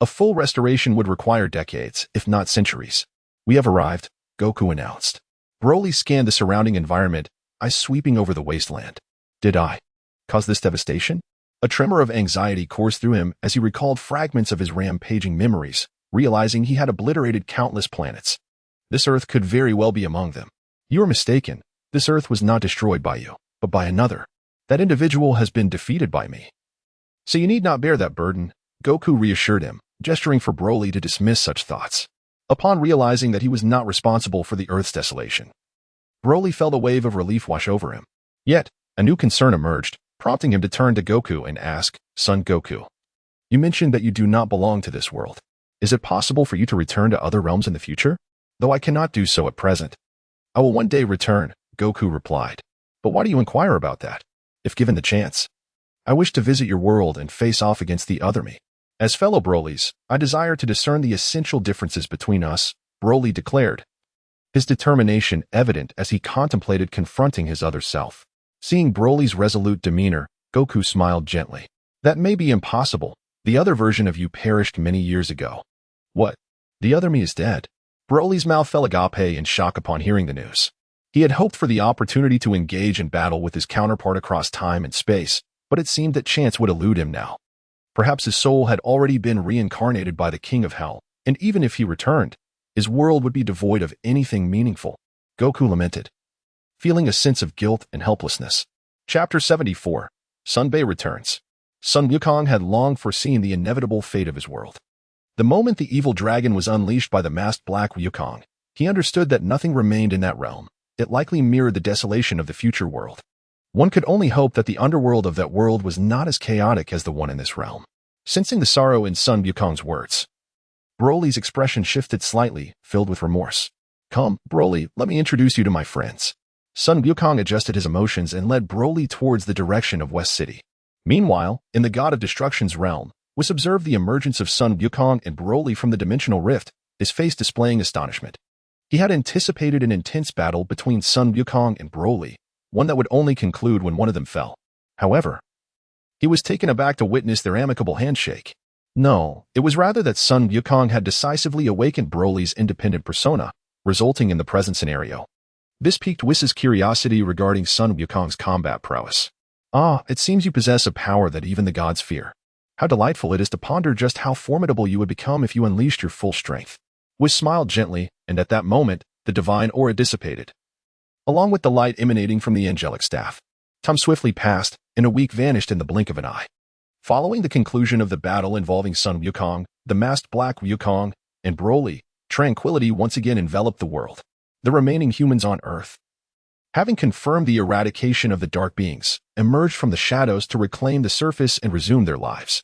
a full restoration would require decades, if not centuries. We have arrived, Goku announced. Broly scanned the surrounding environment, eyes sweeping over the wasteland. Did I cause this devastation? A tremor of anxiety coursed through him as he recalled fragments of his rampaging memories, realizing he had obliterated countless planets. This Earth could very well be among them. You are mistaken. This Earth was not destroyed by you, but by another. That individual has been defeated by me. So you need not bear that burden, Goku reassured him, gesturing for Broly to dismiss such thoughts. Upon realizing that he was not responsible for the Earth's desolation, Broly felt a wave of relief wash over him. Yet, a new concern emerged, prompting him to turn to Goku and ask, Son Goku, you mentioned that you do not belong to this world. Is it possible for you to return to other realms in the future? Though I cannot do so at present. I will one day return, Goku replied. But why do you inquire about that? If given the chance, I wish to visit your world and face off against the other me. As fellow Brolys, I desire to discern the essential differences between us, Broly declared, his determination evident as he contemplated confronting his other self. Seeing Broly's resolute demeanor, Goku smiled gently. That may be impossible. The other version of you perished many years ago. What? The other me is dead? Broly's mouth fell agape in shock upon hearing the news. He had hoped for the opportunity to engage in battle with his counterpart across time and space, but it seemed that chance would elude him now. Perhaps his soul had already been reincarnated by the King of Hell, and even if he returned, his world would be devoid of anything meaningful. Goku lamented, feeling a sense of guilt and helplessness. Chapter 74. Sunbei returns. Sun Wukong had long foreseen the inevitable fate of his world. The moment the evil dragon was unleashed by the masked Black Wukong, he understood that nothing remained in that realm. It likely mirrored the desolation of the future world. One could only hope that the underworld of that world was not as chaotic as the one in this realm. Sensing the sorrow in Sun Wukong's words, Broly's expression shifted slightly, filled with remorse. Come, Broly, let me introduce you to my friends. Sun Wukong adjusted his emotions and led Broly towards the direction of West City. Meanwhile, in the God of Destruction's realm, was observed the emergence of Sun Wukong and Broly from the dimensional rift, his face displaying astonishment. He had anticipated an intense battle between Sun Wukong and Broly, one that would only conclude when one of them fell. However, he was taken aback to witness their amicable handshake. No, it was rather that Sun Wukong had decisively awakened Broly's independent persona, resulting in the present scenario. This piqued Whis' curiosity regarding Sun Wukong's combat prowess. Ah, it seems you possess a power that even the gods fear. How delightful it is to ponder just how formidable you would become if you unleashed your full strength. Whis smiled gently, and at that moment, the divine aura dissipated, along with the light emanating from the angelic staff. Time swiftly passed, and a week vanished in the blink of an eye. Following the conclusion of the battle involving Sun Wukong, the masked Black Wukong, and Broly, tranquility once again enveloped the world. The remaining humans on Earth, having confirmed the eradication of the dark beings, emerged from the shadows to reclaim the surface and resume their lives.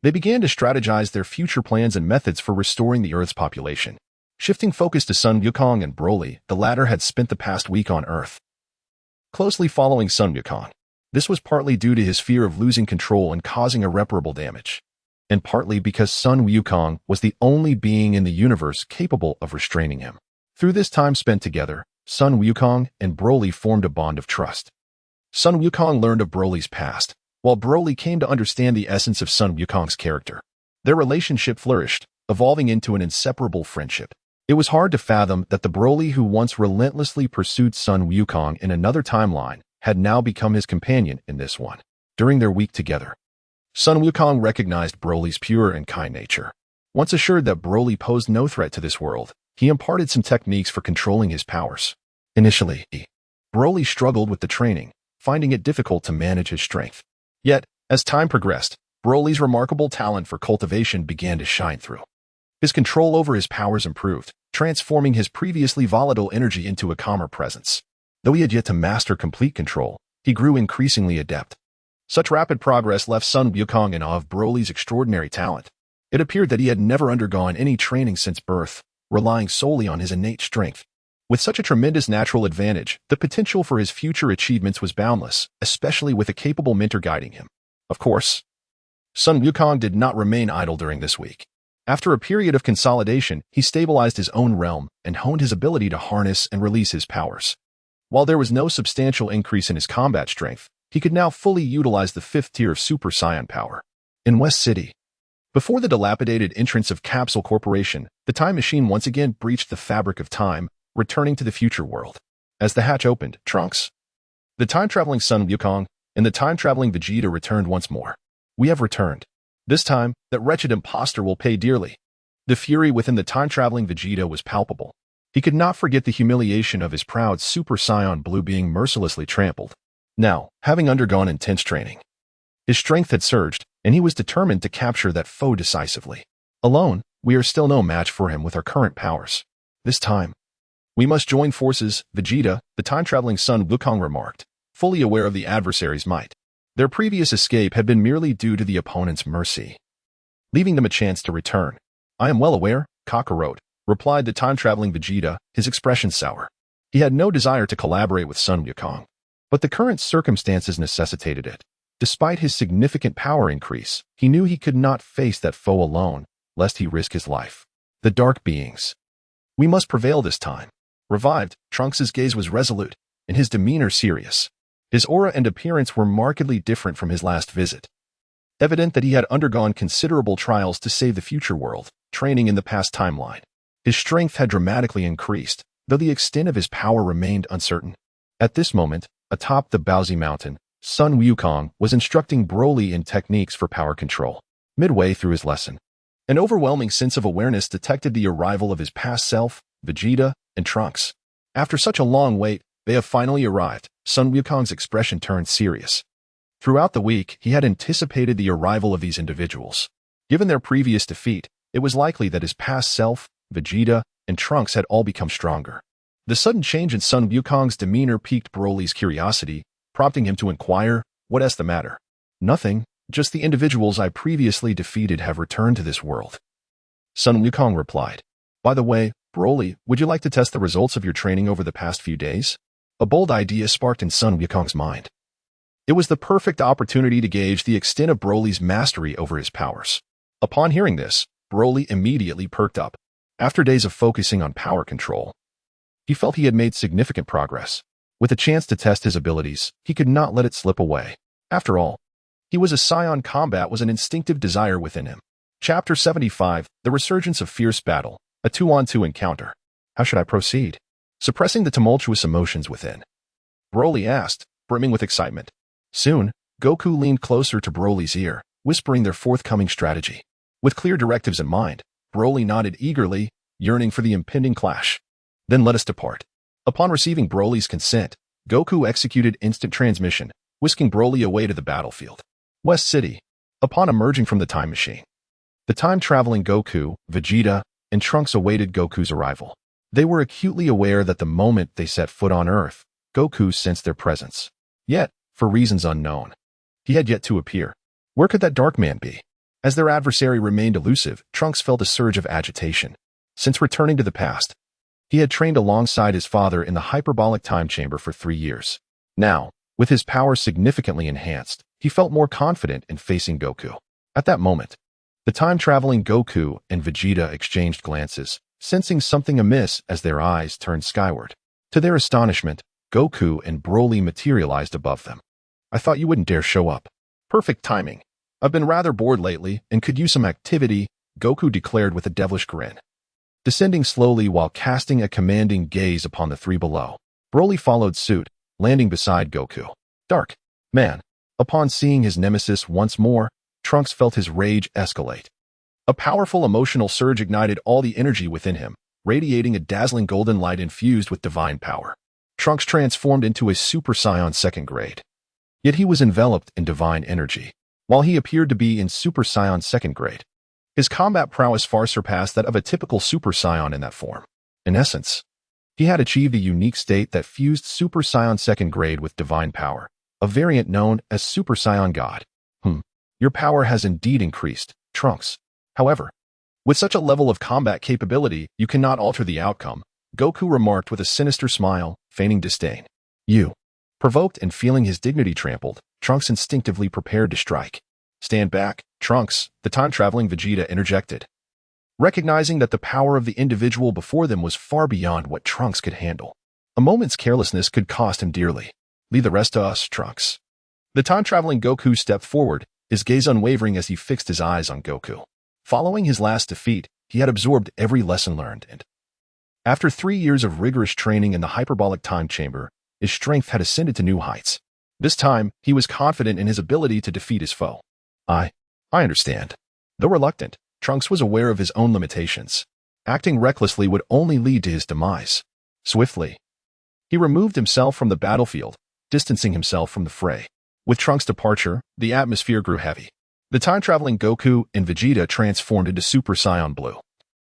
They began to strategize their future plans and methods for restoring the Earth's population. Shifting focus to Sun Wukong and Broly, the latter had spent the past week on Earth, closely following Sun Wukong. This was partly due to his fear of losing control and causing irreparable damage, and partly because Sun Wukong was the only being in the universe capable of restraining him. Through this time spent together, Sun Wukong and Broly formed a bond of trust. Sun Wukong learned of Broly's past, while Broly came to understand the essence of Sun Wukong's character. Their relationship flourished, evolving into an inseparable friendship. It was hard to fathom that the Broly who once relentlessly pursued Sun Wukong in another timeline had now become his companion in this one. During their week together, Sun Wukong recognized Broly's pure and kind nature. Once assured that Broly posed no threat to this world, he imparted some techniques for controlling his powers. Initially, Broly struggled with the training, finding it difficult to manage his strength. Yet, as time progressed, Broly's remarkable talent for cultivation began to shine through. His control over his powers improved, transforming his previously volatile energy into a calmer presence. Though he had yet to master complete control, he grew increasingly adept. Such rapid progress left Sun Wukong in awe of Broly's extraordinary talent. It appeared that he had never undergone any training since birth, relying solely on his innate strength. With such a tremendous natural advantage, the potential for his future achievements was boundless, especially with a capable mentor guiding him. Of course, Sun Wukong did not remain idle during this week. After a period of consolidation, he stabilized his own realm and honed his ability to harness and release his powers. While there was no substantial increase in his combat strength, he could now fully utilize the 5th tier of Super Saiyan power. In West City, before the dilapidated entrance of Capsule Corporation, the time machine once again breached the fabric of time, returning to the future world. As the hatch opened, Trunks, the time-traveling Sun Wukong, and the time-traveling Vegeta returned once more. We have returned. This time, that wretched imposter will pay dearly. The fury within the time-traveling Vegeta was palpable. He could not forget the humiliation of his proud Super Saiyan Blue being mercilessly trampled. Now, having undergone intense training, his strength had surged, and he was determined to capture that foe decisively. Alone, we are still no match for him with our current powers. This time, we must join forces, Vegeta, the time-traveling Sun Wukong remarked, fully aware of the adversary's might. Their previous escape had been merely due to the opponent's mercy, leaving them a chance to return. I am well aware, Kakarot, replied the time-traveling Vegeta, his expression sour. He had no desire to collaborate with Sun Wukong, but the current circumstances necessitated it. Despite his significant power increase, he knew he could not face that foe alone, lest he risk his life. The dark beings. We must prevail this time. Revived, Trunks' gaze was resolute, and his demeanor serious. His aura and appearance were markedly different from his last visit. Evident that he had undergone considerable trials to save the future world, training in the past timeline. His strength had dramatically increased, though the extent of his power remained uncertain. At this moment, atop the Lam-Z mountain, Sun Wukong was instructing Broly in techniques for power control. Midway through his lesson, an overwhelming sense of awareness detected the arrival of his past self, Vegeta, and Trunks. After such a long wait, they have finally arrived. Sun Wukong's expression turned serious. Throughout the week, he had anticipated the arrival of these individuals. Given their previous defeat, it was likely that his past self, Vegeta, and Trunks had all become stronger. The sudden change in Sun Wukong's demeanor piqued Broly's curiosity, prompting him to inquire, "What's the matter?" "Nothing, just the individuals I previously defeated have returned to this world," Sun Wukong replied. "By the way, Broly, would you like to test the results of your training over the past few days?" A bold idea sparked in Sun Wukong's mind. It was the perfect opportunity to gauge the extent of Broly's mastery over his powers. Upon hearing this, Broly immediately perked up. After days of focusing on power control, He felt he had made significant progress. With a chance to test his abilities, he could not let it slip away. After all, he was a scion. Combat was an instinctive desire within him. Chapter 75, The Resurgence of Fierce Battle, a 2-on-2 encounter. How should I proceed? Suppressing the tumultuous emotions within, Broly asked, brimming with excitement. Soon, Goku leaned closer to Broly's ear, whispering their forthcoming strategy. With clear directives in mind, Broly nodded eagerly, yearning for the impending clash. Then let us depart. Upon receiving Broly's consent, Goku executed instant transmission, whisking Broly away to the battlefield. West City. Upon emerging from the time machine, the time-traveling Goku, Vegeta, and Trunks awaited Goku's arrival. They were acutely aware that the moment they set foot on Earth, Goku sensed their presence. Yet, for reasons unknown, he had yet to appear. Where could that dark man be? As their adversary remained elusive, Trunks felt a surge of agitation. Since returning to the past, he had trained alongside his father in the hyperbolic time chamber for 3 years. Now, with his power significantly enhanced, he felt more confident in facing Goku. At that moment, the time-traveling Goku and Vegeta exchanged glances, sensing something amiss as their eyes turned skyward. To their astonishment, Goku and Broly materialized above them. I thought you wouldn't dare show up. Perfect timing. I've been rather bored lately and could use some activity, Goku declared with a devilish grin. Descending slowly while casting a commanding gaze upon the three below, Broly followed suit, landing beside Goku. Dark man. Upon seeing his nemesis once more, Trunks felt his rage escalate. A powerful emotional surge ignited all the energy within him, radiating a dazzling golden light infused with divine power. Trunks transformed into a Super Saiyan second grade. Yet he was enveloped in divine energy. While he appeared to be in Super Saiyan second grade, his combat prowess far surpassed that of a typical Super Saiyan in that form. In essence, he had achieved a unique state that fused Super Saiyan second grade with divine power, a variant known as Super Saiyan God. Your power has indeed increased, Trunks. However, with such a level of combat capability, you cannot alter the outcome, Goku remarked with a sinister smile, feigning disdain. You. Provoked and feeling his dignity trampled, Trunks instinctively prepared to strike. Stand back, Trunks, the time-traveling Vegeta interjected. Recognizing that the power of the individual before them was far beyond what Trunks could handle. A moment's carelessness could cost him dearly. Leave the rest to us, Trunks. The time-traveling Goku stepped forward, his gaze unwavering as he fixed his eyes on Goku. Following his last defeat, he had absorbed every lesson learned, and after 3 years of rigorous training in the hyperbolic time chamber, his strength had ascended to new heights. This time, he was confident in his ability to defeat his foe. I understand. Though reluctant, Trunks was aware of his own limitations. Acting recklessly would only lead to his demise. Swiftly, he removed himself from the battlefield, distancing himself from the fray. With Trunks' departure, the atmosphere grew heavy. The time-traveling Goku and Vegeta transformed into Super Saiyan Blue,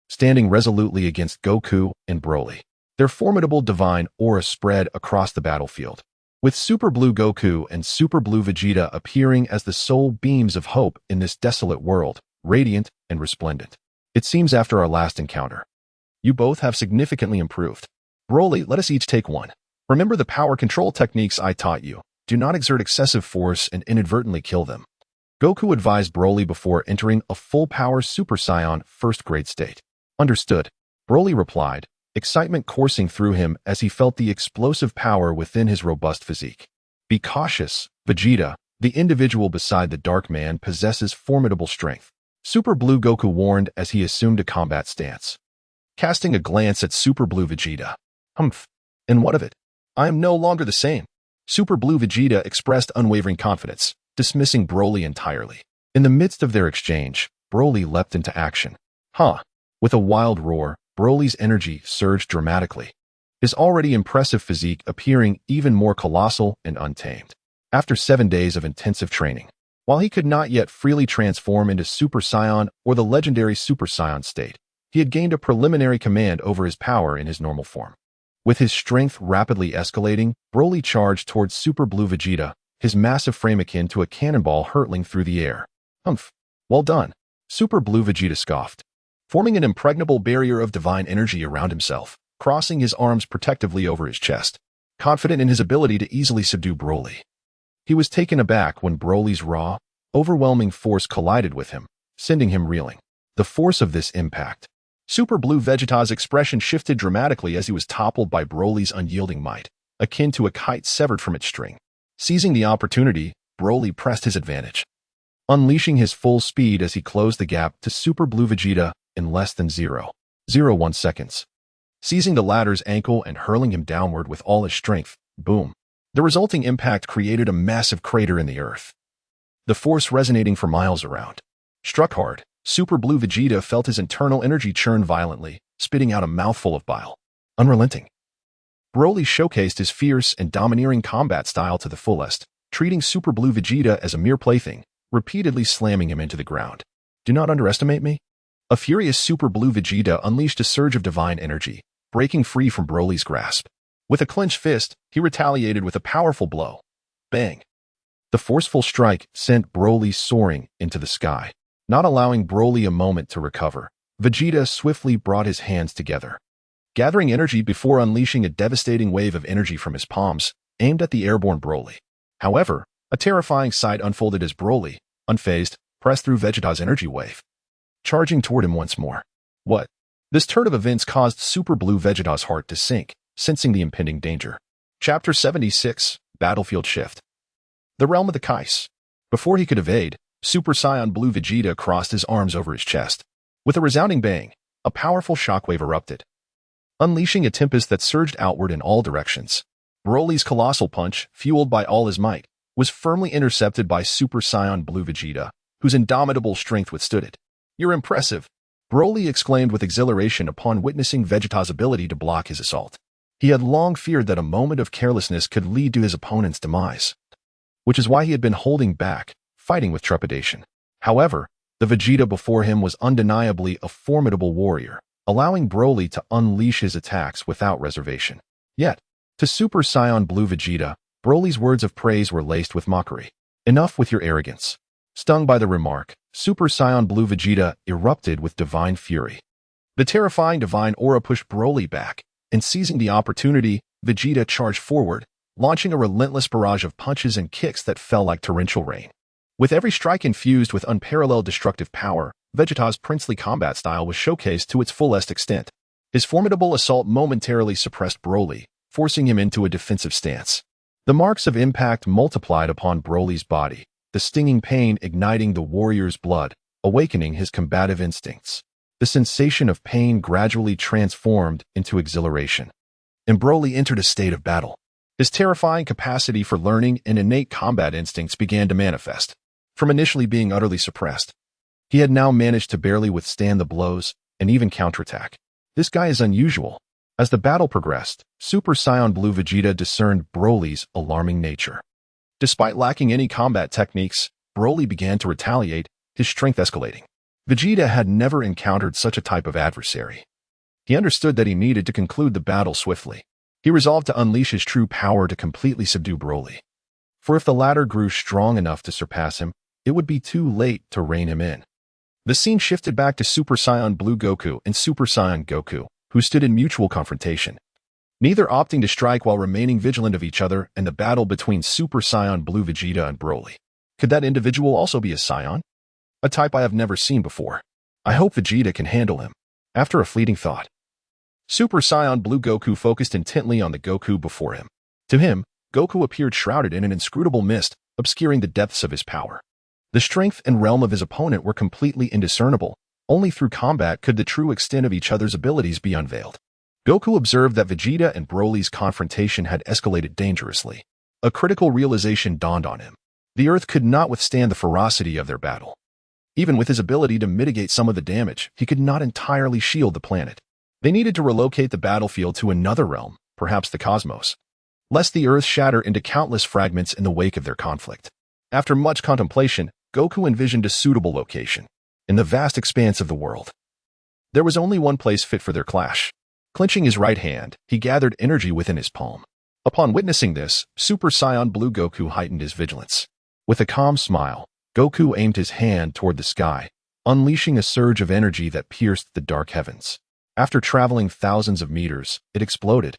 standing resolutely against Goku and Broly. Their formidable divine aura spread across the battlefield, with Super Blue Goku and Super Blue Vegeta appearing as the sole beams of hope in this desolate world, radiant and resplendent. It seems after our last encounter, you both have significantly improved. Broly, let us each take one. Remember the power control techniques I taught you. Do not exert excessive force and inadvertently kill them. Goku advised Broly before entering a full-power Super Saiyan first-grade state. Understood, Broly replied, excitement coursing through him as he felt the explosive power within his robust physique. Be cautious, Vegeta. The individual beside the Dark Man possesses formidable strength. Super Blue Goku warned as he assumed a combat stance. Casting a glance at Super Blue Vegeta. Humph. And what of it? I am no longer the same. Super Blue Vegeta expressed unwavering confidence, dismissing Broly entirely. In the midst of their exchange, Broly leapt into action. With a wild roar, Broly's energy surged dramatically, his already impressive physique appearing even more colossal and untamed. After 7 days of intensive training, while he could not yet freely transform into Super Saiyan or the legendary Super Saiyan state, he had gained a preliminary command over his power in his normal form. With his strength rapidly escalating, Broly charged towards Super Blue Vegeta, his massive frame akin to a cannonball hurtling through the air. Humph. Well done. Super Blue Vegeta scoffed, forming an impregnable barrier of divine energy around himself, crossing his arms protectively over his chest, confident in his ability to easily subdue Broly. He was taken aback when Broly's raw, overwhelming force collided with him, sending him reeling. The force of this impact, Super Blue Vegeta's expression shifted dramatically as he was toppled by Broly's unyielding might, akin to a kite severed from its string. Seizing the opportunity, Broly pressed his advantage, unleashing his full speed as he closed the gap to Super Blue Vegeta in less than 0.01 seconds. Seizing the latter's ankle and hurling him downward with all his strength, boom. The resulting impact created a massive crater in the earth. The force resonating for miles around. Struck hard, Super Blue Vegeta felt his internal energy churn violently, spitting out a mouthful of bile. Unrelenting. Broly showcased his fierce and domineering combat style to the fullest, treating Super Blue Vegeta as a mere plaything, repeatedly slamming him into the ground. Do not underestimate me. A furious Super Blue Vegeta unleashed a surge of divine energy, breaking free from Broly's grasp. With a clenched fist, he retaliated with a powerful blow. Bang! The forceful strike sent Broly soaring into the sky. Not allowing Broly a moment to recover, Vegeta swiftly brought his hands together, gathering energy before unleashing a devastating wave of energy from his palms, aimed at the airborne Broly. However, a terrifying sight unfolded as Broly, unfazed, pressed through Vegeta's energy wave, charging toward him once more. What? This turn of events caused Super Blue Vegeta's heart to sink, sensing the impending danger. Chapter 76, Battlefield Shift. The Realm of the Kais. Before he could evade, Super Saiyan Blue Vegeta crossed his arms over his chest. With a resounding bang, a powerful shockwave erupted, unleashing a tempest that surged outward in all directions. Broly's colossal punch, fueled by all his might, was firmly intercepted by Super Saiyan Blue Vegeta, whose indomitable strength withstood it. "You're impressive," Broly exclaimed with exhilaration upon witnessing Vegeta's ability to block his assault. He had long feared that a moment of carelessness could lead to his opponent's demise, which is why he had been holding back, fighting with trepidation. However, the Vegeta before him was undeniably a formidable warrior, allowing Broly to unleash his attacks without reservation. Yet, to Super Saiyan Blue Vegeta, Broly's words of praise were laced with mockery. "Enough with your arrogance." Stung by the remark, Super Saiyan Blue Vegeta erupted with divine fury. The terrifying divine aura pushed Broly back, and seizing the opportunity, Vegeta charged forward, launching a relentless barrage of punches and kicks that fell like torrential rain. With every strike infused with unparalleled destructive power, Vegeta's princely combat style was showcased to its fullest extent. His formidable assault momentarily suppressed Broly, forcing him into a defensive stance. The marks of impact multiplied upon Broly's body, the stinging pain igniting the warrior's blood, awakening his combative instincts. The sensation of pain gradually transformed into exhilaration, and Broly entered a state of battle. His terrifying capacity for learning and innate combat instincts began to manifest. From initially being utterly suppressed, he had now managed to barely withstand the blows and even counterattack. This guy is unusual. As the battle progressed, Super Saiyan Blue Vegeta discerned Broly's alarming nature. Despite lacking any combat techniques, Broly began to retaliate, his strength escalating. Vegeta had never encountered such a type of adversary. He understood that he needed to conclude the battle swiftly. He resolved to unleash his true power to completely subdue Broly. For if the latter grew strong enough to surpass him, it would be too late to rein him in. The scene shifted back to Super Saiyan Blue Goku and Super Saiyan Goku, who stood in mutual confrontation, neither opting to strike while remaining vigilant of each other and the battle between Super Saiyan Blue Vegeta and Broly. Could that individual also be a Saiyan? A type I have never seen before. I hope Vegeta can handle him. After a fleeting thought, Super Saiyan Blue Goku focused intently on the Goku before him. To him, Goku appeared shrouded in an inscrutable mist, obscuring the depths of his power. The strength and realm of his opponent were completely indiscernible. Only through combat could the true extent of each other's abilities be unveiled. Goku observed that Vegeta and Broly's confrontation had escalated dangerously. A critical realization dawned on him. The Earth could not withstand the ferocity of their battle. Even with his ability to mitigate some of the damage, he could not entirely shield the planet. They needed to relocate the battlefield to another realm, perhaps the cosmos, lest the Earth shatter into countless fragments in the wake of their conflict. After much contemplation, Goku envisioned a suitable location in the vast expanse of the world. There was only one place fit for their clash. Clenching his right hand, he gathered energy within his palm. Upon witnessing this, Super Saiyan Blue Goku heightened his vigilance. With a calm smile, Goku aimed his hand toward the sky, unleashing a surge of energy that pierced the dark heavens. After traveling thousands of meters, it exploded,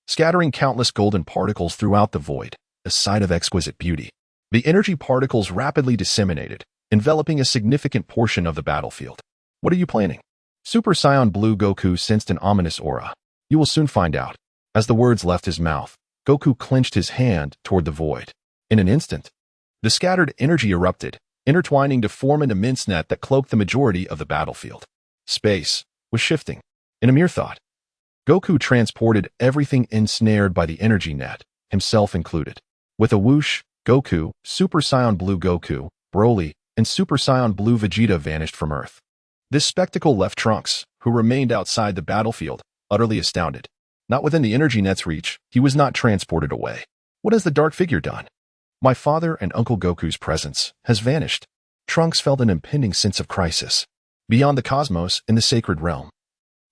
scattering countless golden particles throughout the void, a sight of exquisite beauty. The energy particles rapidly disseminated, enveloping a significant portion of the battlefield. What are you planning? Super Saiyan Blue Goku sensed an ominous aura. You will soon find out. As the words left his mouth, Goku clenched his hand toward the void. In an instant, the scattered energy erupted, intertwining to form an immense net that cloaked the majority of the battlefield. Space was shifting. In a mere thought, Goku transported everything ensnared by the energy net, himself included. With a whoosh, Goku, Super Saiyan Blue Goku, Broly, and Super Saiyan Blue Vegeta vanished from Earth. This spectacle left Trunks, who remained outside the battlefield, utterly astounded. Not within the energy net's reach, he was not transported away. What has the dark figure done? My father and Uncle Goku's presence has vanished. Trunks felt an impending sense of crisis. Beyond the cosmos, in the sacred realm.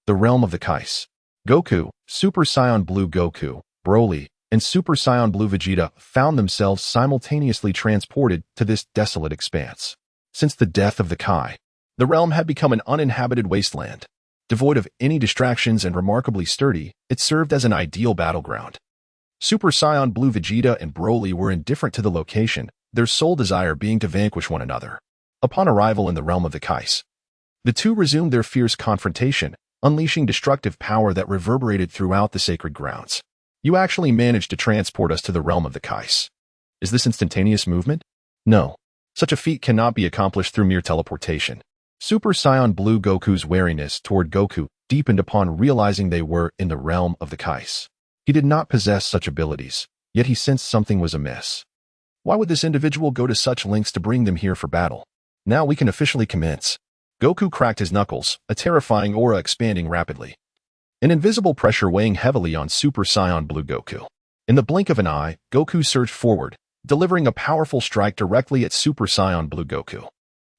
The realm of the Kais. Goku, Super Saiyan Blue Goku, Broly, and Super Saiyan Blue Vegeta found themselves simultaneously transported to this desolate expanse. Since the death of the Kai, the realm had become an uninhabited wasteland. Devoid of any distractions and remarkably sturdy, it served as an ideal battleground. Super Saiyan Blue Vegeta and Broly were indifferent to the location, their sole desire being to vanquish one another. Upon arrival in the realm of the Kais, the two resumed their fierce confrontation, unleashing destructive power that reverberated throughout the sacred grounds. You actually managed to transport us to the realm of the Kais. Is this instantaneous movement? No. Such a feat cannot be accomplished through mere teleportation. Super Saiyan Blue Goku's wariness toward Goku deepened upon realizing they were in the realm of the Kais. He did not possess such abilities, yet he sensed something was amiss. Why would this individual go to such lengths to bring them here for battle? Now we can officially commence. Goku cracked his knuckles, a terrifying aura expanding rapidly. An invisible pressure weighing heavily on Super Saiyan Blue Goku. In the blink of an eye, Goku surged forward, delivering a powerful strike directly at Super Saiyan Blue Goku.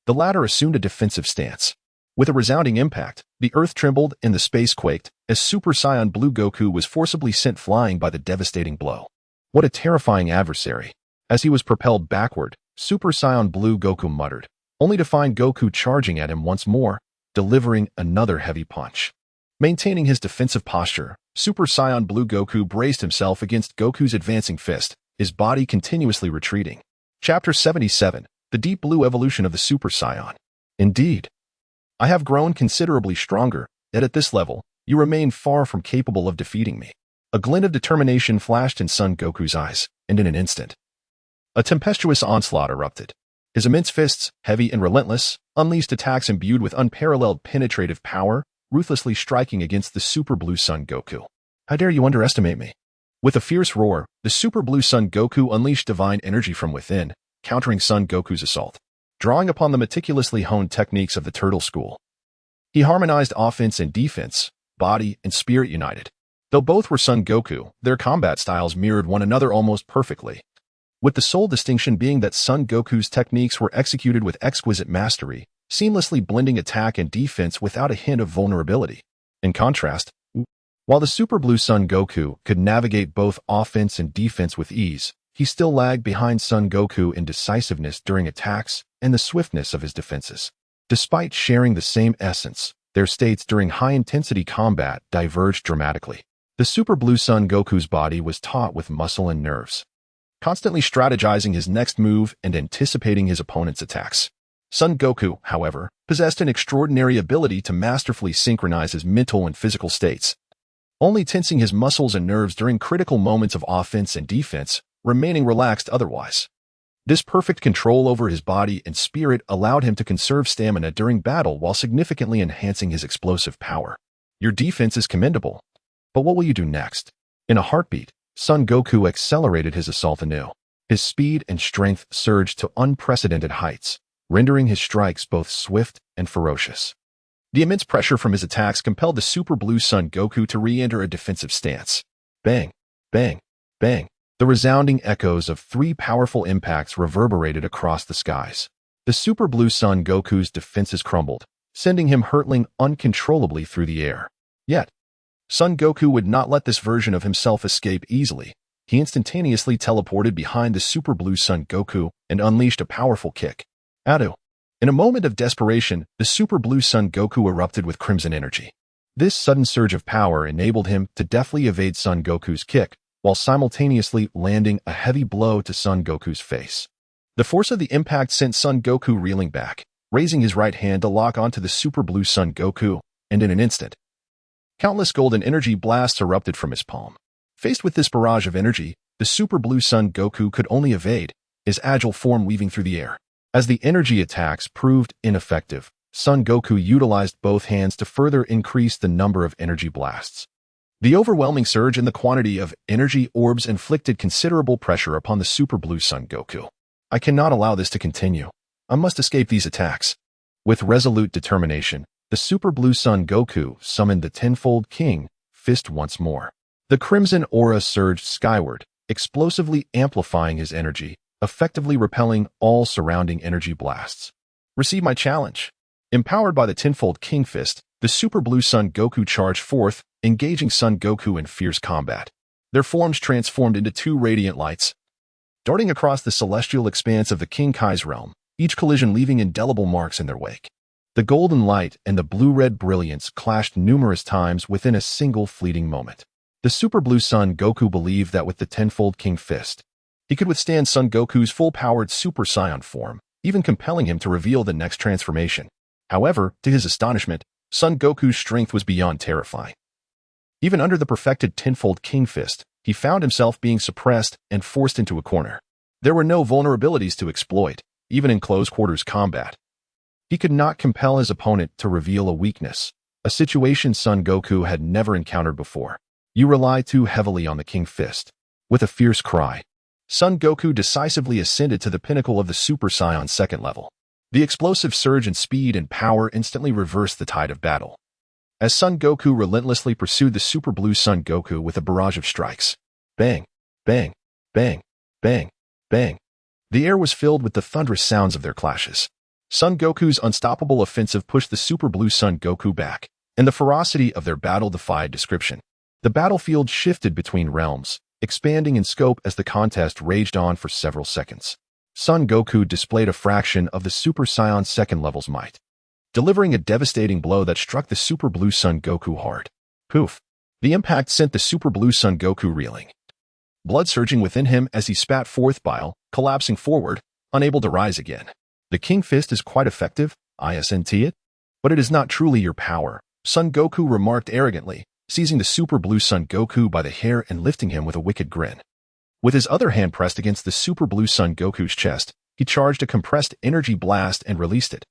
The latter assumed a defensive stance. With a resounding impact, the earth trembled and the space quaked as Super Saiyan Blue Goku was forcibly sent flying by the devastating blow. What a terrifying adversary. As he was propelled backward, Super Saiyan Blue Goku muttered, only to find Goku charging at him once more, delivering another heavy punch. Maintaining his defensive posture, Super Saiyan Blue Goku braced himself against Goku's advancing fist, his body continuously retreating. Chapter 77, The Deep Blue Evolution of the Super Saiyan. Indeed, I have grown considerably stronger, yet at this level, you remain far from capable of defeating me. A glint of determination flashed in Son Goku's eyes, and in an instant, a tempestuous onslaught erupted. His immense fists, heavy and relentless, unleashed attacks imbued with unparalleled penetrative power, ruthlessly striking against the Super Blue Son Goku. How dare you underestimate me? With a fierce roar, the Super Blue Son Goku unleashed divine energy from within, countering Son Goku's assault. Drawing upon the meticulously honed techniques of the Turtle School, he harmonized offense and defense, body and spirit united. Though both were Son Goku, their combat styles mirrored one another almost perfectly, with the sole distinction being that Son Goku's techniques were executed with exquisite mastery, seamlessly blending attack and defense without a hint of vulnerability. In contrast, while the Super Blue Son Goku could navigate both offense and defense with ease, he still lagged behind Son Goku in decisiveness during attacks and the swiftness of his defenses. Despite sharing the same essence, their states during high-intensity combat diverged dramatically. The Super Blue Son Goku's body was taut with muscle and nerves, constantly strategizing his next move and anticipating his opponent's attacks. Son Goku, however, possessed an extraordinary ability to masterfully synchronize his mental and physical states, only tensing his muscles and nerves during critical moments of offense and defense, remaining relaxed otherwise. This perfect control over his body and spirit allowed him to conserve stamina during battle while significantly enhancing his explosive power. Your defense is commendable, but what will you do next? In a heartbeat, Son Goku accelerated his assault anew. His speed and strength surged to unprecedented heights, rendering his strikes both swift and ferocious. The immense pressure from his attacks compelled the Super Blue Son Goku to re-enter a defensive stance. Bang, bang, bang. The resounding echoes of three powerful impacts reverberated across the skies. The Super Blue Son Goku's defenses crumbled, sending him hurtling uncontrollably through the air. Yet, Son Goku would not let this version of himself escape easily. He instantaneously teleported behind the Super Blue Son Goku and unleashed a powerful kick. Adu. In a moment of desperation, the Super Blue Son Goku erupted with crimson energy. This sudden surge of power enabled him to deftly evade Son Goku's kick, while simultaneously landing a heavy blow to Son Goku's face. The force of the impact sent Son Goku reeling back, raising his right hand to lock onto the Super Blue Son Goku, and in an instant, countless golden energy blasts erupted from his palm. Faced with this barrage of energy, the Super Blue Son Goku could only evade, his agile form weaving through the air. As the energy attacks proved ineffective, Son Goku utilized both hands to further increase the number of energy blasts. The overwhelming surge in the quantity of energy orbs inflicted considerable pressure upon the Super Blue Son Goku. I cannot allow this to continue. I must escape these attacks. With resolute determination, the Super Blue Son Goku summoned the Tenfold King Fist once more. The crimson aura surged skyward, explosively amplifying his energy, effectively repelling all surrounding energy blasts. Receive my challenge. Empowered by the Tenfold King Fist, the Super Blue Son Goku charged forth, engaging Son Goku in fierce combat. Their forms transformed into two radiant lights, darting across the celestial expanse of the King Kai's realm, each collision leaving indelible marks in their wake. The golden light and the blue-red brilliance clashed numerous times within a single fleeting moment. The Super Blue Son Goku believed that with the Tenfold King Fist, he could withstand Son Goku's full-powered Super Saiyan form, even compelling him to reveal the next transformation. However, to his astonishment, Son Goku's strength was beyond terrifying. Even under the perfected Tenfold King Fist, he found himself being suppressed and forced into a corner. There were no vulnerabilities to exploit, even in close-quarters combat. He could not compel his opponent to reveal a weakness, a situation Son Goku had never encountered before. You rely too heavily on the King Fist. With a fierce cry, Son Goku decisively ascended to the pinnacle of the Super Saiyan second level. The explosive surge in speed and power instantly reversed the tide of battle. As Son Goku relentlessly pursued the Super Blue Son Goku with a barrage of strikes. Bang, bang, bang, bang, bang. The air was filled with the thunderous sounds of their clashes. Son Goku's unstoppable offensive pushed the Super Blue Son Goku back, and the ferocity of their battle defied description. The battlefield shifted between realms, expanding in scope as the contest raged on for several seconds. Son Goku displayed a fraction of the Super Saiyan second level's might, delivering a devastating blow that struck the Super Blue Son Goku hard. Poof! The impact sent the Super Blue Son Goku reeling, blood surging within him as he spat forth bile, collapsing forward, unable to rise again. The King Fist is quite effective, isn't it? But it is not truly your power, Son Goku remarked arrogantly, seizing the Super Blue Son Goku by the hair and lifting him with a wicked grin. With his other hand pressed against the Super Blue Son Goku's chest, he charged a compressed energy blast and released it,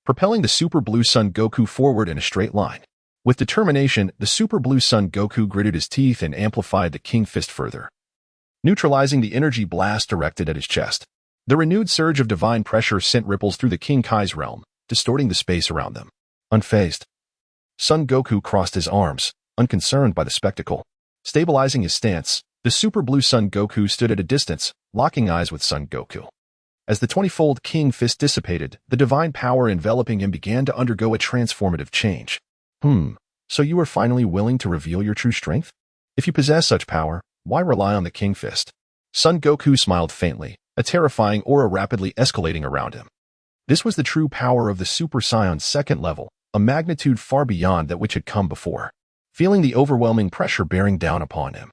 propelling the Super Blue Son Goku forward in a straight line. With determination, the Super Blue Son Goku gritted his teeth and amplified the King Fist further, neutralizing the energy blast directed at his chest. The renewed surge of divine pressure sent ripples through the King Kai's realm, distorting the space around them. Unfazed, Son Goku crossed his arms, unconcerned by the spectacle. Stabilizing his stance, the Super Blue Son Goku stood at a distance, locking eyes with Son Goku. As the 20-fold King Fist dissipated, the divine power enveloping him began to undergo a transformative change. So you are finally willing to reveal your true strength? If you possess such power, why rely on the King Fist? Son Goku smiled faintly, a terrifying aura rapidly escalating around him. This was the true power of the Super Saiyan second level, a magnitude far beyond that which had come before. Feeling the overwhelming pressure bearing down upon him,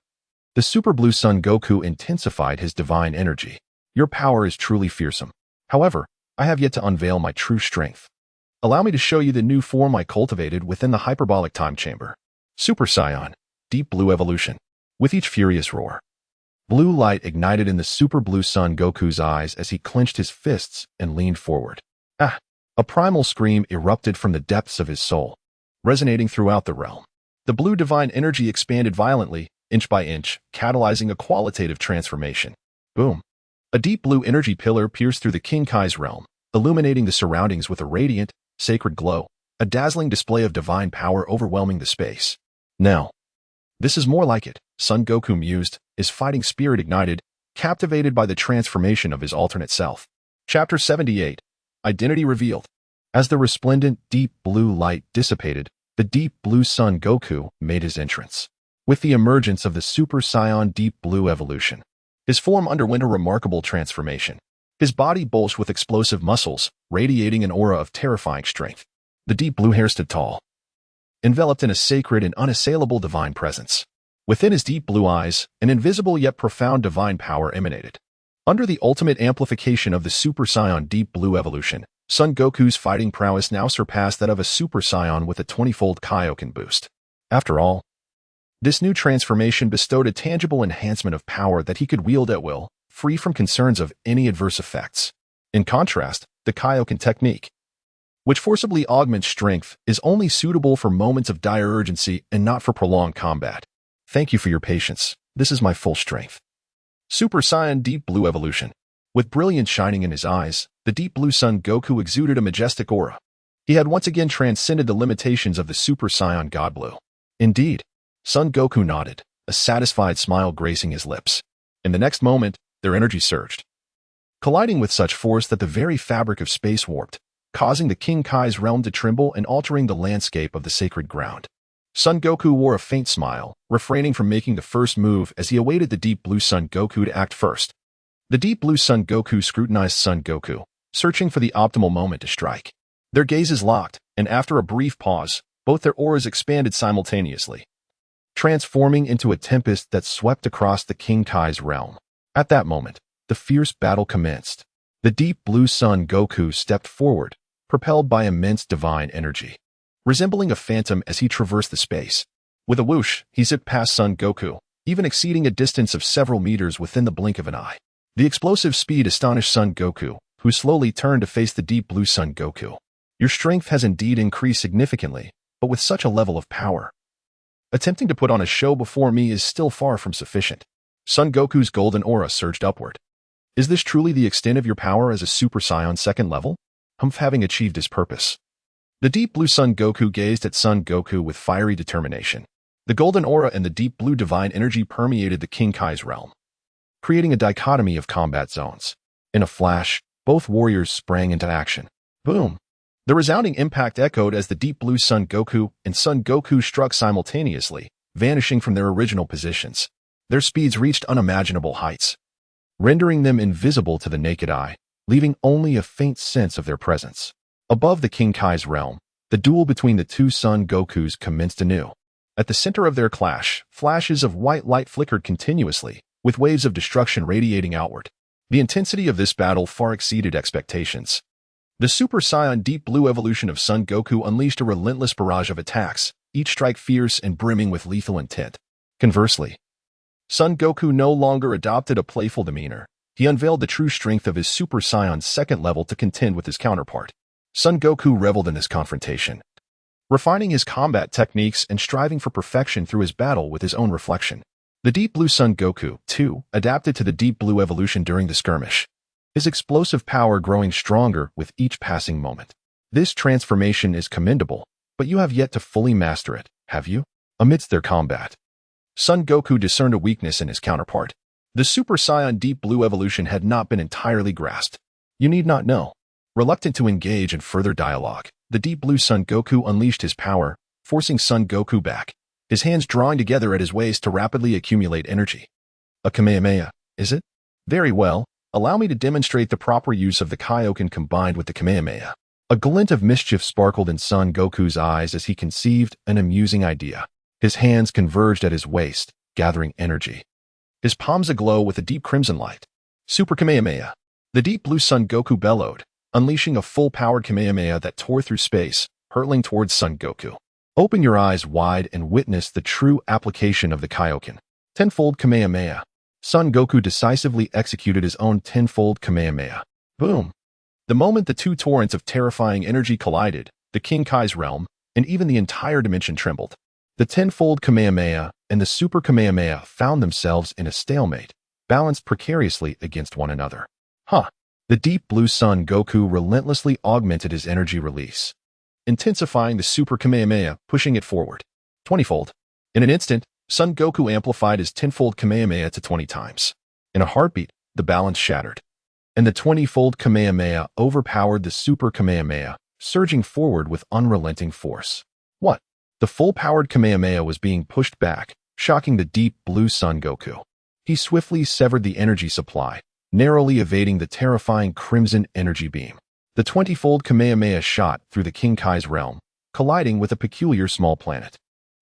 the Super Blue Son Goku intensified his divine energy. Your power is truly fearsome. However, I have yet to unveil my true strength. Allow me to show you the new form I cultivated within the hyperbolic time chamber. Super Saiyan, Deep Blue Evolution. With each furious roar, blue light ignited in the Super Blue Son Goku's eyes as he clenched his fists and leaned forward. A primal scream erupted from the depths of his soul, resonating throughout the realm. The blue divine energy expanded violently, inch by inch, catalyzing a qualitative transformation. Boom! A deep blue energy pillar pierced through the King Kai's realm, illuminating the surroundings with a radiant, sacred glow, a dazzling display of divine power overwhelming the space. Now, this is more like it, Son Goku mused, his fighting spirit ignited, captivated by the transformation of his alternate self. Chapter 78. Identity Revealed. As the resplendent, deep blue light dissipated, the Deep Blue Son Goku made his entrance. With the emergence of the Super Saiyan Deep Blue Evolution, his form underwent a remarkable transformation. His body bulged with explosive muscles, radiating an aura of terrifying strength. The deep blue hair stood tall, enveloped in a sacred and unassailable divine presence. Within his deep blue eyes, an invisible yet profound divine power emanated. Under the ultimate amplification of the Super Saiyan Deep Blue Evolution, Son Goku's fighting prowess now surpassed that of a Super Saiyan with a 20-fold Kaioken boost. After all, this new transformation bestowed a tangible enhancement of power that he could wield at will, free from concerns of any adverse effects. In contrast, the Kaioken technique, which forcibly augments strength, is only suitable for moments of dire urgency and not for prolonged combat. Thank you for your patience. This is my full strength. Super Saiyan Deep Blue Evolution. With brilliance shining in his eyes, the Deep Blue Son Goku exuded a majestic aura. He had once again transcended the limitations of the Super Saiyan God Blue. Indeed, Son Goku nodded, a satisfied smile gracing his lips. In the next moment, their energy surged, colliding with such force that the very fabric of space warped, causing the King Kai's realm to tremble and altering the landscape of the sacred ground. Son Goku wore a faint smile, refraining from making the first move as he awaited the Deep Blue Son Goku to act first. The Deep Blue Son Goku scrutinized Son Goku, searching for the optimal moment to strike. Their gazes locked, and after a brief pause, both their auras expanded simultaneously, transforming into a tempest that swept across the King Kai's realm. At that moment, the fierce battle commenced. The Deep Blue Son Goku stepped forward, propelled by immense divine energy, resembling a phantom as he traversed the space. With a whoosh, he zipped past Son Goku, even exceeding a distance of several meters within the blink of an eye. The explosive speed astonished Son Goku, who slowly turned to face the Deep Blue Son Goku. Your strength has indeed increased significantly, but with such a level of power, attempting to put on a show before me is still far from sufficient. Son Goku's golden aura surged upward. Is this truly the extent of your power as a Super Saiyan second level? Humph, having achieved his purpose. The Deep Blue Son Goku gazed at Son Goku with fiery determination. The golden aura and the deep blue divine energy permeated the King Kai's realm, creating a dichotomy of combat zones. In a flash, both warriors sprang into action. Boom! The resounding impact echoed as the Deep Blue Son Goku and Son Goku struck simultaneously, vanishing from their original positions. Their speeds reached unimaginable heights, rendering them invisible to the naked eye, leaving only a faint sense of their presence. Above the King Kai's realm, the duel between the two Son Gokus commenced anew. At the center of their clash, flashes of white light flickered continuously, with waves of destruction radiating outward. The intensity of this battle far exceeded expectations. The Super Saiyan Deep Blue evolution of Son Goku unleashed a relentless barrage of attacks, each strike fierce and brimming with lethal intent. Conversely, Son Goku no longer adopted a playful demeanor. He unveiled the true strength of his Super Saiyan second level to contend with his counterpart. Son Goku reveled in this confrontation, refining his combat techniques and striving for perfection through his battle with his own reflection. The Deep Blue Son Goku, too, adapted to the Deep Blue evolution during the skirmish, his explosive power growing stronger with each passing moment. This transformation is commendable, but you have yet to fully master it, have you? Amidst their combat, Son Goku discerned a weakness in his counterpart. The Super Saiyan Deep Blue evolution had not been entirely grasped. You need not know. Reluctant to engage in further dialogue, the Deep Blue Son Goku unleashed his power, forcing Son Goku back, his hands drawing together at his waist to rapidly accumulate energy. A Kamehameha, is it? Very well, allow me to demonstrate the proper use of the Kaioken combined with the Kamehameha. A glint of mischief sparkled in Son Goku's eyes as he conceived an amusing idea. His hands converged at his waist, gathering energy, his palms aglow with a deep crimson light. Super Kamehameha. The Deep Blue Son Goku bellowed, unleashing a full-powered Kamehameha that tore through space, hurtling towards Son Goku. Open your eyes wide and witness the true application of the Kaioken. Tenfold Kamehameha. Son Goku decisively executed his own tenfold Kamehameha. Boom! The moment the two torrents of terrifying energy collided, the King Kai's realm, and even the entire dimension trembled. The tenfold Kamehameha and the Super Kamehameha found themselves in a stalemate, balanced precariously against one another. The Deep Blue Son Goku relentlessly augmented his energy release, intensifying the Super Kamehameha, pushing it forward. 20-fold. In an instant, Son Goku amplified his tenfold Kamehameha to 20 times. In a heartbeat, the balance shattered, and the 20-fold Kamehameha overpowered the Super Kamehameha, surging forward with unrelenting force. What? The full-powered Kamehameha was being pushed back, shocking the Deep Blue Son Goku. He swiftly severed the energy supply, narrowly evading the terrifying crimson energy beam. The 20-fold Kamehameha shot through the King Kai's realm, colliding with a peculiar small planet.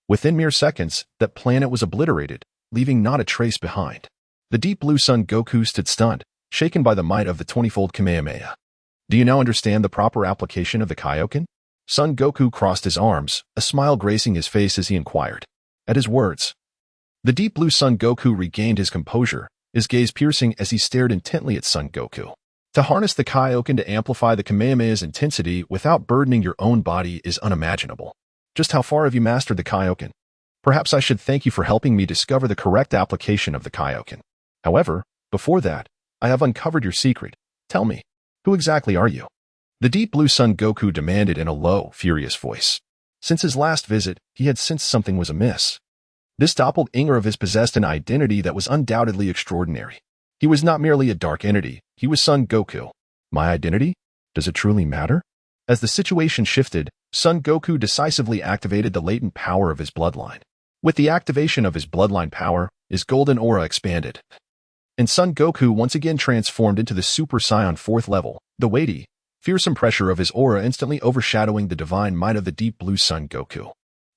Within mere seconds, that planet was obliterated, leaving not a trace behind. The Deep Blue Son Goku stood stunned, shaken by the might of the 20-fold Kamehameha. Do you now understand the proper application of the Kaioken? Son Goku crossed his arms, a smile gracing his face as he inquired. At his words, the deep blue Son Goku regained his composure, his gaze piercing as he stared intently at Son Goku. To harness the Kaioken to amplify the Kamehameha's intensity without burdening your own body is unimaginable. Just how far have you mastered the Kaioken? Perhaps I should thank you for helping me discover the correct application of the Kaioken. However, before that, I have uncovered your secret. Tell me, who exactly are you? The deep blue Son Goku demanded in a low, furious voice. Since his last visit, he had sensed something was amiss. This doppelganger of his possessed an identity that was undoubtedly extraordinary. He was not merely a dark entity, he was Son Goku. My identity? Does it truly matter? As the situation shifted, Son Goku decisively activated the latent power of his bloodline. With the activation of his bloodline power, his golden aura expanded. And Son Goku once again transformed into the Super Saiyan 4th level, the weighty, fearsome pressure of his aura instantly overshadowing the divine might of the deep blue Son Goku.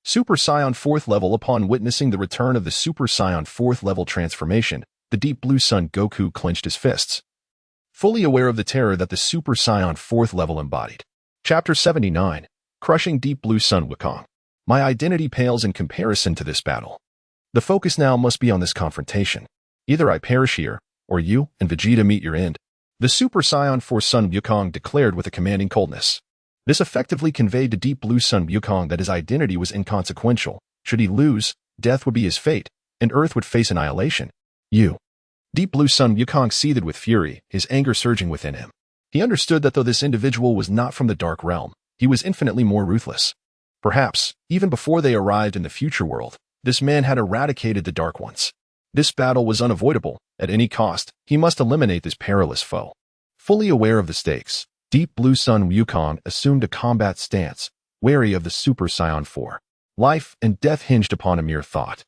Super Saiyan 4th level. Upon witnessing the return of the Super Saiyan 4th level transformation, the deep blue Son Goku clenched his fists, fully aware of the terror that the Super Saiyan 4th level embodied. Chapter 79, Crushing Deep Blue Son Wukong. My identity pales in comparison to this battle. The focus now must be on this confrontation. Either I perish here, or you and Vegeta meet your end. The Super Saiyan 4 Son Wukong declared with a commanding coldness. This effectively conveyed to deep blue Son Wukong that his identity was inconsequential. Should he lose, death would be his fate, and Earth would face annihilation. You. Deep blue Son Wukong seethed with fury, his anger surging within him. He understood that though this individual was not from the Dark Realm, he was infinitely more ruthless. Perhaps, even before they arrived in the future world, this man had eradicated the Dark Ones. This battle was unavoidable. At any cost, he must eliminate this perilous foe. Fully aware of the stakes, deep blue Son Wukong assumed a combat stance, wary of the Super Saiyan 4. Life and death hinged upon a mere thought.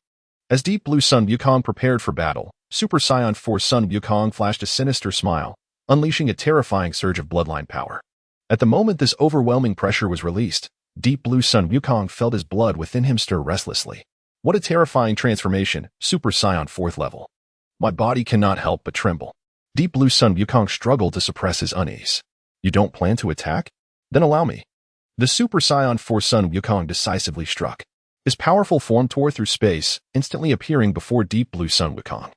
As deep blue Son Wukong prepared for battle, Super Saiyan 4 Son Wukong flashed a sinister smile, unleashing a terrifying surge of bloodline power. At the moment this overwhelming pressure was released, deep blue Son Wukong felt his blood within him stir restlessly. What a terrifying transformation, Super Saiyan 4th level. My body cannot help but tremble. Deep blue Son Wukong struggled to suppress his unease. You don't plan to attack? Then allow me. The Super Saiyan 4 Son Wukong decisively struck. His powerful form tore through space, instantly appearing before deep blue Son Wukong.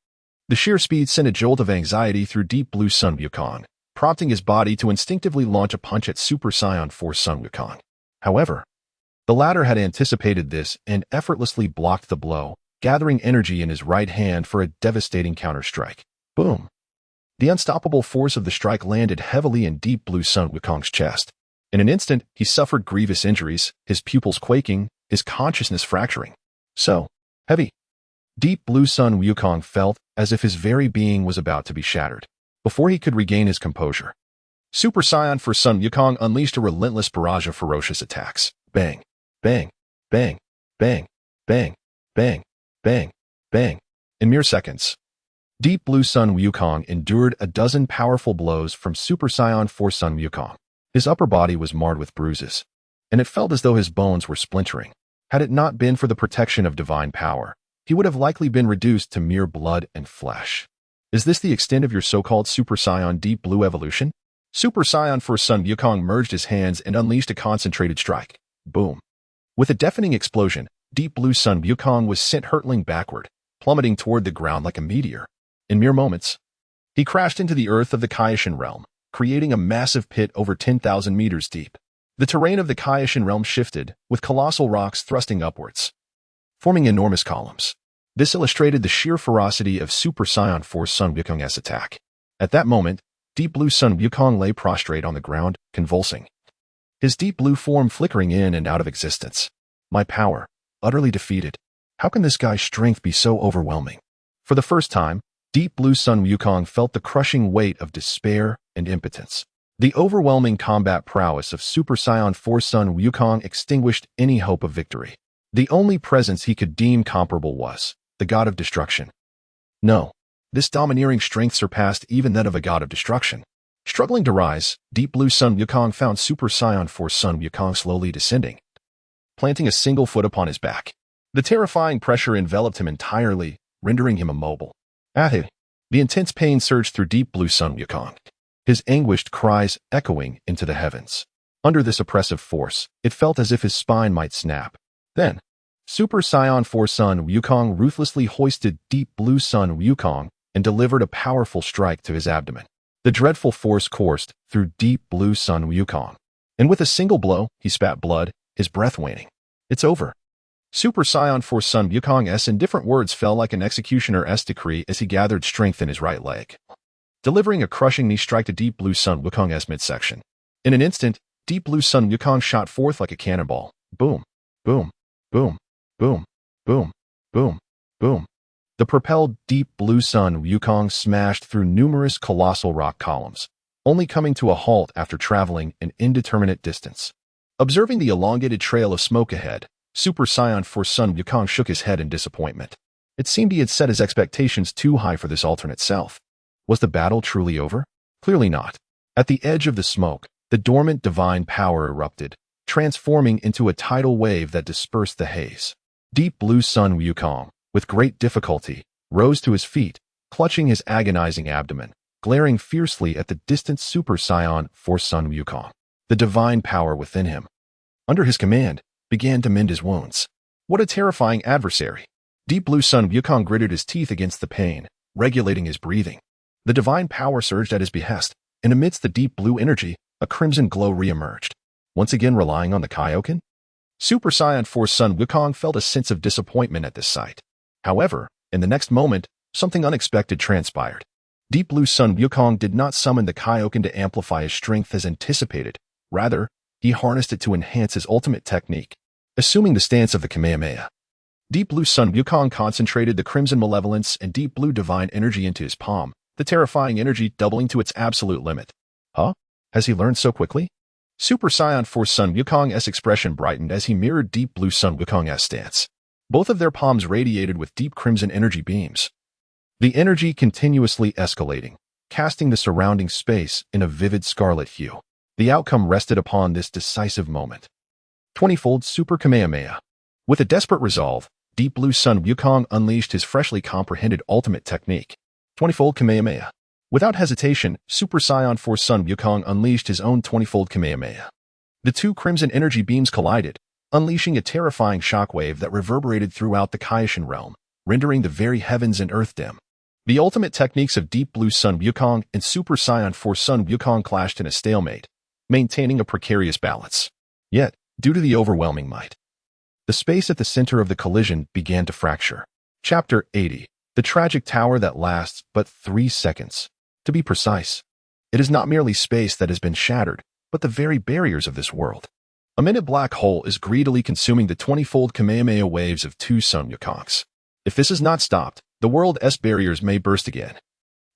The sheer speed sent a jolt of anxiety through deep blue Son Wukong, prompting his body to instinctively launch a punch at Super Saiyan 4 Son Wukong. However, the latter had anticipated this and effortlessly blocked the blow, gathering energy in his right hand for a devastating counter-strike. Boom! The unstoppable force of the strike landed heavily in deep blue Son Wukong's chest. In an instant, he suffered grievous injuries, his pupils quaking, his consciousness fracturing. So heavy. Deep blue Son Wukong felt as if his very being was about to be shattered. Before he could regain his composure, Super Saiyan 4 Son Wukong unleashed a relentless barrage of ferocious attacks. Bang! Bang! Bang! Bang! Bang! Bang! Bang! Bang! In mere seconds, deep blue Son Wukong endured a dozen powerful blows from Super Saiyan 4 Son Wukong. His upper body was marred with bruises, and it felt as though his bones were splintering. Had it not been for the protection of divine power, he would have likely been reduced to mere blood and flesh. Is this the extent of your so-called Super Saiyan Deep Blue evolution? Super Saiyan 4 Son Wukong merged his hands and unleashed a concentrated strike. Boom! With a deafening explosion, deep blue Son Wukong was sent hurtling backward, plummeting toward the ground like a meteor. In mere moments, he crashed into the earth of the Kaioken realm, creating a massive pit over 10,000 meters deep. The terrain of the Kaioken realm shifted, with colossal rocks thrusting upwards, forming enormous columns. This illustrated the sheer ferocity of Super Saiyan 4 Son Wukong's attack. At that moment, deep blue Son Wukong lay prostrate on the ground, convulsing, his deep blue form flickering in and out of existence. My power, utterly defeated. How can this guy's strength be so overwhelming? For the first time, deep blue Son Wukong felt the crushing weight of despair and impotence. The overwhelming combat prowess of Super Saiyan 4 Son Wukong extinguished any hope of victory. The only presence he could deem comparable was the god of destruction. No, this domineering strength surpassed even that of a god of destruction. Struggling to rise, deep blue Son Wukong found Super Saiyan 4 Son Wukong slowly descending, planting a single foot upon his back. The terrifying pressure enveloped him entirely, rendering him immobile. The intense pain surged through deep blue Son Wukong. his anguished cries echoing into the heavens. Under this oppressive force, it felt as if his spine might snap. Then, Super Saiyan 4 Son Wukong ruthlessly hoisted Deep Blue Sun Wukong and delivered a powerful strike to his abdomen. The dreadful force coursed through Deep Blue Sun Wukong, and with a single blow, he spat blood, his breath waning. It's over. Super Saiyan 4 Son Wukong's indifferent words fell like an executioner's decree as he gathered strength in his right leg, delivering a crushing knee strike to Deep Blue Sun Wukong's midsection. In an instant, Deep Blue Sun Wukong shot forth like a cannonball. Boom, boom, boom, boom, boom, boom, boom. The propelled Deep Blue Sun Wukong smashed through numerous colossal rock columns, only coming to a halt after traveling an indeterminate distance. Observing the elongated trail of smoke ahead, Super Saiyan 4 Son Wukong shook his head in disappointment. It seemed he had set his expectations too high for this alternate self. Was the battle truly over? Clearly not. At the edge of the smoke, the dormant divine power erupted, transforming into a tidal wave that dispersed the haze. Deep Blue Sun Wukong, with great difficulty, rose to his feet, clutching his agonizing abdomen, glaring fiercely at the distant Super Saiyan 4 Son Wukong. The divine power within him, under his command, began to mend his wounds. What a terrifying adversary! Deep Blue Sun Wukong gritted his teeth against the pain, regulating his breathing. The divine power surged at his behest, and amidst the deep blue energy, a crimson glow re-emerged. Once again relying on the Kaioken? Super Saiyan 4 Son Wukong felt a sense of disappointment at this sight. However, in the next moment, something unexpected transpired. Deep Blue Sun Wukong did not summon the Kaioken to amplify his strength as anticipated. Rather, he harnessed it to enhance his ultimate technique. Assuming the stance of the Kamehameha, Deep Blue Sun Wukong concentrated the Crimson Malevolence and Deep Blue Divine Energy into his palm, the terrifying energy doubling to its absolute limit. Huh? Has he learned so quickly? Super Saiyan 4 Son Wukong's expression brightened as he mirrored Deep Blue Sun Wukong's stance. Both of their palms radiated with deep crimson energy beams. The energy continuously escalating, casting the surrounding space in a vivid scarlet hue. The outcome rested upon this decisive moment. 20-fold Super Kamehameha. With a desperate resolve, Deep Blue Sun Wukong unleashed his freshly comprehended ultimate technique. 20-fold Kamehameha. Without hesitation, Super Saiyan 4 Son Wukong unleashed his own 20-fold Kamehameha. The two crimson energy beams collided, unleashing a terrifying shockwave that reverberated throughout the Kaioken realm, rendering the very heavens and earth dim. The ultimate techniques of Deep Blue Sun Wukong and Super Saiyan 4 Son Wukong clashed in a stalemate, maintaining a precarious balance. Yet, due to the overwhelming might, the space at the center of the collision began to fracture. Chapter 80. The tragic tower that lasts but 3 seconds. To be precise, it is not merely space that has been shattered, but the very barriers of this world. A minute black hole is greedily consuming the 20-fold Kamehameha waves of 2 Son Wukongs. If this is not stopped, the world's barriers may burst again,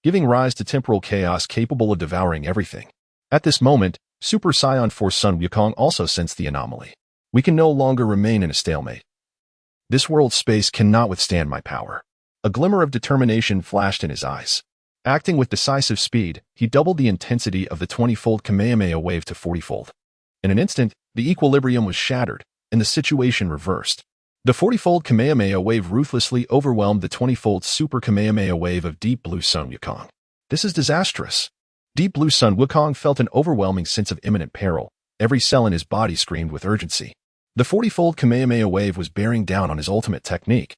giving rise to temporal chaos capable of devouring everything. At this moment, Super Saiyan 4 Son Wukong also sensed the anomaly. We can no longer remain in a stalemate. This world's space cannot withstand my power. A glimmer of determination flashed in his eyes. Acting with decisive speed, he doubled the intensity of the 20-fold Kamehameha wave to 40-fold. In an instant, the equilibrium was shattered, and the situation reversed. The 40-fold Kamehameha wave ruthlessly overwhelmed the 20-fold Super Kamehameha wave of Deep Blue Sun Wukong. This is disastrous. Deep Blue Sun Wukong felt an overwhelming sense of imminent peril. Every cell in his body screamed with urgency. The 40-fold Kamehameha wave was bearing down on his ultimate technique.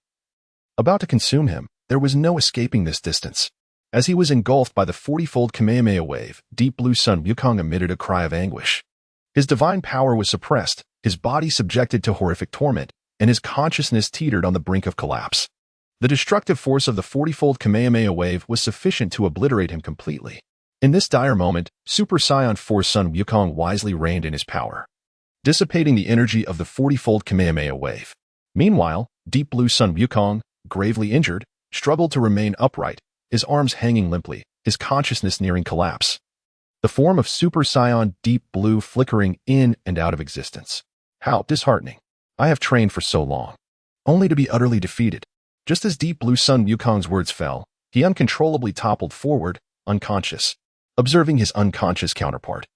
About to consume him, there was no escaping this distance. As he was engulfed by the 40-fold Kamehameha wave, Deep Blue Sun Wukong emitted a cry of anguish. His divine power was suppressed, his body subjected to horrific torment, and his consciousness teetered on the brink of collapse. The destructive force of the 40-fold Kamehameha wave was sufficient to obliterate him completely. In this dire moment, Super Saiyan 4 Son Wukong wisely reigned in his power, dissipating the energy of the 40-fold Kamehameha wave. Meanwhile, Deep Blue Sun Wukong, gravely injured, struggled to remain upright, his arms hanging limply, his consciousness nearing collapse. The form of Super Saiyan Deep Blue flickering in and out of existence. How disheartening. I have trained for so long, only to be utterly defeated. Just as Deep Blue Sun Wukong's words fell, he uncontrollably toppled forward, unconscious, observing his unconscious counterpart.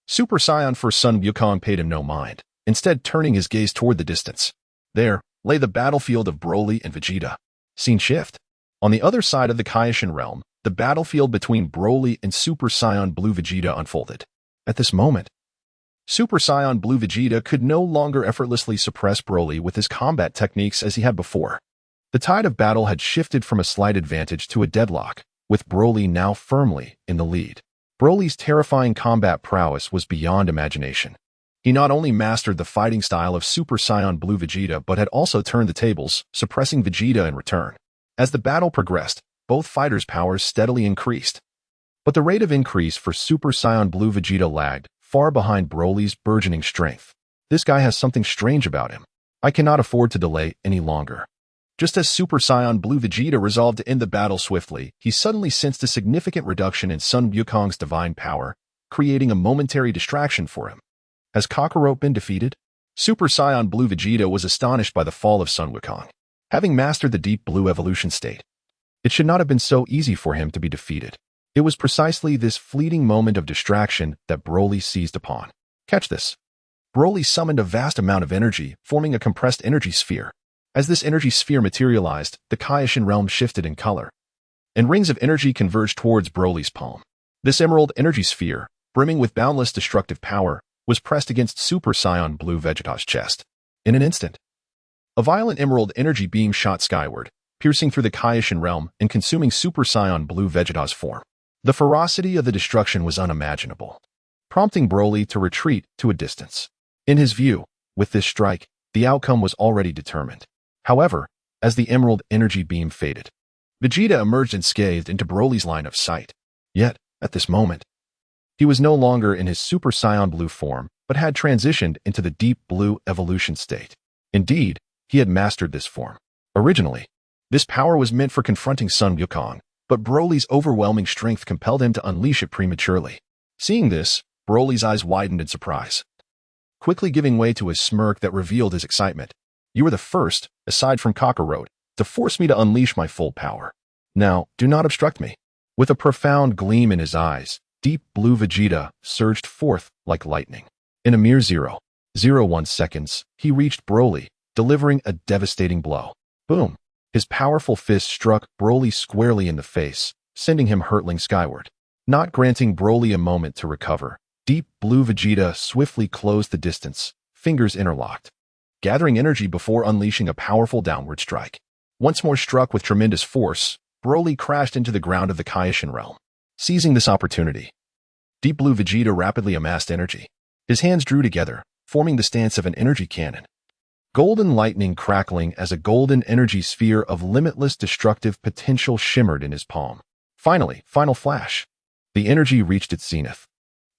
Super Saiyan 4 Son Wukong paid him no mind, instead turning his gaze toward the distance. There lay the battlefield of Broly and Vegeta. Scene shift. On the other side of the Kaioshin realm, the battlefield between Broly and Super Saiyan Blue Vegeta unfolded. At this moment, Super Saiyan Blue Vegeta could no longer effortlessly suppress Broly with his combat techniques as he had before. The tide of battle had shifted from a slight advantage to a deadlock, with Broly now firmly in the lead. Broly's terrifying combat prowess was beyond imagination. He not only mastered the fighting style of Super Saiyan Blue Vegeta but had also turned the tables, suppressing Vegeta in return. As the battle progressed, both fighters' powers steadily increased. But the rate of increase for Super Saiyan Blue Vegeta lagged, far behind Broly's burgeoning strength. This guy has something strange about him. I cannot afford to delay any longer. Just as Super Saiyan Blue Vegeta resolved to end the battle swiftly, he suddenly sensed a significant reduction in Sun Wukong's divine power, creating a momentary distraction for him. Has Kakarot been defeated? Super Saiyan Blue Vegeta was astonished by the fall of Sun Wukong. Having mastered the Deep Blue evolution state, it should not have been so easy for him to be defeated. It was precisely this fleeting moment of distraction that Broly seized upon. Catch this. Broly summoned a vast amount of energy, forming a compressed energy sphere. As this energy sphere materialized, the Kaioshin realm shifted in color, and rings of energy converged towards Broly's palm. This emerald energy sphere, brimming with boundless destructive power, was pressed against Super Saiyan Blue Vegeta's chest. In an instant, a violent emerald energy beam shot skyward, piercing through the Kaioshin realm and consuming Super Saiyan Blue Vegeta's form. The ferocity of the destruction was unimaginable, prompting Broly to retreat to a distance. In his view, with this strike, the outcome was already determined. However, as the emerald energy beam faded, Vegeta emerged unscathed into Broly's line of sight. Yet, at this moment, he was no longer in his Super Saiyan Blue form, but had transitioned into the Deep Blue evolution state. Indeed, he had mastered this form. Originally, this power was meant for confronting Sun Wukong, but Broly's overwhelming strength compelled him to unleash it prematurely. Seeing this, Broly's eyes widened in surprise, quickly giving way to a smirk that revealed his excitement. You were the first, aside from Kakarot, to force me to unleash my full power. Now, do not obstruct me. With a profound gleam in his eyes, Deep Blue Vegeta surged forth like lightning. In a mere 0.01 seconds, he reached Broly, delivering a devastating blow. Boom! His powerful fist struck Broly squarely in the face, sending him hurtling skyward. Not granting Broly a moment to recover, Deep Blue Vegeta swiftly closed the distance, fingers interlocked, gathering energy before unleashing a powerful downward strike. Once more struck with tremendous force, Broly crashed into the ground of the Kaioshin realm. Seizing this opportunity, Deep Blue Vegeta rapidly amassed energy. His hands drew together, forming the stance of an energy cannon. Golden lightning crackling as a golden energy sphere of limitless destructive potential shimmered in his palm. Finally, final flash. The energy reached its zenith,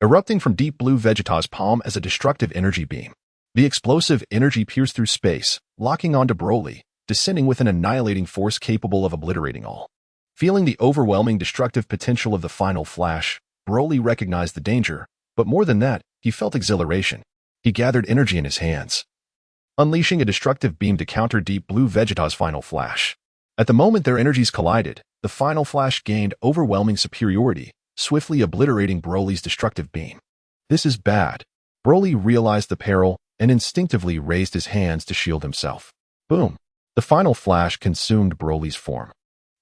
erupting from Deep Blue Vegeta's palm as a destructive energy beam. The explosive energy pierced through space, locking onto Broly, descending with an annihilating force capable of obliterating all. Feeling the overwhelming destructive potential of the final flash, Broly recognized the danger, but more than that, he felt exhilaration. He gathered energy in his hands, unleashing a destructive beam to counter Deep Blue Vegeta's final flash. At the moment their energies collided, the final flash gained overwhelming superiority, swiftly obliterating Broly's destructive beam. This is bad. Broly realized the peril and instinctively raised his hands to shield himself. Boom! The final flash consumed Broly's form,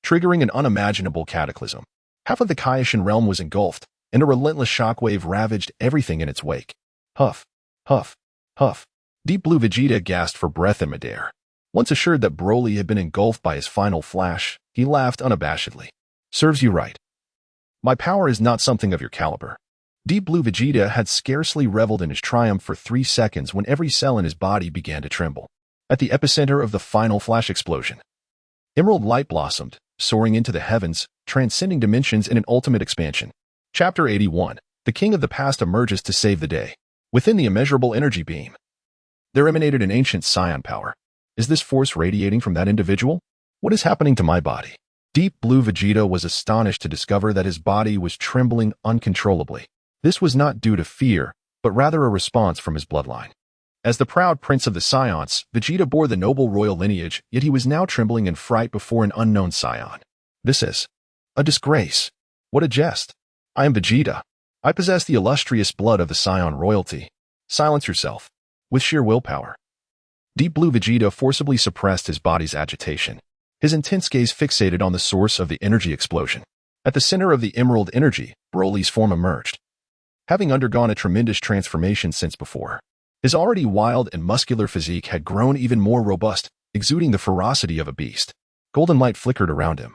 triggering an unimaginable cataclysm. Half of the Kaioshin realm was engulfed, and a relentless shockwave ravaged everything in its wake. Huff, huff, huff. Deep Blue Vegeta gasped for breath in midair. Once assured that Broly had been engulfed by his final flash, he laughed unabashedly. Serves you right. My power is not something of your caliber. Deep Blue Vegeta had scarcely reveled in his triumph for 3 seconds when every cell in his body began to tremble. At the epicenter of the final flash explosion, emerald light blossomed, soaring into the heavens, transcending dimensions in an ultimate expansion. Chapter 81. The King of the Past emerges to save the day. Within the immeasurable energy beam, there emanated an ancient Saiyan power. Is this force radiating from that individual? What is happening to my body? Deep Blue Vegeta was astonished to discover that his body was trembling uncontrollably. This was not due to fear, but rather a response from his bloodline. As the proud prince of the Saiyans, Vegeta bore the noble royal lineage, yet he was now trembling in fright before an unknown Saiyan. This is a disgrace. What a jest. I am Vegeta. I possess the illustrious blood of the Saiyan royalty. Silence yourself. With sheer willpower, Deep Blue Vegeta forcibly suppressed his body's agitation. his intense gaze fixated on the source of the energy explosion. At the center of the emerald energy, Broly's form emerged. Having undergone a tremendous transformation since before, his already wild and muscular physique had grown even more robust, exuding the ferocity of a beast. Golden light flickered around him,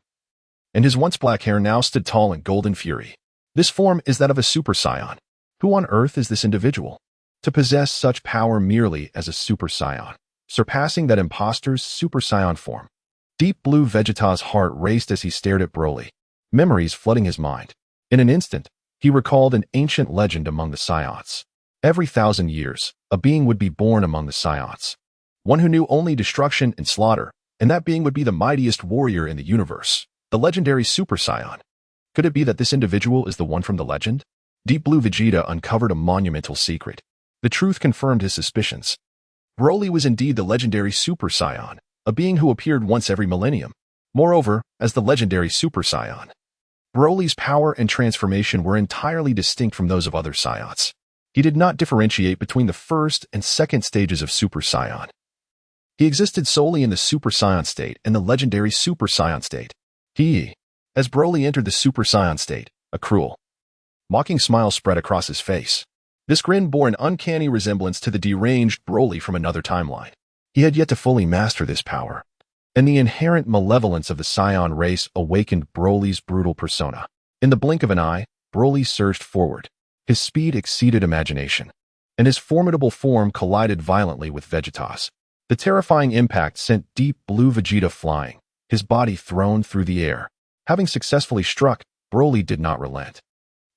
and his once black hair now stood tall in golden fury. This form is that of a Super Saiyan. Who on earth is this individual? To possess such power merely as a Super Saiyan, surpassing that imposter's Super Saiyan form. Deep Blue Vegeta's heart raced as he stared at Broly, memories flooding his mind. In an instant, he recalled an ancient legend among the Saiyans. Every 1,000 years, a being would be born among the Saiyans. One who knew only destruction and slaughter, and that being would be the mightiest warrior in the universe, the legendary Super Saiyan. Could it be that this individual is the one from the legend? Deep Blue Vegeta uncovered a monumental secret. The truth confirmed his suspicions. Broly was indeed the legendary Super Saiyan, a being who appeared once every millennium. Moreover, as the legendary Super Saiyan, Broly's power and transformation were entirely distinct from those of other Saiyans. He did not differentiate between the first and second stages of Super Saiyan. He existed solely in the Super Saiyan state and the legendary Super Saiyan state. As Broly entered the Super Saiyan state, a cruel, mocking smile spread across his face. This grin bore an uncanny resemblance to the deranged Broly from another timeline. He had yet to fully master this power, and the inherent malevolence of the Saiyan race awakened Broly's brutal persona. In the blink of an eye, Broly surged forward. His speed exceeded imagination, and his formidable form collided violently with Vegeta's. The terrifying impact sent Deep Blue Vegeta flying, his body thrown through the air. Having successfully struck, Broly did not relent.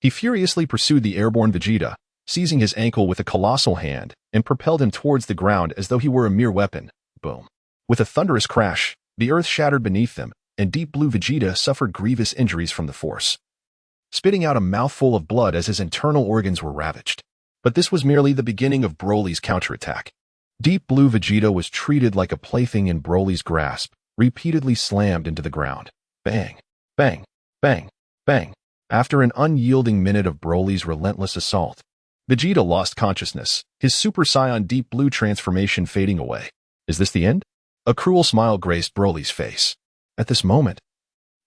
He furiously pursued the airborne Vegeta, seizing his ankle with a colossal hand, and propelled him towards the ground as though he were a mere weapon. Boom. With a thunderous crash, the earth shattered beneath them, and Deep Blue Vegeta suffered grievous injuries from the force, spitting out a mouthful of blood as his internal organs were ravaged. But this was merely the beginning of Broly's counterattack. Deep Blue Vegeta was treated like a plaything in Broly's grasp, repeatedly slammed into the ground. Bang, bang, bang, bang. After an unyielding minute of Broly's relentless assault, Vegeta lost consciousness, his Super Saiyan Deep Blue transformation fading away. Is this the end? A cruel smile graced Broly's face. At this moment,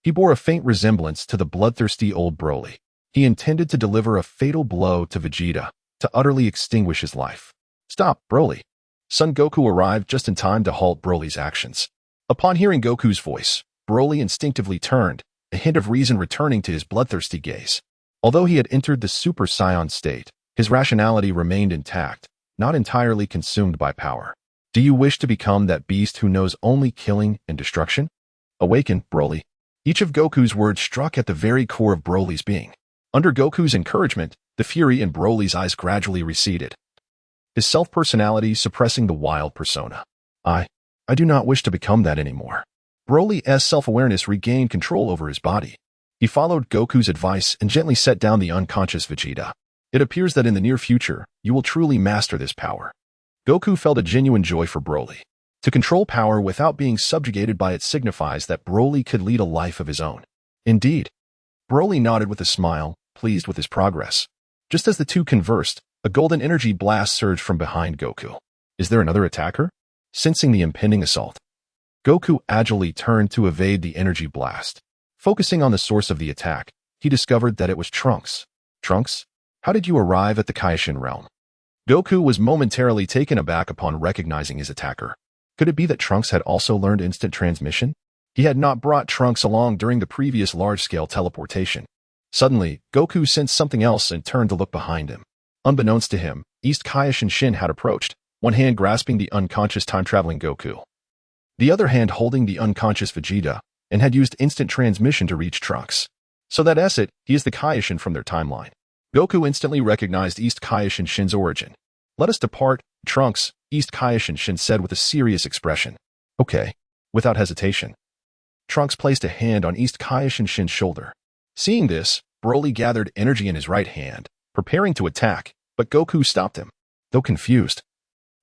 he bore a faint resemblance to the bloodthirsty old Broly. He intended to deliver a fatal blow to Vegeta, to utterly extinguish his life. Stop, Broly. Son Goku arrived just in time to halt Broly's actions. Upon hearing Goku's voice, Broly instinctively turned, a hint of reason returning to his bloodthirsty gaze. Although he had entered the Super Saiyan state, his rationality remained intact, not entirely consumed by power. Do you wish to become that beast who knows only killing and destruction? Awaken, Broly. Each of Goku's words struck at the very core of Broly's being. Under Goku's encouragement, the fury in Broly's eyes gradually receded, his self-personality suppressing the wild persona. I do not wish to become that anymore. Broly's self-awareness regained control over his body. He followed Goku's advice and gently set down the unconscious Vegeta. It appears that in the near future, you will truly master this power. Goku felt a genuine joy for Broly. To control power without being subjugated by it signifies that Broly could lead a life of his own. Indeed. Broly nodded with a smile, pleased with his progress. Just as the two conversed, a golden energy blast surged from behind Goku. Is there another attacker? Sensing the impending assault, Goku agilely turned to evade the energy blast. Focusing on the source of the attack, he discovered that it was Trunks. Trunks, how did you arrive at the Kaishin realm? Goku was momentarily taken aback upon recognizing his attacker. Could it be that Trunks had also learned instant transmission? He had not brought Trunks along during the previous large-scale teleportation. Suddenly, Goku sensed something else and turned to look behind him. Unbeknownst to him, East Kaishin Shin had approached, one hand grasping the unconscious time-traveling Goku, the other hand holding the unconscious Vegeta, and had used instant transmission to reach Trunks. So that's it, he is the Kaishin from their timeline. Goku instantly recognized East Kaishin Shin's origin. Let us depart, Trunks, East Kaishin Shin said with a serious expression. Okay. Without hesitation, Trunks placed a hand on East Kaishin Shin's shoulder. Seeing this, Broly gathered energy in his right hand, preparing to attack, but Goku stopped him. Though confused,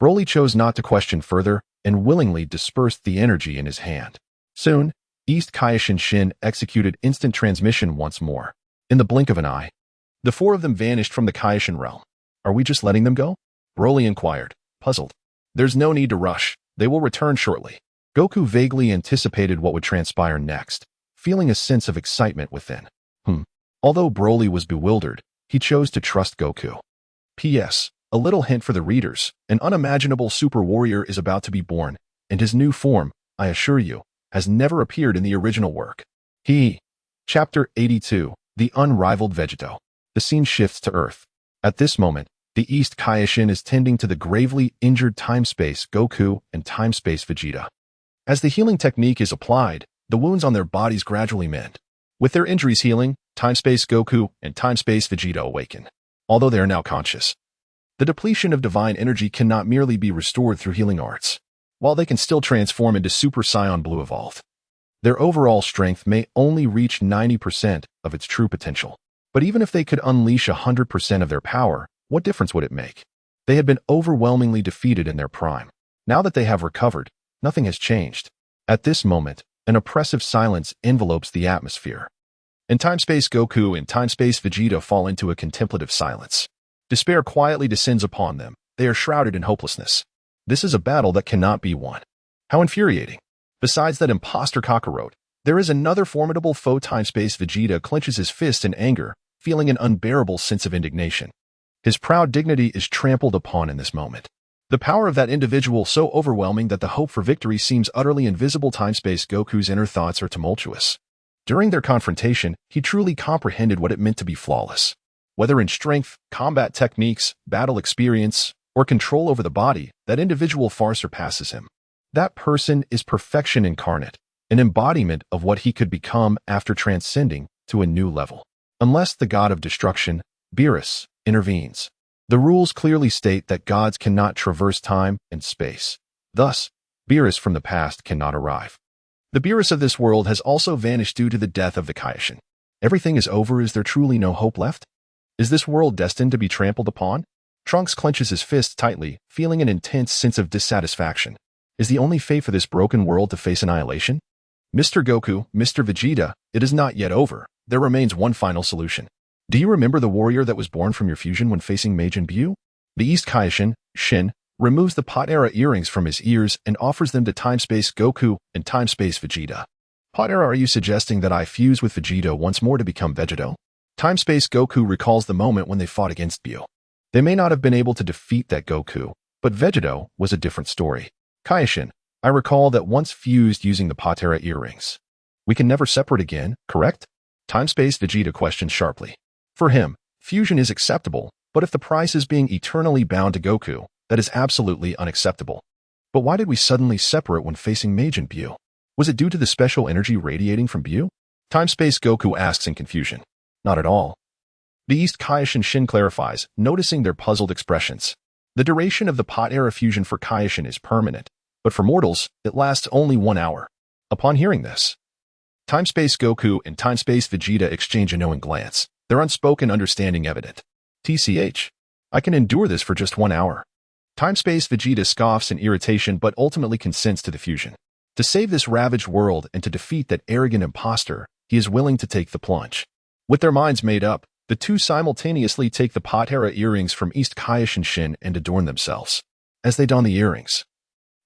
Broly chose not to question further and willingly dispersed the energy in his hand. Soon, East Kaishin Shin executed instant transmission once more. In the blink of an eye, the four of them vanished from the Kaishin realm. Are we just letting them go? Broly inquired, puzzled. There's no need to rush. They will return shortly. Goku vaguely anticipated what would transpire next, feeling a sense of excitement within. Although Broly was bewildered, he chose to trust Goku. P.S. A little hint for the readers, an unimaginable super warrior is about to be born, and his new form, I assure you, has never appeared in the original work. Chapter 82, The Unrivaled Vegeto. The scene shifts to Earth. At this moment, the East Kaioshin is tending to the gravely injured Time-Space Goku and Time-Space Vegeta. As the healing technique is applied, the wounds on their bodies gradually mend. With their injuries healing, Time-Space Goku and Time-Space Vegeta awaken, although they are now conscious. The depletion of divine energy cannot merely be restored through healing arts, while they can still transform into Super Saiyan Blue Evolved. Their overall strength may only reach 90% of its true potential. But even if they could unleash 100% of their power, what difference would it make? They had been overwhelmingly defeated in their prime. Now that they have recovered, nothing has changed. At this moment, an oppressive silence envelopes the atmosphere. And Time-Space Goku and Time-Space Vegeta fall into a contemplative silence. Despair quietly descends upon them. They are shrouded in hopelessness. This is a battle that cannot be won. How infuriating. Besides that imposter Kakarot, there is another formidable foe. Time-Space Vegeta clenches his fist in anger, feeling an unbearable sense of indignation. His proud dignity is trampled upon in this moment. The power of that individual so overwhelming that the hope for victory seems utterly invisible. Time-Space Goku's inner thoughts are tumultuous. During their confrontation, he truly comprehended what it meant to be flawless. Whether in strength, combat techniques, battle experience, or control over the body, that individual far surpasses him. That person is perfection incarnate, an embodiment of what he could become after transcending to a new level. Unless the god of destruction, Beerus, intervenes. The rules clearly state that gods cannot traverse time and space. Thus, Beerus from the past cannot arrive. The Beerus of this world has also vanished due to the death of the Kaioshin. Everything is over. Is there truly no hope left? Is this world destined to be trampled upon? Trunks clenches his fist tightly, feeling an intense sense of dissatisfaction. Is the only fate for this broken world to face annihilation? Mr. Goku, Mr. Vegeta, it is not yet over. There remains one final solution. Do you remember the warrior that was born from your fusion when facing Majin Buu? The East Kaioshin, Shin, removes the Pot-era earrings from his ears and offers them to Time-Space Goku and Time-Space Vegeta. Pot-era, are you suggesting that I fuse with Vegeta once more to become Vegeto? Time-Space Goku recalls the moment when they fought against Buu. They may not have been able to defeat that Goku, but Vegeto was a different story. Kaioshin, I recall that once fused using the Pot-era earrings. We can never separate again, correct? Time-Space Vegeta questions sharply. For him, fusion is acceptable, but if the price is being eternally bound to Goku, that is absolutely unacceptable. But why did we suddenly separate when facing Majin Buu? Was it due to the special energy radiating from Buu? Time-Space Goku asks in confusion. Not at all. The East Kaioshin Shin clarifies, noticing their puzzled expressions. The duration of the Pot-era fusion for Kaioshin is permanent, but for mortals, it lasts only 1 hour. Upon hearing this, Time-Space Goku and Time-Space Vegeta exchange a knowing glance, their unspoken understanding evident. TCH. I can endure this for just 1 hour. Time-Space Vegeta scoffs in irritation but ultimately consents to the fusion. To save this ravaged world and to defeat that arrogant imposter, he is willing to take the plunge. With their minds made up, the two simultaneously take the Pot-era earrings from East Kaioshin Shin and adorn themselves. As they don the earrings,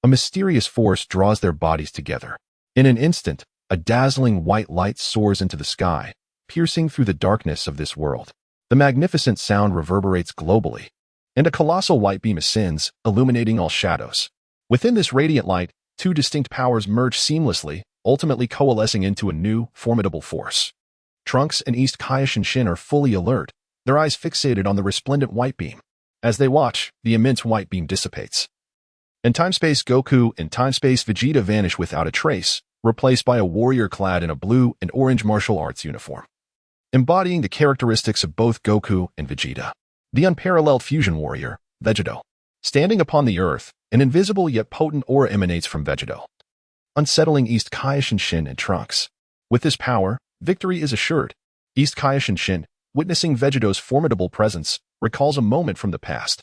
a mysterious force draws their bodies together. In an instant, a dazzling white light soars into the sky, piercing through the darkness of this world. The magnificent sound reverberates globally, and a colossal white beam ascends, illuminating all shadows. Within this radiant light, two distinct powers merge seamlessly, ultimately coalescing into a new, formidable force. Trunks and East Kaioshin Shin are fully alert, their eyes fixated on the resplendent white beam. As they watch, the immense white beam dissipates. And Time-Space Goku and Time-Space Vegeta vanish without a trace, replaced by a warrior clad in a blue and orange martial arts uniform, embodying the characteristics of both Goku and Vegeta. The unparalleled fusion warrior, Vegeto. Standing upon the earth, an invisible yet potent aura emanates from Vegeto, unsettling East Kaioshin Shin and Trunks. With this power, victory is assured. East Kaioshin Shin, witnessing Vegeto's formidable presence, recalls a moment from the past.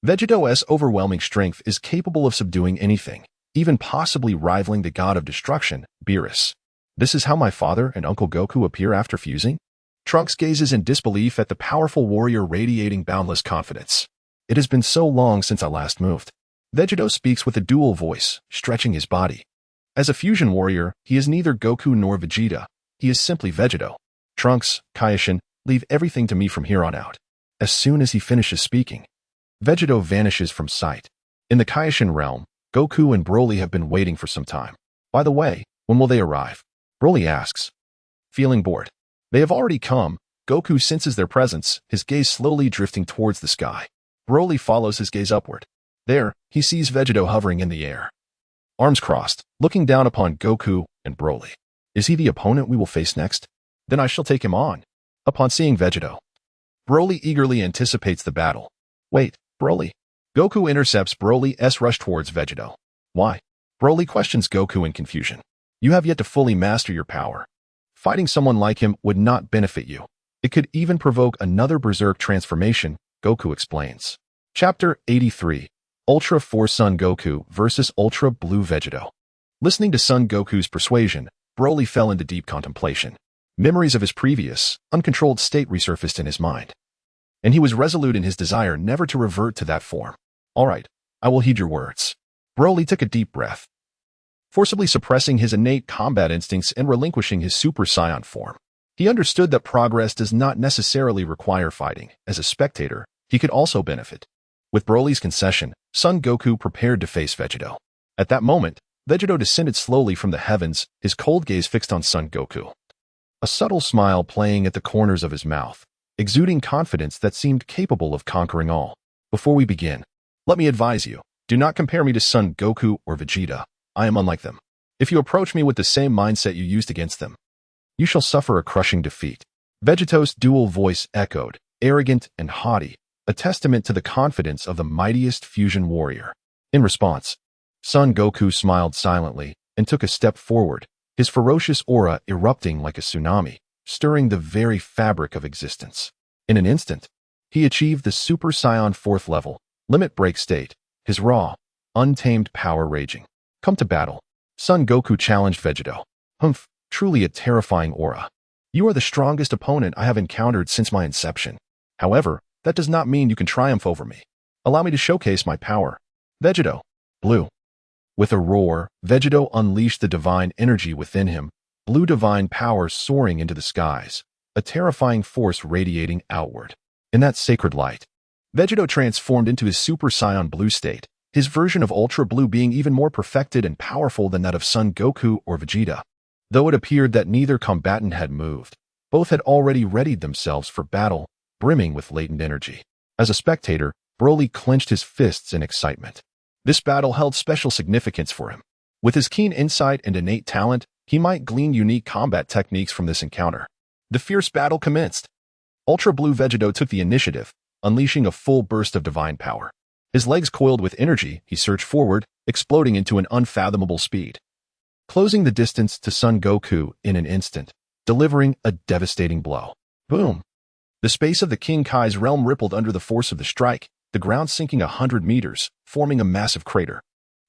Vegeto's overwhelming strength is capable of subduing anything, even possibly rivaling the god of destruction, Beerus. This is how my father and Uncle Goku appear after fusing? Trunks gazes in disbelief at the powerful warrior radiating boundless confidence. It has been so long since I last moved. Vegeto speaks with a dual voice, stretching his body. As a fusion warrior, he is neither Goku nor Vegeta. He is simply Vegeto. Trunks, Kaioshin, leave everything to me from here on out. As soon as he finishes speaking, Vegeto vanishes from sight. In the Kaioshin realm, Goku and Broly have been waiting for some time. By the way, when will they arrive? Broly asks. Feeling bored. They have already come. Goku senses their presence, his gaze slowly drifting towards the sky. Broly follows his gaze upward. There, he sees Vegeto hovering in the air, arms crossed, looking down upon Goku and Broly. Is he the opponent we will face next? Then I shall take him on. Upon seeing Vegeto, Broly eagerly anticipates the battle. Wait, Broly. Goku intercepts Broly's rush towards Vegeto. Why? Broly questions Goku in confusion. You have yet to fully master your power. Fighting someone like him would not benefit you. It could even provoke another Berserk transformation, Goku explains. Chapter 83. Ultra 4 Son Goku vs. Ultra Blue Vegeto. Listening to Son Goku's persuasion, Broly fell into deep contemplation. Memories of his previous, uncontrolled state resurfaced in his mind, and he was resolute in his desire never to revert to that form. All right, I will heed your words. Broly took a deep breath, forcibly suppressing his innate combat instincts and relinquishing his Super Saiyan form. He understood that progress does not necessarily require fighting. As a spectator, he could also benefit. With Broly's concession, Son Goku prepared to face Vegeto. At that moment, Vegeto descended slowly from the heavens, his cold gaze fixed on Son Goku. A subtle smile playing at the corners of his mouth, exuding confidence that seemed capable of conquering all. Before we begin, let me advise you, do not compare me to Son Goku or Vegeta. I am unlike them. If you approach me with the same mindset you used against them, you shall suffer a crushing defeat. Vegeto's dual voice echoed, arrogant and haughty, a testament to the confidence of the mightiest fusion warrior. In response, Son Goku smiled silently and took a step forward, his ferocious aura erupting like a tsunami, stirring the very fabric of existence. In an instant, he achieved the Super Saiyan 4th level, limit break state, his raw, untamed power raging. Come to battle. Son Goku challenged Vegeto. Humph, truly a terrifying aura. You are the strongest opponent I have encountered since my inception. However, that does not mean you can triumph over me. Allow me to showcase my power. Vegeto. Blue. With a roar, Vegeto unleashed the divine energy within him, blue divine power soaring into the skies, a terrifying force radiating outward. In that sacred light, Vegeto transformed into his Super Saiyan Blue state, his version of Ultra Blue being even more perfected and powerful than that of Son Goku or Vegeta. Though it appeared that neither combatant had moved, both had already readied themselves for battle, brimming with latent energy. As a spectator, Broly clenched his fists in excitement. This battle held special significance for him. With his keen insight and innate talent, he might glean unique combat techniques from this encounter. The fierce battle commenced. Ultra Blue Vegeto took the initiative, unleashing a full burst of divine power. His legs coiled with energy, he surged forward, exploding into an unfathomable speed, closing the distance to Son Goku in an instant, delivering a devastating blow. Boom! The space of the King Kai's realm rippled under the force of the strike, the ground sinking 100 meters, forming a massive crater.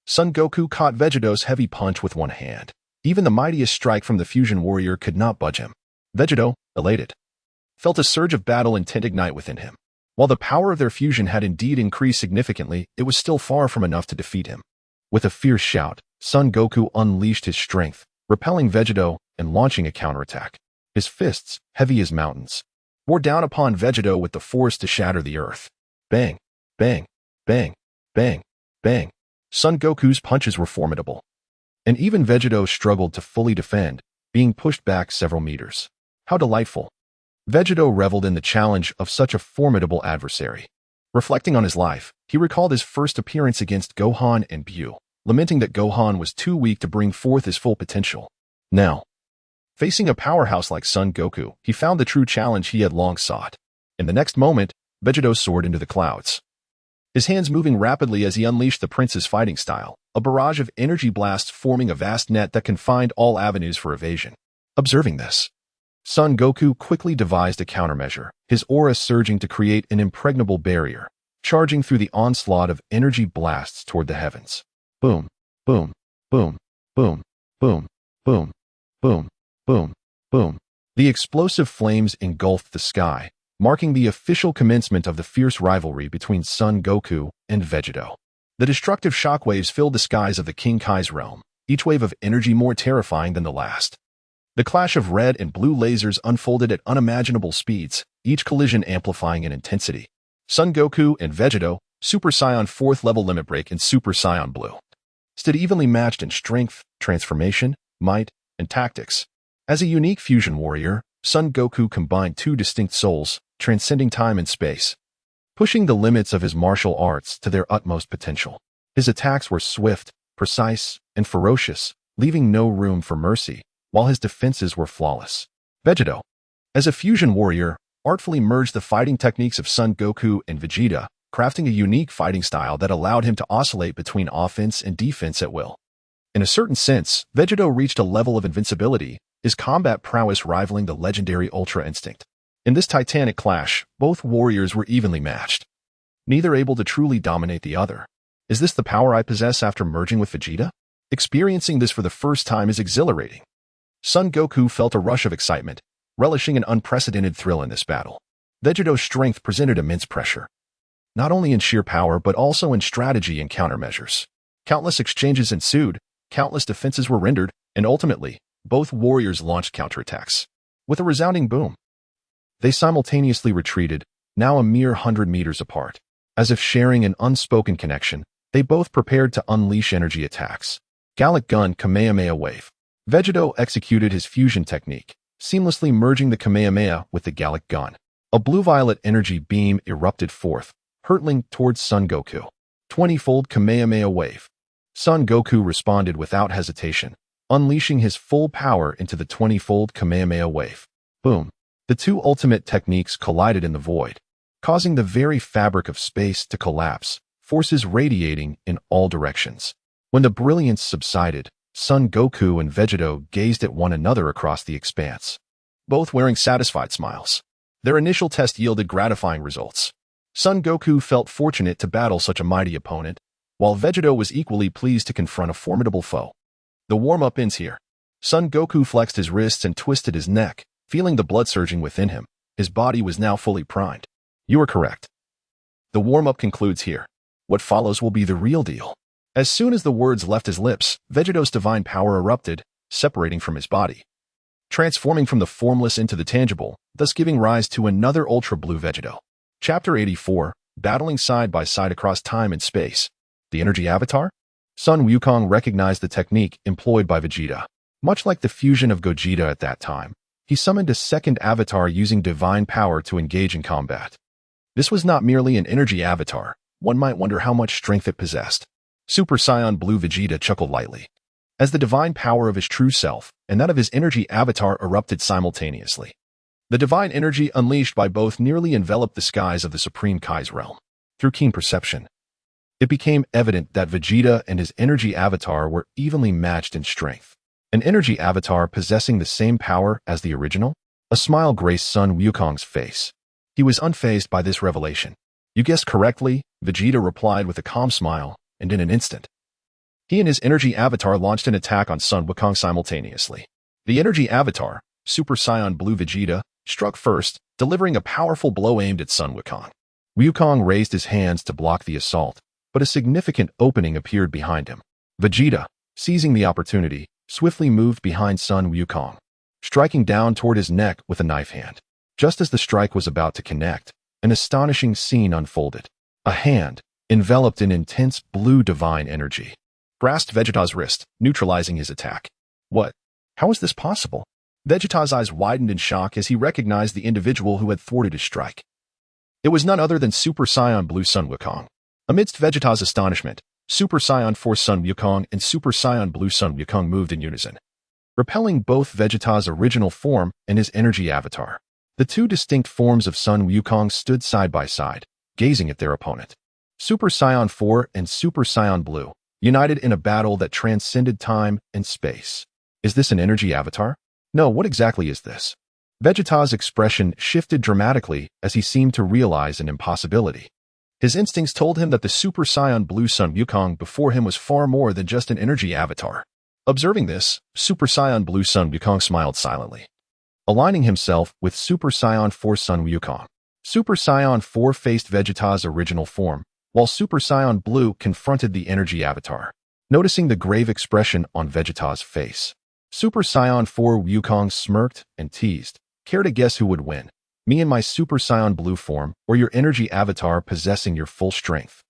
Son Goku caught Vegeto's heavy punch with one hand. Even the mightiest strike from the fusion warrior could not budge him. Vegeto, elated, felt a surge of battle intent ignite within him. While the power of their fusion had indeed increased significantly, it was still far from enough to defeat him. With a fierce shout, Son Goku unleashed his strength, repelling Vegeto and launching a counterattack. His fists, heavy as mountains, bore down upon Vegeto with the force to shatter the earth. Bang, bang, bang, bang, bang. Son Goku's punches were formidable, and even Vegeto struggled to fully defend, being pushed back several meters. How delightful! Vegeto reveled in the challenge of such a formidable adversary. Reflecting on his life, he recalled his first appearance against Gohan and Buu, lamenting that Gohan was too weak to bring forth his full potential. Now, facing a powerhouse like Son Goku, he found the true challenge he had long sought. In the next moment, Vegeto soared into the clouds, his hands moving rapidly as he unleashed the prince's fighting style, a barrage of energy blasts forming a vast net that confined all avenues for evasion. Observing this, Son Goku quickly devised a countermeasure, his aura surging to create an impregnable barrier, charging through the onslaught of energy blasts toward the heavens. Boom, boom, boom, boom, boom, boom, boom, boom, boom. The explosive flames engulfed the sky, marking the official commencement of the fierce rivalry between Son Goku and Vegeto. The destructive shockwaves filled the skies of the King Kai's realm, each wave of energy more terrifying than the last. The clash of red and blue lasers unfolded at unimaginable speeds, each collision amplifying in intensity. Son Goku and Vegito, Super Saiyan 4th level limit break and Super Saiyan Blue, stood evenly matched in strength, transformation, might, and tactics. As a unique fusion warrior, Son Goku combined two distinct souls, transcending time and space, pushing the limits of his martial arts to their utmost potential. His attacks were swift, precise, and ferocious, leaving no room for mercy, while his defenses were flawless. Vegito, as a fusion warrior, artfully merged the fighting techniques of Son Goku and Vegeta, crafting a unique fighting style that allowed him to oscillate between offense and defense at will. In a certain sense, Vegito reached a level of invincibility, his combat prowess rivaling the legendary Ultra Instinct. In this titanic clash, both warriors were evenly matched, neither able to truly dominate the other. Is this the power I possess after merging with Vegeta? Experiencing this for the first time is exhilarating. Son Goku felt a rush of excitement, relishing an unprecedented thrill in this battle. Vegito's strength presented immense pressure, not only in sheer power but also in strategy and countermeasures. Countless exchanges ensued, countless defenses were rendered, and ultimately, both warriors launched counterattacks. With a resounding boom, they simultaneously retreated, now a mere 100 meters apart. As if sharing an unspoken connection, they both prepared to unleash energy attacks. Gallic Gun Kamehameha Wave. Vegito executed his fusion technique, seamlessly merging the Kamehameha with the Gallic Gun. A blue-violet energy beam erupted forth, hurtling towards Son Goku. 20-fold Kamehameha Wave. Son Goku responded without hesitation, unleashing his full power into the 20-fold Kamehameha Wave. Boom. The two ultimate techniques collided in the void, causing the very fabric of space to collapse, forces radiating in all directions. When the brilliance subsided, Son Goku and Vegito gazed at one another across the expanse, both wearing satisfied smiles. Their initial test yielded gratifying results. Son Goku felt fortunate to battle such a mighty opponent, while Vegito was equally pleased to confront a formidable foe. The warm-up ends here. Son Goku flexed his wrists and twisted his neck, feeling the blood surging within him. His body was now fully primed. You are correct. The warm-up concludes here. What follows will be the real deal. As soon as the words left his lips, Vegito's divine power erupted, separating from his body, transforming from the formless into the tangible, thus giving rise to another Ultra Blue Vegito. Chapter 84, Battling Side by Side Across Time and Space. The Energy Avatar? Sun Wukong recognized the technique employed by Vegeta. Much like the fusion of Gogeta at that time, he summoned a second avatar using divine power to engage in combat. This was not merely an energy avatar. One might wonder how much strength it possessed. Super Saiyan Blue Vegeta chuckled lightly, as the divine power of his true self and that of his energy avatar erupted simultaneously. The divine energy unleashed by both nearly enveloped the skies of the Supreme Kai's realm. Through keen perception, it became evident that Vegeta and his energy avatar were evenly matched in strength. An energy avatar possessing the same power as the original? A smile graced Sun Wukong's face. He was unfazed by this revelation. You guessed correctly, Vegeta replied with a calm smile, and in an instant, he and his energy avatar launched an attack on Sun Wukong simultaneously. The energy avatar, Super Saiyan Blue Vegeta, struck first, delivering a powerful blow aimed at Sun Wukong. Wukong raised his hands to block the assault, but a significant opening appeared behind him. Vegeta, seizing the opportunity, swiftly moved behind Sun Wukong, striking down toward his neck with a knife hand. Just as the strike was about to connect, an astonishing scene unfolded. A hand, enveloped in intense blue divine energy, grasped Vegeta's wrist, neutralizing his attack. What? How is this possible? Vegeta's eyes widened in shock as he recognized the individual who had thwarted his strike. It was none other than Super Saiyan Blue Sun Wukong. Amidst Vegeta's astonishment, Super Saiyan 4 Sun Wukong and Super Saiyan Blue Sun Wukong moved in unison, repelling both Vegeta's original form and his energy avatar. The two distinct forms of Sun Wukong stood side by side, gazing at their opponent. Super Saiyan 4 and Super Saiyan Blue, united in a battle that transcended time and space. Is this an energy avatar? No, what exactly is this? Vegeta's expression shifted dramatically as he seemed to realize an impossibility. His instincts told him that the Super Saiyan Blue Sun Wukong before him was far more than just an energy avatar. Observing this, Super Saiyan Blue Sun Wukong smiled silently, aligning himself with Super Saiyan 4 Sun Wukong. Super Saiyan 4 faced Vegeta's original form, while Super Saiyan Blue confronted the energy avatar. Noticing the grave expression on Vegeta's face, Super Saiyan 4 Wukong smirked and teased. Care to guess who would win? Me in my Super Saiyan blue form, or your energy avatar possessing your full strength?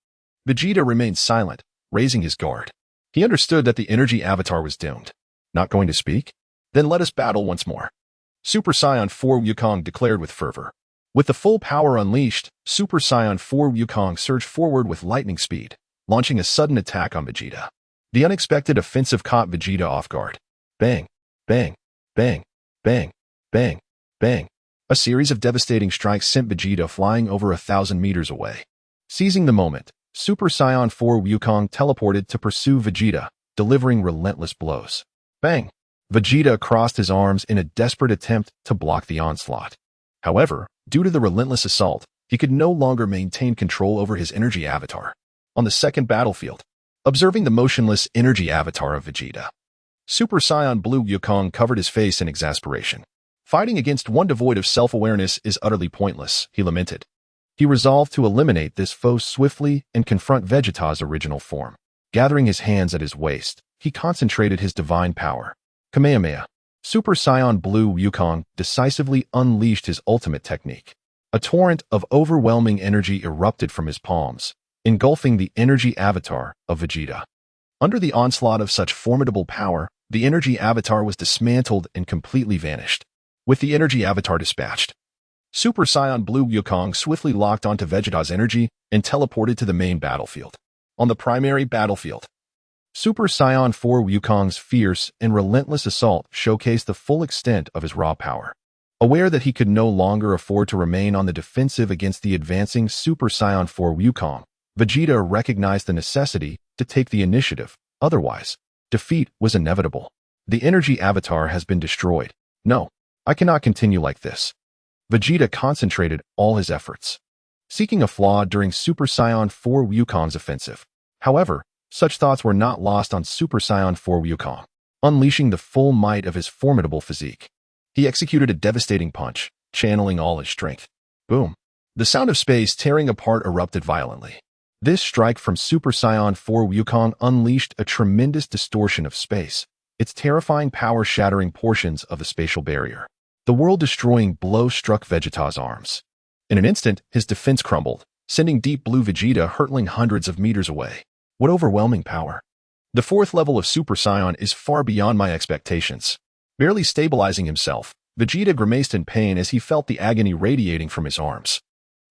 Vegeta remained silent, raising his guard. He understood that the energy avatar was doomed. Not going to speak? Then let us battle once more. Super Saiyan 4 Wukong declared with fervor. With the full power unleashed, Super Saiyan 4 Wukong surged forward with lightning speed, launching a sudden attack on Vegeta. The unexpected offensive caught Vegeta off guard. Bang, bang, bang, bang, bang, bang. A series of devastating strikes sent Vegeta flying over 1,000 meters away. Seizing the moment, Super Saiyan 4 Wukong teleported to pursue Vegeta, delivering relentless blows. Bang! Vegeta crossed his arms in a desperate attempt to block the onslaught. However, due to the relentless assault, he could no longer maintain control over his energy avatar. On the second battlefield, observing the motionless energy avatar of Vegeta, Super Saiyan Blue Wukong covered his face in exasperation. Fighting against one devoid of self-awareness is utterly pointless, he lamented. He resolved to eliminate this foe swiftly and confront Vegeta's original form. Gathering his hands at his waist, he concentrated his divine power. Kamehameha. Super Saiyan Blue Wukong decisively unleashed his ultimate technique. A torrent of overwhelming energy erupted from his palms, engulfing the energy avatar of Vegeta. Under the onslaught of such formidable power, the energy avatar was dismantled and completely vanished. With the energy avatar dispatched, Super Saiyan Blue Wukong swiftly locked onto Vegeta's energy and teleported to the main battlefield. On the primary battlefield, Super Saiyan 4 Wukong's fierce and relentless assault showcased the full extent of his raw power. Aware that he could no longer afford to remain on the defensive against the advancing Super Saiyan 4 Wukong, Vegeta recognized the necessity to take the initiative. Otherwise, defeat was inevitable. The energy avatar has been destroyed. No, I cannot continue like this. Vegeta concentrated all his efforts, seeking a flaw during Super Saiyan 4 Wukong's offensive. However, such thoughts were not lost on Super Saiyan 4 Wukong. Unleashing the full might of his formidable physique, he executed a devastating punch, channeling all his strength. Boom! The sound of space tearing apart erupted violently. This strike from Super Saiyan 4 Wukong unleashed a tremendous distortion of space, its terrifying power shattering portions of the spatial barrier. The world-destroying blow struck Vegeta's arms. In an instant, his defense crumbled, sending Deep Blue Vegeta hurtling hundreds of meters away. What overwhelming power! The fourth level of Super Saiyan is far beyond my expectations. Barely stabilizing himself, Vegeta grimaced in pain as he felt the agony radiating from his arms.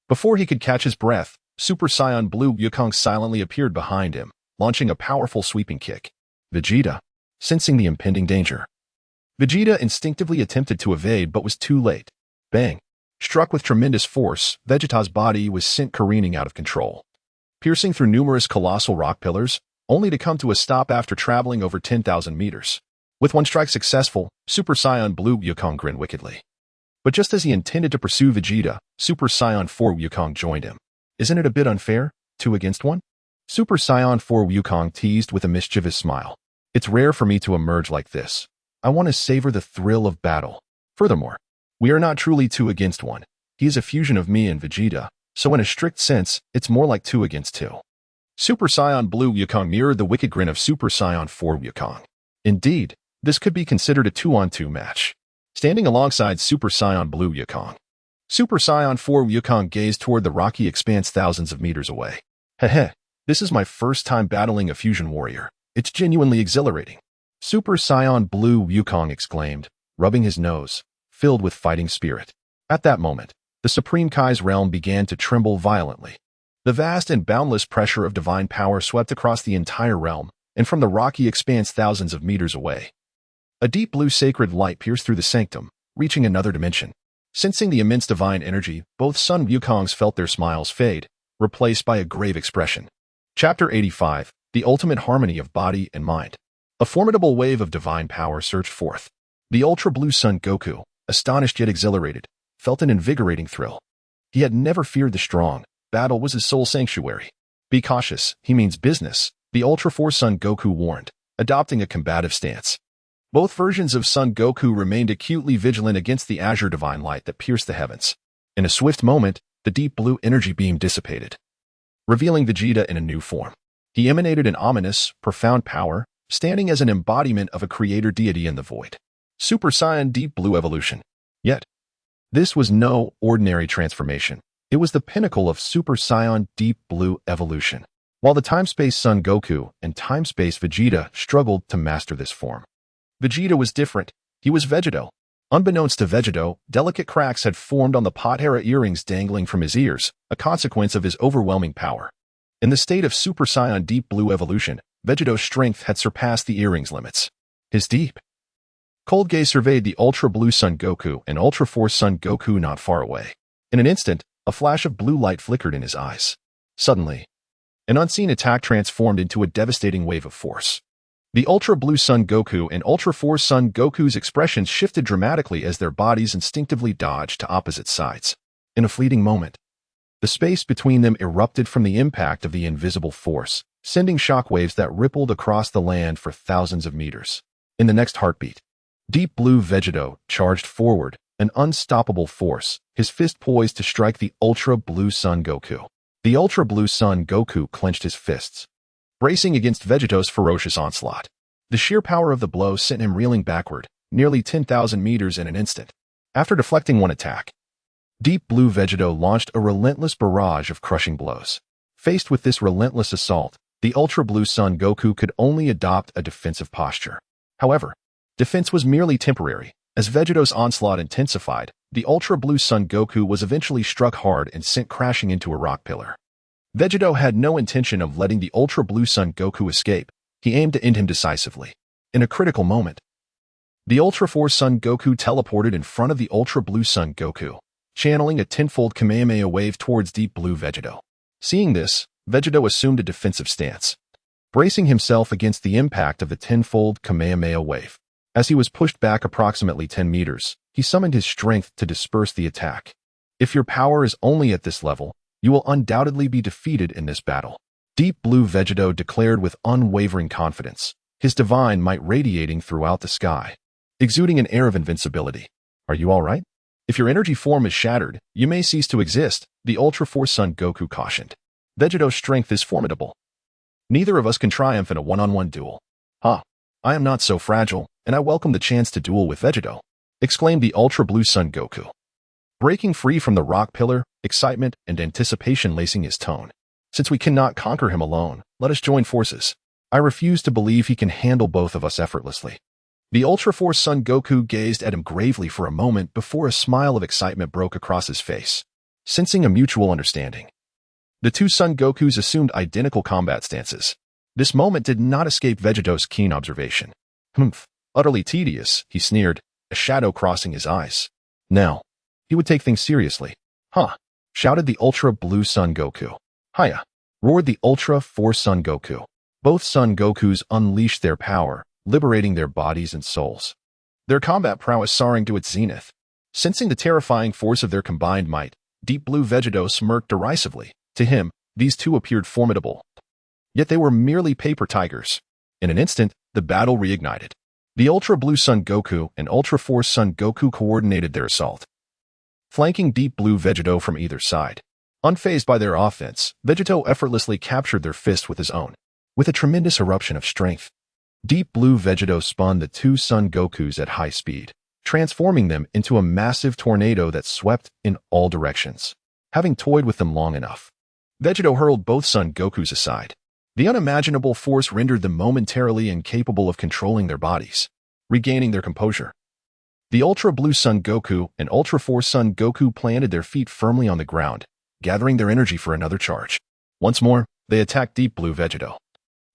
Before he could catch his breath, Super Saiyan Blue Wukong silently appeared behind him, launching a powerful sweeping kick. Vegeta, sensing the impending danger, Vegeta instinctively attempted to evade but was too late. Bang! Struck with tremendous force, Vegeta's body was sent careening out of control, piercing through numerous colossal rock pillars, only to come to a stop after traveling over 10,000 meters. With one strike successful, Super Saiyan Blue Wukong grinned wickedly. But just as he intended to pursue Vegeta, Super Saiyan 4 Wukong joined him. Isn't it a bit unfair? 2 against 1? Super Saiyan 4 Wukong teased with a mischievous smile. It's rare for me to emerge like this. I want to savor the thrill of battle. Furthermore, we are not truly 2 against 1. He is a fusion of me and Vegeta, so in a strict sense, it's more like 2 against 2. Super Saiyan Blue Wukong mirrored the wicked grin of Super Saiyan 4 Wukong. Indeed, this could be considered a 2-on-2 match. Standing alongside Super Saiyan Blue Wukong, Super Saiyan 4 Wukong gazed toward the rocky expanse thousands of meters away. Heh, this is my first time battling a fusion warrior. It's genuinely exhilarating. Super Saiyan Blue Wukong exclaimed, rubbing his nose, filled with fighting spirit. At that moment, the Supreme Kai's realm began to tremble violently. The vast and boundless pressure of divine power swept across the entire realm, and from the rocky expanse thousands of meters away, a deep blue sacred light pierced through the sanctum, reaching another dimension. Sensing the immense divine energy, both Son Wukongs felt their smiles fade, replaced by a grave expression. Chapter 85, The Ultimate Harmony of Body and Mind. A formidable wave of divine power surged forth. The ultra-blue Son Goku, astonished yet exhilarated, felt an invigorating thrill. He had never feared the strong. Battle was his sole sanctuary. Be cautious, he means business, the Ultra-Force Son Goku warned, adopting a combative stance. Both versions of Son Goku remained acutely vigilant against the azure divine light that pierced the heavens. In a swift moment, the deep blue energy beam dissipated, revealing Vegeta in a new form. He emanated an ominous, profound power, standing as an embodiment of a creator deity in the void. Super Saiyan Deep Blue Evolution. Yet, this was no ordinary transformation. It was the pinnacle of Super Saiyan Deep Blue Evolution. While the Time-Space Son Goku and Time-Space Vegeta struggled to master this form. Vegeta was different. He was Vegeto. Unbeknownst to Vegeto, delicate cracks had formed on the Potera earrings dangling from his ears, a consequence of his overwhelming power. In the state of Super Saiyan Deep Blue Evolution, Vegeto's strength had surpassed the earrings' limits. His deep, cold gaze surveyed the Ultra Blue Son Goku and Ultra Force Son Goku not far away. In an instant, a flash of blue light flickered in his eyes. Suddenly, an unseen attack transformed into a devastating wave of force. The Ultra Blue Son Goku and Ultra Force Son Goku's expressions shifted dramatically as their bodies instinctively dodged to opposite sides. In a fleeting moment, the space between them erupted from the impact of the invisible force, sending shockwaves that rippled across the land for thousands of meters. In the next heartbeat, Deep Blue Vegeto charged forward, an unstoppable force, his fist poised to strike the Ultra Blue Son Goku. The Ultra Blue Son Goku clenched his fists, bracing against Vegeto's ferocious onslaught. The sheer power of the blow sent him reeling backward, nearly 10,000 meters in an instant. After deflecting one attack, Deep Blue Vegeto launched a relentless barrage of crushing blows. Faced with this relentless assault, the Ultra Blue Son Goku could only adopt a defensive posture. However, defense was merely temporary. As Vegeto's onslaught intensified, the Ultra Blue Son Goku was eventually struck hard and sent crashing into a rock pillar. Vegeto had no intention of letting the Ultra Blue Son Goku escape. He aimed to end him decisively. In a critical moment, the Ultra Force Son Goku teleported in front of the Ultra Blue Son Goku, channeling a tenfold Kamehameha wave towards Deep Blue Vegeto. Seeing this, Vegeto assumed a defensive stance, bracing himself against the impact of the tenfold Kamehameha wave. As he was pushed back approximately 10 meters, he summoned his strength to disperse the attack. If your power is only at this level, you will undoubtedly be defeated in this battle. Deep Blue Vegeto declared with unwavering confidence, his divine might radiating throughout the sky, exuding an air of invincibility. Are you all right? If your energy form is shattered, you may cease to exist, the Ultra Force Son Goku cautioned. Vegeto's strength is formidable. Neither of us can triumph in a one-on-one duel. Ha! I am not so fragile, and I welcome the chance to duel with Vegeto, exclaimed the Ultra Blue Son Goku. Breaking free from the rock pillar, excitement and anticipation lacing his tone. Since we cannot conquer him alone, let us join forces. I refuse to believe he can handle both of us effortlessly. The Ultra Force Son Goku gazed at him gravely for a moment before a smile of excitement broke across his face. Sensing a mutual understanding, the two Son Gokus assumed identical combat stances. This moment did not escape Vegeto's keen observation. Humph, utterly tedious, he sneered, a shadow crossing his eyes. Now, he would take things seriously. Huh, shouted the Ultra Blue Son Goku. Hiya, roared the Ultra Force Son Goku. Both Son Gokus unleashed their power, liberating their bodies and souls. Their combat prowess soaring to its zenith. Sensing the terrifying force of their combined might, Deep Blue Vegeto smirked derisively. To him, these two appeared formidable. Yet they were merely paper tigers. In an instant, the battle reignited. The Ultra Blue Son Goku and Ultra Force Son Goku coordinated their assault, flanking Deep Blue Vegeto from either side. Unfazed by their offense, Vegeto effortlessly captured their fist with his own. With a tremendous eruption of strength, Deep Blue Vegeto spun the two Son Gokus at high speed, transforming them into a massive tornado that swept in all directions. Having toyed with them long enough, Vegeto hurled both Son Gokus aside. The unimaginable force rendered them momentarily incapable of controlling their bodies, regaining their composure. The Ultra Blue Son Goku and Ultra Force Son Goku planted their feet firmly on the ground, gathering their energy for another charge. Once more, they attacked Deep Blue Vegeto,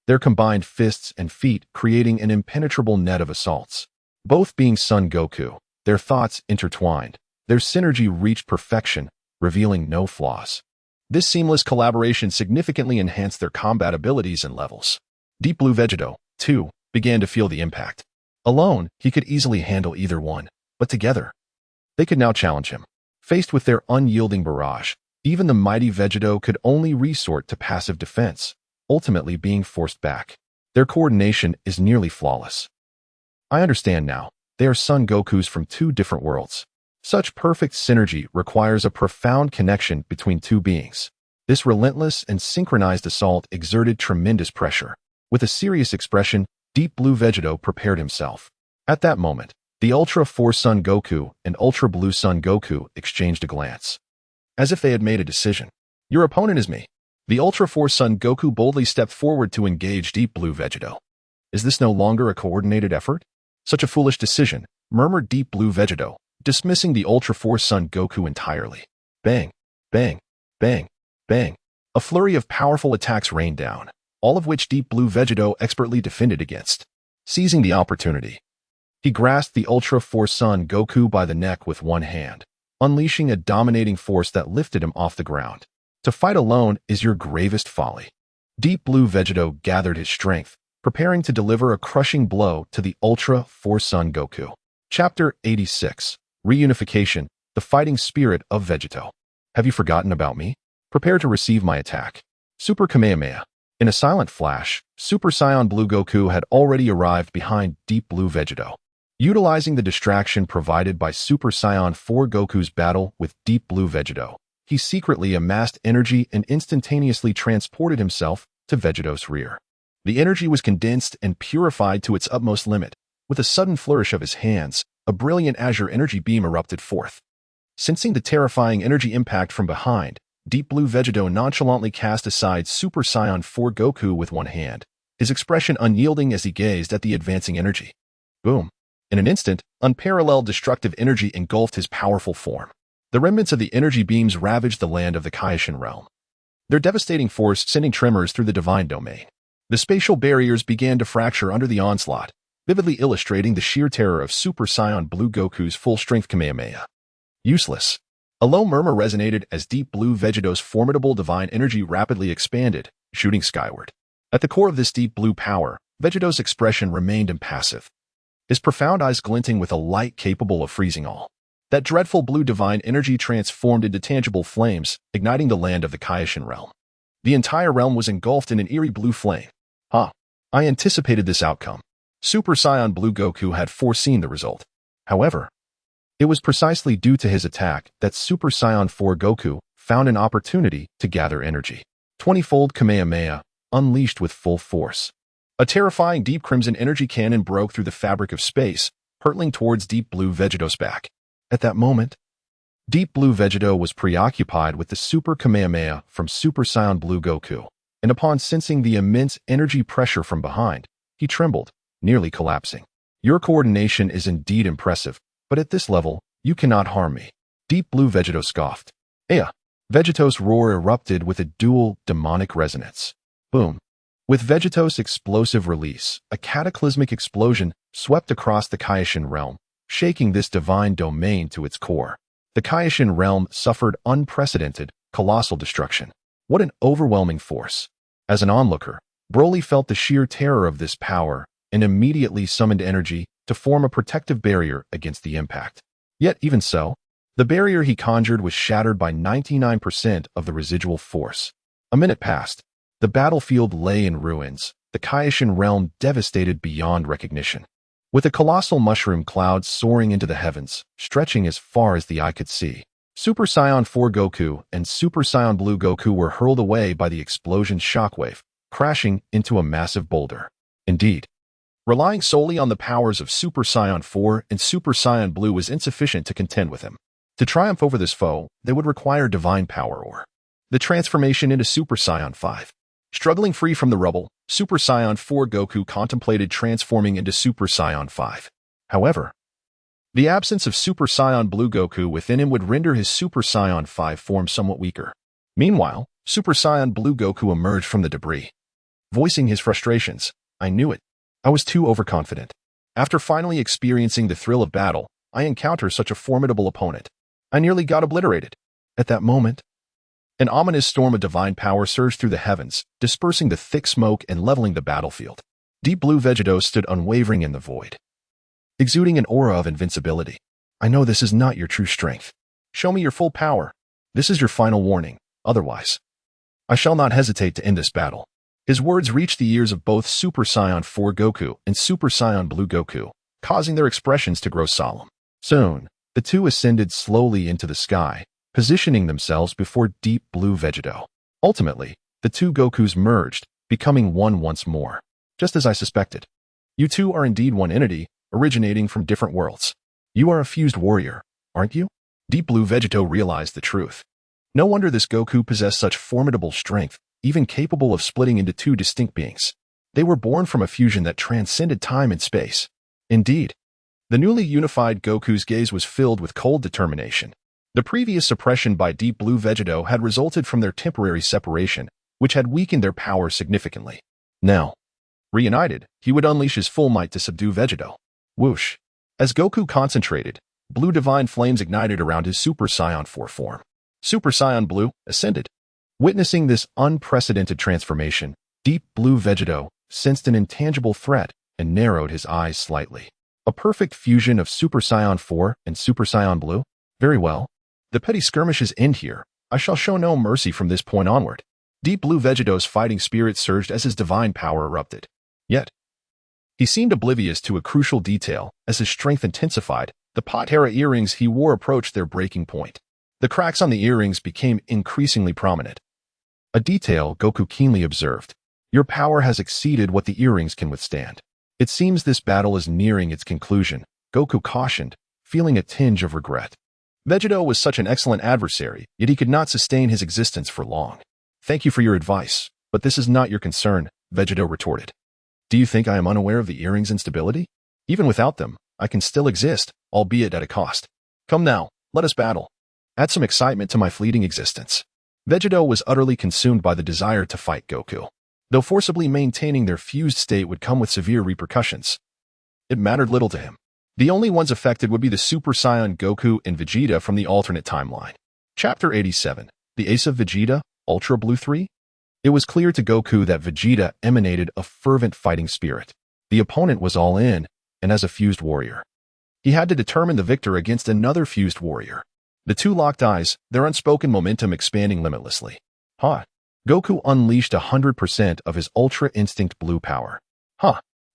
their combined fists and feet creating an impenetrable net of assaults. Both being Son Goku, their thoughts intertwined, their synergy reached perfection, revealing no flaws. This seamless collaboration significantly enhanced their combat abilities and levels. Deep Blue Vegeto, too, began to feel the impact. Alone, he could easily handle either one, but together, they could now challenge him. Faced with their unyielding barrage, even the mighty Vegeto could only resort to passive defense, ultimately being forced back. Their coordination is nearly flawless. I understand now, they are Son Gokus from two different worlds. Such perfect synergy requires a profound connection between two beings. This relentless and synchronized assault exerted tremendous pressure. With a serious expression, Deep Blue Vegito prepared himself. At that moment, the Ultra 4 Son Goku and Ultra Blue Son Goku exchanged a glance, as if they had made a decision. Your opponent is me. The Ultra 4 Son Goku boldly stepped forward to engage Deep Blue Vegito. Is this no longer a coordinated effort? Such a foolish decision, murmured Deep Blue Vegito, dismissing the Ultra 4 Son Goku entirely. Bang, bang, bang, bang. A flurry of powerful attacks rained down, all of which Deep Blue Vegito expertly defended against. Seizing the opportunity, he grasped the Ultra 4 Son Goku by the neck with one hand, unleashing a dominating force that lifted him off the ground. To fight alone is your gravest folly. Deep Blue Vegito gathered his strength, preparing to deliver a crushing blow to the Ultra 4 Son Goku. Chapter 86. Reunification, the fighting spirit of Vegito. Have you forgotten about me? Prepare to receive my attack. Super Kamehameha. In a silent flash, Super Saiyan Blue Goku had already arrived behind Deep Blue Vegito. Utilizing the distraction provided by Super Saiyan 4 Goku's battle with Deep Blue Vegito, he secretly amassed energy and instantaneously transported himself to Vegito's rear. The energy was condensed and purified to its utmost limit. With a sudden flourish of his hands, a brilliant azure energy beam erupted forth. Sensing the terrifying energy impact from behind, Deep Blue Vegito nonchalantly cast aside Super Saiyan 4 Goku with one hand, his expression unyielding as he gazed at the advancing energy. Boom! In an instant, unparalleled destructive energy engulfed his powerful form. The remnants of the energy beams ravaged the land of the Kaioshin realm, their devastating force sending tremors through the divine domain. The spatial barriers began to fracture under the onslaught, vividly illustrating the sheer terror of Super Saiyan Blue Goku's full-strength Kamehameha. Useless. A low murmur resonated as Deep Blue Vegito's formidable divine energy rapidly expanded, shooting skyward. At the core of this deep blue power, Vegito's expression remained impassive, his profound eyes glinting with a light capable of freezing all. That dreadful blue divine energy transformed into tangible flames, igniting the land of the Kaioshin realm. The entire realm was engulfed in an eerie blue flame. I anticipated this outcome. Super Saiyan Blue Goku had foreseen the result. However, it was precisely due to his attack that Super Saiyan 4 Goku found an opportunity to gather energy. 20-fold Kamehameha, unleashed with full force. A terrifying deep crimson energy cannon broke through the fabric of space, hurtling towards Deep Blue Vegito's back. At that moment, Deep Blue Vegito was preoccupied with the Super Kamehameha from Super Saiyan Blue Goku, and upon sensing the immense energy pressure from behind, he trembled, nearly collapsing. Your coordination is indeed impressive, but at this level, you cannot harm me. Deep Blue Vegito scoffed. Aya! Vegito's roar erupted with a dual, demonic resonance. Boom! With Vegito's explosive release, a cataclysmic explosion swept across the Kaioshin realm, shaking this divine domain to its core. The Kaioshin realm suffered unprecedented, colossal destruction. What an overwhelming force! As an onlooker, Broly felt the sheer terror of this power and immediately summoned energy to form a protective barrier against the impact. Yet even so, the barrier he conjured was shattered by 99% of the residual force. A minute passed. The battlefield lay in ruins, the Kaioshin realm devastated beyond recognition. With a colossal mushroom cloud soaring into the heavens, stretching as far as the eye could see, Super Saiyan 4 Goku and Super Saiyan Blue Goku were hurled away by the explosion's shockwave, crashing into a massive boulder. Indeed, relying solely on the powers of Super Saiyan 4 and Super Saiyan Blue was insufficient to contend with him. To triumph over this foe, they would require divine power or the transformation into Super Saiyan 5. Struggling free from the rubble, Super Saiyan 4 Goku contemplated transforming into Super Saiyan 5. However, the absence of Super Saiyan Blue Goku within him would render his Super Saiyan 5 form somewhat weaker. Meanwhile, Super Saiyan Blue Goku emerged from the debris, voicing his frustrations. I knew it. I was too overconfident. After finally experiencing the thrill of battle, I encountered such a formidable opponent. I nearly got obliterated. At that moment, an ominous storm of divine power surged through the heavens, dispersing the thick smoke and leveling the battlefield. Deep Blue Vegito stood unwavering in the void, exuding an aura of invincibility. I know this is not your true strength. Show me your full power. This is your final warning. Otherwise, I shall not hesitate to end this battle. His words reached the ears of both Super Saiyan 4 Goku and Super Saiyan Blue Goku, causing their expressions to grow solemn. Soon, the two ascended slowly into the sky, positioning themselves before Deep Blue Vegito. Ultimately, the two Gokus merged, becoming one once more. Just as I suspected. You two are indeed one entity, originating from different worlds. You are a fused warrior, aren't you? Deep Blue Vegeto realized the truth. No wonder this Goku possessed such formidable strength, even capable of splitting into two distinct beings. They were born from a fusion that transcended time and space. Indeed, the newly unified Goku's gaze was filled with cold determination. The previous suppression by Deep Blue Vegeto had resulted from their temporary separation, which had weakened their power significantly. Now, reunited, he would unleash his full might to subdue Vegeto. Whoosh! As Goku concentrated, blue divine flames ignited around his Super Saiyan 4 form. Super Saiyan Blue ascended. Witnessing this unprecedented transformation, Deep Blue Vegeto sensed an intangible threat and narrowed his eyes slightly. A perfect fusion of Super Saiyan 4 and Super Saiyan Blue? Very well. The petty skirmishes end here. I shall show no mercy from this point onward. Deep Blue Vegeto's fighting spirit surged as his divine power erupted. Yet, he seemed oblivious to a crucial detail. As his strength intensified, the Patera earrings he wore approached their breaking point. The cracks on the earrings became increasingly prominent. A detail Goku keenly observed. Your power has exceeded what the earrings can withstand. It seems this battle is nearing its conclusion, Goku cautioned, feeling a tinge of regret. Vegeto was such an excellent adversary, yet he could not sustain his existence for long. Thank you for your advice, but this is not your concern, Vegeto retorted. Do you think I am unaware of the earrings' instability? Even without them, I can still exist, albeit at a cost. Come now, let us battle. Add some excitement to my fleeting existence. Vegeto was utterly consumed by the desire to fight Goku. Though forcibly maintaining their fused state would come with severe repercussions, it mattered little to him. The only ones affected would be the Super Saiyan Goku and Vegeta from the alternate timeline. Chapter 87, The Ace of Vegeta, Ultra Blue 3? It was clear to Goku that Vegeta emanated a fervent fighting spirit. The opponent was all in, and as a fused warrior, he had to determine the victor against another fused warrior. The two locked eyes, their unspoken momentum expanding limitlessly. Goku unleashed 100% of his Ultra Instinct Blue power.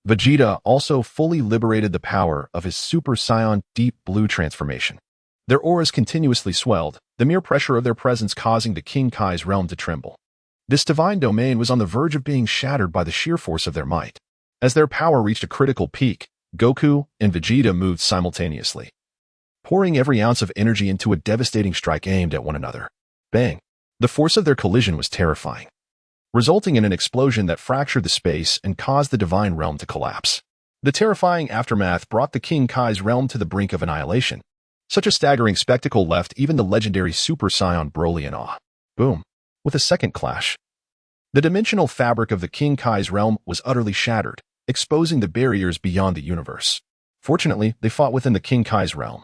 Vegeta also fully liberated the power of his Super Saiyan Deep Blue transformation. Their auras continuously swelled, the mere pressure of their presence causing the King Kai's realm to tremble. This divine domain was on the verge of being shattered by the sheer force of their might. As their power reached a critical peak, Goku and Vegeta moved simultaneously, pouring every ounce of energy into a devastating strike aimed at one another. Bang! The force of their collision was terrifying, resulting in an explosion that fractured the space and caused the divine realm to collapse. The terrifying aftermath brought the King Kai's realm to the brink of annihilation. Such a staggering spectacle left even the legendary Super Saiyan Broly in awe. Boom! With a second clash, the dimensional fabric of the King Kai's realm was utterly shattered, exposing the barriers beyond the universe. Fortunately, they fought within the King Kai's realm.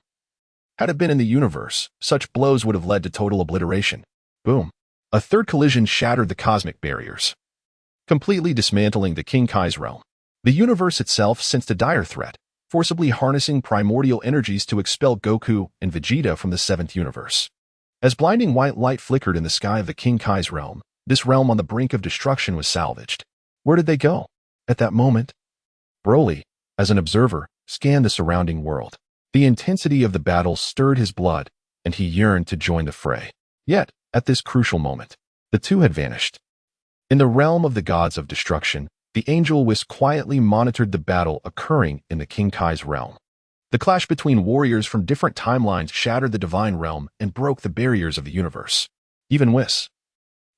Had it been in the universe, such blows would have led to total obliteration. Boom! A third collision shattered the cosmic barriers, completely dismantling the King Kai's realm. The universe itself sensed a dire threat, forcibly harnessing primordial energies to expel Goku and Vegeta from the seventh universe. As blinding white light flickered in the sky of the King Kai's realm, this realm on the brink of destruction was salvaged. Where did they go? At that moment, Broly, as an observer, scanned the surrounding world. The intensity of the battle stirred his blood, and he yearned to join the fray. Yet, at this crucial moment, the two had vanished. In the realm of the gods of destruction, the Angel Whis quietly monitored the battle occurring in the King Kai's realm. The clash between warriors from different timelines shattered the divine realm and broke the barriers of the universe. Even Whis,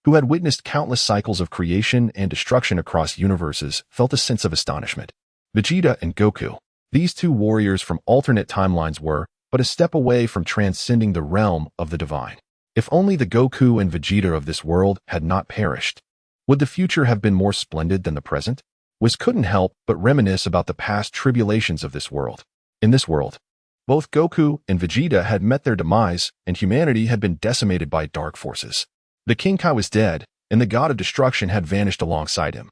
who had witnessed countless cycles of creation and destruction across universes, felt a sense of astonishment. Vegeta and Goku, these two warriors from alternate timelines, were but a step away from transcending the realm of the divine. If only the Goku and Vegeta of this world had not perished, would the future have been more splendid than the present? Whis couldn't help but reminisce about the past tribulations of this world. In this world, both Goku and Vegeta had met their demise, and humanity had been decimated by dark forces. The King Kai was dead, and the god of destruction had vanished alongside him.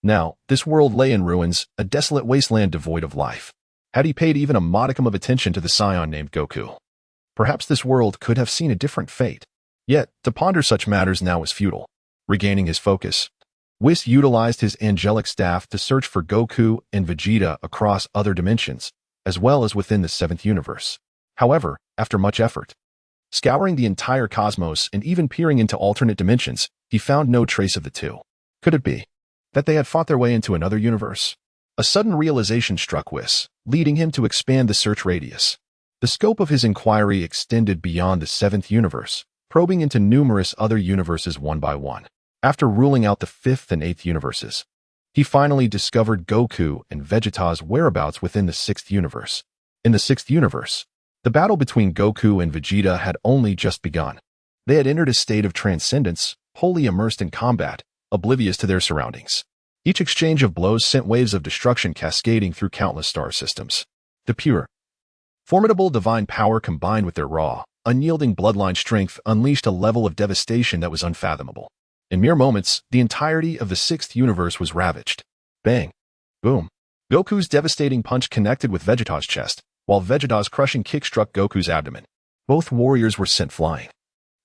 Now, this world lay in ruins, a desolate wasteland devoid of life. Had he paid even a modicum of attention to the Saiyan named Goku, perhaps this world could have seen a different fate. Yet, to ponder such matters now was futile. Regaining his focus, Whis utilized his angelic staff to search for Goku and Vegeta across other dimensions, as well as within the seventh universe. However, after much effort, scouring the entire cosmos and even peering into alternate dimensions, he found no trace of the two. Could it be that they had fought their way into another universe? A sudden realization struck Whis, leading him to expand the search radius. The scope of his inquiry extended beyond the 7th universe, probing into numerous other universes one by one. After ruling out the 5th and 8th universes, he finally discovered Goku and Vegeta's whereabouts within the 6th universe. In the 6th universe, the battle between Goku and Vegeta had only just begun. They had entered a state of transcendence, wholly immersed in combat, oblivious to their surroundings. Each exchange of blows sent waves of destruction cascading through countless star systems. The pure, formidable divine power combined with their raw, unyielding bloodline strength unleashed a level of devastation that was unfathomable. In mere moments, the entirety of the 6th universe was ravaged. Bang! Boom! Goku's devastating punch connected with Vegeta's chest, while Vegeta's crushing kick struck Goku's abdomen. Both warriors were sent flying,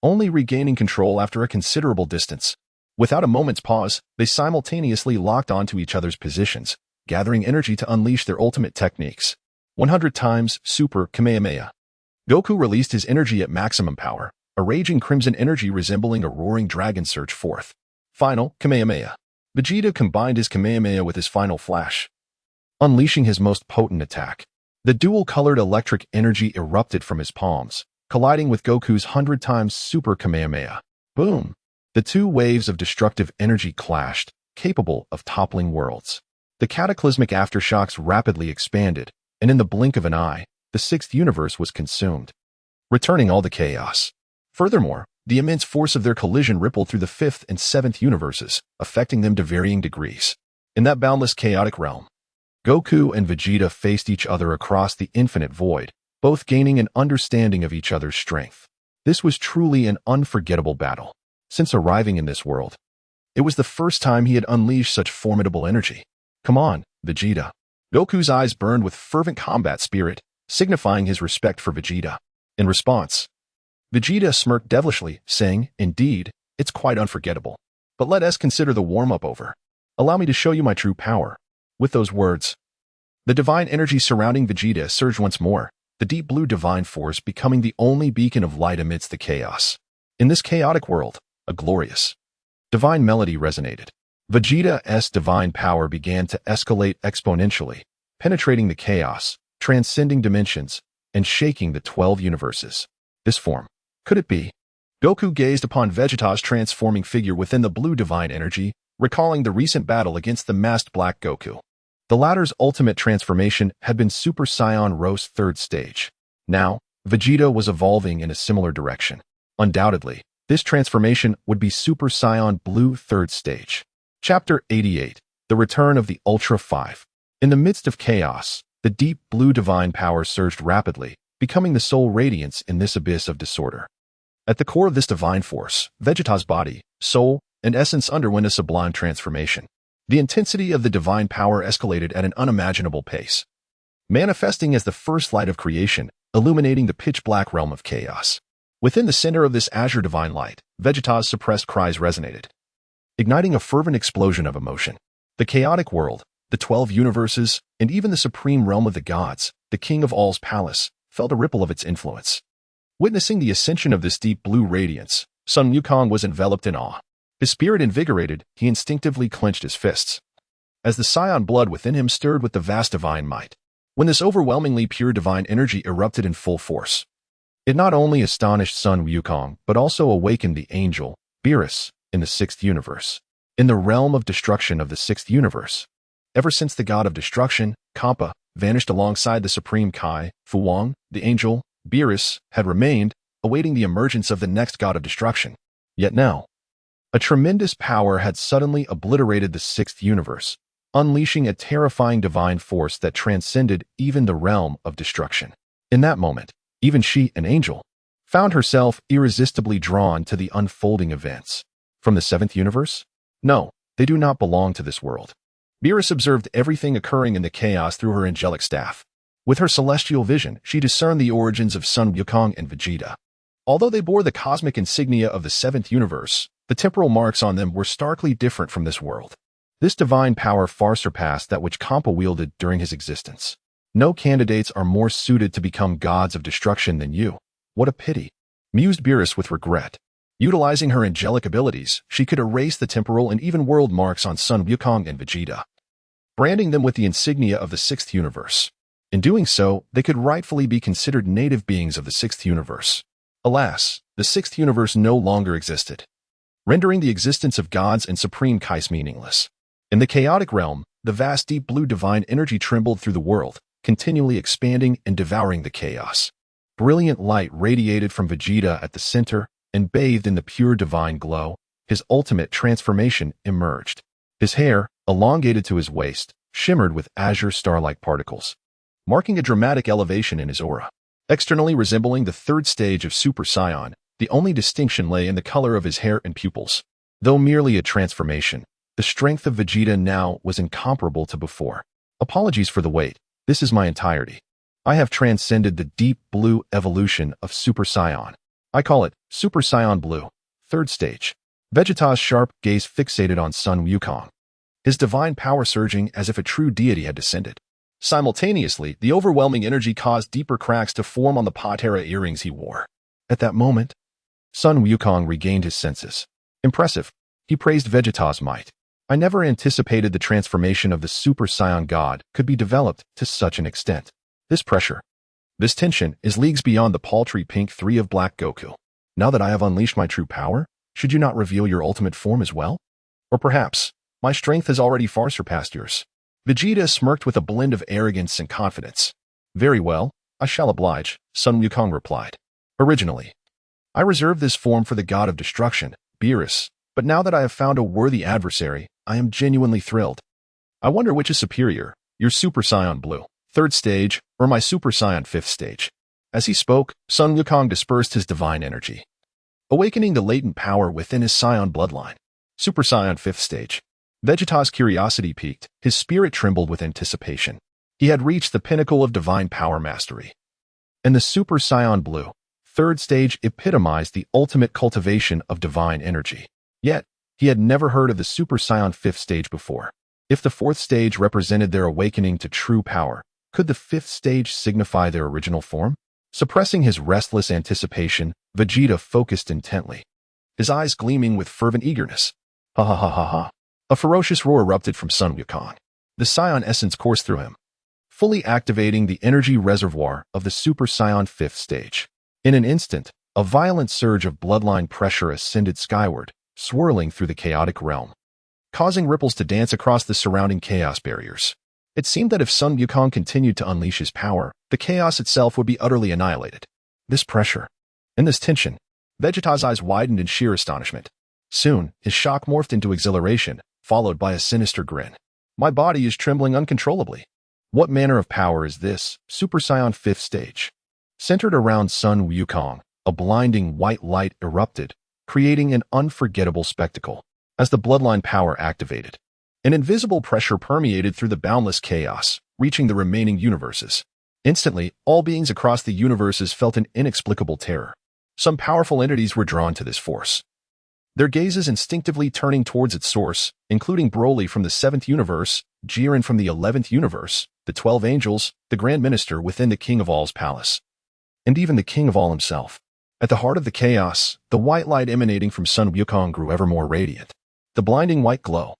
only regaining control after a considerable distance. Without a moment's pause, they simultaneously locked onto each other's positions, gathering energy to unleash their ultimate techniques. 100 times Super Kamehameha. Goku released his energy at maximum power, a raging crimson energy resembling a roaring dragon surged forth. Final Kamehameha. Vegeta combined his Kamehameha with his final flash, unleashing his most potent attack. The dual-colored electric energy erupted from his palms, colliding with Goku's 100 times Super Kamehameha. Boom! The two waves of destructive energy clashed, capable of toppling worlds. The cataclysmic aftershocks rapidly expanded, and in the blink of an eye, the 6th universe was consumed, returning all the chaos. Furthermore, the immense force of their collision rippled through the 5th and 7th universes, affecting them to varying degrees. In that boundless chaotic realm, Goku and Vegeta faced each other across the infinite void, both gaining an understanding of each other's strength. This was truly an unforgettable battle. Since arriving in this world, it was the first time he had unleashed such formidable energy. Come on, Vegeta. Goku's eyes burned with fervent combat spirit, signifying his respect for Vegeta. In response, Vegeta smirked devilishly, saying, "Indeed, it's quite unforgettable. But let us consider the warm-up over. Allow me to show you my true power." With those words, the divine energy surrounding Vegeta surged once more, the deep blue divine force becoming the only beacon of light amidst the chaos. In this chaotic world, a glorious, divine melody resonated. Vegeta's divine power began to escalate exponentially, penetrating the chaos, transcending dimensions, and shaking the 12 universes. This form, could it be? Goku gazed upon Vegeta's transforming figure within the blue divine energy, recalling the recent battle against the masked Black Goku. The latter's ultimate transformation had been Super Saiyan Rose 3rd stage. Now, Vegeta was evolving in a similar direction. Undoubtedly, this transformation would be Super Saiyan Blue 3rd stage. Chapter 88. The Return of the Ultra 5. In the midst of chaos, the deep blue divine power surged rapidly, becoming the sole radiance in this abyss of disorder. At the core of this divine force, Vegeta's body, soul, and essence underwent a sublime transformation. The intensity of the divine power escalated at an unimaginable pace, manifesting as the first light of creation, illuminating the pitch-black realm of chaos. Within the center of this azure divine light, Vegeta's suppressed cries resonated, igniting a fervent explosion of emotion. The chaotic world, the 12 universes, and even the supreme realm of the gods, the king of all's palace, felt a ripple of its influence. Witnessing the ascension of this deep blue radiance, Son Wukong was enveloped in awe. His spirit invigorated, he instinctively clenched his fists, as the Saiyan blood within him stirred with the vast divine might. When this overwhelmingly pure divine energy erupted in full force, it not only astonished Son Wukong, but also awakened the angel, Beerus, in the 6th universe. In the realm of destruction of the 6th universe, ever since the god of destruction, Kappa, vanished alongside the supreme Kai, Fu Wang, the angel, Beerus, had remained, awaiting the emergence of the next god of destruction. Yet now, a tremendous power had suddenly obliterated the 6th universe, unleashing a terrifying divine force that transcended even the realm of destruction. In that moment, even she, an angel, found herself irresistibly drawn to the unfolding events. From the 7th universe? No, they do not belong to this world. Beerus observed everything occurring in the chaos through her angelic staff. With her celestial vision, she discerned the origins of Son Wukong and Vegeta. Although they bore the cosmic insignia of the 7th universe, the temporal marks on them were starkly different from this world. This divine power far surpassed that which Kampa wielded during his existence. No candidates are more suited to become gods of destruction than you. What a pity, mused Beerus with regret. Utilizing her angelic abilities, she could erase the temporal and even world marks on Son Wukong and Vegeta, branding them with the insignia of the Sixth Universe. In doing so, they could rightfully be considered native beings of the Sixth Universe. Alas, the Sixth Universe no longer existed, rendering the existence of gods and supreme Kais meaningless. In the chaotic realm, the vast deep blue divine energy trembled through the world, continually expanding and devouring the chaos. Brilliant light radiated from Vegeta at the center, and bathed in the pure divine glow, his ultimate transformation emerged. His hair, elongated to his waist, shimmered with azure star-like particles, marking a dramatic elevation in his aura. Externally resembling the third stage of Super Saiyan, the only distinction lay in the color of his hair and pupils. Though merely a transformation, the strength of Vegeta now was incomparable to before. Apologies for the wait. This is my entirety. I have transcended the deep blue evolution of Super Saiyan. I call it Super Saiyan Blue, third stage. Vegeta's sharp gaze fixated on Son Wukong, his divine power surging as if a true deity had descended. Simultaneously, the overwhelming energy caused deeper cracks to form on the Patera earrings he wore. At that moment, Son Wukong regained his senses. Impressive. He praised Vegeta's might. I never anticipated the transformation of the Super Saiyan God could be developed to such an extent. This pressure, this tension is leagues beyond the paltry pink 3 of Black Goku. Now that I have unleashed my true power, should you not reveal your ultimate form as well? Or perhaps, my strength has already far surpassed yours. Vegeta smirked with a blend of arrogance and confidence. Very well, I shall oblige, Son Wukong replied. Originally, I reserved this form for the god of destruction, Beerus, but now that I have found a worthy adversary, I am genuinely thrilled. I wonder which is superior, your Super Saiyan Blue, third stage, or my Super Saiyan fifth stage. As he spoke, Son Wukong dispersed his divine energy, awakening the latent power within his Saiyan bloodline. Super Saiyan fifth stage. Vegeta's curiosity piqued, his spirit trembled with anticipation. He had reached the pinnacle of divine power mastery. And the Super Saiyan Blue, third stage epitomized the ultimate cultivation of divine energy. Yet, he had never heard of the Super Saiyan fifth stage before. If the fourth stage represented their awakening to true power, could the fifth stage signify their original form? Suppressing his restless anticipation, Vegeta focused intently, his eyes gleaming with fervent eagerness. Ha ha ha ha ha. A ferocious roar erupted from Son Wukong. The Saiyan essence coursed through him, fully activating the energy reservoir of the Super Saiyan fifth stage. In an instant, a violent surge of bloodline pressure ascended skyward, swirling through the chaotic realm, causing ripples to dance across the surrounding chaos barriers. It seemed that if Son Wukong continued to unleash his power, the chaos itself would be utterly annihilated. This pressure, and this tension, Vegeta's eyes widened in sheer astonishment. Soon, his shock morphed into exhilaration, followed by a sinister grin. My body is trembling uncontrollably. What manner of power is this, Super Saiyan fifth stage? Centered around Son Wukong, a blinding white light erupted, creating an unforgettable spectacle. As the bloodline power activated, an invisible pressure permeated through the boundless chaos, reaching the remaining universes. Instantly, all beings across the universes felt an inexplicable terror. Some powerful entities were drawn to this force, their gazes instinctively turning towards its source, including Broly from the 7th universe, Jiren from the 11th universe, the 12 angels, the Grand Minister within the King of All's palace, and even the King of All himself. At the heart of the chaos, the white light emanating from Son Wukong grew ever more radiant. The blinding white glow,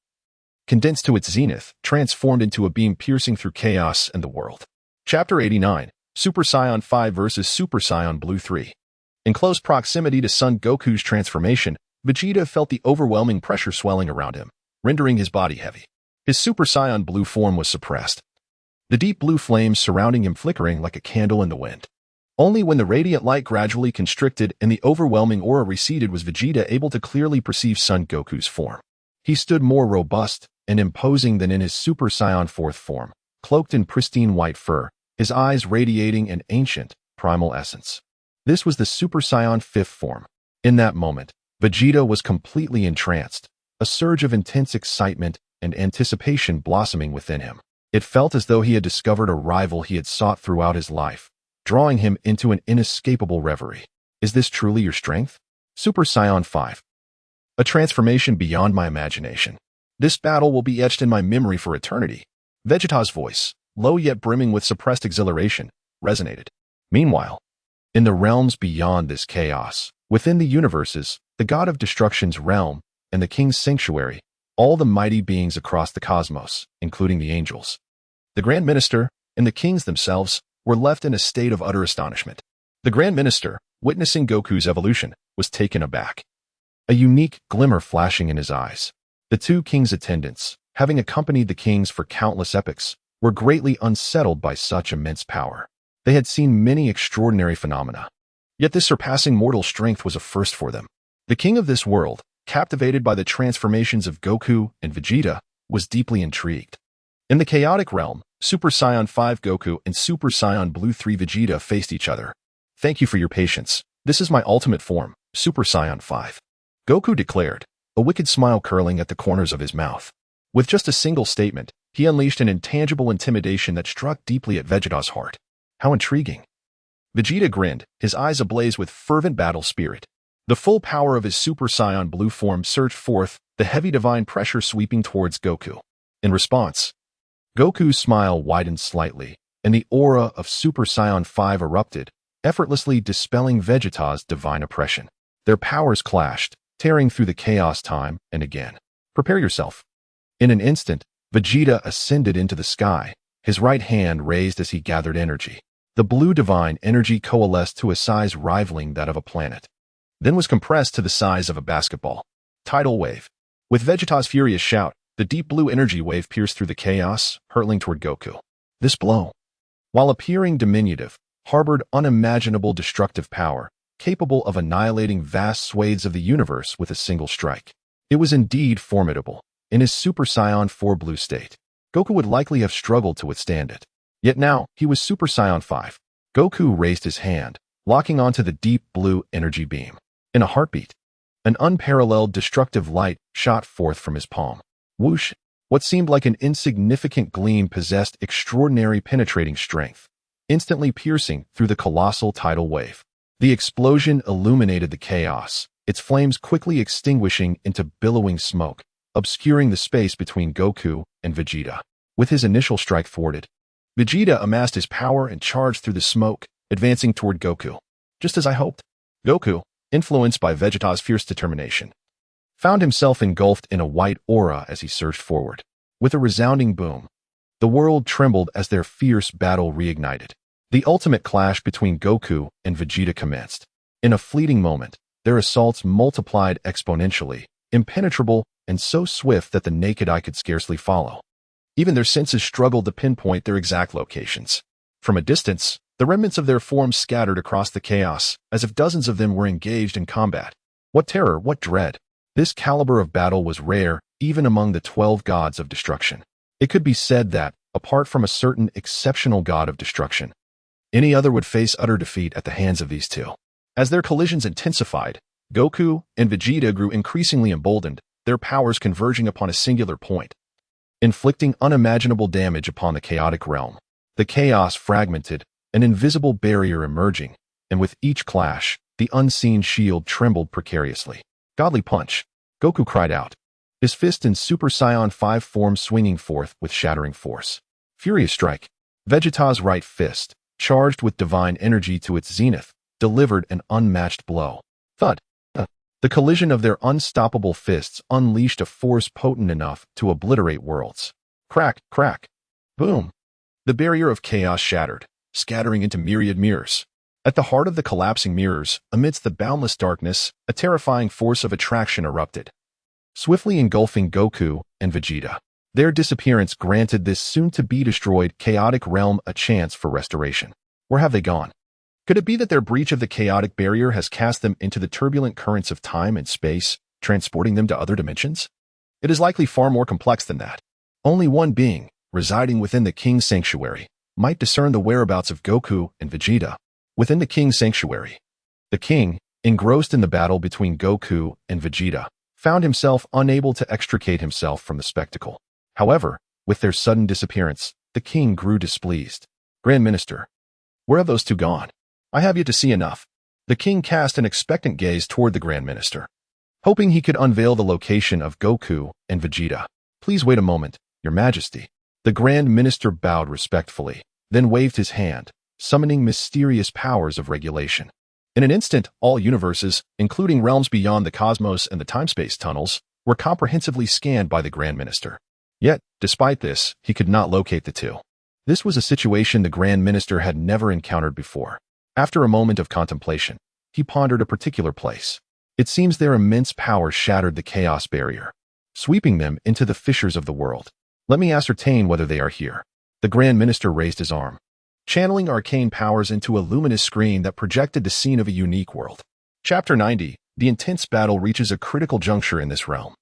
condensed to its zenith, transformed into a beam piercing through chaos and the world. Chapter 89, Super Saiyan 5 vs Super Saiyan Blue 3. In close proximity to Son Goku's transformation, Vegeta felt the overwhelming pressure swelling around him, rendering his body heavy. His Super Saiyan Blue form was suppressed, the deep blue flames surrounding him flickering like a candle in the wind. Only when the radiant light gradually constricted and the overwhelming aura receded was Vegeta able to clearly perceive Son Goku's form. He stood more robust and imposing than in his Super Saiyan fourth form, cloaked in pristine white fur, his eyes radiating an ancient, primal essence. This was the Super Saiyan fifth form. In that moment, Vegeta was completely entranced, a surge of intense excitement and anticipation blossoming within him. It felt as though he had discovered a rival he had sought throughout his life, drawing him into an inescapable reverie. Is this truly your strength? Super Saiyan 5. A transformation beyond my imagination. This battle will be etched in my memory for eternity. Vegeta's voice, low yet brimming with suppressed exhilaration, resonated. Meanwhile, in the realms beyond this chaos, within the universes, the god of destruction's realm, and the king's sanctuary, all the mighty beings across the cosmos, including the angels. The Grand Minister and the kings themselves were left in a state of utter astonishment. The Grand Minister, witnessing Goku's evolution, was taken aback, a unique glimmer flashing in his eyes. The two kings' attendants, having accompanied the kings for countless epochs, were greatly unsettled by such immense power. They had seen many extraordinary phenomena, yet this surpassing mortal strength was a first for them. The king of this world, captivated by the transformations of Goku and Vegeta, was deeply intrigued. In the chaotic realm, Super Saiyan 5 Goku and Super Saiyan Blue 3 Vegeta faced each other. "Thank you for your patience. This is my ultimate form, Super Saiyan 5. Goku declared, a wicked smile curling at the corners of his mouth. With just a single statement, he unleashed an intangible intimidation that struck deeply at Vegeta's heart. How intriguing. Vegeta grinned, his eyes ablaze with fervent battle spirit. The full power of his Super Saiyan Blue form surged forth, the heavy divine pressure sweeping towards Goku. In response, Goku's smile widened slightly, and the aura of Super Saiyan 5 erupted, effortlessly dispelling Vegeta's divine oppression. Their powers clashed, tearing through the chaos time and again. Prepare yourself. In an instant, Vegeta ascended into the sky, his right hand raised as he gathered energy. The blue divine energy coalesced to a size rivaling that of a planet, then was compressed to the size of a basketball. Tidal wave. With Vegeta's furious shout, the deep blue energy wave pierced through the chaos, hurtling toward Goku. This blow, while appearing diminutive, harbored unimaginable destructive power, capable of annihilating vast swathes of the universe with a single strike. It was indeed formidable. In his Super Saiyan 4 Blue state, Goku would likely have struggled to withstand it. Yet now, he was Super Saiyan 5. Goku raised his hand, locking onto the deep blue energy beam. In a heartbeat, an unparalleled destructive light shot forth from his palm. Whoosh! What seemed like an insignificant gleam possessed extraordinary penetrating strength, instantly piercing through the colossal tidal wave. The explosion illuminated the chaos, its flames quickly extinguishing into billowing smoke, obscuring the space between Goku and Vegeta. With his initial strike thwarted, Vegeta amassed his power and charged through the smoke, advancing toward Goku. Just as I hoped, Goku, influenced by Vegeta's fierce determination, found himself engulfed in a white aura as he surged forward. With a resounding boom, the world trembled as their fierce battle reignited. The ultimate clash between Goku and Vegeta commenced. In a fleeting moment, their assaults multiplied exponentially, impenetrable and so swift that the naked eye could scarcely follow. Even their senses struggled to pinpoint their exact locations. From a distance, the remnants of their forms scattered across the chaos, as if dozens of them were engaged in combat. What terror, what dread! This caliber of battle was rare, even among the 12 gods of destruction. It could be said that, apart from a certain exceptional god of destruction, any other would face utter defeat at the hands of these two. As their collisions intensified, Goku and Vegeta grew increasingly emboldened, their powers converging upon a singular point, inflicting unimaginable damage upon the chaotic realm. The chaos fragmented, an invisible barrier emerging, and with each clash, the unseen shield trembled precariously. Godly punch! Goku cried out, his fist in Super Saiyan 5 form swinging forth with shattering force. Furious strike! Vegeta's right fist, charged with divine energy to its zenith, delivered an unmatched blow. Thud! The collision of their unstoppable fists unleashed a force potent enough to obliterate worlds. Crack, crack, boom! The barrier of chaos shattered, scattering into myriad mirrors. At the heart of the collapsing mirrors, amidst the boundless darkness, a terrifying force of attraction erupted, swiftly engulfing Goku and Vegeta. Their disappearance granted this soon-to-be-destroyed chaotic realm a chance for restoration. Where have they gone? Could it be that their breach of the chaotic barrier has cast them into the turbulent currents of time and space, transporting them to other dimensions? It is likely far more complex than that. Only one being, residing within the King's Sanctuary, might discern the whereabouts of Goku and Vegeta. Within the King's Sanctuary, the King, engrossed in the battle between Goku and Vegeta, found himself unable to extricate himself from the spectacle. However, with their sudden disappearance, the King grew displeased. Grand Minister, where have those two gone? I have yet to see enough. The King cast an expectant gaze toward the Grand Minister, hoping he could unveil the location of Goku and Vegeta. Please wait a moment, Your Majesty. The Grand Minister bowed respectfully, then waved his hand, summoning mysterious powers of regulation. In an instant, all universes, including realms beyond the cosmos and the time-space tunnels, were comprehensively scanned by the Grand Minister. Yet, despite this, he could not locate the two. This was a situation the Grand Minister had never encountered before. After a moment of contemplation, he pondered a particular place. It seems their immense power shattered the chaos barrier, sweeping them into the fissures of the world. Let me ascertain whether they are here. The Grand Minister raised his arm, channeling arcane powers into a luminous screen that projected the scene of a unique world. Chapter 90. The intense battle reaches a critical juncture in this realm.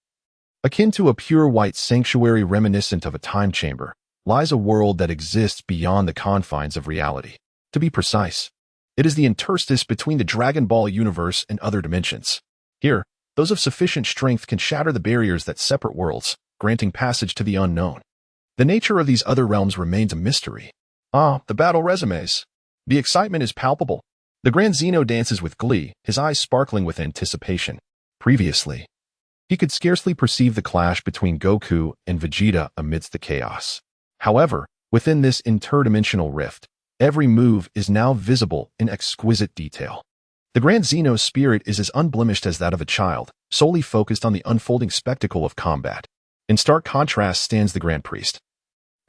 Akin to a pure white sanctuary reminiscent of a time chamber, lies a world that exists beyond the confines of reality. To be precise, it is the interstice between the Dragon Ball universe and other dimensions. Here, those of sufficient strength can shatter the barriers that separate worlds, granting passage to the unknown. The nature of these other realms remains a mystery. The battle resumes. The excitement is palpable. The Grand Zeno dances with glee, his eyes sparkling with anticipation. Previously, he could scarcely perceive the clash between Goku and Vegeta amidst the chaos. However, within this interdimensional rift, every move is now visible in exquisite detail. The Grand Zeno's spirit is as unblemished as that of a child, solely focused on the unfolding spectacle of combat. In stark contrast stands the Grand Priest,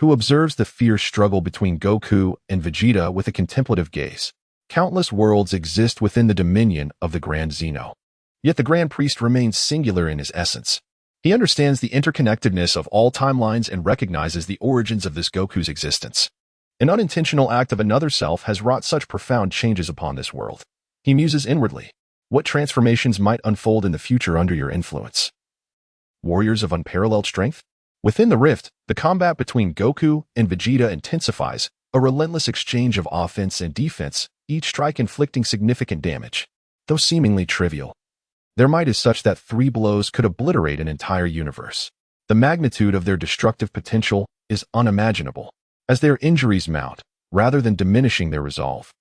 who observes the fierce struggle between Goku and Vegeta with a contemplative gaze. Countless worlds exist within the dominion of the Grand Zeno. Yet the Grand Priest remains singular in his essence. He understands the interconnectedness of all timelines and recognizes the origins of this Goku's existence. An unintentional act of another self has wrought such profound changes upon this world. He muses inwardly. What transformations might unfold in the future under your influence? Warriors of unparalleled strength? Within the rift, the combat between Goku and Vegeta intensifies, a relentless exchange of offense and defense, each strike inflicting significant damage. Though seemingly trivial, their might is such that 3 blows could obliterate an entire universe. The magnitude of their destructive potential is unimaginable. As their injuries mount, rather than diminishing their resolve,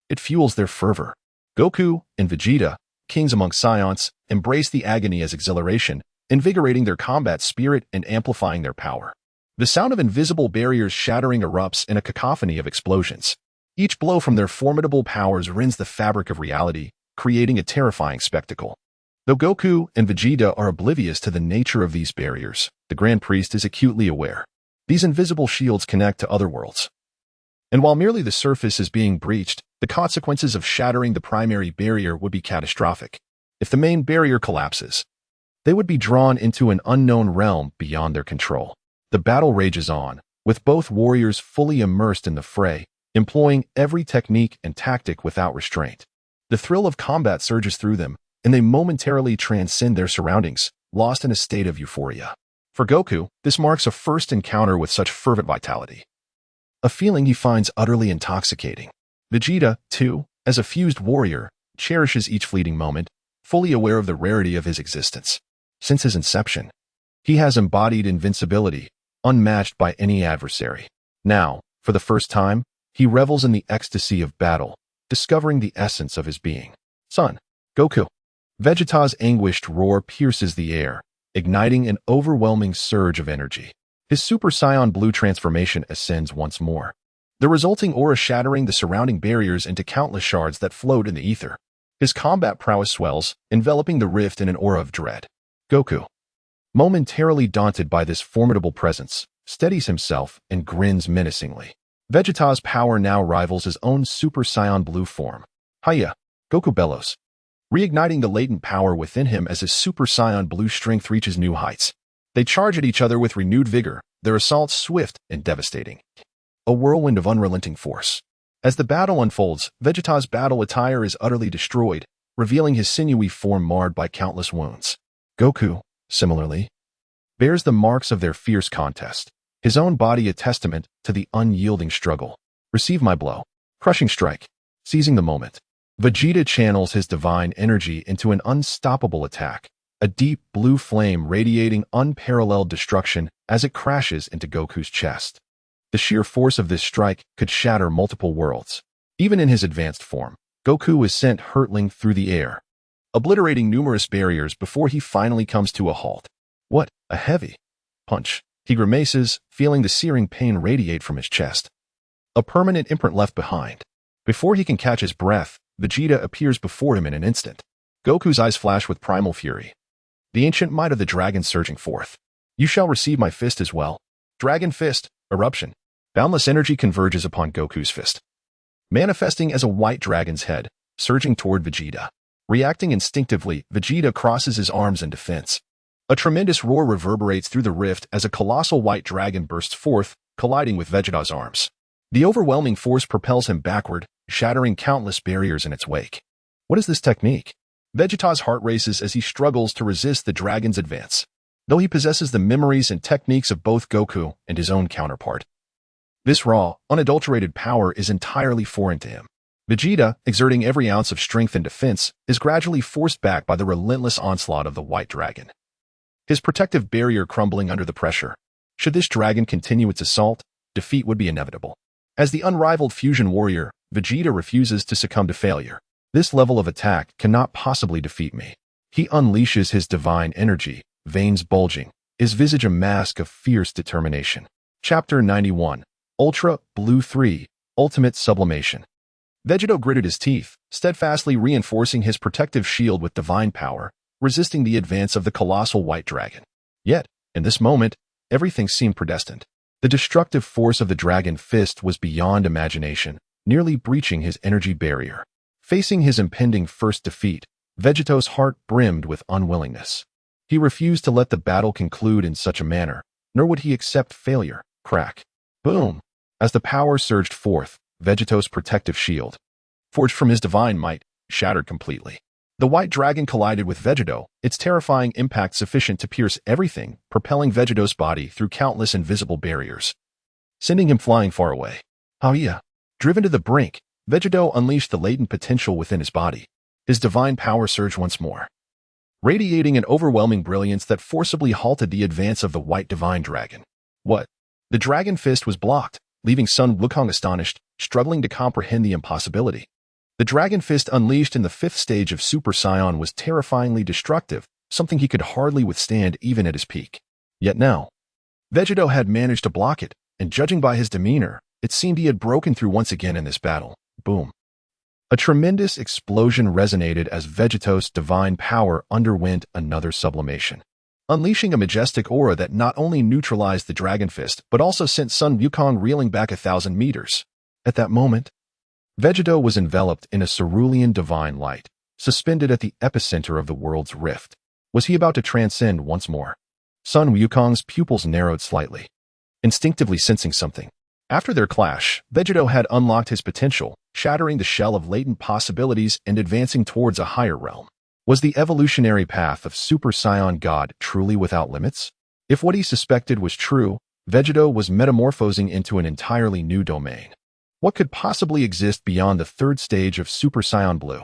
it fuels their fervor. Goku and Vegeta, kings among scions, embrace the agony as exhilaration, invigorating their combat spirit and amplifying their power. The sound of invisible barriers shattering erupts in a cacophony of explosions. Each blow from their formidable powers rends the fabric of reality, creating a terrifying spectacle. Though Goku and Vegeta are oblivious to the nature of these barriers, the Grand Priest is acutely aware. These invisible shields connect to other worlds. And while merely the surface is being breached, the consequences of shattering the primary barrier would be catastrophic. If the main barrier collapses, they would be drawn into an unknown realm beyond their control. The battle rages on, with both warriors fully immersed in the fray, employing every technique and tactic without restraint. The thrill of combat surges through them, and they momentarily transcend their surroundings, lost in a state of euphoria. For Goku, this marks a first encounter with such fervent vitality, a feeling he finds utterly intoxicating. Vegeta, too, as a fused warrior, cherishes each fleeting moment, fully aware of the rarity of his existence. Since his inception, he has embodied invincibility, unmatched by any adversary. Now, for the first time, he revels in the ecstasy of battle, discovering the essence of his being. Son Goku. Vegeta's anguished roar pierces the air, igniting an overwhelming surge of energy. His Super Saiyan Blue transformation ascends once more, the resulting aura shattering the surrounding barriers into countless shards that float in the ether. His combat prowess swells, enveloping the rift in an aura of dread. Goku, momentarily daunted by this formidable presence, steadies himself and grins menacingly. Vegeta's power now rivals his own Super Saiyan Blue form. Hiya! Goku bellows, reigniting the latent power within him as his Super Saiyan Blue strength reaches new heights. They charge at each other with renewed vigor, their assaults swift and devastating. A whirlwind of unrelenting force. As the battle unfolds, Vegeta's battle attire is utterly destroyed, revealing his sinewy form marred by countless wounds. Goku, similarly, bears the marks of their fierce contest, his own body a testament to the unyielding struggle. Receive my blow. Crushing strike. Seizing the moment, Vegeta channels his divine energy into an unstoppable attack, a deep blue flame radiating unparalleled destruction as it crashes into Goku's chest. The sheer force of this strike could shatter multiple worlds. Even in his advanced form, Goku is sent hurtling through the air, obliterating numerous barriers before he finally comes to a halt. What a heavy punch. He grimaces, feeling the searing pain radiate from his chest. A permanent imprint left behind. Before he can catch his breath, Vegeta appears before him in an instant. Goku's eyes flash with primal fury. The ancient might of the dragon surging forth. You shall receive my fist as well. Dragon fist, eruption. Boundless energy converges upon Goku's fist, manifesting as a white dragon's head, surging toward Vegeta. Reacting instinctively, Vegeta crosses his arms in defense. A tremendous roar reverberates through the rift as a colossal white dragon bursts forth, colliding with Vegeta's arms. The overwhelming force propels him backward, shattering countless barriers in its wake. What is this technique? Vegeta's heart races as he struggles to resist the dragon's advance, though he possesses the memories and techniques of both Goku and his own counterpart. This raw, unadulterated power is entirely foreign to him. Vegeta, exerting every ounce of strength and defense, is gradually forced back by the relentless onslaught of the white dragon, his protective barrier crumbling under the pressure. Should this dragon continue its assault, defeat would be inevitable. As the unrivaled fusion warrior, Vegeta refuses to succumb to failure. This level of attack cannot possibly defeat me. He unleashes his divine energy, veins bulging, his visage a mask of fierce determination. Chapter 91. Ultra Blue 3, Ultimate Sublimation. Vegeta gritted his teeth, steadfastly reinforcing his protective shield with divine power, resisting the advance of the colossal white dragon. Yet, in this moment, everything seemed predestined. The destructive force of the dragon fist was beyond imagination, nearly breaching his energy barrier. Facing his impending first defeat, Vegeta's heart brimmed with unwillingness. He refused to let the battle conclude in such a manner, nor would he accept failure. Crack. Boom. As the power surged forth, Vegeta's protective shield, forged from his divine might, shattered completely. The white dragon collided with Vegeta, its terrifying impact sufficient to pierce everything, propelling Vegeta's body through countless invisible barriers, sending him flying far away. Oh yeah. Driven to the brink, Vegeta unleashed the latent potential within his body. His divine power surged once more, radiating an overwhelming brilliance that forcibly halted the advance of the white divine dragon. What? The dragon fist was blocked, leaving Son Wukong astonished, struggling to comprehend the impossibility. The dragon fist unleashed in the 5th stage of Super Saiyan was terrifyingly destructive, something he could hardly withstand even at his peak. Yet now, Vegeta had managed to block it, and judging by his demeanor, it seemed he had broken through once again in this battle. Boom. A tremendous explosion resonated as Vegeta's divine power underwent another sublimation, unleashing a majestic aura that not only neutralized the dragon fist but also sent Son Wukong reeling back 1,000 meters. At that moment, Vegeta was enveloped in a cerulean divine light, suspended at the epicenter of the world's rift. Was he about to transcend once more? Son Wukong's pupils narrowed slightly, instinctively sensing something. After their clash, Vegeta had unlocked his potential, shattering the shell of latent possibilities and advancing towards a higher realm. Was the evolutionary path of Super Saiyan God truly without limits? If what he suspected was true, Vegeta was metamorphosing into an entirely new domain. What could possibly exist beyond the 3rd stage of Super Saiyan Blue?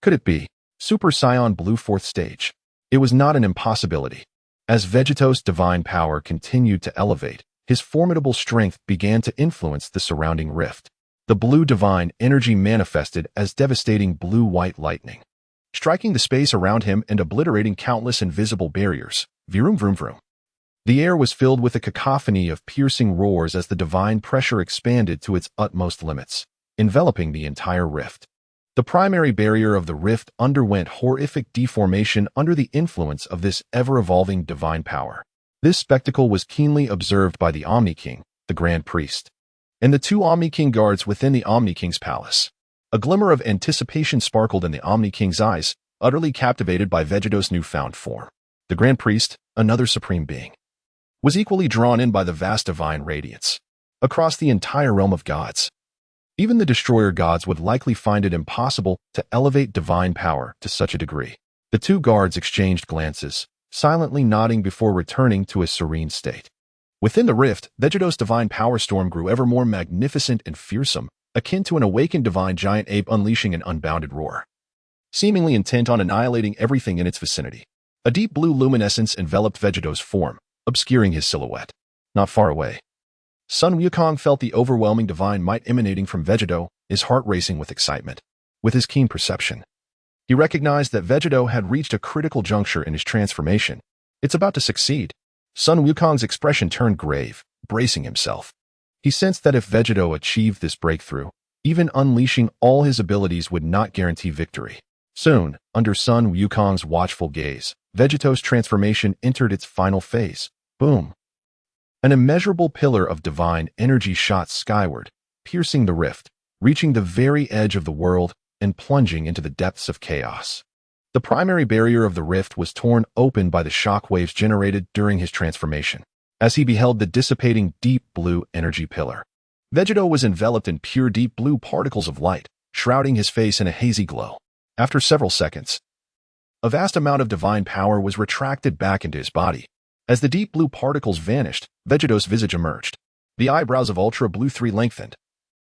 Could it be Super Saiyan Blue 4th stage? It was not an impossibility. As Vegeta's divine power continued to elevate, his formidable strength began to influence the surrounding rift. The blue divine energy manifested as devastating blue-white lightning, striking the space around him and obliterating countless invisible barriers. Vroom vroom vroom. The air was filled with a cacophony of piercing roars as the divine pressure expanded to its utmost limits, enveloping the entire rift. The primary barrier of the rift underwent horrific deformation under the influence of this ever-evolving divine power. This spectacle was keenly observed by the Omni King, the Grand Priest, and the 2 Omni King guards within the Omni King's palace. A glimmer of anticipation sparkled in the Omni King's eyes, utterly captivated by Vegeta's newfound form. The Grand Priest, another supreme being, was equally drawn in by the vast divine radiance across the entire realm of gods. Even the destroyer gods would likely find it impossible to elevate divine power to such a degree. The 2 guards exchanged glances, silently nodding before returning to a serene state. Within the rift, Vegeta's divine power storm grew ever more magnificent and fearsome, akin to an awakened divine giant ape unleashing an unbounded roar, seemingly intent on annihilating everything in its vicinity. A deep blue luminescence enveloped Vegeta's form, obscuring his silhouette. Not far away, Son Wukong felt the overwhelming divine might emanating from Vegeta, his heart racing with excitement. With his keen perception, he recognized that Vegeta had reached a critical juncture in his transformation. It's about to succeed. Son Wukong's expression turned grave, bracing himself. He sensed that if Vegeta achieved this breakthrough, Even unleashing all his abilities would not guarantee victory. Soon, under Sun Wukong's watchful gaze, Vegeto's transformation entered its final phase. Boom! An immeasurable pillar of divine energy shot skyward, piercing the rift, reaching the very edge of the world, and plunging into the depths of chaos. The primary barrier of the rift was torn open by the shockwaves generated during his transformation, as he beheld the dissipating deep blue energy pillar. Vegeto was enveloped in pure deep blue particles of light, shrouding his face in a hazy glow. After several seconds, a vast amount of divine power was retracted back into his body. As the deep blue particles vanished, Vegeto's visage emerged. The eyebrows of Ultra Blue 3 lengthened.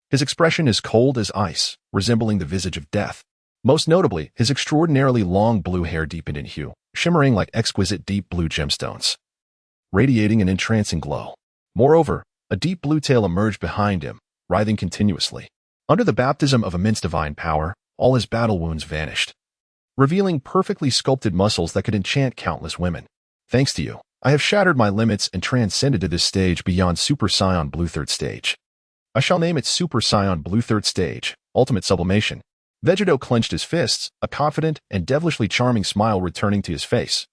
His expression is cold as ice, resembling the visage of death. Most notably, his extraordinarily long blue hair deepened in hue, shimmering like exquisite deep blue gemstones, radiating an entrancing glow. Moreover, a deep blue tail emerged behind him, writhing continuously. Under the baptism of immense divine power, all his battle wounds vanished, revealing perfectly sculpted muscles that could enchant countless women. Thanks to you, I have shattered my limits and transcended to this stage beyond Super Saiyan Blue 3rd Stage. I shall name it Super Saiyan Blue 3rd Stage, Ultimate Sublimation. Vegeto clenched his fists, a confident and devilishly charming smile returning to his face.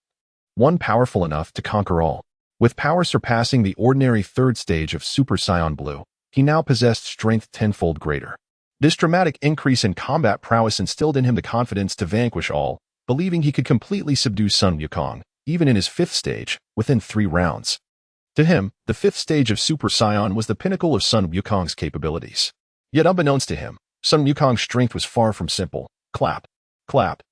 One powerful enough to conquer all. With power surpassing the ordinary 3rd stage of Super Saiyan Blue, he now possessed strength tenfold greater. This dramatic increase in combat prowess instilled in him the confidence to vanquish all, believing he could completely subdue Sun Wukong, even in his 5th stage, within 3 rounds. To him, the 5th stage of Super Saiyan was the pinnacle of Sun Wukong's capabilities. Yet unbeknownst to him, Sun Wukong's strength was far from simple. Clap, clap,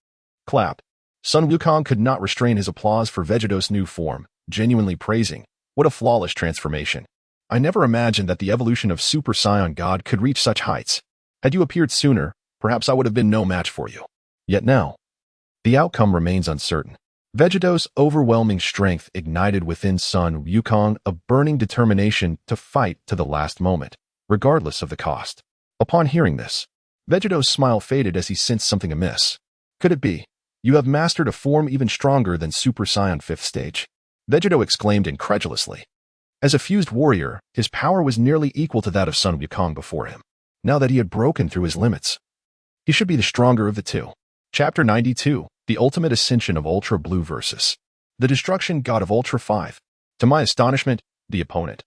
clap. Sun Wukong could not restrain his applause for Vegeto's new form, genuinely praising, "What a flawless transformation. I never imagined that the evolution of Super Saiyan God could reach such heights. Had you appeared sooner, perhaps I would have been no match for you." Yet now, the outcome remains uncertain. Vegeto's overwhelming strength ignited within Sun Wukong a burning determination to fight to the last moment, regardless of the cost. Upon hearing this, Vegeto's smile faded as he sensed something amiss. Could it be? You have mastered a form even stronger than Super Saiyan 5th stage? Vegeto exclaimed incredulously. As a fused warrior, his power was nearly equal to that of Sun Wukong before him. Now that he had broken through his limits, he should be the stronger of the two. Chapter 92, The Ultimate Ascension of Ultra Blue versus the Destruction God of Ultra 5. To my astonishment, the opponent,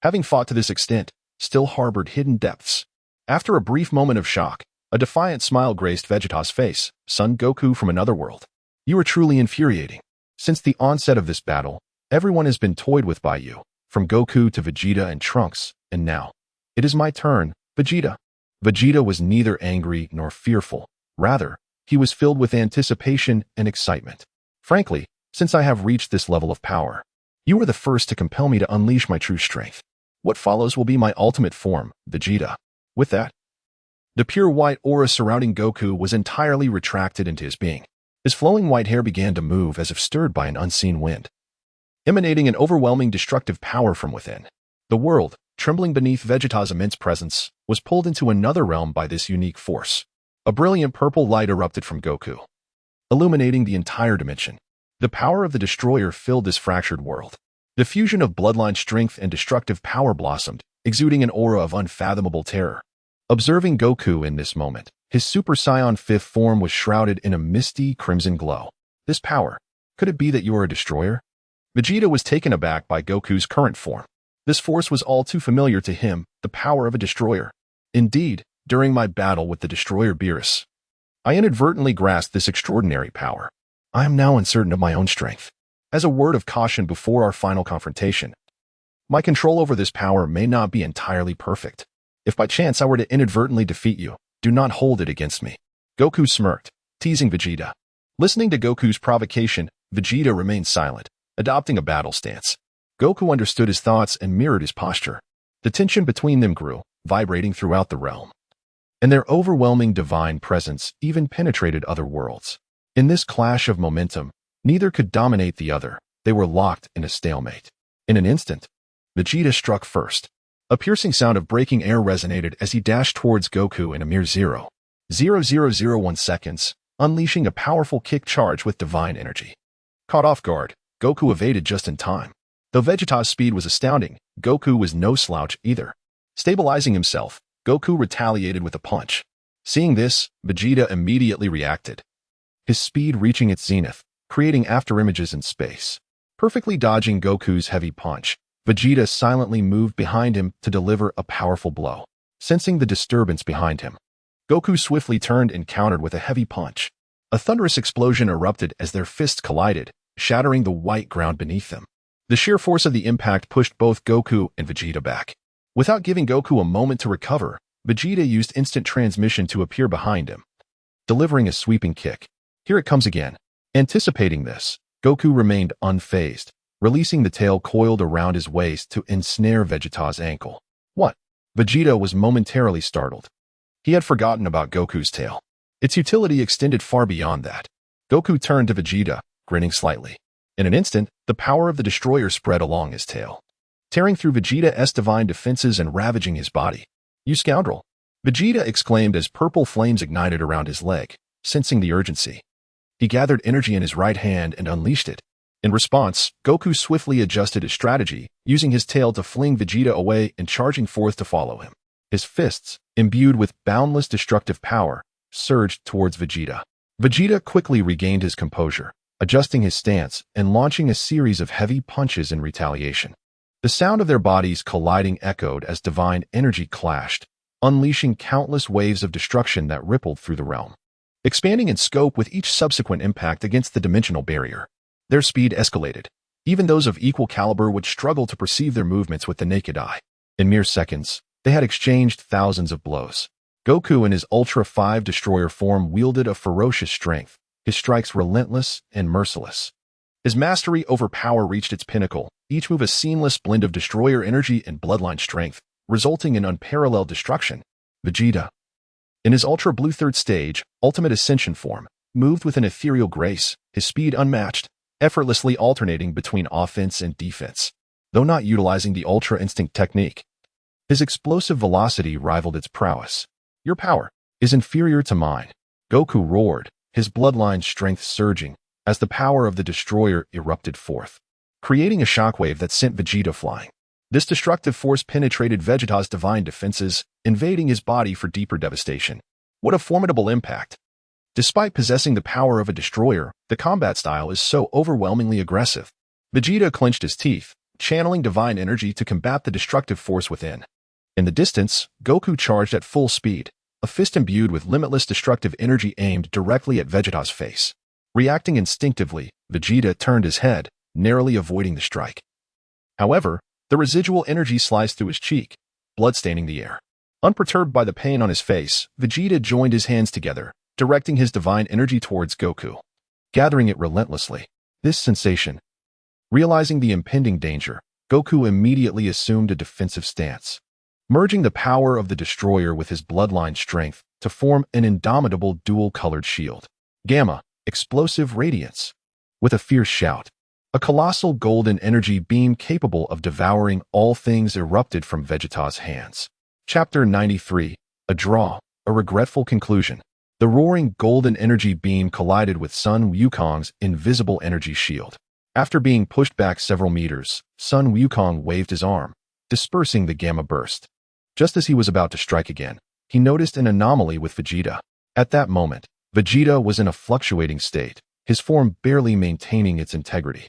having fought to this extent, still harbored hidden depths. After a brief moment of shock, a defiant smile graced Vegeta's face. "Son Goku from another world. You are truly infuriating. Since the onset of this battle, everyone has been toyed with by you, from Goku to Vegeta and Trunks, and now, it is my turn, Vegeta." Vegeta was neither angry nor fearful. Rather, he was filled with anticipation and excitement. "Frankly, since I have reached this level of power, you are the first to compel me to unleash my true strength. What follows will be my ultimate form, Vegeta." With that, the pure white aura surrounding Goku was entirely retracted into his being. His flowing white hair began to move as if stirred by an unseen wind, emanating an overwhelming destructive power from within. The world, trembling beneath Vegeta's immense presence, was pulled into another realm by this unique force. A brilliant purple light erupted from Goku, illuminating the entire dimension. The power of the Destroyer filled this fractured world. The fusion of bloodline strength and destructive power blossomed, exuding an aura of unfathomable terror. Observing Goku in this moment, his Super Saiyan 5th form was shrouded in a misty crimson glow. This power, could it be that you are a destroyer? Vegeta was taken aback by Goku's current form. This force was all too familiar to him, the power of a destroyer. Indeed, during my battle with the destroyer Beerus, I inadvertently grasped this extraordinary power. I am now uncertain of my own strength. As a word of caution before our final confrontation, my control over this power may not be entirely perfect. If by chance I were to inadvertently defeat you, do not hold it against me." Goku smirked, teasing Vegeta. Listening to Goku's provocation, Vegeta remained silent, adopting a battle stance. Goku understood his thoughts and mirrored his posture. The tension between them grew, vibrating throughout the realm, and their overwhelming divine presence even penetrated other worlds. In this clash of momentum, neither could dominate the other. They were locked in a stalemate. In an instant, Vegeta struck first. A piercing sound of breaking air resonated as he dashed towards Goku in a mere 0.0001 seconds, unleashing a powerful kick charge with divine energy. Caught off guard, Goku evaded just in time. Though Vegeta's speed was astounding, Goku was no slouch either. Stabilizing himself, Goku retaliated with a punch. Seeing this, Vegeta immediately reacted, his speed reaching its zenith, creating afterimages in space. Perfectly dodging Goku's heavy punch, Vegeta silently moved behind him to deliver a powerful blow. Sensing the disturbance behind him, Goku swiftly turned and countered with a heavy punch. A thunderous explosion erupted as their fists collided, shattering the white ground beneath them. The sheer force of the impact pushed both Goku and Vegeta back. Without giving Goku a moment to recover, Vegeta used instant transmission to appear behind him, delivering a sweeping kick. Here it comes again. Anticipating this, Goku remained unfazed, releasing the tail coiled around his waist to ensnare Vegeta's ankle. What? Vegeta was momentarily startled. He had forgotten about Goku's tail. Its utility extended far beyond that. Goku turned to Vegeta, grinning slightly. In an instant, the power of the destroyer spread along his tail, tearing through Vegeta's divine defenses and ravaging his body. "You scoundrel!" Vegeta exclaimed as purple flames ignited around his leg, sensing the urgency. He gathered energy in his right hand and unleashed it. In response, Goku swiftly adjusted his strategy, using his tail to fling Vegeta away and charging forth to follow him. His fists, imbued with boundless destructive power, surged towards Vegeta. Vegeta quickly regained his composure, adjusting his stance and launching a series of heavy punches in retaliation. The sound of their bodies colliding echoed as divine energy clashed, unleashing countless waves of destruction that rippled through the realm, expanding in scope with each subsequent impact against the dimensional barrier. Their speed escalated. Even those of equal caliber would struggle to perceive their movements with the naked eye. In mere seconds, they had exchanged thousands of blows. Goku in his Ultra 5 Destroyer form wielded a ferocious strength, his strikes relentless and merciless. His mastery over power reached its pinnacle, each move a seamless blend of Destroyer energy and bloodline strength, resulting in unparalleled destruction. Vegeta, in his Ultra Blue Third Stage, Ultimate Ascension form, moved with an ethereal grace, his speed unmatched, effortlessly alternating between offense and defense. Though not utilizing the Ultra Instinct technique, his explosive velocity rivaled its prowess. "Your power is inferior to mine," Goku roared, his bloodline strength surging as the power of the destroyer erupted forth, creating a shockwave that sent Vegeta flying. This destructive force penetrated Vegeta's divine defenses, invading his body for deeper devastation. What a formidable impact! Despite possessing the power of a destroyer, the combat style is so overwhelmingly aggressive. Vegeta clenched his teeth, channeling divine energy to combat the destructive force within. In the distance, Goku charged at full speed, a fist imbued with limitless destructive energy aimed directly at Vegeta's face. Reacting instinctively, Vegeta turned his head, narrowly avoiding the strike. However, the residual energy sliced through his cheek, bloodstaining the air. Unperturbed by the pain on his face, Vegeta joined his hands together, directing his divine energy towards Goku, gathering it relentlessly. This sensation. Realizing the impending danger, Goku immediately assumed a defensive stance, merging the power of the destroyer with his bloodline strength to form an indomitable dual-colored shield. Gamma, explosive radiance. With a fierce shout, a colossal golden energy beam capable of devouring all things erupted from Vegeta's hands. Chapter 93, A Draw, A Regretful Conclusion. The roaring golden energy beam collided with Sun Wukong's invisible energy shield. After being pushed back several meters, Sun Wukong waved his arm, dispersing the gamma burst. Just as he was about to strike again, he noticed an anomaly with Vegeta. At that moment, Vegeta was in a fluctuating state, his form barely maintaining its integrity.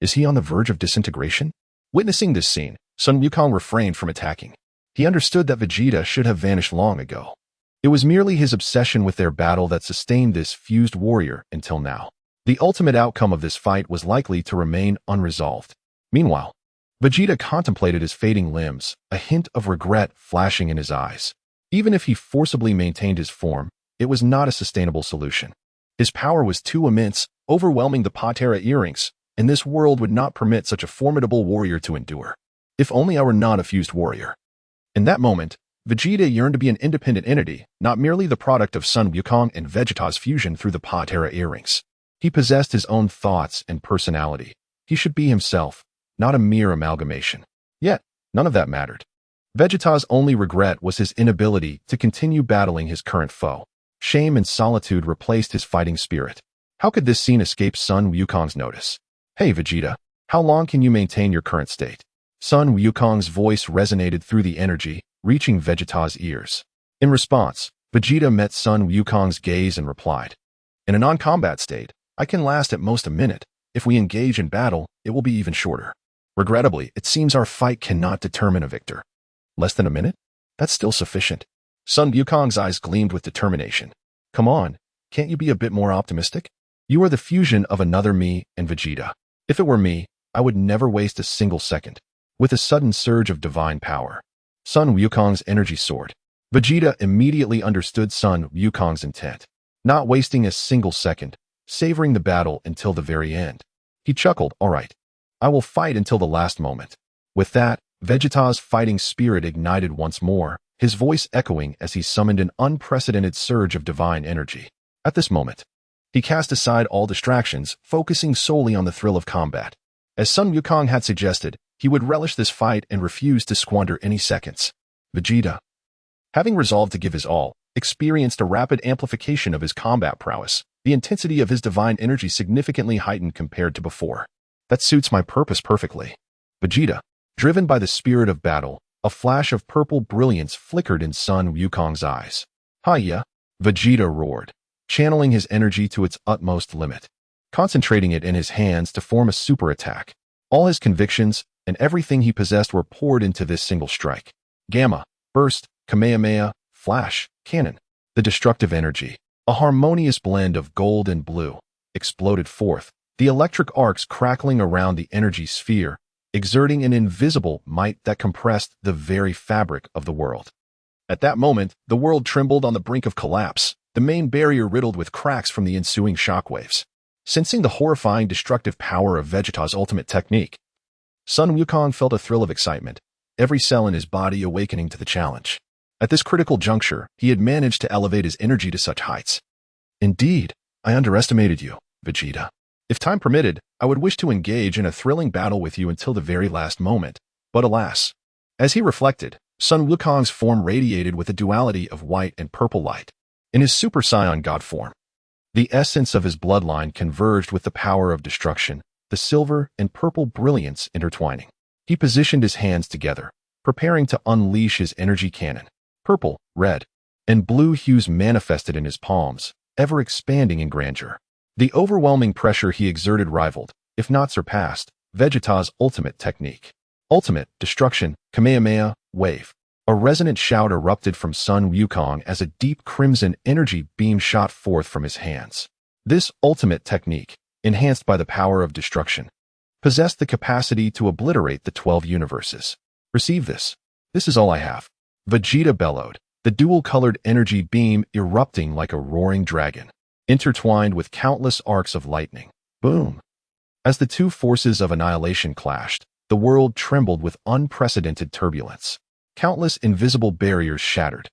Is he on the verge of disintegration? Witnessing this scene, Sun Wukong refrained from attacking. He understood that Vegeta should have vanished long ago. It was merely his obsession with their battle that sustained this fused warrior until now. The ultimate outcome of this fight was likely to remain unresolved. Meanwhile, Vegeta contemplated his fading limbs, a hint of regret flashing in his eyes. Even if he forcibly maintained his form, it was not a sustainable solution. His power was too immense, overwhelming the Patera earrings, and this world would not permit such a formidable warrior to endure. If only I were not a fused warrior. In that moment, Vegeta yearned to be an independent entity, not merely the product of Sun Wukong and Vegeta's fusion through the Patera earrings. He possessed his own thoughts and personality. He should be himself, not a mere amalgamation. Yet, none of that mattered. Vegeta's only regret was his inability to continue battling his current foe. Shame and solitude replaced his fighting spirit. How could this scene escape Sun Wukong's notice? "Hey Vegeta, how long can you maintain your current state?" Sun Wukong's voice resonated through the energy, reaching Vegeta's ears. In response, Vegeta met Sun Wukong's gaze and replied, "In a non-combat state, I can last at most a minute. If we engage in battle, it will be even shorter. Regrettably, it seems our fight cannot determine a victor." "Less than a minute? That's still sufficient." Sun Wukong's eyes gleamed with determination. "Come on, can't you be a bit more optimistic? You are the fusion of another me and Vegeta. If it were me, I would never waste a single second." With a sudden surge of divine power, Sun Wukong's energy soared. Vegeta immediately understood Sun Wukong's intent, not wasting a single second, savoring the battle until the very end. He chuckled, "All right, I will fight until the last moment." With that, Vegeta's fighting spirit ignited once more, his voice echoing as he summoned an unprecedented surge of divine energy. At this moment, he cast aside all distractions, focusing solely on the thrill of combat. As Sun Wukong had suggested, he would relish this fight and refuse to squander any seconds. Vegeta, having resolved to give his all, experienced a rapid amplification of his combat prowess. The intensity of his divine energy significantly heightened compared to before. "That suits my purpose perfectly." Vegeta, driven by the spirit of battle, a flash of purple brilliance flickered in Sun Wukong's eyes. "Hiya!" Vegeta roared, channeling his energy to its utmost limit, concentrating it in his hands to form a super attack. All his convictions and everything he possessed were poured into this single strike. Gamma, burst, Kamehameha, flash, cannon. The destructive energy, a harmonious blend of gold and blue, exploded forth, the electric arcs crackling around the energy sphere, exerting an invisible might that compressed the very fabric of the world. At that moment, the world trembled on the brink of collapse, the main barrier riddled with cracks from the ensuing shockwaves. Sensing the horrifying destructive power of Vegeta's ultimate technique, Sun Wukong felt a thrill of excitement, every cell in his body awakening to the challenge. At this critical juncture, he had managed to elevate his energy to such heights. "Indeed, I underestimated you, Vegeta. If time permitted, I would wish to engage in a thrilling battle with you until the very last moment, but alas." As he reflected, Sun Wukong's form radiated with a duality of white and purple light. In his Super Saiyan God form, the essence of his bloodline converged with the power of destruction, the silver and purple brilliance intertwining. He positioned his hands together, preparing to unleash his energy cannon. Purple, red, and blue hues manifested in his palms, ever expanding in grandeur. The overwhelming pressure he exerted rivaled, if not surpassed, Vegeta's ultimate technique. Ultimate, destruction, Kamehameha, wave. A resonant shout erupted from Sun Wukong as a deep crimson energy beam shot forth from his hands. This ultimate technique, enhanced by the power of destruction, possessed the capacity to obliterate the 12 universes. "Receive this. This is all I have." Vegeta bellowed, the dual-colored energy beam erupting like a roaring dragon, intertwined with countless arcs of lightning. Boom! As the two forces of annihilation clashed, the world trembled with unprecedented turbulence. Countless invisible barriers shattered,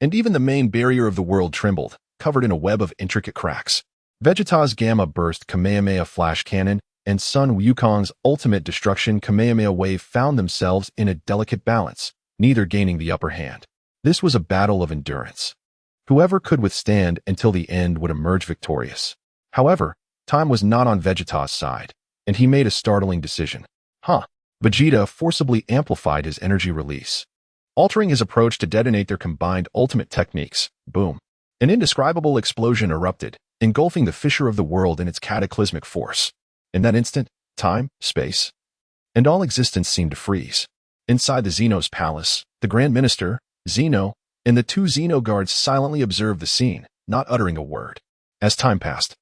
and even the main barrier of the world trembled, covered in a web of intricate cracks. Vegeta's Gamma Burst Kamehameha Flash Cannon and Sun Wukong's Ultimate Destruction Kamehameha Wave found themselves in a delicate balance, neither gaining the upper hand. This was a battle of endurance. Whoever could withstand until the end would emerge victorious. However, time was not on Vegeta's side, and he made a startling decision. Vegeta forcibly amplified his energy release, altering his approach to detonate their combined ultimate techniques. Boom! An indescribable explosion erupted, engulfing the fissure of the world in its cataclysmic force. In that instant, time, space, and all existence seemed to freeze. Inside the Xeno's palace, the Grand Minister, Xeno, and the two Xeno guards silently observed the scene, not uttering a word. As time passed,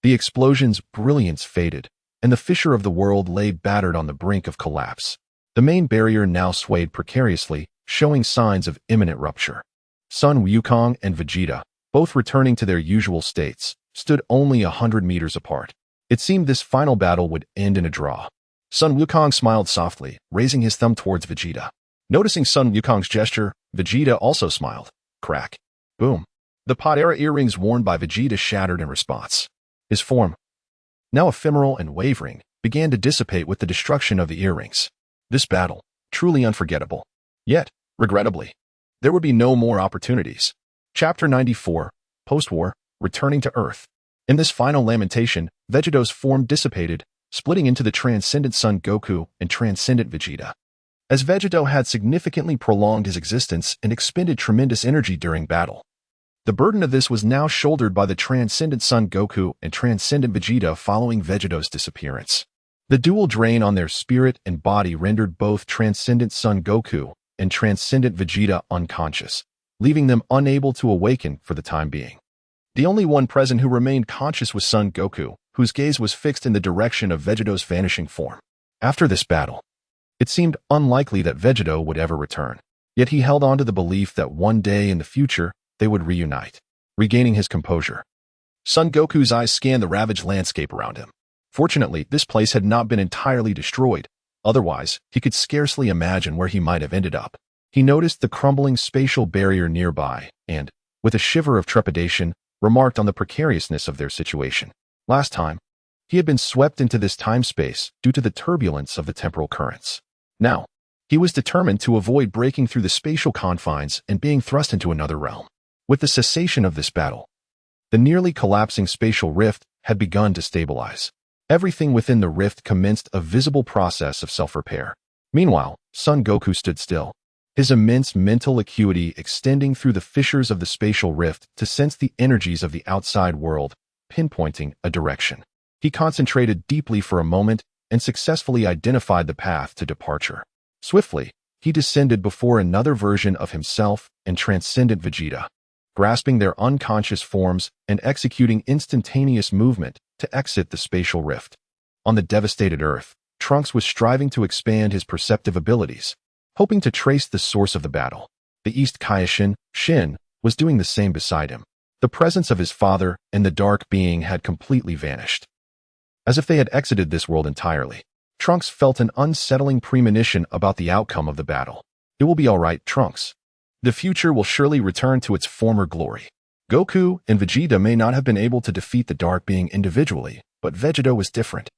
the explosion's brilliance faded, and the fissure of the world lay battered on the brink of collapse. The main barrier now swayed precariously, showing signs of imminent rupture. Sun Wukong and Vegeta, both returning to their usual states, stood only 100 meters apart. It seemed this final battle would end in a draw. Sun Wukong smiled softly, raising his thumb towards Vegeta. Noticing Sun Wukong's gesture, Vegeta also smiled. Crack. Boom. The Pod-era earrings worn by Vegeta shattered in response. His form, now ephemeral and wavering, began to dissipate with the destruction of the earrings. This battle, truly unforgettable. Yet, regrettably, there would be no more opportunities. Chapter 94, Post-War, Returning to Earth. In this final lamentation, Vegeta's form dissipated, splitting into the transcendent Son Goku and transcendent Vegeta. as Vegito had significantly prolonged his existence and expended tremendous energy during battle. The burden of this was now shouldered by the Transcendent Son Goku and Transcendent Vegeta following Vegito's disappearance. The dual drain on their spirit and body rendered both Transcendent Son Goku and Transcendent Vegeta unconscious, leaving them unable to awaken for the time being. The only one present who remained conscious was Son Goku, whose gaze was fixed in the direction of Vegito's vanishing form. After this battle, it seemed unlikely that Vegito would ever return, yet he held on to the belief that one day in the future they would reunite. Regaining his composure, Son Goku's eyes scanned the ravaged landscape around him. Fortunately, this place had not been entirely destroyed. Otherwise, he could scarcely imagine where he might have ended up. He noticed the crumbling spatial barrier nearby and, with a shiver of trepidation, remarked on the precariousness of their situation. Last time, he had been swept into this time-space due to the turbulence of the temporal currents. Now, he was determined to avoid breaking through the spatial confines and being thrust into another realm. With the cessation of this battle, the nearly collapsing spatial rift had begun to stabilize. Everything within the rift commenced a visible process of self-repair. Meanwhile, Son Goku stood still, his immense mental acuity extending through the fissures of the spatial rift to sense the energies of the outside world, pinpointing a direction. He concentrated deeply for a moment and successfully identified the path to departure. Swiftly, he descended before another version of himself and Transcendent Vegeta, grasping their unconscious forms and executing instantaneous movement to exit the spatial rift. On the devastated Earth, Trunks was striving to expand his perceptive abilities, hoping to trace the source of the battle. The East Kaioshin, Shin, was doing the same beside him. The presence of his father and the dark being had completely vanished. As if they had exited this world entirely, Trunks felt an unsettling premonition about the outcome of the battle. It will be all right, Trunks. The future will surely return to its former glory. Goku and Vegeta may not have been able to defeat the dark being individually, but Vegito was different.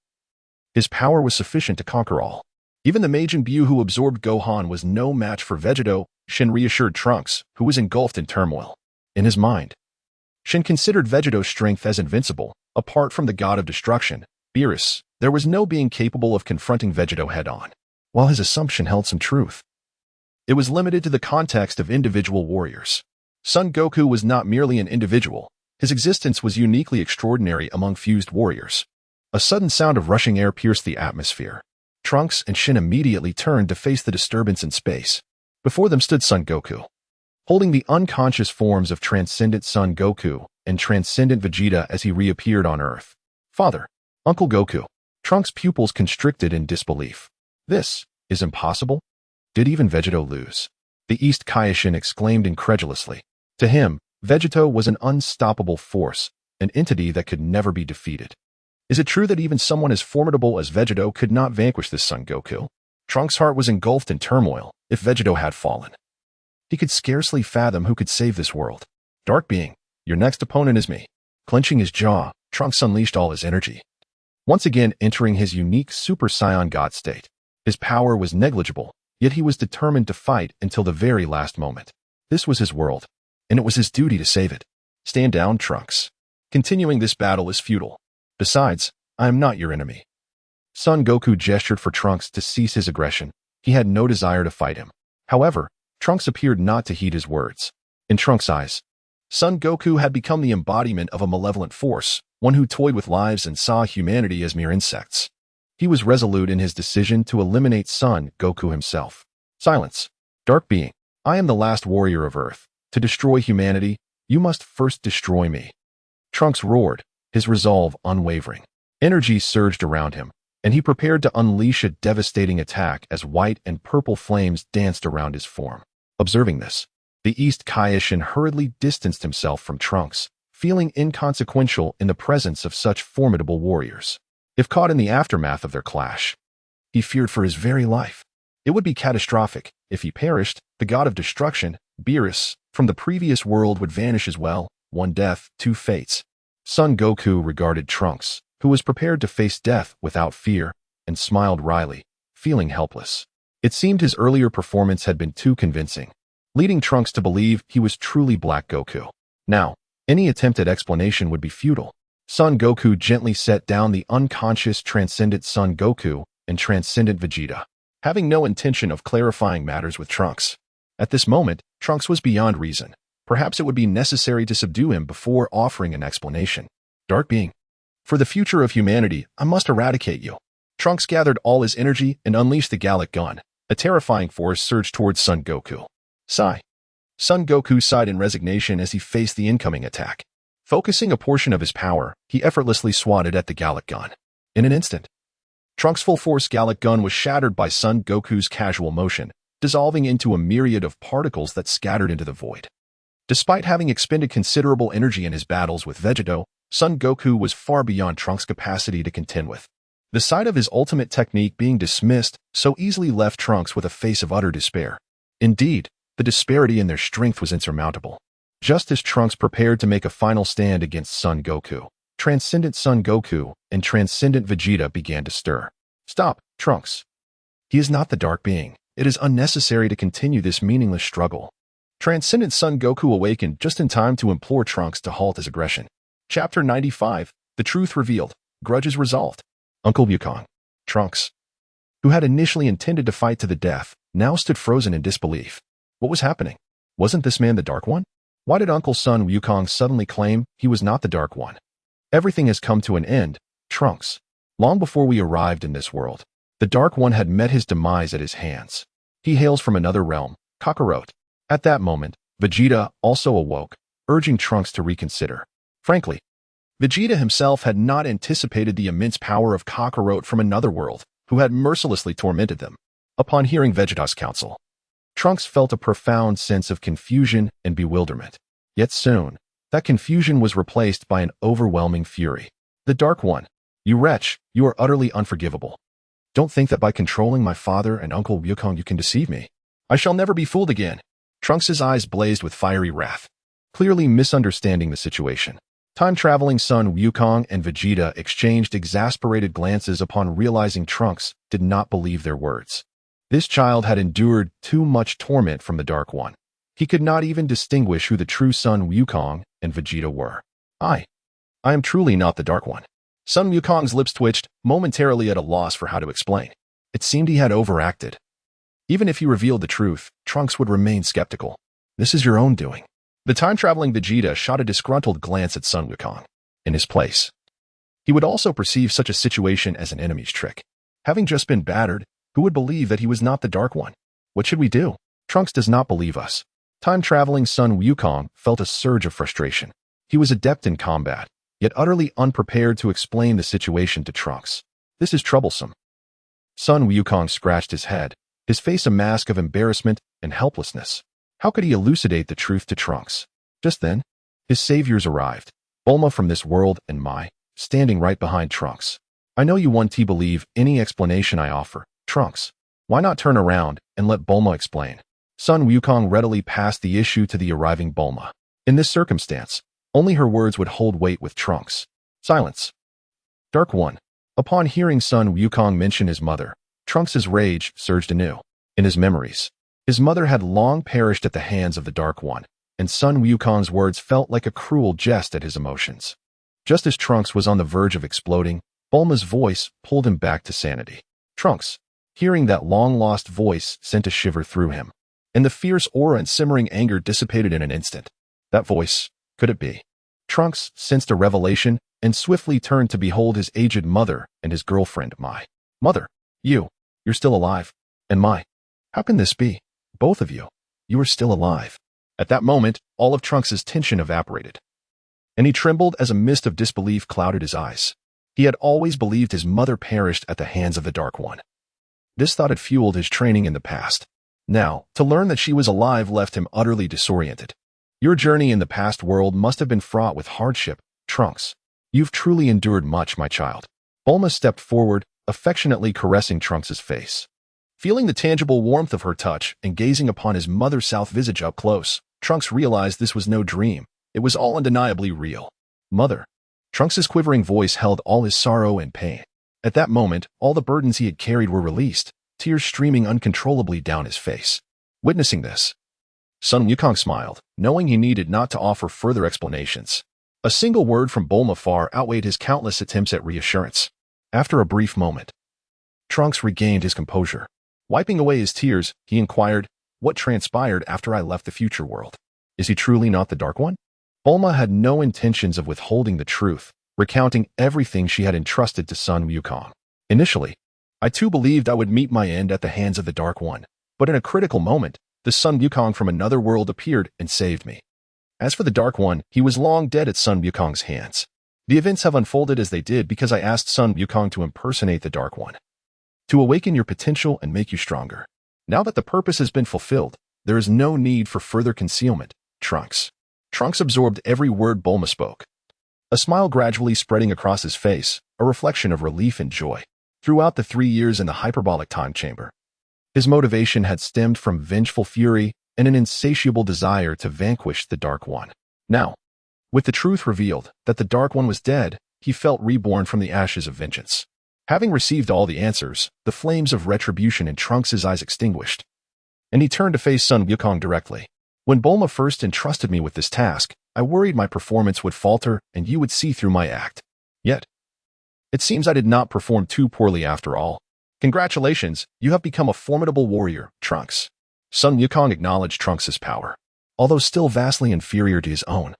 His power was sufficient to conquer all. Even the Majin Buu who absorbed Gohan was no match for Vegito, Shin reassured Trunks, who was engulfed in turmoil. In his mind, Shin considered Vegito's strength as invincible. Apart from the god of destruction, Beerus, there was no being capable of confronting Vegito head-on. While his assumption held some truth, it was limited to the context of individual warriors. Son Goku was not merely an individual. His existence was uniquely extraordinary among fused warriors. A sudden sound of rushing air pierced the atmosphere. Trunks and Shin immediately turned to face the disturbance in space. Before them stood Son Goku, holding the unconscious forms of Transcendent Son Goku and Transcendent Vegeta as he reappeared on Earth. Father, Uncle Goku. Trunks' pupils constricted in disbelief. This is impossible? Did even Vegito lose? The East Kaioshin exclaimed incredulously. To him, Vegito was an unstoppable force, an entity that could never be defeated. Is it true that even someone as formidable as Vegito could not vanquish this Son Goku? Trunks' heart was engulfed in turmoil. If Vegito had fallen, he could scarcely fathom who could save this world. Dark Being, your next opponent is me. Clenching his jaw, Trunks unleashed all his energy, once again entering his unique Super Saiyan God state. His power was negligible, yet he was determined to fight until the very last moment. This was his world, and it was his duty to save it. Stand down, Trunks. Continuing this battle is futile. Besides, I am not your enemy. Son Goku gestured for Trunks to cease his aggression. He had no desire to fight him. However, Trunks appeared not to heed his words. In Trunks' eyes, Son Goku had become the embodiment of a malevolent force, one who toyed with lives and saw humanity as mere insects. He was resolute in his decision to eliminate Son Goku himself. Silence. Dark Being, I am the last warrior of Earth. To destroy humanity, you must first destroy me. Trunks roared, his resolve unwavering. Energy surged around him, and he prepared to unleash a devastating attack as white and purple flames danced around his form. Observing this, the East Kaioshin hurriedly distanced himself from Trunks, feeling inconsequential in the presence of such formidable warriors. If caught in the aftermath of their clash, he feared for his very life. It would be catastrophic. If he perished, the god of destruction, Beerus, from the previous world would vanish as well. One death, two fates. Son Goku regarded Trunks, who was prepared to face death without fear, and smiled wryly, feeling helpless. It seemed his earlier performance had been too convincing, leading Trunks to believe he was truly Black Goku. Now, any attempt at explanation would be futile. Son Goku gently set down the unconscious Transcendent Son Goku and Transcendent Vegeta. having no intention of clarifying matters with Trunks. At this moment, Trunks was beyond reason. Perhaps it would be necessary to subdue him before offering an explanation. Dark being. For the future of humanity, I must eradicate you. Trunks gathered all his energy and unleashed the Gallic Gun. A terrifying force surged towards Son Goku. Sigh. Son Goku sighed in resignation as he faced the incoming attack. Focusing a portion of his power, he effortlessly swatted at the Gallic Gun. In an instant, Trunks' full-force Gallic Gun was shattered by Son Goku's casual motion, dissolving into a myriad of particles that scattered into the void. Despite having expended considerable energy in his battles with Vegito, Son Goku was far beyond Trunks' capacity to contend with. The sight of his ultimate technique being dismissed so easily left Trunks with a face of utter despair. Indeed, the disparity in their strength was insurmountable. Just as Trunks prepared to make a final stand against Son Goku, Transcendent Son Goku and Transcendent Vegeta began to stir. Stop, Trunks. He is not the Dark Being. It is unnecessary to continue this meaningless struggle. Transcendent Son Goku awakened just in time to implore Trunks to halt his aggression. Chapter 95, The Truth Revealed, Grudges Resolved. Uncle Wukong. Trunks, who had initially intended to fight to the death, now stood frozen in disbelief. What was happening? Wasn't this man the Dark One? Why did Uncle Son Wukong suddenly claim he was not the Dark One? Everything has come to an end, Trunks. Long before we arrived in this world, the Dark One had met his demise at his hands. He hails from another realm, Kakarot. At that moment, Vegeta also awoke, urging Trunks to reconsider. Frankly, Vegeta himself had not anticipated the immense power of Kakarot from another world, who had mercilessly tormented them. Upon hearing Vegeta's counsel, Trunks felt a profound sense of confusion and bewilderment. Yet soon, that confusion was replaced by an overwhelming fury. The Dark One, you wretch, you are utterly unforgivable. Don't think that by controlling my father and Uncle Wukong you can deceive me. I shall never be fooled again. Trunks' eyes blazed with fiery wrath, clearly misunderstanding the situation. Time-traveling Son Wukong and Vegeta exchanged exasperated glances upon realizing Trunks did not believe their words. This child had endured too much torment from the Dark One. He could not even distinguish who the true Son Wukong and Vegeta were. I am truly not the Dark One. Son Wukong's lips twitched, momentarily at a loss for how to explain. It seemed he had overacted. Even if he revealed the truth, Trunks would remain skeptical. This is your own doing. The time-traveling Vegeta shot a disgruntled glance at Son Wukong. In his place, he would also perceive such a situation as an enemy's trick. Having just been battered, who would believe that he was not the Dark One? What should we do? Trunks does not believe us. Time-traveling Son Wukong felt a surge of frustration. He was adept in combat, yet utterly unprepared to explain the situation to Trunks. This is troublesome. Son Wukong scratched his head, his face a mask of embarrassment and helplessness. How could he elucidate the truth to Trunks? Just then, his saviors arrived, Bulma from this world and Mai, standing right behind Trunks. I know you want to believe any explanation I offer, Trunks. Why not turn around and let Bulma explain? Son Wukong readily passed the issue to the arriving Bulma. In this circumstance, only her words would hold weight with Trunks. Silence. Dark One. Upon hearing Son Wukong mention his mother, Trunks' rage surged anew. In his memories, his mother had long perished at the hands of the Dark One, and Son Wukong's words felt like a cruel jest at his emotions. Just as Trunks was on the verge of exploding, Bulma's voice pulled him back to sanity. Trunks, hearing that long-lost voice, sent a shiver through him, and the fierce aura and simmering anger dissipated in an instant. That voice, could it be? Trunks sensed a revelation and swiftly turned to behold his aged mother and his girlfriend, Mai. Mother, you're still alive. And Mai, how can this be? Both of you are still alive. At that moment, all of Trunks' tension evaporated, and he trembled as a mist of disbelief clouded his eyes. He had always believed his mother perished at the hands of the Dark One. This thought had fueled his training in the past. Now, to learn that she was alive left him utterly disoriented. Your journey in the past world must have been fraught with hardship, Trunks. You've truly endured much, my child. Bulma stepped forward, affectionately caressing Trunks' face. Feeling the tangible warmth of her touch and gazing upon his mother's south visage up close, Trunks realized this was no dream. It was all undeniably real. Mother. Trunks' quivering voice held all his sorrow and pain. At that moment, all the burdens he had carried were released, tears streaming uncontrollably down his face. Witnessing this, Son Wukong smiled, knowing he needed not to offer further explanations. A single word from Bulma far outweighed his countless attempts at reassurance. After a brief moment, Trunks regained his composure. Wiping away his tears, he inquired, "What transpired after I left the future world? Is he truly not the Dark One?" Bulma had no intentions of withholding the truth, recounting everything she had entrusted to Sun Wukong. "Initially, I too believed I would meet my end at the hands of the Dark One, but in a critical moment, the Sun Wukong from another world appeared and saved me. As for the Dark One, he was long dead at Sun Wukong's hands. The events have unfolded as they did because I asked Sun Wukong to impersonate the Dark One, to awaken your potential and make you stronger. Now that the purpose has been fulfilled, there is no need for further concealment, Trunks." Trunks absorbed every word Bulma spoke, a smile gradually spreading across his face, a reflection of relief and joy. Throughout the 3 years in the hyperbolic time chamber, his motivation had stemmed from vengeful fury and an insatiable desire to vanquish the Dark One. Now, with the truth revealed that the Dark One was dead, he felt reborn from the ashes of vengeance. Having received all the answers, the flames of retribution in Trunks' eyes extinguished, and he turned to face Sun Wukong directly. "When Bulma first entrusted me with this task, I worried my performance would falter and you would see through my act. Yet, it seems I did not perform too poorly after all. Congratulations, you have become a formidable warrior, Trunks." Sun Wukong acknowledged Trunks' power, although still vastly inferior to his own.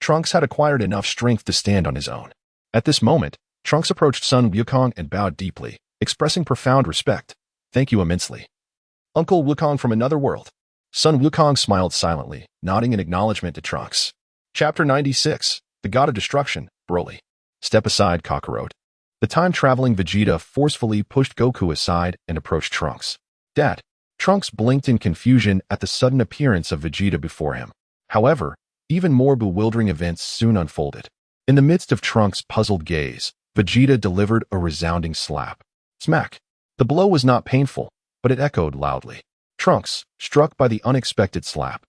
Trunks had acquired enough strength to stand on his own. At this moment, Trunks approached Sun Wukong and bowed deeply, expressing profound respect. "Thank you immensely, Uncle Wukong from another world." Sun Wukong smiled silently, nodding in acknowledgement to Trunks. Chapter 96, The God of Destruction, Broly. "Step aside, Kakarot." The time-traveling Vegeta forcefully pushed Goku aside and approached Trunks. "Dad." Trunks blinked in confusion at the sudden appearance of Vegeta before him. However, even more bewildering events soon unfolded. In the midst of Trunks' puzzled gaze, Vegeta delivered a resounding slap. Smack! The blow was not painful, but it echoed loudly. Trunks, struck by the unexpected slap,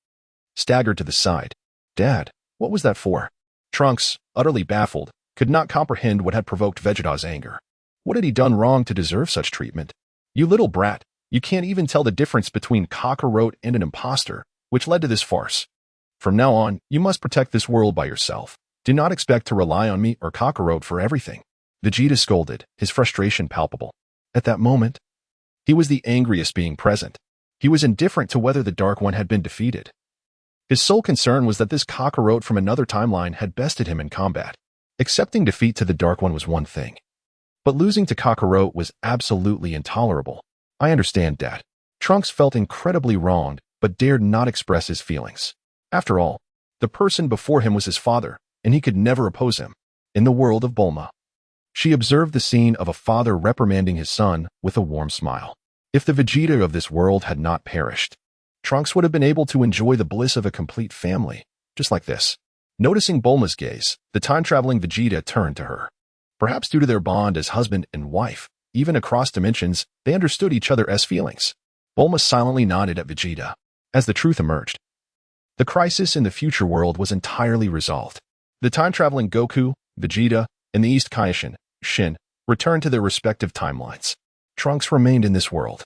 staggered to the side. "Dad, what was that for?" Trunks, utterly baffled, could not comprehend what had provoked Vegeta's anger. What had he done wrong to deserve such treatment? "You little brat, you can't even tell the difference between Kakarot and an imposter, which led to this farce. From now on, you must protect this world by yourself. Do not expect to rely on me or Kakarot for everything." Vegeta scolded, his frustration palpable. At that moment, he was the angriest being present. He was indifferent to whether the Dark One had been defeated. His sole concern was that this Kakarot from another timeline had bested him in combat. Accepting defeat to the Dark One was one thing, but losing to Kakarot was absolutely intolerable. "I understand, Dad." Trunks felt incredibly wronged, but dared not express his feelings. After all, the person before him was his father, and he could never oppose him. In the world of Bulma, she observed the scene of a father reprimanding his son with a warm smile. If the Vegeta of this world had not perished, Trunks would have been able to enjoy the bliss of a complete family, just like this. Noticing Bulma's gaze, the time-traveling Vegeta turned to her. Perhaps due to their bond as husband and wife, even across dimensions, they understood each other's feelings. Bulma silently nodded at Vegeta. As the truth emerged, the crisis in the future world was entirely resolved. The time-traveling Goku, Vegeta, and the East Kaishin, Shin, returned to their respective timelines. Trunks remained in this world,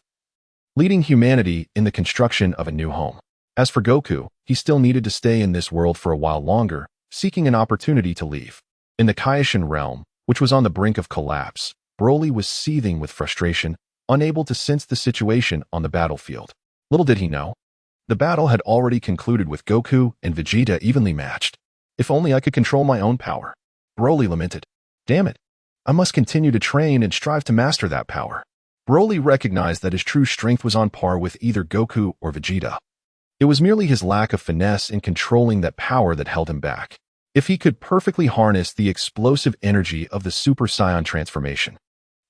leading humanity in the construction of a new home. As for Goku, he still needed to stay in this world for a while longer, seeking an opportunity to leave. In the Kaishin realm, which was on the brink of collapse, Broly was seething with frustration, unable to sense the situation on the battlefield. Little did he know, the battle had already concluded with Goku and Vegeta evenly matched. "If only I could control my own power," Broly lamented. "Damn it, I must continue to train and strive to master that power." Broly recognized that his true strength was on par with either Goku or Vegeta. It was merely his lack of finesse in controlling that power that held him back. If he could perfectly harness the explosive energy of the Super Saiyan transformation,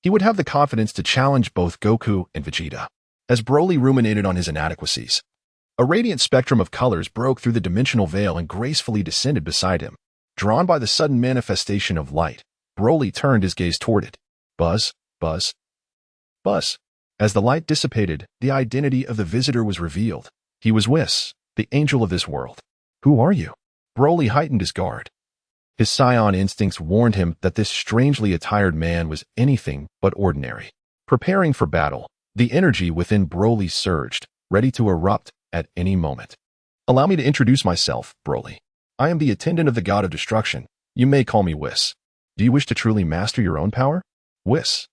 he would have the confidence to challenge both Goku and Vegeta. As Broly ruminated on his inadequacies, a radiant spectrum of colors broke through the dimensional veil and gracefully descended beside him. Drawn by the sudden manifestation of light, Broly turned his gaze toward it. Buzz, buzz, buzz. As the light dissipated, the identity of the visitor was revealed. He was Whis, the angel of this world. "Who are you?" Broly heightened his guard. His Saiyan instincts warned him that this strangely attired man was anything but ordinary. Preparing for battle, the energy within Broly surged, ready to erupt at any moment. "Allow me to introduce myself, Broly. I am the attendant of the God of Destruction. You may call me Whis. Do you wish to truly master your own power?" Whis,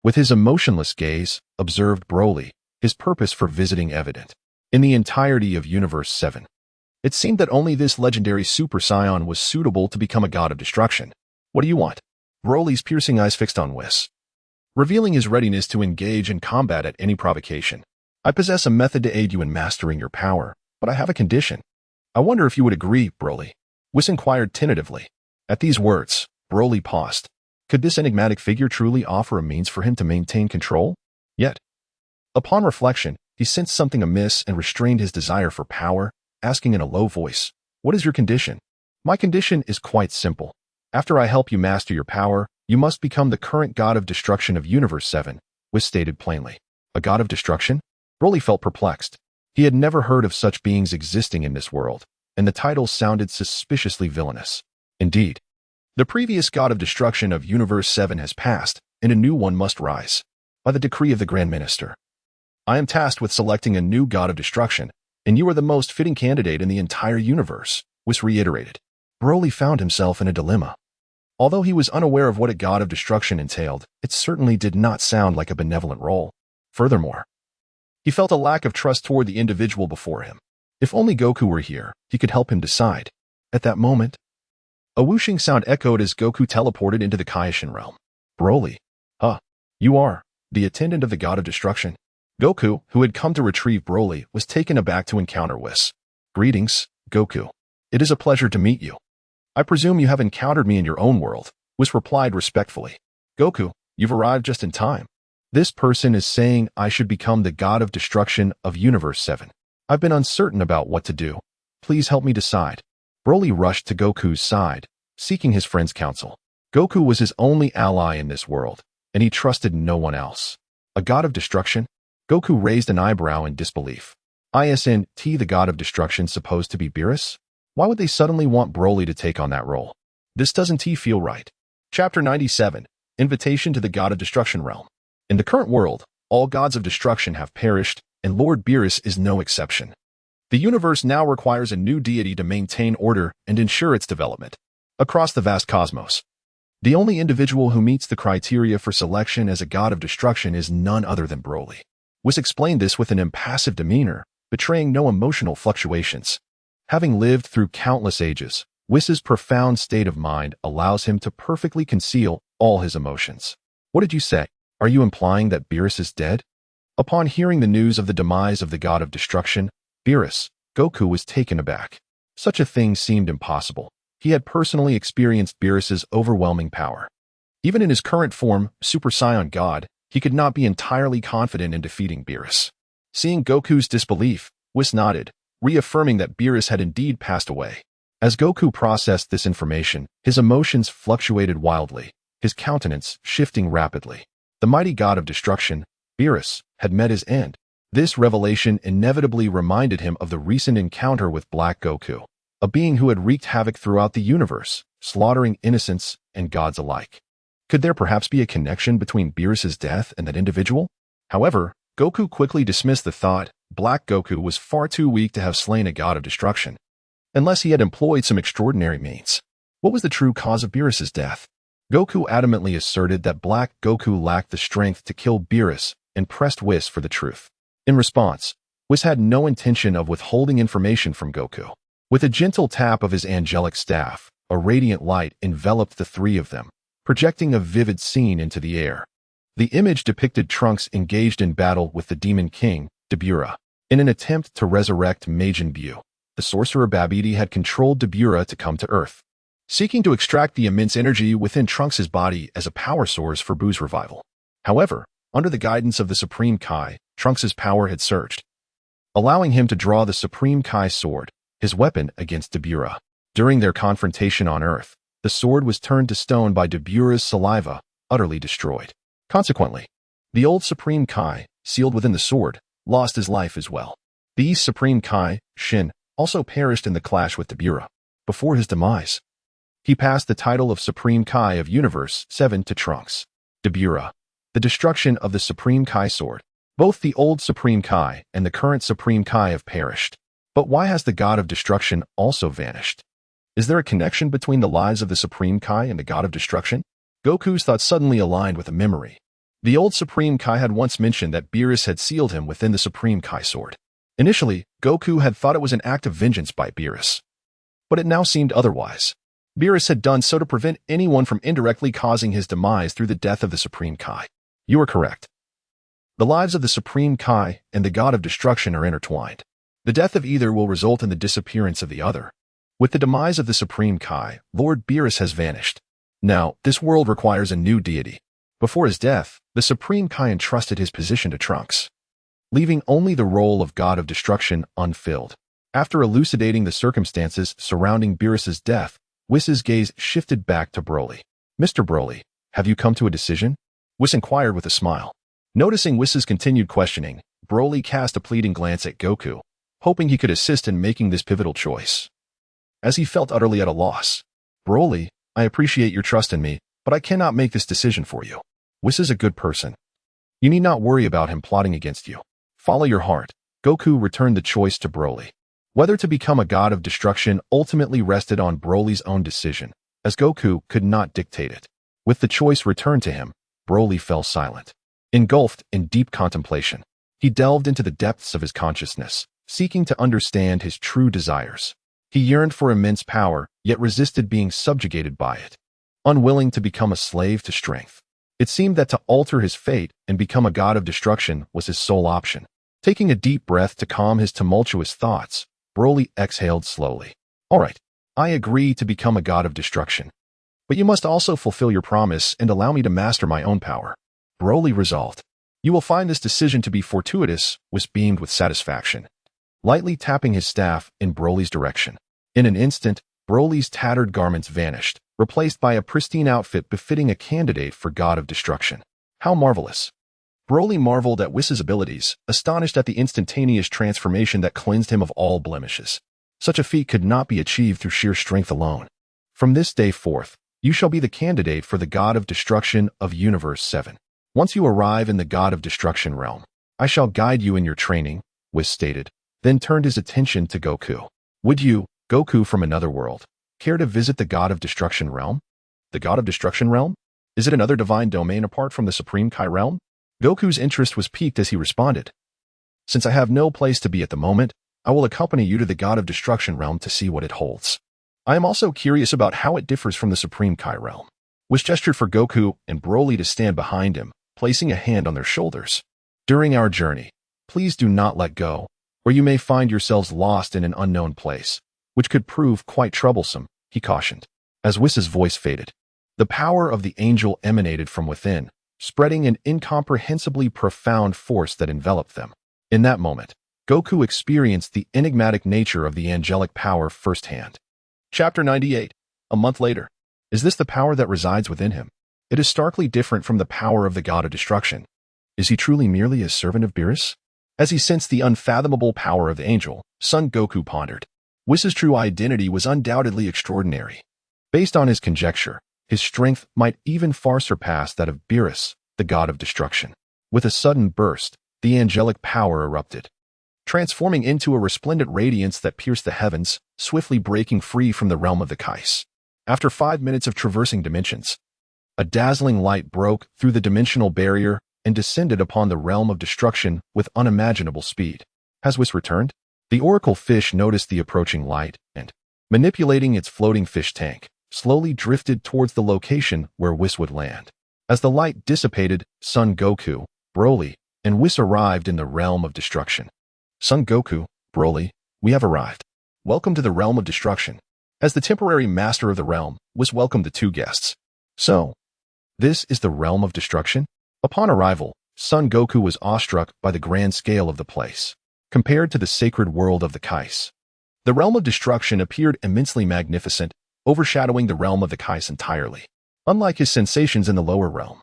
with his emotionless gaze, observed Broly, his purpose for visiting evident. In the entirety of Universe 7, it seemed that only this legendary Super Saiyan was suitable to become a god of destruction. What do you want? Broly's piercing eyes fixed on Whis, revealing his readiness to engage in combat at any provocation. I possess a method to aid you in mastering your power, but I have a condition. I wonder if you would agree, Broly. Whis inquired tentatively. At these words, Broly paused. Could this enigmatic figure truly offer a means for him to maintain control? Yet, upon reflection, he sensed something amiss and restrained his desire for power, asking in a low voice, "What is your condition?" "My condition is quite simple. After I help you master your power, you must become the current god of destruction of Universe 7, Whis stated plainly. A god of destruction? Broly felt perplexed. He had never heard of such beings existing in this world, and the title sounded suspiciously villainous. Indeed, the previous god of destruction of Universe 7 has passed, and a new one must rise. By the decree of the Grand Minister, I am tasked with selecting a new god of destruction, and you are the most fitting candidate in the entire universe, Whis reiterated. Broly found himself in a dilemma. Although he was unaware of what a god of destruction entailed, it certainly did not sound like a benevolent role. Furthermore, he felt a lack of trust toward the individual before him. If only Goku were here, he could help him decide. At that moment, a whooshing sound echoed as Goku teleported into the Kaioshin realm. Broly. You are the attendant of the god of destruction. Goku, who had come to retrieve Broly, was taken aback to encounter Whis. Greetings, Goku. It is a pleasure to meet you. I presume you have encountered me in your own world, Whis replied respectfully. Goku, you've arrived just in time. This person is saying I should become the god of destruction of Universe 7. I've been uncertain about what to do. Please help me decide. Broly rushed to Goku's side, seeking his friend's counsel. Goku was his only ally in this world, and he trusted no one else. A god of destruction? Goku raised an eyebrow in disbelief. Isn't the god of destruction supposed to be Beerus? Why would they suddenly want Broly to take on that role? This doesn't feel right. Chapter 97, Invitation to the God of Destruction Realm. In the current world, all gods of destruction have perished, and Lord Beerus is no exception. The universe now requires a new deity to maintain order and ensure its development. Across the vast cosmos, the only individual who meets the criteria for selection as a god of destruction is none other than Broly. Whis explained this with an impassive demeanor, betraying no emotional fluctuations. Having lived through countless ages, Whis's profound state of mind allows him to perfectly conceal all his emotions. What did you say? Are you implying that Beerus is dead? Upon hearing the news of the demise of the god of destruction, Beerus, Goku was taken aback. Such a thing seemed impossible. He had personally experienced Beerus's overwhelming power. Even in his current form, Super Saiyan God, he could not be entirely confident in defeating Beerus. Seeing Goku's disbelief, Whis nodded, reaffirming that Beerus had indeed passed away. As Goku processed this information, his emotions fluctuated wildly, his countenance shifting rapidly. The mighty god of destruction, Beerus, had met his end. This revelation inevitably reminded him of the recent encounter with Black Goku, a being who had wreaked havoc throughout the universe, slaughtering innocents and gods alike. Could there perhaps be a connection between Beerus's death and that individual? However, Goku quickly dismissed the thought. Black Goku was far too weak to have slain a god of destruction, unless he had employed some extraordinary means. What was the true cause of Beerus's death? Goku adamantly asserted that Black Goku lacked the strength to kill Beerus and pressed Whis for the truth. In response, Whis had no intention of withholding information from Goku. With a gentle tap of his angelic staff, a radiant light enveloped the three of them, projecting a vivid scene into the air. The image depicted Trunks engaged in battle with the Demon King, Dabura. In an attempt to resurrect Majin Buu, the sorcerer Babidi had controlled Dabura to come to Earth, seeking to extract the immense energy within Trunks' body as a power source for Buu's revival. However, under the guidance of the Supreme Kai, Trunks' power had surged, allowing him to draw the Supreme Kai sword, his weapon against Dabura. During their confrontation on Earth, the sword was turned to stone by Dabura's saliva, utterly destroyed. Consequently, the old Supreme Kai, sealed within the sword, lost his life as well. The Supreme Kai, Shin, also perished in the clash with Dabura. Before his demise, he passed the title of Supreme Kai of Universe 7 to Trunks. Dabura, the destruction of the Supreme Kai sword. Both the old Supreme Kai and the current Supreme Kai have perished. But why has the god of destruction also vanished? Is there a connection between the lives of the Supreme Kai and the god of destruction? Goku's thoughts suddenly aligned with a memory. The old Supreme Kai had once mentioned that Beerus had sealed him within the Supreme Kai sword. Initially, Goku had thought it was an act of vengeance by Beerus, but it now seemed otherwise. Beerus had done so to prevent anyone from indirectly causing his demise through the death of the Supreme Kai. You are correct. The lives of the Supreme Kai and the God of Destruction are intertwined. The death of either will result in the disappearance of the other. With the demise of the Supreme Kai, Lord Beerus has vanished. Now, this world requires a new deity. Before his death, the Supreme Kai entrusted his position to Trunks, leaving only the role of God of Destruction unfilled. After elucidating the circumstances surrounding Beerus's death, Whis' gaze shifted back to Broly. Mr. Broly, have you come to a decision? Whis inquired with a smile. Noticing Whis' continued questioning, Broly cast a pleading glance at Goku, hoping he could assist in making this pivotal choice. As he felt utterly at a loss, Broly, I appreciate your trust in me, but I cannot make this decision for you. Whis is a good person. You need not worry about him plotting against you. Follow your heart. Goku returned the choice to Broly. Whether to become a God of Destruction ultimately rested on Broly's own decision, as Goku could not dictate it. With the choice returned to him, Broly fell silent. Engulfed in deep contemplation, he delved into the depths of his consciousness, seeking to understand his true desires. He yearned for immense power, yet resisted being subjugated by it. Unwilling to become a slave to strength, it seemed that to alter his fate and become a God of Destruction was his sole option. Taking a deep breath to calm his tumultuous thoughts, Broly exhaled slowly. All right, I agree to become a God of Destruction. But you must also fulfill your promise and allow me to master my own power. Broly resolved. You will find this decision to be fortuitous, Whis beamed with satisfaction, lightly tapping his staff in Broly's direction. In an instant, Broly's tattered garments vanished, replaced by a pristine outfit befitting a candidate for God of Destruction. How marvelous! Broly marveled at Whis' abilities, astonished at the instantaneous transformation that cleansed him of all blemishes. Such a feat could not be achieved through sheer strength alone. From this day forth, you shall be the candidate for the God of Destruction of Universe 7. Once you arrive in the God of Destruction realm, I shall guide you in your training, Whis stated, then turned his attention to Goku. Would you, Goku from another world, care to visit the God of Destruction realm? The God of Destruction realm? Is it another divine domain apart from the Supreme Kai realm? Goku's interest was piqued as he responded. Since I have no place to be at the moment, I will accompany you to the God of Destruction realm to see what it holds. I am also curious about how it differs from the Supreme Kai realm. Whis gestured for Goku and Broly to stand behind him, placing a hand on their shoulders. During our journey, please do not let go, or you may find yourselves lost in an unknown place, which could prove quite troublesome, he cautioned. As Whis' voice faded, the power of the angel emanated from within, spreading an incomprehensibly profound force that enveloped them. In that moment, Goku experienced the enigmatic nature of the angelic power firsthand. Chapter 98. A month later. Is this the power that resides within him? It is starkly different from the power of the God of Destruction. Is he truly merely a servant of Beerus? As he sensed the unfathomable power of the angel, Son Goku pondered. Whis' true identity was undoubtedly extraordinary. Based on his conjecture, his strength might even far surpass that of Beerus, the God of Destruction. With a sudden burst, the angelic power erupted, transforming into a resplendent radiance that pierced the heavens, swiftly breaking free from the realm of the Kais. After 5 minutes of traversing dimensions, a dazzling light broke through the dimensional barrier and descended upon the realm of destruction with unimaginable speed. Has Whis returned? The oracle fish noticed the approaching light and, manipulating its floating fish tank, slowly drifted towards the location where Whis would land. As the light dissipated, Son Goku, Broly, and Whis arrived in the realm of destruction. Son Goku, Broly, we have arrived. Welcome to the realm of destruction. As the temporary master of the realm, Whis welcomed the two guests. So, this is the realm of destruction? Upon arrival, Son Goku was awestruck by the grand scale of the place. Compared to the sacred world of the Kais, the realm of destruction appeared immensely magnificent, overshadowing the realm of the Kais entirely. Unlike his sensations in the lower realm,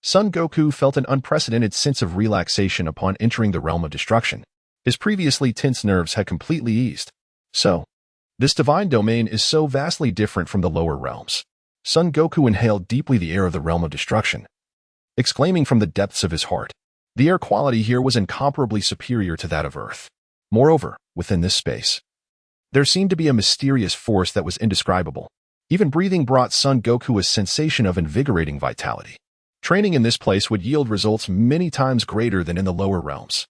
Son Goku felt an unprecedented sense of relaxation upon entering the realm of destruction. His previously tense nerves had completely eased. So, this divine domain is so vastly different from the lower realms. Son Goku inhaled deeply the air of the realm of destruction, exclaiming from the depths of his heart, the air quality here was incomparably superior to that of Earth. Moreover, within this space, there seemed to be a mysterious force that was indescribable. Even breathing brought Son Goku a sensation of invigorating vitality. Training in this place would yield results many times greater than in the lower realms.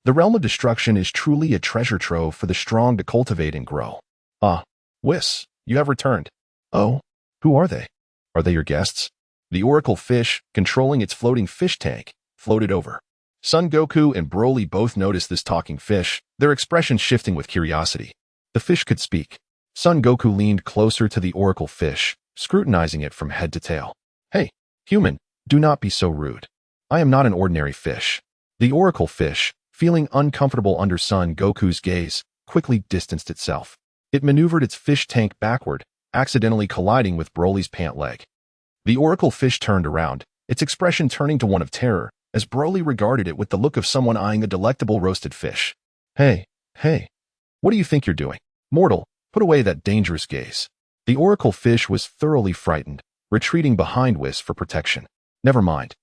The realm of destruction is truly a treasure trove for the strong to cultivate and grow. Ah, Whis, you have returned. Oh, who are they? Are they your guests? The oracle fish, controlling its floating fish tank, floated over. Son Goku and Broly both noticed this talking fish, their expressions shifting with curiosity. The fish could speak. Son Goku leaned closer to the oracle fish, scrutinizing it from head to tail. Hey, human, do not be so rude. I am not an ordinary fish. The oracle fish, feeling uncomfortable under Son Goku's gaze, quickly distanced itself. It maneuvered its fish tank backward, accidentally colliding with Broly's pant leg. The oracle fish turned around, its expression turning to one of terror, as Broly regarded it with the look of someone eyeing a delectable roasted fish. Hey, what do you think you're doing? Mortal, put away that dangerous gaze. The oracle fish was thoroughly frightened, retreating behind Whis for protection. Never mind.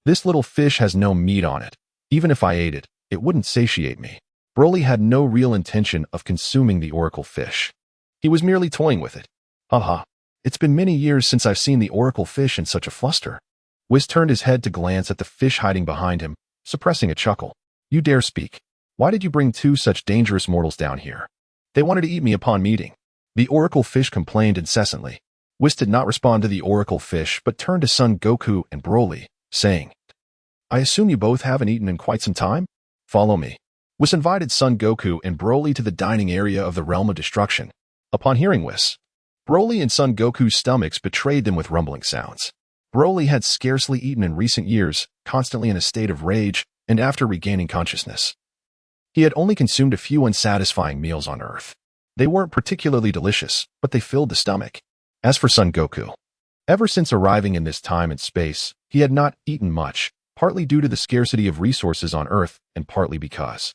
This little fish has no meat on it. Even if I ate it, it wouldn't satiate me. Broly had no real intention of consuming the oracle fish. He was merely toying with it. Haha, it's been many years since I've seen the oracle fish in such a fluster. Whis turned his head to glance at the fish hiding behind him, suppressing a chuckle. You dare speak. Why did you bring two such dangerous mortals down here? They wanted to eat me upon meeting. The oracle fish complained incessantly. Whis did not respond to the oracle fish but turned to Son Goku and Broly, saying, I assume you both haven't eaten in quite some time? Follow me. Whis invited Son Goku and Broly to the dining area of the Realm of Destruction. Upon hearing Whis, Broly and Son Goku's stomachs betrayed them with rumbling sounds. Broly had scarcely eaten in recent years, constantly in a state of rage, and after regaining consciousness. He had only consumed a few unsatisfying meals on Earth. They weren't particularly delicious, but they filled the stomach. As for Son Goku, ever since arriving in this time and space, he had not eaten much, partly due to the scarcity of resources on Earth and partly because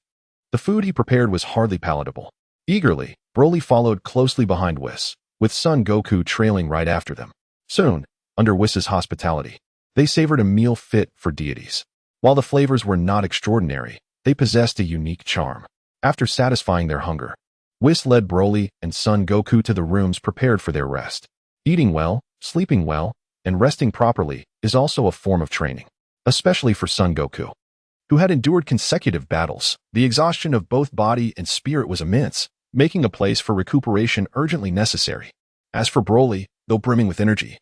the food he prepared was hardly palatable. Eagerly, Broly followed closely behind Whis, with Son Goku trailing right after them. Soon, under Whis's hospitality, they savored a meal fit for deities. While the flavors were not extraordinary, they possessed a unique charm. After satisfying their hunger, Whis led Broly and Son Goku to the rooms prepared for their rest. Eating well, sleeping well, and resting properly is also a form of training, especially for Son Goku, who had endured consecutive battles. The exhaustion of both body and spirit was immense, making a place for recuperation urgently necessary. As for Broly, though brimming with energy,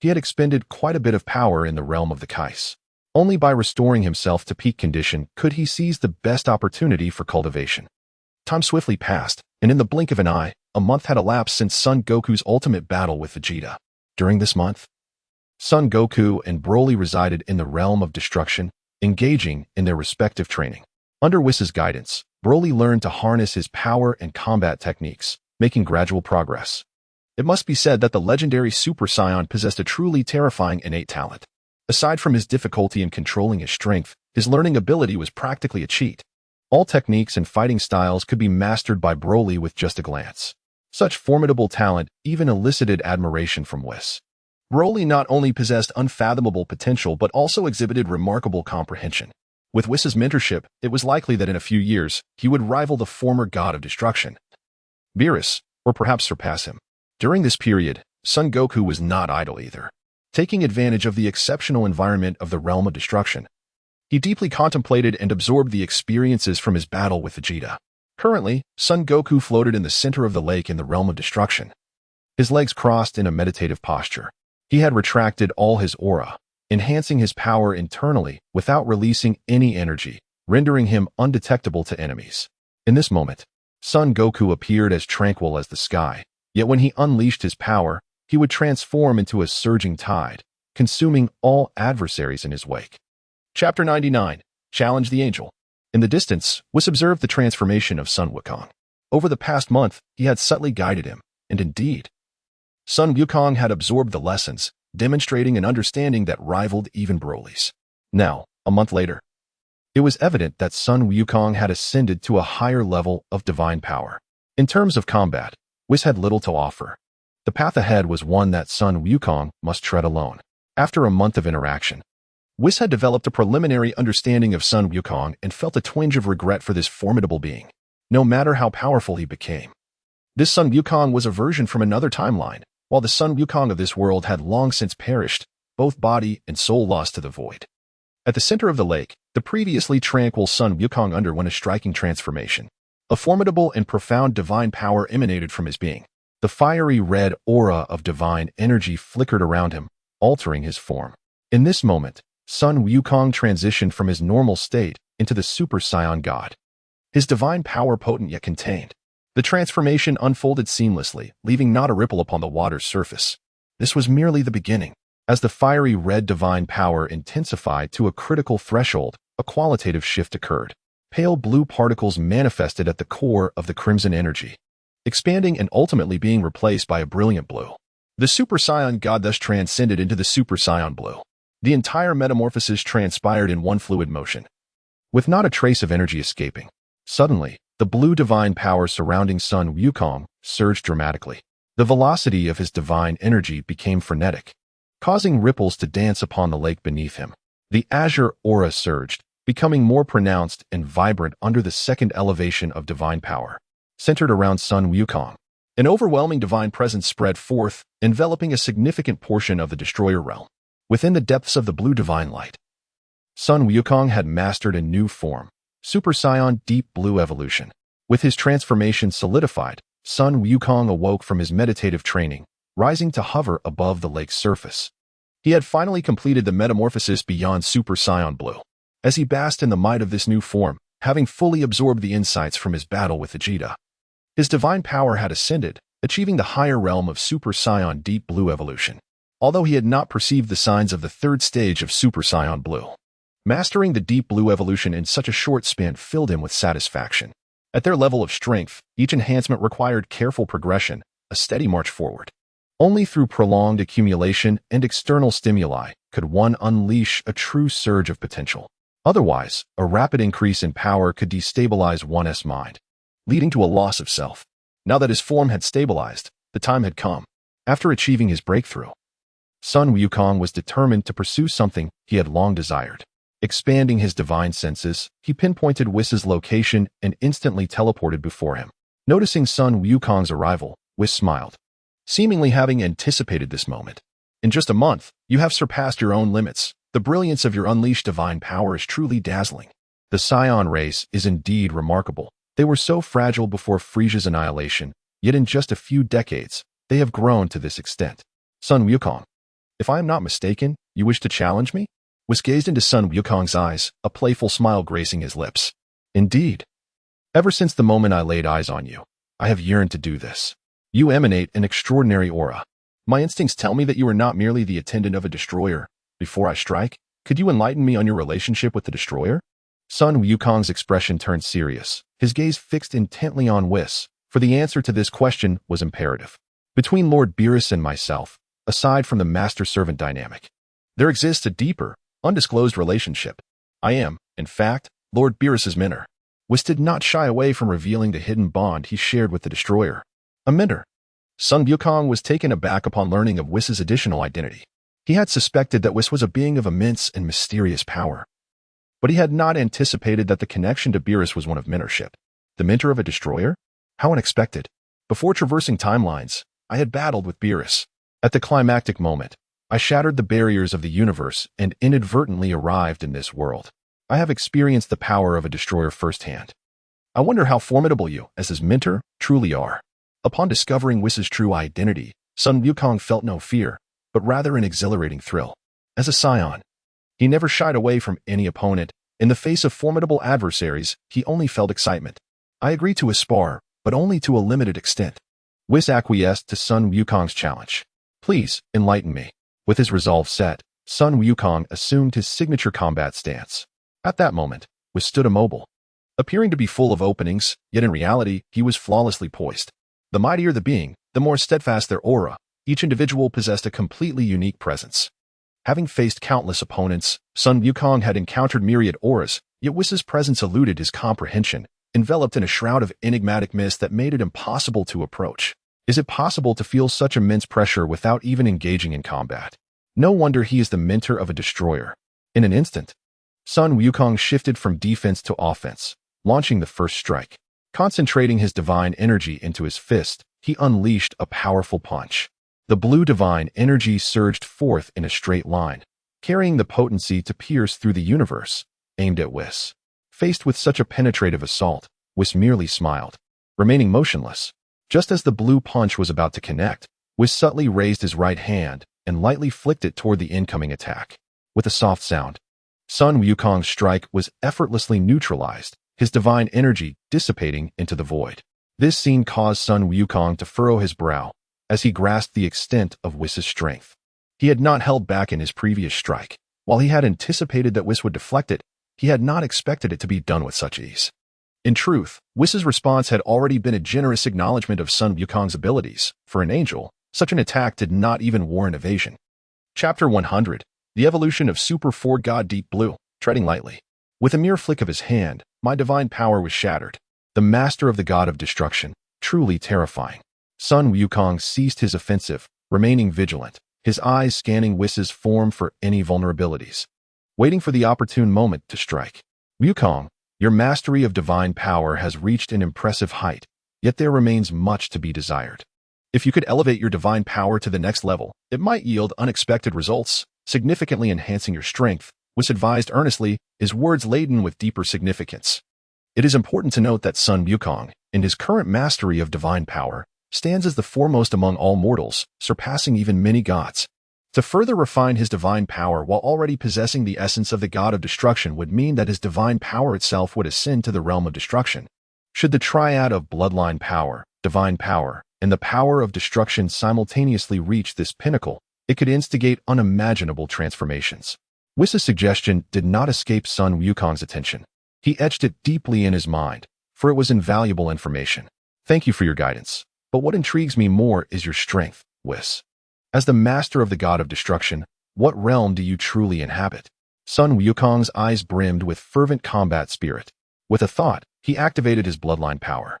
he had expended quite a bit of power in the realm of the Kais. Only by restoring himself to peak condition could he seize the best opportunity for cultivation. Time swiftly passed, and in the blink of an eye, a month had elapsed since Son Goku's ultimate battle with Vegeta. During this month, Son Goku and Broly resided in the realm of destruction, engaging in their respective training. Under Whis's guidance, Broly learned to harness his power and combat techniques, making gradual progress. It must be said that the legendary Super Saiyan possessed a truly terrifying innate talent. Aside from his difficulty in controlling his strength, his learning ability was practically a cheat. All techniques and fighting styles could be mastered by Broly with just a glance. Such formidable talent even elicited admiration from Whis. Broly not only possessed unfathomable potential but also exhibited remarkable comprehension. With Whis's mentorship, it was likely that in a few years, he would rival the former god of destruction, Beerus, or perhaps surpass him. During this period, Son Goku was not idle either. Taking advantage of the exceptional environment of the realm of destruction, he deeply contemplated and absorbed the experiences from his battle with Vegeta. Currently, Son Goku floated in the center of the lake in the realm of destruction, his legs crossed in a meditative posture. He had retracted all his aura, enhancing his power internally without releasing any energy, rendering him undetectable to enemies. In this moment, Son Goku appeared as tranquil as the sky, yet when he unleashed his power, he would transform into a surging tide, consuming all adversaries in his wake. Chapter 99. Challenge the Angel. In the distance, Whis observed the transformation of Sun Wukong. Over the past month, he had subtly guided him, and indeed, Sun Wukong had absorbed the lessons, demonstrating an understanding that rivaled even Broly's. Now, a month later, it was evident that Sun Wukong had ascended to a higher level of divine power. In terms of combat, Whis had little to offer. The path ahead was one that Sun Wukong must tread alone. After a month of interaction, Whis had developed a preliminary understanding of Sun Wukong and felt a twinge of regret for this formidable being, no matter how powerful he became. This Sun Wukong was a version from another timeline. While the Sun Wukong of this world had long since perished, both body and soul lost to the void. At the center of the lake, the previously tranquil Sun Wukong underwent a striking transformation. A formidable and profound divine power emanated from his being. The fiery red aura of divine energy flickered around him, altering his form. In this moment, Sun Wukong transitioned from his normal state into the Super Saiyan God. His divine power potent yet contained. The transformation unfolded seamlessly, leaving not a ripple upon the water's surface. This was merely the beginning. As the fiery red divine power intensified to a critical threshold, a qualitative shift occurred. Pale blue particles manifested at the core of the crimson energy, expanding and ultimately being replaced by a brilliant blue. The Super Saiyan God thus transcended into the Super Saiyan Blue. The entire metamorphosis transpired in one fluid motion, with not a trace of energy escaping. Suddenly, the blue divine power surrounding Sun Wukong surged dramatically. The velocity of his divine energy became frenetic, causing ripples to dance upon the lake beneath him. The azure aura surged, becoming more pronounced and vibrant under the second elevation of divine power, centered around Sun Wukong. An overwhelming divine presence spread forth, enveloping a significant portion of the Destroyer realm. Within the depths of the blue divine light, Sun Wukong had mastered a new form, Super Saiyan Deep Blue Evolution. With his transformation solidified, Sun Wukong awoke from his meditative training, rising to hover above the lake's surface. He had finally completed the metamorphosis beyond Super Saiyan Blue. As he basked in the might of this new form, having fully absorbed the insights from his battle with Vegeta, his divine power had ascended, achieving the higher realm of Super Saiyan Deep Blue Evolution. Although he had not perceived the signs of the third stage of Super Saiyan Blue, mastering the Deep Blue Evolution in such a short span filled him with satisfaction. At their level of strength, each enhancement required careful progression, a steady march forward. Only through prolonged accumulation and external stimuli could one unleash a true surge of potential. Otherwise, a rapid increase in power could destabilize one's mind, leading to a loss of self. Now that his form had stabilized, the time had come. After achieving his breakthrough, Sun Wukong was determined to pursue something he had long desired. Expanding his divine senses, he pinpointed Whis' location and instantly teleported before him. Noticing Sun Wukong's arrival, Whis smiled, seemingly having anticipated this moment. In just a month, you have surpassed your own limits. The brilliance of your unleashed divine power is truly dazzling. The Saiyan race is indeed remarkable. They were so fragile before Frisia's annihilation, yet in just a few decades, they have grown to this extent. Sun Wukong, if I am not mistaken, you wish to challenge me? Whis gazed into Sun Wukong's eyes, a playful smile gracing his lips. Indeed. Ever since the moment I laid eyes on you, I have yearned to do this. You emanate an extraordinary aura. My instincts tell me that you are not merely the attendant of a destroyer. Before I strike, could you enlighten me on your relationship with the destroyer? Sun Wukong's expression turned serious, his gaze fixed intently on Whis, for the answer to this question was imperative. Between Lord Beerus and myself, aside from the master-servant dynamic, there exists a deeper, undisclosed relationship. I am, in fact, Lord Beerus's mentor. Whis did not shy away from revealing the hidden bond he shared with the destroyer. A mentor. Sun Wukong was taken aback upon learning of Whis' additional identity. He had suspected that Whis was a being of immense and mysterious power, but he had not anticipated that the connection to Beerus was one of mentorship. The mentor of a destroyer? How unexpected. Before traversing timelines, I had battled with Beerus. At the climactic moment, I shattered the barriers of the universe and inadvertently arrived in this world. I have experienced the power of a destroyer firsthand. I wonder how formidable you, as his mentor, truly are. Upon discovering Whis' true identity, Sun Wukong felt no fear, but rather an exhilarating thrill. As a Saiyan, he never shied away from any opponent. In the face of formidable adversaries, he only felt excitement. I agreed to a spar, but only to a limited extent. Whis acquiesced to Sun Wukong's challenge. Please, enlighten me. With his resolve set, Sun Wukong assumed his signature combat stance. At that moment, Whis stood immobile, appearing to be full of openings, yet in reality, he was flawlessly poised. The mightier the being, the more steadfast their aura. Each individual possessed a completely unique presence. Having faced countless opponents, Sun Wukong had encountered myriad auras, yet Whis' presence eluded his comprehension, enveloped in a shroud of enigmatic mist that made it impossible to approach. Is it possible to feel such immense pressure without even engaging in combat? No wonder he is the mentor of a destroyer. In an instant, Sun Wukong shifted from defense to offense, launching the first strike. Concentrating his divine energy into his fist, he unleashed a powerful punch. The blue divine energy surged forth in a straight line, carrying the potency to pierce through the universe, aimed at Whis. Faced with such a penetrative assault, Whis merely smiled, remaining motionless. Just as the blue punch was about to connect, Whis subtly raised his right hand and lightly flicked it toward the incoming attack. With a soft sound, Sun Wukong's strike was effortlessly neutralized, his divine energy dissipating into the void. This scene caused Sun Wukong to furrow his brow as he grasped the extent of Whis' strength. He had not held back in his previous strike. While he had anticipated that Whis would deflect it, he had not expected it to be done with such ease. In truth, Whis' response had already been a generous acknowledgement of Sun Wukong's abilities. For an angel, such an attack did not even warrant evasion. Chapter 100. The Evolution of Super 4 God Deep Blue. Treading lightly. With a mere flick of his hand, my divine power was shattered. The master of the god of destruction, truly terrifying. Sun Wukong ceased his offensive, remaining vigilant, his eyes scanning Whis' form for any vulnerabilities, waiting for the opportune moment to strike. Wukong, your mastery of divine power has reached an impressive height, yet there remains much to be desired. If you could elevate your divine power to the next level, it might yield unexpected results, significantly enhancing your strength, Whis advised earnestly, his words laden with deeper significance. It is important to note that Sun Wukong, in his current mastery of divine power, stands as the foremost among all mortals, surpassing even many gods. To further refine his divine power while already possessing the essence of the god of destruction would mean that his divine power itself would ascend to the realm of destruction. Should the triad of bloodline power, divine power, and the power of destruction simultaneously reach this pinnacle, it could instigate unimaginable transformations. Whis' suggestion did not escape Sun Wukong's attention. He etched it deeply in his mind, for it was invaluable information. Thank you for your guidance, but what intrigues me more is your strength, Whis. As the master of the god of destruction, what realm do you truly inhabit? Sun Wukong's eyes brimmed with fervent combat spirit. With a thought, he activated his bloodline power,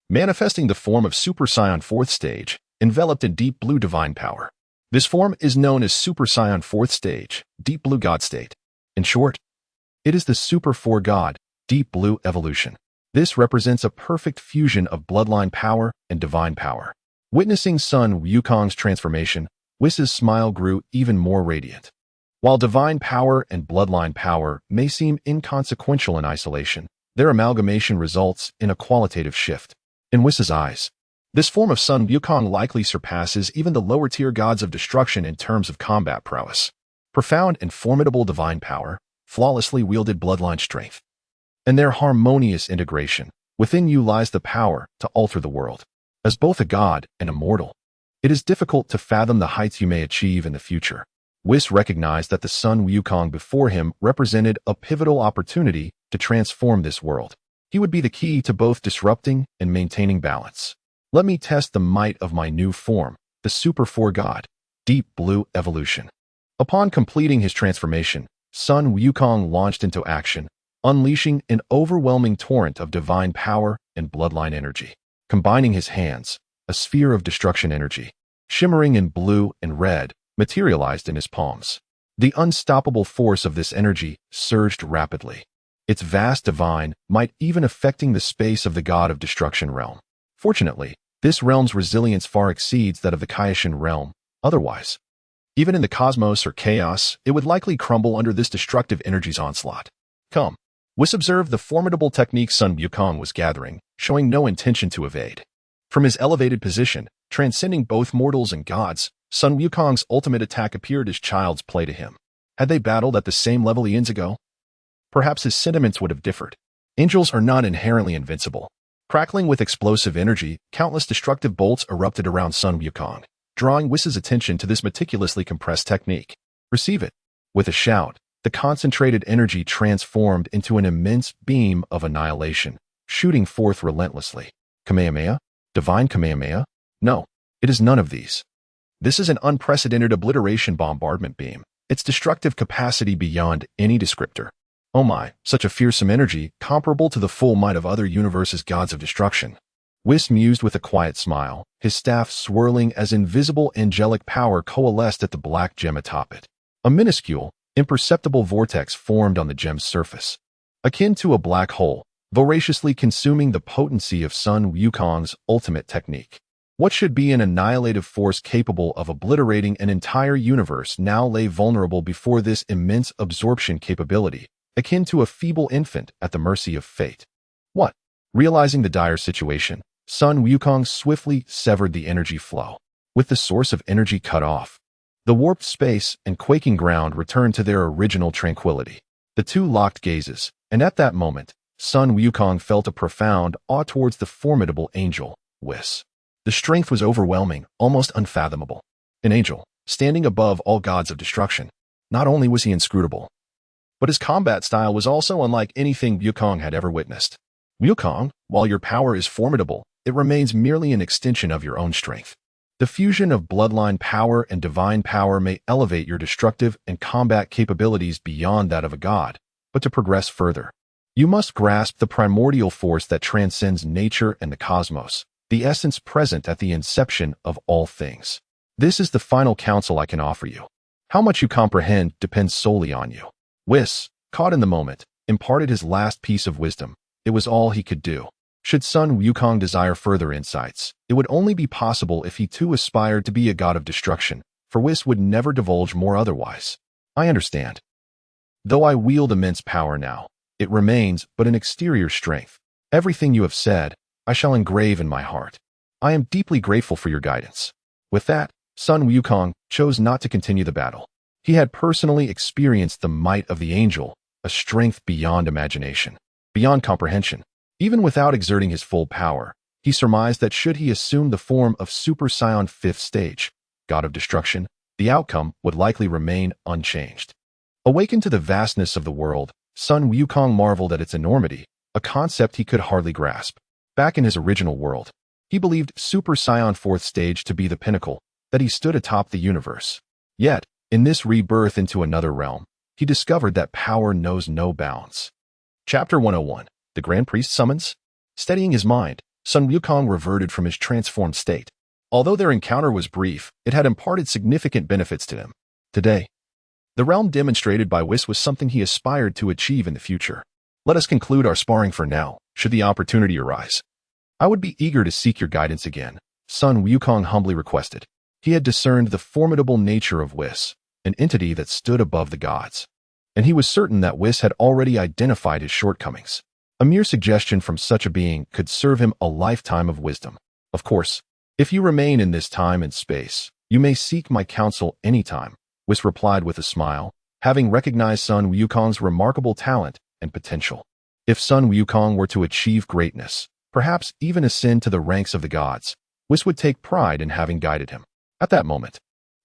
manifesting the form of Super Saiyan 4th Stage, enveloped in deep blue divine power. This form is known as Super Saiyan 4th Stage, Deep Blue God State. In short, it is the Super 4 God, Deep Blue evolution. This represents a perfect fusion of bloodline power and divine power. Witnessing Sun Wukong's transformation, Whis' smile grew even more radiant. While divine power and bloodline power may seem inconsequential in isolation, their amalgamation results in a qualitative shift. In Whis' eyes, this form of Sun Wukong likely surpasses even the lower-tier gods of destruction in terms of combat prowess. Profound and formidable divine power, flawlessly wielded bloodline strength, and their harmonious integration. Within you lies the power to alter the world. As both a god and a mortal, it is difficult to fathom the heights you may achieve in the future. Whis recognized that the Sun Wukong before him represented a pivotal opportunity to transform this world. He would be the key to both disrupting and maintaining balance. Let me test the might of my new form, the Super 4 God, Deep Blue evolution. Upon completing his transformation, Sun Wukong launched into action, unleashing an overwhelming torrent of divine power and bloodline energy. Combining his hands, a sphere of destruction energy, shimmering in blue and red, materialized in his palms. The unstoppable force of this energy surged rapidly, its vast divine might even affecting the space of the god of destruction realm. Fortunately, this realm's resilience far exceeds that of the Kaioshin realm. Otherwise, even in the cosmos or chaos, it would likely crumble under this destructive energy's onslaught. Come. Whis observed the formidable technique Sun Wukong was gathering, showing no intention to evade. From his elevated position, transcending both mortals and gods, Sun Wukong's ultimate attack appeared as child's play to him. Had they battled at the same level eons ago? Perhaps his sentiments would have differed. Angels are not inherently invincible. Crackling with explosive energy, countless destructive bolts erupted around Sun Wukong, drawing Whis' attention to this meticulously compressed technique. Receive it. With a shout, the concentrated energy transformed into an immense beam of annihilation, shooting forth relentlessly. Kamehameha? Divine Kamehameha? No, it is none of these. This is an unprecedented obliteration bombardment beam, its destructive capacity beyond any descriptor. Oh my, such a fearsome energy, comparable to the full might of other universes' gods of destruction. Whis mused with a quiet smile, his staff swirling as invisible angelic power coalesced at the black gem atop it. A minuscule, imperceptible vortex formed on the gem's surface, akin to a black hole, voraciously consuming the potency of Sun Wukong's ultimate technique. What should be an annihilative force capable of obliterating an entire universe now lay vulnerable before this immense absorption capability, akin to a feeble infant at the mercy of fate. What? Realizing the dire situation, Sun Wukong swiftly severed the energy flow. With the source of energy cut off, the warped space and quaking ground returned to their original tranquility. The two locked gazes, and at that moment, Sun Wukong felt a profound awe towards the formidable angel, Whis. The strength was overwhelming, almost unfathomable. An angel, standing above all gods of destruction. Not only was he inscrutable, but his combat style was also unlike anything Wukong had ever witnessed. Wukong, while your power is formidable, it remains merely an extension of your own strength. The fusion of bloodline power and divine power may elevate your destructive and combat capabilities beyond that of a god, but to progress further, you must grasp the primordial force that transcends nature and the cosmos, the essence present at the inception of all things. This is the final counsel I can offer you. How much you comprehend depends solely on you. Whis, caught in the moment, imparted his last piece of wisdom. It was all he could do. Should Sun Wukong desire further insights, it would only be possible if he too aspired to be a god of destruction, for Whis would never divulge more otherwise. I understand. Though I wield immense power now, it remains but an exterior strength. Everything you have said, I shall engrave in my heart. I am deeply grateful for your guidance. With that, Sun Wukong chose not to continue the battle. He had personally experienced the might of the angel, a strength beyond imagination, beyond comprehension. Even without exerting his full power, he surmised that should he assume the form of Super Saiyan 5th stage, God of Destruction, the outcome would likely remain unchanged. Awakened to the vastness of the world, Sun Wukong marveled at its enormity, a concept he could hardly grasp. Back in his original world, he believed Super Saiyan 4th stage to be the pinnacle, that he stood atop the universe. Yet, in this rebirth into another realm, he discovered that power knows no bounds. Chapter 101. The Grand Priest Summons? Steadying his mind, Sun Wukong reverted from his transformed state. Although their encounter was brief, it had imparted significant benefits to him. Today, the realm demonstrated by Whis was something he aspired to achieve in the future. Let us conclude our sparring for now, should the opportunity arise. I would be eager to seek your guidance again, Sun Wukong humbly requested. He had discerned the formidable nature of Whis, an entity that stood above the gods. And he was certain that Whis had already identified his shortcomings. A mere suggestion from such a being could serve him a lifetime of wisdom. Of course, if you remain in this time and space, you may seek my counsel anytime, Whis replied with a smile, having recognized Sun Wukong's remarkable talent and potential. If Sun Wukong were to achieve greatness, perhaps even ascend to the ranks of the gods, Whis would take pride in having guided him. At that moment,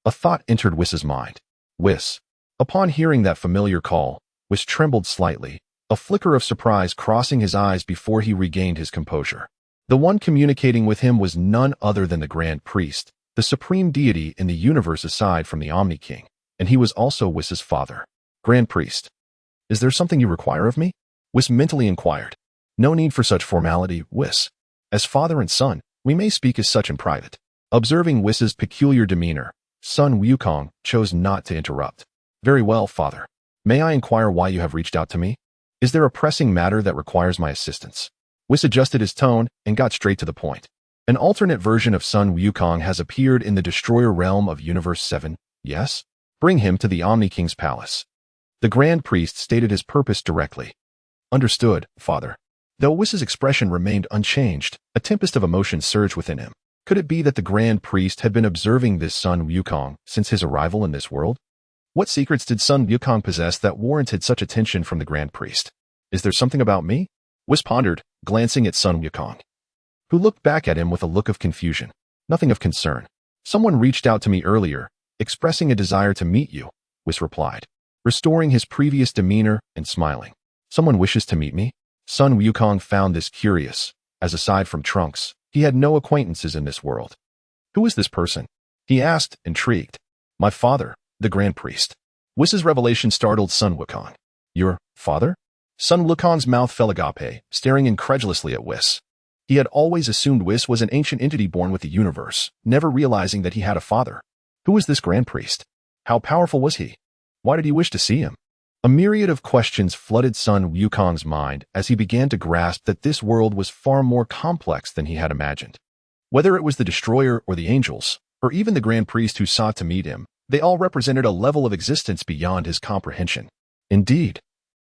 a thought entered Whis's mind. Whis. Upon hearing that familiar call, Whis trembled slightly, a flicker of surprise crossing his eyes before he regained his composure. The one communicating with him was none other than the Grand Priest, the supreme deity in the universe aside from the Omni King, and he was also Whis's father. Grand Priest. Is there something you require of me? Whis mentally inquired. No need for such formality, Whis. As father and son, we may speak as such in private. Observing Whis's peculiar demeanor, Sun Wukong chose not to interrupt. Very well, father. May I inquire why you have reached out to me? Is there a pressing matter that requires my assistance? Whis adjusted his tone and got straight to the point. An alternate version of Sun Wukong has appeared in the Destroyer realm of Universe 7, yes? Bring him to the Omni King's palace. The Grand Priest stated his purpose directly. Understood, father. Though Whis's expression remained unchanged, a tempest of emotion surged within him. Could it be that the Grand Priest had been observing this Sun Wukong since his arrival in this world? What secrets did Sun Wukong possess that warranted such attention from the Grand Priest? Is there something about me? Whis pondered, glancing at Sun Wukong, who looked back at him with a look of confusion. Nothing of concern. Someone reached out to me earlier, expressing a desire to meet you, Whis replied, restoring his previous demeanor and smiling. Someone wishes to meet me? Sun Wukong found this curious, as aside from Trunks, he had no acquaintances in this world. Who is this person? He asked, intrigued. My father, the Grand Priest. Whis's revelation startled Sun Wukong. Your father? Sun Wukong's mouth fell agape, staring incredulously at Whis. He had always assumed Whis was an ancient entity born with the universe, never realizing that he had a father. Who was this Grand Priest? How powerful was he? Why did he wish to see him? A myriad of questions flooded Sun Wukong's mind as he began to grasp that this world was far more complex than he had imagined. Whether it was the destroyer or the angels, or even the grand priest who sought to meet him, they all represented a level of existence beyond his comprehension. Indeed,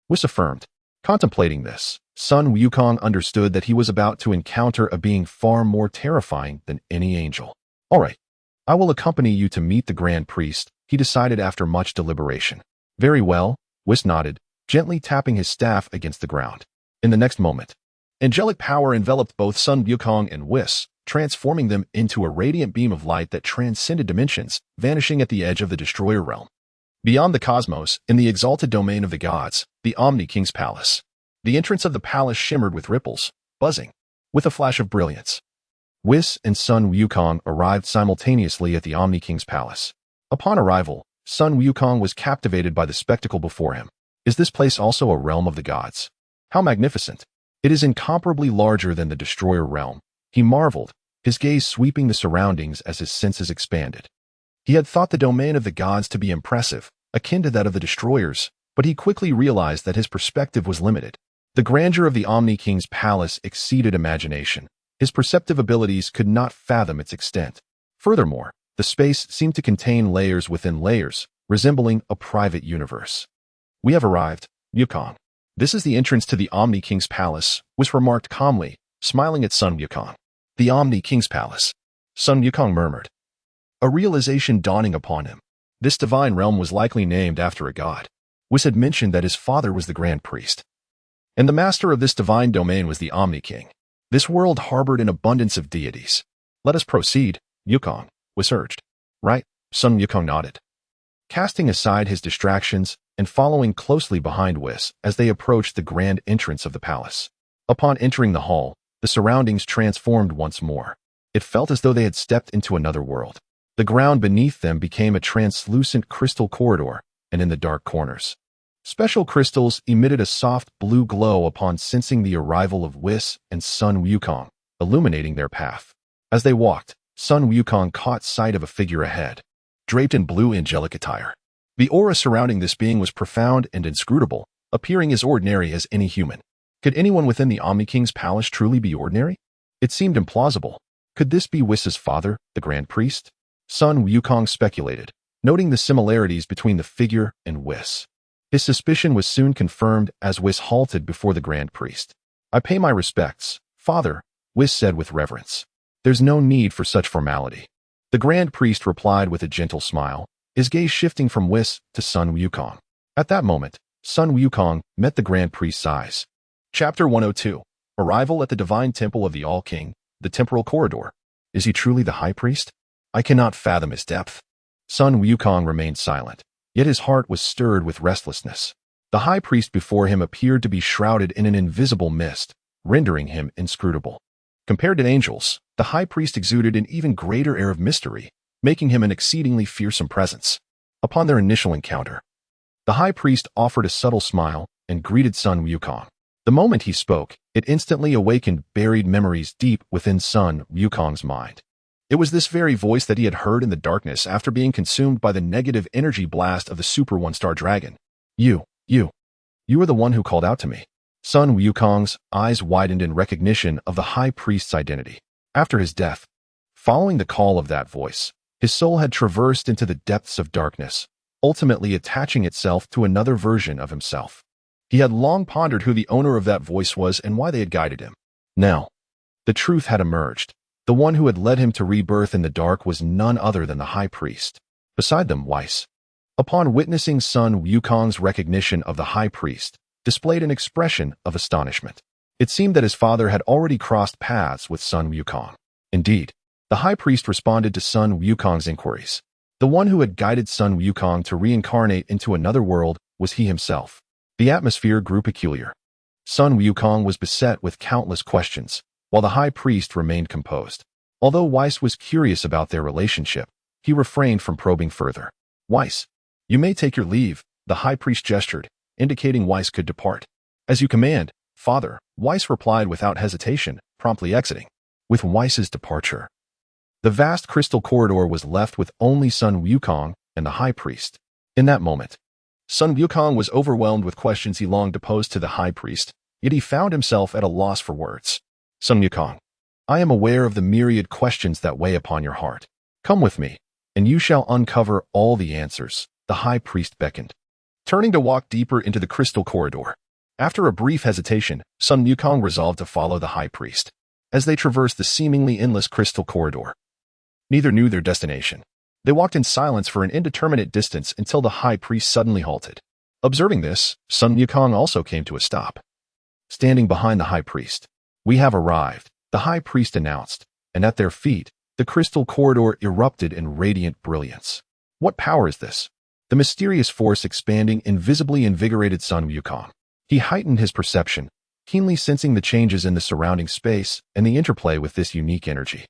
Whis affirmed. Contemplating this, Sun Wukong understood that he was about to encounter a being far more terrifying than any angel. All right, I will accompany you to meet the grand priest, he decided after much deliberation. Very well, Whis nodded, gently tapping his staff against the ground. In the next moment, angelic power enveloped both Sun Wukong and Whis, transforming them into a radiant beam of light that transcended dimensions, vanishing at the edge of the Destroyer realm. Beyond the cosmos, in the exalted domain of the gods, the Omni King's palace. The entrance of the palace shimmered with ripples, buzzing, with a flash of brilliance. Whis and Sun Wukong arrived simultaneously at the Omni King's palace. Upon arrival, Sun Wukong was captivated by the spectacle before him. Is this place also a realm of the gods? How magnificent! It is incomparably larger than the Destroyer realm, he marveled, his gaze sweeping the surroundings as his senses expanded. He had thought the domain of the gods to be impressive, akin to that of the destroyers, but he quickly realized that his perspective was limited. The grandeur of the Omni King's palace exceeded imagination. His perceptive abilities could not fathom its extent. Furthermore, the space seemed to contain layers within layers, resembling a private universe. We have arrived, Wukong. This is the entrance to the Omni King's palace, Whis remarked calmly, smiling at Sun Wukong. The Omni King's palace, Sun Wukong murmured, a realization dawning upon him. This divine realm was likely named after a god. Whis had mentioned that his father was the grand priest, and the master of this divine domain was the Omni King. This world harbored an abundance of deities. Let us proceed, Wukong, Whis urged. Right, Sun Wukong nodded, casting aside his distractions and following closely behind Whis as they approached the grand entrance of the palace. Upon entering the hall, the surroundings transformed once more. It felt as though they had stepped into another world. The ground beneath them became a translucent crystal corridor, and in the dark corners, special crystals emitted a soft blue glow upon sensing the arrival of Whis and Sun Wukong, illuminating their path. As they walked, Sun Wukong caught sight of a figure ahead, draped in blue angelic attire. The aura surrounding this being was profound and inscrutable, appearing as ordinary as any human. Could anyone within the Omni King's palace truly be ordinary? It seemed implausible. Could this be Whis' father, the grand priest? Sun Wukong speculated, noting the similarities between the figure and Whis. His suspicion was soon confirmed as Whis halted before the grand priest. I pay my respects, father, Whis said with reverence. There's no need for such formality. The grand priest replied with a gentle smile, his gaze shifting from Whis to Sun Wukong. At that moment, Sun Wukong met the grand priest's eyes. Chapter 102. Arrival at the Divine Temple of the All-King, the Temporal Corridor. Is he truly the High Priest? I cannot fathom his depth. Sun Wukong remained silent, yet his heart was stirred with restlessness. The High Priest before him appeared to be shrouded in an invisible mist, rendering him inscrutable. Compared to angels, the High Priest exuded an even greater air of mystery, making him an exceedingly fearsome presence. Upon their initial encounter, the High Priest offered a subtle smile and greeted Sun Wukong. The moment he spoke, it instantly awakened buried memories deep within Sun Wukong's mind. It was this very voice that he had heard in the darkness after being consumed by the negative energy blast of the Super One-Star Dragon. You were the one who called out to me. Sun Wukong's eyes widened in recognition of the High Priest's identity. After his death, following the call of that voice, his soul had traversed into the depths of darkness, ultimately attaching itself to another version of himself. He had long pondered who the owner of that voice was and why they had guided him. Now, the truth had emerged. The one who had led him to rebirth in the dark was none other than the High Priest. Beside them, Whis, upon witnessing Sun Wukong's recognition of the High Priest, displayed an expression of astonishment. It seemed that his father had already crossed paths with Sun Wukong. Indeed, the High Priest responded to Sun Wukong's inquiries. The one who had guided Sun Wukong to reincarnate into another world was he himself. The atmosphere grew peculiar. Sun Wukong was beset with countless questions, while the High Priest remained composed. Although Whis was curious about their relationship, he refrained from probing further. Whis, you may take your leave, the High Priest gestured, indicating Whis could depart. As you command, father, Whis replied without hesitation, promptly exiting. With Whis' departure, the vast crystal corridor was left with only Sun Wukong and the High Priest. In that moment, Sun Wukong was overwhelmed with questions he longed to pose to the High Priest, yet he found himself at a loss for words. Sun Wukong, I am aware of the myriad questions that weigh upon your heart. Come with me, and you shall uncover all the answers. The high priest beckoned, turning to walk deeper into the crystal corridor. After a brief hesitation, Sun Wukong resolved to follow the high priest. As they traversed the seemingly endless crystal corridor, neither knew their destination. They walked in silence for an indeterminate distance until the high priest suddenly halted. Observing this, Sun Wukong also came to a stop. Standing behind the high priest, "We have arrived," the high priest announced, and at their feet, the crystal corridor erupted in radiant brilliance. What power is this? The mysterious force expanding invisibly invigorated Sun Wukong. He heightened his perception, keenly sensing the changes in the surrounding space and the interplay with this unique energy.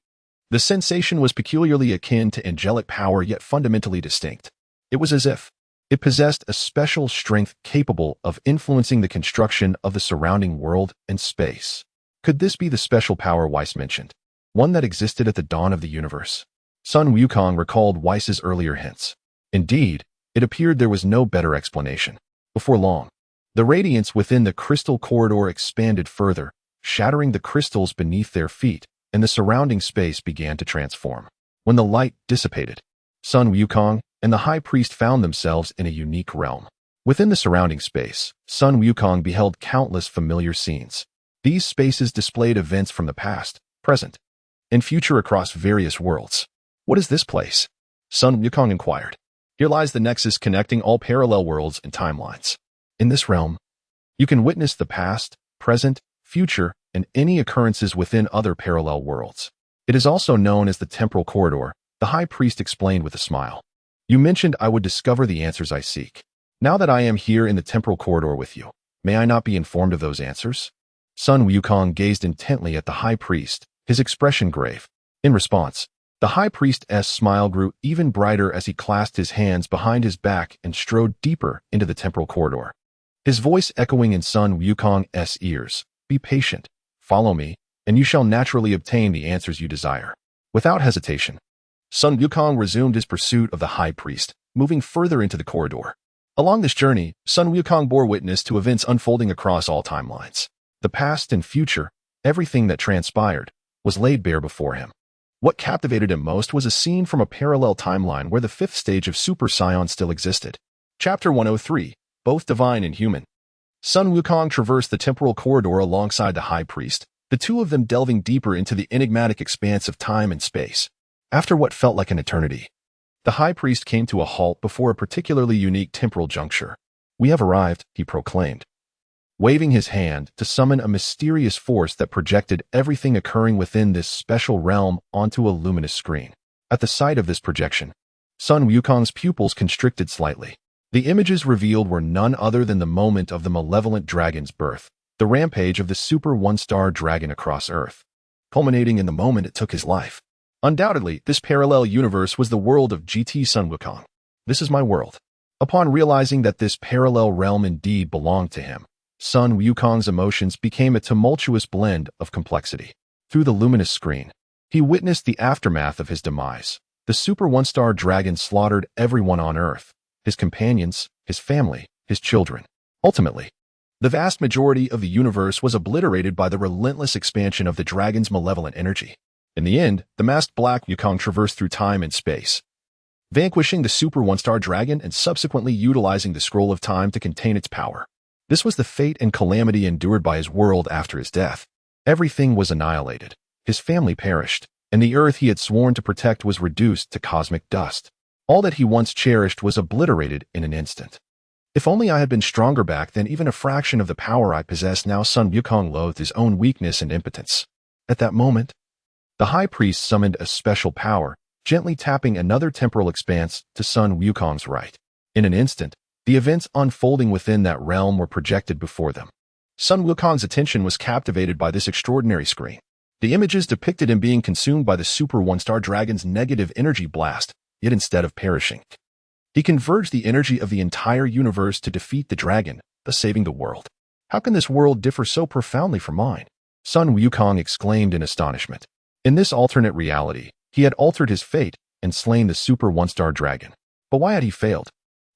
The sensation was peculiarly akin to angelic power yet fundamentally distinct. It was as if it possessed a special strength capable of influencing the construction of the surrounding world and space. Could this be the special power Weiss mentioned, one that existed at the dawn of the universe? Sun Wukong recalled Weiss's earlier hints. Indeed, it appeared there was no better explanation. Before long, the radiance within the crystal corridor expanded further, shattering the crystals beneath their feet, and the surrounding space began to transform. When the light dissipated, Sun Wukong and the high priest found themselves in a unique realm. Within the surrounding space, Sun Wukong beheld countless familiar scenes. These spaces displayed events from the past, present, and future across various worlds. "What is this place?" Sun Wukong inquired. "Here lies the nexus connecting all parallel worlds and timelines. In this realm, you can witness the past, present, future, and any occurrences within other parallel worlds. It is also known as the temporal corridor," the high priest explained with a smile. "You mentioned I would discover the answers I seek. Now that I am here in the temporal corridor with you, may I not be informed of those answers?" Sun Wukong gazed intently at the high priest, his expression grave. In response, the high priest's smile grew even brighter as he clasped his hands behind his back and strode deeper into the temporal corridor. His voice echoing in Sun Wukong's ears, "Be patient, follow me, and you shall naturally obtain the answers you desire." Without hesitation, Sun Wukong resumed his pursuit of the high priest, moving further into the corridor. Along this journey, Sun Wukong bore witness to events unfolding across all timelines. The past and future, everything that transpired, was laid bare before him. What captivated him most was a scene from a parallel timeline where the fifth stage of Super Saiyan still existed. Chapter 103, Both Divine and Human. Sun Wukong traversed the temporal corridor alongside the high priest, the two of them delving deeper into the enigmatic expanse of time and space. After what felt like an eternity, the high priest came to a halt before a particularly unique temporal juncture. "We have arrived," he proclaimed, waving his hand to summon a mysterious force that projected everything occurring within this special realm onto a luminous screen. At the sight of this projection, Sun Wukong's pupils constricted slightly. The images revealed were none other than the moment of the malevolent dragon's birth, the rampage of the super one-star dragon across Earth, culminating in the moment it took his life. Undoubtedly, this parallel universe was the world of GT Son Goku. "This is my world." Upon realizing that this parallel realm indeed belonged to him, Sun Wukong's emotions became a tumultuous blend of complexity. Through the luminous screen, he witnessed the aftermath of his demise. The super one-star dragon slaughtered everyone on Earth, his companions, his family, his children. Ultimately, the vast majority of the universe was obliterated by the relentless expansion of the dragon's malevolent energy. In the end, the masked Black Wukong traversed through time and space, vanquishing the super one-star dragon and subsequently utilizing the scroll of time to contain its power. This was the fate and calamity endured by his world after his death. Everything was annihilated. His family perished, and the Earth he had sworn to protect was reduced to cosmic dust. All that he once cherished was obliterated in an instant. "If only I had been stronger back then, even a fraction of the power I possess now." Sun Wukong loathed his own weakness and impotence. At that moment, the high priest summoned a special power, gently tapping another temporal expanse to Sun Wukong's right. In an instant, the events unfolding within that realm were projected before them. Sun Wukong's attention was captivated by this extraordinary screen. The images depicted him being consumed by the super one-star dragon's negative energy blast, yet instead of perishing, he converged the energy of the entire universe to defeat the dragon, thus saving the world. "How can this world differ so profoundly from mine?" Sun Wukong exclaimed in astonishment. In this alternate reality, he had altered his fate and slain the super one-star dragon. But why had he failed?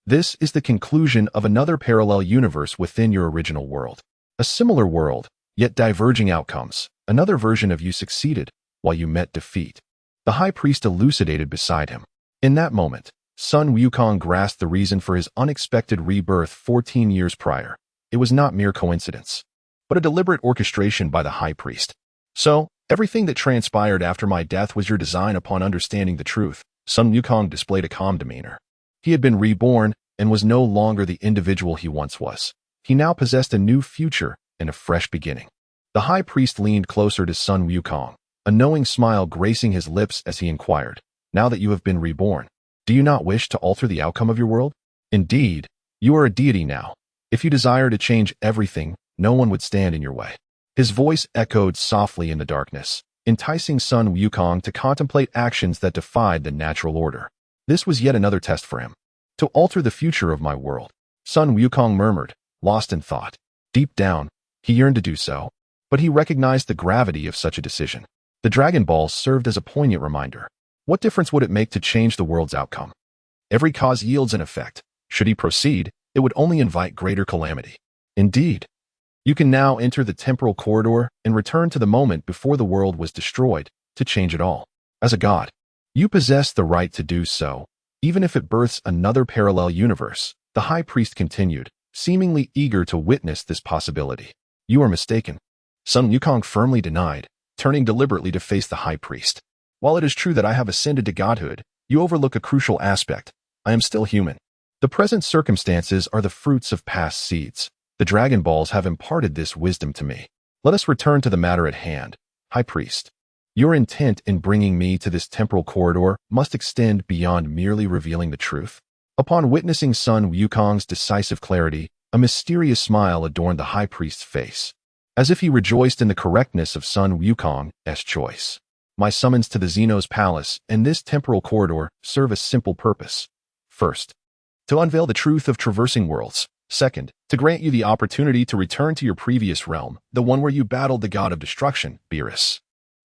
This is the conclusion of another parallel universe within your original world. A similar world, yet diverging outcomes. Another version of you succeeded, while you met defeat. The high priest elucidated beside him. In that moment, Sun Wukong grasped the reason for his unexpected rebirth 14 years prior. It was not mere coincidence, but a deliberate orchestration by the high priest. So, everything that transpired after my death was your design. Upon understanding the truth, Sun Wukong displayed a calm demeanor. He had been reborn and was no longer the individual he once was. He now possessed a new future and a fresh beginning. The high priest leaned closer to Sun Wukong, a knowing smile gracing his lips as he inquired, "Now that you have been reborn, do you not wish to alter the outcome of your world? Indeed, you are a deity now. If you desire to change everything, no one would stand in your way." His voice echoed softly in the darkness, enticing Sun Wukong to contemplate actions that defied the natural order. This was yet another test for him. To alter the future of my world, Sun Wukong murmured, lost in thought. Deep down, he yearned to do so, but he recognized the gravity of such a decision. The Dragon Balls served as a poignant reminder. What difference would it make to change the world's outcome? Every cause yields an effect. Should he proceed, it would only invite greater calamity. Indeed, you can now enter the temporal corridor and return to the moment before the world was destroyed to change it all. As a god, you possess the right to do so, even if it births another parallel universe, the high priest continued, seemingly eager to witness this possibility. You are mistaken. Sun Wukong firmly denied, turning deliberately to face the high priest. While it is true that I have ascended to godhood, you overlook a crucial aspect. I am still human. The present circumstances are the fruits of past seeds. The Dragon Balls have imparted this wisdom to me. Let us return to the matter at hand. High Priest, your intent in bringing me to this temporal corridor must extend beyond merely revealing the truth. Upon witnessing Sun Wukong's decisive clarity, a mysterious smile adorned the High Priest's face, as if he rejoiced in the correctness of Sun Wukong's choice. My summons to the Xeno's palace and this temporal corridor serve a simple purpose. First, to unveil the truth of traversing worlds. Second, to grant you the opportunity to return to your previous realm, the one where you battled the god of destruction, Beerus.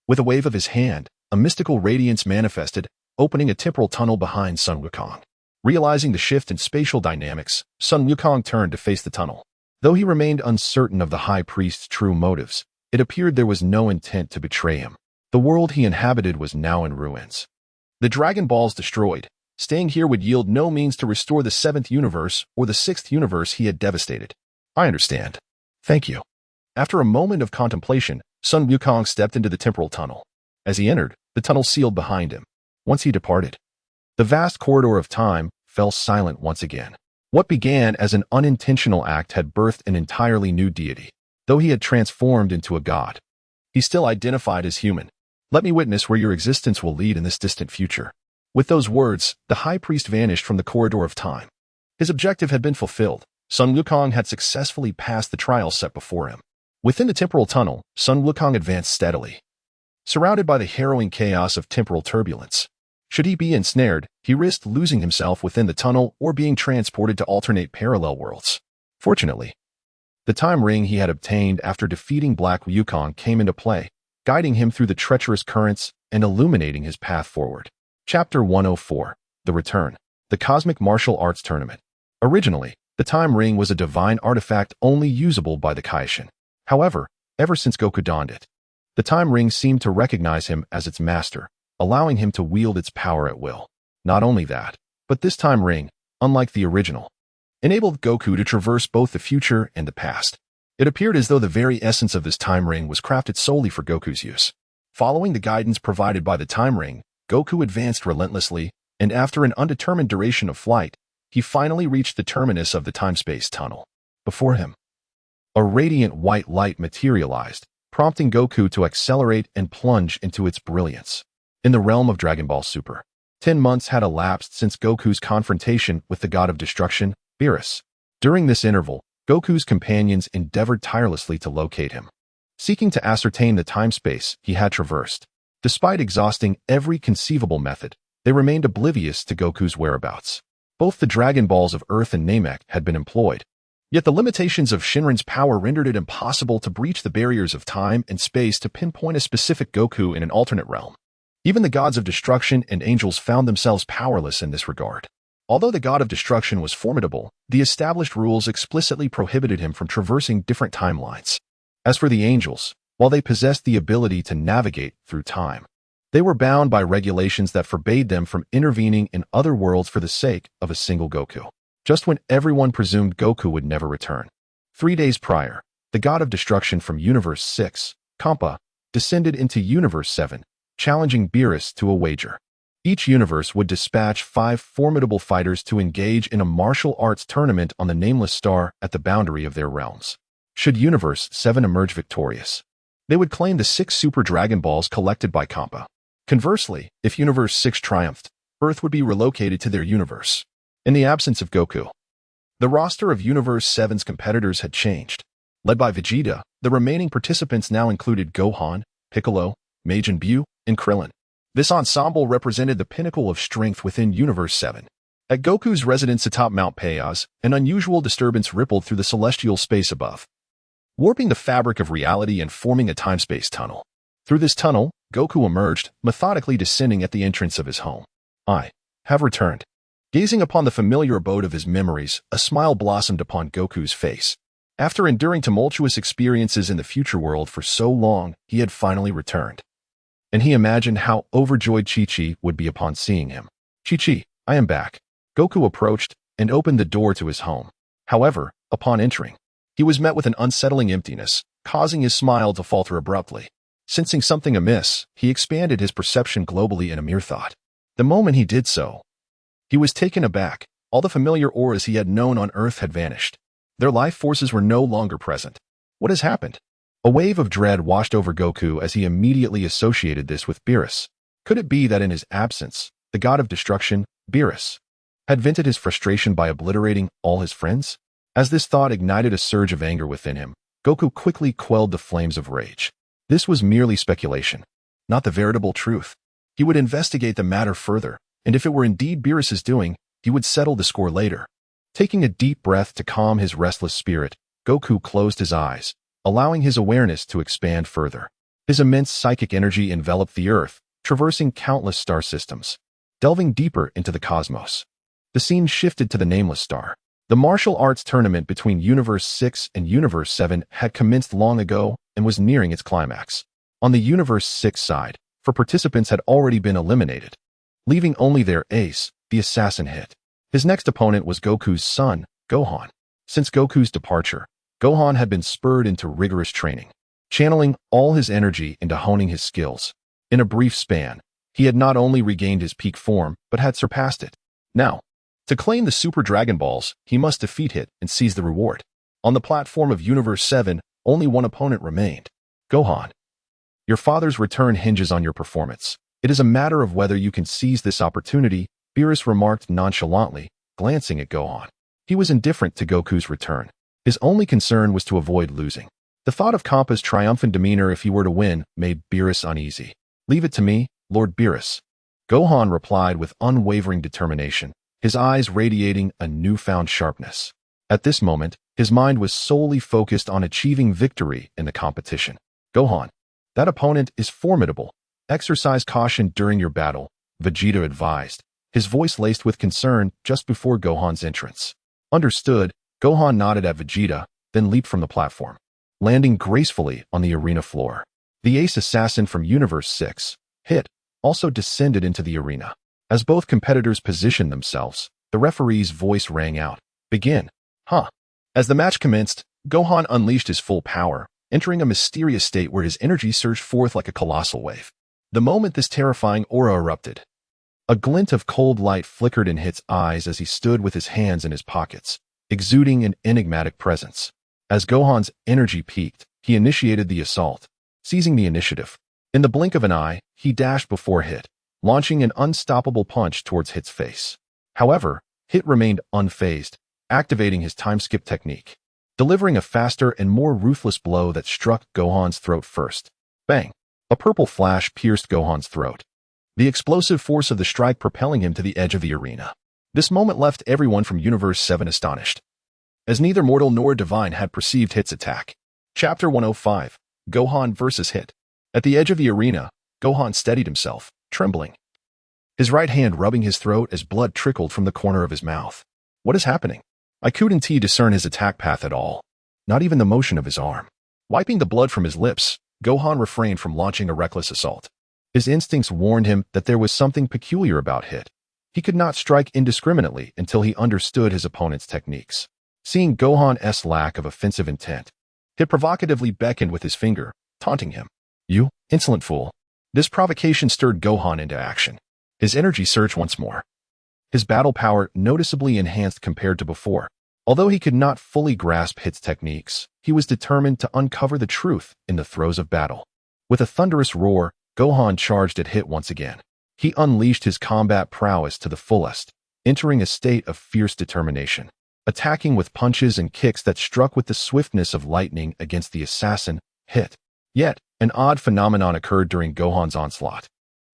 With a wave of his hand, a mystical radiance manifested, opening a temporal tunnel behind Sun Wukong. Realizing the shift in spatial dynamics, Sun Wukong turned to face the tunnel. Though he remained uncertain of the high priest's true motives, it appeared there was no intent to betray him. The world he inhabited was now in ruins. The Dragon Balls destroyed. Staying here would yield no means to restore the 7th universe or the 6th universe he had devastated. I understand. Thank you. After a moment of contemplation, Sun Wukong stepped into the temporal tunnel. As he entered, the tunnel sealed behind him. Once he departed, the vast corridor of time fell silent once again. What began as an unintentional act had birthed an entirely new deity. Though he had transformed into a god, he still identified as human. Let me witness where your existence will lead in this distant future. With those words, the high priest vanished from the corridor of time. His objective had been fulfilled. Sun Wukong had successfully passed the trial set before him. Within the temporal tunnel, Sun Wukong advanced steadily, surrounded by the harrowing chaos of temporal turbulence. Should he be ensnared, he risked losing himself within the tunnel or being transported to alternate parallel worlds. Fortunately, the time ring he had obtained after defeating Black Wukong came into play, guiding him through the treacherous currents and illuminating his path forward. Chapter 104, The Return, the Cosmic Martial Arts Tournament. Originally, the time ring was a divine artifact only usable by the Kaishin. However, ever since Goku donned it, the time ring seemed to recognize him as its master, allowing him to wield its power at will. Not only that, but this time ring, unlike the original, enabled Goku to traverse both the future and the past. It appeared as though the very essence of this time ring was crafted solely for Goku's use. Following the guidance provided by the time ring, Goku advanced relentlessly, and after an undetermined duration of flight, he finally reached the terminus of the time-space tunnel. Before him, a radiant white light materialized, prompting Goku to accelerate and plunge into its brilliance. In the realm of Dragon Ball Super, 10 months had elapsed since Goku's confrontation with the god of destruction, Beerus. During this interval, Goku's companions endeavored tirelessly to locate him, seeking to ascertain the time-space he had traversed. Despite exhausting every conceivable method, they remained oblivious to Goku's whereabouts. Both the Dragon Balls of Earth and Namek had been employed, yet the limitations of Shinran's power rendered it impossible to breach the barriers of time and space to pinpoint a specific Goku in an alternate realm. Even the gods of destruction and angels found themselves powerless in this regard. Although the god of destruction was formidable, the established rules explicitly prohibited him from traversing different timelines. As for the angels, while they possessed the ability to navigate through time. They were bound by regulations that forbade them from intervening in other worlds for the sake of a single Goku. Just when everyone presumed Goku would never return. 3 days prior, the god of destruction from Universe 6, Kampa, descended into Universe 7, challenging Beerus to a wager. Each universe would dispatch 5 formidable fighters to engage in a martial arts tournament on the nameless star at the boundary of their realms. Should Universe 7 emerge victorious, they would claim the 6 Super Dragon Balls collected by Kampa. Conversely, if Universe 6 triumphed, Earth would be relocated to their universe. In the absence of Goku, the roster of Universe 7's competitors had changed. Led by Vegeta, the remaining participants now included Gohan, Piccolo, Majin Buu, and Krillin. This ensemble represented the pinnacle of strength within Universe 7. At Goku's residence atop Mount Payaz, an unusual disturbance rippled through the celestial space above, warping the fabric of reality and forming a time-space tunnel. Through this tunnel, Goku emerged, methodically descending at the entrance of his home. "I have returned." Gazing upon the familiar abode of his memories, a smile blossomed upon Goku's face. After enduring tumultuous experiences in the future world for so long, he had finally returned. And he imagined how overjoyed Chi-Chi would be upon seeing him. "Chi-Chi, I am back." Goku approached and opened the door to his home. However, upon entering, he was met with an unsettling emptiness, causing his smile to falter abruptly. Sensing something amiss, he expanded his perception globally in a mere thought. The moment he did so, he was taken aback. All the familiar auras he had known on Earth had vanished. Their life forces were no longer present. What has happened? A wave of dread washed over Goku as he immediately associated this with Beerus. Could it be that in his absence, the god of destruction, Beerus, had vented his frustration by obliterating all his friends? As this thought ignited a surge of anger within him, Goku quickly quelled the flames of rage. This was merely speculation, not the veritable truth. He would investigate the matter further, and if it were indeed Beerus's doing, he would settle the score later. Taking a deep breath to calm his restless spirit, Goku closed his eyes, allowing his awareness to expand further. His immense psychic energy enveloped the Earth, traversing countless star systems. Delving deeper into the cosmos, the scene shifted to the nameless star. The martial arts tournament between Universe 6 and Universe 7 had commenced long ago and was nearing its climax. On the Universe 6 side, 4 participants had already been eliminated, leaving only their ace, the assassin Hit. His next opponent was Goku's son, Gohan. Since Goku's departure, Gohan had been spurred into rigorous training, channeling all his energy into honing his skills. In a brief span, he had not only regained his peak form, but had surpassed it. Now, to claim the Super Dragon Balls, he must defeat Hit and seize the reward. On the platform of Universe 7, only one opponent remained. Gohan. Your father's return hinges on your performance. It is a matter of whether you can seize this opportunity, Beerus remarked nonchalantly, glancing at Gohan. He was indifferent to Goku's return. His only concern was to avoid losing. The thought of Kampa's triumphant demeanor if he were to win made Beerus uneasy. "Leave it to me, Lord Beerus." Gohan replied with unwavering determination, his eyes radiating a newfound sharpness. At this moment, his mind was solely focused on achieving victory in the competition. "Gohan, that opponent is formidable. Exercise caution during your battle," Vegeta advised, his voice laced with concern just before Gohan's entrance. Understood, Gohan nodded at Vegeta, then leaped from the platform, landing gracefully on the arena floor. The ace assassin from Universe 6, Hit, also descended into the arena. As both competitors positioned themselves, the referee's voice rang out, "Begin." Huh. As the match commenced, Gohan unleashed his full power, entering a mysterious state where his energy surged forth like a colossal wave. The moment this terrifying aura erupted, a glint of cold light flickered in Hit's eyes as he stood with his hands in his pockets, exuding an enigmatic presence. As Gohan's energy peaked, he initiated the assault, seizing the initiative. In the blink of an eye, he dashed before Hit, launching an unstoppable punch towards Hit's face. However, Hit remained unfazed, activating his time-skip technique, delivering a faster and more ruthless blow that struck Gohan's throat first. Bang! A purple flash pierced Gohan's throat, the explosive force of the strike propelling him to the edge of the arena. This moment left everyone from Universe 7 astonished, as neither mortal nor divine had perceived Hit's attack. Chapter 105, Gohan vs. Hit. At the edge of the arena, Gohan steadied himself, trembling, his right hand rubbing his throat as blood trickled from the corner of his mouth. What is happening? I couldn't discern his attack path at all, not even the motion of his arm. Wiping the blood from his lips, Gohan refrained from launching a reckless assault. His instincts warned him that there was something peculiar about Hit. He could not strike indiscriminately until he understood his opponent's techniques. Seeing Gohan's lack of offensive intent, Hit provocatively beckoned with his finger, taunting him. "You insolent fool." This provocation stirred Gohan into action. His energy surged once more. His battle power noticeably enhanced compared to before. Although he could not fully grasp Hit's techniques, he was determined to uncover the truth in the throes of battle. With a thunderous roar, Gohan charged at Hit once again. He unleashed his combat prowess to the fullest, entering a state of fierce determination, attacking with punches and kicks that struck with the swiftness of lightning against the assassin, Hit. Yet, an odd phenomenon occurred during Gohan's onslaught.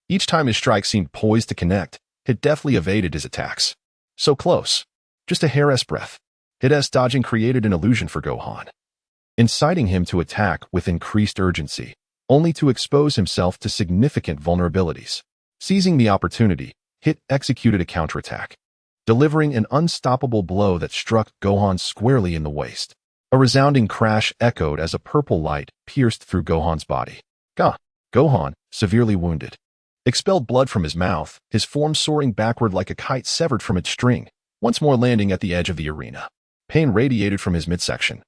Each time his strike seemed poised to connect, Hit deftly evaded his attacks. So close. Just a hair's breadth. Hit's dodging created an illusion for Gohan, inciting him to attack with increased urgency, only to expose himself to significant vulnerabilities. Seizing the opportunity, Hit executed a counterattack, delivering an unstoppable blow that struck Gohan squarely in the waist. A resounding crash echoed as a purple light pierced through Gohan's body. Gohan, severely wounded, expelled blood from his mouth, his form soaring backward like a kite severed from its string, once more landing at the edge of the arena. Pain radiated from his midsection,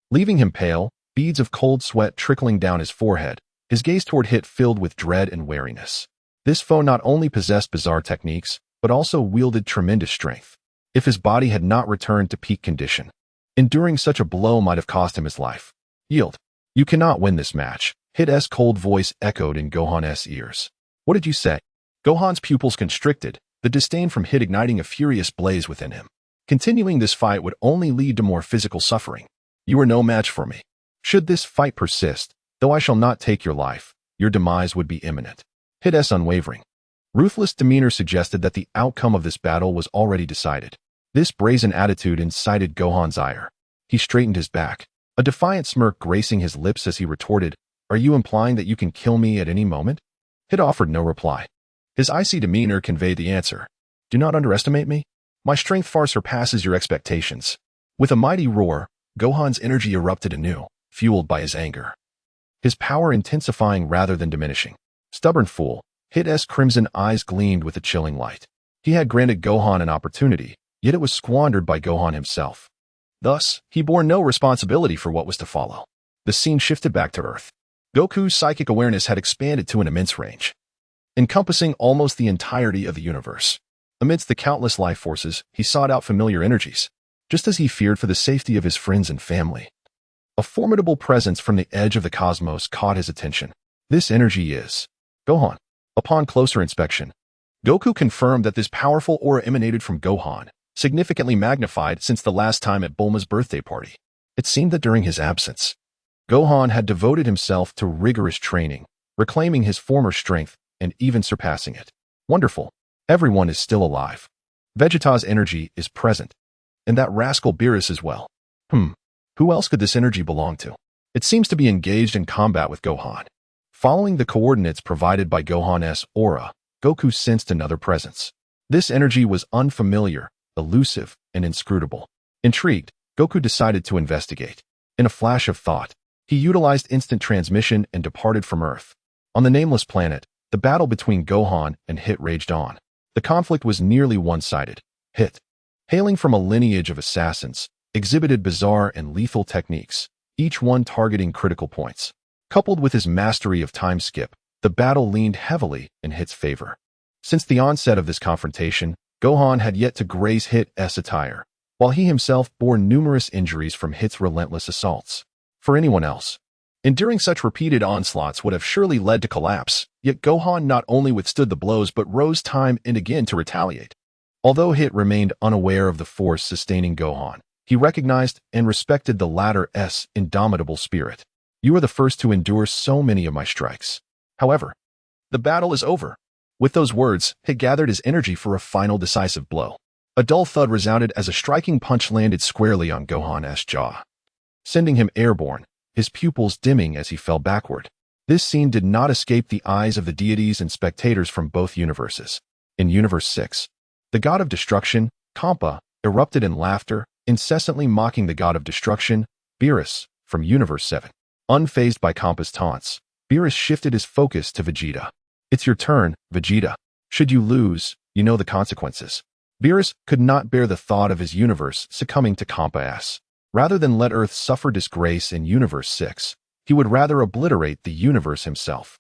leaving him pale, beads of cold sweat trickling down his forehead, his gaze toward Hit filled with dread and wariness. This foe not only possessed bizarre techniques, but also wielded tremendous strength. If his body had not returned to peak condition, enduring such a blow might have cost him his life. "Yield. You cannot win this match," Hit's cold voice echoed in Gohan's ears. "What did you say?" Gohan's pupils constricted, the disdain from Hit igniting a furious blaze within him. Continuing this fight would only lead to more physical suffering. "You are no match for me. Should this fight persist, though I shall not take your life, your demise would be imminent." Hit's unwavering, ruthless demeanor suggested that the outcome of this battle was already decided. This brazen attitude incited Gohan's ire. He straightened his back, a defiant smirk gracing his lips as he retorted, "Are you implying that you can kill me at any moment?" Hit offered no reply. His icy demeanor conveyed the answer. "Do not underestimate me. My strength far surpasses your expectations." With a mighty roar, Gohan's energy erupted anew, fueled by his anger, his power intensifying rather than diminishing. Stubborn fool, Hit's crimson eyes gleamed with a chilling light. He had granted Gohan an opportunity, yet it was squandered by Gohan himself. Thus, he bore no responsibility for what was to follow. The scene shifted back to Earth. Goku's psychic awareness had expanded to an immense range, encompassing almost the entirety of the universe. Amidst the countless life forces, he sought out familiar energies, just as he feared for the safety of his friends and family. A formidable presence from the edge of the cosmos caught his attention. This energy is Gohan. Upon closer inspection, Goku confirmed that this powerful aura emanated from Gohan, significantly magnified since the last time at Bulma's birthday party. It seemed that during his absence, Gohan had devoted himself to rigorous training, reclaiming his former strength and even surpassing it. Wonderful. Everyone is still alive. Vegeta's energy is present, and that rascal Beerus as well. Who else could this energy belong to? It seems to be engaged in combat with Gohan. Following the coordinates provided by Gohan's aura, Goku sensed another presence. This energy was unfamiliar, elusive, and inscrutable. Intrigued, Goku decided to investigate. In a flash of thought, he utilized instant transmission and departed from Earth. On the nameless planet, the battle between Gohan and Hit raged on. The conflict was nearly one-sided. Hit, hailing from a lineage of assassins, exhibited bizarre and lethal techniques, each one targeting critical points. Coupled with his mastery of time skip, the battle leaned heavily in Hit's favor. Since the onset of this confrontation, Gohan had yet to graze Hit's attire, while he himself bore numerous injuries from Hit's relentless assaults. For anyone else, enduring such repeated onslaughts would have surely led to collapse, yet Gohan not only withstood the blows but rose time and again to retaliate. Although Hit remained unaware of the force sustaining Gohan, he recognized and respected the latter's indomitable spirit. "You are the first to endure so many of my strikes. However, the battle is over." With those words, Hit gathered his energy for a final decisive blow. A dull thud resounded as a striking punch landed squarely on Gohan's jaw, sending him airborne, his pupils dimming as he fell backward. This scene did not escape the eyes of the deities and spectators from both universes. In Universe 6, the god of destruction, Kampa, erupted in laughter, incessantly mocking the god of destruction, Beerus, from Universe 7. Unfazed by Kampa's taunts, Beerus shifted his focus to Vegeta. It's your turn, Vegeta. Should you lose, you know the consequences. Beerus could not bear the thought of his universe succumbing to Kampa-S. Rather than let Earth suffer disgrace in Universe 6, he would rather obliterate the universe himself.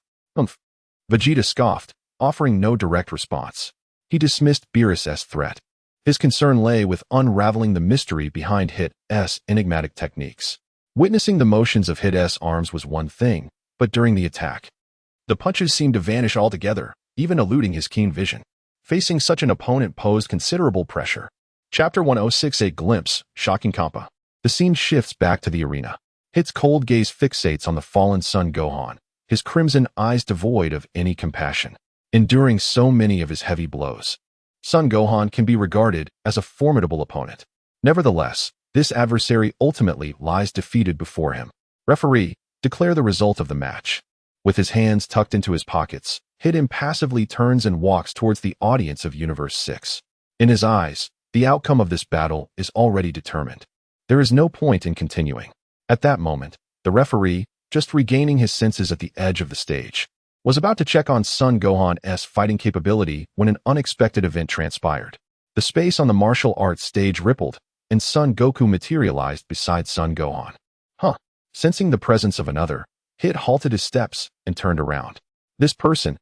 Vegeta scoffed, offering no direct response. He dismissed Beerus' threat. His concern lay with unraveling the mystery behind Hit's enigmatic techniques. Witnessing the motions of Hit's arms was one thing, but during the attack, the punches seemed to vanish altogether, even eluding his keen vision. Facing such an opponent posed considerable pressure. Chapter 106, a glimpse, shocking Kampa. The scene shifts back to the arena. Hit's cold gaze fixates on the fallen Son Gohan, his crimson eyes devoid of any compassion. Enduring so many of his heavy blows, Son Gohan can be regarded as a formidable opponent. Nevertheless, this adversary ultimately lies defeated before him. Referee, declare the result of the match. With his hands tucked into his pockets, Hit impassively turns and walks towards the audience of Universe 6. In his eyes, the outcome of this battle is already determined. There is no point in continuing. At that moment, the referee, just regaining his senses at the edge of the stage, was about to check on Son Gohan's fighting capability when an unexpected event transpired. The space on the martial arts stage rippled, and Son Goku materialized beside Son Gohan. Sensing the presence of another, Hit halted his steps and turned around. This person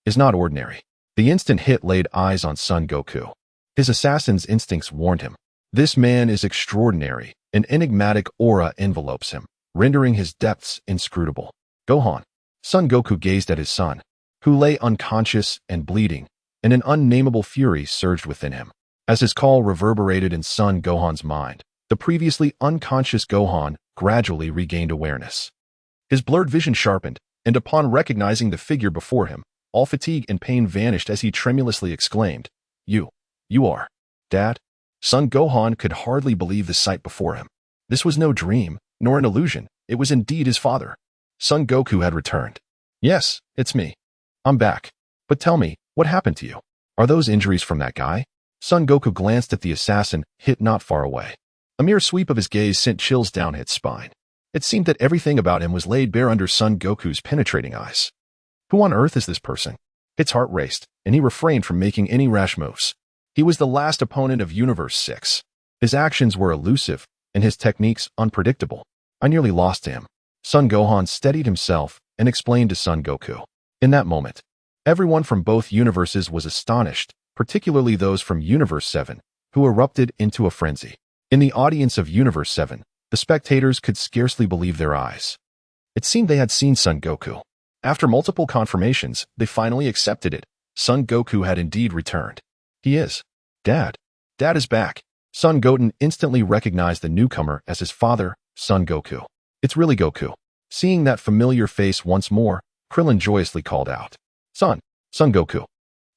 is not ordinary. The instant Hit laid eyes on Son Goku, his assassin's instincts warned him. This man is extraordinary. An enigmatic aura envelopes him, rendering his depths inscrutable. Gohan. Son Goku gazed at his son, who lay unconscious and bleeding, and an unnamable fury surged within him. As his call reverberated in Son Gohan's mind, the previously unconscious Gohan gradually regained awareness. His blurred vision sharpened, and upon recognizing the figure before him, all fatigue and pain vanished as he tremulously exclaimed, You are Dad? Son Gohan could hardly believe the sight before him. This was no dream, nor an illusion. It was indeed his father. Son Goku had returned. Yes, it's me. I'm back. But tell me, what happened to you? Are those injuries from that guy? Son Goku glanced at the assassin, Hit not far away. A mere sweep of his gaze sent chills down Hit's spine. It seemed that everything about him was laid bare under Son Goku's penetrating eyes. Who on earth is this person? Hit's heart raced, and he refrained from making any rash moves. He was the last opponent of Universe 6. His actions were elusive, and his techniques unpredictable. I nearly lost to him. Son Gohan steadied himself and explained to Son Goku. In that moment, everyone from both universes was astonished, particularly those from Universe 7, who erupted into a frenzy. In the audience of Universe 7, the spectators could scarcely believe their eyes. It seemed they had seen Son Goku. After multiple confirmations, they finally accepted it. Son Goku had indeed returned. He is. Dad. Dad is back. Son Goten instantly recognized the newcomer as his father, Son Goku. It's really Goku. Seeing that familiar face once more, Krillin joyously called out. Son Goku.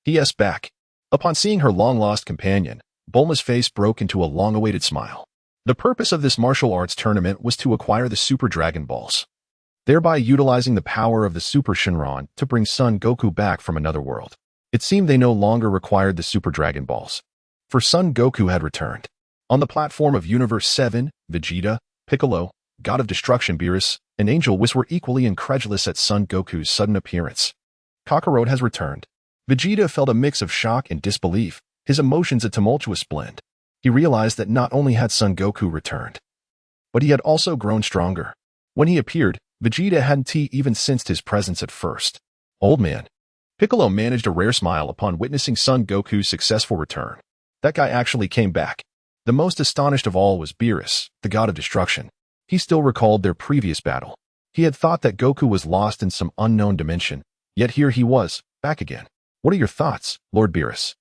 He is back. Upon seeing her long-lost companion, Bulma's face broke into a long-awaited smile. The purpose of this martial arts tournament was to acquire the Super Dragon Balls, thereby utilizing the power of the Super Shenron to bring Son Goku back from another world. It seemed they no longer required the Super Dragon Balls, for Son Goku had returned. On the platform of Universe 7, Vegeta, Piccolo, God of Destruction Beerus, and Angel Whis were equally incredulous at Son Goku's sudden appearance. Kakarot has returned. Vegeta felt a mix of shock and disbelief, his emotions a tumultuous blend. He realized that not only had Son Goku returned, but he had also grown stronger. When he appeared, Vegeta hadn't even sensed his presence at first. Old man. Piccolo managed a rare smile upon witnessing Son Goku's successful return. That guy actually came back. The most astonished of all was Beerus, the God of Destruction. He still recalled their previous battle. He had thought that Goku was lost in some unknown dimension, yet here he was, back again. What are your thoughts, Lord Beerus?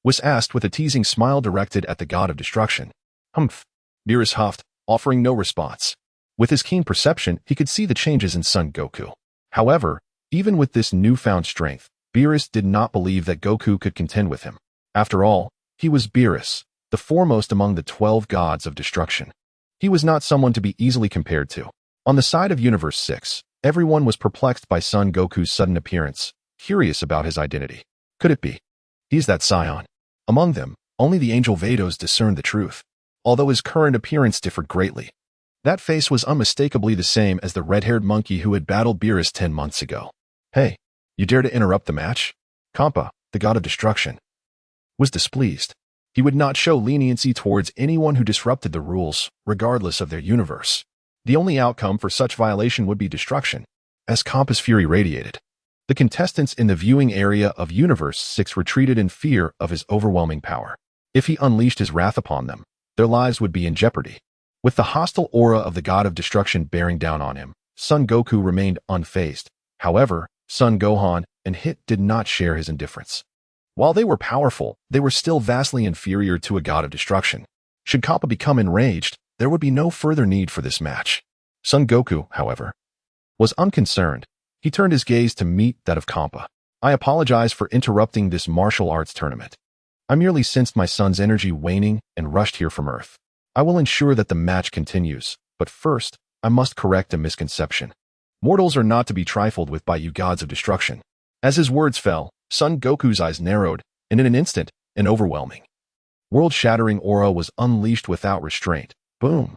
Was asked with a teasing smile directed at the God of Destruction. Humph. Beerus huffed, offering no response. With his keen perception, he could see the changes in Son Goku. However, even with this newfound strength, Beerus did not believe that Goku could contend with him. After all, he was Beerus, the foremost among the 12 gods of destruction. He was not someone to be easily compared to. On the side of Universe 6, everyone was perplexed by Son Goku's sudden appearance, curious about his identity. Could it be? He's that scion. Among them, only the angel Vados discerned the truth. Although his current appearance differed greatly, That face was unmistakably the same as the red-haired monkey who had battled Beerus 10 months ago. Hey, you dare to interrupt the match? Kampa, the god of destruction, was displeased. He would not show leniency towards anyone who disrupted the rules, regardless of their universe. The only outcome for such violation would be destruction, as Kampa's fury radiated. The contestants in the viewing area of Universe 6 retreated in fear of his overwhelming power. If he unleashed his wrath upon them, their lives would be in jeopardy. With the hostile aura of the god of destruction bearing down on him, Son Goku remained unfazed. However, Son Gohan and Hit did not share his indifference. While they were powerful, they were still vastly inferior to a god of destruction. Should Kappa become enraged, there would be no further need for this match. Son Goku, however, was unconcerned. He turned his gaze to meet that of Kampa. I apologize for interrupting this martial arts tournament. I merely sensed my son's energy waning and rushed here from Earth. I will ensure that the match continues, but first, I must correct a misconception. Mortals are not to be trifled with by you gods of destruction. As his words fell, Son Goku's eyes narrowed, and in an instant, an overwhelming, world-shattering aura was unleashed without restraint. Boom!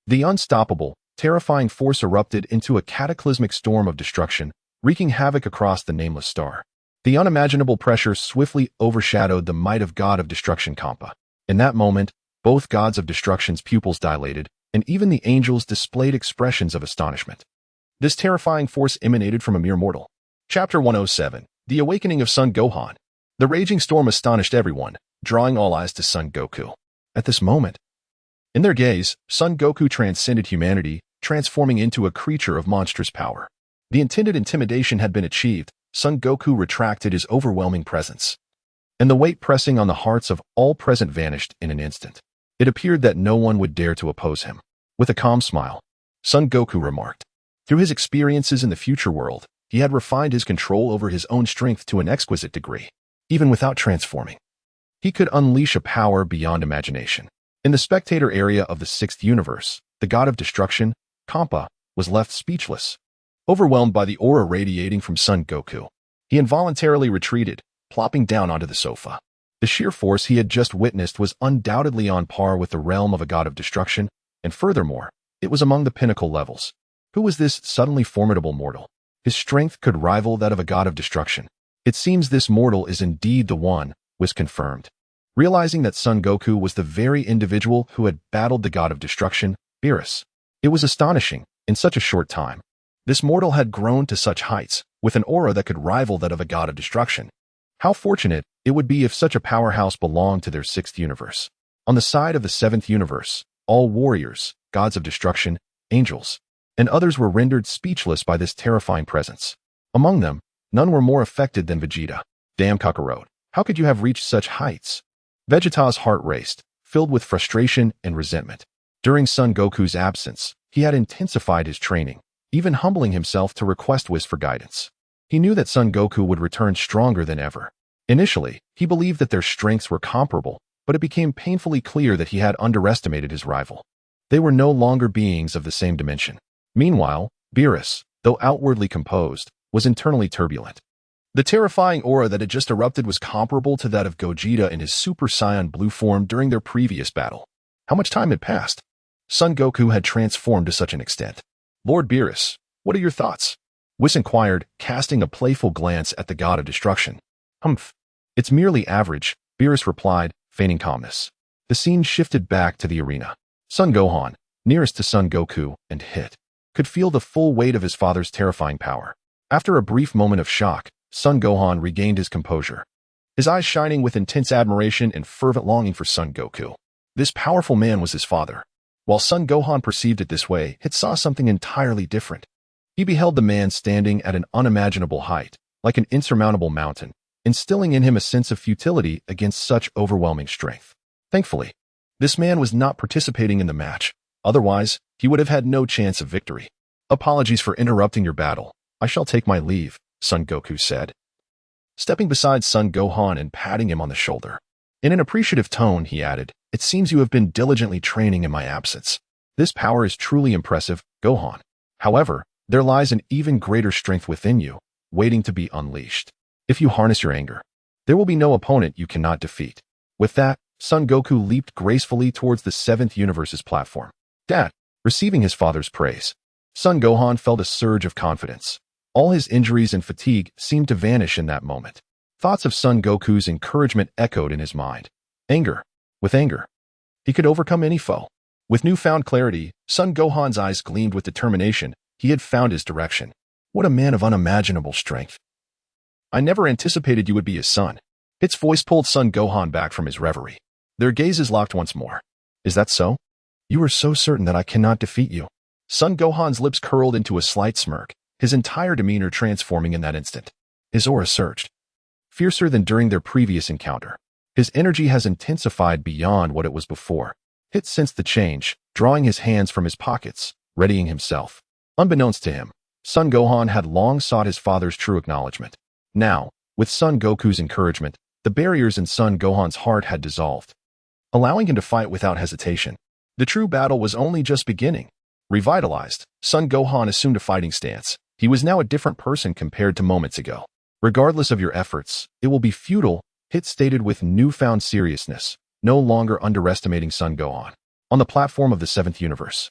The unstoppable, terrifying force erupted into a cataclysmic storm of destruction, wreaking havoc across the nameless star. The unimaginable pressure swiftly overshadowed the might of God of Destruction Kampa. In that moment, both gods of destruction's pupils dilated, and even the angels displayed expressions of astonishment. This terrifying force emanated from a mere mortal. Chapter 107. The Awakening of Son Gohan. The raging storm astonished everyone, drawing all eyes to Son Goku. At this moment, in their gaze, Son Goku transcended humanity, transforming into a creature of monstrous power. The intended intimidation had been achieved. Son Goku retracted his overwhelming presence, and the weight pressing on the hearts of all present vanished in an instant. It appeared that no one would dare to oppose him. With a calm smile, Son Goku remarked, through his experiences in the future world, he had refined his control over his own strength to an exquisite degree. Even without transforming, he could unleash a power beyond imagination. In the spectator area of the 6th universe, the god of destruction, Kampa, was left speechless. Overwhelmed by the aura radiating from Son Goku, he involuntarily retreated, plopping down onto the sofa. The sheer force he had just witnessed was undoubtedly on par with the realm of a god of destruction, and furthermore, it was among the pinnacle levels. Who was this suddenly formidable mortal? His strength could rival that of a god of destruction. It seems this mortal is indeed the one, was confirmed. Realizing that Son Goku was the very individual who had battled the god of destruction, Beerus. It was astonishing, in such a short time. This mortal had grown to such heights, with an aura that could rival that of a god of destruction. How fortunate it would be if such a powerhouse belonged to their 6th universe. On the side of the 7th universe, all warriors, gods of destruction, angels, and others were rendered speechless by this terrifying presence. Among them, none were more affected than Vegeta. Damn Kakarot, how could you have reached such heights? Vegeta's heart raced, filled with frustration and resentment. During Son Goku's absence, he had intensified his training, even humbling himself to request Whis for guidance. He knew that Son Goku would return stronger than ever. Initially, he believed that their strengths were comparable, but it became painfully clear that he had underestimated his rival. They were no longer beings of the same dimension. Meanwhile, Beerus, though outwardly composed, was internally turbulent. The terrifying aura that had just erupted was comparable to that of Gogeta in his Super Saiyan Blue form during their previous battle. How much time had passed? Son Goku had transformed to such an extent. Lord Beerus, what are your thoughts? Whis inquired, casting a playful glance at the god of destruction. Humph. It's merely average, Beerus replied, feigning calmness. The scene shifted back to the arena. Son Gohan, nearest to Son Goku, and Hit, could feel the full weight of his father's terrifying power. After a brief moment of shock, Son Gohan regained his composure, his eyes shining with intense admiration and fervent longing for Son Goku. This powerful man was his father. While Son Gohan perceived it this way, Hit saw something entirely different. He beheld the man standing at an unimaginable height, like an insurmountable mountain, instilling in him a sense of futility against such overwhelming strength. Thankfully, this man was not participating in the match. Otherwise, he would have had no chance of victory. Apologies for interrupting your battle. I shall take my leave, Son Goku said, stepping beside Son Gohan and patting him on the shoulder. In an appreciative tone, he added, it seems you have been diligently training in my absence. This power is truly impressive, Gohan. However, there lies an even greater strength within you, waiting to be unleashed. If you harness your anger, there will be no opponent you cannot defeat. With that, Son Goku leaped gracefully towards the 7th universe's platform. Dad, Receiving his father's praise, Son Gohan felt a surge of confidence. All his injuries and fatigue seemed to vanish in that moment. Thoughts of Son Goku's encouragement echoed in his mind. With anger, he could overcome any foe. With newfound clarity, Son Gohan's eyes gleamed with determination. He had found his direction. What a man of unimaginable strength. I never anticipated you would be his son. Its voice pulled Son Gohan back from his reverie. Their gazes locked once more. Is that so? You are so certain that I cannot defeat you. Son Gohan's lips curled into a slight smirk, his entire demeanor transforming in that instant. His aura surged, fiercer than during their previous encounter. His energy has intensified beyond what it was before. Hit sensed the change, drawing his hands from his pockets, readying himself. Unbeknownst to him, Son Gohan had long sought his father's true acknowledgement. Now, with Son Goku's encouragement, the barriers in Son Gohan's heart had dissolved, allowing him to fight without hesitation. The true battle was only just beginning. Revitalized, Son Gohan assumed a fighting stance. He was now a different person compared to moments ago. Regardless of your efforts, it will be futile, Hit stated with newfound seriousness, no longer underestimating Son Gohan. On the platform of the 7th universe,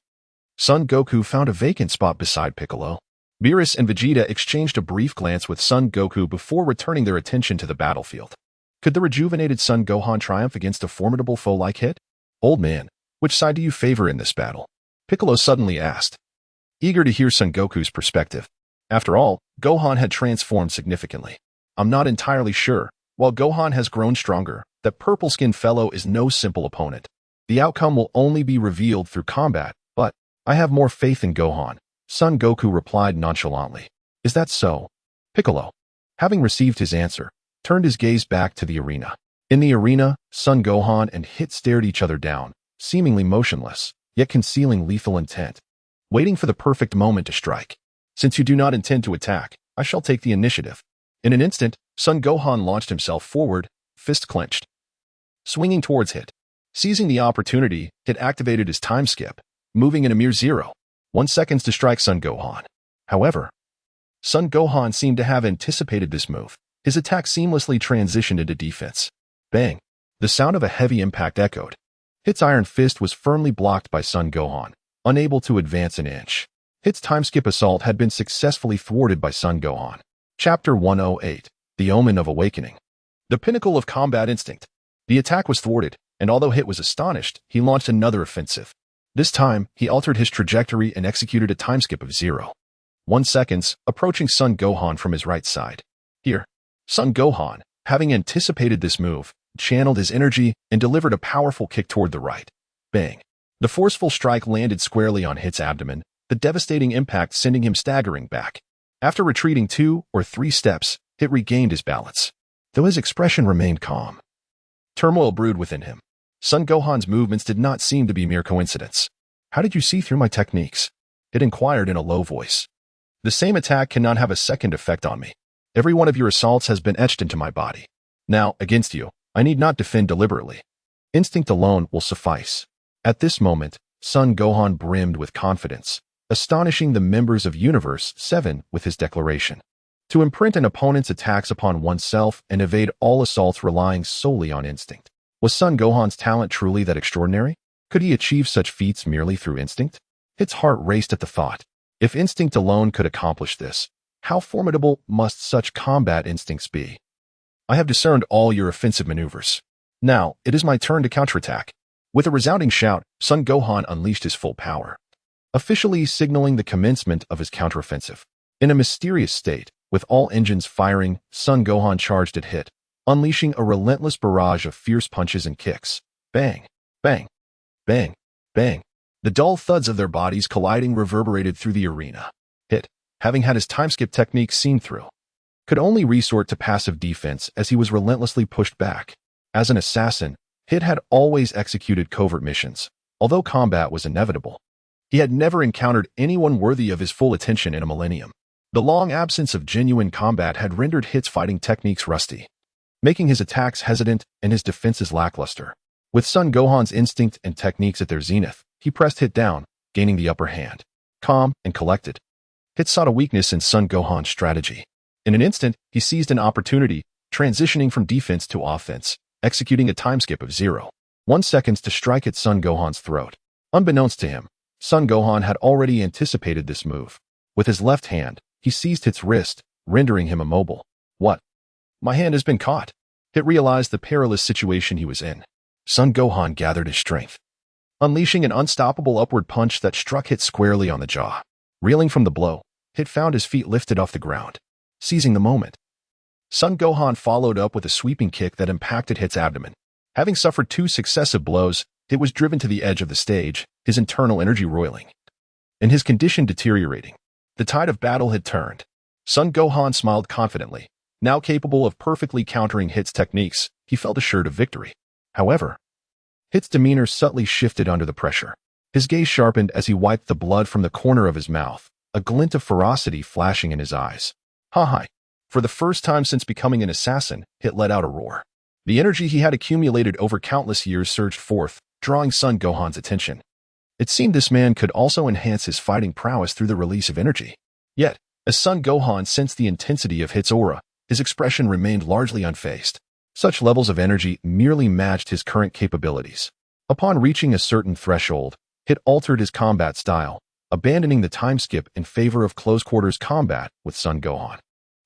Son Goku found a vacant spot beside Piccolo. Beerus and Vegeta exchanged a brief glance with Son Goku before returning their attention to the battlefield. Could the rejuvenated Son Gohan triumph against a formidable foe like Hit? Old man, which side do you favor in this battle? Piccolo suddenly asked, eager to hear Son Goku's perspective. After all, Gohan had transformed significantly. I'm not entirely sure. While Gohan has grown stronger, that purple-skinned fellow is no simple opponent. The outcome will only be revealed through combat, but I have more faith in Gohan, Son Goku replied nonchalantly. Is that so? Piccolo, having received his answer, turned his gaze back to the arena. In the arena, Son Gohan and Hit stared each other down, seemingly motionless, yet concealing lethal intent, waiting for the perfect moment to strike. Since you do not intend to attack, I shall take the initiative. In an instant, Son Gohan launched himself forward, fist clenched, swinging towards Hit. Seizing the opportunity, Hit activated his time skip, moving in a mere 0.1 seconds to strike Son Gohan. However, Son Gohan seemed to have anticipated this move. His attack seamlessly transitioned into defense. Bang! The sound of a heavy impact echoed. Hit's iron fist was firmly blocked by Son Gohan, unable to advance an inch. Hit's time skip assault had been successfully thwarted by Son Gohan. Chapter 108, The Omen of Awakening. The pinnacle of combat instinct. The attack was thwarted, and although Hit was astonished, he launched another offensive. This time, he altered his trajectory and executed a time skip of 0.1 seconds, approaching Son Gohan from his right side. Here, Son Gohan, having anticipated this move, channeled his energy and delivered a powerful kick toward the right. Bang! The forceful strike landed squarely on Hit's abdomen, the devastating impact sending him staggering back. After retreating 2 or 3 steps, Hit regained his balance, though his expression remained calm. Turmoil brewed within him. Son Gohan's movements did not seem to be mere coincidence. How did you see through my techniques? Hit inquired in a low voice. The same attack cannot have a second effect on me. Every one of your assaults has been etched into my body. Now, against you, I need not defend deliberately. Instinct alone will suffice. At this moment, Son Gohan brimmed with confidence, astonishing the members of Universe 7 with his declaration. To imprint an opponent's attacks upon oneself and evade all assaults relying solely on instinct. Was Son Gohan's talent truly that extraordinary? Could he achieve such feats merely through instinct? Hit's heart raced at the thought. If instinct alone could accomplish this, how formidable must such combat instincts be? I have discerned all your offensive maneuvers. Now, it is my turn to counterattack. With a resounding shout, Son Gohan unleashed his full power, officially signaling the commencement of his counteroffensive. In a mysterious state, with all engines firing, Son Gohan charged at Hit, unleashing a relentless barrage of fierce punches and kicks. Bang! Bang! Bang! Bang! The dull thuds of their bodies colliding reverberated through the arena. Hit, having had his time skip technique seen through, could only resort to passive defense as he was relentlessly pushed back. As an assassin, Hit had always executed covert missions. Although combat was inevitable, he had never encountered anyone worthy of his full attention in a millennium. The long absence of genuine combat had rendered Hit's fighting techniques rusty, making his attacks hesitant and his defenses lackluster. With Son Gohan's instinct and techniques at their zenith, he pressed Hit down, gaining the upper hand. Calm and collected, Hit sought a weakness in Son Gohan's strategy. In an instant, he seized an opportunity, transitioning from defense to offense, executing a time skip of 0.1 seconds to strike at Son Gohan's throat. Unbeknownst to him, Son Gohan had already anticipated this move. With his left hand, he seized Hit's wrist, rendering him immobile. What? My hand has been caught. Hit realized the perilous situation he was in. Son Gohan gathered his strength, unleashing an unstoppable upward punch that struck Hit squarely on the jaw. Reeling from the blow, Hit found his feet lifted off the ground. Seizing the moment, Son Gohan followed up with a sweeping kick that impacted Hit's abdomen. Having suffered 2 successive blows, Hit was driven to the edge of the stage, his internal energy roiling, and his condition deteriorating. The tide of battle had turned. Son Gohan smiled confidently. Now capable of perfectly countering Hit's techniques, he felt assured of victory. However, Hit's demeanor subtly shifted under the pressure. His gaze sharpened as he wiped the blood from the corner of his mouth, a glint of ferocity flashing in his eyes. Ha! For the first time since becoming an assassin, Hit let out a roar. The energy he had accumulated over countless years surged forth, drawing Son Gohan's attention. It seemed this man could also enhance his fighting prowess through the release of energy. Yet, as Son Gohan sensed the intensity of Hit's aura, his expression remained largely unfazed. Such levels of energy merely matched his current capabilities. Upon reaching a certain threshold, Hit altered his combat style, abandoning the time skip in favor of close-quarters combat with Son Gohan.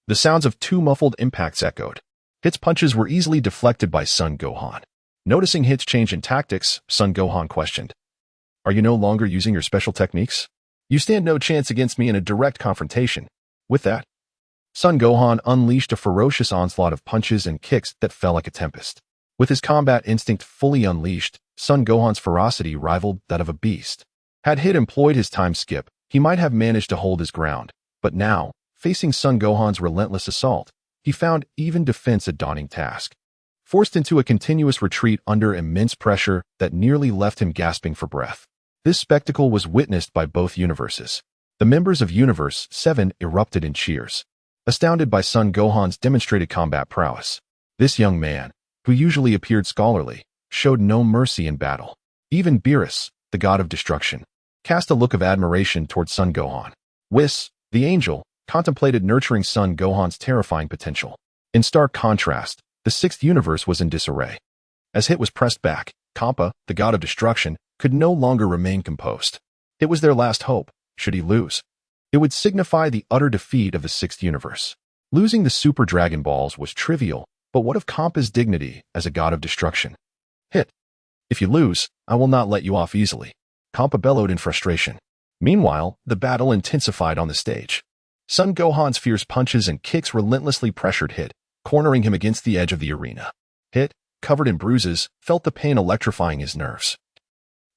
The sounds of 2 muffled impacts echoed. Hit's punches were easily deflected by Son Gohan. Noticing Hit's change in tactics, Son Gohan questioned, "Are you no longer using your special techniques? You stand no chance against me in a direct confrontation." With that, Son Gohan unleashed a ferocious onslaught of punches and kicks that fell like a tempest. With his combat instinct fully unleashed, Son Gohan's ferocity rivaled that of a beast. Had Hit employed his time skip, he might have managed to hold his ground, but now, facing Son Gohan's relentless assault, he found even defense a daunting task. Forced into a continuous retreat under immense pressure that nearly left him gasping for breath. This spectacle was witnessed by both universes. The members of Universe 7 erupted in cheers, astounded by Son Gohan's demonstrated combat prowess. This young man, who usually appeared scholarly, showed no mercy in battle. Even Beerus, the god of destruction, cast a look of admiration toward Son Gohan. Whis, the angel, contemplated nurturing Son Gohan's terrifying potential. In stark contrast, the 6th universe was in disarray. As Hit was pressed back, Kampa, the god of destruction, could no longer remain composed. It was their last hope. Should he lose, it would signify the utter defeat of the 6th universe. Losing the Super Dragon Balls was trivial, but what of Kampa's dignity as a god of destruction? Hit, if you lose, I will not let you off easily, Kampa bellowed in frustration. Meanwhile, the battle intensified on the stage. Son Gohan's fierce punches and kicks relentlessly pressured Hit, cornering him against the edge of the arena. Hit, covered in bruises, felt the pain electrifying his nerves,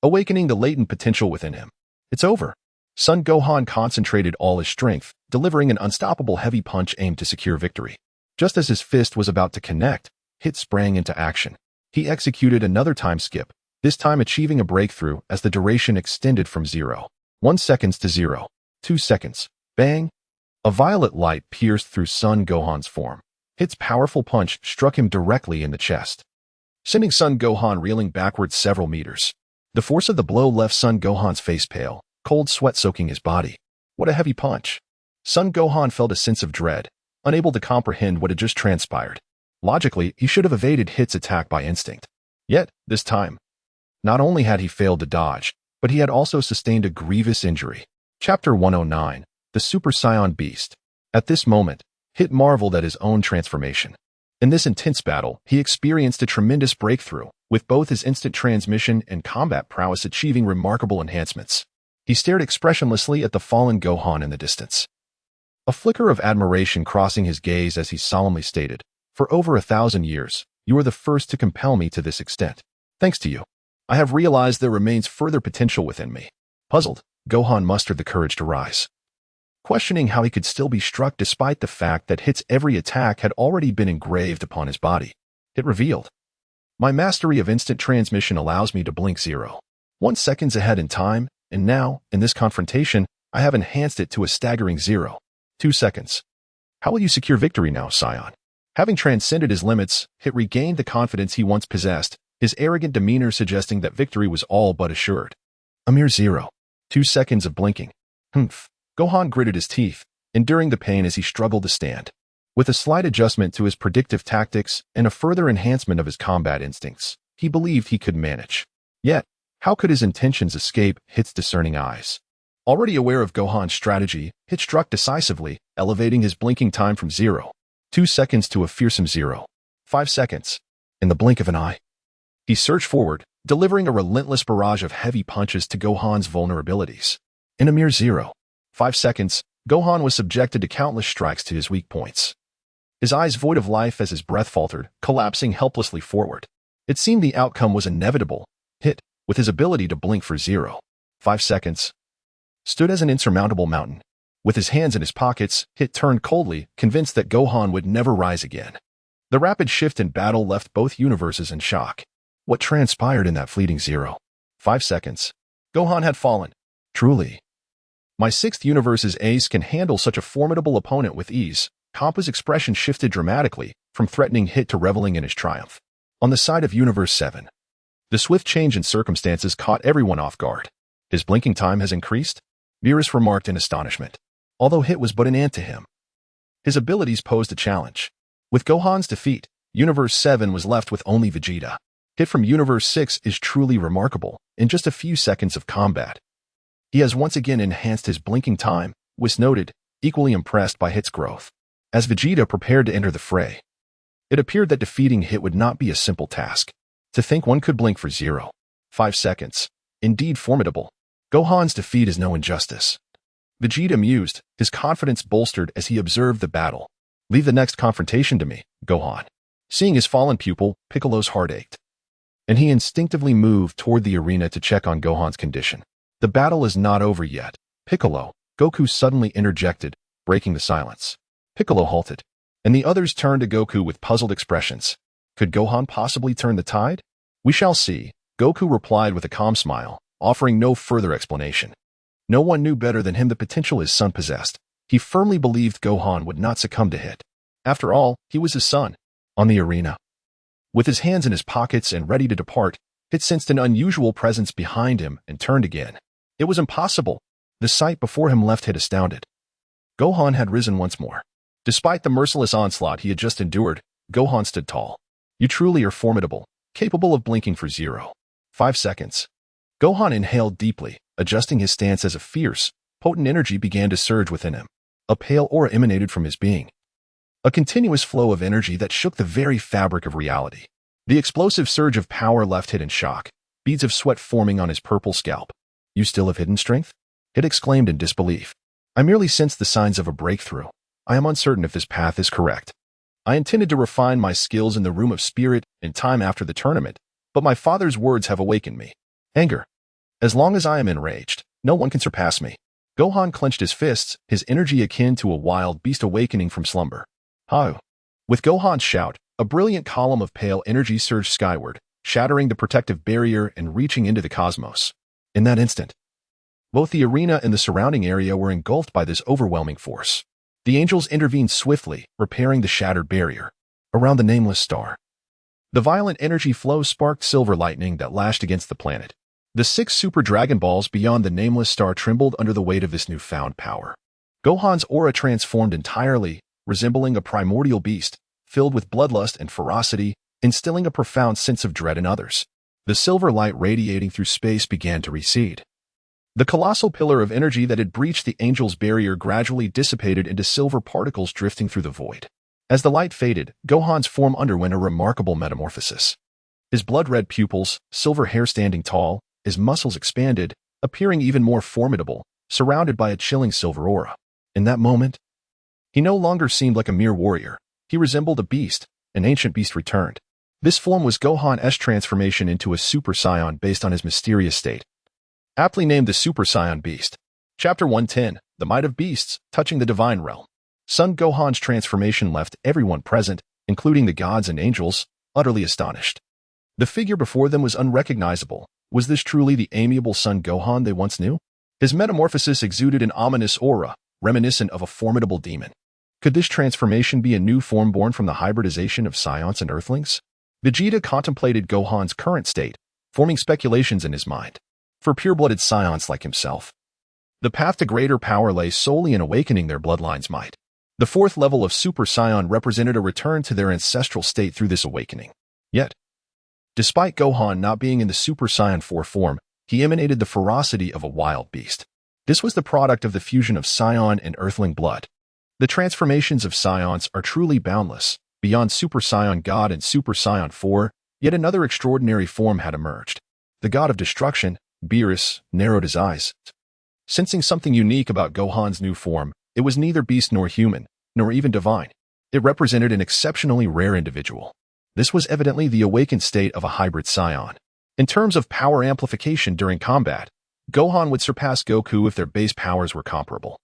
awakening the latent potential within him. It's over. Son Gohan concentrated all his strength, delivering an unstoppable heavy punch aimed to secure victory. Just as his fist was about to connect, Hit sprang into action. He executed another time skip, this time achieving a breakthrough as the duration extended from 0.1 seconds to 0.2 seconds. Bang! A violet light pierced through Son Gohan's form. Hit's powerful punch struck him directly in the chest, sending Son Gohan reeling backwards several meters. The force of the blow left Son Gohan's face pale, cold sweat soaking his body. What a heavy punch! Son Gohan felt a sense of dread, unable to comprehend what had just transpired. Logically, he should have evaded Hit's attack by instinct. Yet, this time, not only had he failed to dodge, but he had also sustained a grievous injury. Chapter 109, The Super Saiyan Beast. At this moment, Hit marveled at his own transformation. In this intense battle, he experienced a tremendous breakthrough, with both his instant transmission and combat prowess achieving remarkable enhancements. He stared expressionlessly at the fallen Gohan in the distance, a flicker of admiration crossing his gaze as he solemnly stated, "For over 1,000 years, you are the first to compel me to this extent. Thanks to you, I have realized there remains further potential within me." Puzzled, Gohan mustered the courage to rise, questioning how he could still be struck despite the fact that Hit's every attack had already been engraved upon his body. Hit revealed, "My mastery of instant transmission allows me to blink 0.1 seconds ahead in time, and now, in this confrontation, I have enhanced it to a staggering 0.2 seconds. How will you secure victory now, Saiyan?" Having transcended his limits, Hit regained the confidence he once possessed, his arrogant demeanor suggesting that victory was all but assured. A mere 0.2 seconds of blinking. Humph. Gohan gritted his teeth, enduring the pain as he struggled to stand. With a slight adjustment to his predictive tactics and a further enhancement of his combat instincts, he believed he could manage. Yet, How could his intentions escape Hit's discerning eyes? Already aware of Gohan's strategy, Hit struck decisively, elevating his blinking time from 0.2 seconds to a fearsome 0.5 seconds. In the blink of an eye, he surged forward, delivering a relentless barrage of heavy punches to Gohan's vulnerabilities. In a mere 0.5 seconds, Gohan was subjected to countless strikes to his weak points. His eyes void of life as his breath faltered, collapsing helplessly forward. It seemed the outcome was inevitable. Hit, with his ability to blink for 0.5 seconds, stood as an insurmountable mountain. With his hands in his pockets, Hit turned coldly, convinced that Gohan would never rise again. The rapid shift in battle left both universes in shock. What transpired in that fleeting 0.5 seconds? Gohan had fallen. Truly. My sixth universe's ace can handle such a formidable opponent with ease. Kampa's expression shifted dramatically, from threatening Hit to reveling in his triumph. On the side of Universe 7, the swift change in circumstances caught everyone off guard. His blinking time has increased? Beerus remarked in astonishment. Although Hit was but an ant to him, his abilities posed a challenge. With Gohan's defeat, Universe 7 was left with only Vegeta. Hit from Universe 6 is truly remarkable. In just a few seconds of combat, he has once again enhanced his blinking time, Whis noted, equally impressed by Hit's growth. As Vegeta prepared to enter the fray, it appeared that defeating Hit would not be a simple task. To think one could blink for 0.5 seconds. Indeed formidable. Gohan's defeat is no injustice. Vegeta mused, his confidence bolstered as he observed the battle. Leave the next confrontation to me, Gohan. Seeing his fallen pupil, Piccolo's heart ached, and he instinctively moved toward the arena to check on Gohan's condition. The battle is not over yet. Piccolo, Goku suddenly interjected, breaking the silence. Piccolo halted, and the others turned to Goku with puzzled expressions. Could Gohan possibly turn the tide? We shall see, Goku replied with a calm smile, offering no further explanation. No one knew better than him the potential his son possessed. He firmly believed Gohan would not succumb to Hit. After all, he was his son. On the arena, with his hands in his pockets and ready to depart, Hit sensed an unusual presence behind him and turned again. It was impossible. The sight before him left Hit astounded. Gohan had risen once more. Despite the merciless onslaught he had just endured, Gohan stood tall. You truly are formidable, capable of blinking for 0.5 seconds. Gohan inhaled deeply, adjusting his stance as a fierce, potent energy began to surge within him. A pale aura emanated from his being. A continuous flow of energy that shook the very fabric of reality. The explosive surge of power left Hit in shock, beads of sweat forming on his purple scalp. You still have hidden strength? Hit exclaimed in disbelief. I merely sensed the signs of a breakthrough. I am uncertain if this path is correct. I intended to refine my skills in the Room of Spirit in time after the tournament, but my father's words have awakened me. Anger. As long as I am enraged, no one can surpass me. Gohan clenched his fists, his energy akin to a wild beast awakening from slumber. How? With Gohan's shout, a brilliant column of pale energy surged skyward, shattering the protective barrier and reaching into the cosmos. In that instant, both the arena and the surrounding area were engulfed by this overwhelming force. The angels intervened swiftly, repairing the shattered barrier around the nameless star. The violent energy flow sparked silver lightning that lashed against the planet. The 6 super Dragon Balls beyond the nameless star trembled under the weight of this newfound power. Gohan's aura transformed entirely, resembling a primordial beast, filled with bloodlust and ferocity, instilling a profound sense of dread in others. The silver light radiating through space began to recede. The colossal pillar of energy that had breached the angel's barrier gradually dissipated into silver particles drifting through the void. As the light faded, Gohan's form underwent a remarkable metamorphosis. His blood-red pupils, silver hair standing tall, his muscles expanded, appearing even more formidable, surrounded by a chilling silver aura. In that moment, he no longer seemed like a mere warrior. He resembled a beast, an ancient beast returned. This form was Gohan's transformation into a Super Saiyan based on his mysterious state. Aptly named the Super Saiyan Beast. Chapter 110, The Might of Beasts, Touching the Divine Realm. Son Gohan's transformation left everyone present, including the gods and angels, utterly astonished. The figure before them was unrecognizable. Was this truly the amiable Son Gohan they once knew? His metamorphosis exuded an ominous aura, reminiscent of a formidable demon. Could this transformation be a new form born from the hybridization of Saiyans and Earthlings? Vegeta contemplated Gohan's current state, forming speculations in his mind. For pure-blooded Saiyans like himself, the path to greater power lay solely in awakening their bloodline's might. The 4th level of Super Saiyan represented a return to their ancestral state through this awakening. Yet, despite Gohan not being in the Super Saiyan 4 form, He emanated the ferocity of a wild beast. This was the product of the fusion of Scion and Earthling blood. The transformations of Scions are truly boundless. Beyond Super Saiyan God and Super Saiyan 4, yet another extraordinary form had emerged. The god of destruction, Beerus, narrowed his eyes. Sensing something unique about Gohan's new form, it was neither beast nor human, nor even divine. It represented an exceptionally rare individual. This was evidently the awakened state of a hybrid Scion. In terms of power amplification during combat, Gohan would surpass Goku if their base powers were comparable.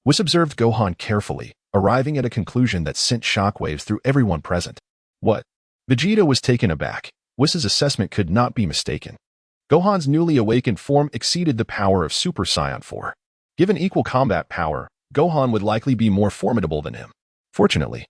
Whis observed Gohan carefully, arriving at a conclusion that sent shockwaves through everyone present. What? Vegeta was taken aback. Whis' assessment could not be mistaken. Gohan's newly awakened form exceeded the power of Super Saiyan 4. Given equal combat power, Gohan would likely be more formidable than him. Fortunately,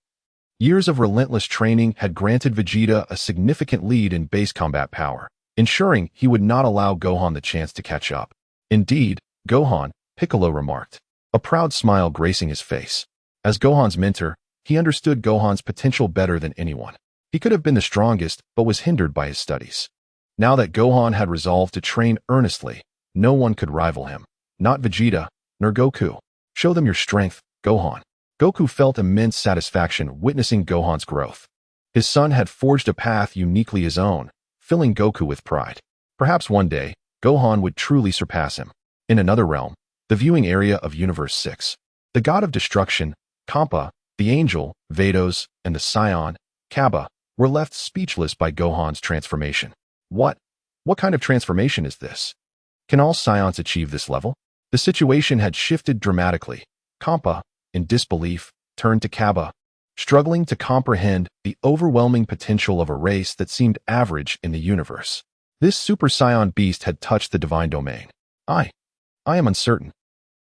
years of relentless training had granted Vegeta a significant lead in base combat power, ensuring he would not allow Gohan the chance to catch up. Indeed, Gohan, Piccolo remarked, a proud smile gracing his face. As Gohan's mentor, he understood Gohan's potential better than anyone. He could have been the strongest, but was hindered by his studies. Now that Gohan had resolved to train earnestly, no one could rival him. Not Vegeta, nor Goku. Show them your strength, Gohan. Goku felt immense satisfaction witnessing Gohan's growth. His son had forged a path uniquely his own, filling Goku with pride. Perhaps one day, Gohan would truly surpass him. In another realm, the viewing area of Universe 6. The god of destruction, Kampa, the angel, Vados, and the Scion, Kaba, were left speechless by Gohan's transformation. What kind of transformation is this? Can all Scions achieve this level? The situation had shifted dramatically. Kampa, in disbelief, turned to Kaba, struggling to comprehend the overwhelming potential of a race that seemed average in the universe. This Super Saiyan beast had touched the divine domain. I am uncertain.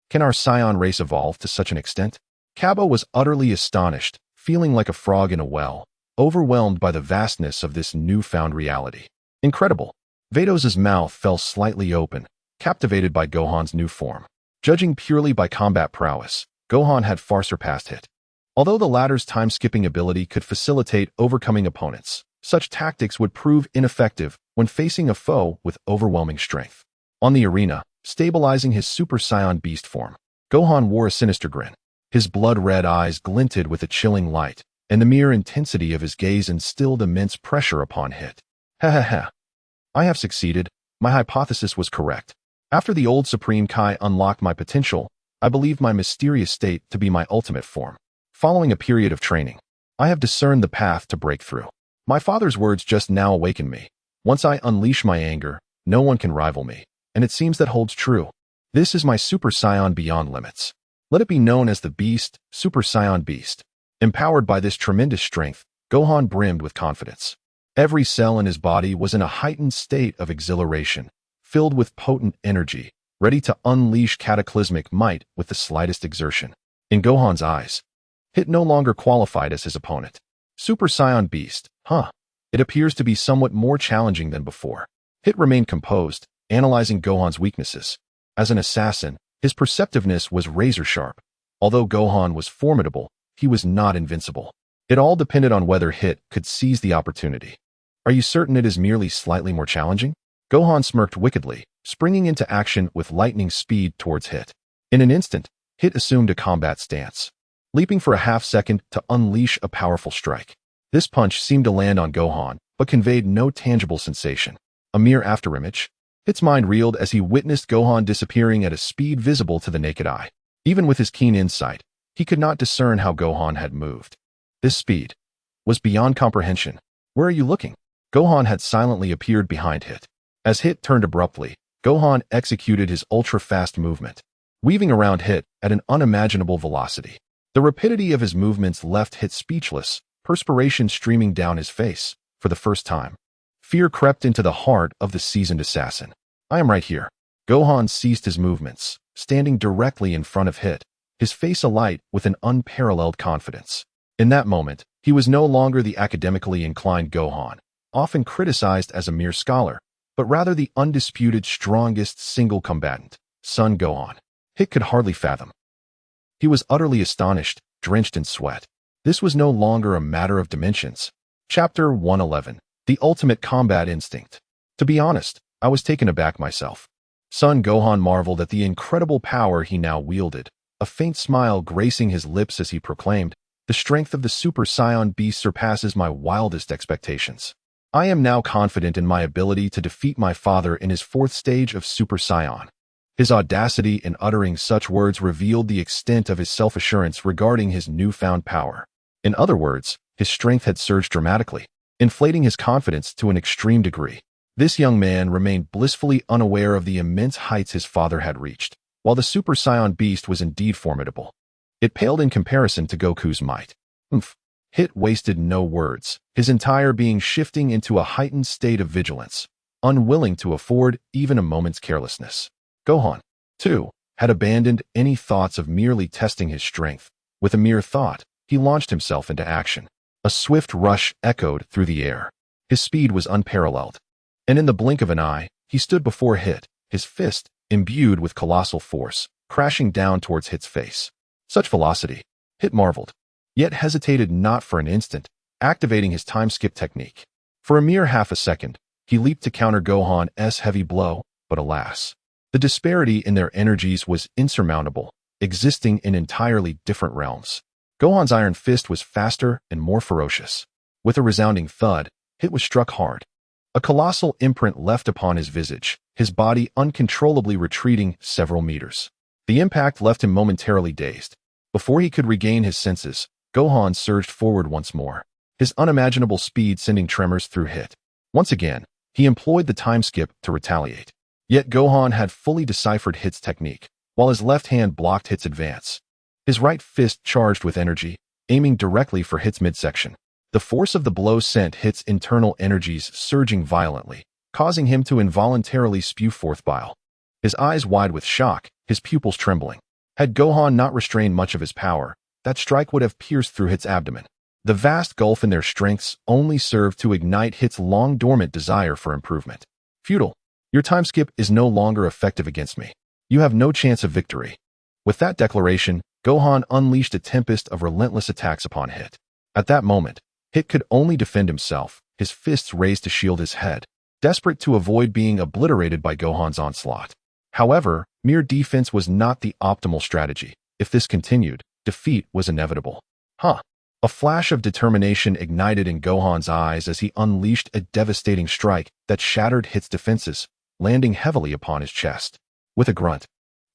Can our Scion race evolve to such an extent? Kaba was utterly astonished, feeling like a frog in a well, overwhelmed by the vastness of this newfound reality. Incredible. Vados' mouth fell slightly open, captivated by Gohan's new form. Judging purely by combat prowess, Gohan had far surpassed Hit. Although the latter's time-skipping ability could facilitate overcoming opponents, such tactics would prove ineffective when facing a foe with overwhelming strength. On the arena, stabilizing his Super Saiyan beast form, Gohan wore a sinister grin. His blood-red eyes glinted with a chilling light, and the mere intensity of his gaze instilled immense pressure upon Hit. Ha ha ha. I have succeeded. My hypothesis was correct. After the old Supreme Kai unlocked my potential, I believed my mysterious state to be my ultimate form. Following a period of training, I have discerned the path to breakthrough. My father's words just now awakened me. Once I unleash my anger, no one can rival me, and it seems that holds true. This is my Super Saiyan beyond limits. Let it be known as the Beast, Super Saiyan Beast. Empowered by this tremendous strength, Gohan brimmed with confidence. Every cell in his body was in a heightened state of exhilaration, filled with potent energy, ready to unleash cataclysmic might with the slightest exertion. In Gohan's eyes, Hit no longer qualified as his opponent. Super Saiyan Beast, It appears to be somewhat more challenging than before. Hit remained composed, analyzing Gohan's weaknesses. As an assassin, his perceptiveness was razor-sharp. Although Gohan was formidable, he was not invincible. It all depended on whether Hit could seize the opportunity. Are you certain it is merely slightly more challenging? Gohan smirked wickedly, springing into action with lightning speed towards Hit. In an instant, Hit assumed a combat stance, leaping for a half-second to unleash a powerful strike. This punch seemed to land on Gohan, but conveyed no tangible sensation. A mere afterimage, Hit's mind reeled as he witnessed Gohan disappearing at a speed visible to the naked eye. Even with his keen insight, he could not discern how Gohan had moved. This speed was beyond comprehension. Where are you looking? Gohan had silently appeared behind Hit. As Hit turned abruptly, Gohan executed his ultra-fast movement, weaving around Hit at an unimaginable velocity. The rapidity of his movements left Hit speechless, perspiration streaming down his face. For the first time, fear crept into the heart of the seasoned assassin. I am right here. Gohan ceased his movements, standing directly in front of Hit, his face alight with an unparalleled confidence. In that moment, he was no longer the academically inclined Gohan, often criticized as a mere scholar, but rather the undisputed strongest single combatant, Son Gohan. Hit could hardly fathom. He was utterly astonished, drenched in sweat. This was no longer a matter of dimensions. Chapter 111. The Ultimate Combat Instinct. To be honest, I was taken aback myself. Son Gohan marveled at the incredible power he now wielded, a faint smile gracing his lips as he proclaimed, "The strength of the Super Saiyan Beast surpasses my wildest expectations. I am now confident in my ability to defeat my father in his fourth stage of Super Saiyan." His audacity in uttering such words revealed the extent of his self-assurance regarding his newfound power. In other words, his strength had surged dramatically, inflating his confidence to an extreme degree. This young man remained blissfully unaware of the immense heights his father had reached. While the Super Saiyan Beast was indeed formidable, it paled in comparison to Goku's might. Hit wasted no words, his entire being shifting into a heightened state of vigilance, unwilling to afford even a moment's carelessness. Gohan, too, had abandoned any thoughts of merely testing his strength. With a mere thought, he launched himself into action. A swift rush echoed through the air. His speed was unparalleled. And in the blink of an eye, he stood before Hit, his fist, imbued with colossal force, crashing down towards Hit's face. Such velocity, Hit marveled, yet hesitated not for an instant, activating his time-skip technique. For a mere half a second, he leaped to counter Gohan's heavy blow, but alas, the disparity in their energies was insurmountable, existing in entirely different realms. Gohan's iron fist was faster and more ferocious. With a resounding thud, Hit was struck hard. A colossal imprint left upon his visage, his body uncontrollably retreating several meters. The impact left him momentarily dazed. Before he could regain his senses, Gohan surged forward once more, his unimaginable speed sending tremors through Hit. Once again, he employed the time skip to retaliate. Yet Gohan had fully deciphered Hit's technique, while his left hand blocked Hit's advance. His right fist charged with energy, aiming directly for Hit's midsection. The force of the blow sent Hit's internal energies surging violently, causing him to involuntarily spew forth bile. His eyes wide with shock, his pupils trembling. Had Gohan not restrained much of his power, that strike would have pierced through Hit's abdomen. The vast gulf in their strengths only served to ignite Hit's long-dormant desire for improvement. Futile. Your time skip is no longer effective against me. You have no chance of victory. With that declaration, Gohan unleashed a tempest of relentless attacks upon Hit. At that moment, Hit could only defend himself, his fists raised to shield his head, desperate to avoid being obliterated by Gohan's onslaught. However, mere defense was not the optimal strategy. If this continued, defeat was inevitable. A flash of determination ignited in Gohan's eyes as he unleashed a devastating strike that shattered Hit's defenses, landing heavily upon his chest. With a grunt,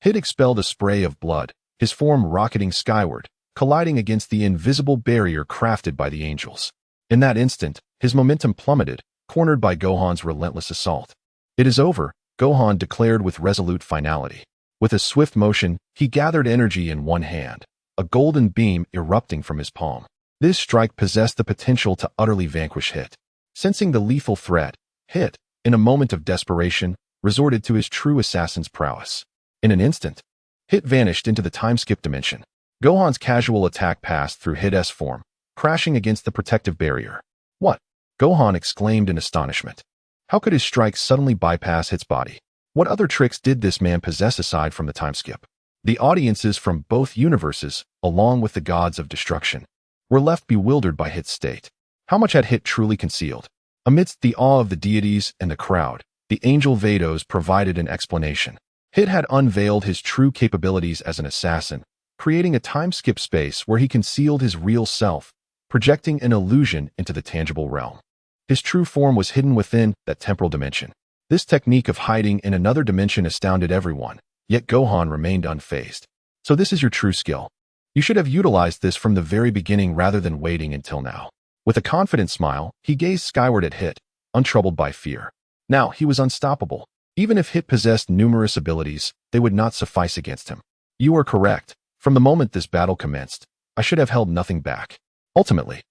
Hit expelled a spray of blood, his form rocketing skyward, colliding against the invisible barrier crafted by the angels. In that instant, his momentum plummeted, cornered by Gohan's relentless assault. "It is over," Gohan declared with resolute finality. With a swift motion, he gathered energy in one hand, a golden beam erupting from his palm. This strike possessed the potential to utterly vanquish Hit. Sensing the lethal threat, Hit, in a moment of desperation, resorted to his true assassin's prowess. In an instant, Hit vanished into the time-skip dimension. Gohan's casual attack passed through Hit's form, crashing against the protective barrier. "What?" Gohan exclaimed in astonishment. How could his strike suddenly bypass Hit's body? What other tricks did this man possess aside from the time skip? The audiences from both universes, along with the gods of destruction, were left bewildered by Hit's state. How much had Hit truly concealed? Amidst the awe of the deities and the crowd, the angel Vados provided an explanation. Hit had unveiled his true capabilities as an assassin, creating a time-skip space where he concealed his real self, projecting an illusion into the tangible realm. His true form was hidden within that temporal dimension. This technique of hiding in another dimension astounded everyone, yet Gohan remained unfazed. "So this is your true skill. You should have utilized this from the very beginning rather than waiting until now." With a confident smile, he gazed skyward at Hit, untroubled by fear. Now he was unstoppable. Even if Hit possessed numerous abilities, they would not suffice against him. "You are correct. From the moment this battle commenced, I should have held nothing back. Ultimately,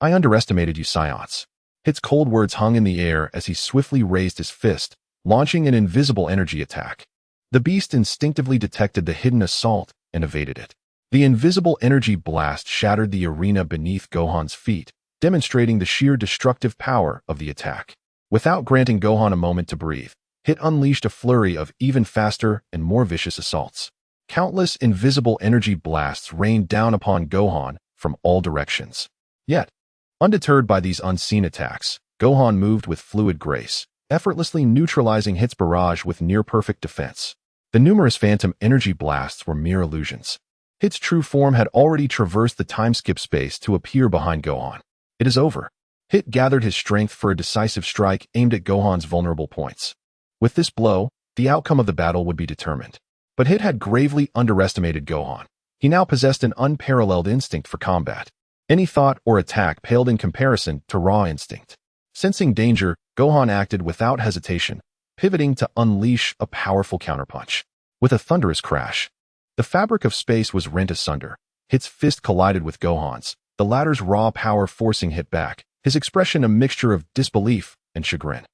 I underestimated you Saiyans." Hit's cold words hung in the air as he swiftly raised his fist, launching an invisible energy attack. The beast instinctively detected the hidden assault and evaded it. The invisible energy blast shattered the arena beneath Gohan's feet, demonstrating the sheer destructive power of the attack. Without granting Gohan a moment to breathe, Hit unleashed a flurry of even faster and more vicious assaults. Countless invisible energy blasts rained down upon Gohan from all directions. Yet, undeterred by these unseen attacks, Gohan moved with fluid grace, effortlessly neutralizing Hit's barrage with near-perfect defense. The numerous phantom energy blasts were mere illusions. Hit's true form had already traversed the time-skip space to appear behind Gohan. It is over. Hit gathered his strength for a decisive strike aimed at Gohan's vulnerable points. With this blow, the outcome of the battle would be determined. But Hit had gravely underestimated Gohan. He now possessed an unparalleled instinct for combat. Any thought or attack paled in comparison to raw instinct. Sensing danger, Gohan acted without hesitation, pivoting to unleash a powerful counterpunch. With a thunderous crash, the fabric of space was rent asunder. Hit's fist collided with Gohan's, the latter's raw power forcing Hit back, his expression a mixture of disbelief and chagrin.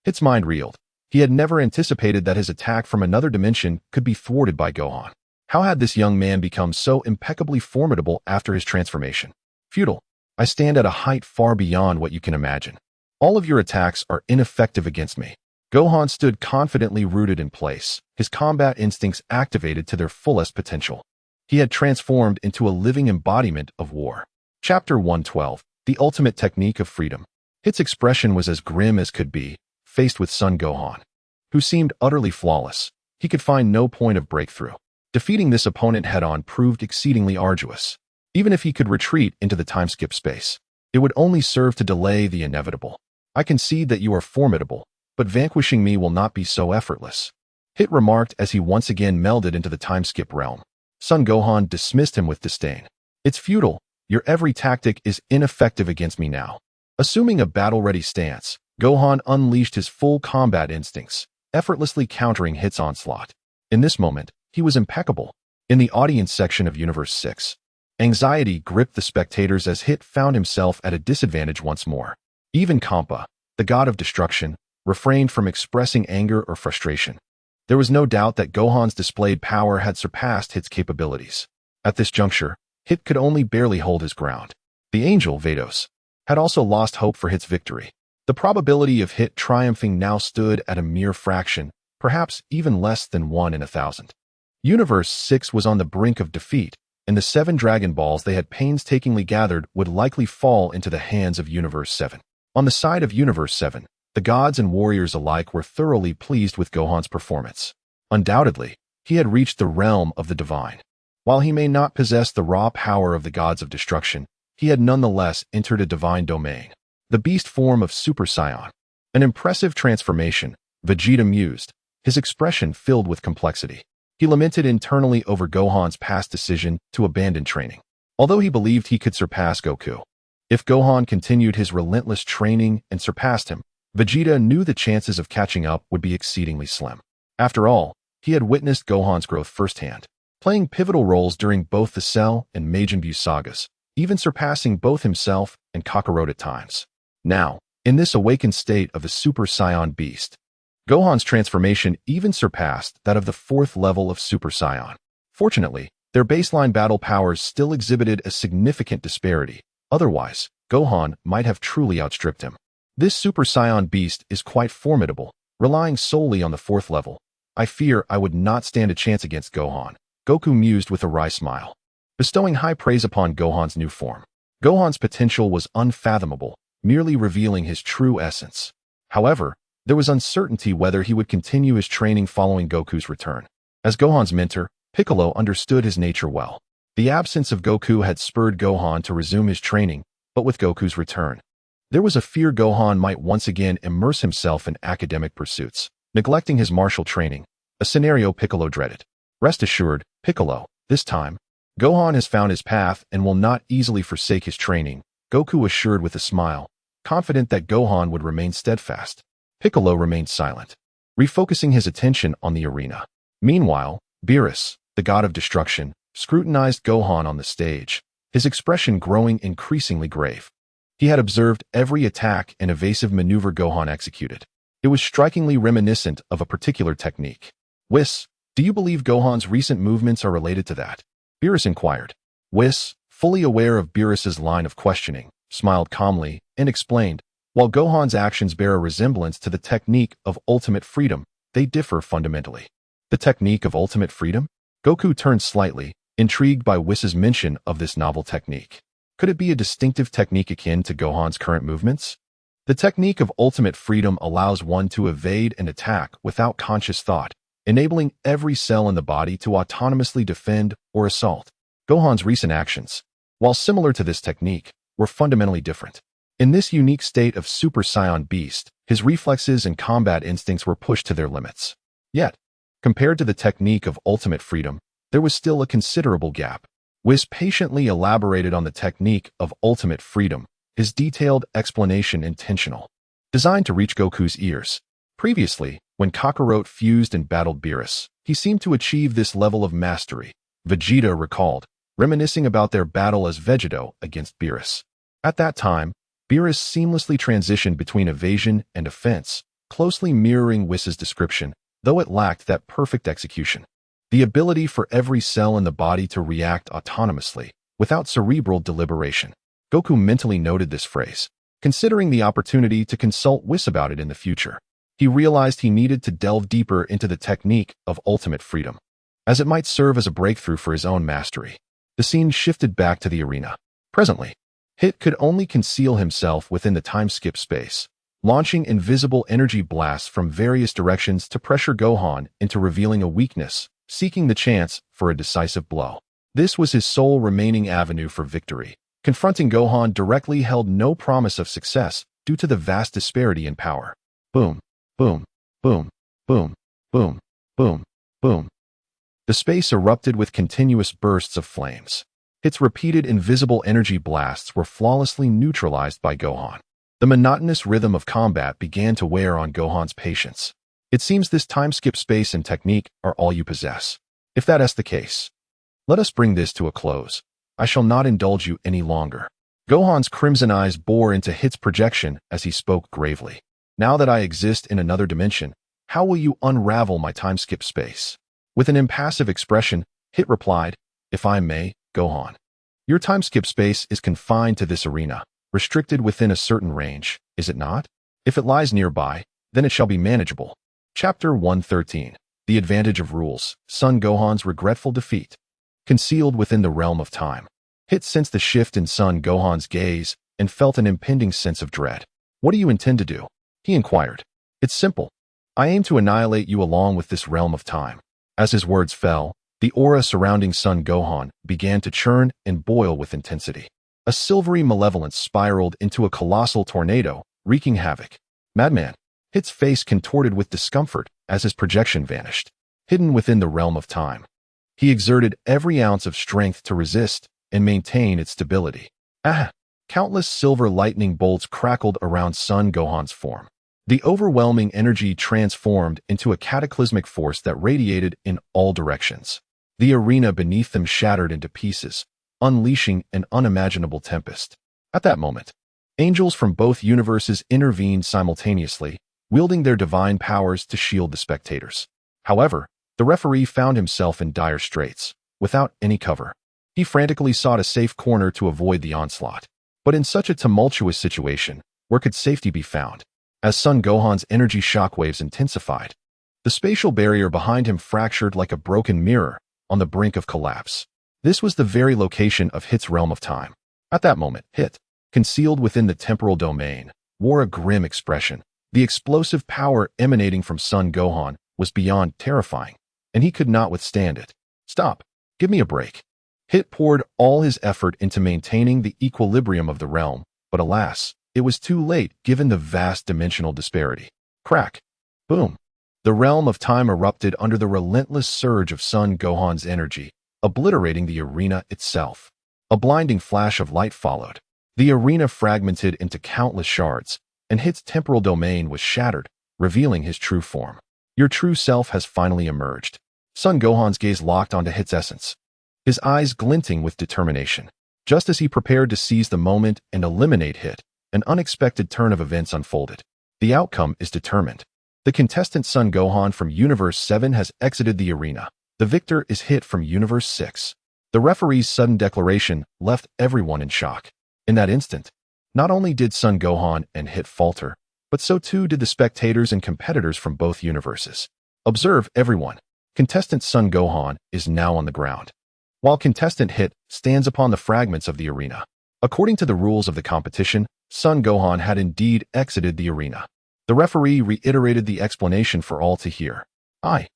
Hit's mind reeled. He had never anticipated that his attack from another dimension could be thwarted by Gohan. How had this young man become so impeccably formidable after his transformation? Futile. I stand at a height far beyond what you can imagine. All of your attacks are ineffective against me. Gohan stood confidently rooted in place, his combat instincts activated to their fullest potential. He had transformed into a living embodiment of war. Chapter 112, The Ultimate Technique of Freedom. Hit's expression was as grim as could be, faced with Son Gohan, who seemed utterly flawless. He could find no point of breakthrough. Defeating this opponent head-on proved exceedingly arduous. Even if he could retreat into the time-skip space, it would only serve to delay the inevitable. I concede that you are formidable, but vanquishing me will not be so effortless. Hit remarked as he once again melded into the time-skip realm. Son Gohan dismissed him with disdain. It's futile. Your every tactic is ineffective against me now. Assuming a battle-ready stance, Gohan unleashed his full combat instincts, effortlessly countering Hit's onslaught. In this moment, he was impeccable. In the audience section of Universe 6, anxiety gripped the spectators as Hit found himself at a disadvantage once more. Even Kampa, the god of destruction, refrained from expressing anger or frustration. There was no doubt that Gohan's displayed power had surpassed Hit's capabilities. At this juncture, Hit could only barely hold his ground. The angel, Vados, had also lost hope for Hit's victory. The probability of Hit triumphing now stood at a mere fraction, perhaps even less than 1 in 1,000. Universe 6 was on the brink of defeat, and the 7 Dragon Balls they had painstakingly gathered would likely fall into the hands of Universe 7. On the side of Universe 7, the gods and warriors alike were thoroughly pleased with Gohan's performance. Undoubtedly, he had reached the realm of the divine. While he may not possess the raw power of the gods of destruction, he had nonetheless entered a divine domain. The beast form of Super Saiyan. An impressive transformation, Vegeta mused, his expression filled with complexity. He lamented internally over Gohan's past decision to abandon training. Although he believed he could surpass Goku, if Gohan continued his relentless training and surpassed him, Vegeta knew the chances of catching up would be exceedingly slim. After all, he had witnessed Gohan's growth firsthand, playing pivotal roles during both the Cell and Majin Buu sagas, even surpassing both himself and Kakarot at times. Now, in this awakened state of the Super Saiyan beast, Gohan's transformation even surpassed that of the 4th level of Super Saiyan. Fortunately, their baseline battle powers still exhibited a significant disparity. Otherwise, Gohan might have truly outstripped him. This Super Saiyan beast is quite formidable, relying solely on the 4th level. I fear I would not stand a chance against Gohan, Goku mused with a wry smile, bestowing high praise upon Gohan's new form. Gohan's potential was unfathomable, merely revealing his true essence. However, there was uncertainty whether he would continue his training following Goku's return. As Gohan's mentor, Piccolo understood his nature well. The absence of Goku had spurred Gohan to resume his training, but with Goku's return, there was a fear Gohan might once again immerse himself in academic pursuits, neglecting his martial training, a scenario Piccolo dreaded. Rest assured, Piccolo, this time, Gohan has found his path and will not easily forsake his training, Goku assured with a smile, confident that Gohan would remain steadfast. Piccolo remained silent, refocusing his attention on the arena. Meanwhile, Beerus, the god of destruction, scrutinized Gohan on the stage, his expression growing increasingly grave. He had observed every attack and evasive maneuver Gohan executed. It was strikingly reminiscent of a particular technique. Whis, do you believe Gohan's recent movements are related to that? Beerus inquired. Whis, fully aware of Beerus's line of questioning, smiled calmly and explained, while Gohan's actions bear a resemblance to the technique of ultimate freedom, they differ fundamentally. The technique of ultimate freedom? Goku turned slightly, intrigued by Whis' mention of this novel technique. Could it be a distinctive technique akin to Gohan's current movements? The technique of ultimate freedom allows one to evade and attack without conscious thought, enabling every cell in the body to autonomously defend or assault. Gohan's recent actions, while similar to this technique, were fundamentally different. In this unique state of Super Saiyan Beast, his reflexes and combat instincts were pushed to their limits. Yet, compared to the technique of ultimate freedom, there was still a considerable gap. Whis patiently elaborated on the technique of ultimate freedom, his detailed explanation intentional, designed to reach Goku's ears. Previously, when Kakarot fused and battled Beerus, he seemed to achieve this level of mastery, Vegeta recalled, reminiscing about their battle as Vegeto against Beerus. At that time, Beerus seamlessly transitioned between evasion and offense, closely mirroring Whis' description, though it lacked that perfect execution. The ability for every cell in the body to react autonomously, without cerebral deliberation. Goku mentally noted this phrase, considering the opportunity to consult Whis about it in the future. He realized he needed to delve deeper into the technique of ultimate freedom, as it might serve as a breakthrough for his own mastery. The scene shifted back to the arena. Presently, Hit could only conceal himself within the time-skip space, launching invisible energy blasts from various directions to pressure Gohan into revealing a weakness, seeking the chance for a decisive blow. This was his sole remaining avenue for victory. Confronting Gohan directly held no promise of success due to the vast disparity in power. Boom, boom, boom, boom, boom, boom, boom. The space erupted with continuous bursts of flames. Its repeated invisible energy blasts were flawlessly neutralized by Gohan. The monotonous rhythm of combat began to wear on Gohan's patience. It seems this time-skip space and technique are all you possess. If that is the case, let us bring this to a close. I shall not indulge you any longer. Gohan's crimson eyes bore into Hit's projection as he spoke gravely. Now that I exist in another dimension, how will you unravel my time-skip space? With an impassive expression, Hit replied, if I may, Gohan. Your time-skip space is confined to this arena, restricted within a certain range, is it not? If it lies nearby, then it shall be manageable. Chapter 113. The Advantage of Rules, Son Gohan's Regretful Defeat. Concealed within the realm of time, Hit sensed the shift in Son Gohan's gaze and felt an impending sense of dread. What do you intend to do? He inquired. It's simple. I aim to annihilate you along with this realm of time. As his words fell, the aura surrounding Son Gohan began to churn and boil with intensity. A silvery malevolence spiraled into a colossal tornado, wreaking havoc. Madman. Hit's face contorted with discomfort as his projection vanished, hidden within the realm of time. He exerted every ounce of strength to resist and maintain its stability. Countless silver lightning bolts crackled around Son Gohan's form. The overwhelming energy transformed into a cataclysmic force that radiated in all directions. The arena beneath them shattered into pieces, unleashing an unimaginable tempest. At that moment, angels from both universes intervened simultaneously, wielding their divine powers to shield the spectators. However, the referee found himself in dire straits, without any cover. He frantically sought a safe corner to avoid the onslaught. But in such a tumultuous situation, where could safety be found? As Son Gohan's energy shockwaves intensified, the spatial barrier behind him fractured like a broken mirror on the brink of collapse. This was the very location of Hit's realm of time. At that moment, Hit, concealed within the temporal domain, wore a grim expression. The explosive power emanating from Son Gohan was beyond terrifying, and he could not withstand it. Stop. Give me a break. Hit poured all his effort into maintaining the equilibrium of the realm, but alas, it was too late given the vast dimensional disparity. Crack. Boom. The realm of time erupted under the relentless surge of Son Gohan's energy, obliterating the arena itself. A blinding flash of light followed. The arena fragmented into countless shards, and Hit's temporal domain was shattered, revealing his true form. Your true self has finally emerged. Son Gohan's gaze locked onto Hit's essence, his eyes glinting with determination. Just as he prepared to seize the moment and eliminate Hit, an unexpected turn of events unfolded. The outcome is determined. The contestant Son Gohan from Universe 7 has exited the arena. The victor is Hit from Universe 6. The referee's sudden declaration left everyone in shock. In that instant, not only did Son Gohan and Hit falter, but so too did the spectators and competitors from both universes. Observe, everyone. Contestant Son Gohan is now on the ground, while contestant Hit stands upon the fragments of the arena. According to the rules of the competition, Son Gohan had indeed exited the arena. The referee reiterated the explanation for all to hear. I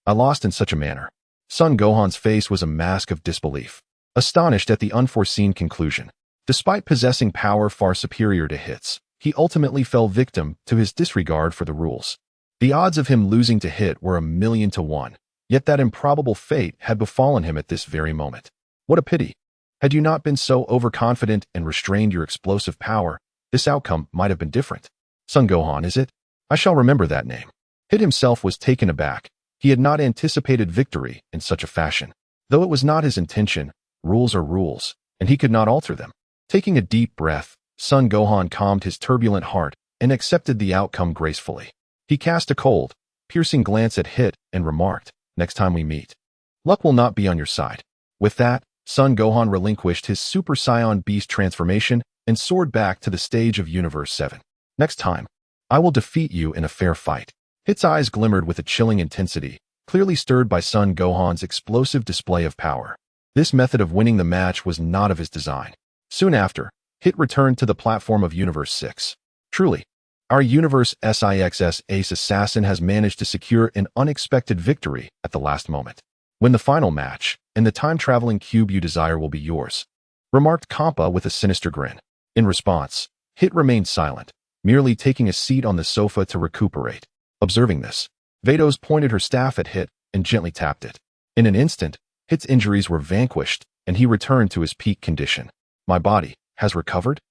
lost in such a manner. Son Gohan's face was a mask of disbelief, astonished at the unforeseen conclusion. Despite possessing power far superior to Hit's, he ultimately fell victim to his disregard for the rules. The odds of him losing to Hit were 1,000,000 to 1, yet that improbable fate had befallen him at this very moment. What a pity! Had you not been so overconfident and restrained your explosive power, this outcome might have been different. Son Gohan, is it? I shall remember that name. Hit himself was taken aback. He had not anticipated victory in such a fashion. Though it was not his intention, rules are rules, and he could not alter them. Taking a deep breath, Son Gohan calmed his turbulent heart and accepted the outcome gracefully. He cast a cold, piercing glance at Hit and remarked, "Next time we meet, luck will not be on your side." With that, Son Gohan relinquished his Super Saiyan Beast transformation and soared back to the stage of Universe 7. "Next time, I will defeat you in a fair fight." Hit's eyes glimmered with a chilling intensity, clearly stirred by Son Gohan's explosive display of power. This method of winning the match was not of his design. Soon after, Hit returned to the platform of Universe 6. "Truly, our Universe 6's ace assassin has managed to secure an unexpected victory at the last moment. Win the final match, and the time-traveling cube you desire will be yours," remarked Kampa with a sinister grin. In response, Hit remained silent, merely taking a seat on the sofa to recuperate. Observing this, Vados pointed her staff at Hit and gently tapped it. In an instant, Hit's injuries were vanquished, and he returned to his peak condition. "My body has recovered?"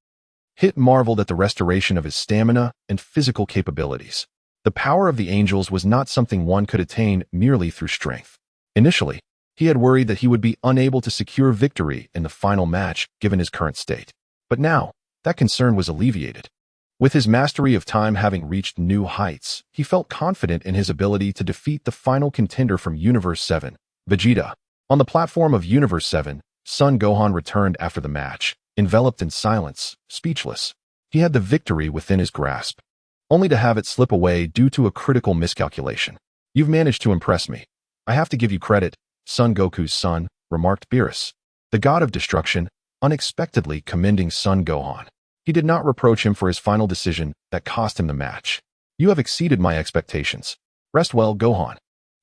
Hit marveled at the restoration of his stamina and physical capabilities. The power of the angels was not something one could attain merely through strength. Initially, he had worried that he would be unable to secure victory in the final match given his current state. But now, that concern was alleviated. With his mastery of time having reached new heights, he felt confident in his ability to defeat the final contender from Universe 7, Vegeta. On the platform of Universe 7, Son Gohan returned after the match, enveloped in silence, speechless. He had the victory within his grasp, only to have it slip away due to a critical miscalculation. "You've managed to impress me. I have to give you credit, Son Goku's son," remarked Beerus, the god of destruction, unexpectedly commending Son Gohan. He did not reproach him for his final decision that cost him the match. "You have exceeded my expectations. Rest well, Gohan.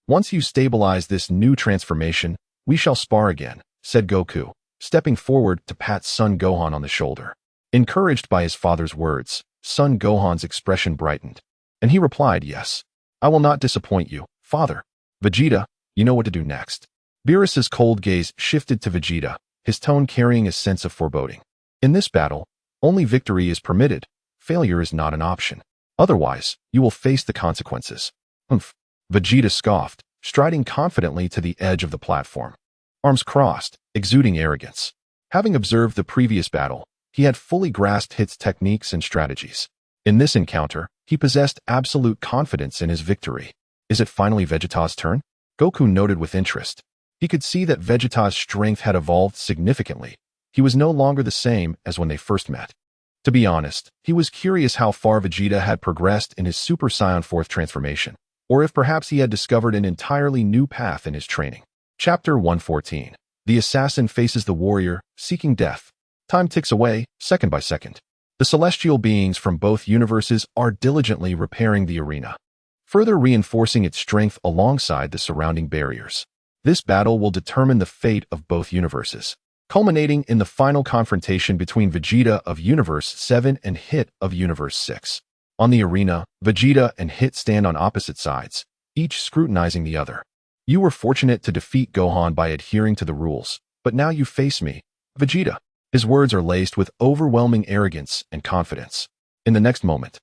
Once you stabilize this new transformation, we shall spar again," said Goku, stepping forward to pat Son Gohan on the shoulder. Encouraged by his father's words, Son Gohan's expression brightened, and he replied, "Yes, I will not disappoint you, father. Vegeta, you know what to do next." Beerus's cold gaze shifted to Vegeta, his tone carrying a sense of foreboding. "In this battle, only victory is permitted. Failure is not an option. Otherwise, you will face the consequences." "Humph," Vegeta scoffed, striding confidently to the edge of the platform, arms crossed, exuding arrogance. Having observed the previous battle, he had fully grasped Hit's techniques and strategies. In this encounter, he possessed absolute confidence in his victory. "Is it finally Vegeta's turn?" Goku noted with interest. He could see that Vegeta's strength had evolved significantly. He was no longer the same as when they first met. To be honest, he was curious how far Vegeta had progressed in his Super Saiyan 4th transformation, or if perhaps he had discovered an entirely new path in his training. Chapter 114. The assassin faces the warrior, seeking death. Time ticks away, second by second. The celestial beings from both universes are diligently repairing the arena, further reinforcing its strength alongside the surrounding barriers. This battle will determine the fate of both universes, culminating in the final confrontation between Vegeta of Universe 7 and Hit of Universe 6. On the arena, Vegeta and Hit stand on opposite sides, each scrutinizing the other. "You were fortunate to defeat Gohan by adhering to the rules, but now you face me, Vegeta." His words are laced with overwhelming arrogance and confidence. In the next moment,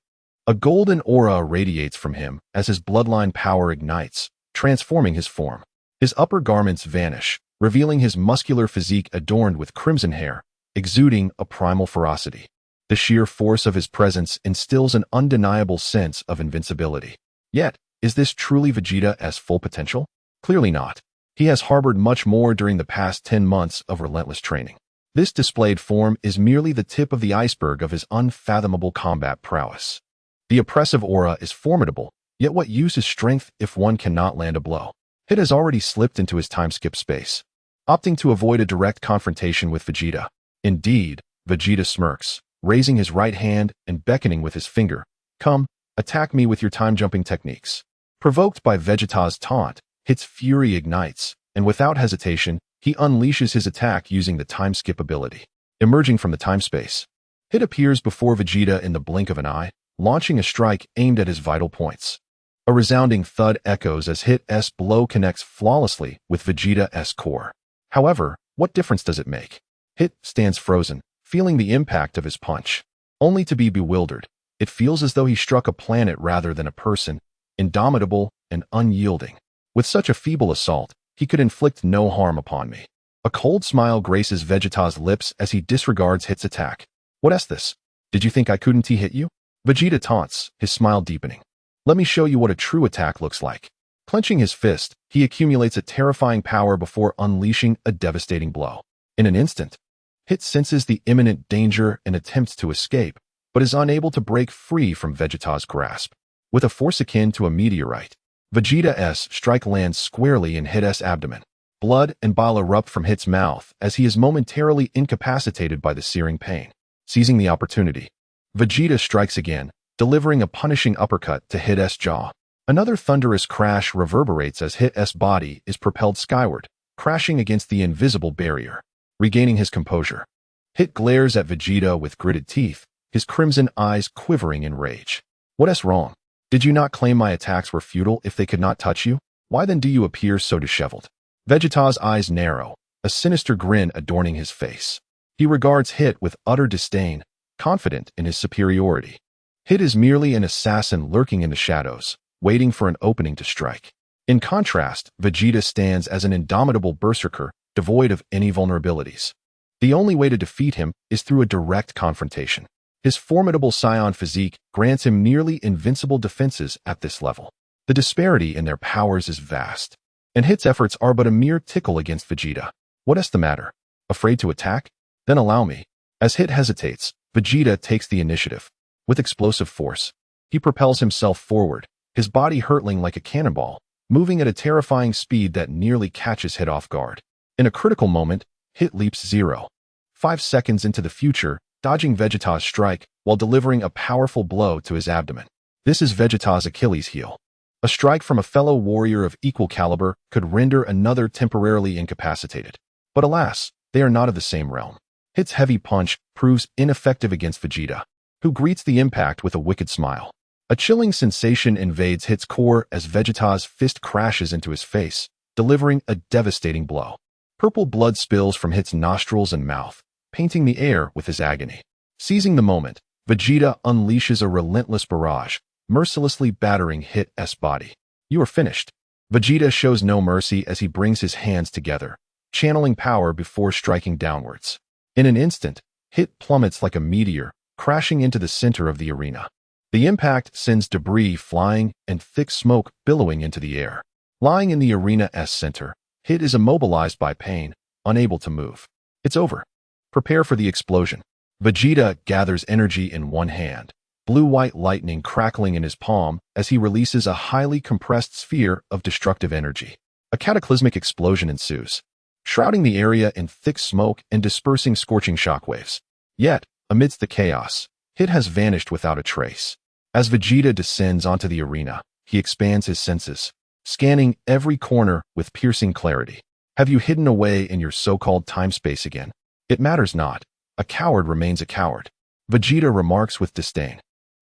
a golden aura radiates from him as his bloodline power ignites, transforming his form. His upper garments vanish, revealing his muscular physique adorned with crimson hair, exuding a primal ferocity. The sheer force of his presence instills an undeniable sense of invincibility. Yet, is this truly Vegeta's full potential? Clearly not. He has harbored much more during the past 10 months of relentless training. This displayed form is merely the tip of the iceberg of his unfathomable combat prowess. The oppressive aura is formidable, yet what use is strength if one cannot land a blow? Hit has already slipped into his time-skip space, opting to avoid a direct confrontation with Vegeta. Indeed, Vegeta smirks, raising his right hand and beckoning with his finger. Come, attack me with your time-jumping techniques. Provoked by Vegeta's taunt, Hit's fury ignites, and without hesitation, he unleashes his attack using the time skip ability. Emerging from the time-space, Hit appears before Vegeta in the blink of an eye, launching a strike aimed at his vital points. A resounding thud echoes as Hit's blow connects flawlessly with Vegeta's core. However, what difference does it make? Hit stands frozen, feeling the impact of his punch. Only to be bewildered, it feels as though he struck a planet rather than a person, indomitable and unyielding. With such a feeble assault, he could inflict no harm upon me. A cold smile graces Vegeta's lips as he disregards Hit's attack. What's this? Did you think I couldn't hit you? Vegeta taunts, his smile deepening. Let me show you what a true attack looks like. Clenching his fist, he accumulates a terrifying power before unleashing a devastating blow. In an instant, Hit senses the imminent danger and attempts to escape, but is unable to break free from Vegeta's grasp. With a force akin to a meteorite, Vegeta's strike lands squarely in Hit's abdomen. Blood and bile erupt from Hit's mouth as he is momentarily incapacitated by the searing pain. Seizing the opportunity, Vegeta strikes again, delivering a punishing uppercut to Hit's jaw. Another thunderous crash reverberates as Hit's body is propelled skyward, crashing against the invisible barrier. Regaining his composure, Hit glares at Vegeta with gritted teeth, his crimson eyes quivering in rage. What's wrong? Did you not claim my attacks were futile if they could not touch you? Why then do you appear so disheveled? Vegeta's eyes narrow, a sinister grin adorning his face. He regards Hit with utter disdain, confident in his superiority. Hit is merely an assassin lurking in the shadows, waiting for an opening to strike. In contrast, Vegeta stands as an indomitable berserker, devoid of any vulnerabilities. The only way to defeat him is through a direct confrontation. His formidable Saiyan physique grants him nearly invincible defenses at this level. The disparity in their powers is vast, and Hit's efforts are but a mere tickle against Vegeta. What's the matter? Afraid to attack? Then allow me. As Hit hesitates, Vegeta takes the initiative. With explosive force, he propels himself forward, his body hurtling like a cannonball, moving at a terrifying speed that nearly catches Hit off guard. In a critical moment, Hit leaps 0.5 seconds into the future, dodging Vegeta's strike while delivering a powerful blow to his abdomen. This is Vegeta's Achilles heel. A strike from a fellow warrior of equal caliber could render another temporarily incapacitated. But alas, they are not of the same realm. Hit's heavy punch proves ineffective against Vegeta, who greets the impact with a wicked smile. A chilling sensation invades Hit's core as Vegeta's fist crashes into his face, delivering a devastating blow. Purple blood spills from Hit's nostrils and mouth, painting the air with his agony. Seizing the moment, Vegeta unleashes a relentless barrage, mercilessly battering Hit's body. You are finished. Vegeta shows no mercy as he brings his hands together, channeling power before striking downwards. In an instant, Hit plummets like a meteor, crashing into the center of the arena. The impact sends debris flying and thick smoke billowing into the air. Lying in the arena's center, Hit is immobilized by pain, unable to move. It's over. Prepare for the explosion. Vegeta gathers energy in one hand, blue-white lightning crackling in his palm as he releases a highly compressed sphere of destructive energy. A cataclysmic explosion ensues, shrouding the area in thick smoke and dispersing scorching shockwaves. Yet, amidst the chaos, Hit has vanished without a trace. As Vegeta descends onto the arena, he expands his senses, scanning every corner with piercing clarity. Have you hidden away in your so-called time-space again? It matters not. A coward remains a coward. Vegeta remarks with disdain.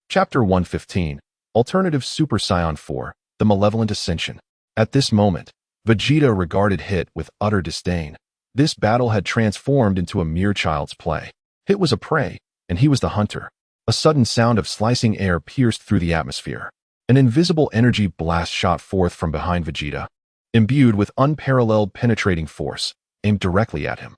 Chapter 115, Alternative Super Saiyan 4, The Malevolent Ascension. At this moment, Vegeta regarded Hit with utter disdain. This battle had transformed into a mere child's play. Hit was a prey, and he was the hunter. A sudden sound of slicing air pierced through the atmosphere. An invisible energy blast shot forth from behind Vegeta, imbued with unparalleled penetrating force, aimed directly at him.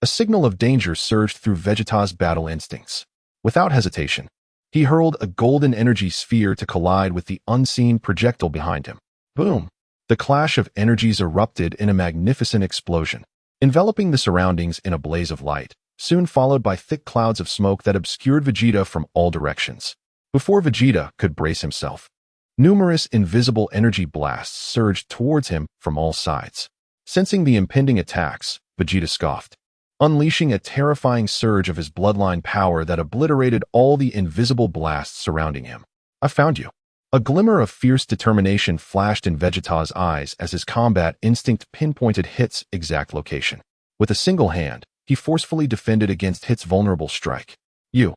A signal of danger surged through Vegeta's battle instincts. Without hesitation, he hurled a golden energy sphere to collide with the unseen projectile behind him. Boom! The clash of energies erupted in a magnificent explosion, enveloping the surroundings in a blaze of light, soon followed by thick clouds of smoke that obscured Vegeta from all directions. Before Vegeta could brace himself, numerous invisible energy blasts surged towards him from all sides. Sensing the impending attacks, Vegeta scoffed. unleashing a terrifying surge of his bloodline power that obliterated all the invisible blasts surrounding him. "I found you." A glimmer of fierce determination flashed in Vegeta's eyes as his combat instinct pinpointed Hit's exact location. With a single hand, he forcefully defended against Hit's vulnerable strike. "You."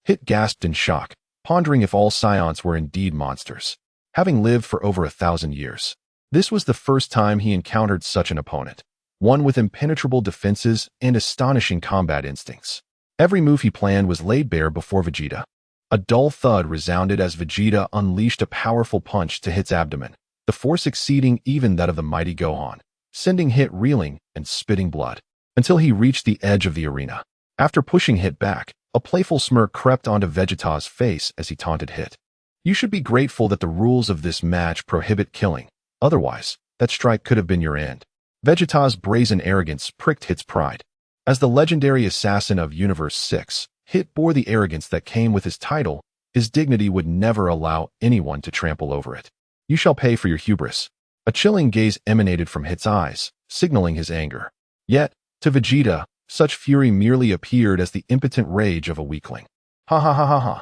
Hit gasped in shock, pondering if all Scions were indeed monsters. Having lived for over 1,000 years, this was the first time he encountered such an opponent, one with impenetrable defenses and astonishing combat instincts. Every move he planned was laid bare before Vegeta. A dull thud resounded as Vegeta unleashed a powerful punch to Hit's abdomen, the force exceeding even that of the mighty Gohan, sending Hit reeling and spitting blood, until he reached the edge of the arena. After pushing Hit back, a playful smirk crept onto Vegeta's face as he taunted Hit. "You should be grateful that the rules of this match prohibit killing. Otherwise, that strike could have been your end." Vegeta's brazen arrogance pricked Hit's pride. As the legendary assassin of Universe 6, Hit bore the arrogance that came with his title. His dignity would never allow anyone to trample over it. "You shall pay for your hubris." A chilling gaze emanated from Hit's eyes, signaling his anger. Yet, to Vegeta, such fury merely appeared as the impotent rage of a weakling. "Ha ha ha ha ha."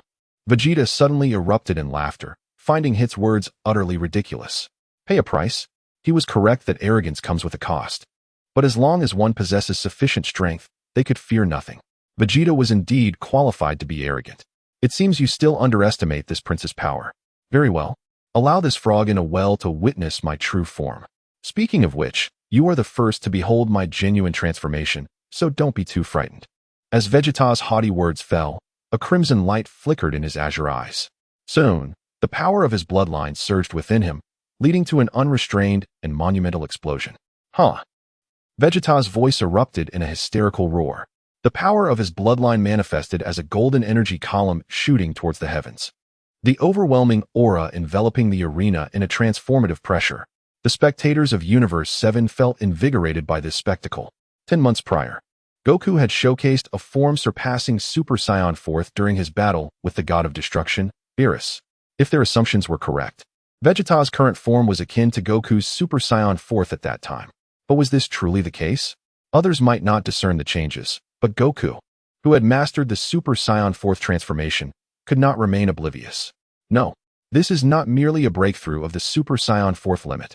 Vegeta suddenly erupted in laughter, finding Hit's words utterly ridiculous. Pay a price? He was correct that arrogance comes with a cost. But as long as one possesses sufficient strength, they could fear nothing. Vegeta was indeed qualified to be arrogant. "It seems you still underestimate this prince's power. Very well. Allow this frog in a well to witness my true form. Speaking of which, you are the first to behold my genuine transformation, so don't be too frightened." As Vegeta's haughty words fell, a crimson light flickered in his azure eyes. Soon, the power of his bloodline surged within him, leading to an unrestrained and monumental explosion. "Huh!" Vegeta's voice erupted in a hysterical roar. The power of his bloodline manifested as a golden energy column shooting towards the heavens. The overwhelming aura enveloping the arena in a transformative pressure. The spectators of Universe 7 felt invigorated by this spectacle. 10 months prior, Goku had showcased a form surpassing Super Saiyan 4th during his battle with the god of destruction, Beerus. If their assumptions were correct, Vegeta's current form was akin to Goku's Super Saiyan 4th at that time. But was this truly the case? Others might not discern the changes, but Goku, who had mastered the Super Saiyan 4th transformation, could not remain oblivious. No, this is not merely a breakthrough of the Super Saiyan 4th limit.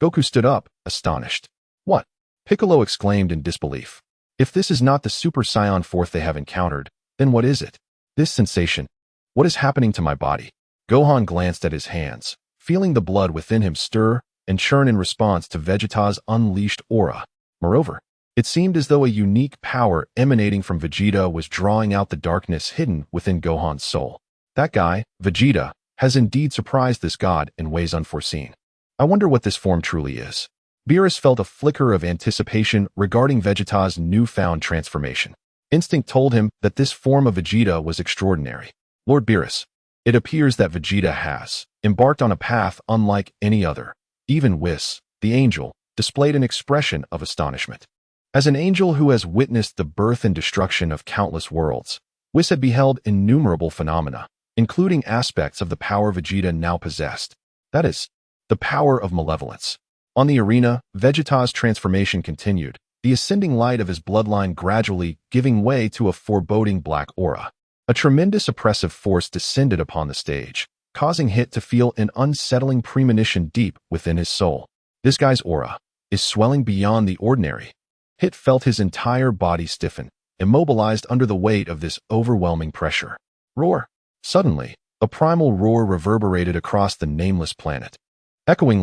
Goku stood up, astonished. "What?" Piccolo exclaimed in disbelief. "If this is not the Super Saiyan 4th they have encountered, then what is it? This sensation? What is happening to my body?" Gohan glanced at his hands, feeling the blood within him stir and churn in response to Vegeta's unleashed aura. Moreover, it seemed as though a unique power emanating from Vegeta was drawing out the darkness hidden within Gohan's soul. That guy, Vegeta, has indeed surprised this god in ways unforeseen. I wonder what this form truly is. Beerus felt a flicker of anticipation regarding Vegeta's newfound transformation. Instinct told him that this form of Vegeta was extraordinary. "Lord Beerus, it appears that Vegeta has embarked on a path unlike any other." Even Whis, the angel, displayed an expression of astonishment. As an angel who has witnessed the birth and destruction of countless worlds, Whis had beheld innumerable phenomena, including aspects of the power Vegeta now possessed. That is, the power of malevolence. On the arena, Vegeta's transformation continued, the ascending light of his bloodline gradually giving way to a foreboding black aura. A tremendous oppressive force descended upon the stage, causing Hit to feel an unsettling premonition deep within his soul. This guy's aura is swelling beyond the ordinary. Hit felt his entire body stiffen, immobilized under the weight of this overwhelming pressure. Roar! Suddenly, a primal roar reverberated across the nameless planet. Echoing